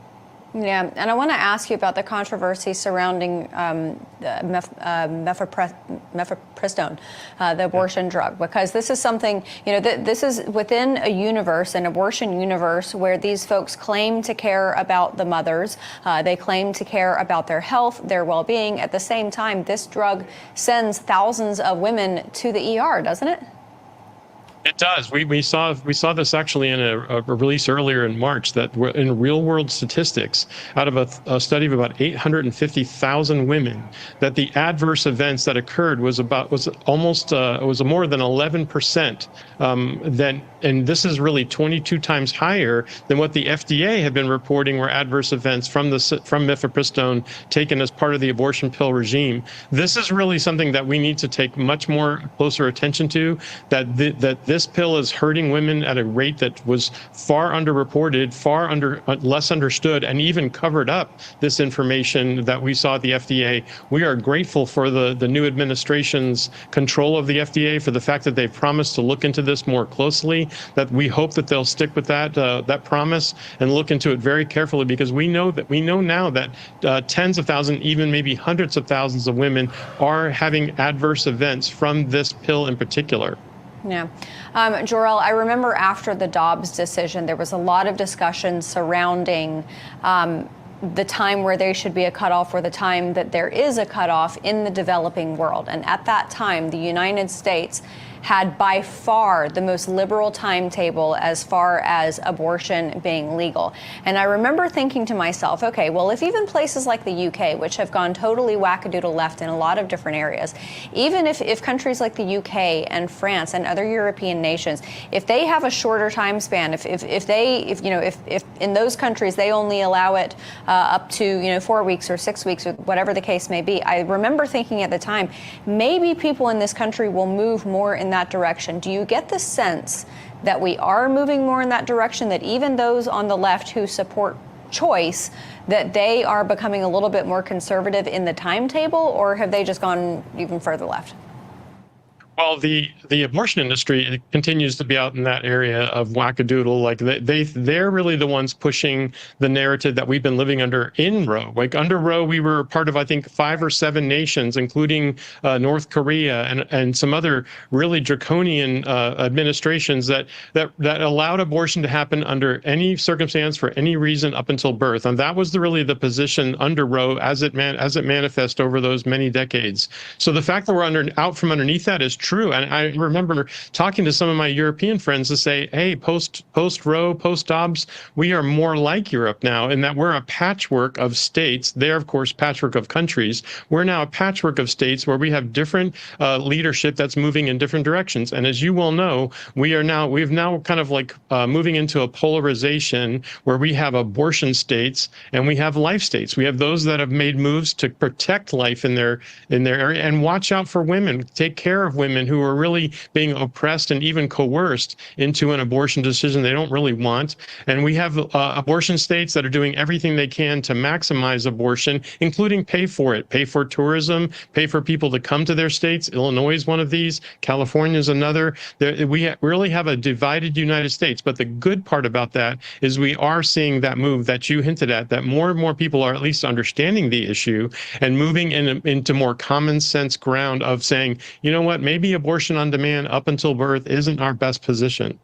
Yeah, and I want to ask you about the controversy surrounding mifepristone, the abortion drug, because this is something, this is within a universe, an abortion universe, where these folks claim to care about the mothers. They claim to care about their health, their well-being. At the same time, this drug sends thousands of women to the ER, doesn't it? It does. We saw this actually in a release earlier in March, that in real world statistics, out of a study of about 850,000 women, that the adverse events that occurred was more than 11%. And this is really 22 times higher than what the FDA had been reporting were adverse events from mifepristone taken as part of the abortion pill regime. This is really something that we need to take much more closer attention to, that this pill is hurting women at a rate that was far underreported, less understood, and even covered up this information that we saw at the FDA. We are grateful for the new administration's control of the FDA, for the fact that they've promised to look into this more closely, that we hope that they'll stick with that promise and look into it very carefully, because we know now that tens of thousands, even maybe hundreds of thousands of women are having adverse events from this pill in particular. Yeah. Jorel, I remember after the Dobbs decision, there was a lot of discussion surrounding the time where there should be a cutoff, or the time that there is a cutoff in the developing world. And at that time, the United States had by far the most liberal timetable as far as abortion being legal. And I remember thinking to myself, okay, well, if even places like the UK, which have gone totally wackadoodle left in a lot of different areas, even if countries like the UK and France and other European nations, if they have a shorter time span, if in those countries they only allow it up to 4 weeks or 6 weeks, or whatever the case may be, I remember thinking at the time, maybe people in this country will move more in that direction. Do you get the sense that we are moving more in that direction, that even those on the left who support choice, that they are becoming a little bit more conservative in the timetable, or have they just gone even further left? Well, the abortion industry continues to be out in that area of wackadoodle. Like they're really the ones pushing the narrative that we've been living under in Roe. Like under Roe, we were part of, I think, 5 or 7 nations, including North Korea and some other really draconian administrations that allowed abortion to happen under any circumstance for any reason up until birth. And that was really the position under Roe as it manifested over those many decades. So the fact that we're out from underneath that is true. And I remember talking to some of my European friends to say, hey, post Roe, post Dobbs, we are more like Europe now in that we're a patchwork of states. They're, of course, patchwork of countries. We're now a patchwork of states where we have different leadership that's moving in different directions. And as you well know, we've now kind of like moving into a polarization where we have abortion states and we have life states. We have those that have made moves to protect life in their area and watch out for women, take care of women who are really being oppressed and even coerced into an abortion decision they don't really want. And we have abortion states that are doing everything they can to maximize abortion, including pay for it, pay for tourism, pay for people to come to their states. Illinois is one of these. California is another. We really have a divided United States. But the good part about that is we are seeing that move that you hinted at, that more and more people are at least understanding the issue and moving into more common sense ground of saying, you know what, maybe abortion on demand up until birth isn't our best position.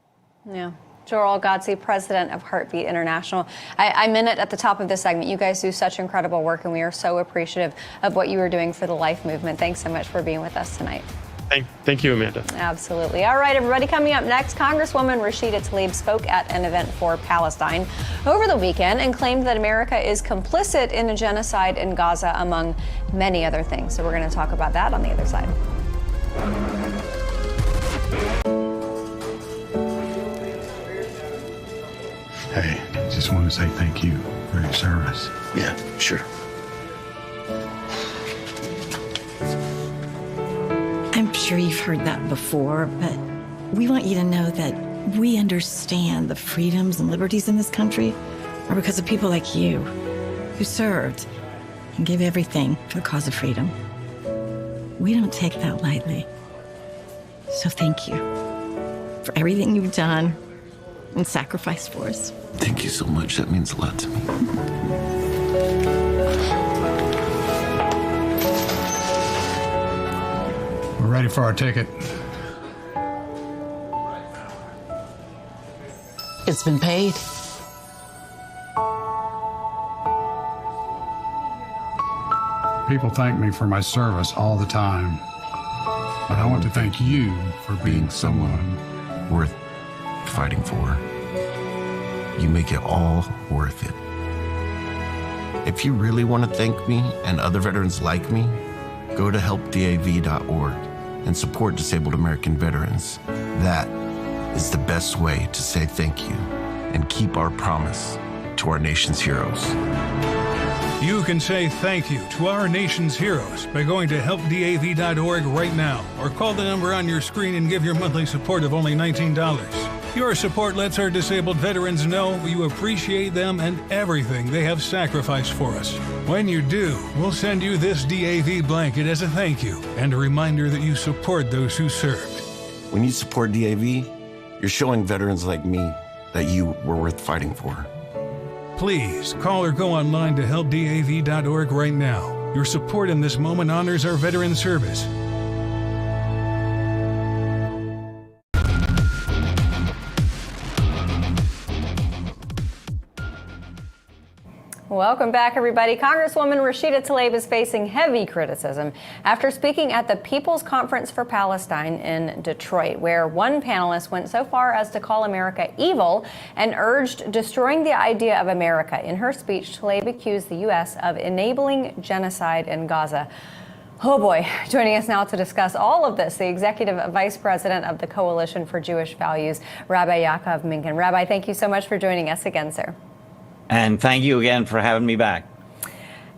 Yeah. Joel Gotze, president of Heartbeat International. I meant it at the top of this segment. You guys do such incredible work, and we are so appreciative of what you are doing for the life movement. Thanks so much for being with us tonight. Thank you, Amanda. Absolutely. All right, everybody, coming up next, Congresswoman Rashida Tlaib spoke at an event for Palestine over the weekend and claimed that America is complicit in a genocide in Gaza, among many other things. So we're going to talk about that on the other side. Hey, just want to say thank you for your service. Yeah, sure. I'm sure you've heard that before, but we want you to know that we understand the freedoms and liberties in this country are because of people like you who served and gave everything for the cause of freedom. We don't take that lightly. So thank you for everything you've done and sacrificed for us. Thank you so much. That means a lot to me. We're ready for our ticket. It's been paid. People thank me for my service all the time. But I want to thank you for being someone worth fighting for. You make it all worth it. If you really want to thank me and other veterans like me, go to helpdav.org and support disabled American veterans. That is the best way to say thank you and keep our promise to our nation's heroes. You can say thank you to our nation's heroes by going to helpdav.org right now, or call the number on your screen and give your monthly support of only $19. Your support lets our disabled veterans know you appreciate them and everything they have sacrificed for us. When you do, we'll send you this DAV blanket as a thank you and a reminder that you support those who served. When you support DAV, you're showing veterans like me that you were worth fighting for. Please call or go online to helpdav.org right now. Your support in this moment honors our veteran service. Welcome back, everybody. Congresswoman Rashida Tlaib is facing heavy criticism after speaking at the People's Conference for Palestine in Detroit, where one panelist went so far as to call America evil and urged destroying the idea of America. In her speech, Tlaib accused the U.S. of enabling genocide in Gaza. Oh boy, joining us now to discuss all of this, the Executive Vice President of the Coalition for Jewish Values, Rabbi Yaakov Minkin. Rabbi, thank you so much for joining us again, sir. And thank you again for having me back.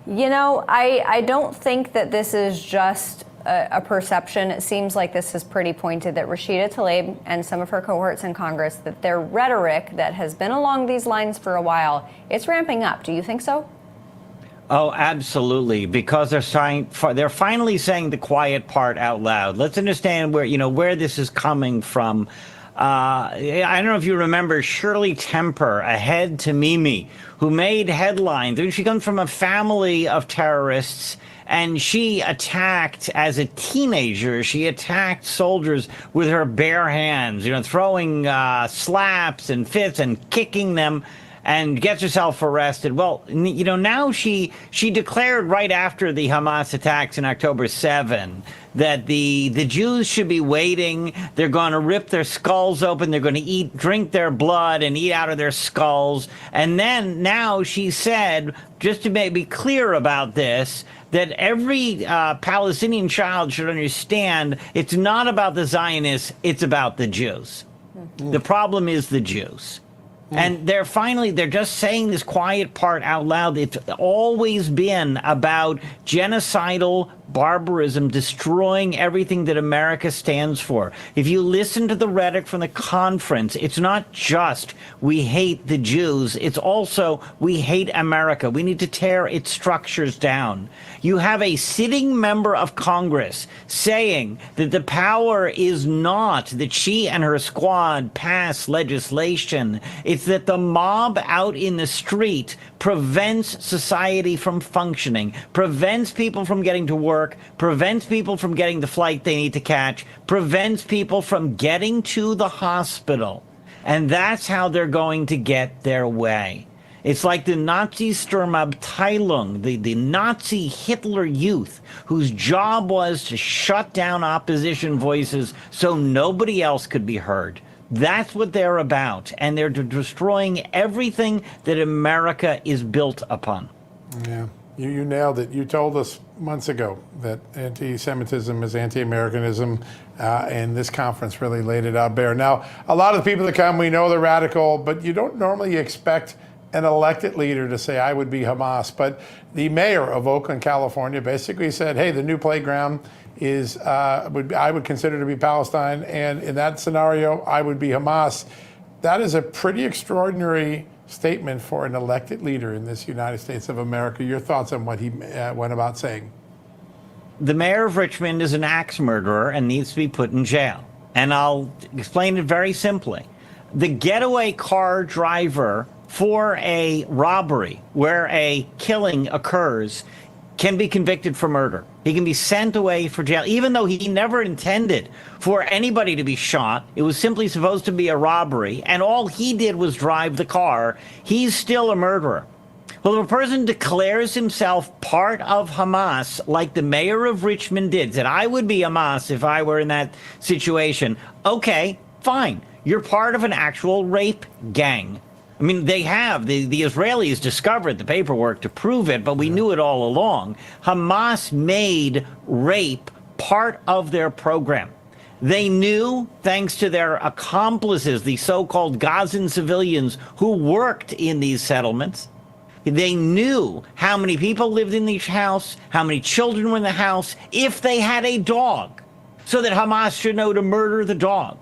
You know, I don't think that this is just a perception. It seems like this is pretty pointed that Rashida Tlaib and some of her cohorts in Congress, that their rhetoric that has been along these lines for a while, it's ramping up. Do you think so? Oh, absolutely, because they're finally saying the quiet part out loud. Let's understand where this is coming from. I don't know if you remember Shirley Temper, ahead to Mimi, who made headlines. She comes from a family of terrorists, and she attacked, as a teenager, she attacked soldiers with her bare hands, throwing slaps and fists and kicking them, and gets herself arrested. Well, now she declared right after the Hamas attacks in October 7 that the Jews should be waiting. They're going to rip their skulls open. They're going to drink their blood and eat out of their skulls. And then now she said, just to be clear about this, that every Palestinian child should understand it's not about the Zionists, it's about the Jews. The problem is the Jews. And they're just saying this quiet part out loud. It's always been about genocidal barbarism, destroying everything that America stands for. If you listen to the rhetoric from the conference, it's not just we hate the Jews, it's also we hate America. We need to tear its structures down. You have a sitting member of Congress saying that the power is not that she and her squad pass legislation. It's that the mob out in the street prevents society from functioning, prevents people from getting to work, prevents people from getting the flight they need to catch, prevents people from getting to the hospital. And that's how they're going to get their way. It's like the Nazi Sturmabteilung, the Nazi Hitler Youth, whose job was to shut down opposition voices so nobody else could be heard. That's what they're about, and they're destroying everything that America is built upon. Yeah, you nailed it. You told us months ago that anti-Semitism is anti-Americanism, and this conference really laid it out bare. Now, a lot of the people that come, we know they're radical, but you don't normally expect an elected leader to say, I would be Hamas. But the mayor of Oakland, California, basically said, hey, the new playground is I would consider to be Palestine, and in that scenario, I would be Hamas. That is a pretty extraordinary statement for an elected leader in this United States of America. Your thoughts on what he went about saying? The mayor of Richmond is an axe murderer and needs to be put in jail. And I'll explain it very simply. The getaway car driver for a robbery where a killing occurs can be convicted for murder. He can be sent away for jail, even though he never intended for anybody to be shot. It was simply supposed to be a robbery, and all he did was drive the car. He's still a murderer. Well, if a person declares himself part of Hamas, like the mayor of Richmond did, said, I would be Hamas if I were in that situation, okay, fine. You're part of an actual rape gang. I mean, they have. The Israelis discovered the paperwork to prove it, but we knew it all along. Hamas made rape part of their program. They knew, thanks to their accomplices, the so-called Gazan civilians who worked in these settlements, they knew how many people lived in each house, how many children were in the house, if they had a dog, so that Hamas should know to murder the dog.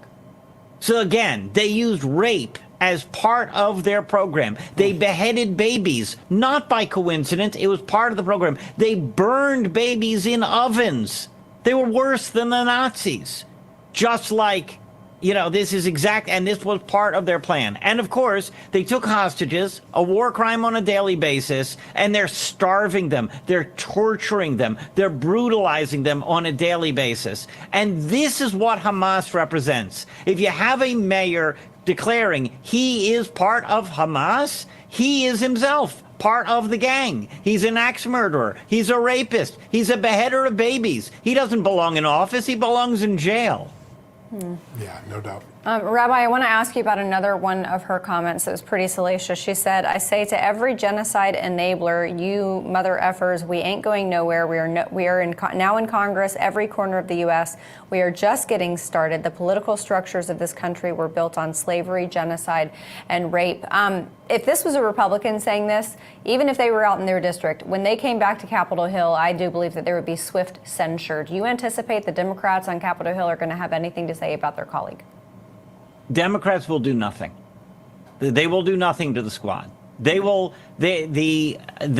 So again, they used rape as part of their program. They beheaded babies, not by coincidence. It was part of the program. They burned babies in ovens. They were worse than the Nazis. Just like, this is and this was part of their plan. And of course, they took hostages, a war crime on a daily basis, and they're starving them. They're torturing them. They're brutalizing them on a daily basis. And this is what Hamas represents. If you have a mayor declaring he is part of Hamas, he is himself part of the gang. He's an axe murderer. He's a rapist. He's a beheader of babies. He doesn't belong in office. He belongs in jail. Yeah, no doubt. Rabbi, I want to ask you about another one of her comments that was pretty salacious. She said, I say to every genocide enabler, you mother effers, we ain't going nowhere. We are now in Congress, every corner of the U.S. We are just getting started. The political structures of this country were built on slavery, genocide, and rape. If this was a Republican saying this, even if they were out in their district, when they came back to Capitol Hill, I do believe that there would be swift censure. Do you anticipate the Democrats on Capitol Hill are going to have anything to say about their colleague? Democrats will do nothing. They will do nothing to the squad. They will. The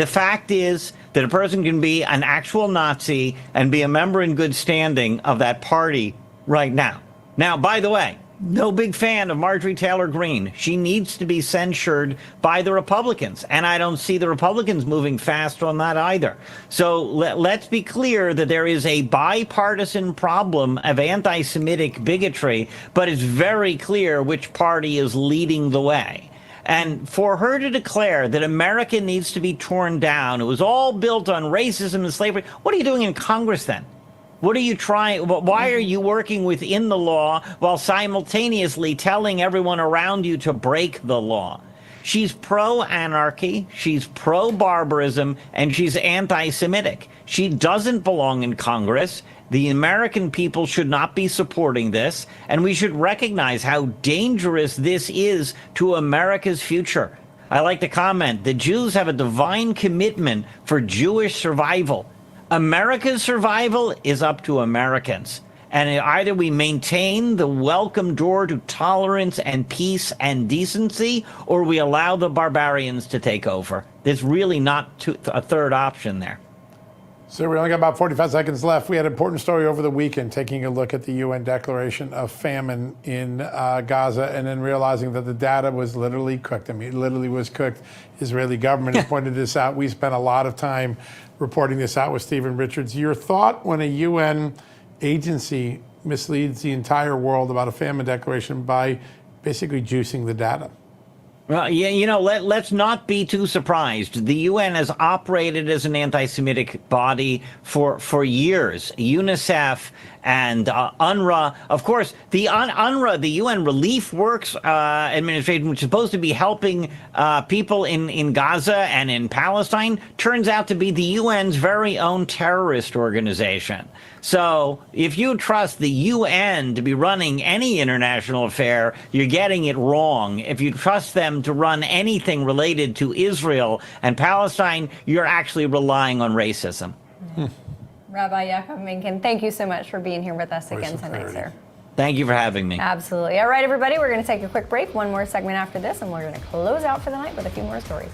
fact is that a person can be an actual Nazi and be a member in good standing of that party right now. Now, by the way, no big fan of Marjorie Taylor Greene. She needs to be censured by the Republicans, and I don't see the Republicans moving fast on that either. So let's be clear that there is a bipartisan problem of anti-Semitic bigotry, but it's very clear which party is leading the way. And for her to declare that America needs to be torn down, it was all built on racism and slavery, what are you doing in Congress then? What are you trying? Why are you working within the law while simultaneously telling everyone around you to break the law? She's pro-anarchy, she's pro-barbarism, and she's anti-Semitic. She doesn't belong in Congress. The American people should not be supporting this, and we should recognize how dangerous this is to America's future. I like to comment, the Jews have a divine commitment for Jewish survival. America's survival is up to Americans. And either we maintain the welcome door to tolerance and peace and decency, or we allow the barbarians to take over. There's really not a third option there. So we only got about 45 seconds left. We had an important story over the weekend, taking a look at the UN declaration of famine in Gaza, and then realizing that the data was literally cooked. I mean, it literally was cooked. Israeli government has pointed this out. We spent a lot of time reporting this out with Stephen Richards. Your thought when a UN agency misleads the entire world about a famine declaration by basically juicing the data? Well, yeah, you know, let's not be too surprised. The UN has operated as an anti-Semitic body for years. UNICEF and UNRWA. Of course, the UNRWA, the UN Relief Works Administration, which is supposed to be helping people in Gaza and in Palestine, turns out to be the UN's very own terrorist organization. So if you trust the UN to be running any international affair, you're getting it wrong. If you trust them to run anything related to Israel and Palestine, you're actually relying on racism. Rabbi Yaakov Minkin, thank you so much for being here with us again tonight, sir. Thank you for having me. Absolutely. All right, everybody, we're going to take a quick break. One more segment after this, and we're going to close out for the night with a few more stories.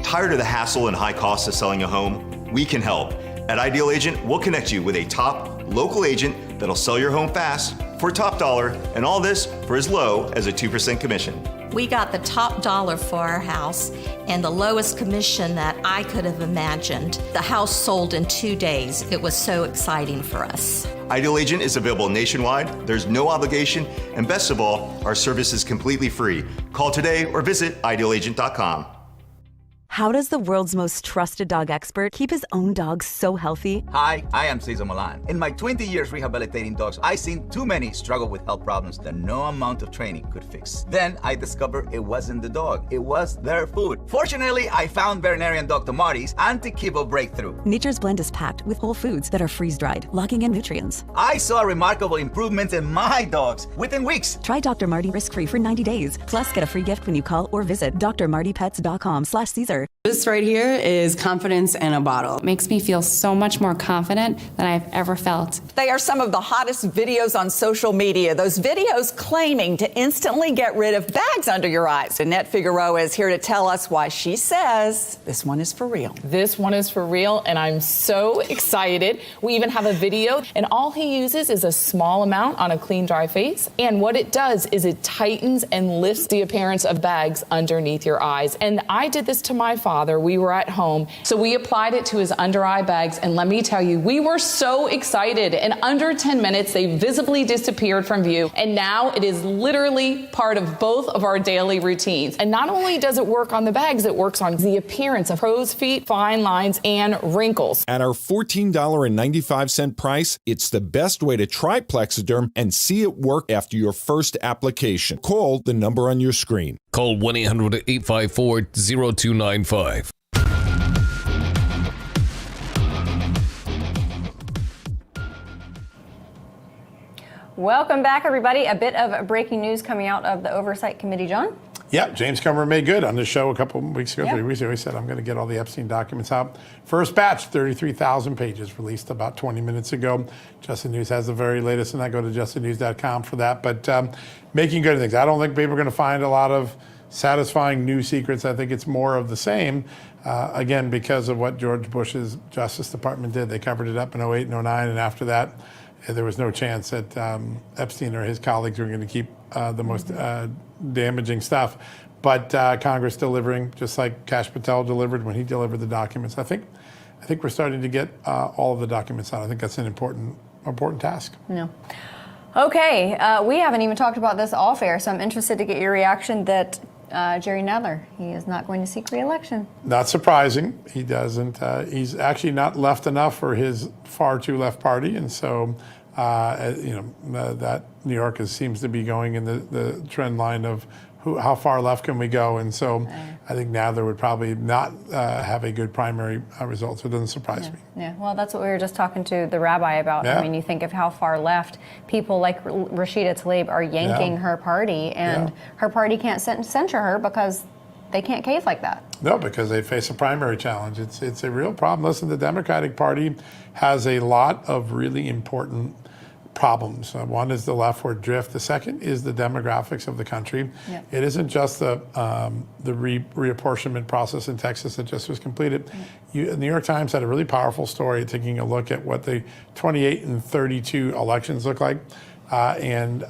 Tired of the hassle and high costs of selling a home? We can help. At Ideal Agent, we'll connect you with a top local agent that'll sell your home fast for top dollar, and all this for as low as a 2% commission. We got the top dollar for our house and the lowest commission that I could have imagined. The house sold in 2 days. It was so exciting for us. Ideal Agent is available nationwide. There's no obligation, and best of all, our service is completely free. Call today or visit idealagent.com. How does the world's most trusted dog expert keep his own dog so healthy? Hi, I am Cesar Milan. In my 20 years rehabilitating dogs, I've seen too many struggle with health problems that no amount of training could fix. Then I discovered it wasn't the dog, it was their food. Fortunately, I found veterinarian Dr. Marty's Anti-Kibble Breakthrough. Nature's Blend is packed with whole foods that are freeze-dried, locking in nutrients. I saw remarkable improvements in my dogs within weeks. Try Dr. Marty risk-free for 90 days. Plus, get a free gift when you call or visit drmartypets.com/Caesar. This right here is confidence in a bottle. It makes me feel so much more confident than I've ever felt. They are some of the hottest videos on social media. Those videos claiming to instantly get rid of bags under your eyes. Annette Figueroa is here to tell us why she says this one is for real. This one is for real, and I'm so excited. We even have a video, and all he uses is a small amount on a clean, dry face. And what it does is it tightens and lifts the appearance of bags underneath your eyes. And I did this to my father. We were at home, so we applied it to his under eye bags, and let me tell you, we were so excited. In under 10 minutes, they visibly disappeared from view, and now it is literally part of both of our daily routines. And not only does it work on the bags, it works on the appearance of crow's feet, fine lines, and wrinkles. At our $14.95 price, it's the best way to try Plexiderm and see it work after your first application. Call the number on your screen. Call 1-800-854-0295. Welcome back, everybody. A bit of breaking news coming out of the Oversight Committee, John. Yeah, James Comer made good on the show a couple of weeks ago, 3 weeks ago. He said, I'm going to get all the Epstein documents out. First batch, 33,000 pages, released about 20 minutes ago. Justin News has the very latest, and I go to justinnews.com for that. But making good things. I don't think people are going to find a lot of satisfying new secrets. I think it's more of the same. Again, because of what George Bush's Justice Department did. They covered it up in 08 and 09, and after that, there was no chance that Epstein or his colleagues were going to keep the most damaging stuff. But Congress delivering, just like Kash Patel delivered when he delivered the documents. I think we're starting to get all of the documents out. I think that's an important task. No. Okay, we haven't even talked about this off air, so I'm interested to get your reaction that Jerry Nadler, he is not going to seek re-election. Not surprising. He doesn't. He's actually not left enough for his far too left party, and so that New York seems to be going in the trend line of how far left can we go, and so I think Nadler would probably not have a good primary result, so it doesn't surprise me. Yeah, well, that's what we were just talking to the rabbi about. Yeah. I mean, you think of how far left people like Rashida Tlaib are yanking her party, and her party can't censure her because they can't cave like that. No, because they face a primary challenge. It's a real problem. Listen, the Democratic Party has a lot of really important problems. One is the leftward drift. The second is the demographics of the country. Yep. It isn't just the reapportionment process in Texas that just was completed. The New York Times had a really powerful story taking a look at what the 28 and 32 elections look like. And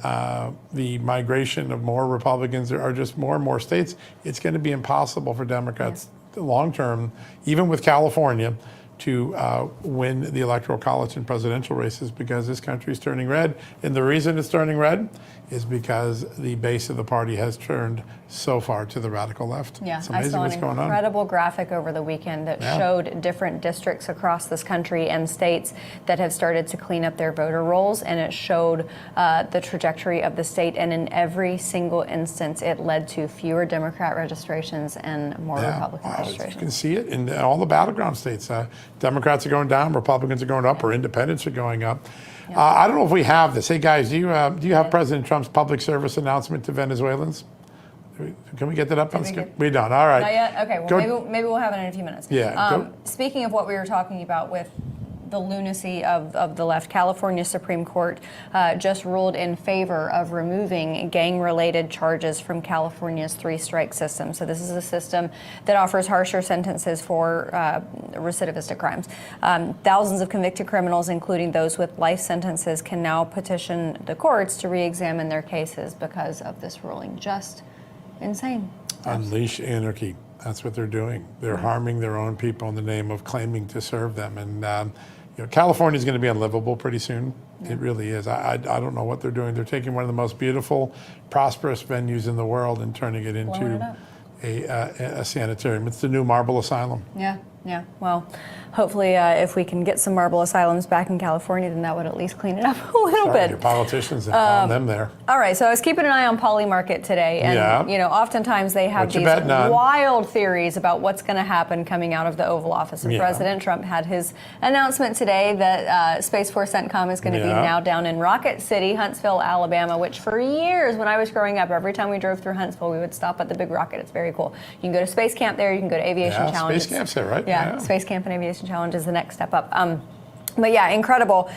the migration of more Republicans. There are just more and more states. It's going to be impossible for Democrats long term, even with California, to win the Electoral College and presidential races because this country is turning red. And the reason it's turning red is because the base of the party has turned so far to the radical left. Yeah, it's amazing what's going on. I saw an incredible graphic over the weekend that showed different districts across this country and states that have started to clean up their voter rolls, and it showed the trajectory of the state, and in every single instance it led to fewer Democrat registrations and more Republican registrations. You can see it in all the battleground states. Democrats are going down, Republicans are going up, or independents are going up. I don't know if we have this. Hey guys, do you have President Trump's public service announcement to Venezuelans? Can we get that up on screen? We don't. All right. Not yet? Okay, well, maybe we'll have it in a few minutes. Yeah. Speaking of what we were talking about with the lunacy of the left, California Supreme Court just ruled in favor of removing gang-related charges from California's three-strike system. So this is a system that offers harsher sentences for recidivistic crimes. Thousands of convicted criminals, including those with life sentences, can now petition the courts to re-examine their cases because of this ruling. Just insane. Unleash anarchy. That's what they're doing. They're harming their own people in the name of claiming to serve them. And California is going to be unlivable pretty soon. It really is. I don't know what they're doing. They're taking one of the most beautiful, prosperous venues in the world and turning it into a sanitarium. It's the new Marble Asylum. Yeah. Well, hopefully if we can get some marble asylums back in California, then that would at least clean it up a little bit. Your politicians and on them there. All right, so I was keeping an eye on Polymarket today, and oftentimes they have these wild theories about what's going to happen coming out of the Oval Office. And President Trump had his announcement today that Space Force CENTCOM is going to be now down in Rocket City, Huntsville, Alabama, which for years when I was growing up, every time we drove through Huntsville, we would stop at the big rocket. It's very cool. You can go to Space Camp there. You can go to Aviation Challenge. Space Camp's there, right? Yeah, Space Camp and Aviation Challenge is the next step up. But yeah, incredible.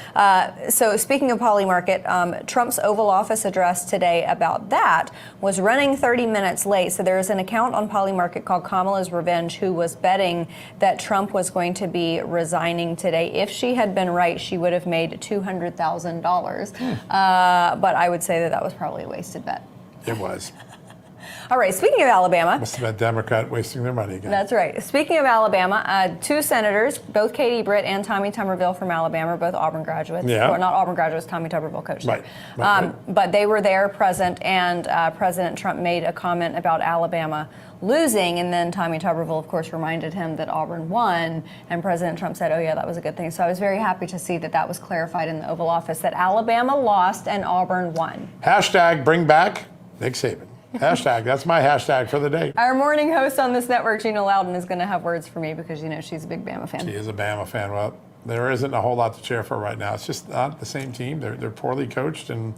So speaking of Polymarket, Trump's Oval Office address today about that was running 30 minutes late. So there's an account on Polymarket called Kamala's Revenge who was betting that Trump was going to be resigning today. If she had been right, she would have made $200,000. But I would say that was probably a wasted bet. It was. All right, speaking of Alabama. Must have been a Democrat wasting their money again. That's right. Speaking of Alabama, two senators, both Katie Britt and Tommy Tuberville from Alabama, both Auburn graduates. Yeah. Well, not Auburn graduates, Tommy Tuberville coached them. Right. But they were there present, and President Trump made a comment about Alabama losing, and then Tommy Tuberville, of course, reminded him that Auburn won, and President Trump said, oh yeah, that was a good thing. So I was very happy to see that that was clarified in the Oval Office, that Alabama lost and Auburn won. Hashtag bring back Nick Saban. Hashtag, that's my hashtag for the day. Our morning host on this network, Gina Loudon, is going to have words for me because, she's a big Bama fan. She is a Bama fan. Well, there isn't a whole lot to cheer for right now. It's just not the same team. They're poorly coached, and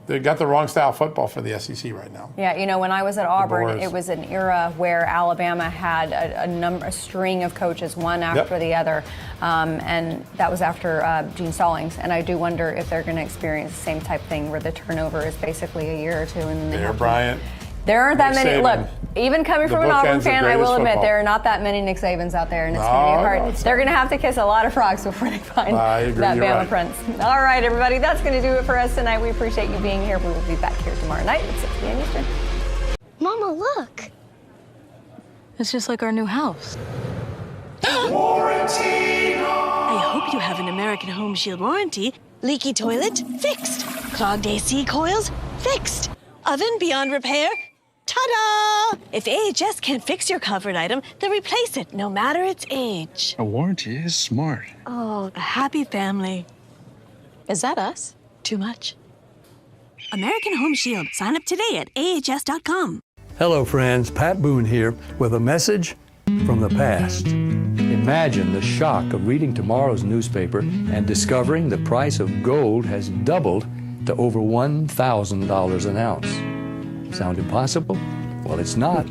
they got the wrong style football for the SEC right now. Yeah, when I was at Auburn, it was an era where Alabama had a string of coaches, one after the other, and that was after Gene Stallings. And I do wonder if they're going to experience the same type thing where the turnover is basically a year or two. And then Bear Bryant. There aren't that many. Look, even coming from an Auburn fan, I will admit there are not that many Nick Sabans out there, and it's going to be hard. They're going to have to kiss a lot of frogs before they find that Bama Prince. All right, everybody, that's going to do it for us tonight. We appreciate you being here. We will be back here tomorrow night at 6 p.m. Eastern. Mama, look. It's just like our new house. Warranty! I hope you have an American Home Shield warranty. Leaky toilet? Fixed. Clogged AC coils? Fixed. Oven beyond repair? Ta-da! If AHS can't fix your covered item, they'll replace it, no matter its age. A warranty is smart. Oh, a happy family. Is that us? Too much. American Home Shield. Sign up today at ahs.com. Hello, friends. Pat Boone here with a message from the past. Imagine the shock of reading tomorrow's newspaper and discovering the price of gold has doubled to over $1,000 an ounce. Sound impossible? Well, it's not.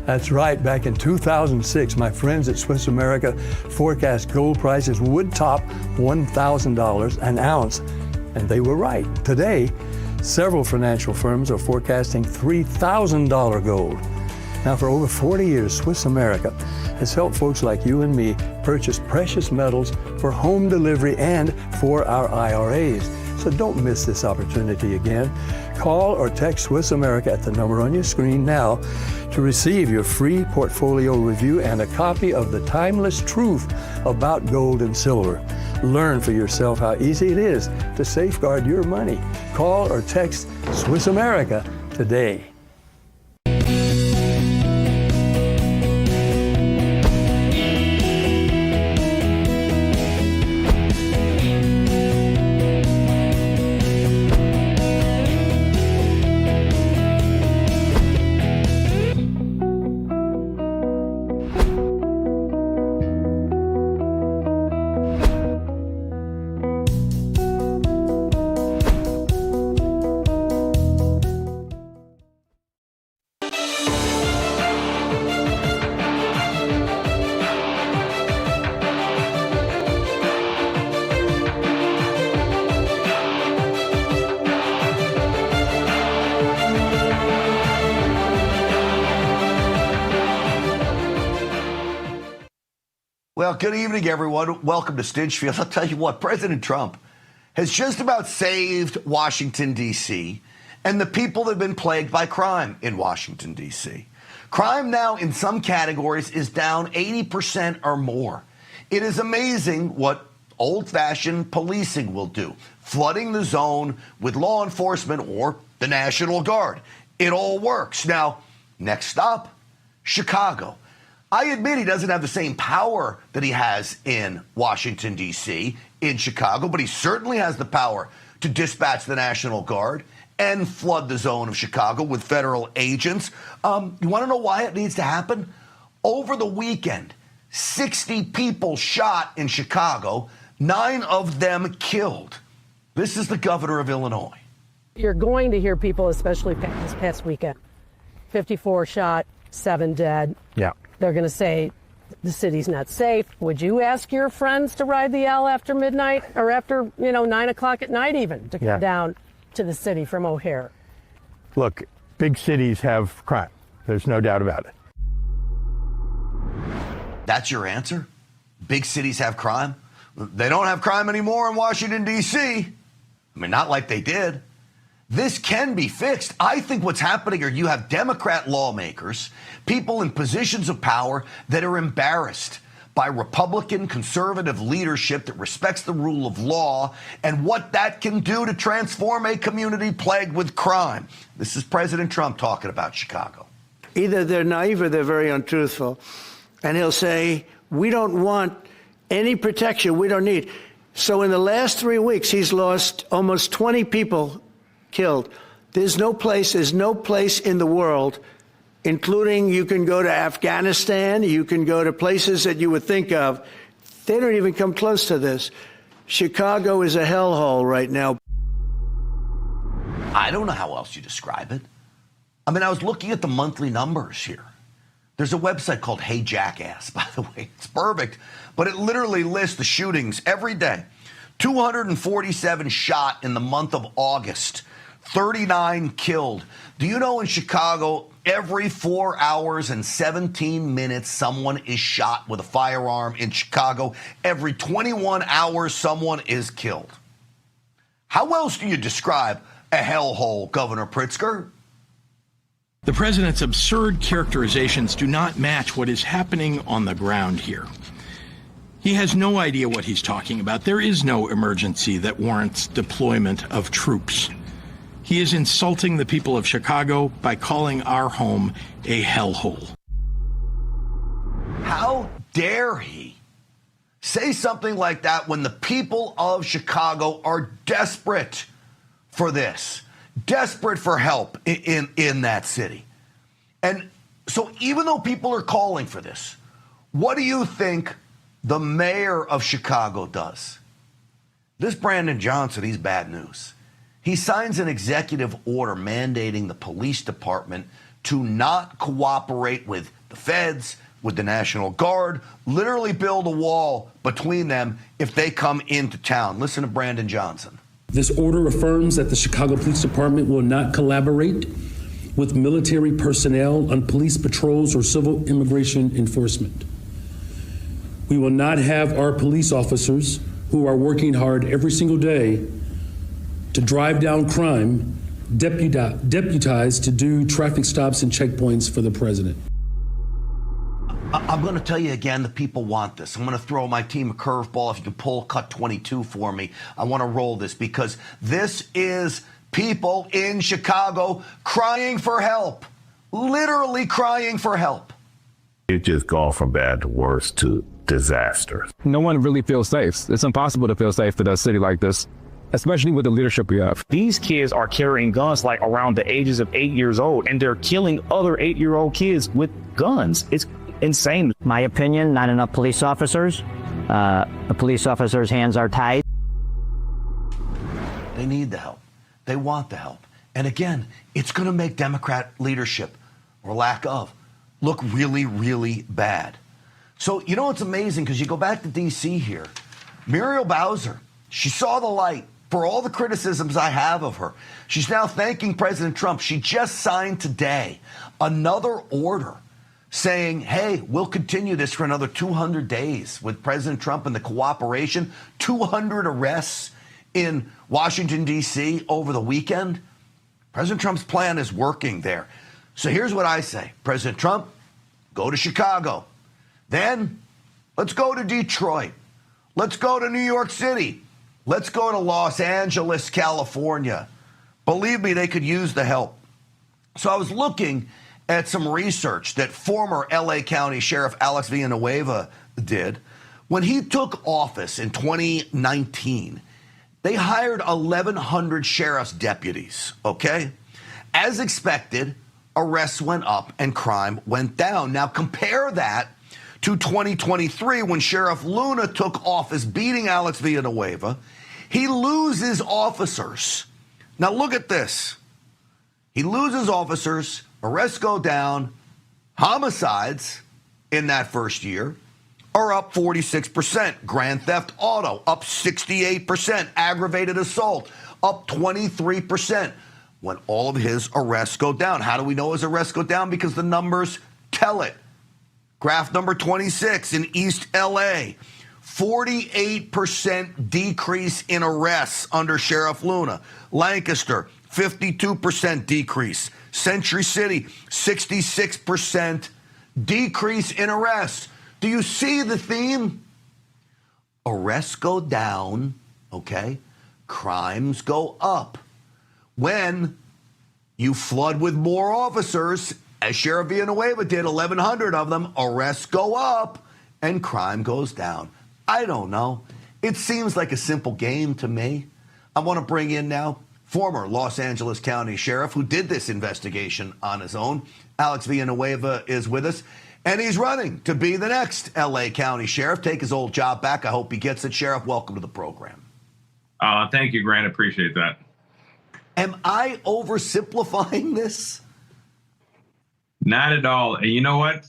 That's right. Back in 2006, my friends at Swiss America forecast gold prices would top $1,000 an ounce, and they were right. Today, several financial firms are forecasting $3,000 gold. Now, for over 40 years, Swiss America has helped folks like you and me purchase precious metals for home delivery and for our IRAs. So don't miss this opportunity again. Call or text Swiss America at the number on your screen now to receive your free portfolio review and a copy of the timeless truth about gold and silver. Learn for yourself how easy it is to safeguard your money. Call or text Swiss America today. Well, good evening, everyone. Welcome to Stinchfield. I'll tell you what, President Trump has just about saved Washington, D.C., and the people that have been plagued by crime in Washington, D.C. Crime now, in some categories, is down 80% or more. It is amazing what old-fashioned policing will do, flooding the zone with law enforcement or the National Guard. It all works. Now, next stop, Chicago. I admit he doesn't have the same power that he has in Washington, D.C., in Chicago, but he certainly has the power to dispatch the National Guard and flood the zone of Chicago with federal agents. You want to know why it needs to happen? Over the weekend, 60 people shot in Chicago, 9 of them killed. This is the governor of Illinois. You're going to hear people, especially this past weekend, 54 shot, 7 dead. Yeah. They're going to say the city's not safe. Would you ask your friends to ride the L after midnight or after, 9 o'clock at night even to come down to the city from O'Hare? Look, big cities have crime. There's no doubt about it. That's your answer? Big cities have crime? They don't have crime anymore in Washington, D.C. I mean, not like they did. This can be fixed. I think what's happening are you have Democrat lawmakers, people in positions of power that are embarrassed by Republican conservative leadership that respects the rule of law and what that can do to transform a community plagued with crime. This is President Trump talking about Chicago. Either they're naive or they're very untruthful. And he'll say, we don't want any protection. We don't need. So in the last 3 weeks, he's lost almost 20 people killed. There's no place in the world, including you can go to Afghanistan, you can go to places that you would think of. They don't even come close to this. Chicago is a hellhole right now. I don't know how else you describe it. I mean, I was looking at the monthly numbers here. There's a website called Hey Jackass, by the way. It's perfect. But it literally lists the shootings every day. 247 shot in the month of August. 39 killed. Do you know in Chicago, every 4 hours and 17 minutes, someone is shot with a firearm in Chicago? Every 21 hours, someone is killed. How else do you describe a hellhole, Governor Pritzker? The president's absurd characterizations do not match what is happening on the ground here. He has no idea what he's talking about. There is no emergency that warrants deployment of troops. He is insulting the people of Chicago by calling our home a hellhole. How dare he say something like that when the people of Chicago are desperate for this, desperate for help in that city? And so even though people are calling for this, what do you think the mayor of Chicago does? This Brandon Johnson, he's bad news. He signs an executive order mandating the police department to not cooperate with the feds, with the National Guard, literally build a wall between them if they come into town. Listen to Brandon Johnson. This order affirms that the Chicago Police Department will not collaborate with military personnel on police patrols or civil immigration enforcement. We will not have our police officers, who are working hard every single day to drive down crime, deputized to do traffic stops and checkpoints for the president. I'm going to tell you again, the people want this. I'm going to throw my team a curveball. If you can pull cut 22 for me, I want to roll this because this is people in Chicago crying for help, literally crying for help. It's just gone from bad to worse to disaster. No one really feels safe. It's impossible to feel safe in a city like this, especially with the leadership we have. These kids are carrying guns like around the ages of 8 years old, and they're killing other 8-year-old kids with guns. It's insane. My opinion, not enough police officers. The police officers' hands are tied. They need the help. They want the help. And again, it's going to make Democrat leadership, or lack of, look really, really bad. So, you know, it's amazing because you go back to D.C. here. Muriel Bowser, she saw the light. For all the criticisms I have of her, she's now thanking President Trump. She just signed today another order saying, hey, we'll continue this for another 200 days with President Trump and the cooperation. 200 arrests in Washington, D.C. over the weekend. President Trump's plan is working there. So here's what I say. President Trump, go to Chicago. Then let's go to Detroit. Let's go to New York City. Let's go to Los Angeles, California. Believe me, they could use the help. So I was looking at some research that former LA County Sheriff Alex Villanueva did. When he took office in 2019, they hired 1,100 sheriff's deputies, okay? As expected, arrests went up and crime went down. Now compare that to 2023 when Sheriff Luna took office beating Alex Villanueva. He loses officers. Now look at this. He loses officers, arrests go down, homicides in that first year are up 46%. Grand theft auto up 68%. Aggravated assault up 23%. When all of his arrests go down. How do we know his arrests go down? Because the numbers tell it. Graph number 26 in East LA. 48% decrease in arrests under Sheriff Luna. Lancaster, 52% decrease. Century City, 66% decrease in arrests. Do you see the theme? Arrests go down, okay? Crimes go up. When you flood with more officers, as Sheriff Villanueva did, 1,100 of them, arrests go up and crime goes down. I don't know. It seems like a simple game to me. I want to bring in now former Los Angeles County Sheriff who did this investigation on his own. Alex Villanueva is with us, and he's running to be the next LA County Sheriff. Take his old job back. I hope he gets it. Sheriff, welcome to the program. Thank you, Grant. Appreciate that. Am I oversimplifying this? Not at all. And you know what?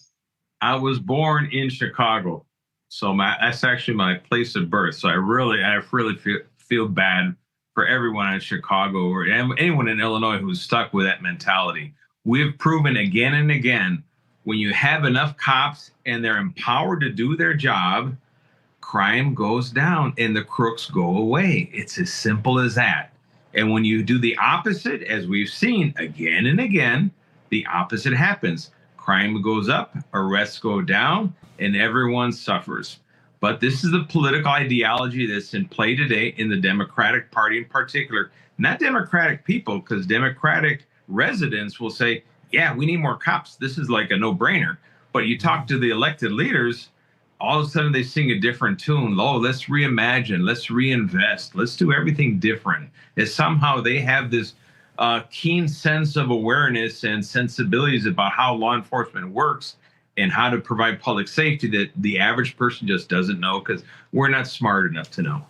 I was born in Chicago, so that's actually my place of birth. So I really feel bad for everyone in Chicago or anyone in Illinois who's stuck with that mentality. We have proven again and again, when you have enough cops and they're empowered to do their job, crime goes down and the crooks go away. It's as simple as that. And when you do the opposite, as we've seen again and again, the opposite happens. Crime goes up, arrests go down, and everyone suffers. But this is the political ideology that's in play today in the Democratic Party in particular. Not Democratic people, because Democratic residents will say, yeah, we need more cops. This is like a no-brainer. But you talk to the elected leaders, all of a sudden they sing a different tune. Oh, let's reimagine, let's reinvest, let's do everything different. As somehow they have this keen sense of awareness and sensibilities about how law enforcement works and how to provide public safety that the average person just doesn't know because we're not smart enough to know.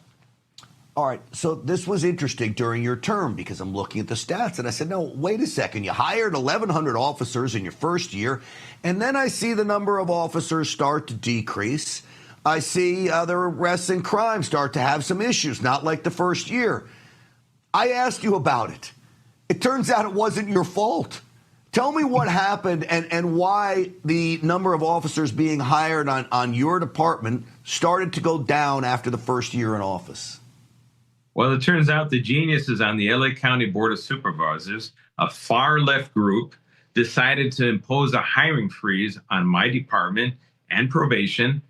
All right, so this was interesting during your term because I'm looking at the stats and I said, no, wait a second. You hired 1,100 officers in your first year, and then I see the number of officers start to decrease. I see other arrests and crime start to have some issues, not like the first year. I asked you about it. It turns out it wasn't your fault. Tell me what happened and why the number of officers being hired on your department started to go down after the first year in office. Well, it turns out the geniuses on the LA County Board of Supervisors, a far left group, decided to impose a hiring freeze on my department and probation,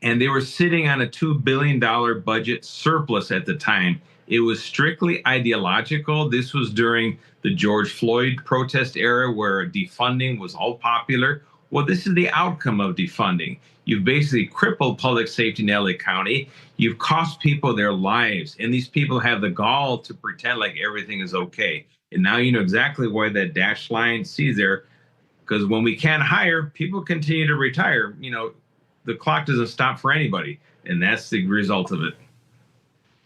and they were sitting on a $2 billion budget surplus at the time. It was strictly ideological. This was during the George Floyd protest era where defunding was all popular. Well, this is the outcome of defunding. You've basically crippled public safety in LA County. You've cost people their lives, and these people have the gall to pretend like everything is okay. And now you know exactly why that dashed line sees there, because when we can't hire, people continue to retire. You know, the clock doesn't stop for anybody, and that's the result of it.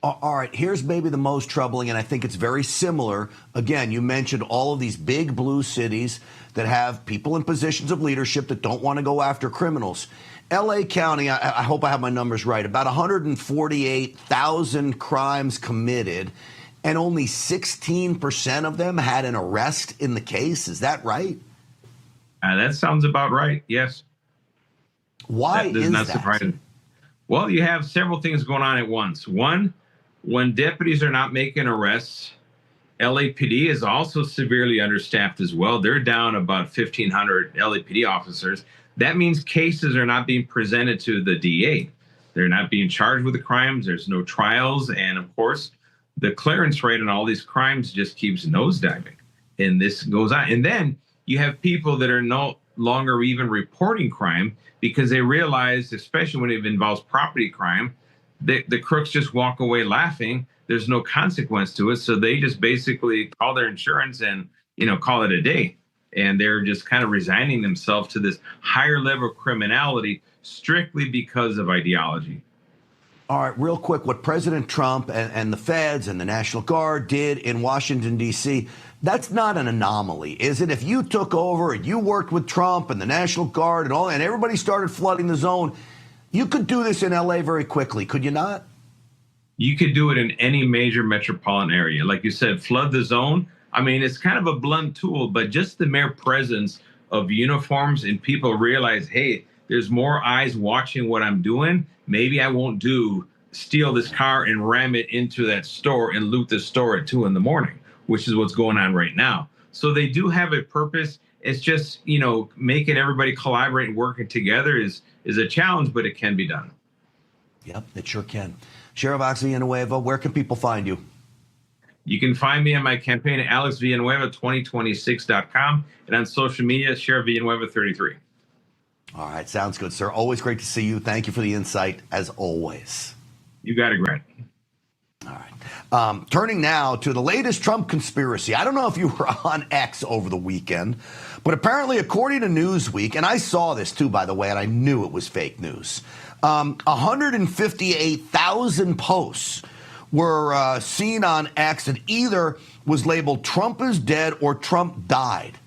All right, here's maybe the most troubling, and I think it's very similar. Again, you mentioned all of these big blue cities that have people in positions of leadership that don't want to go after criminals. LA County, I hope I have my numbers right, about 148,000 crimes committed, and only 16% of them had an arrest in the case. Is that right? That sounds about right, yes. Why is not that? Surprising. Well, you have several things going on at once. One, when deputies are not making arrests, LAPD is also severely understaffed as well. They're down about 1,500 LAPD officers. That means cases are not being presented to the DA. They're not being charged with the crimes. There's no trials. And of course, the clearance rate on all these crimes just keeps nosediving. And this goes on. And then you have people that are no longer even reporting crime because they realize, especially when it involves property crime, the crooks just walk away laughing. There's no consequence to it. So they just basically call their insurance and, call it a day. And they're just kind of resigning themselves to this higher level of criminality strictly because of ideology. All right, real quick, what President Trump and the feds and the National Guard did in Washington, D.C., that's not an anomaly, is it? If you took over and you worked with Trump and the National Guard and everybody started flooding the zone, you could do this in L.A. very quickly, could you not? You could do it in any major metropolitan area. Like you said, flood the zone. I mean, it's kind of a blunt tool, but just the mere presence of uniforms and people realize, hey, there's more eyes watching what I'm doing. Maybe I won't steal this car and ram it into that store and loot the store at 2 a.m, which is what's going on right now. So they do have a purpose. It's just, making everybody collaborate and working together is a challenge, but it can be done. Yep, it sure can. Sheriff Alex Villanueva, where can people find you? You can find me on my campaign at alexvillanueva2026.com and on social media, Sheriff Villanueva 33. All right, sounds good, sir. Always great to see you. Thank you for the insight, as always. You got it, Grant. All right. Turning now to the latest Trump conspiracy. I don't know if you were on X over the weekend, but apparently, according to Newsweek, and I saw this too, by the way, and I knew it was fake news, 158,000 posts were seen on X that either was labeled Trump is dead or Trump died.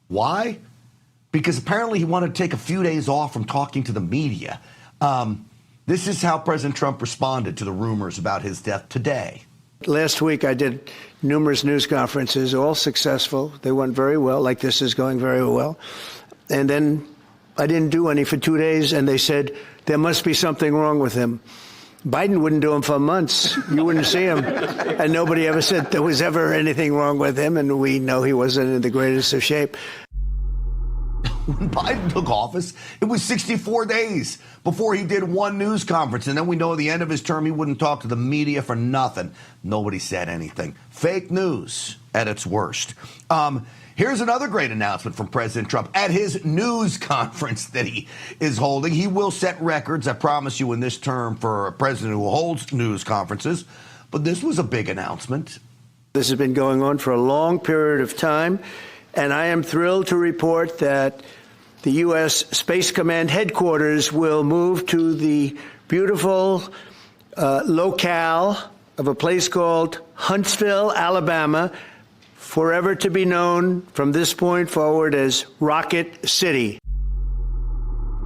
Why? Because apparently he wanted to take a few days off from talking to the media. This is how President Trump responded to the rumors about his death today. Last week, I did numerous news conferences, all successful. They went very well, like this is going very well. And then I didn't do any for 2 days, and they said, there must be something wrong with him. Biden wouldn't do them for months. You wouldn't see him. And nobody ever said there was ever anything wrong with him, and we know he wasn't in the greatest of shape. When Biden took office, it was 64 days before he did one news conference. And then we know at the end of his term, he wouldn't talk to the media for nothing. Nobody said anything. Fake news at its worst. Here's another great announcement from President Trump at his news conference that he is holding. He will set records, I promise you, in this term for a president who holds news conferences. But this was a big announcement. This has been going on for a long period of time. And I am thrilled to report that the U.S. Space Command headquarters will move to the beautiful locale of a place called Huntsville, Alabama, forever to be known from this point forward as Rocket City.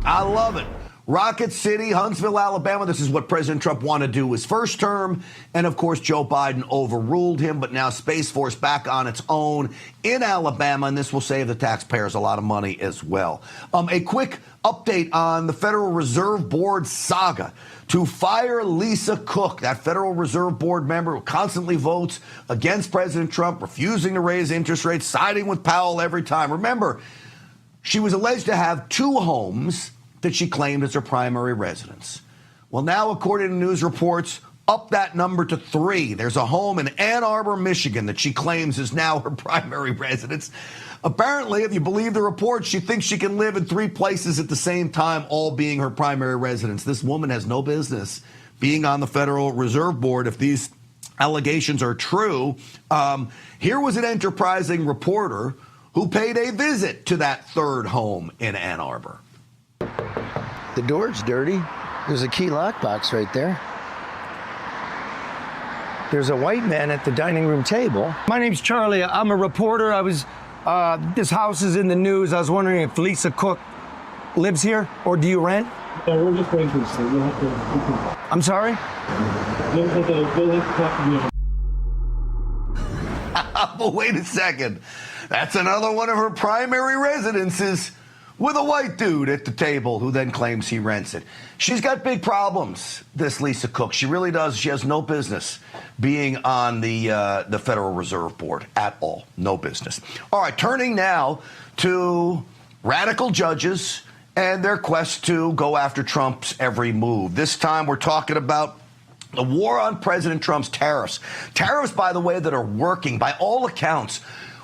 I love it. Rocket City, Huntsville, Alabama. This is what President Trump wanted to do his first term. And, of course, Joe Biden overruled him. But now Space Force back on its own in Alabama. And this will save the taxpayers a lot of money as well. A quick update on the Federal Reserve Board saga to fire Lisa Cook, that Federal Reserve Board member who constantly votes against President Trump, refusing to raise interest rates, siding with Powell every time. Remember, she was alleged to have 2 homes that she claimed as her primary residence. Well, now, according to news reports, up that number to 3. There's a home in Ann Arbor, Michigan that she claims is now her primary residence. Apparently, if you believe the reports, she thinks she can live in 3 places at the same time, all being her primary residence. This woman has no business being on the Federal Reserve Board if these allegations are true. Here was an enterprising reporter who paid a visit to that 3rd home in Ann Arbor. The door's dirty. There's a key lockbox right there. There's a white man at the dining room table. My name's Charlie. I'm a reporter. This house is in the news. I was wondering if Lisa Cook lives here, or do you rent? Yeah, we're just waiting to see. We'll have to. I'm sorry? We'll have to talk to you. But wait a second. That's another one of her primary residences with a white dude at the table who then claims he rents it. She's got big problems, this Lisa Cook. She really does. She has no business being on the Federal Reserve Board at all. No business. All right, turning now to radical judges and their quest to go after Trump's every move. This time we're talking about the war on President Trump's tariffs. Tariffs, by the way, that are working. By all accounts,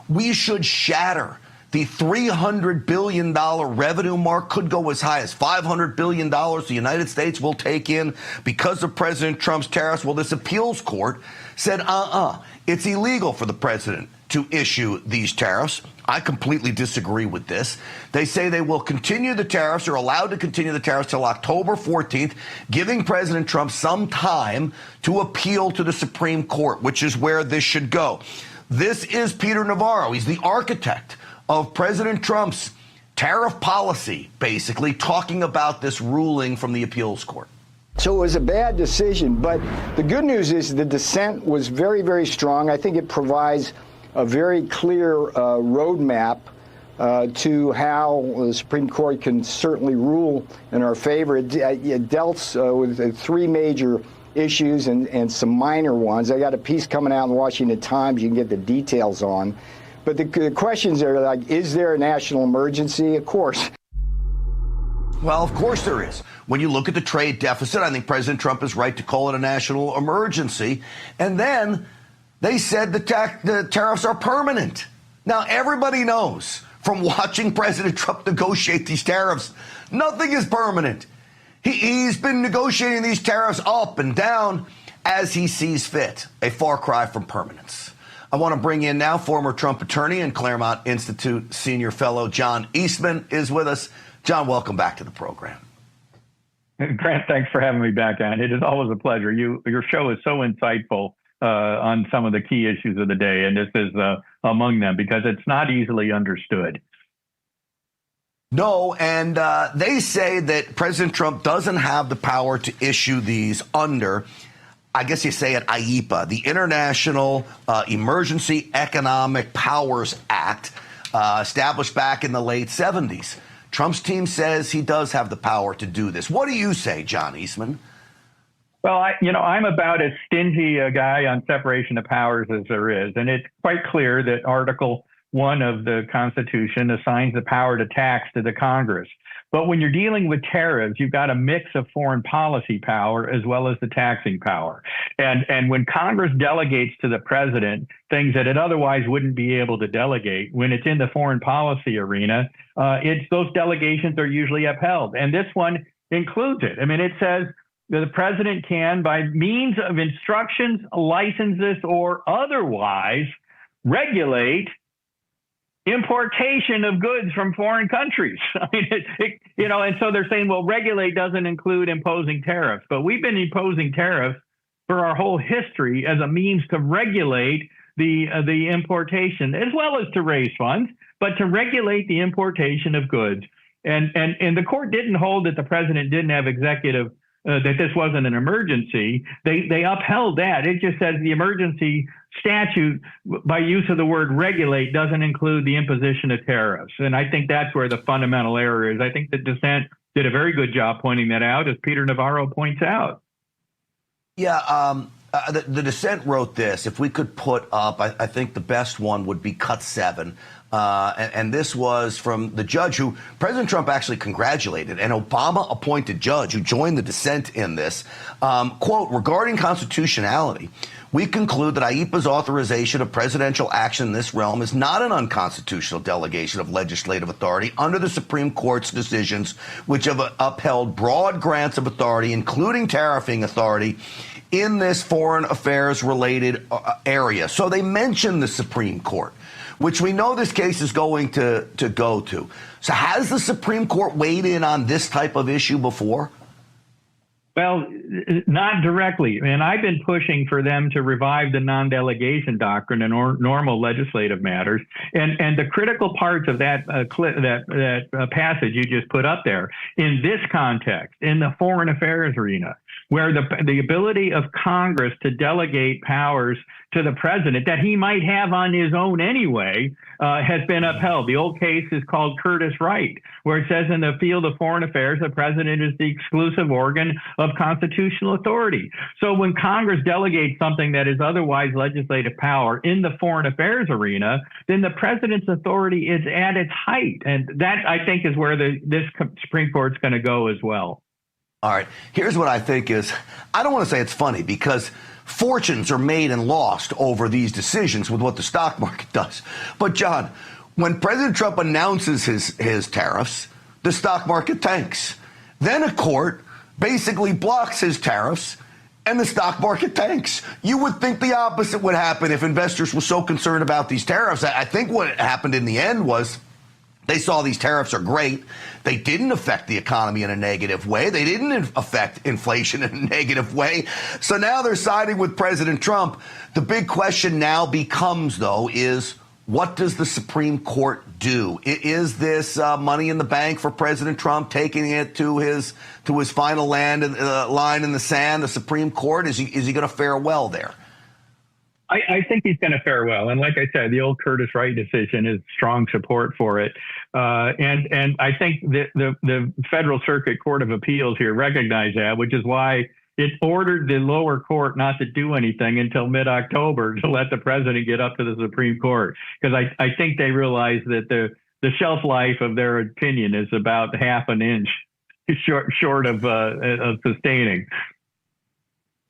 we should shatter the $300 billion revenue mark, could go as high as $500 billion the United States will take in because of President Trump's tariffs. Well, this appeals court said, it's illegal for the president to issue these tariffs. I completely disagree with this. They say they will continue the tariffs, or allowed to continue the tariffs till October 14th, giving President Trump some time to appeal to the Supreme Court, which is where this should go. This is Peter Navarro. He's the architect of President Trump's tariff policy, basically talking about this ruling from the appeals court. So it was a bad decision, but the good news is the dissent was very, very strong. I think it provides a very clear roadmap to how the Supreme Court can certainly rule in our favor. It dealt with 3 major issues and some minor ones. I got a piece coming out in the Washington Times you can get the details on. But the questions are like, is there a national emergency? Of course. Well, of course there is. When you look at the trade deficit, I think President Trump is right to call it a national emergency. And then they said the tariffs are permanent. Now, everybody knows from watching President Trump negotiate these tariffs, nothing is permanent. He's been negotiating these tariffs up and down as he sees fit, a far cry from permanence. I want to bring in now former Trump attorney and Claremont Institute senior fellow John Eastman is with us. John, welcome back to the program. Grant, thanks for having me back on. It is always a pleasure. Your show is so insightful on some of the key issues of the day, and this is among them because it's not easily understood. No, and they say that President Trump doesn't have the power to issue these under I guess you say it, IEPA, the International Emergency Economic Powers Act, established back in the late 70s. Trump's team says he does have the power to do this. What do you say, John Eastman? Well, I'm about as stingy a guy on separation of powers as there is. And it's quite clear that Article 1 of the Constitution assigns the power to tax to the Congress. But when you're dealing with tariffs, you've got a mix of foreign policy power as well as the taxing power. And when Congress delegates to the president things that it otherwise wouldn't be able to delegate, when it's in the foreign policy arena, those delegations are usually upheld. And this one includes it. I mean, it says that the president can, by means of instructions, licenses, or otherwise, regulate importation of goods from foreign countries. I mean, and so they're saying, well, regulate doesn't include imposing tariffs, but we've been imposing tariffs for our whole history as a means to regulate the importation, as well as to raise funds, but to regulate the importation of goods. And the court didn't hold that the president didn't have executive that this wasn't an emergency. They upheld that. It just says the emergency statute, by use of the word regulate, doesn't include the imposition of tariffs. And I think that's where the fundamental error is. I think the dissent did a very good job pointing that out, as Peter Navarro points out. Yeah, the dissent wrote this. If we could put up, I think the best one would be cut 7. And this was from the judge who President Trump actually congratulated, an Obama-appointed judge who joined the dissent in this. Quote, regarding constitutionality, we conclude that IEPA's authorization of presidential action in this realm is not an unconstitutional delegation of legislative authority under the Supreme Court's decisions, which have upheld broad grants of authority, including tariffing authority, in this foreign affairs related area. So they mentioned the Supreme Court, which we know this case is going to go to. So has the Supreme Court weighed in on this type of issue before? Well, not directly. And I've been pushing for them to revive the non-delegation doctrine in normal legislative matters. And the critical parts of that passage you just put up there, in this context, in the foreign affairs arena, where the ability of Congress to delegate powers to the president that he might have on his own anyway has been upheld. The old case is called Curtis Wright, where it says in the field of foreign affairs, the president is the exclusive organ of constitutional authority. So when Congress delegates something that is otherwise legislative power in the foreign affairs arena, then the president's authority is at its height. And that, I think, is where this Supreme Court's going to go as well. All right. Here's what I think is, I don't want to say it's funny because fortunes are made and lost over these decisions with what the stock market does. But John, when President Trump announces his tariffs, the stock market tanks. Then a court basically blocks his tariffs and the stock market tanks. You would think the opposite would happen if investors were so concerned about these tariffs. I think what happened in the end was they saw these tariffs are great. They didn't affect the economy in a negative way. They didn't affect inflation in a negative way. So now they're siding with President Trump. The big question now becomes, though, is what does the Supreme Court do? Is this money in the bank for President Trump, taking it to his final line in the sand, the Supreme Court? Is he going to fare well there? I think he's going to fare well. And like I said, the old Curtis Wright decision is strong support for it. And I think the Federal Circuit Court of Appeals here recognized that, which is why it ordered the lower court not to do anything until mid-October to let the president get up to the Supreme Court. Because I think they realize that the shelf life of their opinion is about half an inch short of sustaining.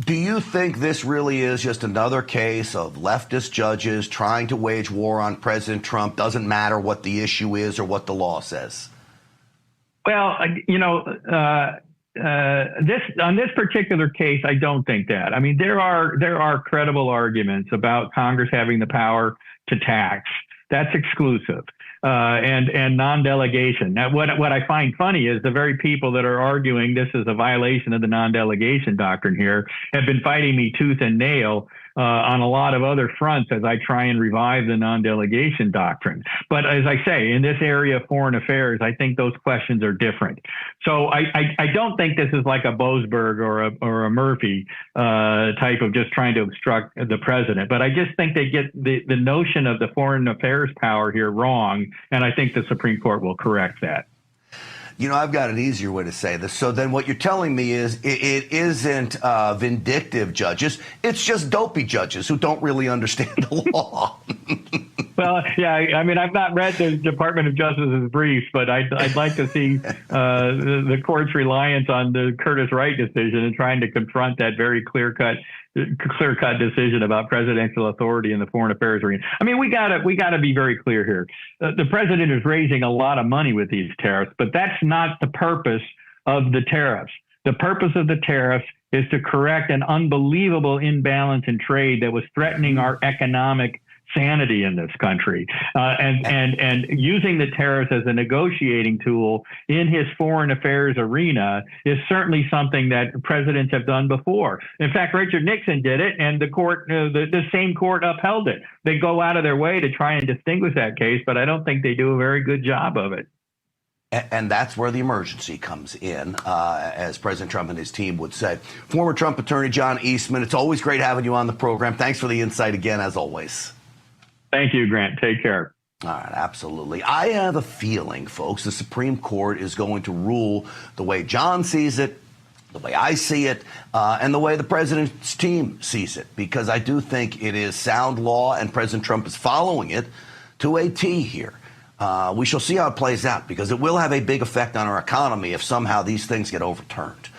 Do you think this really is just another case of leftist judges trying to wage war on President Trump? Doesn't matter what the issue is or what the law says? Well, on this particular case, I don't think that. I mean, there are credible arguments about Congress having the power to tax. That's exclusive. And non-delegation. Now, what I find funny is the very people that are arguing this is a violation of the non-delegation doctrine here have been fighting me tooth and nail on a lot of other fronts as I try and revive the non-delegation doctrine. But as I say, in this area of foreign affairs, I think those questions are different. So I don't think this is like a Boasberg or a Murphy type of just trying to obstruct the president. But I just think they get the notion of the foreign affairs power here wrong, and I think the Supreme Court will correct that. You know, I've got an easier way to say this. So then what you're telling me is it isn't vindictive judges. It's just dopey judges who don't really understand the law. Well, yeah, I mean, I've not read the Department of Justice's briefs, but I'd like to see the court's reliance on the Curtis Wright decision and trying to confront that very clear-cut decision about presidential authority in the foreign affairs arena. I mean, we gotta be very clear here. The president is raising a lot of money with these tariffs, but that's not the purpose of the tariffs. The purpose of the tariffs is to correct an unbelievable imbalance in trade that was threatening our economic sanity in this country, and using the tariffs as a negotiating tool in his foreign affairs arena is certainly something that presidents have done before. In fact, Richard Nixon did it, and the court, the same court, upheld it. They go out of their way to try and distinguish that case, but I don't think they do a very good job of it. And that's where the emergency comes in, as President Trump and his team would say. Former Trump attorney John Eastman, it's always great having you on the program. Thanks for the insight again, as always. Thank you, Grant. Take care. All right, absolutely. I have a feeling, folks, the Supreme Court is going to rule the way John sees it, the way I see it, and the way the president's team sees it, because I do think it is sound law, and President Trump is following it to a T here. We shall see how it plays out, because it will have a big effect on our economy if somehow these things get overturned.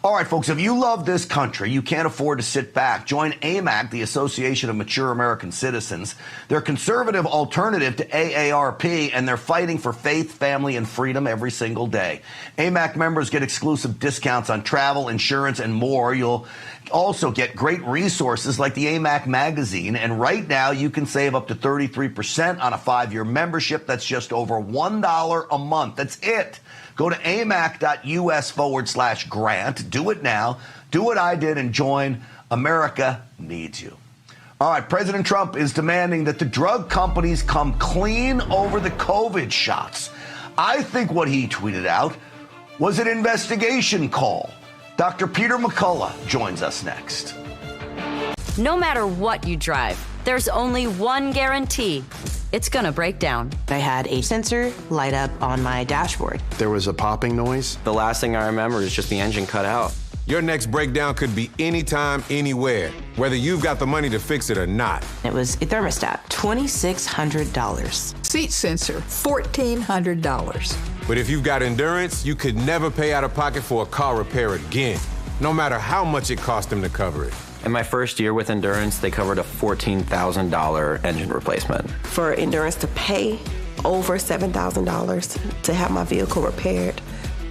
All right, folks, if you love this country, you can't afford to sit back. Join AMAC, the Association of Mature American Citizens. They're conservative alternative to AARP, and they're fighting for faith, family, and freedom every single day. AMAC members get exclusive discounts on travel, insurance, and more. You'll also get great resources like the AMAC magazine. And right now, you can save up to 33% on a 5-year membership. That's just over $1 a month. That's it. Go to amac.us/grant. Do it now. Do what I did and join. America needs you. All right, President Trump is demanding that the drug companies come clean over the COVID shots. I think what he tweeted out was an investigation call. Dr. Peter McCullough joins us next. No matter what you drive, there's only one guarantee. It's gonna break down. I had a sensor light up on my dashboard. There was a popping noise. The last thing I remember is just the engine cut out. Your next breakdown could be anytime, anywhere, whether you've got the money to fix it or not. It was a thermostat, $2,600. Seat sensor, $1,400. But if you've got endurance, you could never pay out of pocket for a car repair again, no matter how much it cost them to cover it. In my first year with Endurance, they covered a $14,000 engine replacement. For Endurance to pay over $7,000 to have my vehicle repaired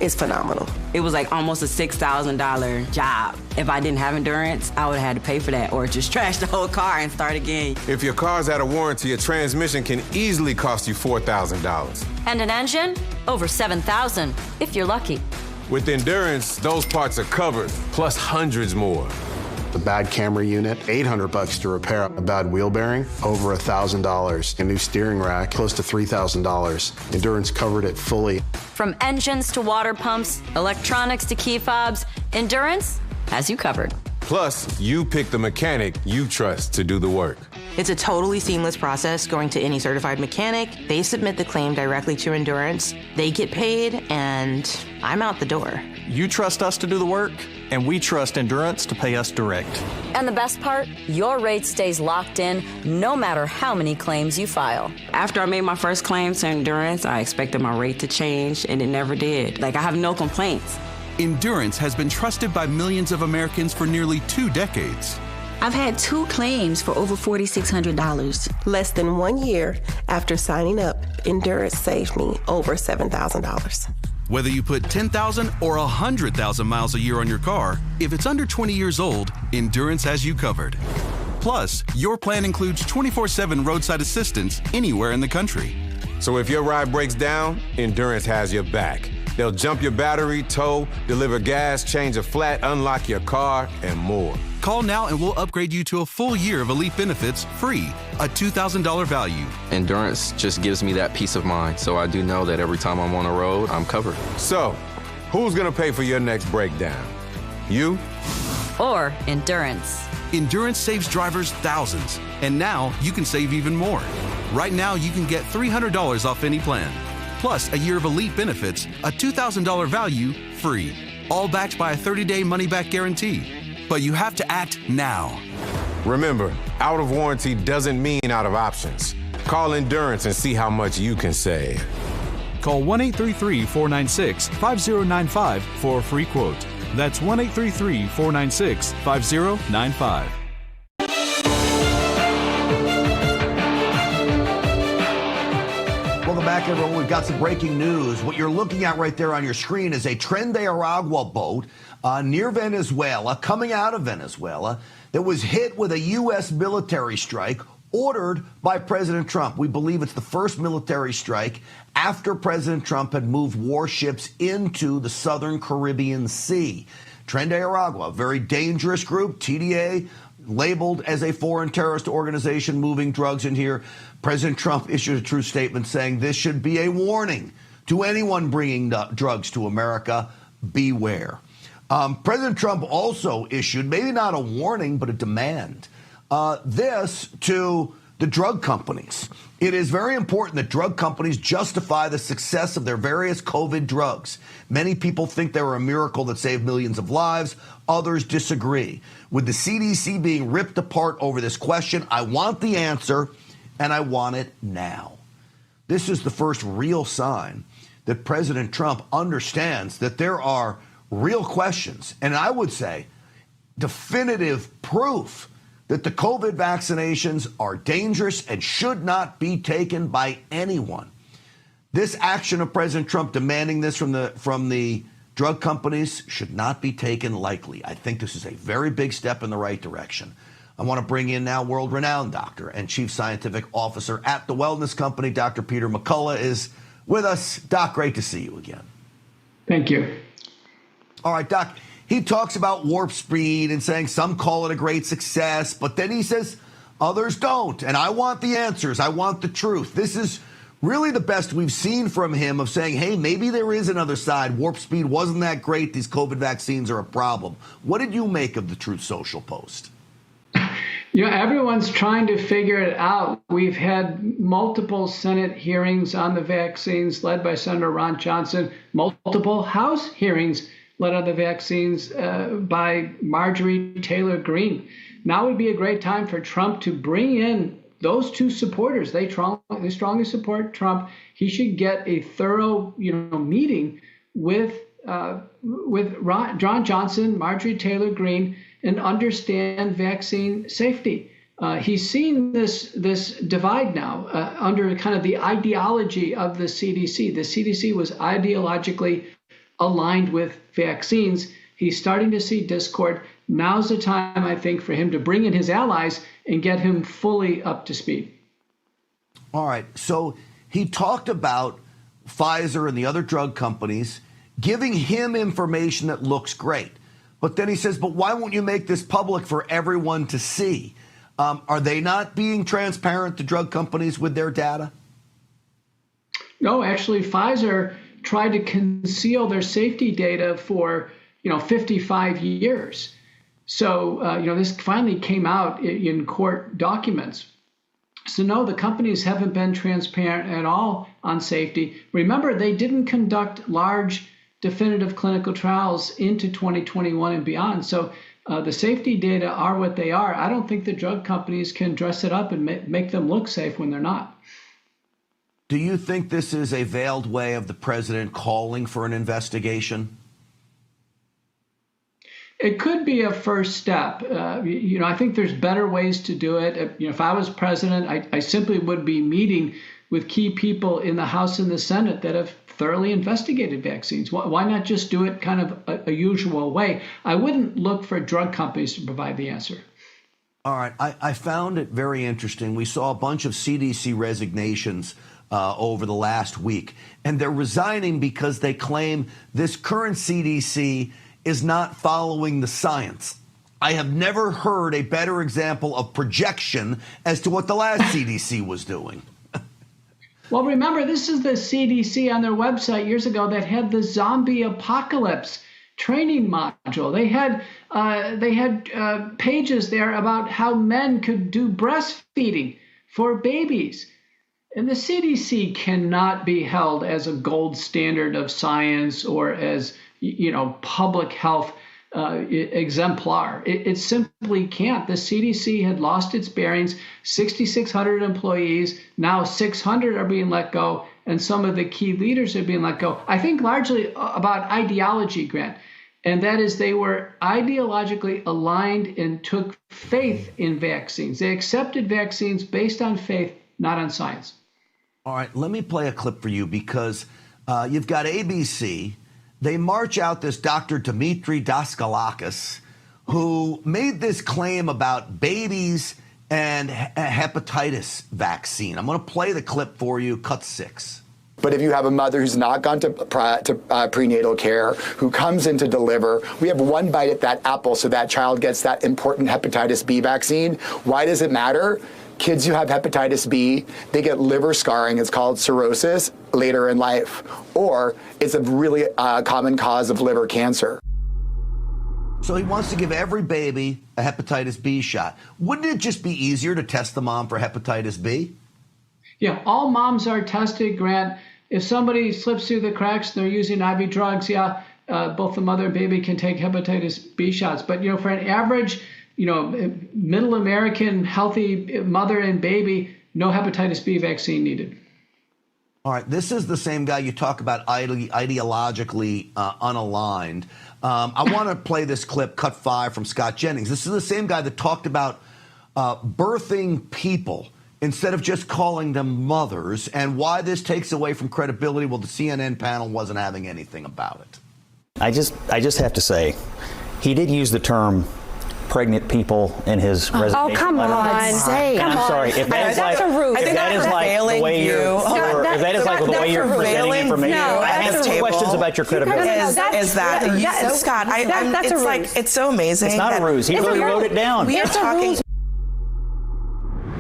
is phenomenal. It was like almost a $6,000 job. If I didn't have Endurance, I would have had to pay for that or just trash the whole car and start again. If your car's out of warranty, a transmission can easily cost you $4,000. And an engine? Over $7,000, if you're lucky. With Endurance, those parts are covered, plus hundreds more. The bad camera unit, $800 to repair. A bad wheel bearing, over $1,000. A new steering rack, close to $3,000. Endurance covered it fully. From engines to water pumps, electronics to key fobs, Endurance has you covered. Plus, you pick the mechanic you trust to do the work. It's a totally seamless process going to any certified mechanic. They submit the claim directly to Endurance. They get paid, and I'm out the door. You trust us to do the work, and we trust Endurance to pay us direct. And the best part, your rate stays locked in no matter how many claims you file. After I made my first claim to Endurance, I expected my rate to change, and it never did. Like, I have no complaints. Endurance has been trusted by millions of Americans for nearly 2 decades. I've had 2 claims for over $4,600. Less than 1 year after signing up, Endurance saved me over $7,000. Whether you put 10,000 or 100,000 miles a year on your car, if it's under 20 years old, Endurance has you covered. Plus, your plan includes 24/7 roadside assistance anywhere in the country. So if your ride breaks down, Endurance has your back. They'll jump your battery, tow, deliver gas, change a flat, unlock your car, and more. Call now and we'll upgrade you to a full year of elite benefits free, a $2,000 value. Endurance just gives me that peace of mind, so I do know that every time I'm on the road, I'm covered. So, who's gonna pay for your next breakdown? You? Or Endurance. Endurance saves drivers thousands, and now you can save even more. Right now, you can get $300 off any plan, plus a year of elite benefits, a $2,000 value free, all backed by a 30-day money-back guarantee. But you have to act now. Remember, out of warranty doesn't mean out of options. Call Endurance and see how much you can save. Call 1-833-496-5095 for a free quote. That's 1-833-496-5095. Welcome back, everyone. We've got some breaking news. What you're looking at right there on your screen is a Tren de Aragua boat near Venezuela, coming out of Venezuela, that was hit with a U.S. military strike ordered by President Trump. We believe it's the first military strike after President Trump had moved warships into the southern Caribbean Sea. Tren de Aragua, a very dangerous group, TDA, labeled as a foreign terrorist organization moving drugs in here. President Trump issued a true statement saying this should be a warning to anyone bringing drugs to America. Beware. President Trump also issued, maybe not a warning, but a demand. This to the drug companies. It is very important that drug companies justify the success of their various COVID drugs. Many people think they were a miracle that saved millions of lives. Others disagree. With the CDC being ripped apart over this question, I want the answer, and I want it now. This is the first real sign that President Trump understands that there are real questions, and I would say definitive proof that the COVID vaccinations are dangerous and should not be taken by anyone. This action of President Trump demanding this from the drug companies should not be taken lightly. I think this is a very big step in the right direction. I want to bring in now world-renowned doctor and chief scientific officer at the wellness company, Dr. Peter McCullough, is with us. Doc, great to see you again. Thank you. All right, Doc. He talks about warp speed and saying some call it a great success, but then he says others don't. And I want the answers. I want the truth. This is really the best we've seen from him of saying, hey, maybe there is another side. Warp speed wasn't that great. These COVID vaccines are a problem. What did you make of the Truth Social post? You know, everyone's trying to figure it out. We've had multiple Senate hearings on the vaccines led by Senator Ron Johnson, multiple House hearings led on the vaccines by Marjorie Taylor Greene. Now would be a great time for Trump to bring in those two supporters. They strongly support Trump. He should get a thorough, meeting with Ron Johnson, Marjorie Taylor Greene, and understand vaccine safety. He's seen this divide now under kind of the ideology of the CDC. The CDC was ideologically aligned with vaccines. He's starting to see discord. Now's the time, I think, for him to bring in his allies and get him fully up to speed. All right. So he talked about Pfizer and the other drug companies giving him information that looks great. But then he says, but why won't you make this public for everyone to see? Are they not being transparent, the drug companies, with their data? No, actually, Pfizer tried to conceal their safety data for 55 years. So this finally came out in court documents. So no, the companies haven't been transparent at all on safety. Remember, they didn't conduct large definitive clinical trials into 2021 and beyond. So the safety data are what they are. I don't think the drug companies can dress it up and make them look safe when they're not. Do you think this is a veiled way of the president calling for an investigation? It could be a first step. I think there's better ways to do it. If I was president, I simply would be meeting with key people in the House and the Senate that have thoroughly investigated vaccines. Why not just do it kind of a usual way? I wouldn't look for drug companies to provide the answer. All right. I found it very interesting. We saw a bunch of CDC resignations over the last week. And they're resigning because they claim this current CDC is not following the science. I have never heard a better example of projection as to what the last CDC was doing. Well, remember, this is the CDC on their website years ago that had the zombie apocalypse training module. They had pages there about how men could do breastfeeding for babies. And the CDC cannot be held as a gold standard of science or as, public health exemplar. It simply can't. The CDC had lost its bearings. 6,600 employees, now 600 are being let go, and some of the key leaders are being let go. I think largely about ideology, Grant, and that is they were ideologically aligned and took faith in vaccines. They accepted vaccines based on faith, not on science. All right, let me play a clip for you because you've got ABC. They march out this Dr. Dimitri Daskalakis, who made this claim about babies and hepatitis vaccine. I'm going to play the clip for you, cut 6. But if you have a mother who's not gone to prenatal care, who comes in to deliver, we have one bite at that apple so that child gets that important hepatitis B vaccine. Why does it matter? Kids who have hepatitis B, they get liver scarring. It's called cirrhosis later in life, or it's a really common cause of liver cancer. So he wants to give every baby a hepatitis B shot. Wouldn't it just be easier to test the mom for hepatitis B? Yeah, all moms are tested, Grant. If somebody slips through the cracks and they're using IV drugs, both the mother and baby can take hepatitis B shots. But, for an average middle American healthy mother and baby, no hepatitis B vaccine needed. All right, this is the same guy you talk about ideologically unaligned. I want to play this clip, cut 5, from Scott Jennings. This is the same guy that talked about birthing people instead of just calling them mothers, and why this takes away from credibility. Well, the CNN panel wasn't having anything about it. I just have to say, he did use the term pregnant people in his resignation. Oh, come on. I'm sorry. If that is like the way you're presenting information, I have questions about your credibility. Scott, it's so amazing. It's not a ruse. He really wrote it down. We are talking.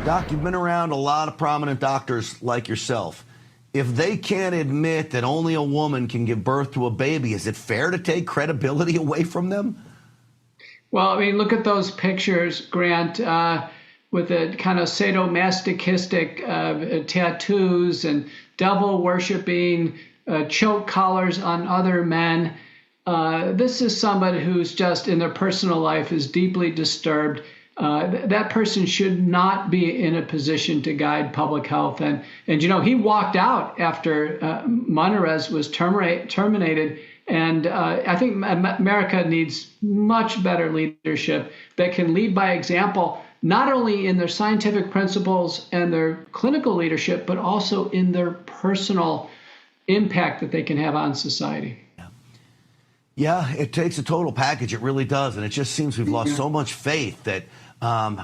Doc, you've been around a lot of prominent doctors like yourself. If they can't admit that only a woman can give birth to a baby, is it fair to take credibility away from them? Well, I mean, look at those pictures, Grant, with the kind of sadomasochistic tattoos and devil-worshipping choke collars on other men. This is somebody who's just in their personal life is deeply disturbed. That person should not be in a position to guide public health. And he walked out after Monarez was terminated. And I think America needs much better leadership that can lead by example, not only in their scientific principles and their clinical leadership, but also in their personal impact that they can have on society. Yeah, it takes a total package. It really does. And it just seems we've lost so much faith that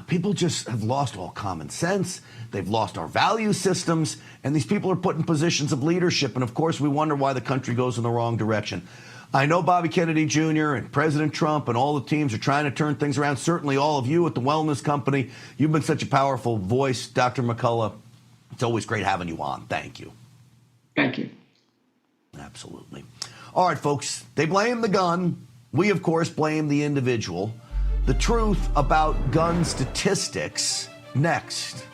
people just have lost all common sense. They've lost our value systems. And these people are put in positions of leadership. And, of course, we wonder why the country goes in the wrong direction. I know Bobby Kennedy Jr. and President Trump and all the teams are trying to turn things around. Certainly all of you at the Wellness Company. You've been such a powerful voice, Dr. McCullough. It's always great having you on. Thank you. Thank you. Absolutely. All right, folks, they blame the gun. We, of course, blame the individual. The truth about gun statistics next.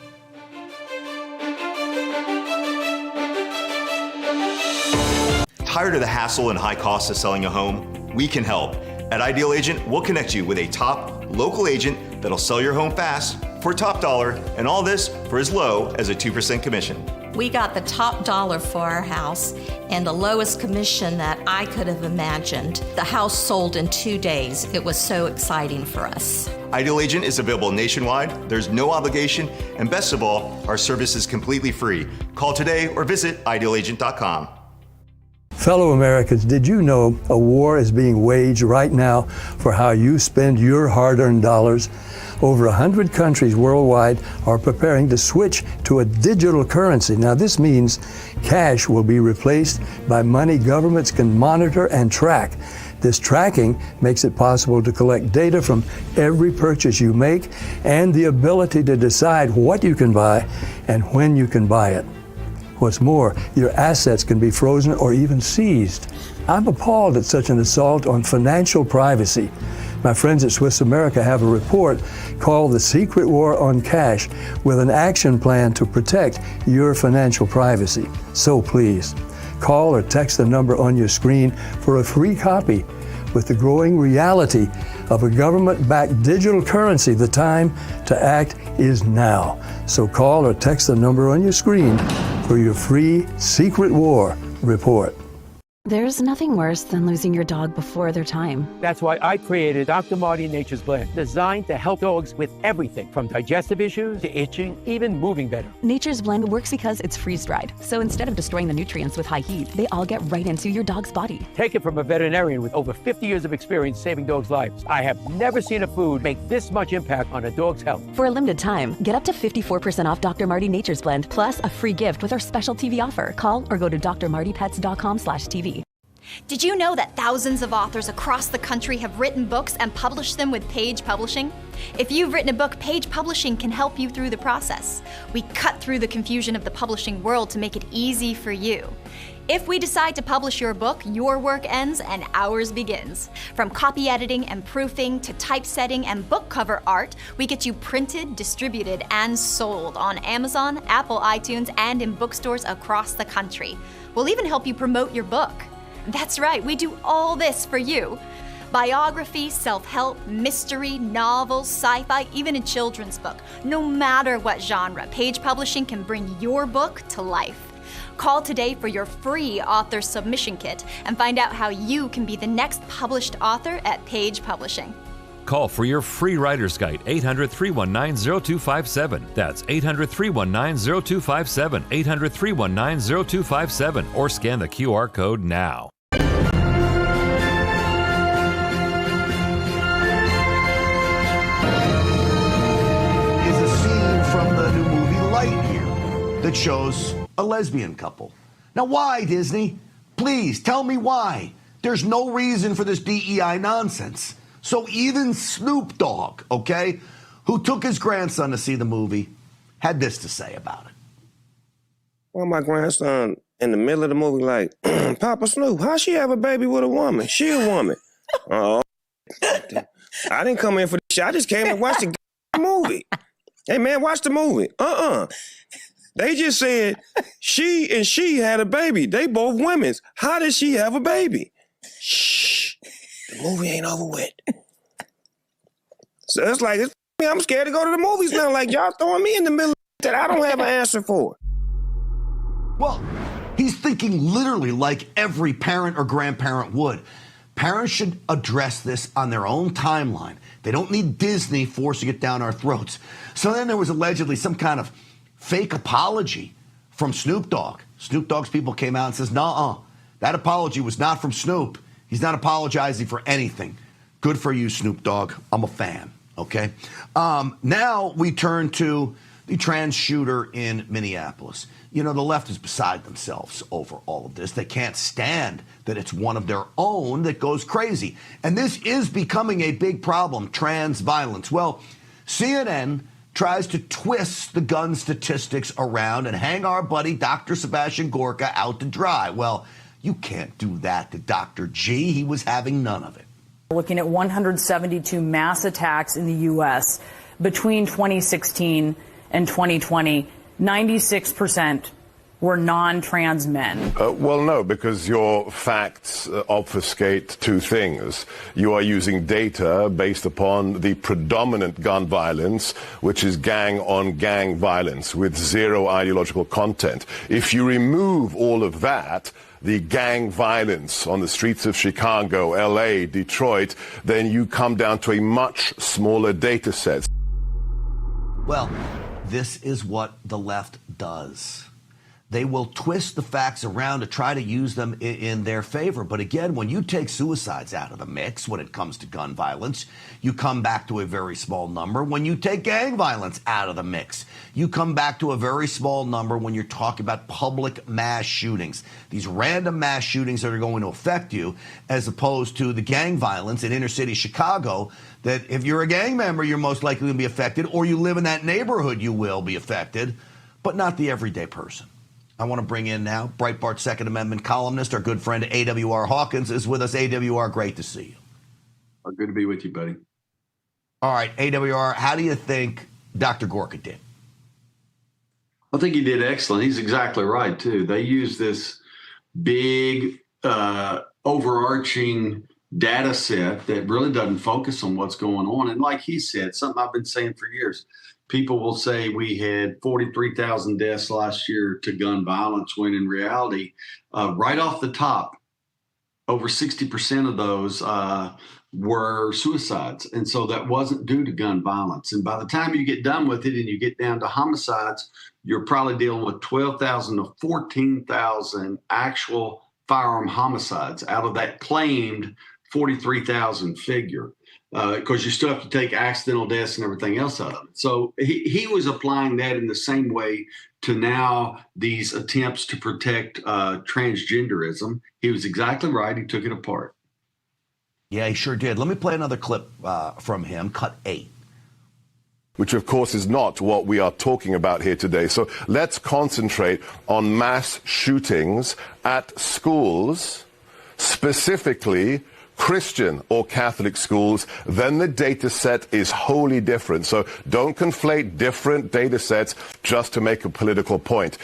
Tired of the hassle and high costs of selling a home? We can help. At Ideal Agent, we'll connect you with a top local agent that'll sell your home fast for top dollar, and all this for as low as a 2% commission. We got the top dollar for our house and the lowest commission that I could have imagined. The house sold in 2 days. It was so exciting for us. Ideal Agent is available nationwide. There's no obligation, and best of all, our service is completely free. Call today or visit idealagent.com. Fellow Americans, did you know a war is being waged right now for how you spend your hard-earned dollars? Over 100 countries worldwide are preparing to switch to a digital currency. Now, this means cash will be replaced by money governments can monitor and track. This tracking makes it possible to collect data from every purchase you make and the ability to decide what you can buy and when you can buy it. What's more, your assets can be frozen or even seized. I'm appalled at such an assault on financial privacy. My friends at Swiss America have a report called The Secret War on Cash with an action plan to protect your financial privacy. So please, call or text the number on your screen for a free copy. With the growing reality of a government-backed digital currency, the time to act is now. So call or text the number on your screen for your free Secret War report. There's nothing worse than losing your dog before their time. That's why I created Dr. Marty Nature's Blend, designed to help dogs with everything from digestive issues to itching, even moving better. Nature's Blend works because it's freeze-dried. So instead of destroying the nutrients with high heat, they all get right into your dog's body. Take it from a veterinarian with over 50 years of experience saving dogs' lives. I have never seen a food make this much impact on a dog's health. For a limited time, get up to 54% off Dr. Marty Nature's Blend, plus a free gift with our special TV offer. Call or go to drmartypets.com/TV. Did you know that thousands of authors across the country have written books and published them with Page Publishing? If you've written a book, Page Publishing can help you through the process. We cut through the confusion of the publishing world to make it easy for you. If we decide to publish your book, your work ends and ours begins. From copy editing and proofing to typesetting and book cover art, we get you printed, distributed, and sold on Amazon, Apple iTunes, and in bookstores across the country. We'll even help you promote your book. That's right, we do all this for you. Biography, self-help, mystery, novels, sci-fi, even a children's book. No matter what genre, Page Publishing can bring your book to life. Call today for your free author submission kit and find out how you can be the next published author at Page Publishing. Call for your free writer's guide, 800-319-0257. That's 800-319-0257, 800-319-0257, or scan the QR code now. Is a scene from the new movie Lightyear that shows a lesbian couple. Now, why, Disney? Please tell me why. There's no reason for this DEI nonsense. So even Snoop Dogg, okay, who took his grandson to see the movie, had this to say about it. Well, my grandson in the middle of the movie like, Papa Snoop, how she have a baby with a woman? She a woman. Oh, I didn't come in for this shit. I just came to watch the movie. Hey, man, watch the movie. They just said she had a baby. They both women's. How did she have a baby? Shh. The movie ain't over with. So it's like, I'm scared to go to the movies now. Like, y'all throwing me in the middle of that I don't have an answer for. Well, he's thinking literally like every parent or grandparent would. Parents should address this on their own timeline. They don't need Disney forcing it down our throats. So then there was allegedly some kind of fake apology from Snoop Dogg. Snoop Dogg's people came out and says, "Nuh-uh, that apology was not from Snoop. He's not apologizing for anything." Good for you, Snoop Dogg. I'm a fan, okay? Now we turn to the trans shooter in Minneapolis. You know, the left is beside themselves over all of this. They can't stand that it's one of their own that goes crazy. And this is becoming a big problem, trans violence. Well, CNN tries to twist the gun statistics around and hang our buddy Dr. Sebastian Gorka out to dry. Well, you can't do that to Dr. G. He was having none of it. Looking at 172 mass attacks in the U.S. between 2016 and 2020, 96% were non-trans men. Well, no, because your facts obfuscate two things. You are using data based upon the predominant gun violence, which is gang-on-gang violence with zero ideological content. If you remove all of that, the gang violence on the streets of Chicago, LA, Detroit, then you come down to a much smaller data set. Well, this is what the left does. they will twist the facts around to try to use them in their favor. But again, when you take suicides out of the mix when it comes to gun violence, you come back to a very small number. When you take gang violence out of the mix, you come back to a very small number when you're talking about public mass shootings, these random mass shootings that are going to affect you, as opposed to the gang violence in inner city Chicago, that if you're a gang member, you're most likely to be affected, or you live in that neighborhood, you will be affected, but not the everyday person. I want to bring in now Breitbart Second Amendment columnist, our good friend AWR Hawkins is with us. AWR, great to see you. Good to be with you, buddy. All right, AWR, how do you think Dr. Gorka did? I think he did excellent. He's exactly right, too. They use this big, overarching data set that really doesn't focus on what's going on. And like he said, something I've been saying for years, people will say we had 43,000 deaths last year to gun violence, when in reality, right off the top, over 60% of those were suicides. And so that wasn't due to gun violence. And by the time you get done with it and you get down to homicides, you're probably dealing with 12,000 to 14,000 actual firearm homicides out of that claimed 43,000 figure. Because you still have to take accidental deaths and everything else out of it. So he was applying that in the same way to now these attempts to protect transgenderism. He was exactly right. He took it apart. Yeah, he sure did. Let me play another clip from him, cut 8. Which, of course, is not what we are talking about here today. So let's concentrate on mass shootings at schools, specifically Christian or Catholic schools. Then the data set is wholly different. So don't conflate different data sets just to make a political point.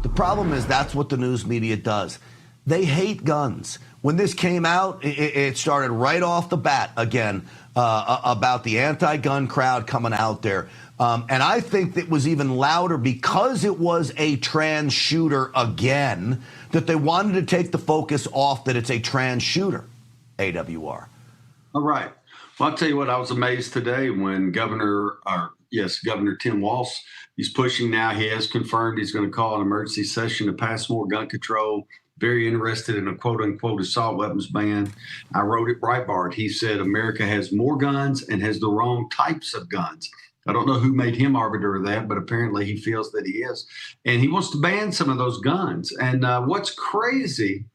The problem is that's what the news media does. They hate guns. When this came out, it started right off the bat again about the anti-gun crowd coming out there. And I think it was even louder because it was a trans shooter again, that they wanted to take the focus off that it's a trans shooter, AWR. All right. Well, I'll tell you what, I was amazed today when Governor Tim Walz, he's pushing now. He has confirmed he's going to call an emergency session to pass more gun control. Very interested in a quote-unquote assault weapons ban. I wrote it Breitbart. He said America has more guns and has the wrong types of guns. I don't know who made him arbiter of that, but apparently he feels that he is. And he wants to ban some of those guns. And what's crazy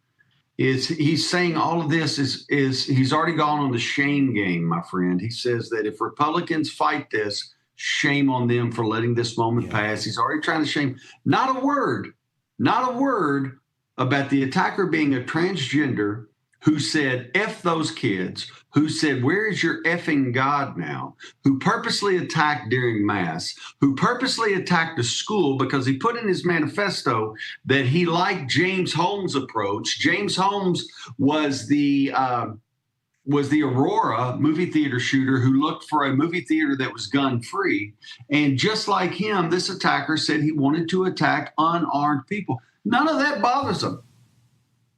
is he's saying all of this is he's already gone on the shame game, my friend. He says that if Republicans fight this, shame on them for letting this moment pass. He's already trying to shame. Not a word about the attacker being a transgender who said, F those kids, who said, where is your effing God now, who purposely attacked during Mass, who purposely attacked a school because he put in his manifesto that he liked James Holmes' approach. James Holmes was the Aurora movie theater shooter who looked for a movie theater that was gun-free. And just like him, this attacker said he wanted to attack unarmed people. None of that bothers them.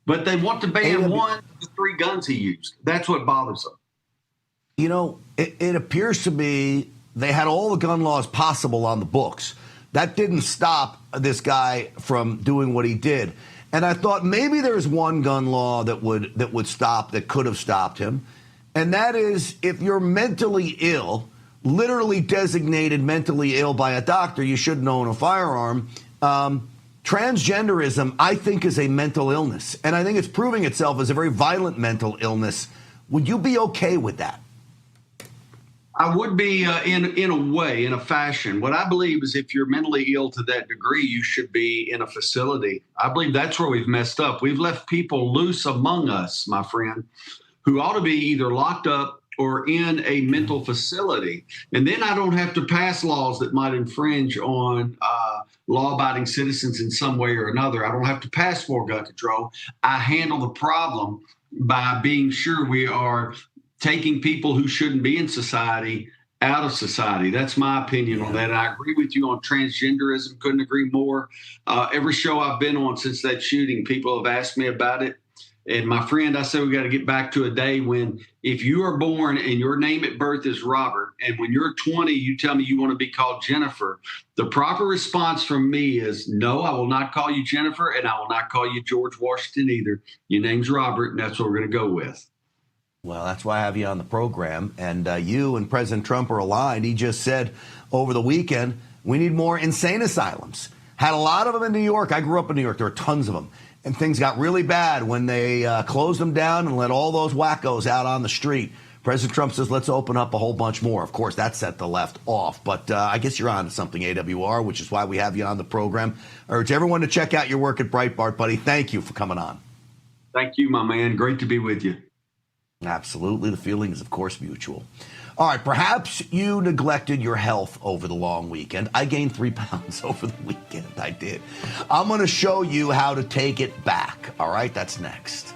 But they want to ban one of the 3 guns he used. That's what bothers them. You know, it appears to me they had all the gun laws possible on the books. That didn't stop this guy from doing what he did. And I thought maybe there's one gun law that could have stopped him. And that is, if you're mentally ill, literally designated mentally ill by a doctor, you shouldn't own a firearm. Transgenderism, I think, is a mental illness, and I think it's proving itself as a very violent mental illness. Would you be okay with that? I would be in a way, in a fashion. What I believe is if you're mentally ill to that degree, you should be in a facility. I believe that's where we've messed up. We've left people loose among us, my friend, who ought to be either locked up or in a mental facility. And then I don't have to pass laws that might infringe on law-abiding citizens in some way or another. I don't have to pass more gun control. I handle the problem by being sure we are taking people who shouldn't be in society out of society. That's my opinion on that. And I agree with you on transgenderism. Couldn't agree more. Every show I've been on since that shooting, people have asked me about it. And my friend, I said, we got to get back to a day when if you are born and your name at birth is Robert, and when you're 20, you tell me you want to be called Jennifer, the proper response from me is, no, I will not call you Jennifer, and I will not call you George Washington either. Your name's Robert, and that's what we're going to go with. Well, that's why I have you on the program. And you and President Trump are aligned. He just said over the weekend, we need more insane asylums. Had a lot of them in New York. I grew up in New York. There were tons of them. And things got really bad when they closed them down and let all those wackos out on the street. President Trump says, let's open up a whole bunch more. Of course, that set the left off. But I guess you're on to something, AWR, which is why we have you on the program. I urge everyone to check out your work at Breitbart, buddy. Thank you for coming on. Thank you, my man. Great to be with you. Absolutely. The feeling is, of course, mutual. All right. Perhaps you neglected your health over the long weekend. I gained 3 pounds over the weekend. I did. I'm going to show you how to take it back. All right. That's next.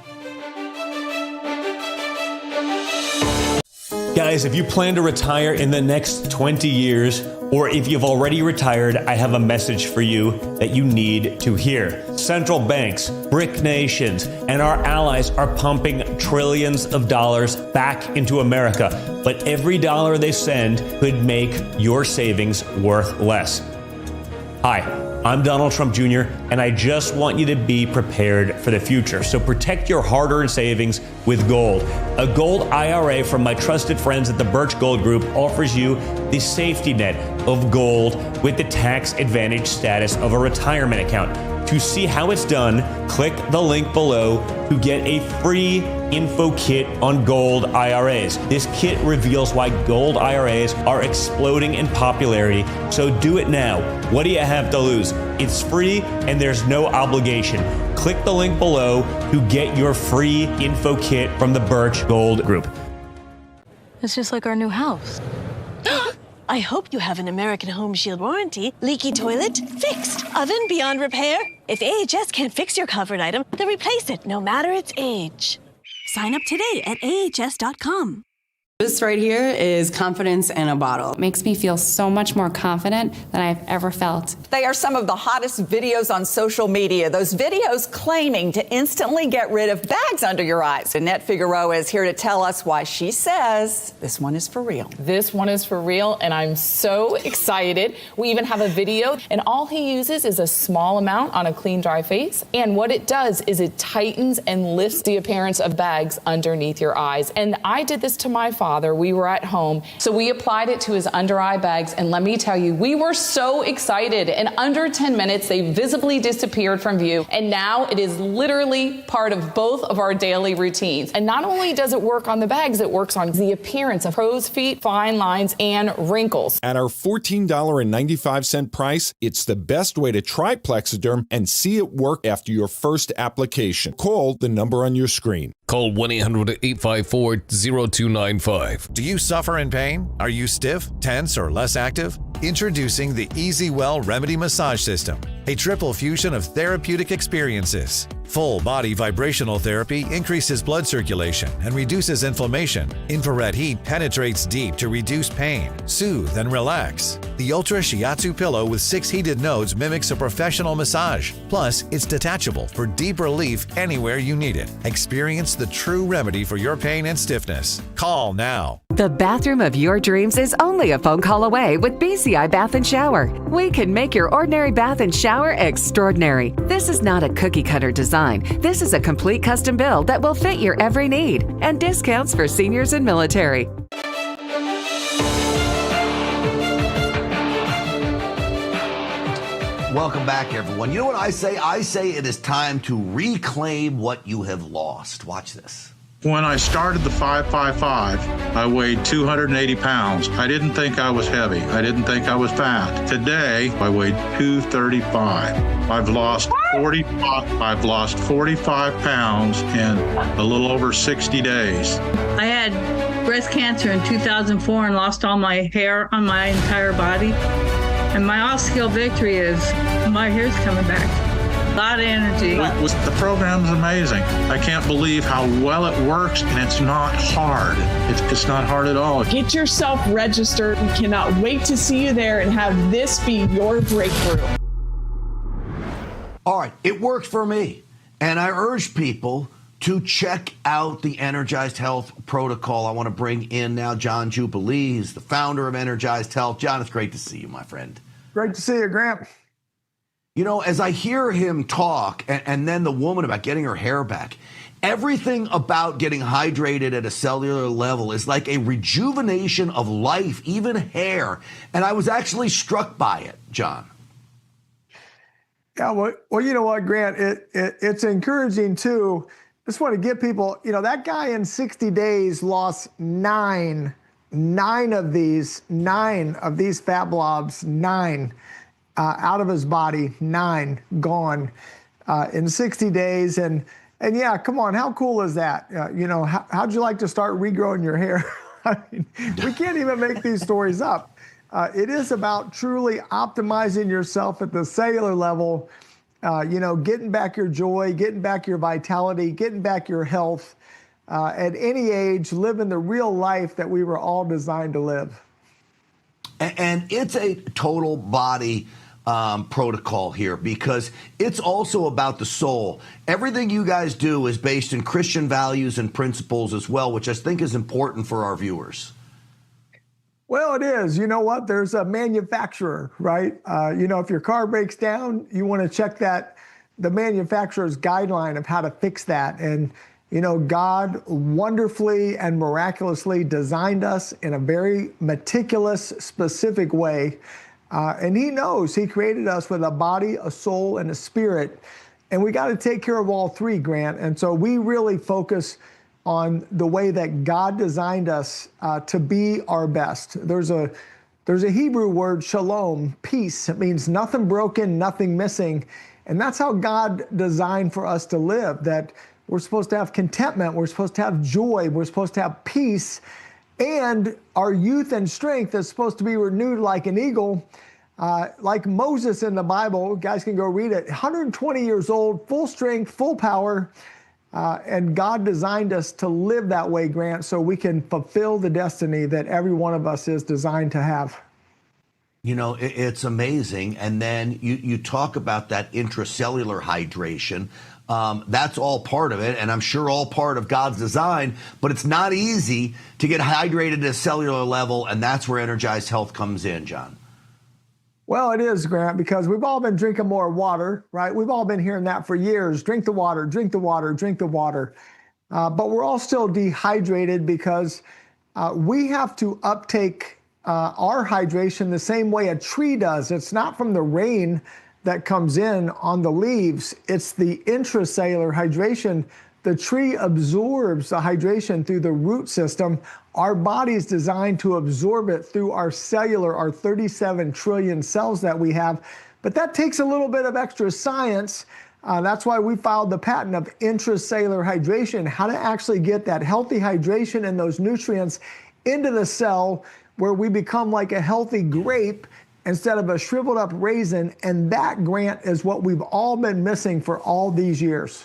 Guys, if you plan to retire in the next 20 years, or if you've already retired, I have a message for you that you need to hear. Central banks, BRIC nations, and our allies are pumping trillions of dollars back into America. But every dollar they send could make your savings worth less. Hi, I'm Donald Trump Jr., and I just want you to be prepared for the future. So protect your hard-earned savings with gold. A gold IRA from my trusted friends at the Birch Gold Group offers you the safety net of gold with the tax advantage status of a retirement account. To see how it's done, click the link below to get a free info kit on gold IRAs. This kit reveals why gold IRAs are exploding in popularity, so do it now. What do you have to lose? It's free and there's no obligation. Click the link below to get your free info kit from the Birch Gold Group. It's just like our new house. I hope you have an American Home Shield warranty. Leaky toilet? Fixed. Oven beyond repair? If AHS can't fix your covered item, then replace it, no matter its age. Sign up today at ahs.com. This right here is confidence in a bottle. It makes me feel so much more confident than I've ever felt. They are some of the hottest videos on social media. Those videos claiming to instantly get rid of bags under your eyes. Annette Figueroa is here to tell us why she says this one is for real. This one is for real, and I'm so excited. We even have a video, and all he uses is a small amount on a clean, dry face. And what it does is it tightens and lifts the appearance of bags underneath your eyes. And I did this to my father. We were at home, so we applied it to his under eye bags, and let me tell you, we were so excited. In under 10 minutes, they visibly disappeared from view, and now it is literally part of both of our daily routines. And not only does it work on the bags, it works on the appearance of crow's feet, fine lines, and wrinkles. At our $14.95 price, it's the best way to try Plexiderm and see it work after your first application. Call the number on your screen. Call 1-800-854-0295. Do you suffer in pain? Are you stiff, tense, or less active? Introducing the Easy Well Remedy Massage System, a triple fusion of therapeutic experiences. Full body vibrational therapy increases blood circulation and reduces inflammation. Infrared heat penetrates deep to reduce pain, soothe, and relax. The Ultra Shiatsu pillow with 6 heated nodes mimics a professional massage. Plus, it's detachable for deep relief anywhere you need it. Experience the true remedy for your pain and stiffness. Call now. The bathroom of your dreams is only a phone call away with BCI Bath and Shower. We can make your ordinary bath and shower extraordinary. This is not a cookie cutter design. This is a complete custom build that will fit your every need, and discounts for seniors and military. Welcome back, everyone. You know what I say? I say it is time to reclaim what you have lost. Watch this. When I started the 555, I weighed 280 pounds. I didn't think I was heavy. I didn't think I was fat. Today, I weighed 235. I've lost 45 pounds in a little over 60 days. I had breast cancer in 2004 and lost all my hair on my entire body. And my all-skill victory is my hair's coming back. A lot of energy. The program's amazing. I can't believe how well it works, and it's not hard. It's not hard at all. Get yourself registered. We cannot wait to see you there and have this be your breakthrough. All right, it worked for me. And I urge people to check out the Energized Health Protocol. I want to bring in now John Jubilee. He's the founder of Energized Health. John, it's great to see you, my friend. Great to see you, Grant. You know, as I hear him talk, and then the woman about getting her hair back, everything about getting hydrated at a cellular level is like a rejuvenation of life, even hair. And I was actually struck by it, John. Yeah, well, you know what, Grant? It's encouraging, too. Just want to give people, you know, that guy in 60 days lost nine of these fat blobs, out of his body, 9 gone in 60 days. And yeah, come on, how cool is that? You know, how'd you like to start regrowing your hair? I mean, we can't even make these stories up. It is about truly optimizing yourself at the cellular level, you know, getting back your joy, getting back your vitality, getting back your health at any age, living the real life that we were all designed to live. And it's a total body protocol here, because it's also about the soul. Everything you guys do is based in Christian values and principles as well, which I think is important for our viewers. Well, it is. You know what? There's a manufacturer, right? You know, if your car breaks down, you want to check the manufacturer's guideline of how to fix that. And, you know, God wonderfully and miraculously designed us in a very meticulous, specific way. And he knows he created us with a body, a soul, and a spirit. And we got to take care of all three, Grant. And so we really focus on the way that God designed us to be our best. There's a Hebrew word, shalom, peace. It means nothing broken, nothing missing. And that's how God designed for us to live, that we're supposed to have contentment, we're supposed to have joy, we're supposed to have peace, and our youth and strength is supposed to be renewed like an eagle. Like Moses in the Bible, guys can go read it, 120 years old, full strength, full power. And God designed us to live that way, Grant, so we can fulfill the destiny that every one of us is designed to have. You know, it's amazing. And then you talk about that intracellular hydration. That's all part of it, and I'm sure all part of God's design, but it's not easy to get hydrated at a cellular level, and that's where Energized Health comes in, John. Well, it is, Grant, because we've all been drinking more water, right? We've all been hearing that for years. Drink the water, drink the water, drink the water. But we're all still dehydrated because we have to uptake our hydration the same way a tree does. It's not from the rain that comes in on the leaves. It's the intracellular hydration. The tree absorbs the hydration through the root system. Our body's designed to absorb it through our cellular, our 37 trillion cells that we have. But that takes a little bit of extra science. That's why we filed the patent of intracellular hydration, how to actually get that healthy hydration and those nutrients into the cell where we become like a healthy grape instead of a shriveled up raisin. And that, Grant, is what we've all been missing for all these years.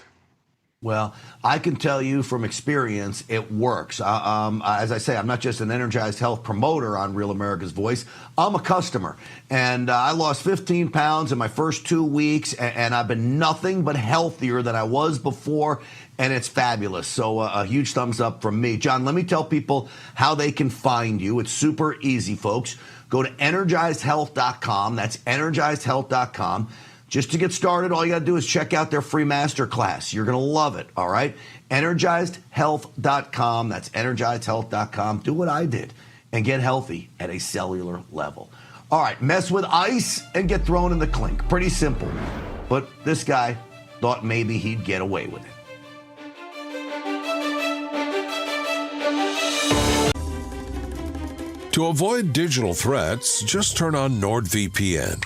Well, I can tell you from experience, it works. As I say, I'm not just an Energized Health promoter on Real America's Voice. I'm a customer. And I lost 15 pounds in my first 2 weeks, and I've been nothing but healthier than I was before, and it's fabulous. So a huge thumbs up from me. John, let me tell people how they can find you. It's super easy, folks. Go to EnergizedHealth.com. That's EnergizedHealth.com. Just to get started, all you got to do is check out their free masterclass. You're going to love it, all right? EnergizedHealth.com. That's EnergizedHealth.com. Do what I did and get healthy at a cellular level. All right, mess with ice and get thrown in the clink. Pretty simple. But this guy thought maybe he'd get away with it. To avoid digital threats, just turn on NordVPN.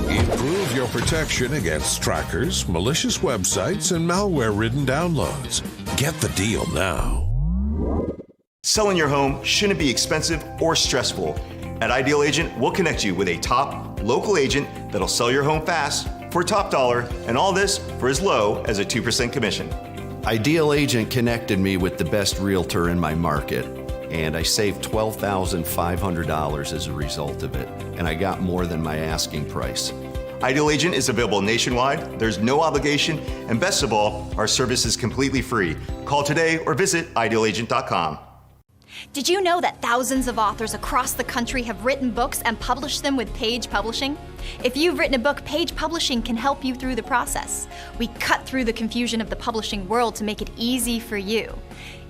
Improve your protection against trackers, malicious websites, and malware-ridden downloads. Get the deal now. Selling your home shouldn't be expensive or stressful. At Ideal Agent, we'll connect you with a top local agent that'll sell your home fast for top dollar, and all this for as low as a 2% commission. Ideal Agent connected me with the best realtor in my market, and I saved $12,500 as a result of it, and I got more than my asking price. Ideal Agent is available nationwide. There's no obligation, and best of all, our service is completely free. Call today or visit idealagent.com. Did you know that thousands of authors across the country have written books and published them with Page Publishing? If you've written a book, Page Publishing can help you through the process. We cut through the confusion of the publishing world to make it easy for you.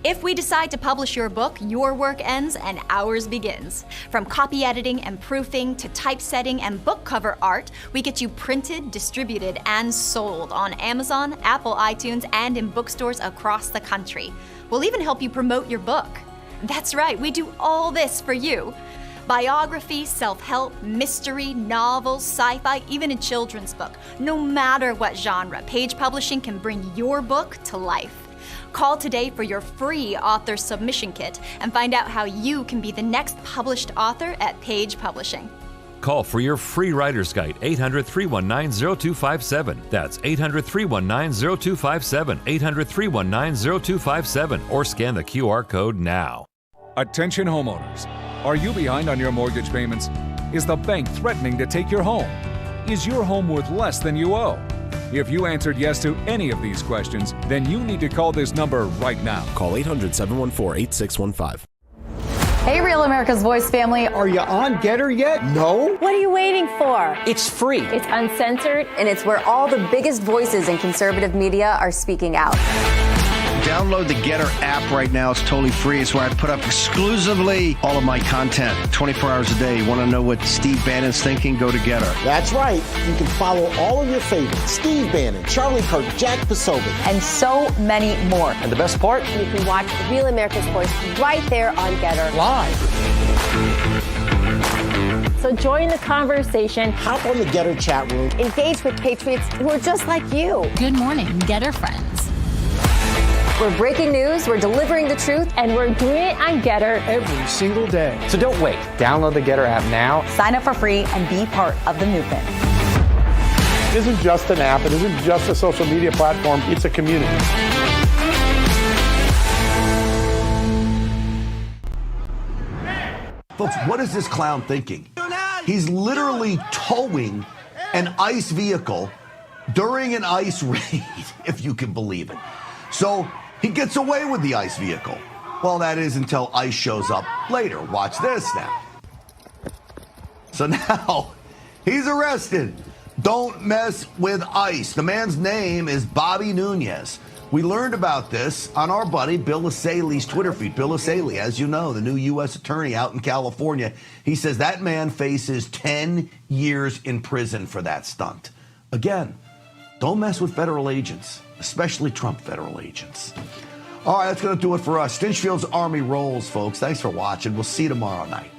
If we decide to publish your book, your work ends and ours begins. From copy editing and proofing to typesetting and book cover art, we get you printed, distributed, and sold on Amazon, Apple iTunes, and in bookstores across the country. We'll even help you promote your book. That's right, we do all this for you. Biography, self-help, mystery, novels, sci-fi, even a children's book. No matter what genre, Page Publishing can bring your book to life. Call today for your free author submission kit and find out how you can be the next published author at Page Publishing. Call for your free writer's guide, 800-319-0257. That's 800-319-0257, 800-319-0257, or scan the QR code now. Attention homeowners. Are you behind on your mortgage payments? Is the bank threatening to take your home? Is your home worth less than you owe? If you answered yes to any of these questions, then you need to call this number right now. Call 800-714-8615. Hey, Real America's Voice family. Are you on Getter yet? No? What are you waiting for? It's free. It's uncensored, and it's where all the biggest voices in conservative media are speaking out. Download the Getter app right now. It's totally free. It's where I put up exclusively all of my content 24 hours a day. You want to know what Steve Bannon's thinking? Go to Getter. That's right. You can follow all of your favorites. Steve Bannon, Charlie Kirk, Jack Posobiec, and so many more. And the best part? You can watch Real America's Voice right there on Getter. Live. So join the conversation. Hop on the Getter chat room. Engage with patriots who are just like you. Good morning, Getter friends. We're breaking news, we're delivering the truth, and we're doing it on Getter every single day. So don't wait. Download the Getter app now. Sign up for free and be part of the movement. It isn't just an app. It isn't just a social media platform. It's a community. Folks, what is this clown thinking? He's literally towing an ICE vehicle during an ICE raid, if you can believe it. So he gets away with the ICE vehicle. Well, that is until ICE shows up later. Watch this now. So now he's arrested. Don't mess with ICE. The man's name is Bobby Nunez. We learned about this on our buddy Bill Asaley's Twitter feed. Bill Asaley, as you know, the new U.S. attorney out in California, he says that man faces 10 years in prison for that stunt. Again, don't mess with federal agents, especially Trump federal agents. All right, that's going to do it for us. Stinchfield's Army rolls, folks. Thanks for watching. We'll see you tomorrow night.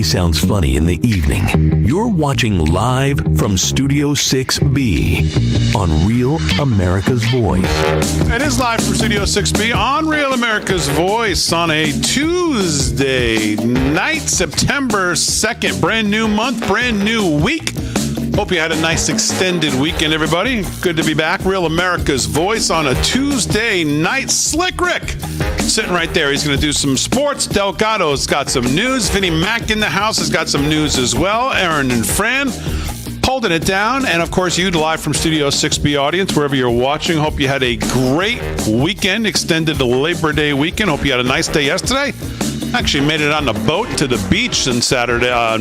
Sounds funny in the evening. You're watching live from Studio 6B on Real America's Voice. It is live from Studio 6B on Real America's Voice on a Tuesday night, September 2nd. Brand new month, brand new week. Hope you had a nice extended weekend, everybody. Good to be back. Real America's Voice on a Tuesday night. Slick Rick sitting right there. He's going to do some sports. Delgado's got some news. Vinnie Mac in the house has got some news as well. Aaron and Fran holding it down. And, of course, you, the live from Studio 6B audience, wherever you're watching. Hope you had a great weekend, extended Labor Day weekend. Hope you had a nice day yesterday. Actually made it on the boat to the beach on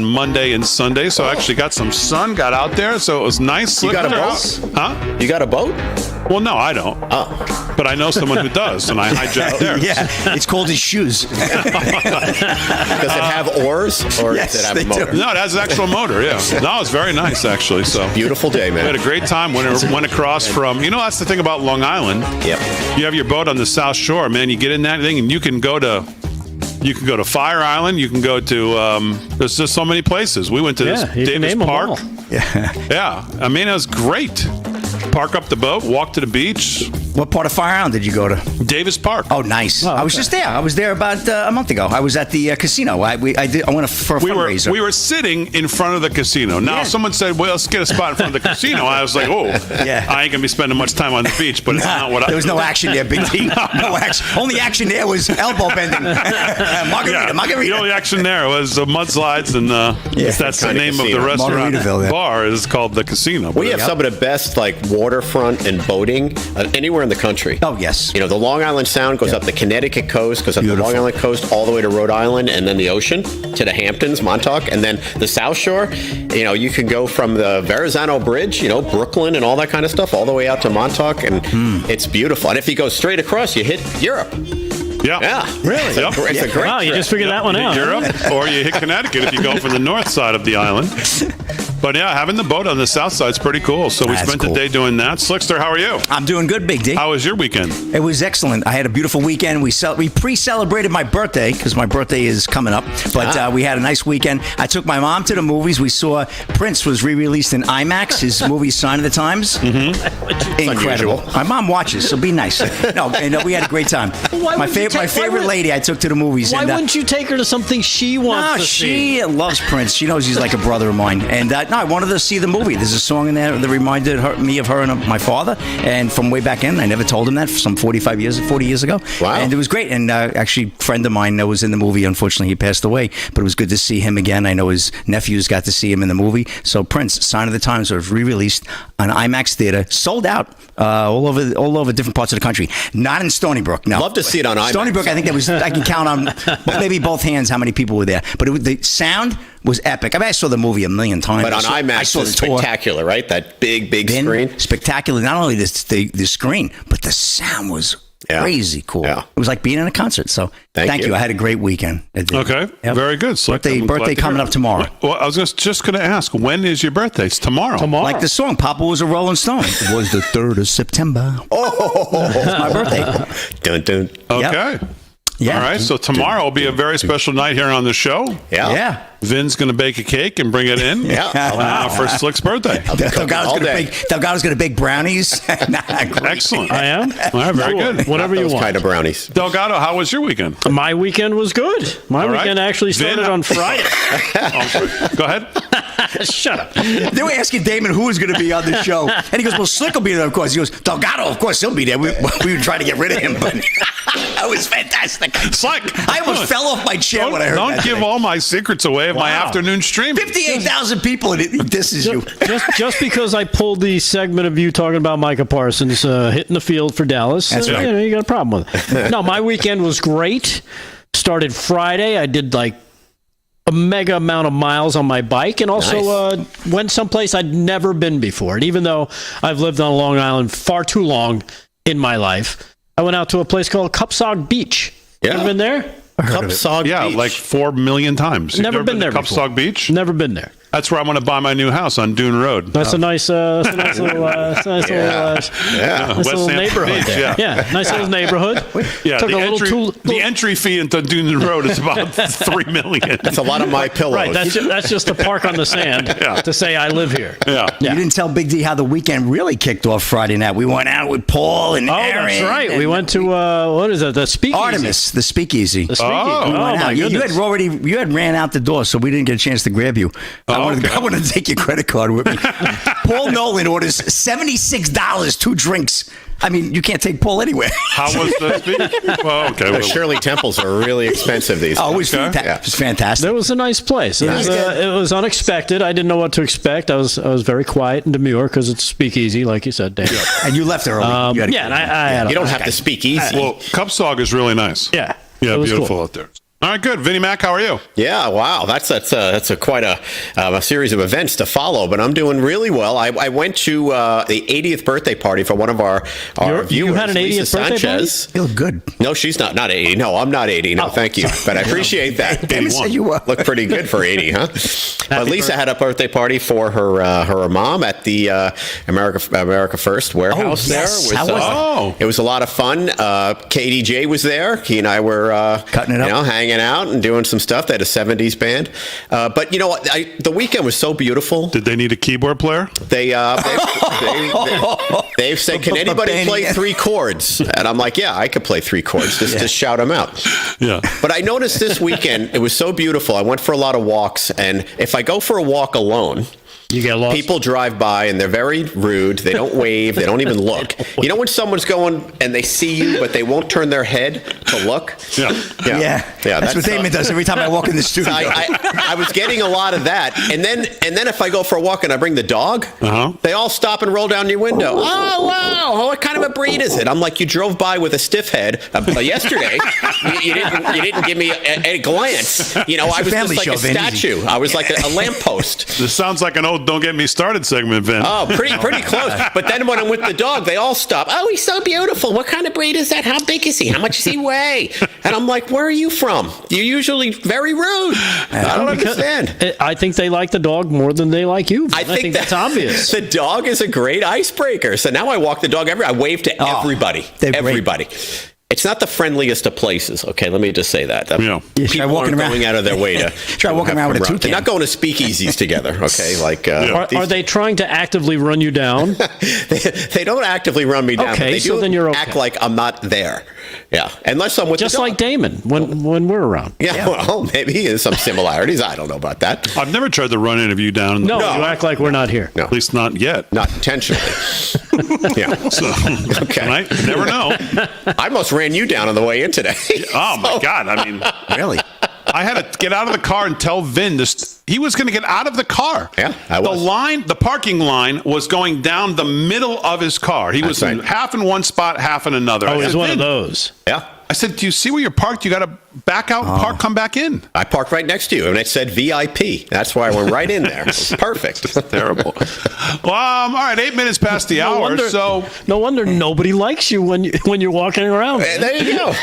Monday and Sunday, so I actually got some sun, got out there, so it was nice. You got a boat? Huh? You got a boat? Well, no, I don't. Oh. But I know someone who does, and I hijacked theirs. Yeah, it's called his shoes. Does it have oars, or yes, does it have a motor? No, it has an actual motor, yeah. No, it's very nice, actually. So beautiful day, man. We had a great time when it went across from, that's the thing about Long Island. Yep. You have your boat on the South Shore, man. You get in that thing, and you can go to Fire Island. You can go to, there's just so many places. We went to this Davis Park. Yeah. I mean, it was great. Park up the boat, walk to the beach. What part of Fire Island did you go to? Davis Park. Oh, nice. I was just there. I was there about a month ago. I was at the casino. I went for a fundraiser. We were sitting in front of the casino. Now, someone said, well, let's get a spot in front of the casino. I was like, I ain't going to be spending much time on the beach, but it's not what I... There was no action there, Big D. No action. Only action there was elbow bending. Margarita. The only action there was mudslides, and that's the name of the restaurant bar is called the casino. We have some of the best waterfront and boating anywhere in the country. Oh, yes. The Long Island Sound goes up the Connecticut coast, goes up the Long Island coast all the way to Rhode Island, and then the ocean to the Hamptons, Montauk, and then the South Shore. You can go from the Verrazano Bridge, Brooklyn and all that kind of stuff, all the way out to Montauk, and it's beautiful. And if you go straight across, you hit Europe. Yeah. Really? It's a great Wow, you just figured that one out. Europe, or you hit Connecticut if you go from the north side of the island. But having the boat on the south side is pretty cool. So we spent the day doing that. Slickster, how are you? I'm doing good, Big D. How was your weekend? It was excellent. I had a beautiful weekend. We pre-celebrated my birthday because my birthday is coming up. But we had a nice weekend. I took my mom to the movies. We saw Prince was re-released in IMAX. His movie Sign of the Times. Mm-hmm. Incredible. My mom watches, so be nice. No, we had a great time. My favorite lady I took to the movies. Why wouldn't you take her to something she wants to see? She loves Prince. She knows he's like a brother of mine. And I wanted to see the movie. There's a song in there that reminded me of her and my father. And from way back in, I never told him that, some 40 years ago. Wow. And it was great. And actually, a friend of mine that was in the movie, unfortunately, he passed away. But it was good to see him again. I know his nephews got to see him in the movie. So Prince, Sign of the Times, was re-released on IMAX Theater, sold out all over different parts of the country. Not in Stony Brook, no. Love to see it on IMAX. Stony Brook, I think I can count on maybe both hands how many people were there. But the sound was epic. I mean, I saw the movie a million times. But on IMAX, it's spectacular, right? That big screen. Spectacular. Not only the screen, but the sound was crazy cool. Yeah. It was like being in a concert. So thank you. I had a great weekend. Okay, very good. Birthday coming up tomorrow. Well, I was just going to ask, when is your birthday? It's tomorrow. Like the song, Papa was a Rolling Stone. It was the 3rd of September. It's my birthday. Dun, dun. Okay. Yep. Yeah. All right. So tomorrow will be a very special night here on the show. Yeah. Vin's going to bake a cake and bring it in. For Slick's birthday. Delgado's going to bake brownies. Excellent. I am? All right, very good. Whatever you want. Kind of brownies. Delgado, how was your weekend? My weekend was good. My weekend actually started on Friday. Go ahead. Shut up. They were asking Damon who was going to be on the show. And he goes, well, Slick will be there, of course. He goes, Delgado, of course, he'll be there. We were trying to get rid of him, but that was fantastic. Slick. I almost fell off my chair when I heard that. Don't give all my secrets away of my afternoon stream. 58,000 people, and this is you. Just because I pulled the segment of you talking about Micah Parsons hitting the field for Dallas, That's right. You got a problem with it. No, my weekend was great. Started Friday. I did like a mega amount of miles on my bike, and also went someplace I'd never been before. And even though I've lived on Long Island far too long in my life, I went out to a place called Cupsog Beach. Yeah. Ever been there? Cupsog Beach. Like 4 million times. Never been there Cupsog before. Beach? Never been there. That's where I want to buy my new house on Dune Road. That's a nice little neighborhood Beach, there. Yeah, nice little neighborhood. Yeah, the entry fee into Dune Road is about $3 million. That's a lot of my pillows. Right, that's just to park on the sand to say I live here. Yeah. You didn't tell Big D how the weekend really kicked off Friday night. We went out with Paul and Aaron. That's right. We went to what is it? The Speakeasy. Artemis, the Speakeasy. The Speakeasy. Oh my goodness. You had ran out the door, so we didn't get a chance to grab you. I wanted to take your credit card with me. Paul Nolan orders $76, 2 drinks. I mean, you can't take Paul anywhere. How was the speech? Well, okay. The Shirley Temples are really expensive these days. Oh, it was fantastic. It was a nice place. It was unexpected. I didn't know what to expect. I was very quiet and demure because it's speakeasy, like you said, Dave. And you left early. You don't have to speak easy. Well, Cupsog is really nice. Yeah. Yeah, beautiful out there. All right, good. Vinnie Mac, how are you? Yeah, wow, that's quite a series of events to follow, but I'm doing really well. I went to the 80th birthday party for one of our viewers. You had an 80th Lisa birthday Sanchez. party? You look good. No, she's not 80. No, I'm not 80. No, thank you, but I appreciate that. Damn it, you were. Look pretty good for 80, huh? But Lisa had a birthday party for her mom at the America First warehouse there. How was it was a lot of fun. KDJ was there. He and I were cutting it up, hanging hanging out and doing some stuff. They had a 70s band. But you know what? The weekend was so beautiful. Did they need a keyboard player? They've said, can anybody play 3 chords? And I'm like, yeah, I could play 3 chords. Just shout them out. Yeah. But I noticed this weekend, it was so beautiful. I went for a lot of walks. And if I go for a walk alone, you get lost. People drive by and they're very rude. They don't wave. They don't even look. You know when someone's going and they see you, but they won't turn their head to look? Yeah. That's what Damon does every time I walk in the studio. I was getting a lot of that. And then if I go for a walk and I bring the dog, they all stop and roll down your window. Oh, wow. What kind of a breed is it? I'm like, you drove by with a stiff head yesterday. You didn't give me a glance. You know, I was just like a statue. I was like a lamppost. This sounds like an old "Don't Get Me Started" segment, Vin. Oh, pretty close. But then when I'm with the dog, they all stop. Oh, he's so beautiful. What kind of breed is that? How big is he? How much does he weigh? And I'm like, where are you from? You're usually very rude. I don't understand. I think they like the dog more than they like you. I think that's obvious. The dog is a great icebreaker. So now I walk the dog everywhere. I wave to everybody. Everybody. It's not the friendliest of places. Okay, let me just say that. People aren't going out of their way to try walking around with a toucan. They're not going to speakeasies together. Okay, like are they trying to actively run you down? They don't actively run me down. Okay, but they do then you're okay. act like I'm not there. Yeah, unless I'm with just the dog. like Damon when we're around. Yeah, well, maybe there's some similarities. I don't know about that. I've never tried to run any of you down. No, you act like we're not here. At least not yet. Not intentionally. Yeah. So, okay. I never know. I almost ran you down on the way in today. Oh my God! I mean, really? I had to get out of the car and tell Vin this. He was going to get out of the car. Yeah, the parking line was going down the middle of his car. He was half in one spot, half in another. Oh, he's one of those. Yeah. I said, do you see where you're parked? You got to back out and park, come back in. I parked right next to you, and it said VIP. That's why I went right in there. It was perfect. Terrible. Well, all right, 8 minutes past the hour. No wonder nobody likes you when you're walking around. There you go.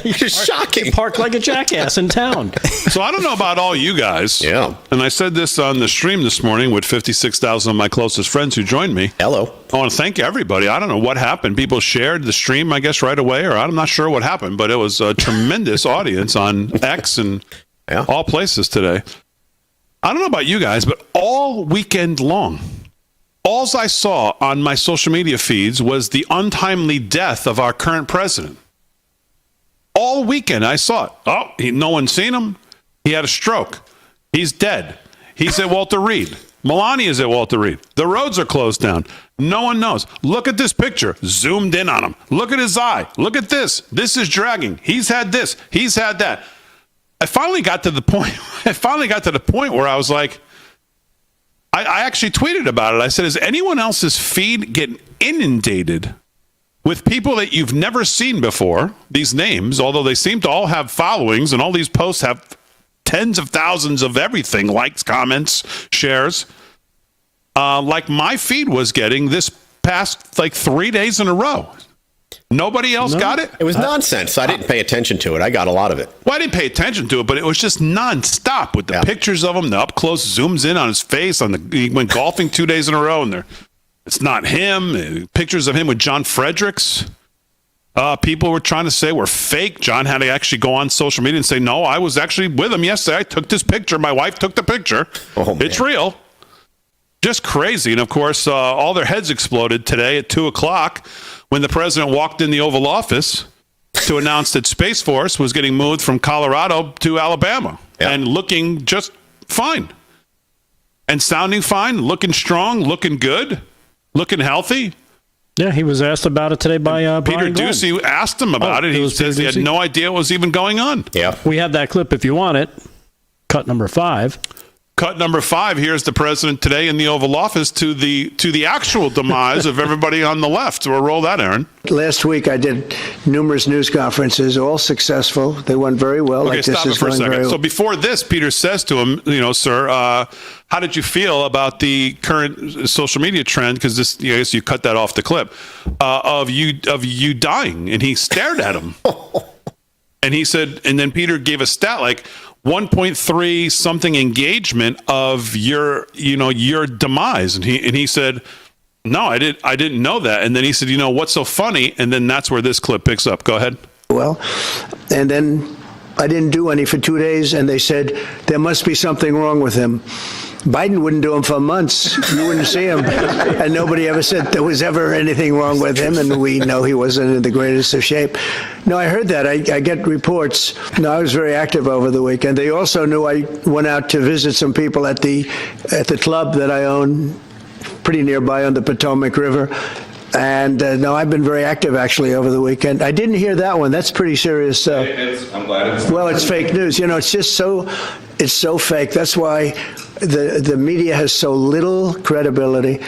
You're shocking. You park like a jackass in town. So I don't know about all you guys. Yeah. And I said this on the stream this morning with 56,000 of my closest friends who joined me. Hello. I want to thank everybody. I don't know what happened. People shared the stream, I guess, right away, or I'm not sure what happened, but it was a tremendous audience on X and all places today. I don't know about you guys, but all weekend long, all I saw on my social media feeds was the untimely death of our current president. All weekend I saw it. Oh, no one's seen him. He had a stroke. He's dead. He's at Walter Reed. Melania's at Walter Reed. The roads are closed down. No one knows. Look at this picture. Zoomed in on him. Look at his eye. Look at this. This is dragging. He's had this. He's had that. I finally got to the point where I was like, I actually tweeted about it. I said, is anyone else's feed getting inundated with people that you've never seen before? These names, although they seem to all have followings, and all these posts have tens of thousands of everything, likes, comments, shares. Like my feed was getting this past 3 days in a row. Nobody else got it? It was nonsense. I didn't pay attention to it. I got a lot of it. Well, I didn't pay attention to it, but it was just nonstop with the pictures of him. The up close zooms in on his face. He went golfing 2 days in a row, and it's not him. Pictures of him with John Fredericks. People were trying to say were fake. John had to actually go on social media and say, no, I was actually with him yesterday. I took this picture. My wife took the picture. It's real. Just crazy. And, of course, all their heads exploded today at 2 o'clock when the president walked in the Oval Office to announce that Space Force was getting moved from Colorado to Alabama and looking just fine and sounding fine, looking strong, looking good, looking healthy. Yeah, he was asked about it today by Peter Ducey asked him about it. He says he had no idea what was even going on. Yeah. We have that clip if you want it. Cut number 5. Cut number 5. Here's the president today in the Oval Office to the actual demise of everybody on the left. We'll roll that, Aaron. Last week I did numerous news conferences, all successful. They went very well. Okay, stop it for a second. So before this, Peter says to him, sir, how did you feel about the current social media trend? Because this, I guess you cut that off the clip of you dying, and he stared at him, and he said, and then Peter gave a stat like 1.3 something engagement of your demise, and he said, no, I didn't know that. And then he said, what's so funny? And then that's where this clip picks up. Go ahead. Well, and then I didn't do any for 2 days, and they said there must be something wrong with him. Biden wouldn't do them for months. You wouldn't see him. And nobody ever said there was ever anything wrong with him, and we know he wasn't in the greatest of shape. No, I heard that. I get reports. No, I was very active over the weekend. They also knew I went out to visit some people at the club that I own pretty nearby on the Potomac River. And no, I've been very active actually over the weekend. I didn't hear that one. That's pretty serious. I'm glad it's. Well, it's fake news. It's just it's so fake. That's why the media has so little credibility.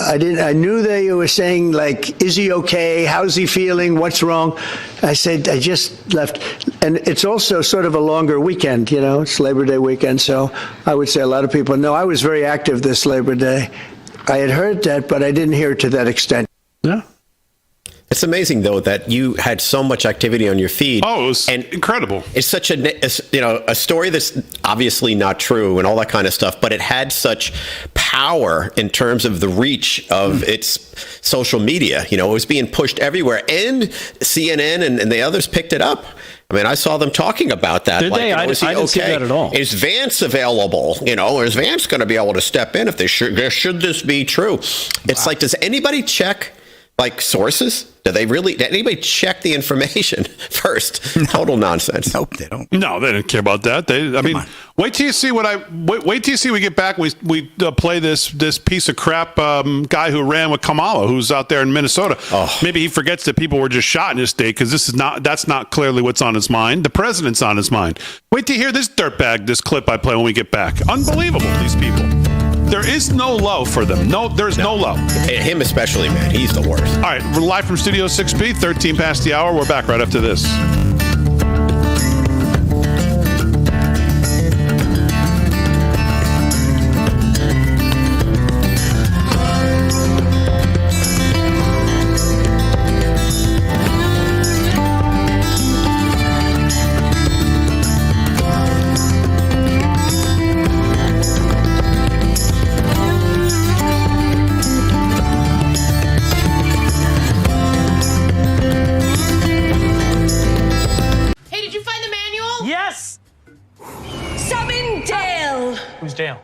I knew they were saying, like, is he okay? How's he feeling? What's wrong? I said, I just left. And it's also sort of a longer weekend, it's Labor Day weekend. So I would say a lot of people know I was very active this Labor Day. I had heard that, but I didn't hear it to that extent. Yeah. It's amazing, though, that you had so much activity on your feed. Oh, it was incredible. It's such a story that's obviously not true and all that kind of stuff, but it had such power in terms of the reach of its social media. It was being pushed everywhere, and CNN and the others picked it up. I mean, I saw them talking about that. Did they? I didn't see that at all. Is Vance available? Or is Vance going to be able to step in if should this be true? It's like, does anybody check sources? Did anybody check the information first? Total nonsense. Nope, they don't. No, they didn't care about that. Wait till you see wait till you see we get back. We play this piece of crap guy who ran with Kamala, who's out there in Minnesota. Oh. Maybe he forgets that people were just shot in his state, because that's not clearly what's on his mind. The president's on his mind. Wait till you hear this dirtbag, this clip I play when we get back. Unbelievable, these people. There is no love for them. There's no love. Him especially, man. He's the worst. All right, we're live from Studio 6B, 13 past the hour. We're back right after this.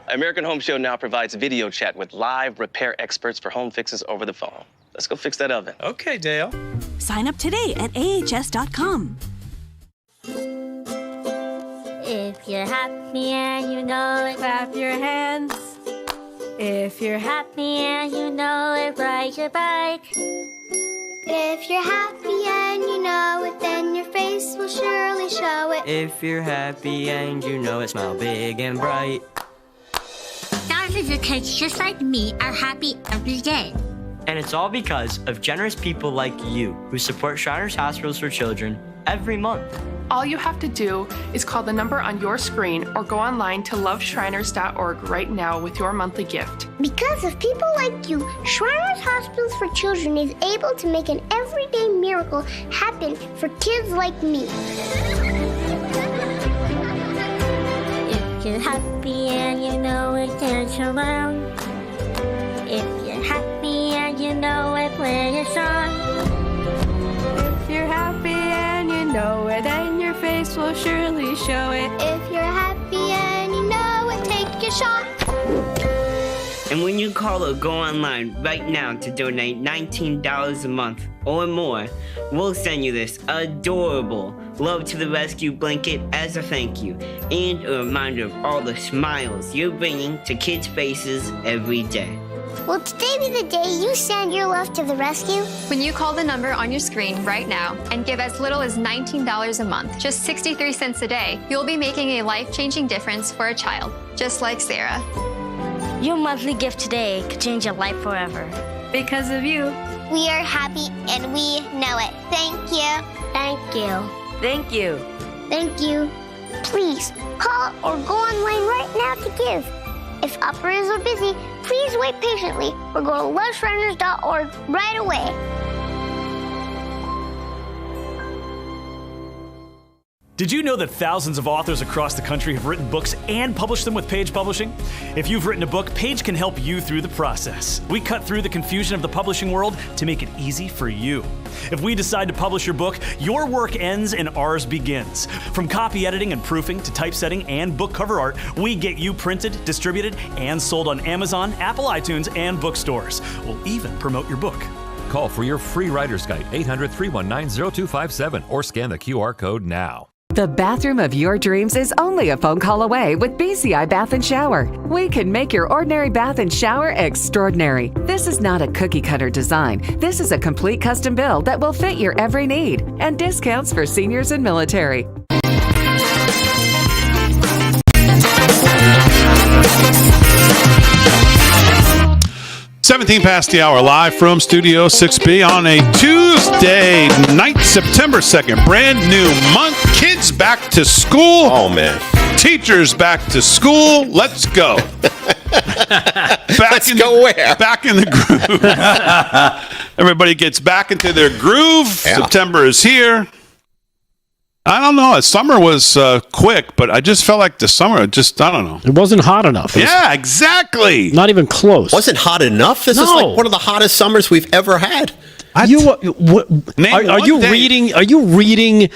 American Home Show now provides video chat with live repair experts for home fixes over the phone. Let's go fix that oven. Okay, Dale. Sign up today at ahs.com. If you're happy and you know it, clap your hands. If you're happy and you know it, ride your bike. If you're happy and you know it, then your face will surely show it. If you're happy and you know it, smile big and bright. Thousands of kids just like me are happy every day. And it's all because of generous people like you who support Shriners Hospitals for Children every month. All you have to do is call the number on your screen or go online to loveshriners.org right now with your monthly gift. Because of people like you, Shriners Hospitals for Children is able to make an everyday miracle happen for kids like me. If you're happy and you know it, dance around. If you're happy and you know it, play a song. If you're happy and you know it, then your face will surely show it. If you're happy and you know it, take a shot. And when you call or go online right now to donate $19 a month or more, we'll send you this adorable Love to the Rescue blanket as a thank you and a reminder of all the smiles you're bringing to kids' faces every day. Will today be the day you send your love to the rescue? When you call the number on your screen right now and give as little as $19 a month, just 63 cents a day, you'll be making a life-changing difference for a child, just like Sarah. Your monthly gift today could change your life forever. Because of you. We are happy and we know it. Thank you. Thank you. Thank you. Thank you. Please call or go online right now to give. If operators are busy, please wait patiently or go to loveshriners.org right away. Did you know that thousands of authors across the country have written books and published them with Page Publishing? If you've written a book, Page can help you through the process. We cut through the confusion of the publishing world to make it easy for you. If we decide to publish your book, your work ends and ours begins. From copy editing and proofing to typesetting and book cover art, we get you printed, distributed, and sold on Amazon, Apple iTunes, and bookstores. We'll even promote your book. Call for your free writer's guide, 800-319-0257, or scan the QR code now. The bathroom of your dreams is only a phone call away with BCI Bath and Shower. We can make your ordinary bath and shower extraordinary. This is not a cookie cutter design. This is a complete custom build that will fit your every need, and discounts for seniors and military. 17 past the hour, live from Studio 6B on a Tuesday night, September 2nd. Brand new month. Kids back to school. Oh, man. Teachers back to school. Let's go. Let's go where? Back in the groove. Everybody gets back into their groove. Yeah. September is here. I don't know. Summer was quick, but I just felt like the summer, I don't know. It wasn't hot enough. Yeah, exactly. Not even close. Wasn't hot enough? This is like one of the hottest summers we've ever had. Are you reading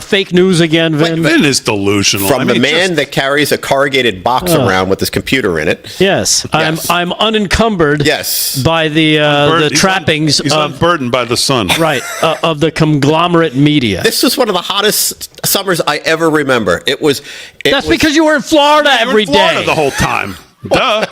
fake news again, Vin? Vin is delusional. From the man that carries a corrugated box around with his computer in it. Yes. I'm unencumbered. Yes. By the trappings. He's unburdened by the sun. Right. Of the conglomerate media. This was one of the hottest summers I ever remember. That's because you were in Florida every day. Florida the whole time. Duh.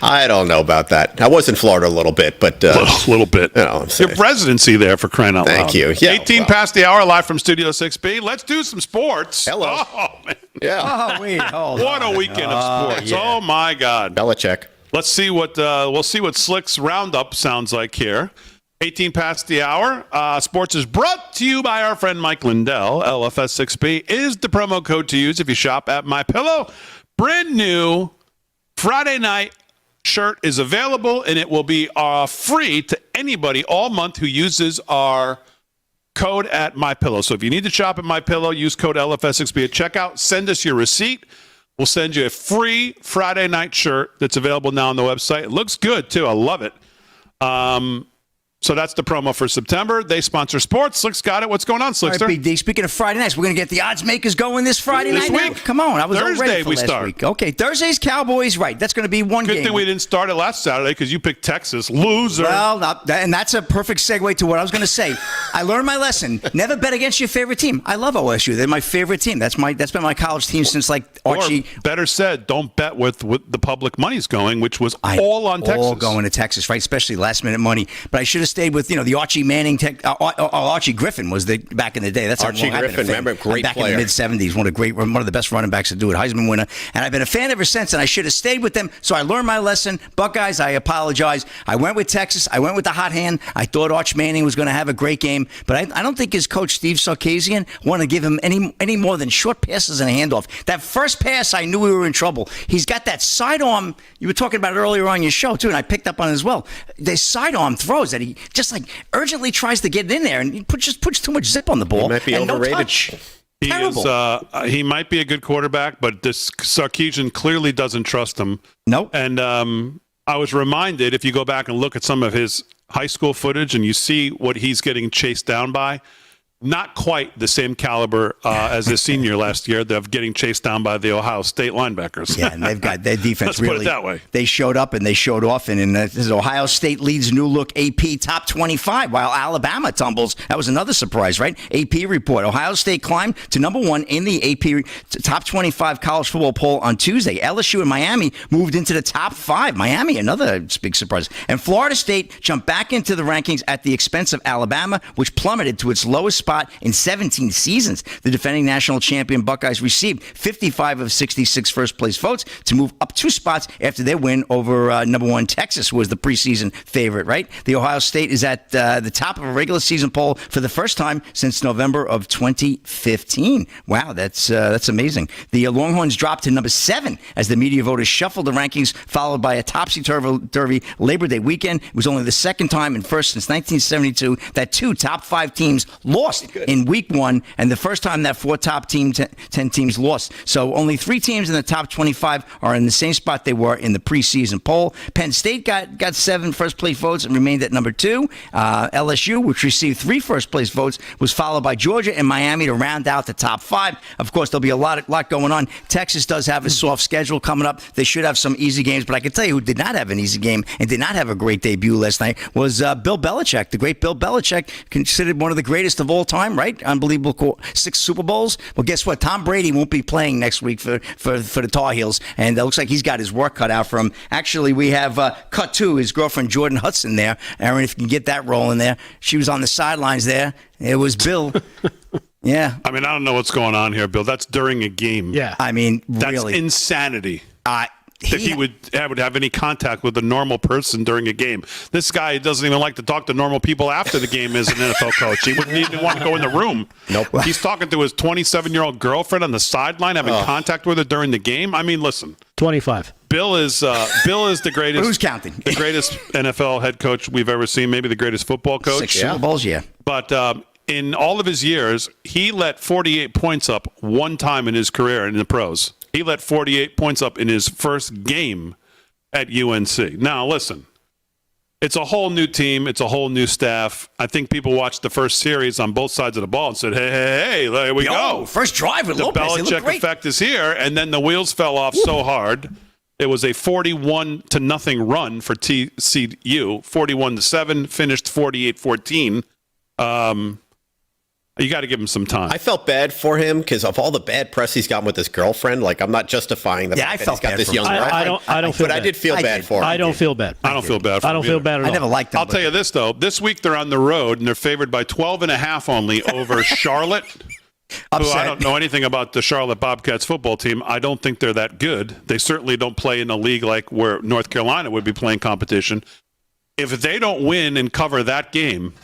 I don't know about that. I was in Florida a little bit, but a little bit. You know, your residency there, for crying out loud. Thank you. Yeah, 18 past the hour, live from Studio 6B. Let's do some sports. Hello. Oh, man. Yeah. Oh, wait. What a weekend of sports. Oh, my God. Belichick. Let's see what we'll see what Slick's roundup sounds like here. 18 past the hour. Sports is brought to you by our friend Mike Lindell. LFS6B is the promo code to use if you shop at MyPillow. Brand new Friday night shirt is available, and it will be free to anybody all month who uses our code at MyPillow. So if you need to shop at MyPillow, use code LFS6B at checkout. Send us your receipt. We'll send you a free Friday night shirt that's available now on the website. It looks good, too. I love it. So that's the promo for September. They sponsor sports. Slick's got it. What's going on, Slickster? All right, Big D. Speaking of Friday nights, we're going to get the odds makers going this Friday night. Week. Now? Come on. I was all Thursday ready for we last start. week. Okay, Thursday's Cowboys, right. That's going to be one game. Good thing we didn't start it last Saturday because you picked Texas. Loser. Well, and that's a perfect segue to what I was going to say. I learned my lesson. Never bet against your favorite team. I love OSU. They're my favorite team. That's been my college team since like Archie. Or better said, don't bet with the public money's going, which was all on Texas. All going to Texas, right? Especially last minute money. But I should have stayed with the Archie Manning. Archie Griffin was back in the day. That's Archie Griffin. Remember, great back player. In the mid-'70s. One of the best running backs to do it. Heisman winner. And I've been a fan ever since. And I should have stayed with them. So I learned my lesson. Buckeyes, I apologize. I went with Texas. I went with the hot hand. I thought Arch Manning was going to have a great game, but I don't think his coach Steve Sarkisian wanted to give him any more than short passes and a handoff. That first pass, I knew we were in trouble. He's got that sidearm. You were talking about it earlier on your show too, and I picked up on it as well. The sidearm throws that he just like urgently tries to get in there, and he just puts too much zip on the ball. He might be and overrated. No touch. He might be a good quarterback, but this Sarkisian clearly doesn't trust him. Nope. And I was reminded, if you go back and look at some of his high school footage and you see what he's getting chased down by, not quite the same caliber as his senior last year of getting chased down by the Ohio State linebackers. Yeah, and they've got their defense. Let's really, put it that way. They showed up and they showed off. And this is Ohio State leads new look AP top 25, while Alabama tumbles. That was another surprise, right? AP report. Ohio State climbed to number 1 in the AP top 25 college football poll on Tuesday. LSU and Miami moved into the top 5. Miami, another big surprise. And Florida State jumped back into the rankings at the expense of Alabama, which plummeted to its lowest spot in 17 seasons. The defending national champion Buckeyes received 55 of 66 first-place votes to move up 2 spots after their win over number 1 Texas, who was the preseason favorite, right? The Ohio State is at the top of a regular season poll for the first time since November of 2015. Wow, that's amazing. The Longhorns dropped to number 7 as the media voters shuffled the rankings, followed by a topsy-turvy Labor Day weekend. It was only the second time and first since 1972 that 2 top 5 teams lost lost in week 1, and the first time that 4 top 10 teams lost. So only 3 teams in the top 25 are in the same spot they were in the preseason poll. Penn State got 7 first-place votes and remained at number 2. LSU, which received 3 first-place votes, was followed by Georgia and Miami to round out the top 5. Of course, there'll be a lot going on. Texas does have a soft schedule coming up. They should have some easy games, but I can tell you who did not have an easy game and did not have a great debut last night was Bill Belichick, the great Bill Belichick, considered one of the greatest of all time, right? Unbelievable 6 Super Bowls. Well, guess what? Tom Brady won't be playing next week for the Tar Heels, and it looks like he's got his work cut out for him. Actually, we have cut to his girlfriend Jordan Hudson there. Aaron, if you can get that rolling there. She was on the sidelines there. It was Bill. Yeah. I mean, I don't know what's going on here, Bill. That's during a game. Yeah. I mean, that's really. Insanity. If he would have any contact with a normal person during a game. This guy doesn't even like to talk to normal people after the game as an NFL coach. He wouldn't even want to go in the room. Nope. He's talking to his 27-year-old girlfriend on the sideline, having contact with her during the game. I mean, listen. 25. Bill is the greatest. Who's counting? The greatest NFL head coach we've ever seen. Maybe the greatest football coach. 6 Super Bowls, yeah. But in all of his years, he let 48 points up one time in his career in the pros. He let 48 points up in his first game at UNC. Now, listen, it's a whole new team. It's a whole new staff. I think people watched the first series on both sides of the ball and said, hey, there we go. First drive with Lopez. The Belichick effect is here, and then the wheels fell off so hard. It was a 41-0 run for TCU, 41-7, finished 48-14. You got to give him some time. I felt bad for him because of all the bad press he's gotten with his girlfriend. Like, I'm not justifying the fact that he's got this young girlfriend. I don't feel bad. But I did feel bad for him. I don't feel bad. I don't feel bad for him. I don't feel bad at all. I never liked them. I'll tell you this, though. This week they're on the road, and they're favored by 12.5 only over Charlotte, who I don't know anything about the Charlotte Bobcats football team. I don't think they're that good. They certainly don't play in a league like where North Carolina would be playing competition. If they don't win and cover that game,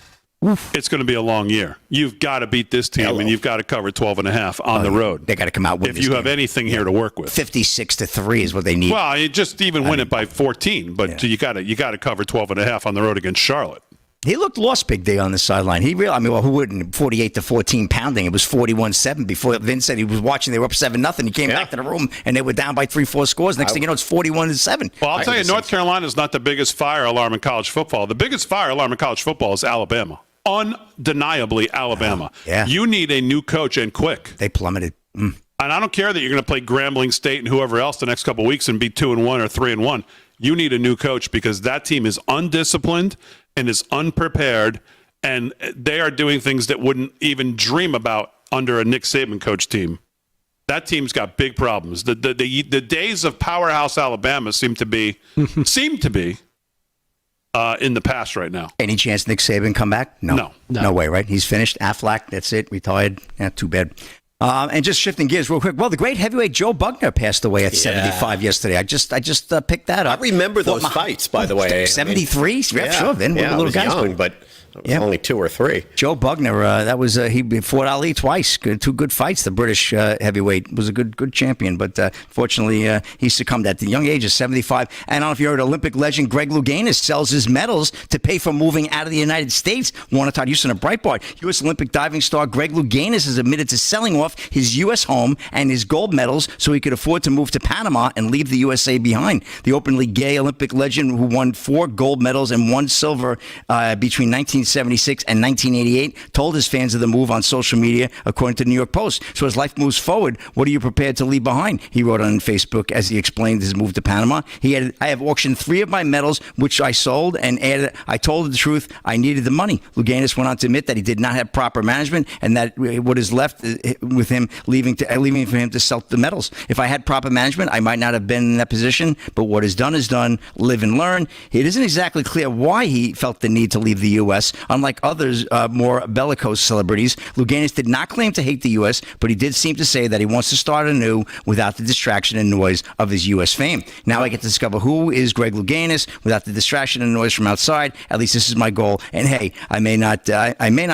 it's going to be a long year. You've got to beat this team, and you've got to cover 12.5 on the road. They got to come out with if you have anything here to work with. 56-3 is what they need. Well, you just even win it by 14, but you got to cover 12.5 on the road against Charlotte. He looked lost big day on the sideline. He really, who wouldn't? 48-14 pounding. It was 41-7 before Vince said he was watching. They were up 7-0. He came back to the room and they were down by 3-4 scores. Next thing you know, it's 41-7. Well, I'll tell you, North Carolina is not the biggest fire alarm in college football. The biggest fire alarm in college football is Alabama. Undeniably Alabama. Yeah. You need a new coach and quick. They plummeted. And I don't care that you're going to play Grambling State and whoever else the next couple of weeks and be 2-1 or 3-1. You need a new coach because that team is undisciplined and is unprepared, and they are doing things that wouldn't even dream about under a Nick Saban coach team. That team's got big problems. The days of powerhouse Alabama seem to be in the past right now. Any chance Nick Saban come back? No way, right? He's finished. Aflac, that's it. Retired. Yeah, too bad. And just shifting gears real quick. Well, the great heavyweight Joe Bugner passed away at 75 yesterday. I just picked that up. I remember those fights, by the way. 73? Yeah, sure. Then I was young, but it was only 2 or 3. Joe Bugner, that was he fought Ali twice. 2 good fights. The British heavyweight was a good champion, but fortunately he succumbed at the young age of 75. And I don't know if you heard, Olympic legend Greg Louganis sells his medals to pay for moving out of the United States. Warner Todd Houston of Breitbart. U.S. Olympic diving star Greg Louganis has admitted to selling off his U.S. home and his gold medals so he could afford to move to Panama and leave the USA behind. The openly gay Olympic legend who won 4 gold medals and 1 silver between 1976 and 1988 told his fans of the move on social media, according to the New York Post. So as life moves forward, what are you prepared to leave behind? He wrote on Facebook as he explained his move to Panama. He added, I have auctioned 3 of my medals, which I sold, and added, I told the truth, I needed the money. Louganis went on to admit that he did not have proper management and that what is left with him leaving for him to sell the medals. If I had proper management, I might not have been in that position, but what is done, live and learn. It isn't exactly clear why he felt the need to leave the U.S. Unlike others, more bellicose celebrities, Louganis did not claim to hate the U.S., but he did seem to say that he wants to start anew without the distraction and noise of his U.S. fame. Now I get to discover who is Greg Louganis without the distraction and noise from outside. At least this is my goal. And hey, I may not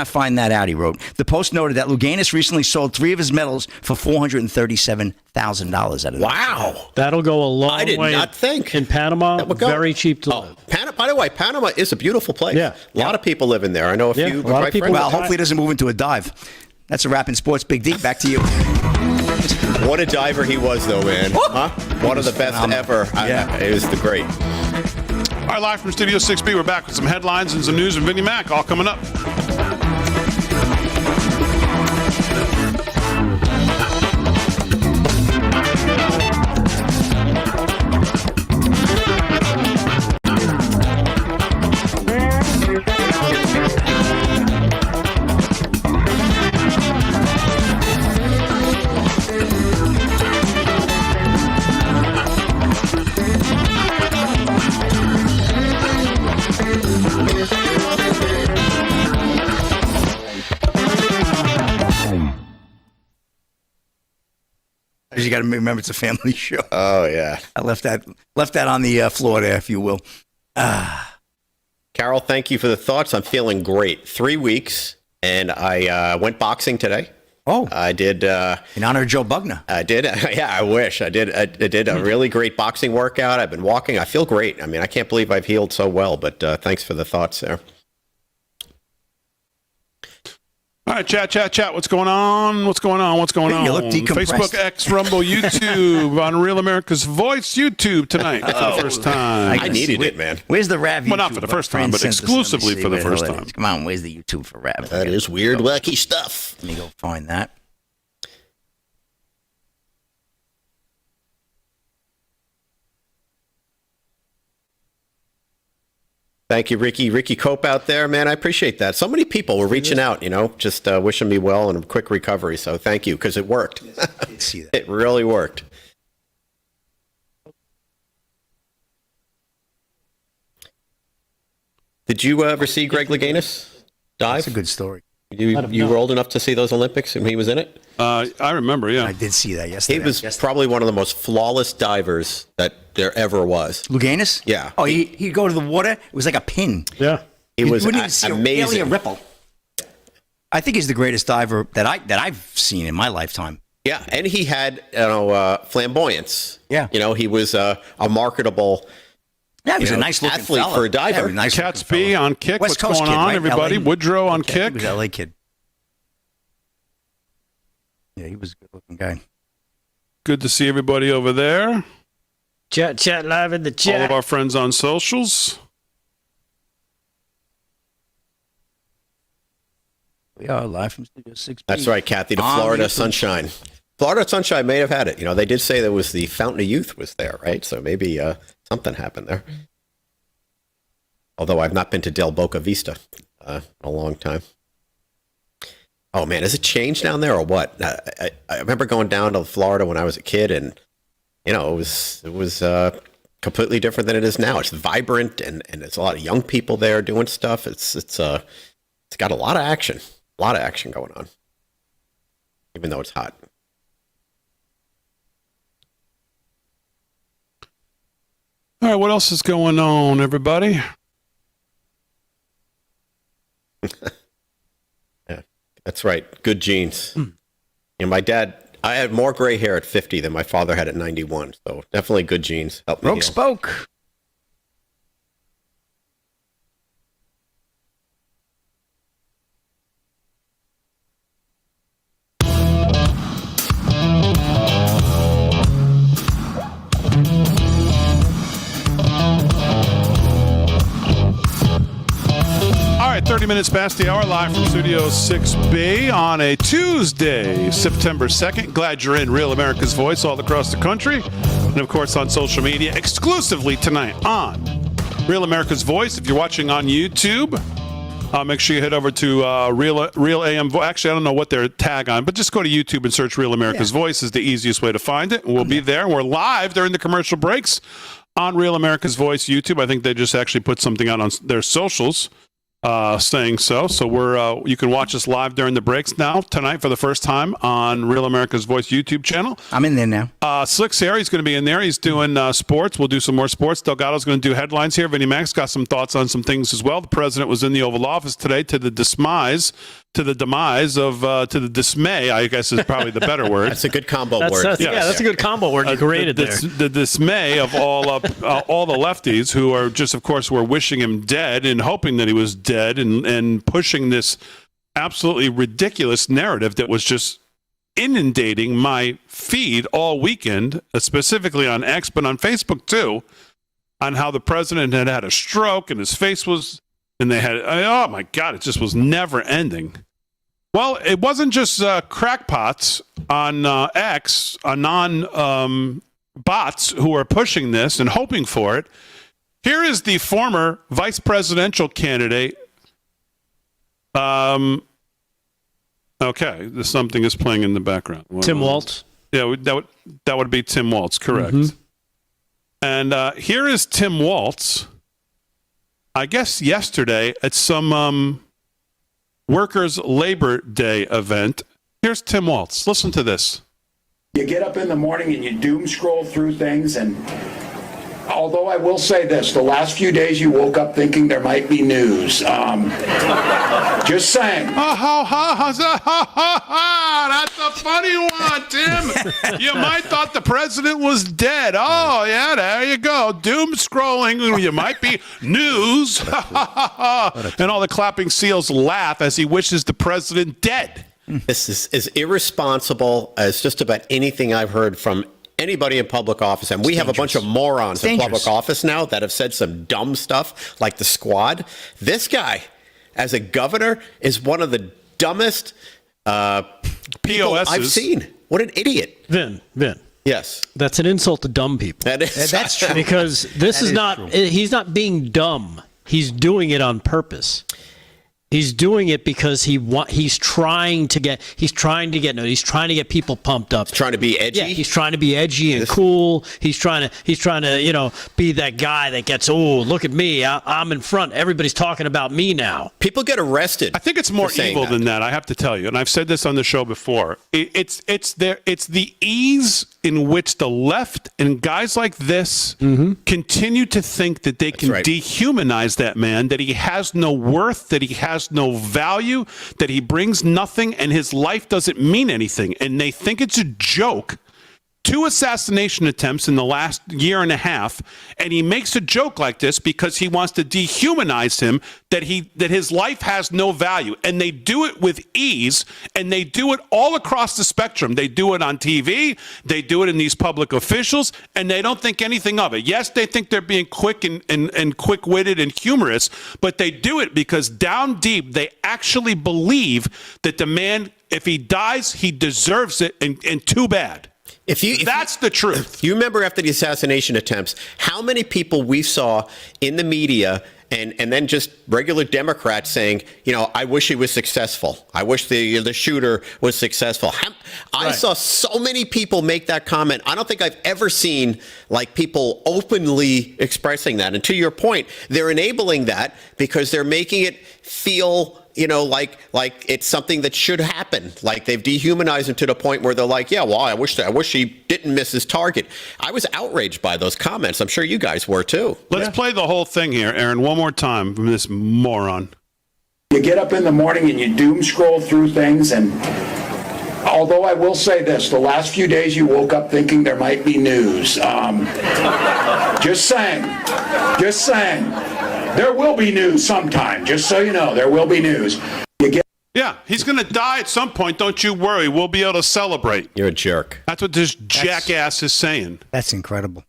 find that out, he wrote. The Post noted that Louganis recently sold 3 of his medals for $437,000. $100,000 out of Wow. That'll go a long way. I did not think. In Panama, very cheap to live. By the way, Panama is a beautiful place. Yeah. A lot of people live in there. I know a few. A lot of people. Well, hopefully it doesn't move into a dive. That's a wrap in sports. Big D, back to you. What a diver he was, though, man. Huh? One of the best ever. Yeah. It was the great. All right, live from Studio 6B, we're back with some headlines and some news from Vinnie Mac, all coming up. You got to remember it's a family show. Oh, yeah. I left that on the floor there, if you will. Carol, thank you for the thoughts. I'm feeling great. 3 weeks, and I went boxing today. Oh. I did. In honor of Joe Bugner. I did. Yeah, I wish. I did a really great boxing workout. I've been walking. I feel great. I mean, I can't believe I've healed so well, but thanks for the thoughts there. All right, chat. What's going on? You look decompressed. Facebook, X, Rumble, YouTube, on Real America's Voice YouTube tonight for the first time. I needed it, man. Where's the Rav YouTube? Well, not for the first time, but exclusively for the first time. Come on, where's the YouTube for Rav? That is weird, wacky stuff. Let me go find that. Thank you, Ricky. Ricky Cope out there, man. I appreciate that. So many people were reaching out, just wishing me well and a quick recovery. So thank you, because it worked. See that. It really worked. Did you ever see Greg Louganis dive? That's a good story. You were old enough to see those Olympics and he was in it? I remember, yeah. I did see that yesterday. He was probably one of the most flawless divers that there ever was. Louganis? Yeah. Oh, he'd go to the water. It was like a pin. Yeah. He was wouldn't even see amazing. a ripple. I think he's the greatest diver that I've seen in my lifetime. Yeah, and he had flamboyance. Yeah. He was a marketable. Yeah, he was a nice looking athlete fella. for a diver. Yeah, nice Cats B on Kick. West What's Coast going kid, on, right? everybody? LA. Woodrow on Okay, Kick. He was an LA kid. Yeah, he was a good looking guy. Good to see everybody over there. Chat live in the chat. All of our friends on socials. We are live from Studio 6B. That's right, Kathy, the Florida sunshine. Florida sunshine may have had it. They did say there was the Fountain of Youth was there, right? So maybe something happened there. Although I've not been to Del Boca Vista in a long time. Oh, man, has it changed down there or what? I remember going down to Florida when I was a kid, and, it was completely different than it is now. It's vibrant, and there's a lot of young people there doing stuff. It's got a lot of action. A lot of action going on, even though it's hot. All right, what else is going on, everybody? Yeah, that's right. Good genes. My dad, I had more gray hair at 50 than my father had at 91. So definitely good genes. Help me Rogue heal. spoke. All right, 30 minutes past the hour, live from Studio 6B on a Tuesday, September 2nd. Glad you're in Real America's Voice all across the country. And, of course, on social media, exclusively tonight on Real America's Voice. If you're watching on YouTube, make sure you head over to Real AM Voice. Actually, I don't know what their tag on, but just go to YouTube and search Real America's Voice is the easiest way to find it. And we'll be there. We're live during the commercial breaks on Real America's Voice YouTube. I think they just actually put something out on their socials saying so. So you can watch us live during the breaks now tonight for the first time on Real America's Voice YouTube channel. I'm in there now. Slick's here. He's going to be in there. He's doing sports. We'll do some more sports. Delgado's going to do headlines here. Vinnie Mac's got some thoughts on some things as well. The president was in the Oval Office today to the demise to the demise of, to the dismay, I guess is probably the better word. That's a good combo word. That's a good combo word you created there. The dismay of all the lefties who are just, of course, were wishing him dead and hoping that he was dead and pushing this absolutely ridiculous narrative that was just inundating my feed all weekend, specifically on X, but on Facebook too, on how the president had a stroke and his face was, and they had, oh my God, it just was never ending. Well, it wasn't just crackpots on X, bots who are pushing this and hoping for it. Here is the former vice presidential candidate. Okay, something is playing in the background. Tim Walz? Yeah, that would be Tim Walz, correct. Mm-hmm. And here is Tim Walz, I guess yesterday at some Workers' Labor Day event. Here's Tim Walz. Listen to this. You get up in the morning and you doom scroll through things, and although I will say this, the last few days you woke up thinking there might be news. Just saying. That's a funny one, Tim. You might thought the president was dead. Oh, yeah, there you go. Doom scrolling. You might be news. And all the clapping seals laugh as he wishes the president dead. This is as irresponsible as just about anything I've heard from anybody in public office. And we have a bunch of morons in public office now that have said some dumb stuff like the Squad. This guy, as a governor, is one of the dumbest people I've seen. What an idiot. Vin. Yes. That's an insult to dumb people. That's true. Because he's not being dumb. He's doing it on purpose. He's doing it because he's trying to get people pumped up. He's trying to be edgy. Yeah, he's trying to be edgy and cool. He's trying to be that guy that gets, oh, look at me, I'm in front. Everybody's talking about me now. People get arrested. I think it's more evil than that. I have to tell you, and I've said this on the show before. It's the ease in which the left and guys like this continue to think that they can dehumanize that man, that he has no worth, that he has no value, that he brings nothing, and his life doesn't mean anything. And they think it's a joke. 2 assassination attempts in the last year and a half, and he makes a joke like this because he wants to dehumanize him, that his life has no value. And they do it with ease, and they do it all across the spectrum. They do it on TV, they do it in these public officials, and they don't think anything of it. Yes, they think they're being quick and quick-witted and humorous, but they do it because down deep, they actually believe that the man, if he dies, he deserves it, and too bad. That's the truth. You remember after the assassination attempts, how many people we saw in the media and then just regular Democrats saying, I wish he was successful. I wish the shooter was successful. I saw so many people make that comment. I don't think I've ever seen people openly expressing that. And to your point, they're enabling that because they're making it feel like it's something that should happen. Like they've dehumanized him to the point where they're like, yeah, well, I wish he didn't miss his target. I was outraged by those comments. I'm sure you guys were too. Let's play the whole thing here, Aaron, one more time from this moron. You get up in the morning and you doom scroll through things, and although I will say this, the last few days you woke up thinking there might be news. Just saying. There will be news sometime, just so you know. There will be news. Yeah, he's going to die at some point. Don't you worry. We'll be able to celebrate. You're a jerk. That's what this jackass is saying. That's incredible.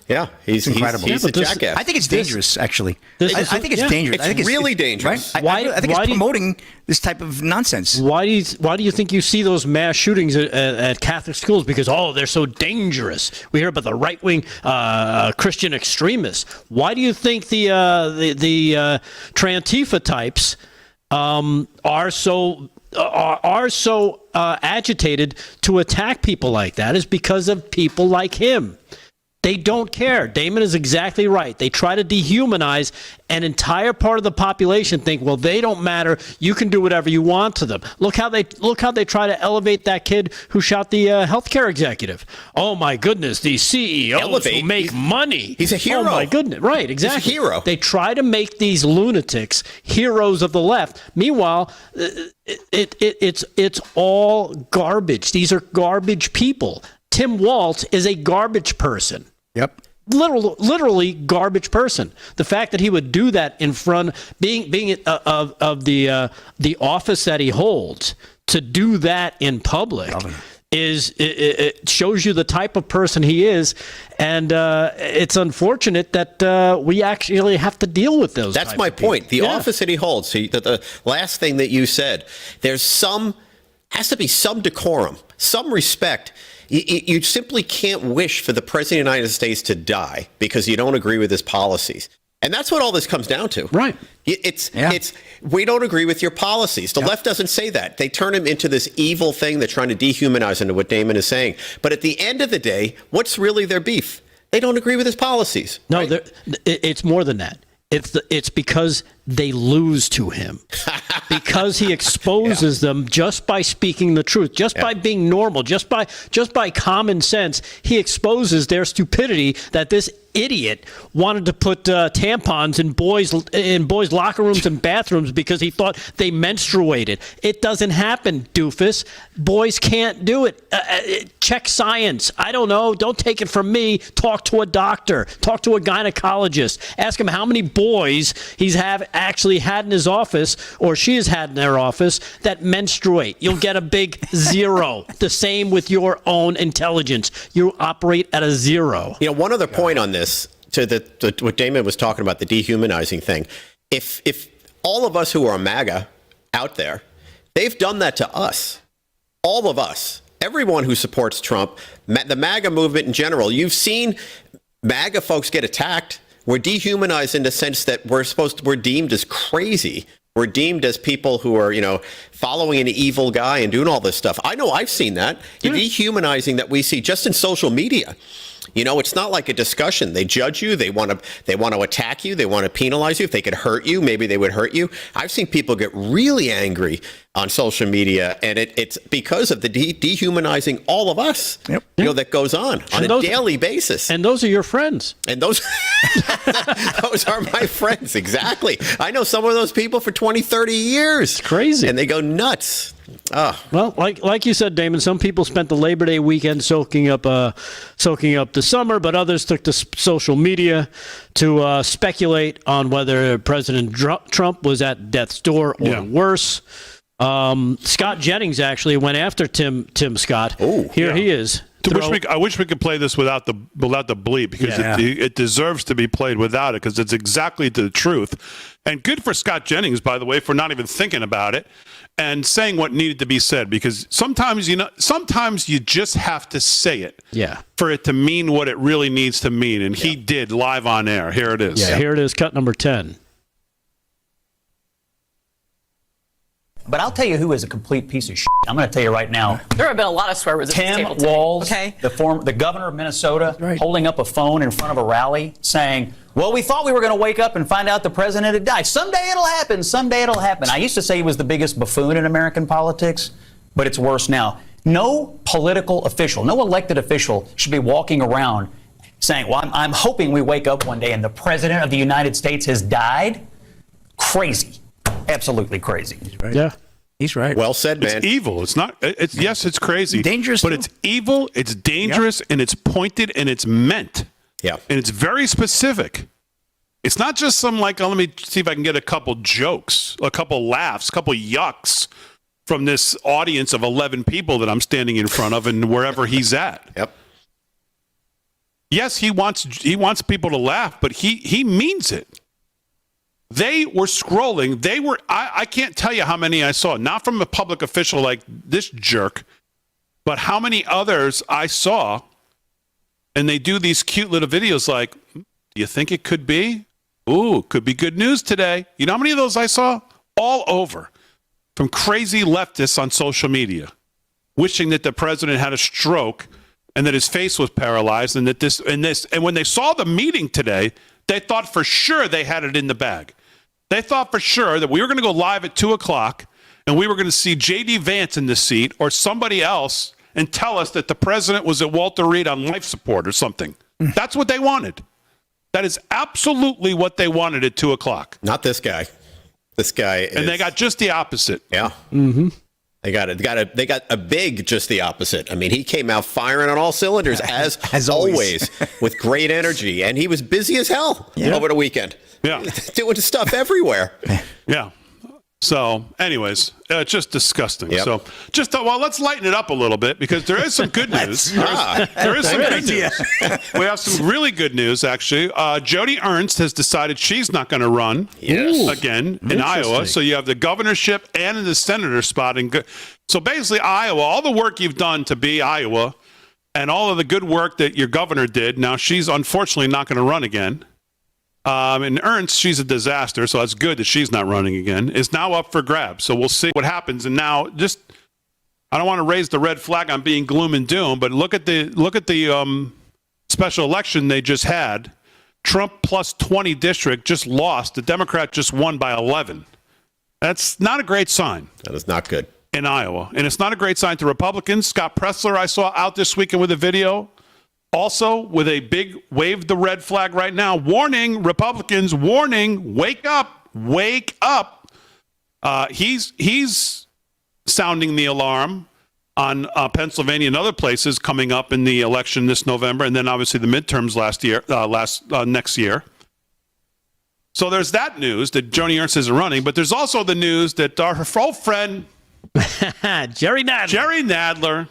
Yeah, he's incredible. He's a jackass. I think it's dangerous, actually. I think it's dangerous. I think it's really dangerous. Right? I think it's promoting this type of nonsense. Why do you think you see those mass shootings at Catholic schools? Because they're so dangerous. We hear about the right-wing Christian extremists. Why do you think the Trantifa types are so agitated to attack people like that? Is because of people like him. They don't care. Damon is exactly right. They try to dehumanize an entire part of the population. Think, well, they don't matter. You can do whatever you want to them. Look how they try to elevate that kid who shot the healthcare executive. Oh my goodness, these CEOs who make money. He's a hero. Oh my goodness, right? Exactly. He's a hero. They try to make these lunatics heroes of the left. Meanwhile, it's all garbage. These are garbage people. Tim Walz is a garbage person. Yep. Literally garbage person. The fact that he would do that in front, being of the office that he holds, to do that in public it shows you the type of person he is, and it's unfortunate that we actually have to deal with those. That's my point. The office that he holds. See, the last thing that you said. Has to be some decorum, some respect. You simply can't wish for the president of the United States to die because you don't agree with his policies. And that's what all this comes down to. Right. It's we don't agree with your policies. The left doesn't say that. They turn him into this evil thing. They're trying to dehumanize into what Damon is saying. But at the end of the day, what's really their beef? They don't agree with his policies. No, it's more than that. It's because they lose to him, because he exposes them just by speaking the truth, just by being normal, just by common sense. He exposes their stupidity, that this idiot wanted to put tampons in boys' locker rooms and bathrooms because he thought they menstruated. It doesn't happen, doofus. Boys can't do it. Check science. I don't know. Don't take it from me. Talk to a doctor. Talk to a gynecologist. Ask him how many boys he's actually had in his office, or she has had in their office, that menstruate. You'll get a big 0. The same with your own intelligence. You operate at a 0. One other point on this, to what Damon was talking about, the dehumanizing thing. If all of us who are MAGA out there, they've done that to us. All of us. Everyone who supports Trump, the MAGA movement in general. You've seen MAGA folks get attacked. We're dehumanized in the sense that we're deemed as crazy. We're deemed as people who are, following an evil guy and doing all this stuff. I know I've seen that. The dehumanizing that we see just in social media. It's not like a discussion. They judge you. They want to attack you. They want to penalize you. If they could hurt you, maybe they would hurt you. I've seen people get really angry on social media, and it's because of the dehumanizing all of us. That goes on a daily basis. And those are your friends. And those those are my friends. Exactly. I know some of those people for 20, 30 years. It's crazy. And they go nuts. Oh. Well, like you said, Damon, some people spent the Labor Day weekend soaking up the summer, but others took to social media to speculate on whether President Trump was at death's door or worse. Scott Jennings actually went after Tim Scott. Here he is. I wish we could play this without the bleep, because it deserves to be played without it, because it's exactly the truth. And good for Scott Jennings, by the way, for not even thinking about it and saying what needed to be said, because sometimes you just have to say it for it to mean what it really needs to mean. And he did, live on air. Here it is. Yeah, here it is, cut number 10. But I'll tell you who is a complete piece of shit. I'm going to tell you right now. There have been a lot of swear words at this table Tim Walz, today. the governor of Minnesota, holding up a phone in front of a rally saying, well, we thought we were going to wake up and find out the president had died. Someday it'll happen. Someday it'll happen. I used to say he was the biggest buffoon in American politics, but it's worse now. No political official, no elected official should be walking around saying, well, I'm hoping we wake up one day and the president of the United States has died. Crazy. Absolutely crazy. Right. Yeah. He's right. Well said, man. It's evil. It's not. It's crazy. Dangerous. But it's evil. It's dangerous, and it's pointed, and it's meant. Yeah. And it's very specific. It's not just some let me see if I can get a couple jokes, a couple laughs, a couple yucks from this audience of 11 people that I'm standing in front of, and wherever he's at. Yep. Yes, he wants people to laugh, but he means it. They were scrolling. I can't tell you how many I saw, not from a public official like this jerk, but how many others I saw. And they do these cute little videos like, do you think it could be? Ooh, could be good news today. You know how many of those I saw? All over. From crazy leftists on social media, wishing that the president had a stroke and that his face was paralyzed, and that and when they saw the meeting today, they thought for sure they had it in the bag. They thought for sure that we were going to go live at 2:00, and we were going to see J.D. Vance in the seat or somebody else and tell us that the president was at Walter Reed on life support or something. That's what they wanted. That is absolutely what they wanted at 2:00. Not this guy. This guy and they got just the opposite. Yeah. Mm-hmm. They got a big just the opposite. I mean, he came out firing on all cylinders as always with great energy, and he was busy as hell over the weekend. Yeah. Doing stuff everywhere. Yeah. So, anyways, just disgusting. Yep. So, let's lighten it up a little bit because there is some good news. There is some good news. We have some really good news, actually. Joni Ernst has decided she's not going to run again in Iowa. So you have the governorship and the senator spot. So basically, Iowa, all the work you've done to be Iowa and all of the good work that your governor did, now she's unfortunately not going to run again. And Ernst, she's a disaster, so it's good that she's not running again, is now up for grabs. So we'll see what happens. And now, I don't want to raise the red flag on being gloom and doom, but look at the special election they just had. Trump plus 20 district just lost. The Democrat just won by 11. That's not a great sign. That is not good. In Iowa. And it's not a great sign to Republicans. Scott Pressler, I saw out this weekend with a video. Also, with a big wave the red flag right now, warning Republicans, wake up. He's sounding the alarm on Pennsylvania and other places coming up in the election this November, and then obviously the midterms next year. So there's that news that Joni Ernst isn't running, but there's also the news that our old friend Jerry Nadler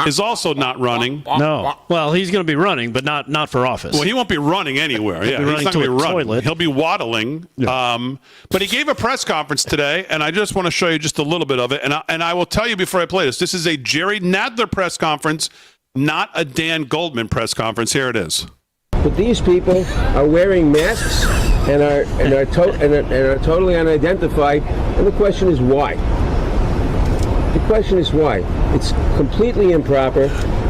is also not running. No. Well, he's going to be running, but not for office. Well, he won't be running anywhere. Yeah, he's not going to be running. Toilet. He'll be waddling. Yeah. But he gave a press conference today, and I just want to show you just a little bit of it. And I will tell you before I play this, this is a Jerry Nadler press conference, not a Dan Goldman press conference. Here it is. But these people are wearing masks and are totally unidentified, and the question is why? The question is why. It's completely improper,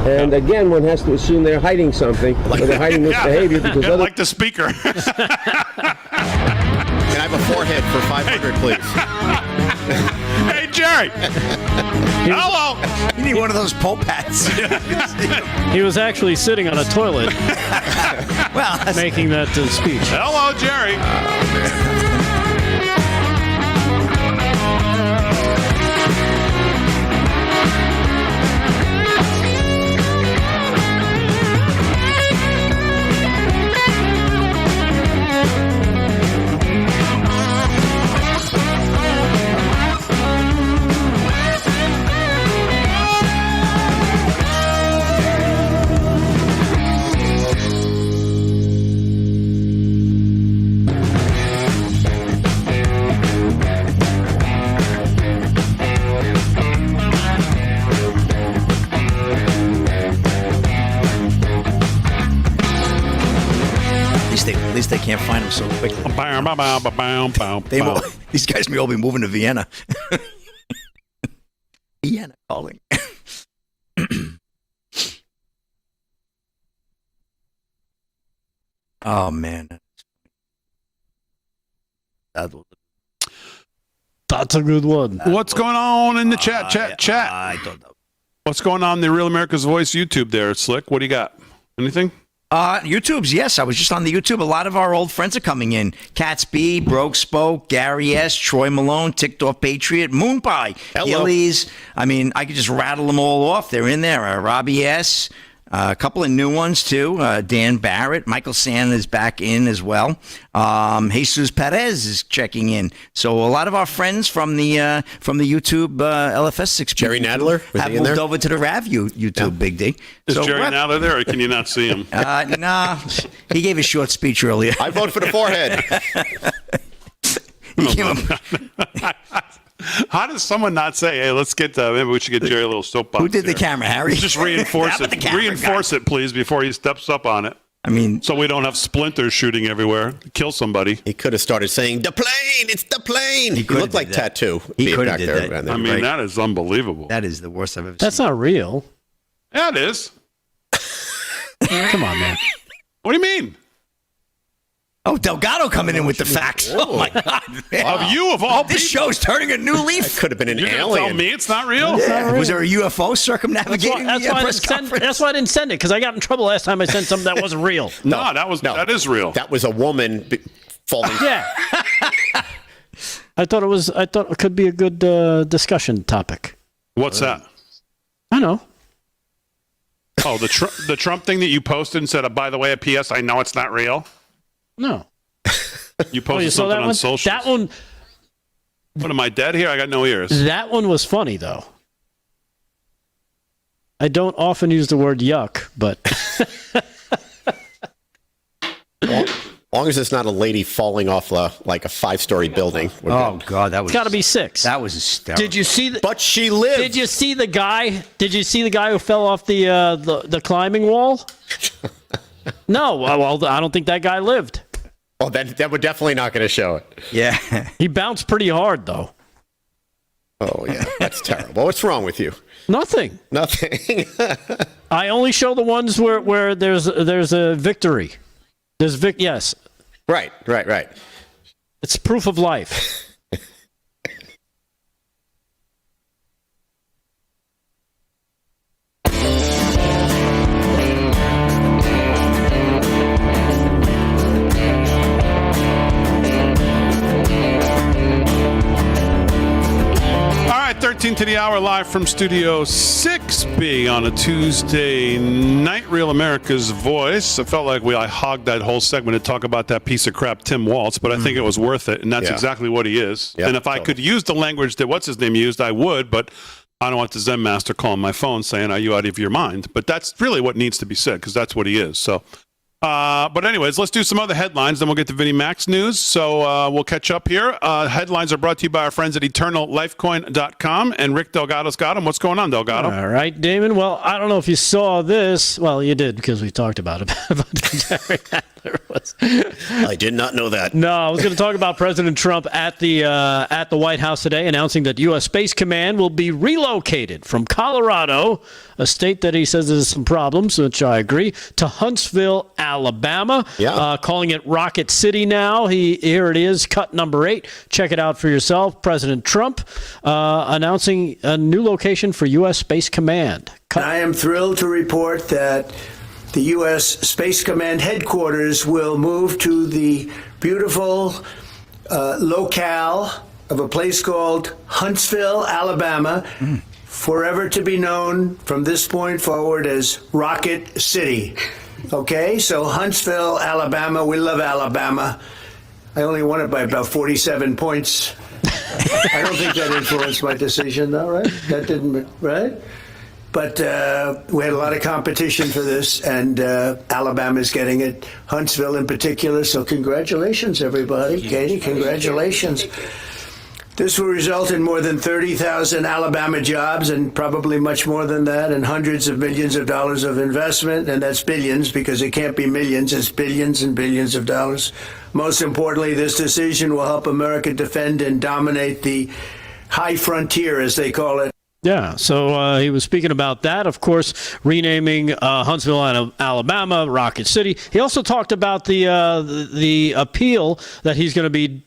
and again, one has to assume they're hiding something, or they're hiding misbehavior because other. Like the speaker. Can I have a forehead for 500, please? Hey, Jerry. Hello. You need one of those Pope hats. He was actually sitting on a toilet, making that speech. Hello, Jerry. Oh, man. At least they can't find him so quickly. These guys may all be moving to Vienna. Vienna calling. Oh, man. That's a good one. What's going on in the chat? I don't know. What's going on in the Real America's Voice YouTube there, Slick? What do you got? Anything? YouTube's, yes. I was just on the YouTube. A lot of our old friends are coming in. Cats B, Broke Spoke, Gary S., Troy Malone, Ticked Off Patriot, Moon Pie, Gillies. I mean, I could just rattle them all off. They're in there. Robbie S., a couple of new ones, too. Dan Barrett. Michael Sand is back in as well. Jesus Perez is checking in. So a lot of our friends from the YouTube LFS 6 Jerry Nadler have moved over to the RAV YouTube, Big D. Is Jerry Nadler there, or can you not see him? Nah. He gave a short speech earlier. I vote for the forehead. How does someone not say, hey, let's get, maybe we should get Jerry a little soapbox? Who did the camera, Harry? Just reinforce it. Reinforce it, please, before he steps up on it. I mean, so we don't have splinters shooting everywhere, kill somebody. He could have started saying, the plane, it's the plane. He looked like Tattoo. He could have did that. I mean, that is unbelievable. That is the worst I've ever seen. That's not real. Yeah, it is. Come on, man. What do you mean? Oh, Delgado coming in with the facts. Oh, my God. Man. Of you, of all This people. show's turning a new leaf. Could have been an You're alien. going to tell me it's not real? Yeah. Was there a UFO circumnavigating the press conference? That's why I didn't send it, because I got in trouble last time I sent something that wasn't real. No, that is real. That was a woman falling. Yeah. I thought it could be a good discussion topic. What's that? I know. Oh, the Trump thing that you posted and said, by the way, a PS, I know it's not real. No. You posted something on social. That one. What, am I dead here? I got no ears. That one was funny, though. I don't often use the word yuck, but. As long as it's not a lady falling off like a 5-story building. Oh, God, that was. It's got to be 6. That was hysterical. Did you see? But she lived. Did you see the guy? Did you see the guy who fell off the climbing wall? No. Well, I don't think that guy lived. Oh, that we're definitely not going to show it. Yeah. He bounced pretty hard, though. Oh, yeah. That's terrible. What's wrong with you? Nothing. Nothing. I only show the ones where there's a victory. Yes. Right. It's proof of life. All right, 13 to the hour, live from Studio 6B on a Tuesday night. Real America's Voice. I felt like I hogged that whole segment to talk about that piece of crap, Tim Waltz, but I think it was worth it, and that's exactly what he is. Yep, and if I could use the language that what's-his-name used, I would, but I don't want the Zen Master calling my phone saying, are you out of your mind? But that's really what needs to be said, because that's what he is. So, but anyways, let's do some other headlines, then we'll get to Vinnie Mac's news. So we'll catch up here. Headlines are brought to you by our friends at EternalLifeCoin.com, and Rick Delgado's got them. What's going on, Delgado? All right, Damon. Well, I don't know if you saw this. Well, you did, because we talked about it. I did not know that. No, I was going to talk about President Trump at the White House today, announcing that U.S. Space Command will be relocated from Colorado, a state that he says has some problems, which I agree, to Huntsville, Alabama. Yeah. Calling it Rocket City now. Here it is, cut number 8. Check it out for yourself. President Trump announcing a new location for U.S. Space Command. I am thrilled to report that the U.S. Space Command headquarters will move to the beautiful locale of a place called Huntsville, Alabama, forever to be known from this point forward as Rocket City. Okay, so Huntsville, Alabama. We love Alabama. I only won it by about 47 points. I don't think that influenced my decision, though, right? That didn't, right? But we had a lot of competition for this, and Alabama's getting it, Huntsville in particular. So congratulations, everybody. Katie, congratulations. This will result in more than 30,000 Alabama jobs, and probably much more than that, and hundreds of millions of dollars of investment, and that's billions, because it can't be millions, it's billions and billions of dollars. Most importantly, this decision will help America defend and dominate the high frontier, as they call it. Yeah, so he was speaking about that, of course, renaming Huntsville, Alabama, Rocket City. He also talked about the appeal that he's going to be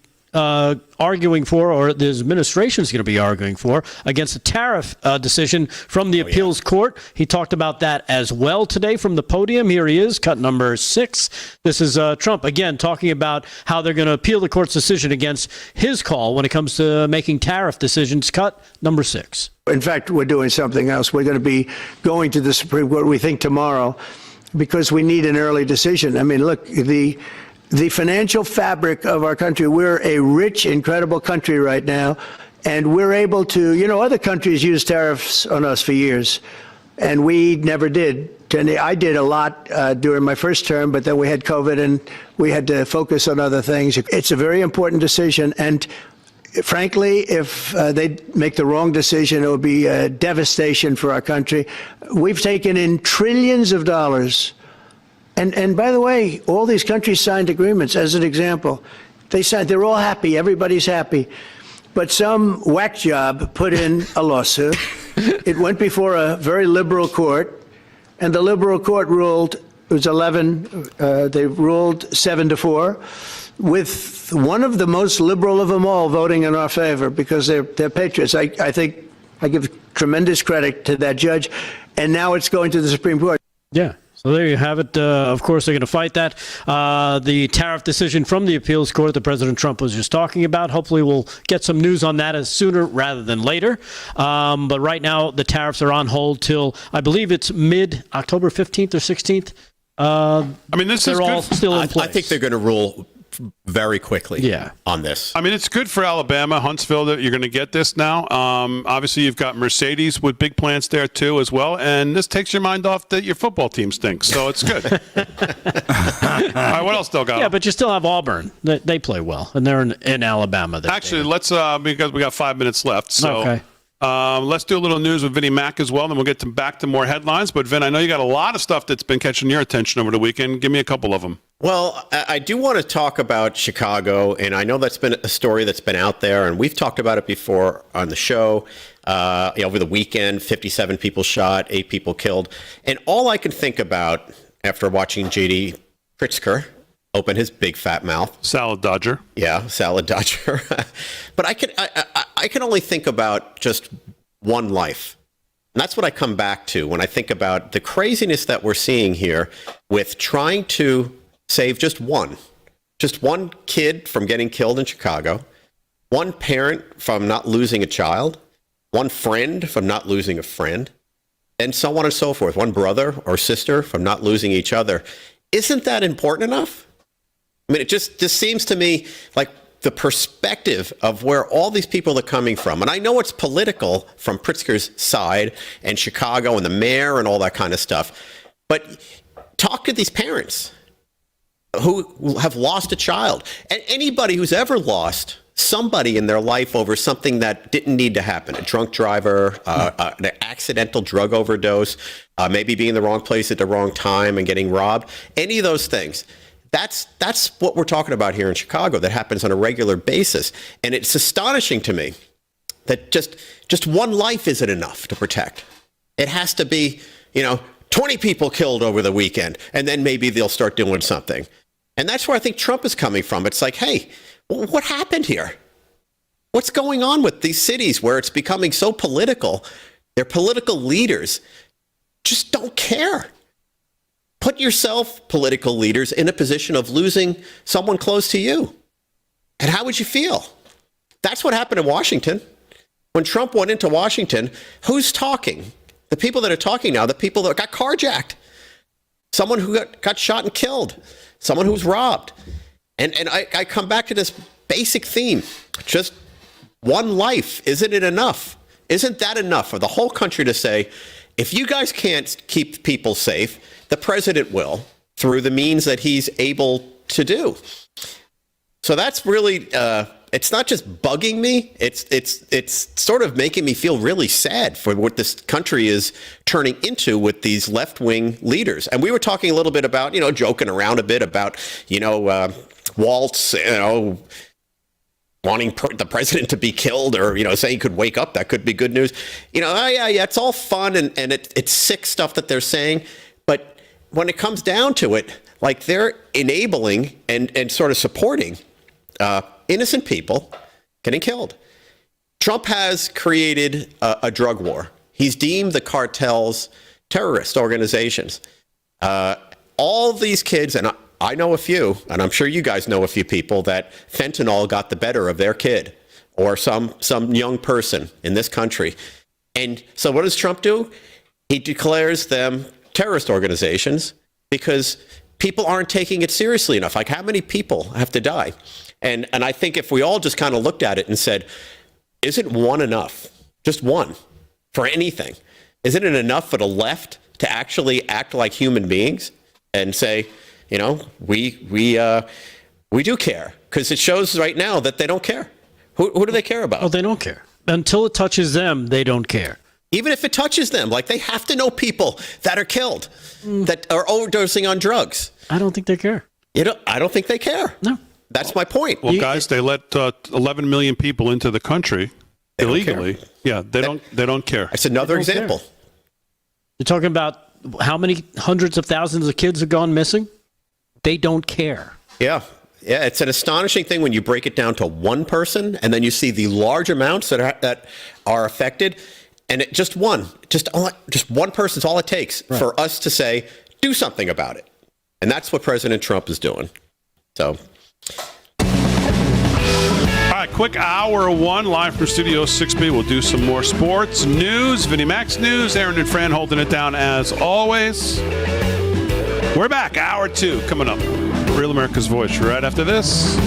arguing for, or the administration is going to be arguing for, against a tariff decision from the appeals court. He talked about that as well today from the podium. Here he is, cut number 6. This is Trump, again, talking about how they're going to appeal the court's decision against his call when it comes to making tariff decisions. Cut number 6. In fact, we're doing something else. We're going to be going to the Supreme Court, we think, tomorrow, because we need an early decision. I mean, look, the financial fabric of our country, we're a rich, incredible country right now, and we're able to, other countries use tariffs on us for years, and we never did. I did a lot during my first term, but then we had COVID, and we had to focus on other things. It's a very important decision, and frankly, if they make the wrong decision, it would be a devastation for our country. We've taken in trillions of dollars. And by the way, all these countries signed agreements. As an example, they're all happy. Everybody's happy. But some whack job put in a lawsuit. It went before a very liberal court, and the liberal court ruled It was 11. They ruled 7-4, with one of the most liberal of them all voting in our favor because they're patriots. I think I give tremendous credit to that judge, and now it's going to the Supreme Court. Yeah. So there you have it. Of course, they're going to fight that. The tariff decision from the appeals court that President Trump was just talking about. Hopefully, we'll get some news on that as sooner rather than later. But right now, the tariffs are on hold till, I believe it's mid-October 15th or 16th. They're all still in place. I think they're going to rule very quickly on this. I mean, it's good for Alabama, Huntsville, that you're going to get this now. Obviously, you've got Mercedes with big plants there, too, as well. And this takes your mind off that your football team stinks. So it's good. All right, what else, Delgado? Yeah, but you still have Auburn. They play well, and they're in Alabama. Actually, let's because we got 5 minutes left. So okay. Let's do a little news with Vinnie Mac as well, then we'll get back to more headlines. But, Vin, I know you got a lot of stuff that's been catching your attention over the weekend. Give me a couple of them. Well, I do want to talk about Chicago, and I know that's been a story that's been out there, and we've talked about it before on the show. Over the weekend, 57 people shot, 8 people killed. And all I can think about after watching J.D. Pritzker open his big fat mouth. Salad Dodger. Yeah, Salad Dodger. But I can only think about just one life. And that's what I come back to when I think about the craziness that we're seeing here with trying to save just one kid from getting killed in Chicago, one parent from not losing a child, one friend from not losing a friend, and so on and so forth, one brother or sister from not losing each other. Isn't that important enough? I mean, it just seems to me like the perspective of where all these people are coming from. And I know it's political from Pritzker's side and Chicago and the mayor and all that kind of stuff. But talk to these parents who have lost a child. And anybody who's ever lost somebody in their life over something that didn't need to happen, a drunk driver, an accidental drug overdose, maybe being in the wrong place at the wrong time and getting robbed, any of those things. That's what we're talking about here in Chicago that happens on a regular basis. And it's astonishing to me that just one life isn't enough to protect. It has to be, 20 people killed over the weekend, and then maybe they'll start doing something. And that's where I think Trump is coming from. It's like, hey, what happened here? What's going on with these cities where it's becoming so political? Their political leaders just don't care. Put yourself, political leaders, in a position of losing someone close to you. And how would you feel? That's what happened in Washington. When Trump went into Washington, who's talking? The people that are talking now, the people that got carjacked. Someone who got shot and killed. Someone who's robbed. And I come back to this basic theme. Just one life. Isn't it enough? Isn't that enough for the whole country to say, if you guys can't keep people safe, the president will, through the means that he's able to do. So that's really, it's not just bugging me. It's sort of making me feel really sad for what this country is turning into with these left-wing leaders. And we were talking a little bit about, joking around a bit about, Waltz, wanting the president to be killed or, saying he could wake up. That could be good news. Yeah, it's all fun and it's sick stuff that they're saying. But when it comes down to it, like they're enabling and sort of supporting innocent people getting killed. Trump has created a drug war. He's deemed the cartels terrorist organizations. All these kids, and I know a few, and I'm sure you guys know a few people that fentanyl got the better of their kid or some young person in this country. And so what does Trump do? He declares them terrorist organizations because people aren't taking it seriously enough. Like, how many people have to die? And I think if we all just kind of looked at it and said, isn't one enough? Just one for anything. Isn't it enough for the left to actually act like human beings and say, we do care? Because it shows right now that they don't care. Who do they care about? Oh, they don't care. Until it touches them, they don't care. Even if it touches them, like they have to know people that are killed, that are overdosing on drugs. I don't think they care. I don't think they care. No. That's my point. Well, guys, they let 11 million people into the country illegally. Yeah, they don't care. It's another example. You're talking about how many hundreds of thousands of kids have gone missing? They don't care. Yeah. Yeah, it's an astonishing thing when you break it down to one person and then you see the large amounts that are affected. And just one person's all it takes for us to say, do something about it. And that's what President Trump is doing. So. All right, quick hour one, live from Studio 6B. We'll do some more sports, news, Vinnie Mac's news. Aaron and Fran holding it down as always. We're back, hour two coming up. Real America's Voice right after this.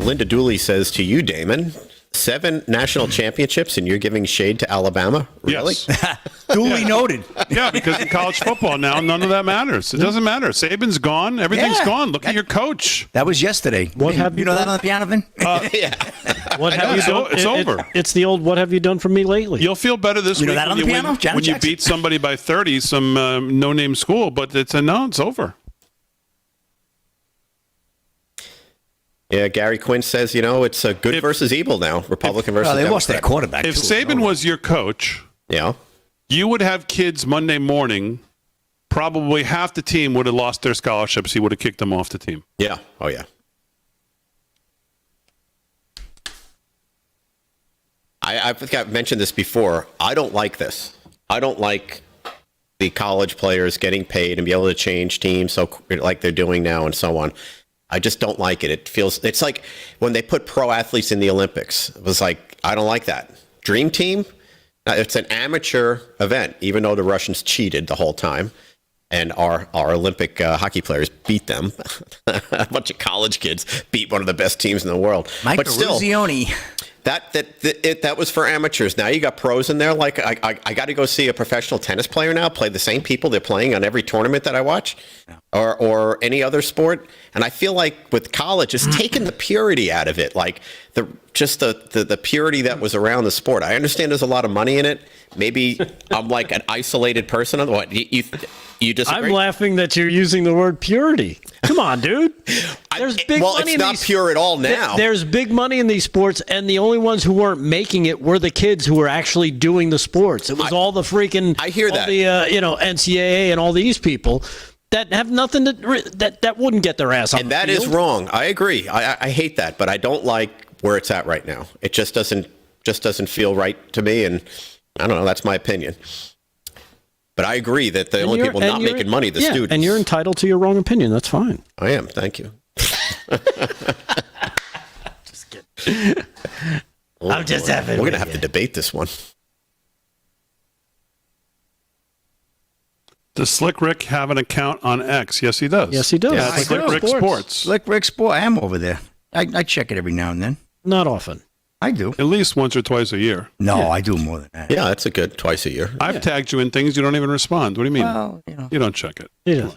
Linda Dooley says to you, Damon, 7 national championships and you're giving shade to Alabama? Really? Yes. Duly noted. Yeah, because in college football now, none of that matters. It doesn't matter. Saban's gone. Everything's gone. Look at your coach. That was yesterday. What have you know that on the piano, Vin? Yeah. What have you done? It's over. It's the old, what have you done for me lately? You'll feel better this week that on the piano? when you beat somebody by 30, some no-name school, but it's over. Yeah, Gary Quinn says, it's a good versus evil now. Republican versus they Democrat. lost their quarterback. If Saban was your coach, you would have kids Monday morning. Probably half the team would have lost their scholarships. He would have kicked them off the team. Yeah. Oh, yeah. I think I've mentioned this before. I don't like this. I don't like the college players getting paid and be able to change teams like they're doing now and so on. I just don't like it. It's like when they put pro athletes in the Olympics. It was like, I don't like that. Dream Team, it's an amateur event, even though the Russians cheated the whole time. And our Olympic hockey players beat them. A bunch of college kids beat one of the best teams in the world. Mike Eruzione. That was for amateurs. Now you got pros in there. Like I got to go see a professional tennis player now play the same people they're playing on every tournament that I watch, or any other sport. And I feel like with college, it's taken the purity out of it. Like the purity that was around the sport. I understand there's a lot of money in it. Maybe I'm like an isolated person. What you disagree? I'm laughing that you're using the word purity. Come on, dude. There's big money it's not pure at all now. There's big money in these sports, and the only ones who weren't making it were the kids who were actually doing the sports. It was all the freaking I hear that. The NCAA and all these people that have nothing that wouldn't get their ass on and the that field. is wrong. I agree. I hate that, but I don't like where it's at right now. It just doesn't feel right to me, and I don't know. That's my opinion. But I agree that the only people not making money are the students. And you're entitled to your wrong opinion. That's fine. I am. Thank you. Just kidding. I'm just having. We're going to have to debate this one. Does Slick Rick have an account on X? Yes, he does. Yes, he does. Yeah, Slick Rick Sports. Slick Rick Sports. I am over there. I check it every now and then. Not often. I do. At least once or twice a year. No, I do more than that. Yeah, that's a good twice a year. I've tagged you in things you don't even respond. What do you mean? Well, you don't check it. Yeah.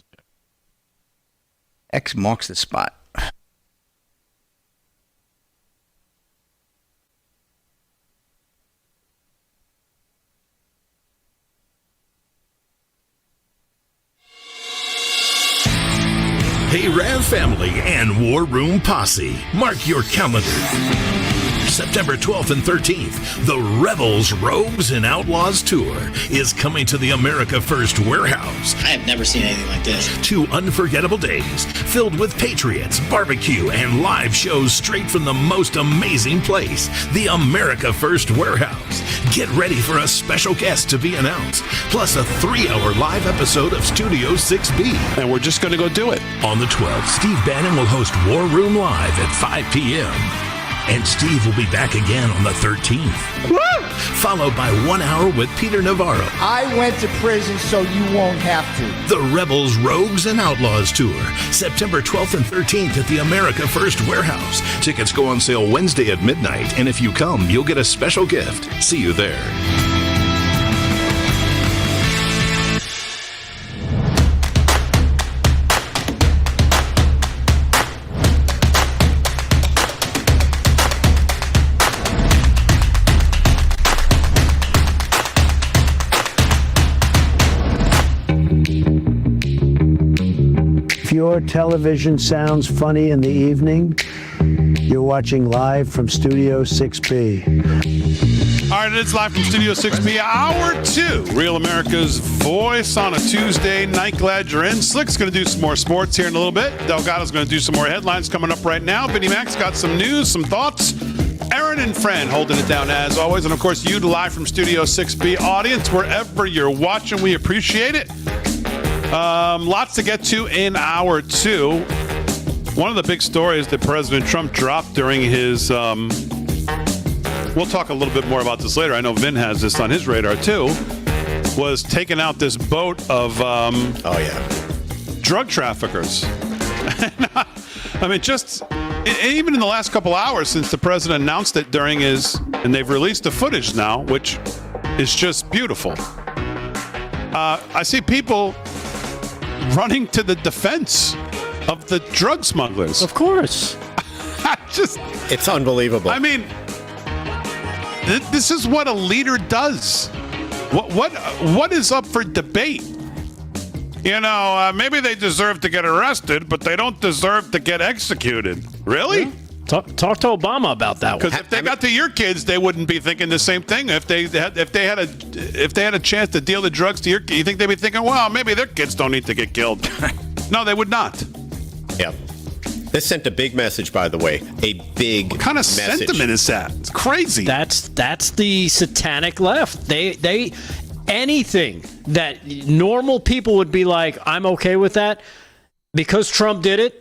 X marks the spot. Hey, Rav family and War Room Posse, mark your calendar. September 12th and 13th, the Rebels, Rogues, and Outlaws Tour is coming to the America First Warehouse. I have never seen anything like this. 2 unforgettable days filled with patriots, barbecue, and live shows straight from the most amazing place, the America First Warehouse. Get ready for a special guest to be announced, plus a 3-hour live episode of Studio 6B. And we're just going to go do it. On the 12th, Steve Bannon will host War Room Live at 5 p.m. And Steve will be back again on the 13th. Woo! Followed by 1 hour with Peter Navarro. I went to prison so you won't have to. The Rebels, Rogues, and Outlaws Tour, September 12th and 13th at the America First Warehouse. Tickets go on sale Wednesday at midnight, and if you come, you'll get a special gift. See you there. If your television sounds funny in the evening, you're watching live from Studio 6B. All right, it's live from Studio 6B, Hour 2. Real America's Voice on a Tuesday night. Glad you're in. Slick's going to do some more sports here in a little bit. Delgado's going to do some more headlines coming up right now. Vinnie Mac's got some news, some thoughts. Aaron and Fran holding it down as always. And, of course, you live from Studio 6B. Audience, wherever you're watching, we appreciate it. Lots to get to in Hour 2. One of the big stories that President Trump dropped during his... we'll talk a little bit more about this later. I know Vin has this on his radar, too. Was taking out this boat of... drug traffickers. I mean, just... Even in the last couple hours since the president announced it during his... And they've released the footage now, which is just beautiful. I see people running to the defense of the drug smugglers. Of course. It's unbelievable. I mean, this is what a leader does. What is up for debate? You know, maybe they deserve to get arrested, but they don't deserve to get executed. Really? Yeah. Talk to Obama about that one. Because if they got to your kids, they wouldn't be thinking the same thing. If they had a chance to deal the drugs to your kids, you think they'd be thinking, well, maybe their kids don't need to get killed. No, they would not. Yeah. This sent a big message, by the way. A big What kind of message. sentiment is that? It's crazy. That's the satanic left. They anything that normal people would be like, I'm okay with that. Because Trump did it,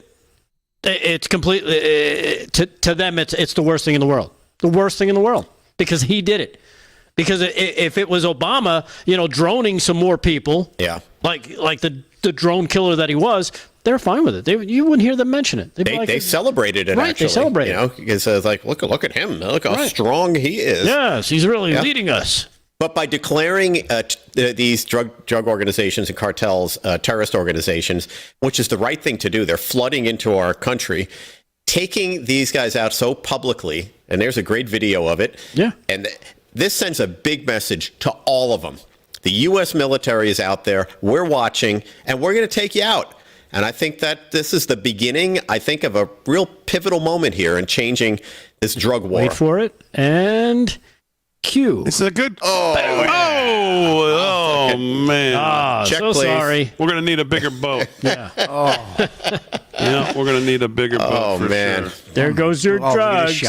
it's completely to them. It's the worst thing in the world. The worst thing in the world because he did it. Because if it was Obama, droning some more people, like the drone killer that he was, they're fine with it. You wouldn't hear them mention it. They celebrated it. Right, actually, they celebrated. Because it's like, look at him. Look how strong he is. Yes, he's really leading us. But by declaring these drug organizations and cartels terrorist organizations, which is the right thing to do, they're flooding into our country, taking these guys out so publicly, and there's a great video of it. Yeah. And this sends a big message to all of them. The U.S. military is out there. We're watching, and we're going to take you out. And I think that this is the beginning, I think, of a real pivotal moment here in changing this drug war. Wait for it. And... Q. It's a good. Oh man! Check, so please. Sorry. We're gonna need a bigger boat. Yeah. Yeah, we're gonna need a bigger boat. Oh man! Sure. There goes your drugs.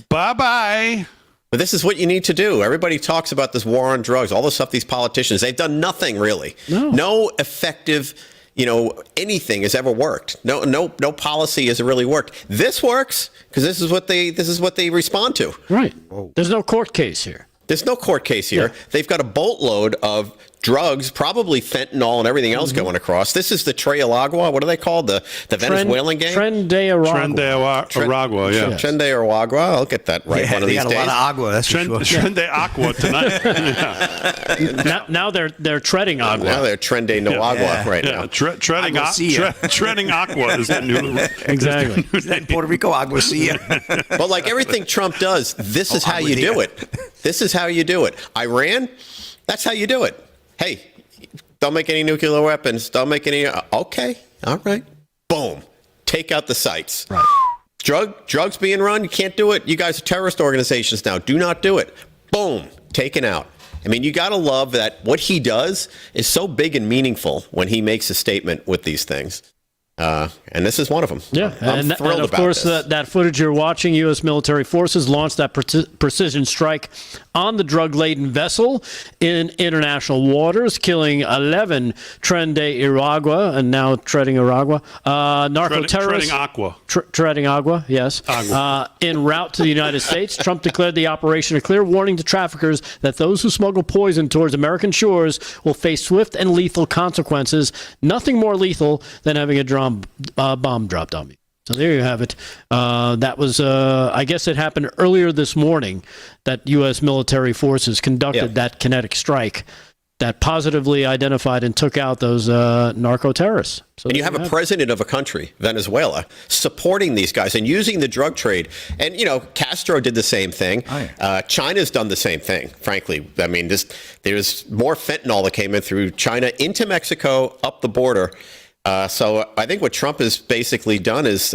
Bye bye. But this is what you need to do. Everybody talks about this war on drugs, all the stuff these politicians, they've done nothing really. No effective, anything has ever worked. No policy has really worked. This works because this is what they respond to. Right. There's no court case here. There's no court case here. Yeah. They've got a boatload of drugs, probably fentanyl and everything else going across. This is the Tres Agua. What are they called? The Venezuelan gang? Tren de Aragua. Yeah. Tren de Aragua. I'll get that right one of these days. They got a lot of agua, that's for sure. Tren de Agua tonight. Now they're treading agua. Now they're Tren de No Agua right now. Treading Agua is the new... Exactly. In Puerto Rico, Aguacilla. But like everything Trump does, this is how you do it. This is how you do it. Iran, that's how you do it. Hey, don't make any nuclear weapons. Don't make any... Okay, all right. Boom. Take out the sites. Right. drugs being run, you can't do it. You guys are terrorist organizations now. Do not do it. Boom, taken out. I mean, you got to love that what he does is so big and meaningful when he makes a statement with these things. And this is one of them. Yeah, I'm thrilled and of about course, this. that footage you're watching, U.S. military forces launched that precision strike on the drug-laden vessel in international waters, killing 11 Tren de Iragua, and now treading Iragua, narco-terrorists. Treading Aqua. Treading Agua, yes. En route to the United States, Trump declared the operation a clear warning to traffickers that those who smuggle poison towards American shores will face swift and lethal consequences. Nothing more lethal than having a bomb dropped on me. So there you have it. That was, I guess it happened earlier this morning that U.S. military forces conducted that kinetic strike that positively identified and took out those narco-terrorists. So and you have a president of a country, Venezuela, supporting these guys and using the drug trade. And, Castro did the same thing. China's done the same thing, frankly. I mean, there's more fentanyl that came in through China into Mexico, up the border. So I think what Trump has basically done is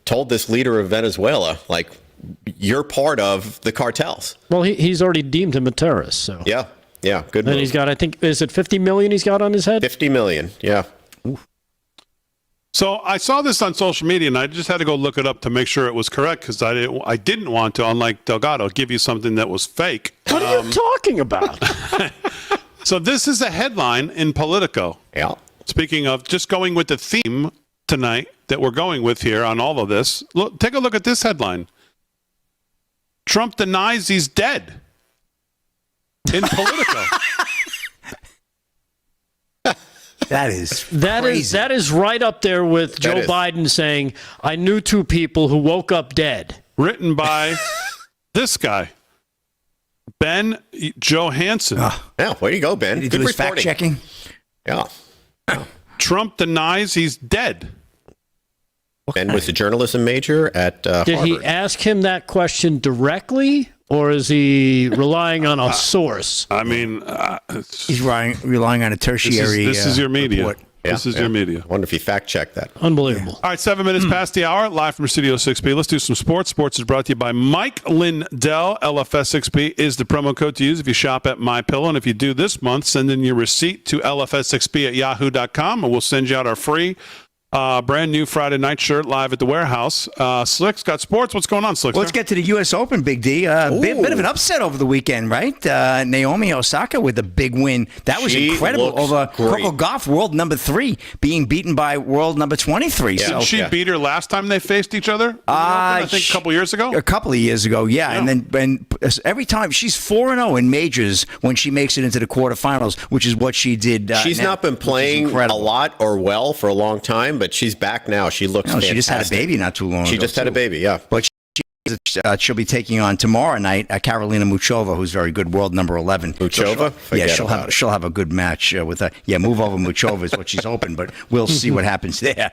told this leader of Venezuela, like, you're part of the cartels. Well, he's already deemed him a terrorist. So yeah, good. And he's got, I think, is it 50 million he's got on his head? 50 million, yeah. Oof. So I saw this on social media, and I just had to go look it up to make sure it was correct because I didn't want to, unlike Delgado, give you something that was fake. What are you talking about? So this is a headline in Politico. Yeah. Speaking of just going with the theme tonight that we're going with here on all of this, look, take a look at this headline. Trump denies he's dead. In Politico. That is that is right up there with Joe Biden saying, I knew two people who woke up dead. Written by this guy, Ben Johansson. Yeah, way to go, Ben. Did he do his fact checking? Yeah. Trump denies he's dead. Ben was a journalism major at Harvard. Did he ask him that question directly, or is he relying on a source? I mean, he's relying on a tertiary. This is your media. Report. This is your media. I wonder if he fact-checked that. Unbelievable. All right, 7 minutes past the hour, live from Studio 6B. Let's do some sports. Sports is brought to you by Mike Lindell. LFS6B is the promo code to use if you shop at MyPillow. And if you do this month, send in your receipt to LFS6B at yahoo.com, and we'll send you out our free brand new Friday night shirt live at the warehouse. Slick's got sports. What's going on, Slick? Well, let's get to the U.S. Open, Big D. Bit of an upset over the weekend, right? Naomi Osaka with a big win. That was incredible over Coco Gauff, world number 3, being beaten by world number 23. Yeah. Didn't she beat her last time they faced each other? I think a couple years ago? A couple of years ago, yeah. And then every time she's 4-0 in majors when she makes it into the quarterfinals, which is what she did. She's not been playing a lot or well for a long time, but she's back now. She looks fantastic. She just had a baby not too long ago. She just had a baby, yeah. But she'll be taking on tomorrow night Karolina Muchova, who's very good, world number 11. Muchova? She'll have a good match with her. Yeah, move over Muchova is what she's hoping, but we'll see what happens there.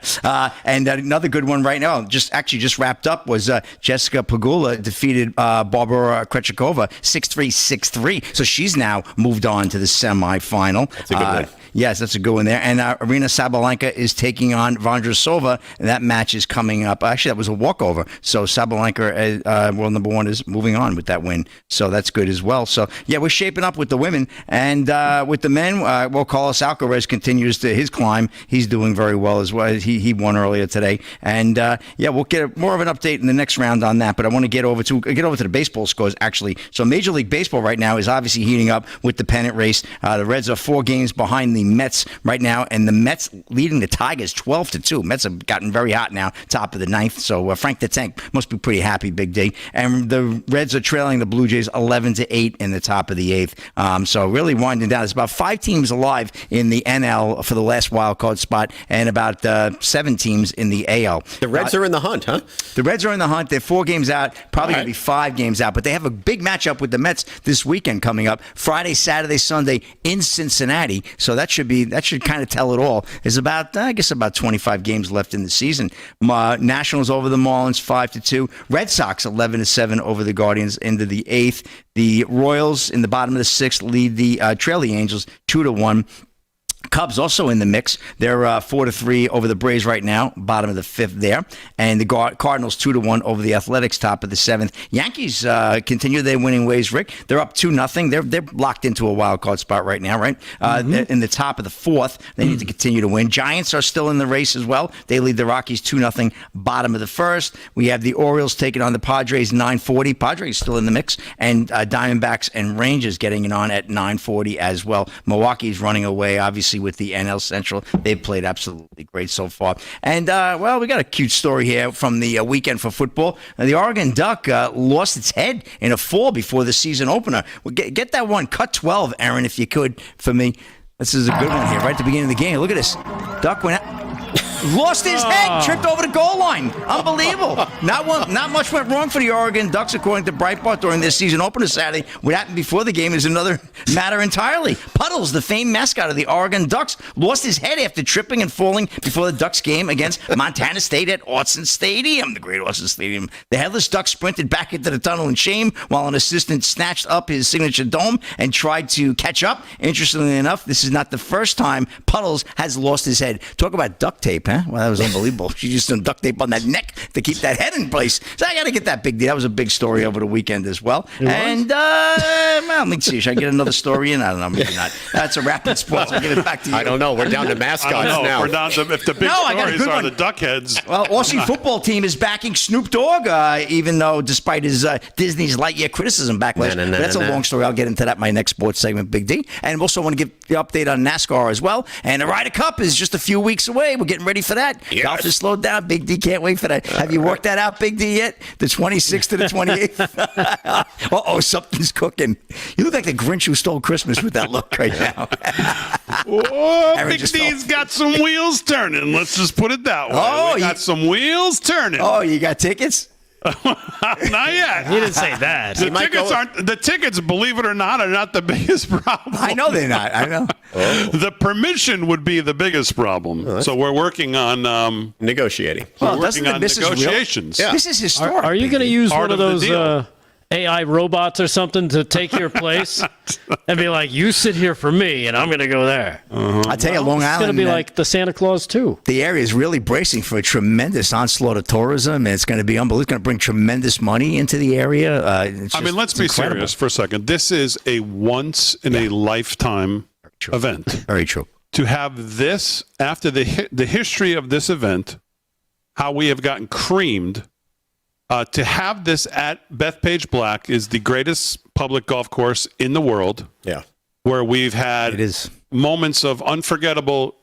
And another good one right now, just wrapped up, was Jessica Pegula defeated Barbara Krejcikova 6-3, 6-3. So she's now moved on to the semifinal. That's a good one. Yes, that's a good one there. And Arina Sabalenka is taking on Vondrousova, and that match is coming up. Actually, that was a walkover. So Sabalenka, world number 1, is moving on with that win. So that's good as well. So, yeah, we're shaping up with the women. And with the men, Carlos Alcaraz continues his climb. He's doing very well as well. He won earlier today. And, we'll get more of an update in the next round on that. But I want to get over to the baseball scores, actually. So Major League Baseball right now is obviously heating up with the pennant race. The Reds are 4 games behind the Mets right now, and the Mets leading the Tigers 12-2. Mets have gotten very hot now, top of the 9th. So Frank the Tank must be pretty happy, Big D. And the Reds are trailing the Blue Jays 11-8 in the top of the 8th. So really winding down. There's about 5 teams alive in the NL for the last wild card spot, and about 7 teams in the AL. The Reds are in the hunt, huh? The Reds are in the hunt. They're 4 games out, probably going to be 5 games out. But they have a big matchup with the Mets this weekend coming up. Friday, Saturday, Sunday in Cincinnati. So that should kind of tell it all. There's about 25 games left in the season. Nationals over the Marlins 5-2. Red Sox 11-7 over the Guardians into the 8th. The Royals in the bottom of the 6th trail the Angels 2-1. Cubs also in the mix. They're 4-3 over the Braves right now, bottom of the 5th there. And the Cardinals 2-1 over the Athletics, top of the 7th. Yankees continue their winning ways, Rick. They're up 2-0. They're locked into a wild card spot right now, right? They're in the top of the 4th. They need to continue to win. Giants are still in the race as well. They lead the Rockies 2-0, bottom of the 1st. We have the Orioles taking on the Padres 9:40. Padres still in the mix. And Diamondbacks and Rangers getting it on at 9:40 as well. Milwaukee's running away, obviously, with the NL Central. They've played absolutely great so far. And, well, we got a cute story here from the weekend for football. The Oregon Duck lost its head in a fall before the season opener. Well, get that one. Cut 12, Aaron, if you could, for me. This is a good one here, right at the beginning of the game. Look at this. Duck went out. Lost his head, tripped over the goal line. Unbelievable. Not much went wrong for the Oregon Ducks, according to Breitbart, during their season opener Saturday. What happened before the game is another matter entirely. Puddles, the famed mascot of the Oregon Ducks, lost his head after tripping and falling before the Ducks game against Montana State at Autzen Stadium, the great Autzen Stadium. The headless Duck sprinted back into the tunnel in shame while an assistant snatched up his signature dome and tried to catch up. Interestingly enough, this is not the first time Puddles has lost his head. Talk about duct tape, huh? Well, that was unbelievable. She used some duct tape on that neck to keep that head in place. So I got to get that big deal. That was a big story over the weekend as well. And, well, let me see. Should I get another story in? I don't know. Maybe not. That's a rapid sports. I'll give it back to you. I don't know. We're down to mascots now. We're down to if the big stories are the duck heads. Well, Aussie football team is backing Snoop Dogg, even though despite his Disney's Lightyear criticism backlash. But that's a long story. I'll get into that in my next sports segment, Big D. And also want to give the update on NASCAR as well. And the Ryder Cup is just a few weeks away. We're getting ready for that. Yes. Golf is slowed down. Big D can't wait for that. Have you worked that out, Big D, yet? The 26th to the 28th? Uh-oh, something's cooking. You look like the Grinch who stole Christmas with that look right now. Oh, Big D's got some wheels turning. Let's just put it that way. Oh, we got some wheels turning. Oh, you got tickets? Not yet. He didn't say that. The tickets, believe it or not, are not the biggest problem. I know they're not. I know. The permission would be the biggest problem. So we're working on negotiating. Well, we're working on negotiations. Yeah. This is historic. Are you going to use one of those AI robots or something to take your place and be like, you sit here for me and I'm going to go there? I tell you, Long Island. It's going to be like the Santa Claus, too. The area is really bracing for a tremendous onslaught of tourism. It's going to be unbelievable. It's going to bring tremendous money into the area. Let's be serious for a second. This is a once in a lifetime event. Very true. To have this, after the history of this event, how we have gotten creamed, to have this at Bethpage Black is the greatest public golf course in the world. Yeah. Where we've had moments of unforgettable,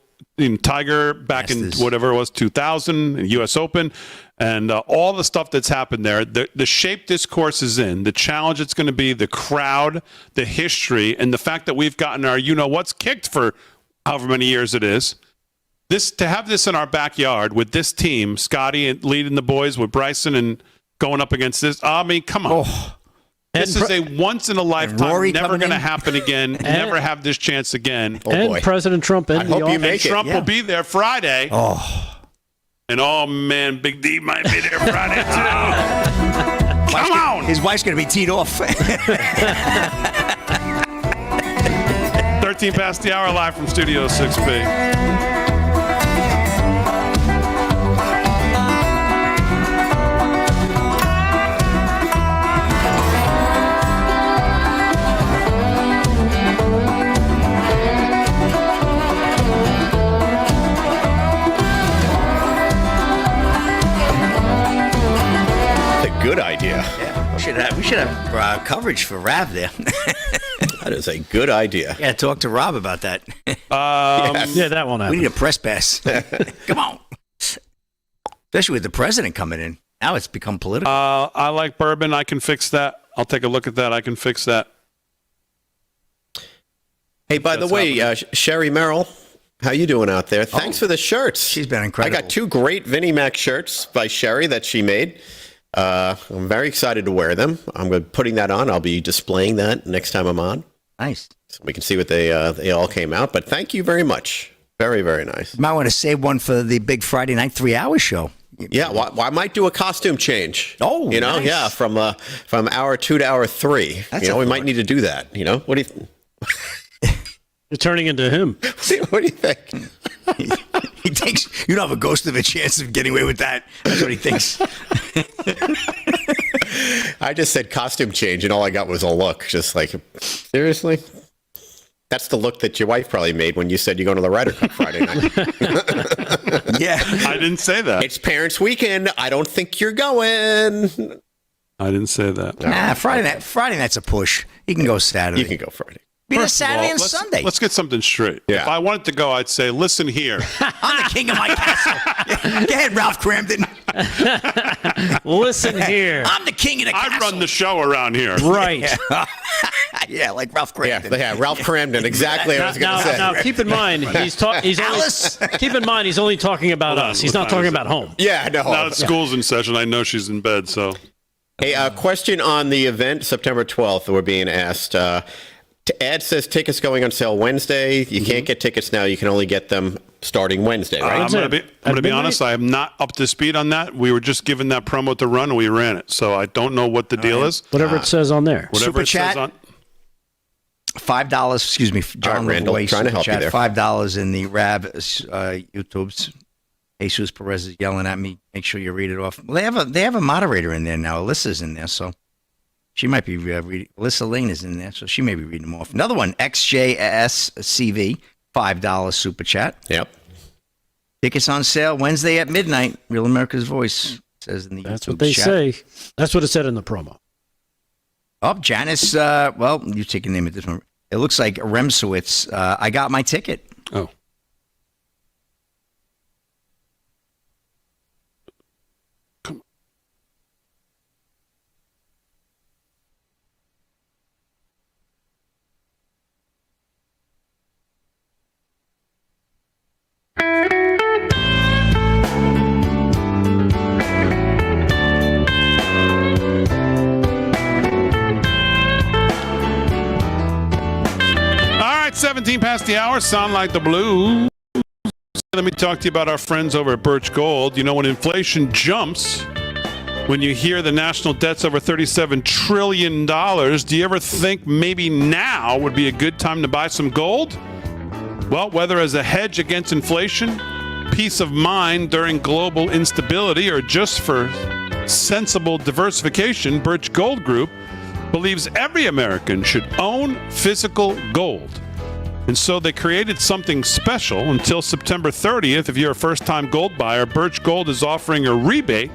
Tiger back in whatever it was, 2000, U.S. Open, and all the stuff that's happened there. The shape this course is in, the challenge it's going to be, the crowd, the history, and the fact that we've gotten our you-know-what's kicked for however many years it is. To have this in our backyard with this team, Scotty leading the boys with Bryson and going up against this. I mean, come on. This is a once in a lifetime, never going to happen again, never have this chance again. And President Trump in the office. Trump will be there Friday. And man, Big D might be there Friday too. Come on. His wife's going to be teed off. 13 past the hour, live from Studio 6B. Good idea. Yeah, we should have coverage for Rav there. That is a good idea. Yeah, talk to Rob about that. Yeah, that won't happen. We need a press pass. Come on. Especially with the president coming in. Now it's become political. I like bourbon. I can fix that. I'll take a look at that. I can fix that. Hey, by the way, Sherry Merrill, how you doing out there? Thanks for the shirts. She's been incredible. I got 2 great Vinnie Mac shirts by Sherry that she made. I'm very excited to wear them. I'm putting that on. I'll be displaying that next time I'm on. Nice. So we can see what they all came out. But thank you very much. Very, very nice. You might want to save one for the big Friday night 3-hour show. Yeah, well, I might do a costume change. Oh, nice. Yeah, from hour 2 to hour 3. We might need to do that. What do you? You're turning into him. What do you think? He thinks you don't have a ghost of a chance of getting away with that. That's what he thinks. I just said costume change, and all I got was a look. Just like, seriously? That's the look that your wife probably made when you said you're going to the Ryder Cup Friday night. Yeah. I didn't say that. It's Parents' Weekend. I don't think you're going. I didn't say that. Nah, Friday night's a push. You can go Saturday. You can go Friday. Be a First of Saturday all, and Sunday. Let's get something straight. Yeah. If I wanted to go, I'd say, listen here. I'm the king of my castle. Go ahead, Ralph Cramden. Listen here. I'm the king of the castle. I run the show around here. Right. Yeah, like Ralph Cramden. Yeah, Ralph Cramden. Exactly what I was going to say. Now, keep in mind, keep in mind, he's only talking about us. He's not talking about home. Yeah, no. Now that school's in session, I know she's in bed, so. Hey, question on the event, September 12th, we're being asked. Ad says tickets going on sale Wednesday. You can't get tickets now. You can only get them starting Wednesday, right? I'm going to be honest. I am not up to speed on that. We were just given that promo to run, and we ran it. So I don't know what the deal is. Whatever it says on there. Whatever Super it chat. says on. $5. Excuse me, John Randall, Lavoie, trying to help you there. $5 in the Rab YouTube's. Jesus Perez is yelling at me. Make sure you read it off. Well, they have a moderator in there now. Alyssa's in there, so she might be reading. Alyssa Lane is in there, so she may be reading them off. Another one, XJSCV, $5 super chat. Yep. Tickets on sale Wednesday at midnight. Real America's Voice says in the That's YouTube what they chat. say. That's what it said in the promo. Oh, Janice, well, you take a name at this one. It looks like Remsowitz. I got my ticket. Oh. All right, 17 past the hour. Sound like the blues. Let me talk to you about our friends over at Birch Gold. You know, when inflation jumps, when you hear the national debt's over $37 trillion, do you ever think maybe now would be a good time to buy some gold? Well, whether as a hedge against inflation, peace of mind during global instability, or just for sensible diversification, Birch Gold Group believes every American should own physical gold. And so they created something special. Until September 30th, if you're a first-time gold buyer, Birch Gold is offering a rebate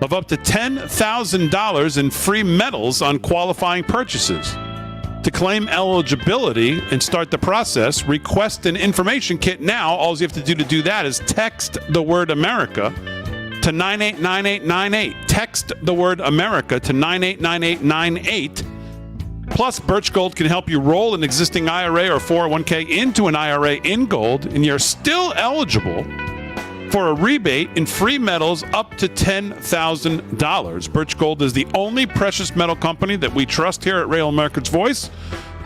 of up to $10,000 in free metals on qualifying purchases. To claim eligibility and start the process, request an information kit now. All you have to do that is text the word America to 989898. Text the word America to 989898. Plus, Birch Gold can help you roll an existing IRA or 401k into an IRA in gold, and you're still eligible for a rebate in free metals up to $10,000. Birch Gold is the only precious metal company that we trust here at Real America's Voice,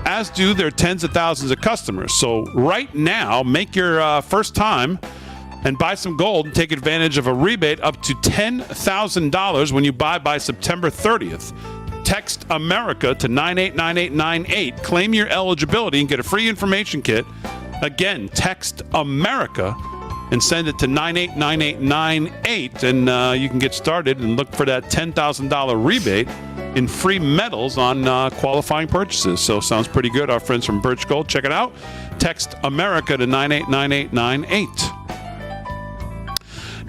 as do their tens of thousands of customers. So right now, make your first time and buy some gold and take advantage of a rebate up to $10,000 when you buy by September 30th. Text America to 989898. Claim your eligibility and get a free information kit. Again, text America and send it to 989898, and you can get started and look for that $10,000 rebate in free metals on qualifying purchases. So sounds pretty good. Our friends from Birch Gold, check it out. Text America to 989898.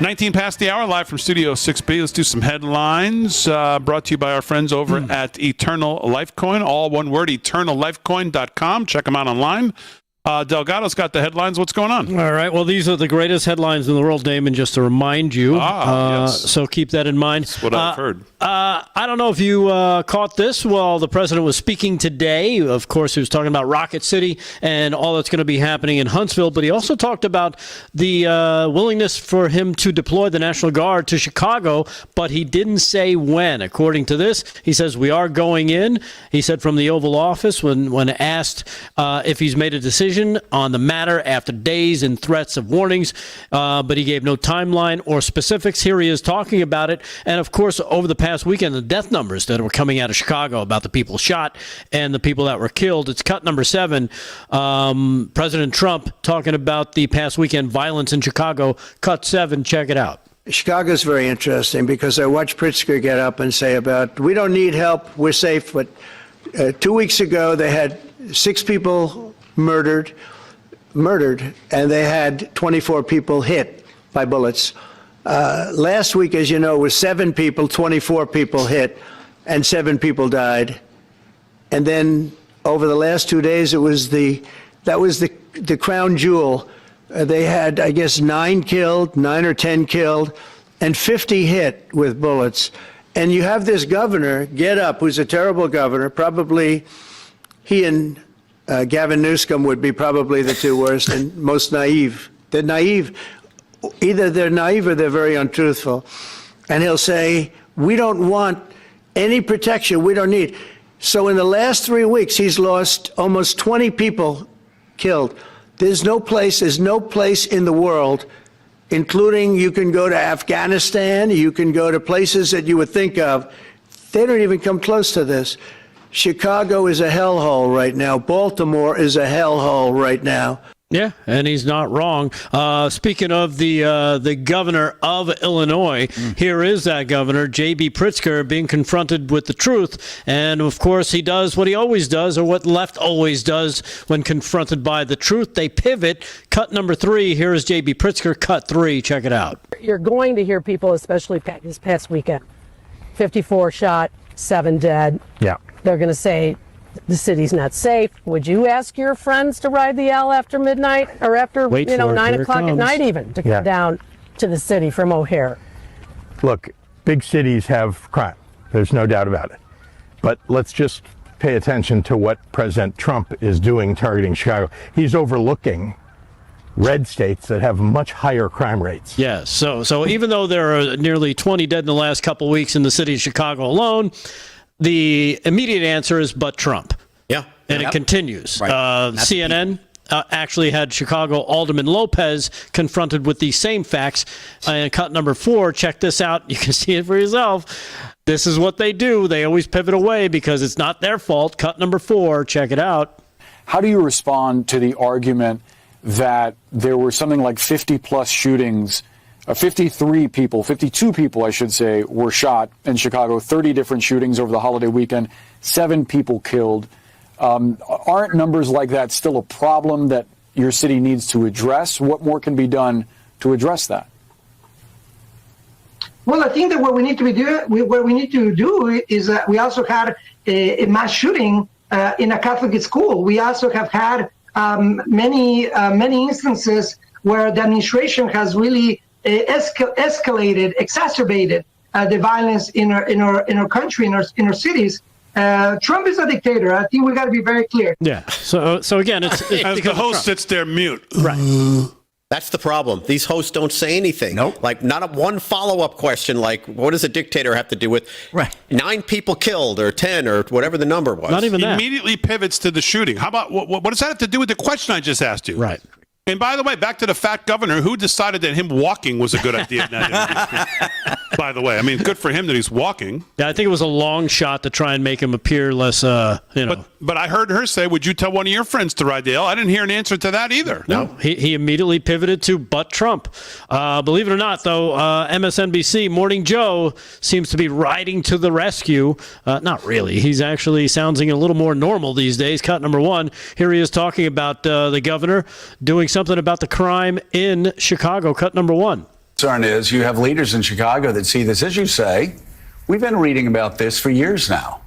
19 past the hour, live from Studio 6B. Let's do some headlines. Brought to you by our friends over at Eternal Lifecoin. All one word, eternallifecoin.com. Check them out online. Delgado's got the headlines. What's going on? All right. Well, these are the greatest headlines in the world, Damon, just to remind you. Yes. So keep that in mind. That's what I've heard. I don't know if you caught this while the president was speaking today. Of course, he was talking about Rocket City and all that's going to be happening in Huntsville, but he also talked about the willingness for him to deploy the National Guard to Chicago, but he didn't say when. According to this, he says we are going in. He said from the Oval Office when asked if he's made a decision, decision on the matter after days and threats of warnings, but he gave no timeline or specifics. Here he is talking about it. And, of course, over the past weekend, the death numbers that were coming out of Chicago about the people shot and the people that were killed. It's cut number 7. President Trump talking about the past weekend violence in Chicago. Cut 7. Check it out. Chicago's very interesting because I watched Pritzker get up and say about, we don't need help, we're safe. But 2 weeks ago, they had 6 people murdered, and they had 24 people hit by bullets. Last week, as you know, was 7 people, 24 people hit, and 7 people died. And then over the last 2 days, that was the crown jewel. They had, I guess, 9 or 10 killed, and 50 hit with bullets. And you have this governor get up, who's a terrible governor. Probably he and Gavin Newsom would be probably the 2 worst and most naive. They're naive. Either they're naive or they're very untruthful. And he'll say, we don't want any protection. We don't need. So in the last 3 weeks, he's lost almost 20 people killed. There's no place in the world, including you can go to Afghanistan, you can go to places that you would think of. They don't even come close to this. Chicago is a hellhole right now. Baltimore is a hellhole right now. Yeah, and he's not wrong. Speaking of the governor of Illinois, here is that governor, J.B. Pritzker, being confronted with the truth. And, of course, he does what he always does, or what left always does when confronted by the truth. They pivot. Cut number 3. Here is J.B. Pritzker. Cut 3. Check it out. You're going to hear people, especially this past weekend, 54 shot, 7 dead. Yeah. They're going to say, the city's not safe. Would you ask your friends to ride the L after midnight or after 9 o'clock at night even to come down to the city from O'Hare? Look, big cities have crime. There's no doubt about it. But let's just pay attention to what President Trump is doing targeting Chicago. He's overlooking red states that have much higher crime rates. Yes. So even though there are nearly 20 dead in the last couple of weeks in the city of Chicago alone, the immediate answer is but Trump. Yeah. And it continues. Right. CNN actually had Chicago Alderman Lopez confronted with these same facts. Cut number 4, check this out. You can see it for yourself. This is what they do. They always pivot away because it's not their fault. Cut number 4, check it out. How do you respond to the argument that there were something like 50-plus shootings, 52 people, I should say, were shot in Chicago, 30 different shootings over the holiday weekend, 7 people killed. Aren't numbers like that still a problem that your city needs to address? What more can be done to address that? Well, I think that what we need to do is we also had a mass shooting in a Catholic school. We also have had many instances where the administration has really escalated, exacerbated the violence in our country, in our cities. Trump is a dictator. I think we got to be very clear. Yeah. So again, it's as the host sits there mute. Right. That's the problem. These hosts don't say anything. Nope. Like not one follow-up question. Like, what does a dictator have to do with 9 people killed or 10 or whatever the number was? Not even that. Immediately pivots to the shooting. How about what does that have to do with the question I just asked you? Right. And by the way, back to the fat governor who decided that him walking was a good idea. By the way, I mean, good for him that he's walking. Yeah, I think it was a long shot to try and make him appear less, But I heard her say, would you tell one of your friends to ride the L? I didn't hear an answer to that either. No, he immediately pivoted to but Trump. Believe it or not, though, MSNBC Morning Joe seems to be riding to the rescue. Not really. He's actually sounding a little more normal these days. Cut number 1. Here he is talking about the governor doing something about the crime in Chicago. Cut number 1. Concern is you have leaders in Chicago that see this. As you say, we've been reading about this for years now.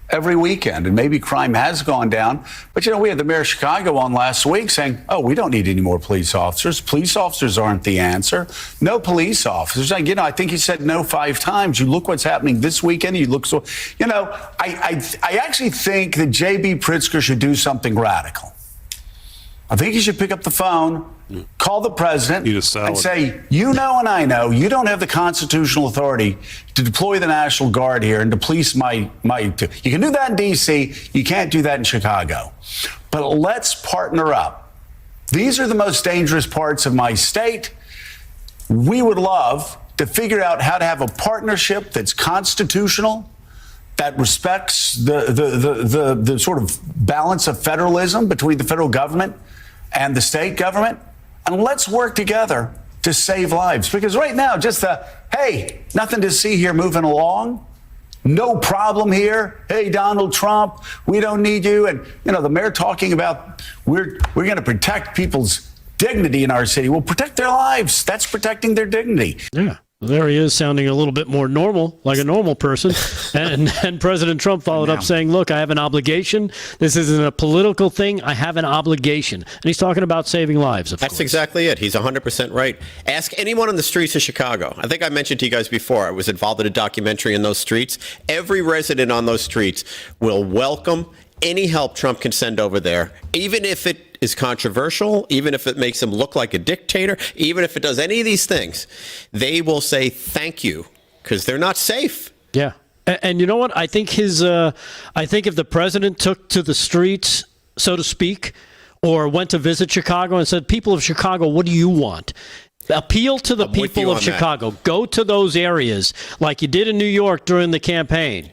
Every weekend, and maybe crime has gone down. But, we had the mayor of Chicago on last week saying, we don't need any more police officers. Police officers aren't the answer. No police officers. I think he said no 5 times. You look what's happening this weekend. You look so, I actually think that J.B. Pritzker should do something radical. I think he should pick up the phone, call the president, and say, and I know, you don't have the constitutional authority to deploy the National Guard here and to police my. You can do that in D.C., you can't do that in Chicago. but let's partner up. These are the most dangerous parts of my state. We would love to figure out how to have a partnership that's constitutional, that respects the sort of balance of federalism between the federal government and the state government. And let's work together to save lives. Because right now, just hey, nothing to see here moving along. No problem here. Hey, Donald Trump, we don't need you. And, the mayor talking about we're going to protect people's dignity in our city. Well, protect their lives. That's protecting their dignity. Yeah. There he is, sounding a little bit more normal, like a normal person. And President Trump followed up saying, look, I have an obligation. This isn't a political thing. I have an obligation. And he's talking about saving lives, of course. That's exactly it. He's 100% right. Ask anyone on the streets of Chicago. I think I mentioned to you guys before, I was involved in a documentary in those streets. Every resident on those streets will welcome any help Trump can send over there, even if it is controversial, even if it makes him look like a dictator, even if it does any of these things, they will say thank you because they're not safe. Yeah. And you know what? I think I think if the president took to the streets, so to speak, or went to visit Chicago and said, people of Chicago, what do you want? Appeal to the people of Chicago. Go to those areas like you did in New York during the campaign.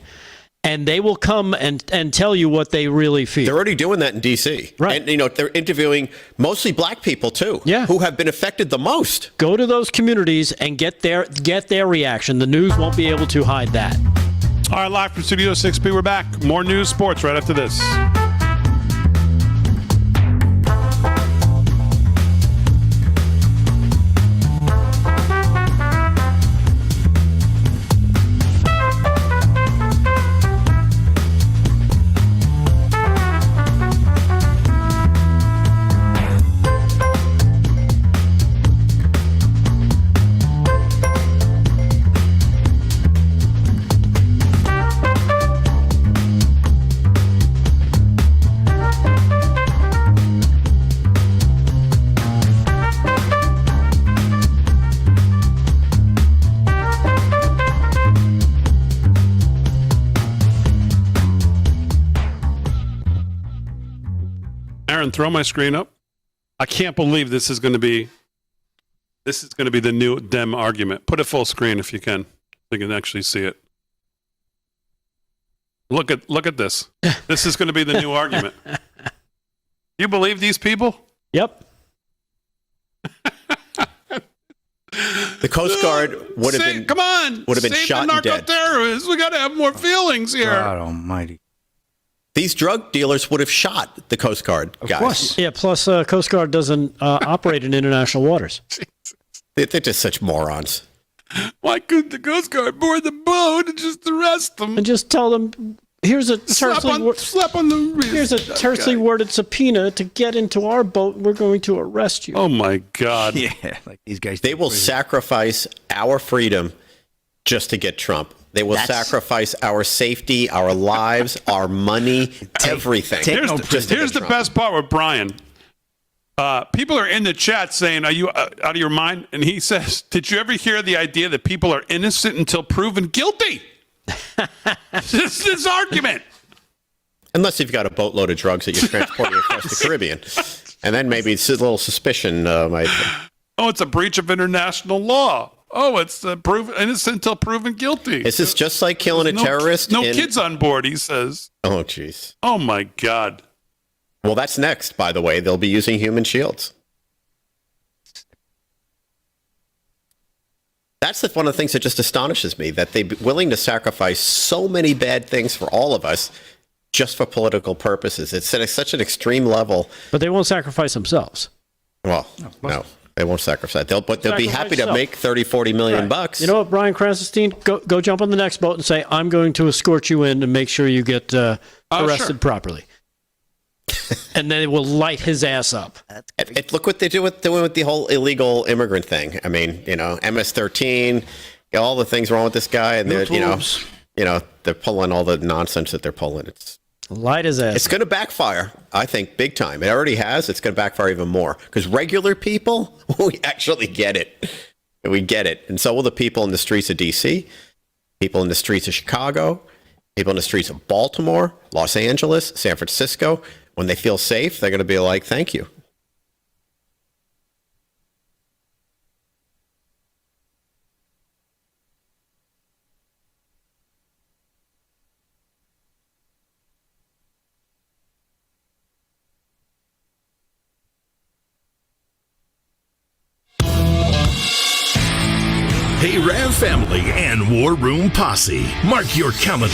And they will come and tell you what they really feel. They're already doing that in D.C. Right. And, they're interviewing mostly black people, too, who have been affected the most. Go to those communities and get their reaction. The news won't be able to hide that. All right, live from Studio 6B, we're back. More news, sports right after this. Throw my screen up. I can't believe this is going to be the new Dem argument. Put it full screen if you can. So you can actually see it. Look at this. This is going to be the new argument. You believe these people? Yep. The Coast Guard would have been shot and dead. Terrorists. We got to have more feelings here. God Almighty. These drug dealers would have shot the Coast Guard guys. Of course. Yeah, plus Coast Guard doesn't operate in international waters. They're just such morons. Why couldn't the Coast Guard board the boat and just arrest them? And just tell them, here's a tersely worded subpoena to get into our boat. We're going to arrest you. Oh, my God. Yeah, like these guys. They will sacrifice our freedom just to get Trump. They will sacrifice our safety, our lives, our money, everything. Here's the best part with Brian. People are in the chat saying, are you out of your mind? And he says, did you ever hear the idea that people are innocent until proven guilty? this argument. Unless you've got a boatload of drugs that you're transporting across the Caribbean. And then maybe it's a little suspicion might. Oh, it's a breach of international law. Oh, it's innocent until proven guilty. Is this just like killing a terrorist? No kids on board, he says. Oh, jeez. Oh, my God. Well, that's next, by the way. They'll be using human shields. That's one of the things that just astonishes me, that they're willing to sacrifice so many bad things for all of us just for political purposes. It's at such an extreme level. But they won't sacrifice themselves. Well, no. They won't sacrifice. They'll be happy to make 30, 40 million bucks. You know what, Brian Kranzenstein? Go jump on the next boat and say, I'm going to escort you in and make sure you get arrested properly. And then it will light his ass up. Look what they're doing with the whole illegal immigrant thing. I mean, MS-13, all the things wrong with this guy, and they're they're pulling all the nonsense that they're pulling. It's light as ass. It's going to backfire, I think, big time. It already has. It's going to backfire even more because regular people, we actually get it. We get it, and so will the people in the streets of D.C., people in the streets of Chicago, people in the streets of Baltimore, Los Angeles, San Francisco. When they feel safe, they're going to be like, thank you. Hey, Rav family and War Room Posse, mark your calendar.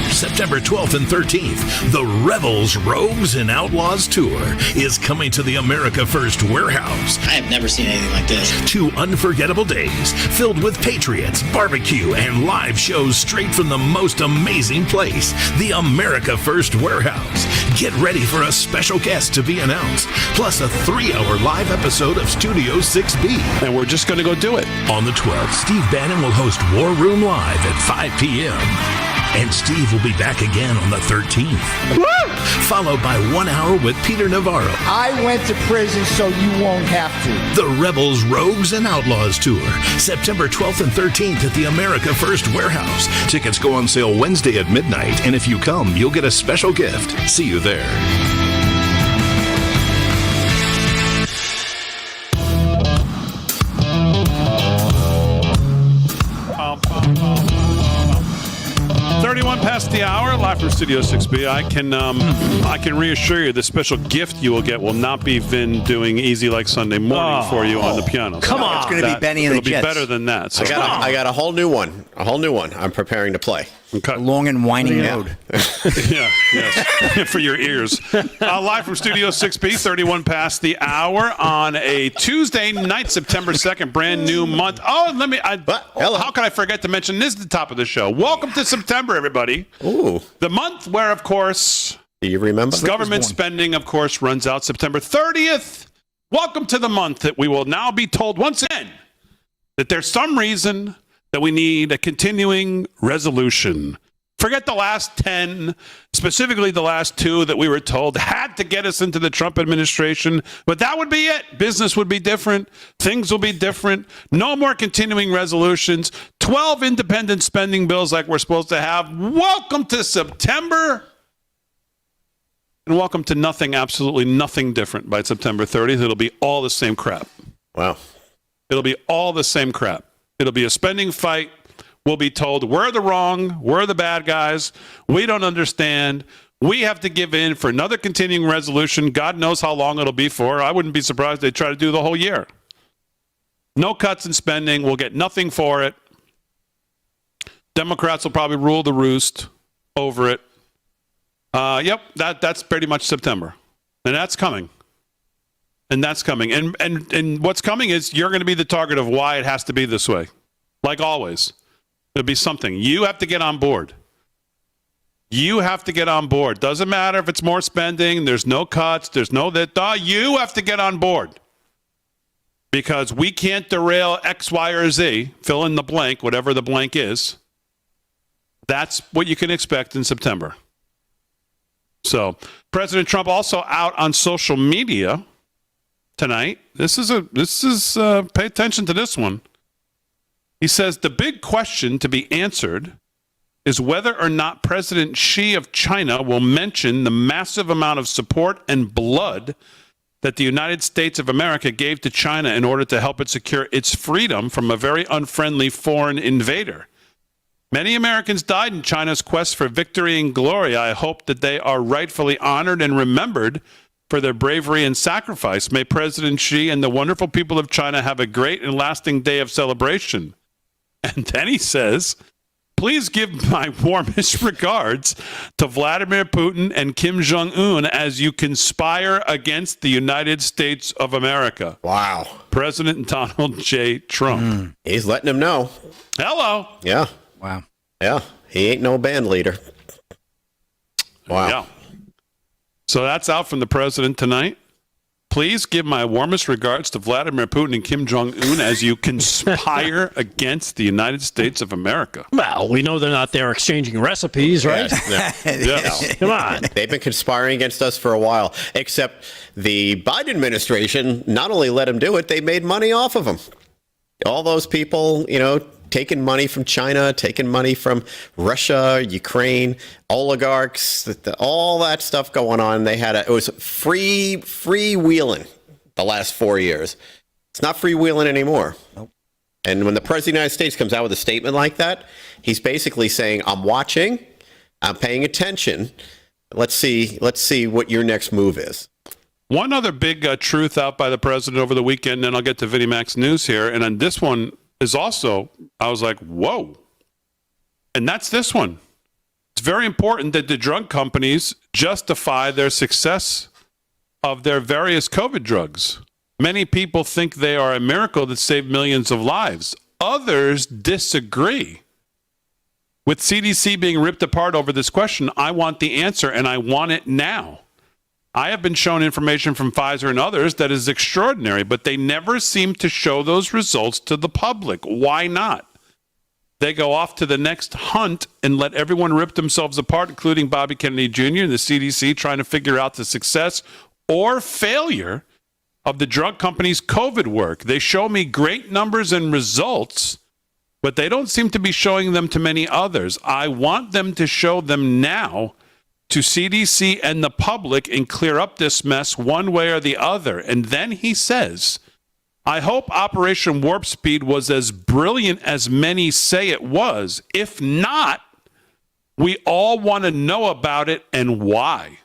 September 12th and 13th, the Rebels, Rogues, and Outlaws Tour is coming to the America First Warehouse. I have never seen anything like this. 2 unforgettable days filled with patriots, barbecue, and live shows straight from the most amazing place, the America First Warehouse. Get ready for a special guest to be announced, plus a 3-hour live episode of Studio 6B. And we're just going to go do it. On the 12th, Steve Bannon will host War Room Live at 5 p.m. And Steve will be back again on the 13th. Woo! Followed by 1 hour with Peter Navarro. I went to prison so you won't have to. The Rebels, Rogues, and Outlaws Tour, September 12th and 13th at the America First Warehouse. Tickets go on sale Wednesday at midnight, and if you come, you'll get a special gift. See you there. Past the hour, live from Studio 6B. I can reassure you the special gift you will get will not be Vin doing Easy Like Sunday Morning for you on the piano. Come on. It's going to be Benny and the Jets. It'll be better than that. So. I got a whole new one. I'm preparing to play. Okay. Long and winding road. Yeah, yes. For your ears. Live from Studio 6B, 31 past the hour on a Tuesday night, September 2nd, brand new month. Oh, how can I forget to mention this at the top of the show? Welcome to September, everybody. Ooh. The month where, of course, do you remember? Government spending, of course, runs out September 30th. Welcome to the month that we will now be told once again that there's some reason that we need a continuing resolution. Forget the last 10, specifically the last 2 that we were told had to get us into the Trump administration, but that would be it. Business would be different. Things will be different. No more continuing resolutions. 12 independent spending bills like we're supposed to have. Welcome to September. And welcome to nothing, absolutely nothing different by September 30th. It'll be all the same crap. Wow. It'll be all the same crap. It'll be a spending fight. We'll be told we're the wrong, we're the bad guys, we don't understand, we have to give in for another continuing resolution. God knows how long it'll be for. I wouldn't be surprised they try to do the whole year. No cuts in spending. We'll get nothing for it. Democrats will probably rule the roost over it. Yep, that's pretty much September. And that's coming. And that's coming. And what's coming is you're going to be the target of why it has to be this way. Like always. It'll be something. You have to get on board. You have to get on board. Doesn't matter if it's more spending, there's no cuts, there's no that. You have to get on board. Because we can't derail X, Y, or Z. Fill in the blank, whatever the blank is. That's what you can expect in September. So, President Trump also out on social media tonight. This is pay attention to this one. He says the big question to be answered is whether or not President Xi of China will mention the massive amount of support and blood that the United States of America gave to China in order to help it secure its freedom from a very unfriendly foreign invader. Many Americans died in China's quest for victory and glory. I hope that they are rightfully honored and remembered for their bravery and sacrifice. May President Xi and the wonderful people of China have a great and lasting day of celebration. And then he says, please give my warmest regards to Vladimir Putin and Kim Jong-un as you conspire against the United States of America. Wow. President Donald J. Trump. He's letting him know. Hello. Yeah. Wow. Yeah. He ain't no band leader. Wow. Yeah. So that's out from the president tonight. Please give my warmest regards to Vladimir Putin and Kim Jong-un as you conspire against the United States of America. Well, we know they're not there exchanging recipes, right? Yes. Come on. They've been conspiring against us for a while, except the Biden administration not only let them do it, they made money off of them. All those people, taking money from China, taking money from Russia, Ukraine, oligarchs, all that stuff going on. It was freewheeling the last 4 years. It's not freewheeling anymore. Nope. And when the President of the United States comes out with a statement like that, he's basically saying, I'm watching, I'm paying attention. Let's see what your next move is. One other big truth out by the president over the weekend, and I'll get to VidiMax News here, and then this one is also, I was like, whoa. And that's this one. It's very important that the drug companies justify their success of their various COVID drugs. Many people think they are a miracle that saved millions of lives. Others disagree. With CDC being ripped apart over this question, I want the answer, and I want it now. I have been shown information from Pfizer and others that is extraordinary, but they never seem to show those results to the public. Why not? They go off to the next hunt and let everyone rip themselves apart, including Bobby Kennedy Jr. and the CDC, trying to figure out the success or failure of the drug companies' COVID work. They show me great numbers and results, but they don't seem to be showing them to many others. I want them to show them now to CDC and the public and clear up this mess one way or the other. And then he says, I hope Operation Warp Speed was as brilliant as many say it was. If not, we all want to know about it and why.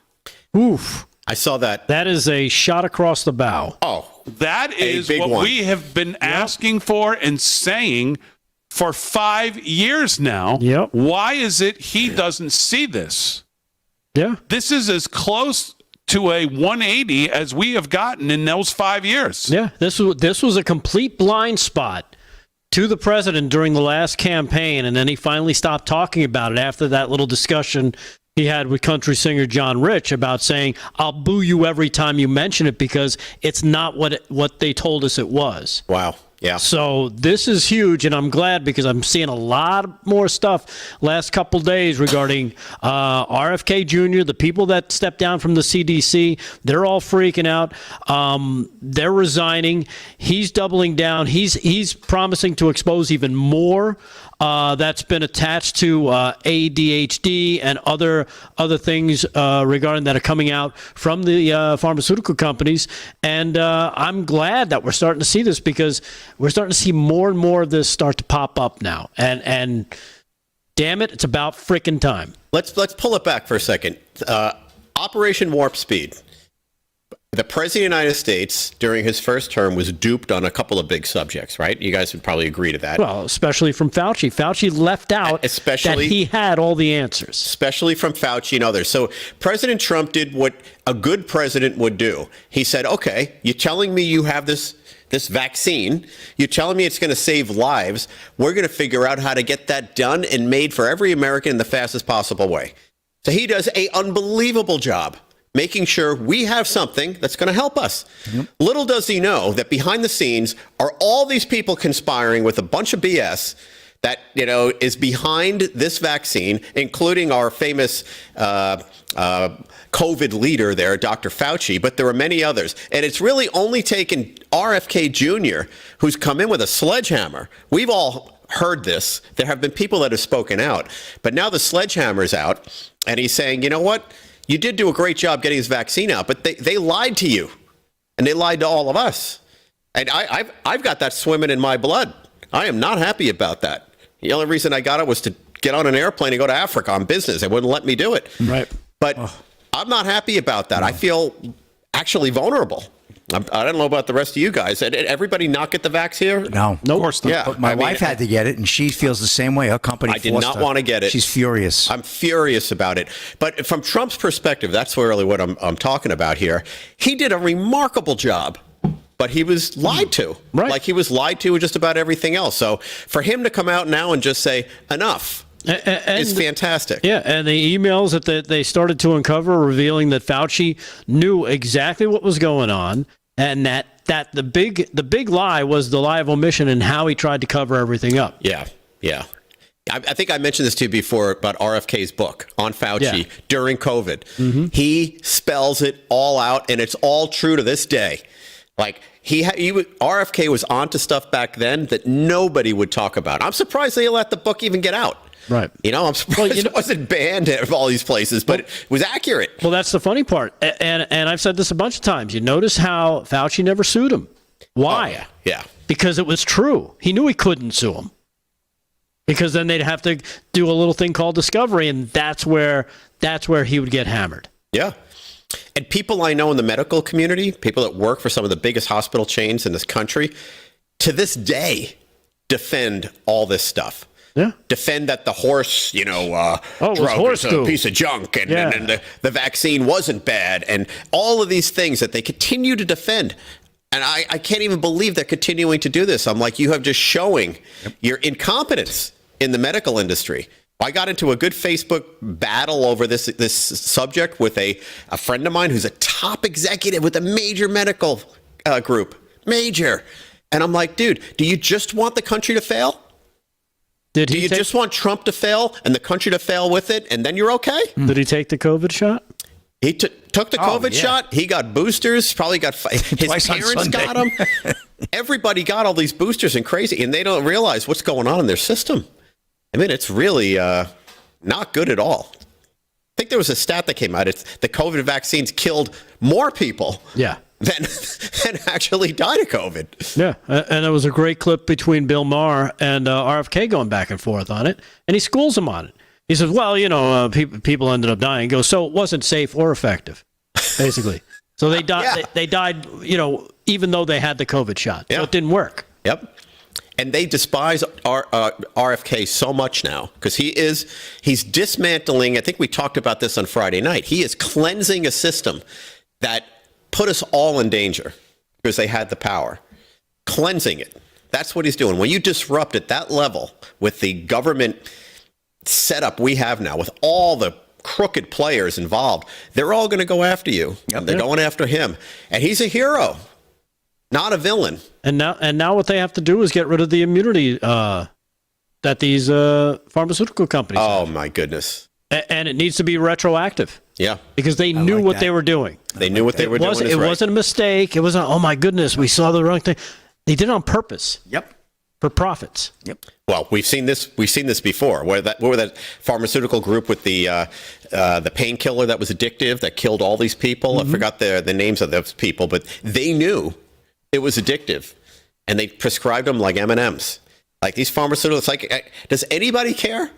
Oof. I saw that. That is a shot across the bow. Oh, that is what we have been asking for and saying for 5 years now. Yep. Why is it he doesn't see this? Yeah. This is as close to a 180 as we have gotten in those 5 years. Yeah, this was a complete blind spot to the president during the last campaign, and then he finally stopped talking about it after that little discussion he had with country singer John Rich about saying, I'll boo you every time you mention it because it's not what they told us it was. Wow. Yeah. So this is huge, and I'm glad because I'm seeing a lot more stuff last couple days regarding RFK Jr., the people that stepped down from the CDC. They're all freaking out. They're resigning. He's doubling down. He's promising to expose even more that's been attached to ADHD and other things regarding that are coming out from the pharmaceutical companies. And I'm glad that we're starting to see this because we're starting to see more and more of this start to pop up now. And damn it, it's about freaking time. Let's pull it back for a second. Operation Warp Speed. The President of the United States, during his first term, was duped on a couple of big subjects, right? You guys would probably agree to that. Well, especially from Fauci. Fauci left out that he had all the answers. Especially from Fauci and others. So President Trump did what a good president would do. He said, okay, you're telling me you have this vaccine. You're telling me it's going to save lives. We're going to figure out how to get that done and made for every American in the fastest possible way. So he does an unbelievable job making sure we have something that's going to help us. Yep. Little does he know that behind the scenes are all these people conspiring with a bunch of BS that, is behind this vaccine, including our famous COVID leader there, Dr. Fauci, but there are many others. And it's really only taken RFK Jr., who's come in with a sledgehammer. We've all heard this. There have been people that have spoken out. But now the sledgehammer's out, and he's saying, you know what? You did do a great job getting this vaccine out, but they lied to you, and they lied to all of us. And I've got that swimming in my blood. I am not happy about that. The only reason I got it was to get on an airplane and go to Africa on business. They wouldn't let me do it. Right. But I'm not happy about that. I feel actually vulnerable. I don't know about the rest of you guys. Did everybody not get the vax here? No. Of course not. Yeah. But my wife had to get it, and she feels the same way. Her company I did not want to get it. She's furious. I'm furious about it. But from Trump's perspective, that's really what I'm talking about here. He did a remarkable job, but he was lied to. Right. Like he was lied to with just about everything else. So for him to come out now and just say, enough, is fantastic. Yeah, and the emails that they started to uncover revealing that Fauci knew exactly what was going on, and that the big lie was the lie of omission and how he tried to cover everything up. Yeah. I think I mentioned this to you before about RFK's book on Fauci during COVID. Mm-hmm. He spells it all out, and it's all true to this day. Like RFK was onto stuff back then that nobody would talk about. I'm surprised they let the book even get out. Right. I'm surprised it wasn't banned at all these places, but it was accurate. Well, that's the funny part. And I've said this a bunch of times. You notice how Fauci never sued him. Why? Oh, yeah. Because it was true. He knew he couldn't sue him. Because then they'd have to do a little thing called discovery, and that's where he would get hammered. Yeah. And people I know in the medical community, people that work for some of the biggest hospital chains in this country, to this day defend all this stuff. Yeah. Defend that the horse, drug horse is a piece of junk and the vaccine wasn't bad and all of these things that they continue to defend. And I can't even believe they're continuing to do this. I'm like, you have just showing your incompetence in the medical industry. I got into a good Facebook battle over this subject with a friend of mine who's a top executive with a major medical group. Major. And I'm like, dude, do you just want the country to fail? Do you just want Trump to fail and the country to fail with it, and then you're okay? Did he take the COVID shot? He took the COVID shot. He got boosters. Probably got his parents got them. Everybody got all these boosters and crazy, and they don't realize what's going on in their system. I mean, it's really not good at all. I think there was a stat that came out. It's the COVID vaccines killed more people. Yeah. Than actually died of COVID. Yeah, and there was a great clip between Bill Maher and RFK going back and forth on it, and he schools him on it. He says, well, people ended up dying. He goes, so it wasn't safe or effective, basically. So they died, they died, even though they had the COVID shot. So it didn't work. Yep. And they despise RFK so much now because he's dismantling. I think we talked about this on Friday night. He is cleansing a system that put us all in danger because they had the power. Cleansing it. That's what he's doing. When you disrupt at that level with the government setup we have now, with all the crooked players involved, they're all going to go after you. Yep. They're going after him. And he's a hero, not a villain. And now what they have to do is get rid of the immunity that these pharmaceutical companies have. My goodness. And it needs to be retroactive. Yeah. Because they knew what they were doing. They knew what they were doing. It wasn't a mistake. It wasn't, oh my goodness, we saw the wrong thing. They did it on purpose. Yep. For profits. Yep. Well, we've seen this before. What were that pharmaceutical group with the painkiller that was addictive that killed all these people? Mm-hmm. I forgot the names of those people, but they knew it was addictive, and they prescribed them like M&Ms. Like these pharmaceuticals. Like, does anybody care?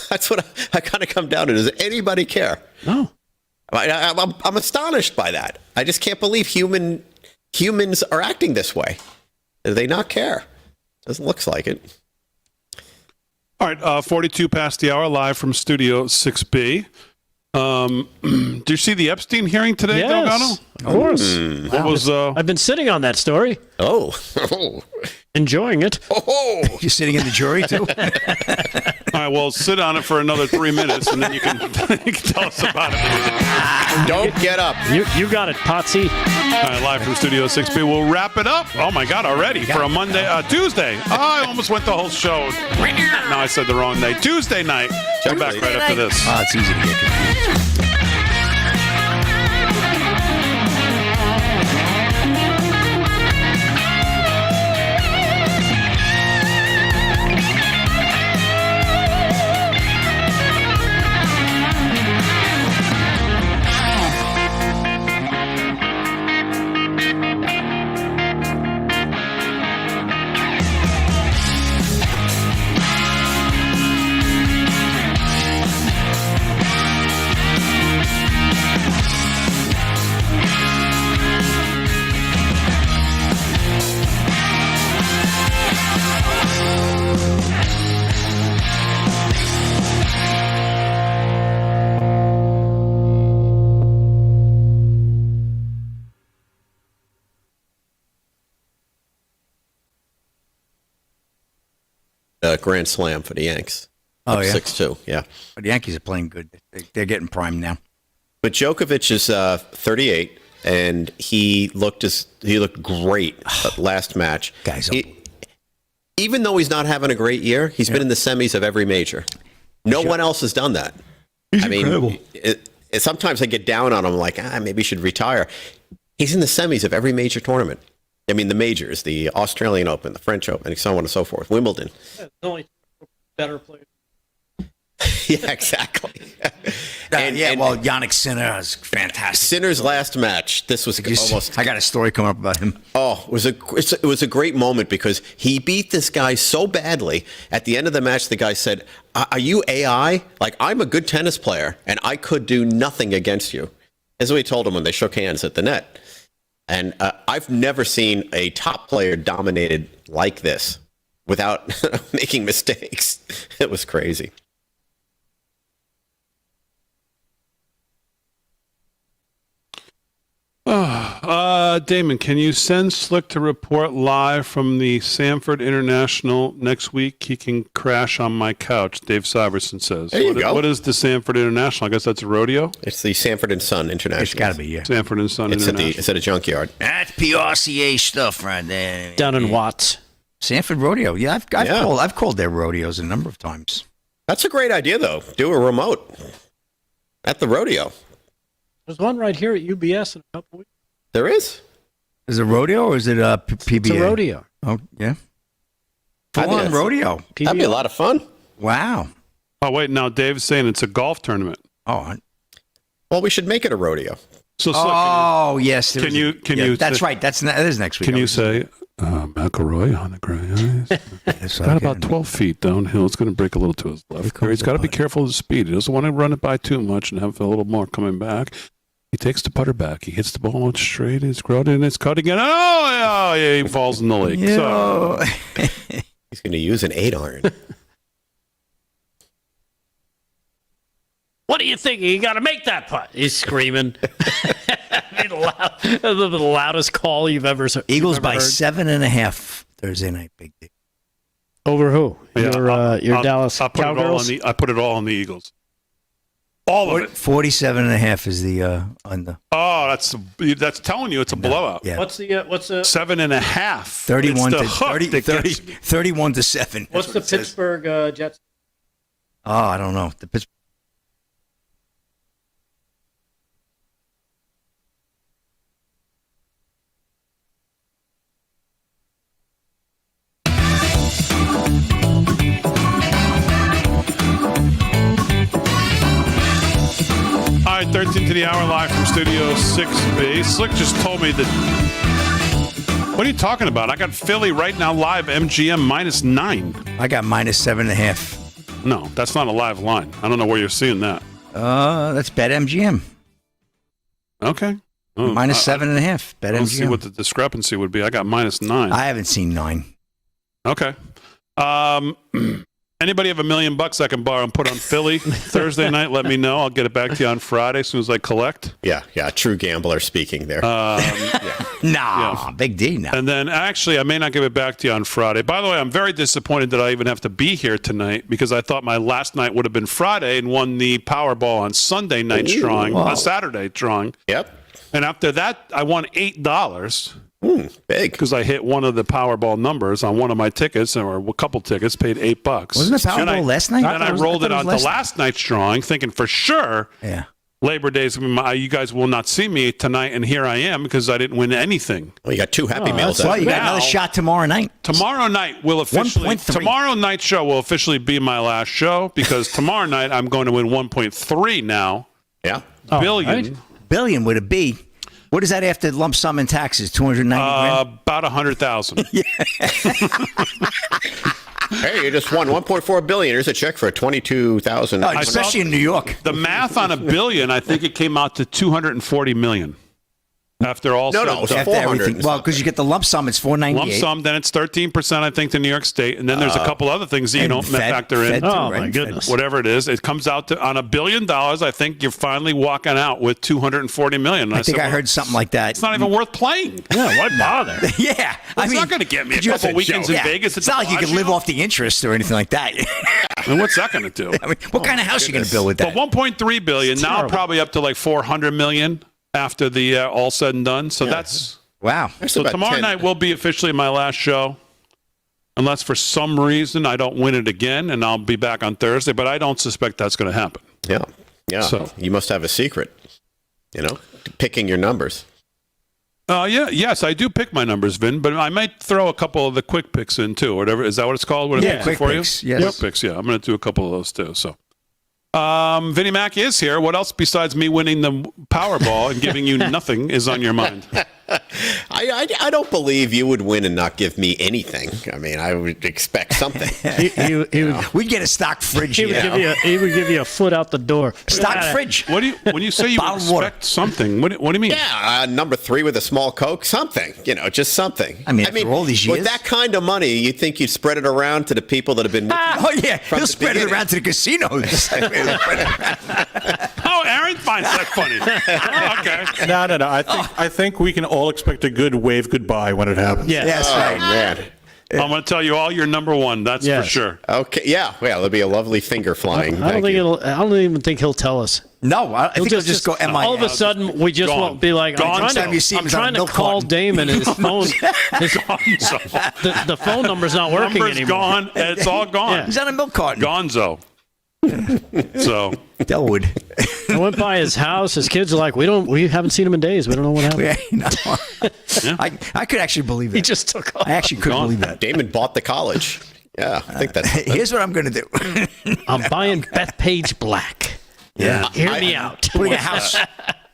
That's what I kind of come down to. Does anybody care? No. I'm astonished by that. I just can't believe humans are acting this way. Do they not care? Doesn't look like it. All right, 42 past the hour, live from Studio 6B. Did you see the Epstein hearing today, yes, Delgado? Of course. What was? I've been sitting on that story. Oh. Enjoying it. Oh. You're sitting in the jury, too? All right, well, sit on it for another 3 minutes, and then you can tell us about it. Don't get up. You got it, Potsy. All right, live from Studio 6B. We'll wrap it up. Oh, my God, already for a Tuesday. Oh, I almost went the whole show. No, I said the wrong day. Tuesday night. We're back right after this. Oh, it's easy to get confused. Grand slam for the Yanks. Oh, yeah. 6-2, yeah. But the Yankees are playing good. They're getting primed now. But Djokovic is 38, and he looked great last match. Even though he's not having a great year, he's been in the semis of every major. No one else has done that. He's incredible. Sometimes I get down on him like, maybe he should retire. He's in the semis of every major tournament. I mean, the majors, the Australian Open, the French Open, and so on and so forth. Wimbledon. There's only better players. Yeah, exactly. Well, Yannick Sinner is fantastic. Sinner's last match. This was almost. I got a story coming up about him. Oh, it was a great moment because he beat this guy so badly. At the end of the match, the guy said, "Are you AI? Like, I'm a good tennis player, and I could do nothing against you." That's what he told him when they shook hands at the net. And I've never seen a top player dominated like this without making mistakes. It was crazy. Damon, can you send Slick to report live from the Sanford International next week? He can crash on my couch, Dave Syverson says. There you go. What is the Sanford International? I guess that's a rodeo? It's the Sanford and Son International. It's got to be, yeah. Sanford and Son International. It's at a junkyard. That's PRCA stuff right there. Down in Watts. Sanford Rodeo. Yeah, I've called their rodeos a number of times. That's a great idea, though. Do a remote at the rodeo. There's one right here at UBS in a couple weeks. There is? Is it a rodeo or is it a PBA? It's a rodeo. Oh, yeah. Full-on rodeo. PBA. That'd be a lot of fun. Wow. Oh, wait, now Dave's saying it's a golf tournament. Oh, well, we should make it a rodeo. So, yes. Can you? That's right. That is next week. Can you say McElroy on the gray ice? Got about 12 feet downhill. It's going to break a little to his left. He's got to be careful of the speed. He doesn't want to run it by too much and have a little more coming back. He takes the putter back. He hits the ball straight. It's crowded and it's cutting it. Oh, yeah, he falls in the lake. So. He's going to use an 8-iron. What are you thinking? You got to make that putt. He's screaming. The loudest call you've ever heard. Eagles by 7.5 Thursday night. Big day. Over who? Yeah, your Dallas Cowgirls? I put it all on the Eagles. All of it. 47.5 is the on the. Oh, that's telling you it's a blowout. Yeah. What's the 7.5? 31 to 7. What's the Pittsburgh Jets? Oh, I don't know. The Pittsburgh. All right, 13 to the hour live from Studio 6B. Slick just told me that. What are you talking about? I got Philly right now live, MGM -9. I got -7.5. No, that's not a live line. I don't know where you're seeing that. That's BetMGM. Okay. Oh, -7.5. BetMGM. Let's see what the discrepancy would be. I got -9. I haven't seen 9. Okay. Anybody have $1 million I can borrow and put on Philly Thursday night? Let me know. I'll get it back to you on Friday as soon as I collect. Yeah. True gambler speaking there. Big D now. And then actually, I may not give it back to you on Friday. By the way, I'm very disappointed that I even have to be here tonight because I thought my last night would have been Friday and won the Powerball on Sunday night's drawing, Saturday drawing. Yep. And after that, I won $8. Big. Because I hit one of the Powerball numbers on one of my tickets, or a couple tickets, paid $8. Wasn't it Powerball last night? Then I rolled it on the last night's drawing, thinking for sure Labor Day's, you guys will not see me tonight, and here I am because I didn't win anything. Well, you got 2 happy meals. That's why you got another shot tomorrow night. Tomorrow night will officially, tomorrow night's show will officially be my last show because tomorrow night I'm going to win 1.3 now. Yeah. Billion. Right. Billion would it be? What is that after lump sum and taxes? 290 grand? About 100,000. Hey, you just won $1.4 billion. Here's a check for $22,000. Especially in New York. The math on $1 billion, I think it came out to $240 million. After all, after everything. Well, because you get the lump sum, it's $498. Lump sum, then it's 13%, I think, to New York State, and then there's a couple other things that you don't factor in. My goodness! Whatever it is, it comes out to on $1 billion. I think you're finally walking out with $240 million. I think I heard something like that. It's not even worth playing. Yeah, why bother? Yeah, it's not going to get me a couple weekends in Vegas. It's not like you can live off the interest or anything like that. And what's that going to do? I mean, what kind of house are you going to build with that? Well, $1.3 billion. It's now terrible. probably up to like $400 million. After the all said and done. So that's... Wow. So tomorrow night will be officially my last show. Unless for some reason I don't win it again, and I'll be back on Thursday. But I don't suspect that's going to happen. Yeah. So you must have a secret, picking your numbers. Yes, I do pick my numbers, Vin, but I might throw a couple of the quick picks in too, or whatever. Is that what it's called? What quick for picks. You? Yes. Quick picks. Yeah, I'm going to do a couple of those too. So, Vinnie Mac is here. What else besides me winning the Powerball and giving you nothing is on your mind? I don't believe you would win and not give me anything. I mean, I would expect something. We'd get a stock fridge. He would give you a foot out the door. Stock fridge. What do you when you say you expect something? What do you mean? Yeah, number 3 with a small Coke, something. Just something. I mean, after all these years, with that kind of money, you'd think you'd spread it around to the people that have been. He'll spread it around to the casinos. Oh, Aaron finds that funny. Okay. No. I think we can all expect a good wave goodbye when it happens. Yeah. Yes, right, man. I'm going to tell you all you're number 1. That's for sure. Okay. Yeah. Well, there'll be a lovely finger flying. I don't even think he'll tell us. No, I think he'll just go MIA. All of a sudden, we just won't be like, I'm trying to call Damon and his phone. The phone number's not working anymore. Gone. It's all gone. Yeah. He's on a milk carton. Gonzo. So Delwood. I went by his house. His kids are like, we haven't seen him in days. We don't know what happened. I could actually believe that. He just took off. I actually couldn't believe that. Damon bought the college. Yeah, I think that's. Here's what I'm going to do. I'm buying Bethpage Black. Yeah. Hear me out. Putting a house.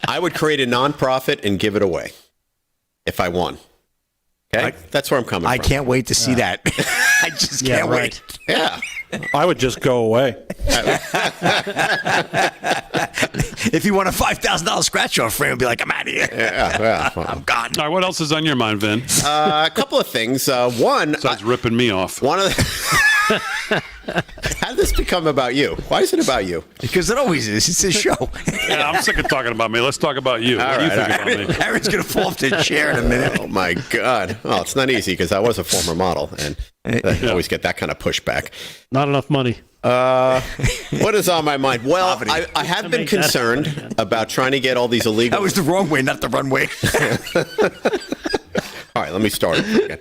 I would create a nonprofit and give it away if I won. Okay, that's where I'm coming from. I can't wait to see that. I just can't wait. Yeah. I would just go away. If you want a $5,000 scratch-off frame, I'd be like, I'm out of here. I'm gone. All right, what else is on your mind, Vin? A couple of things. One, besides ripping me off. One of the. How did this become about you? Why is it about you? Because it always is. It's a show. Yeah, I'm sick of talking about me. Let's talk about you. What do you think about me? Aaron's going to fall off the chair in a minute. Oh, my God. Well, it's not easy because I was a former model, and I always get that kind of pushback. Not enough money. What is on my mind? Well, I have been concerned about trying to get all these illegal. That was the wrong way, not the runway. All right, let me start again.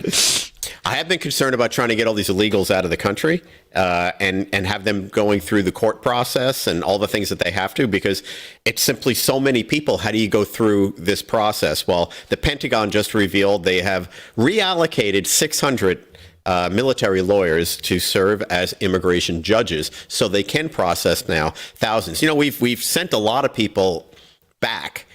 I have been concerned about trying to get all these illegals out of the country and have them going through the court process and all the things that they have to, because it's simply so many people. How do you go through this process? Well, the Pentagon just revealed they have reallocated 600 military lawyers to serve as immigration judges, so they can process now thousands. We've sent a lot of people back.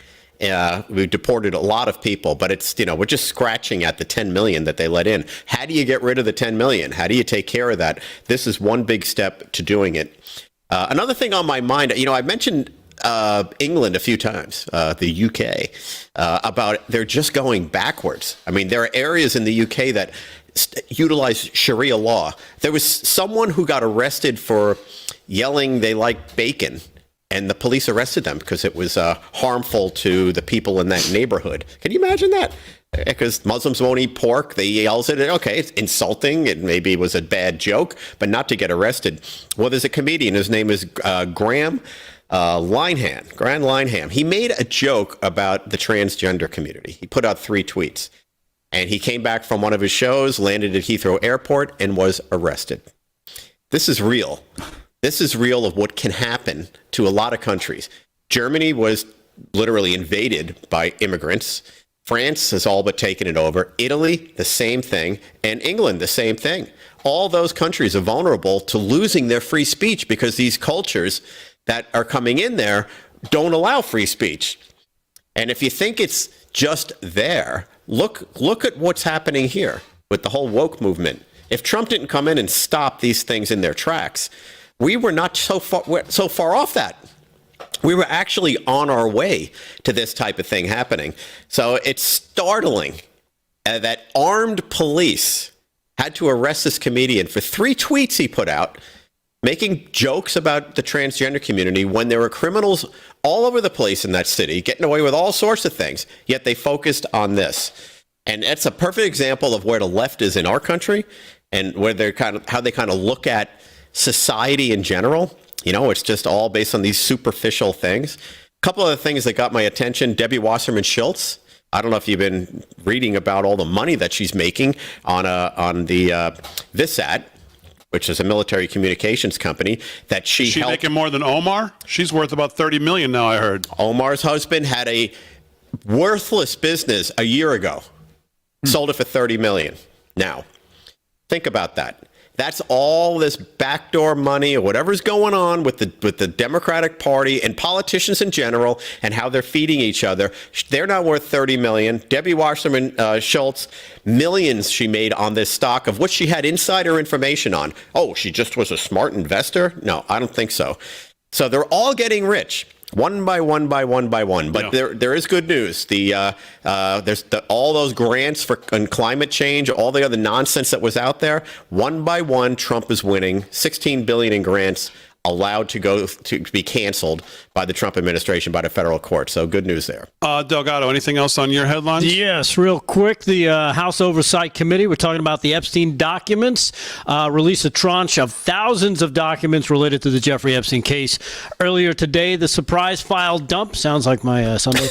We've deported a lot of people, but it's, we're just scratching at the 10 million that they let in. How do you get rid of the 10 million? How do you take care of that? This is one big step to doing it. Another thing on my mind, I mentioned England a few times, the UK, about they're just going backwards. I mean, there are areas in the UK that utilize Sharia law. There was someone who got arrested for yelling they like bacon, and the police arrested them because it was harmful to the people in that neighborhood. Can you imagine that? Because Muslims won't eat pork. They yells at it. Okay, it's insulting. It maybe was a bad joke, but not to get arrested. Well, there's a comedian. His name is Graham Linehan. He made a joke about the transgender community. He put out 3 tweets. And he came back from one of his shows, landed at Heathrow Airport, and was arrested. This is real. This is real of what can happen to a lot of countries. Germany was literally invaded by immigrants. France has all but taken it over. Italy, the same thing. And England, the same thing. All those countries are vulnerable to losing their free speech because these cultures that are coming in there don't allow free speech. And if you think it's just there, look at what's happening here with the whole woke movement. If Trump didn't come in and stop these things in their tracks, we were not so far off that. We were actually on our way to this type of thing happening. So it's startling that armed police had to arrest this comedian for 3 tweets he put out, making jokes about the transgender community when there were criminals all over the place in that city, getting away with all sorts of things, yet they focused on this. And that's a perfect example of where the left is in our country and where they're how they look at society in general. It's just all based on these superficial things. A couple of the things that got my attention, Debbie Wasserman Schultz. I don't know if you've been reading about all the money that she's making on the VSAT, which is a military communications company that she helped. Making more than Omar? She's worth about $30 million now, I heard. Omar's husband had a worthless business a year ago. Sold it for $30 million. Now, think about that. That's all this backdoor money or whatever's going on with the Democratic Party and politicians in general and how they're feeding each other. They're not worth $30 million. Debbie Wasserman Schultz, millions she made on this stock of what she had insider information on. Oh, she just was a smart investor? No, I don't think so. So they're all getting rich. One by one by one by one. But there is good news. There's all those grants on climate change, all the other nonsense that was out there. One by one, Trump is winning. $16 billion in grants allowed to be canceled by the Trump administration, by the federal court. So good news there. Delgado, anything else on your headlines? Yes, real quick. The House Oversight Committee, we're talking about the Epstein documents, released a tranche of thousands of documents related to the Jeffrey Epstein case. Earlier today, the surprise file dump, sounds like my Sunday,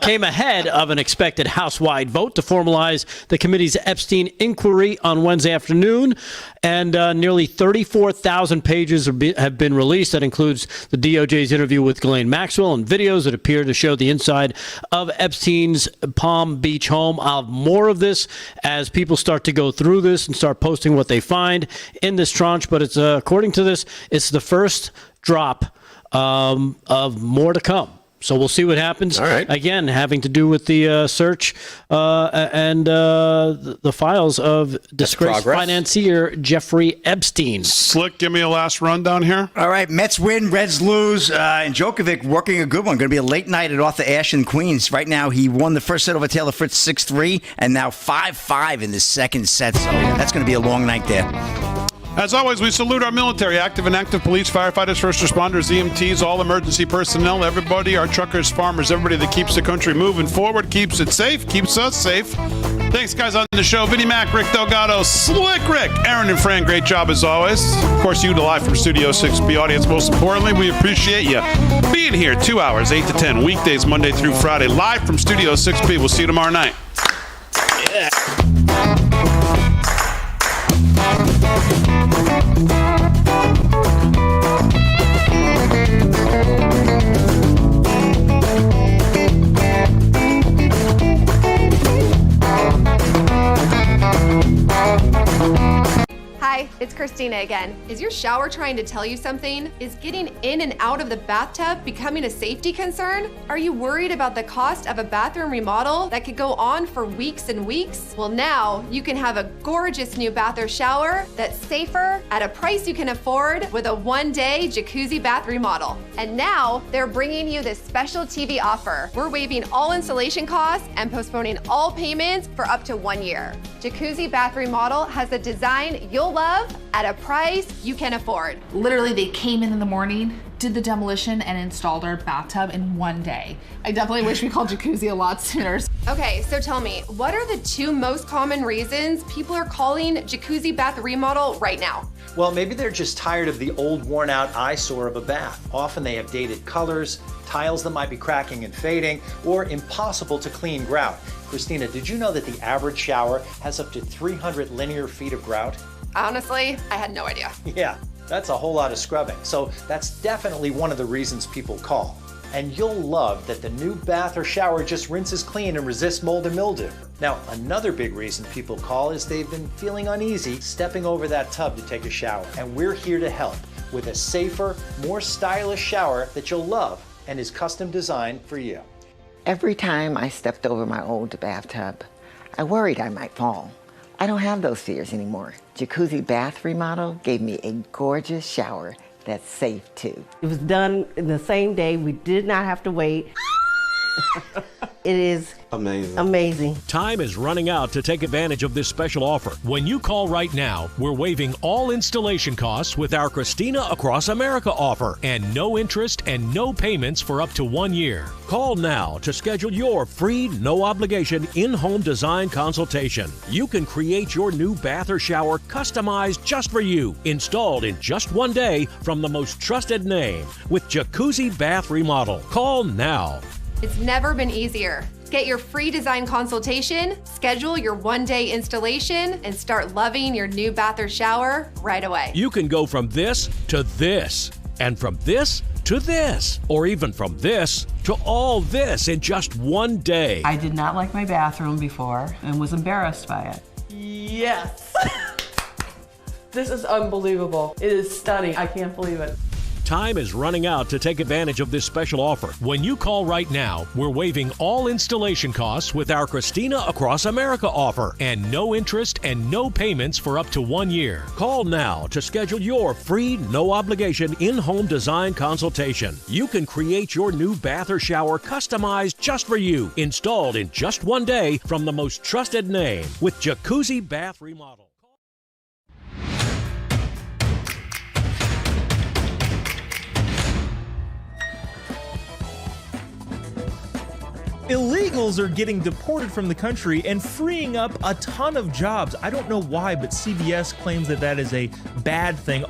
came ahead of an expected House-wide vote to formalize the committee's Epstein inquiry on Wednesday afternoon. And nearly 34,000 pages have been released. That includes the DOJ's interview with Ghislaine Maxwell and videos that appear to show the inside of Epstein's Palm Beach home. I'll have more of this as people start to go through this and start posting what they find in this tranche. But it's according to this, it's the first drop of more to come. So we'll see what happens. All right. Again, having to do with the search and the files of disgraced financier Jeffrey Epstein. Slick, give me a last rundown here. All right, Mets win, Reds lose, and Djokovic working a good one. Going to be a late night at Arthur Ashe in Queens. Right now, he won the first set over Taylor Fritz 6-3, and now 5-5 in the second set. So that's going to be a long night there. As always, we salute our military, active and active police, firefighters, first responders, EMTs, all emergency personnel, everybody, our truckers, farmers, everybody that keeps the country moving forward, keeps it safe, keeps us safe. Thanks, guys, on the show. Vinnie Mac, Rick Delgado, Slick Rick, Aaron and Fran, great job as always. Of course, you live from Studio 6B audience. Most importantly, we appreciate you being here 2 hours, 8 to 10, weekdays, Monday through Friday, live from Studio 6B. We'll see you tomorrow night. Yeah. Hi, it's Christina again. Is your shower trying to tell you something? Is getting in and out of the bathtub becoming a safety concern? Are you worried about the cost of a bathroom remodel that could go on for weeks and weeks? Well, now you can have a gorgeous new bath or shower that's safer at a price you can afford with a one-day jacuzzi bath remodel. And now they're bringing you this special TV offer. We're waiving all installation costs and postponing all payments for up to 1 year. Jacuzzi bath remodel has a design you'll love at a price you can afford. Literally, they came in the morning, did the demolition, and installed our bathtub in 1 day. I definitely wish we called jacuzzi a lot sooner. Okay, so tell me, what are the two most common reasons people are calling jacuzzi bath remodel right now? Well, maybe they're just tired of the old, worn-out eyesore of a bath. Often they have dated colors, tiles that might be cracking and fading, or impossible to clean grout. Christina, did you know that the average shower has up to 300 linear feet of grout? Honestly, I had no idea. Yeah, that's a whole lot of scrubbing. So that's definitely one of the reasons people call. And you'll love that the new bath or shower just rinses clean and resists mold and mildew. Now, another big reason people call is they've been feeling uneasy stepping over that tub to take a shower. And we're here to help with a safer, more stylish shower that you'll love and is custom designed for you. Every time I stepped over my old bathtub, I worried I might fall. I don't have those fears anymore. Jacuzzi bath remodel gave me a gorgeous shower that's safe too. It was done in the same day. We did not have to wait. It is amazing. Time is running out to take advantage of this special offer. When you call right now, we're waiving all installation costs with our Christina Across America offer and no interest and no payments for up to 1 year. Call now to schedule your free, no obligation in-home design consultation. You can create your new bath or shower customized just for you, installed in just 1 day from the most trusted name with Jacuzzi Bath Remodel. Call now. It's never been easier. Get your free design consultation, schedule your one-day installation, and start loving your new bath or shower right away. You can go from this to this, and from this to this, or even from this to all this in just one day. I did not like my bathroom before and was embarrassed by it. Yes. This is unbelievable. It is stunning. I can't believe it. Time is running out to take advantage of this special offer. When you call right now, we're waiving all installation costs with our Christina Across America offer, and no interest and no payments for up to 1 year. Call now to schedule your free, no obligation in-home design consultation. You can create your new bath or shower customized just for you, installed in just 1 day from the most trusted name with Jacuzzi Bath Remodel. Illegals are getting deported from the country and freeing up a ton of jobs. I don't know why, but CBS claims that that is a bad thing.